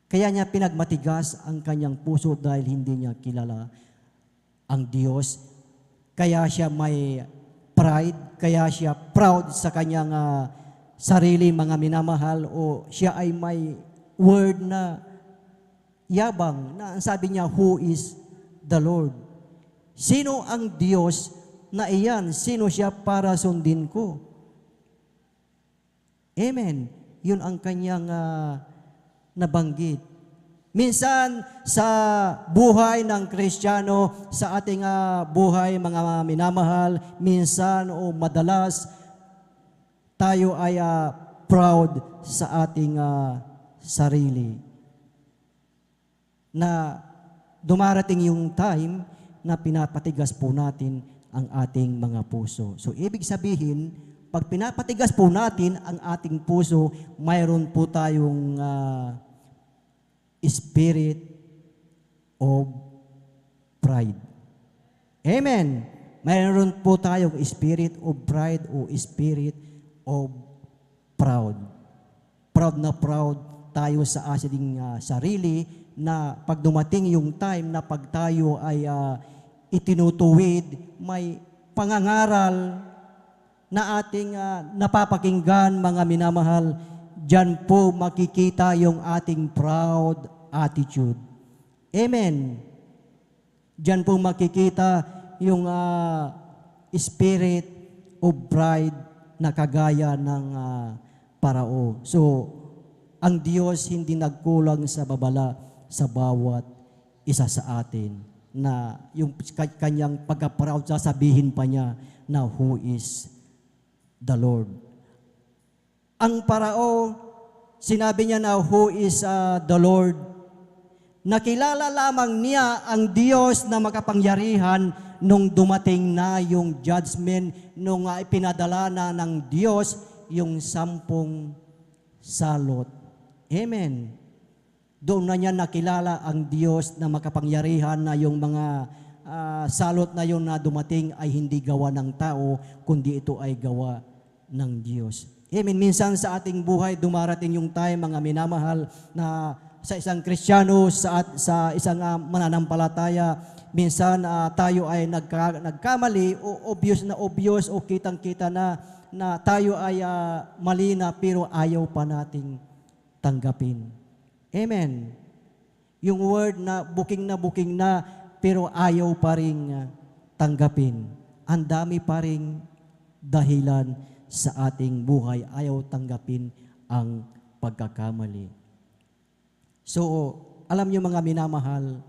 kaya niya pinagmatigas ang kanyang puso dahil hindi niya kilala ang Diyos. Kaya siya may pride, kaya siya proud sa kanyang sarili, mga minamahal, o siya ay may word na yabang, na ang sabi niya, who is the Lord? Sino ang Diyos na iyan? Sino siya para sundin ko? Amen. Yun ang kanyang nabanggit. Minsan sa buhay ng Kristiyano, sa ating buhay, mga minamahal, minsan o madalas tayo ay proud sa ating sarili. Na dumarating yung time na pinapatigas po natin ang ating mga puso. So, ibig sabihin, pag pinapatigas po natin ang ating puso, mayroon po tayong spirit of pride. Amen. Mayroon po tayong spirit of pride o spirit of proud. Proud na proud tayo sa ating sarili, na pag dumating yung time na pag tayo ay itinutuwid, may pangangaral na ating napapakinggan, mga minamahal, diyan po makikita yung ating proud attitude. Amen. Diyan po makikita yung spirit of pride na kagaya ng Parao. So, ang Diyos hindi nagkulang sa babala sa bawat isa sa atin, na yung kanyang pagka-proud, sasabihin pa niya na who is the Lord. Ang Parao, sinabi niya na who is the Lord. Nakilala lamang niya ang Diyos na makapangyarihan nung dumating na yung judgment, nung ipinadala na ng Diyos yung 10 salot. Amen. Doon na niya nakilala ang Diyos na makapangyarihan, na yung mga salot na yun na dumating ay hindi gawa ng tao, kundi ito ay gawa ng Diyos. Amen. Minsan sa ating buhay, dumarating yung time, mga minamahal, na sa isang Kristiyano, sa isang mananampalataya, minsan tayo ay nagkamali o obvious o kitang-kita na tayo ay mali na pero ayaw pa nating tanggapin. Amen. Yung word na booking na pero ayaw pa rin tanggapin. Ang dami pa rin dahilan sa ating buhay, ayaw tanggapin ang pagkakamali. So, alam niyo mga minamahal,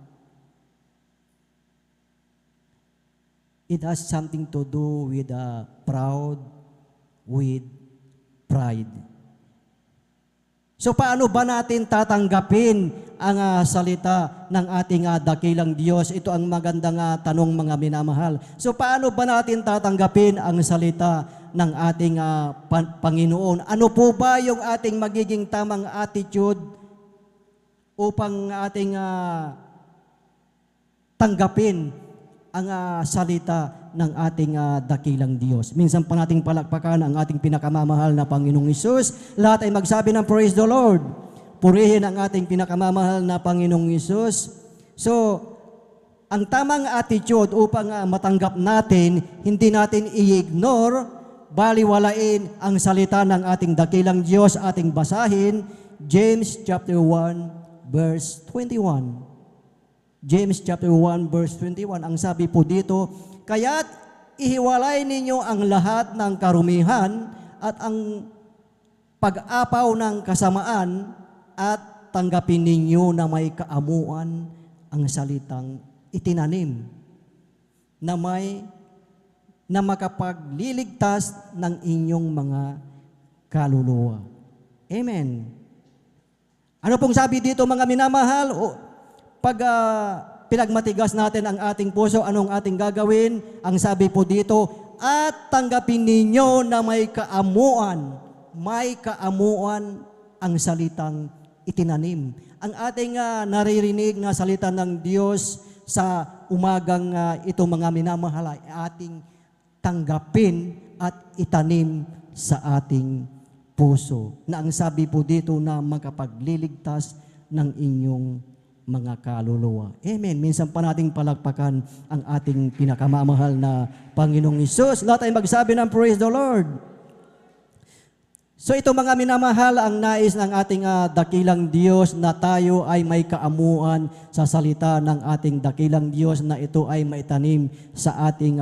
it has something to do with proud, with pride. So paano ba natin tatanggapin ang salita ng ating dakilang Diyos? Ito ang magandang tanong mga minamahal. So paano ba natin tatanggapin ang salita ng ating Panginoon? Ano po ba yung ating magiging tamang attitude upang ating tanggapin ang salita ng ating dakilang Diyos? Minsan pa nating palakpakan ang ating pinakamamahal na Panginoong Hesus. Lahat ay magsabi ng praise the Lord. Purihin ang ating pinakamamahal na Panginoong Hesus. So, ang tamang attitude upang matanggap natin, hindi natin i-ignore, baliwalain ang salita ng ating dakilang Diyos. Ating basahin, James chapter 1 verse 21. James chapter 1 verse 21, ang sabi po dito, kaya't ihiwalay ninyo ang lahat ng karumihan at ang pag-apaw ng kasamaan at tanggapin ninyo na may kaamuan ang salitang itinanim na makapagliligtas ng inyong mga kaluluwa. Amen. Ano pong sabi dito mga minamahal? Pag pinagmatigas natin ang ating puso, anong ating gagawin? Ang sabi po dito, at tanggapin ninyo na may kaamuan ang salitang itinanim. Ang ating naririnig na salita ng Diyos sa umagang ito mga minamahal ay ating tanggapin at itanim sa ating puso. Na ang sabi po dito na makapagliligtas ng inyong mga kaluluwa. Amen. Minsan pa nating palakpakan ang ating pinakamamahal na Panginoong Hesus. Lahat ay magsabi ng praise the Lord. So ito mga minamahal, ang nais ng ating dakilang Diyos na tayo ay may kaamuan sa salita ng ating dakilang Diyos na ito ay maitanim sa ating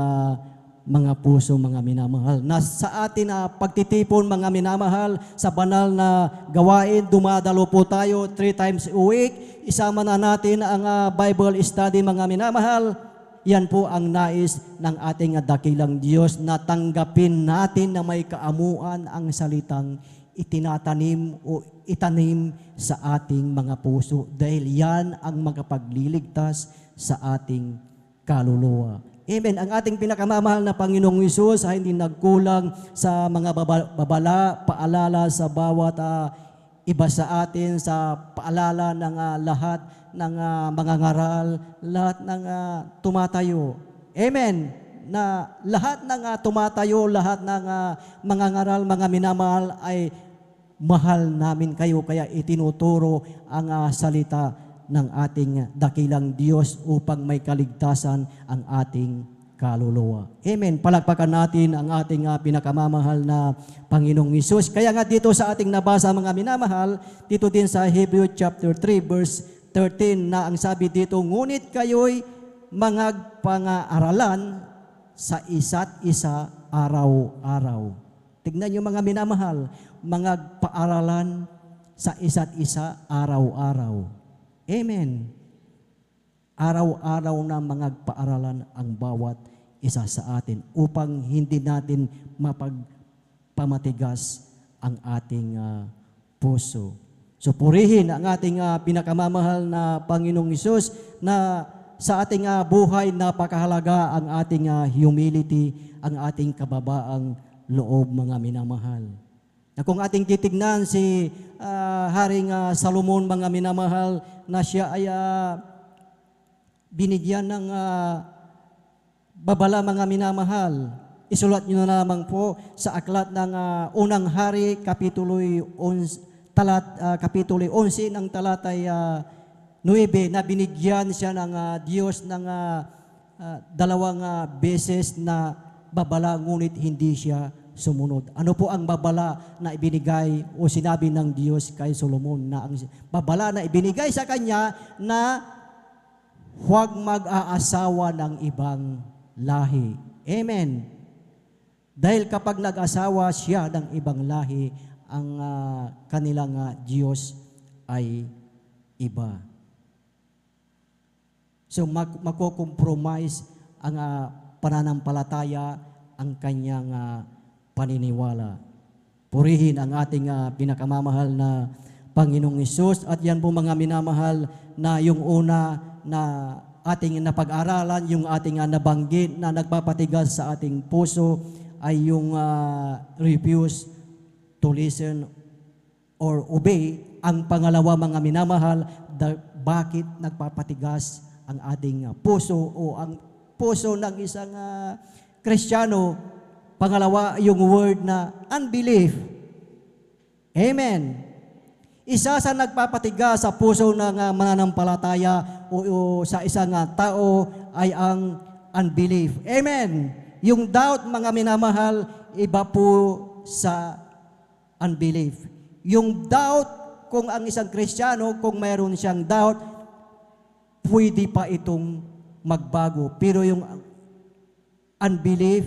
mga puso, mga minamahal. Na sa atin pagtitipon, mga minamahal, sa banal na gawain, dumadalo po tayo 3 times a week. Isama na natin ang Bible study, mga minamahal. Yan po ang nais ng ating dakilang Diyos na tanggapin natin na may kaamuan ang salitang itinatanim o itanim sa ating mga puso. Dahil yan ang makapagliligtas sa ating kaluluwa. Amen. Ang ating pinakamamahal na Panginoong Hesus ay hindi nagkulang sa mga babala, paalala sa bawat iba sa atin, sa paalala ng lahat ng mga ngaral, lahat ng tumatayo. Amen. Na lahat ng tumatayo, lahat ng mga ngaral, mga minamahal ay mahal namin kayo. Kaya itinuturo ang salita ng ating dakilang Diyos upang may kaligtasan ang ating kaluluwa. Amen. Palakpakan natin ang ating pinakamamahal na Panginoong Hesus. Kaya nga dito sa ating nabasa mga minamahal, dito din sa Hebrew chapter 3 verse 13 na ang sabi dito, ngunit kayo'y mangagpang-aralan sa isa't isa araw-araw. Tignan niyo mga minamahal, mangagpaaralan sa isa't isa araw-araw. Amen. Araw-araw na mangagpaaralan ang bawat isa sa atin upang hindi natin mapagpamatigas ang ating puso. So purihin ang ating pinakamamahal na Panginoong Hesus na sa ating buhay napakahalaga ang ating humility, ang ating kababaang loob mga minamahal. Na kung ating titignan si Haring Salomon mga minamahal na siya ay binigyan ng babala mga minamahal. Isulat nyo na lamang po sa aklat ng Unang Hari, Kapitulo 11 ng talatay 9 9 na binigyan siya ng Diyos ng dalawang beses na babala, ngunit hindi siya sumunod. Ano po ang babala na ibinigay o sinabi ng Diyos kay Solomon? Na ang babala na ibinigay sa kanya na huwag mag-aasawa ng ibang lahi. Amen. Dahil kapag nag-asawa siya ng ibang lahi, ang kanilang Diyos ay iba. So magko-compromise ang pananampalataya, ang kanyang paniniwala. Purihin ang ating pinakamamahal na Panginoong Hesus. At yan po mga minamahal na yung una na ating napag-aralan, yung ating nabanggit na nagpapatigas sa ating puso ay yung refuse to listen or obey. Ang pangalawa mga minamahal, bakit nagpapatigas ang ating puso o ang puso ng isang Kristiyano? Pangalawa, yung word na unbelief. Amen. Isa sa nagpapatigas sa puso ng mananampalataya o sa isang tao ay ang unbelief. Amen. Yung doubt, mga minamahal, iba po sa unbelief. Yung doubt, kung ang isang Kristiyano, kung mayroon siyang doubt, pwede pa itong magbago. Pero yung unbelief,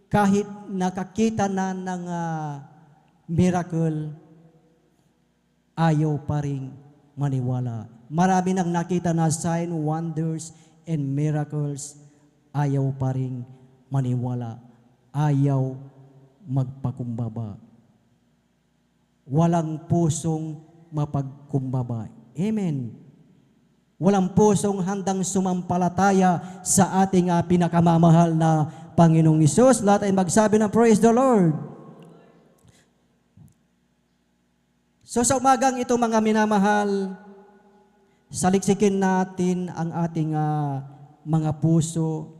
kahit nakakita na ng miracle, ayaw pa rin maniwala. Marami nang nakita na sign, wonders, and miracles, ayaw pa rin maniwala. Ayaw magpakumbaba. Walang pusong mapagkumbaba. Amen. Walang pusong handang sumampalataya sa ating pinakamamahal na Panginoong Hesus. Lahat ay magsabi ng praise the Lord. So sa umagang ito mga minamahal, saliksikin natin ang ating mga puso.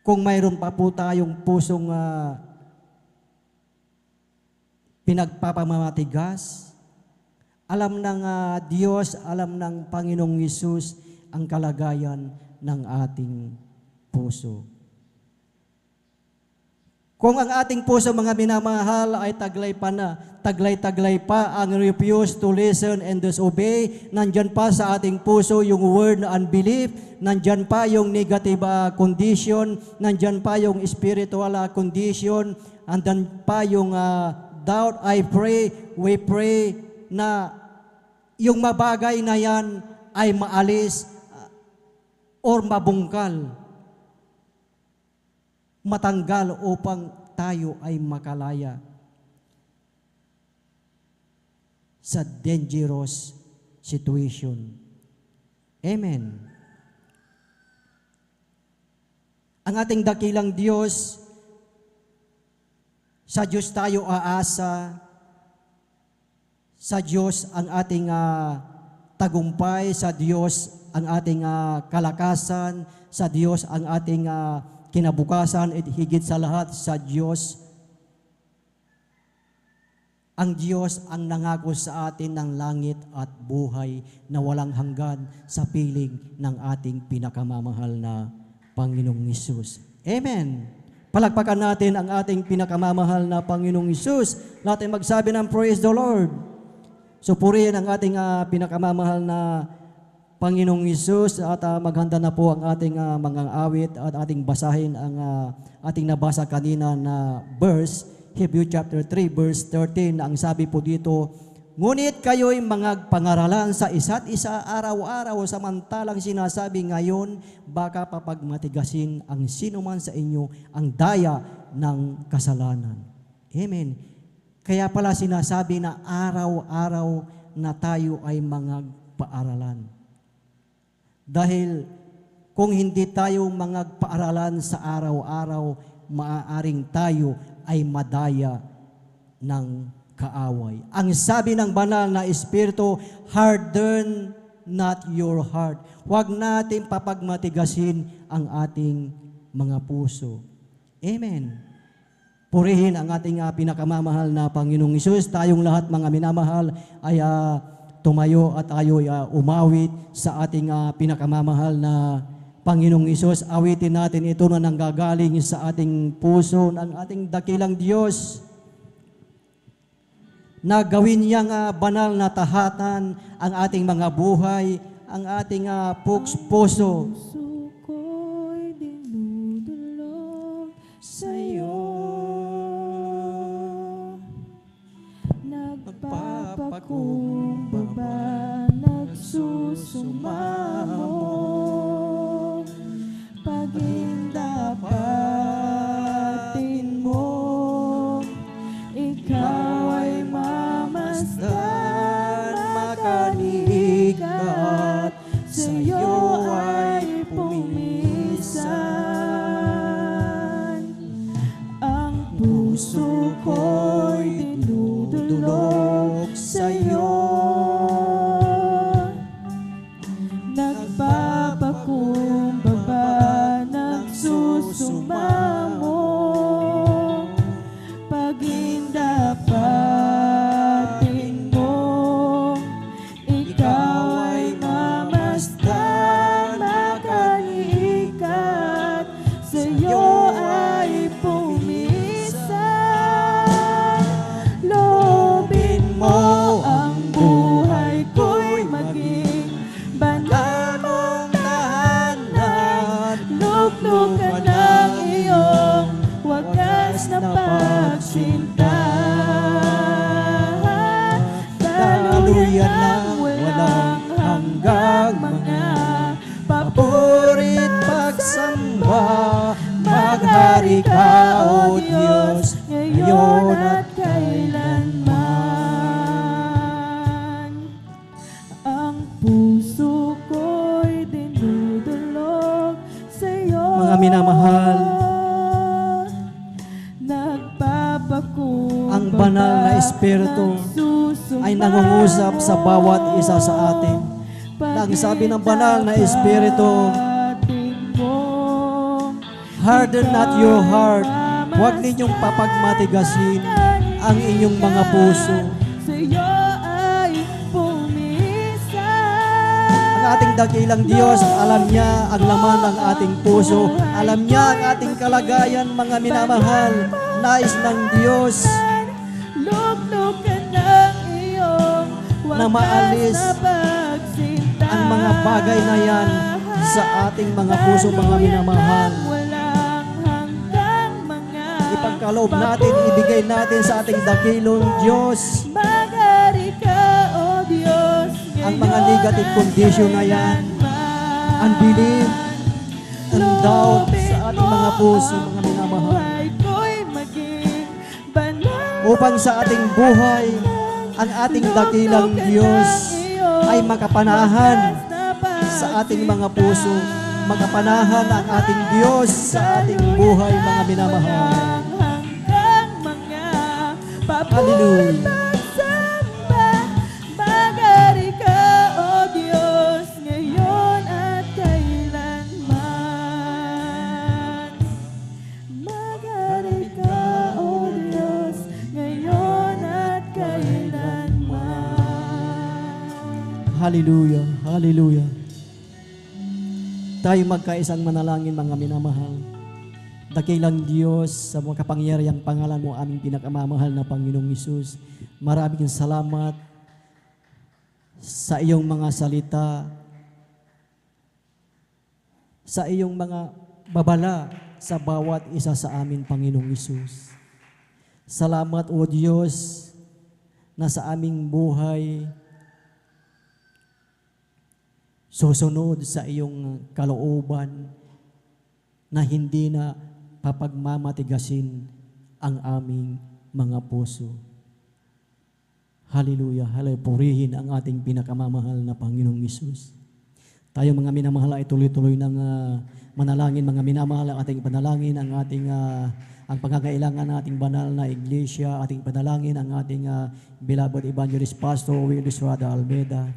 Kung mayroon pa po tayong pusong pinagpapamatigas, alam ng Diyos, alam ng Panginoong Hesus ang kalagayan ng ating puso. Kung ang ating puso, mga minamahal, ay taglay-taglay pa ang refuse to listen and disobey, nandyan pa sa ating puso yung word na unbelief, nandyan pa yung negative condition, nandyan pa yung spiritual condition, nandyan pa yung doubt. We pray na yung mabagay na yan ay maalis or mabungkal, matanggal upang tayo ay makalaya sa dangerous situation. Amen. Ang ating dakilang Diyos, sa Diyos tayo aasa, sa Diyos ang ating tagumpay, sa Diyos ang ating kalakasan, sa Diyos ang ating kinabukasan, at higit sa lahat sa Diyos. Ang Diyos ang nangako sa atin ng langit at buhay na walang hanggan sa piling ng ating pinakamamahal na Panginoong Hesus. Amen. Palakpakan natin ang ating pinakamamahal na Panginoong Hesus. Lahat ay magsabi ng praise the Lord. So purihin ang ating pinakamamahal na Panginoong Hesus at maghanda na po ang ating mga awit at ating basahin ang ating nabasa kanina na verse, Hebrew chapter 3 verse 13, na ang sabi po dito, ngunit kayo'y mga pangaralan sa isa't isa araw-araw, samantalang sinasabi ngayon, baka papagmatigasin ang sinuman sa inyo ang daya ng kasalanan. Amen. Kaya pala sinasabi na araw-araw na tayo ay mga paaralan. Dahil kung hindi tayo mga paaralan sa araw-araw, maaaring tayo ay madaya ng kaaway. Ang sabi ng banal na Espiritu, harden not your heart. Huwag natin papagmatigasin ang ating mga puso. Amen. Purihin ang ating pinakamamahal na Panginoong Hesus. Tayong lahat mga minamahal ay tumayo at tayo umawit sa ating pinakamamahal na Panginoong Isus. Awitin natin ito na nanggagaling sa ating puso ng ating dakilang Diyos na gawin niyang banal na tahatan ang ating mga buhay, ang ating puso. Puso ko'y dinudulog sa'yo, nagpapakumbaba, nagsusumamo, pagindapatin mo, ikaw ay mamasdan, makalikat, sa'yo ay pumisan. Ang puso ko'y dinudulog sa'yo, nagpapakumbaba, nagsusumamo, pagindapatin mo, ikaw ay mamasdan, makalikat, sa'yo ay pumisan. Loobin mo ang buhay ko'y maging banal mong tahanan, luglugan ng iyong wagas na pagsinta. Daluyan ng walang hanggang mga papurit pagsamba, maghari ka, O Diyos, ngayon at kailanman. Ang puso ko'y dinudulog sa'yo, Mga minamahal, nagpapakumbaba, ang banal na Espiritu ay nangungusap sa bawat isa sa atin. Ang sabi ng banal na Espiritu, harden not your heart. Huwag ninyong papagmatigasin ang inyong mga puso. sa'yo ay pumisan. Ang ating dakilang Diyos, alam niya ang laman ng ating puso. Alam niya ang ating kalagayan, mga minamahal. Nais ng Diyos Luglugan ng iyong na maalis wagas na pagsinta. ang mga bagay na yan sa ating mga puso, mga minamahal. Ipagkaloob natin, ibigay natin sa ating dakilong Diyos Maghari ka, O Diyos, ang mga negative condition na yan, unbelief, and doubt sa ating mga puso, mga minamahal. buhay ko'y maging banal. Upang sa ating buhay, ang ating dakilang Diyos ay makapanahan sa ating mga puso, makapanahan ang ating Diyos sa ating buhay, mga minamahal. Hallelujah. Pagsamba, maghari ka, O Diyos, ngayon at kailanman. Maghari ka, O Diyos, ngayon at kailanman. Hallelujah. Hallelujah. Tayo magkaisang manalangin, mga minamahal. Dakilang Diyos, sa mga kapangyarihang pangalan mo, aming pinakamamahal na Panginoong Hesus, maraming salamat sa iyong mga salita, sa iyong mga babala sa bawat isa sa amin, Panginoong Hesus. Salamat, O Diyos, na sa aming buhay susunod sa iyong kalooban na hindi na papagmamatigasin ang aming mga puso. Hallelujah. Hallelujah. Purihin ang ating pinakamamahal na Panginoong Hesus. Tayo mga minamahal ay tuloy-tuloy ng manalangin, mga minamahal ang ating panalangin, ang ating ang pangangailangan ng ating banal na iglesia, ating panalangin ang ating beloved evangelist Pastor Will Estrada Almeida.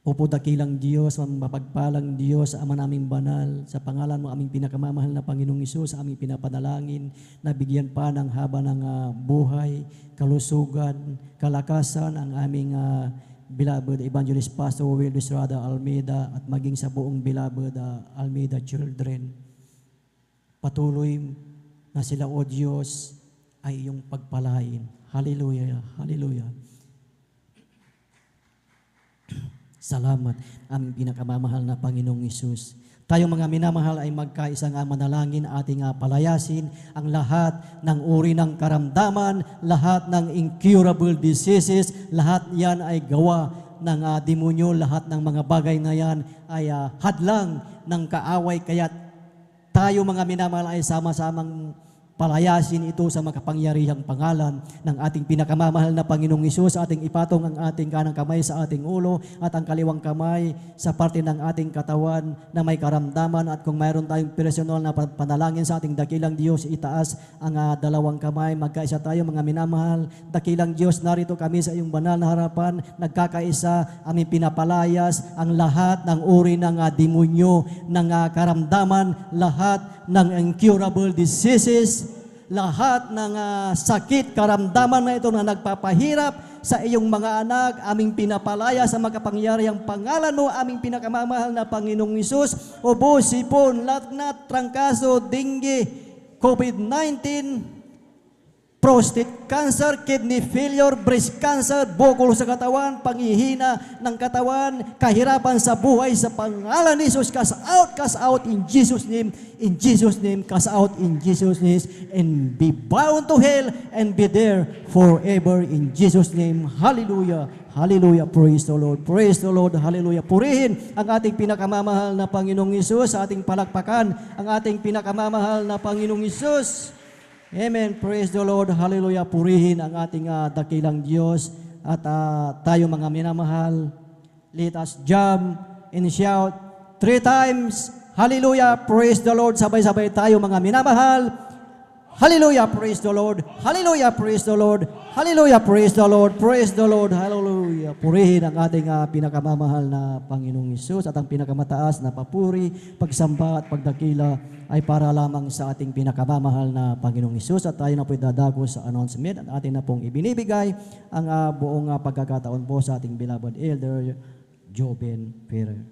Opo dakilang Diyos, mapagpalang Diyos, Ama naming banal, sa pangalan mo aming pinakamamahal na Panginoong Isus, aming pinapanalangin, na bigyan pa ng haba ng buhay, kalusugan, kalakasan ang aming beloved Evangelist Pastor Will Estrada Almeida at maging sa buong beloved Almeida children. Patuloy na sila, O Diyos, ay iyong pagpalain. Hallelujah, hallelujah. Salamat, aming pinakamamahal na Panginoong Isus. Tayong mga minamahal ay magkaisang manalangin, ating palayasin ang lahat ng uri ng karamdaman, lahat ng incurable diseases, lahat yan ay gawa ng demonyo, lahat ng mga bagay na yan ay hadlang ng kaaway. Kaya tayo mga minamahal ay sama-samang palayasin ito sa makapangyarihang pangalan ng ating pinakamamahal na Panginoong Isus. Ating ipatong ang ating kanang kamay sa ating ulo at ang kaliwang kamay sa parte ng ating katawan na may karamdaman. At kung mayroon tayong personal na panalangin sa ating dakilang Diyos, itaas ang dalawang kamay. Magkaisa tayo mga minamahal. Dakilang Diyos, narito kami sa iyong banal na harapan. Nagkakaisa, aming pinapalayas ang lahat ng uri ng demonyo, ng karamdaman, lahat ng incurable diseases, lahat ng sakit, karamdaman na ito na nagpapahirap sa iyong mga anak, aming pinapalaya sa makapangyarihang pangalan mo, aming pinakamamahal na Panginoong Isus. Ubo, sipon, lagnat, trangkaso, dengue, COVID-19, prostate cancer, kidney failure, breast cancer, bukol sa katawan, panghihina ng katawan, kahirapan sa buhay, sa pangalan ni Jesus, cast out in Jesus' name, cast out in Jesus' name, and be bound to hell and be there forever in Jesus' name. Hallelujah. Hallelujah. Praise the Lord. Praise the Lord. Hallelujah. Purihin ang ating pinakamamahal na Panginoong Isus, sa ating palakpakan ang ating pinakamamahal na Panginoong Isus. Amen. Praise the Lord. Hallelujah. Purihin ang ating dakilang Diyos. At tayo mga minamahal, let us jump and shout 3 times. Hallelujah. Praise the Lord. Sabay-sabay tayo mga minamahal. Hallelujah. Praise the Lord. Hallelujah. Praise the Lord. Hallelujah. Praise the Lord. Praise the Lord. Hallelujah. Purihin ang ating pinakamamahal na Panginoong Isus at ang pinakamataas na papuri, pagsamba at pagdakila ay para lamang sa ating pinakamamahal na Panginoong Isus. At tayo na po'y dadako sa announcement at atin na pong ibinibigay ang buong pagkakataon po sa ating beloved Elder Joben Ferrer.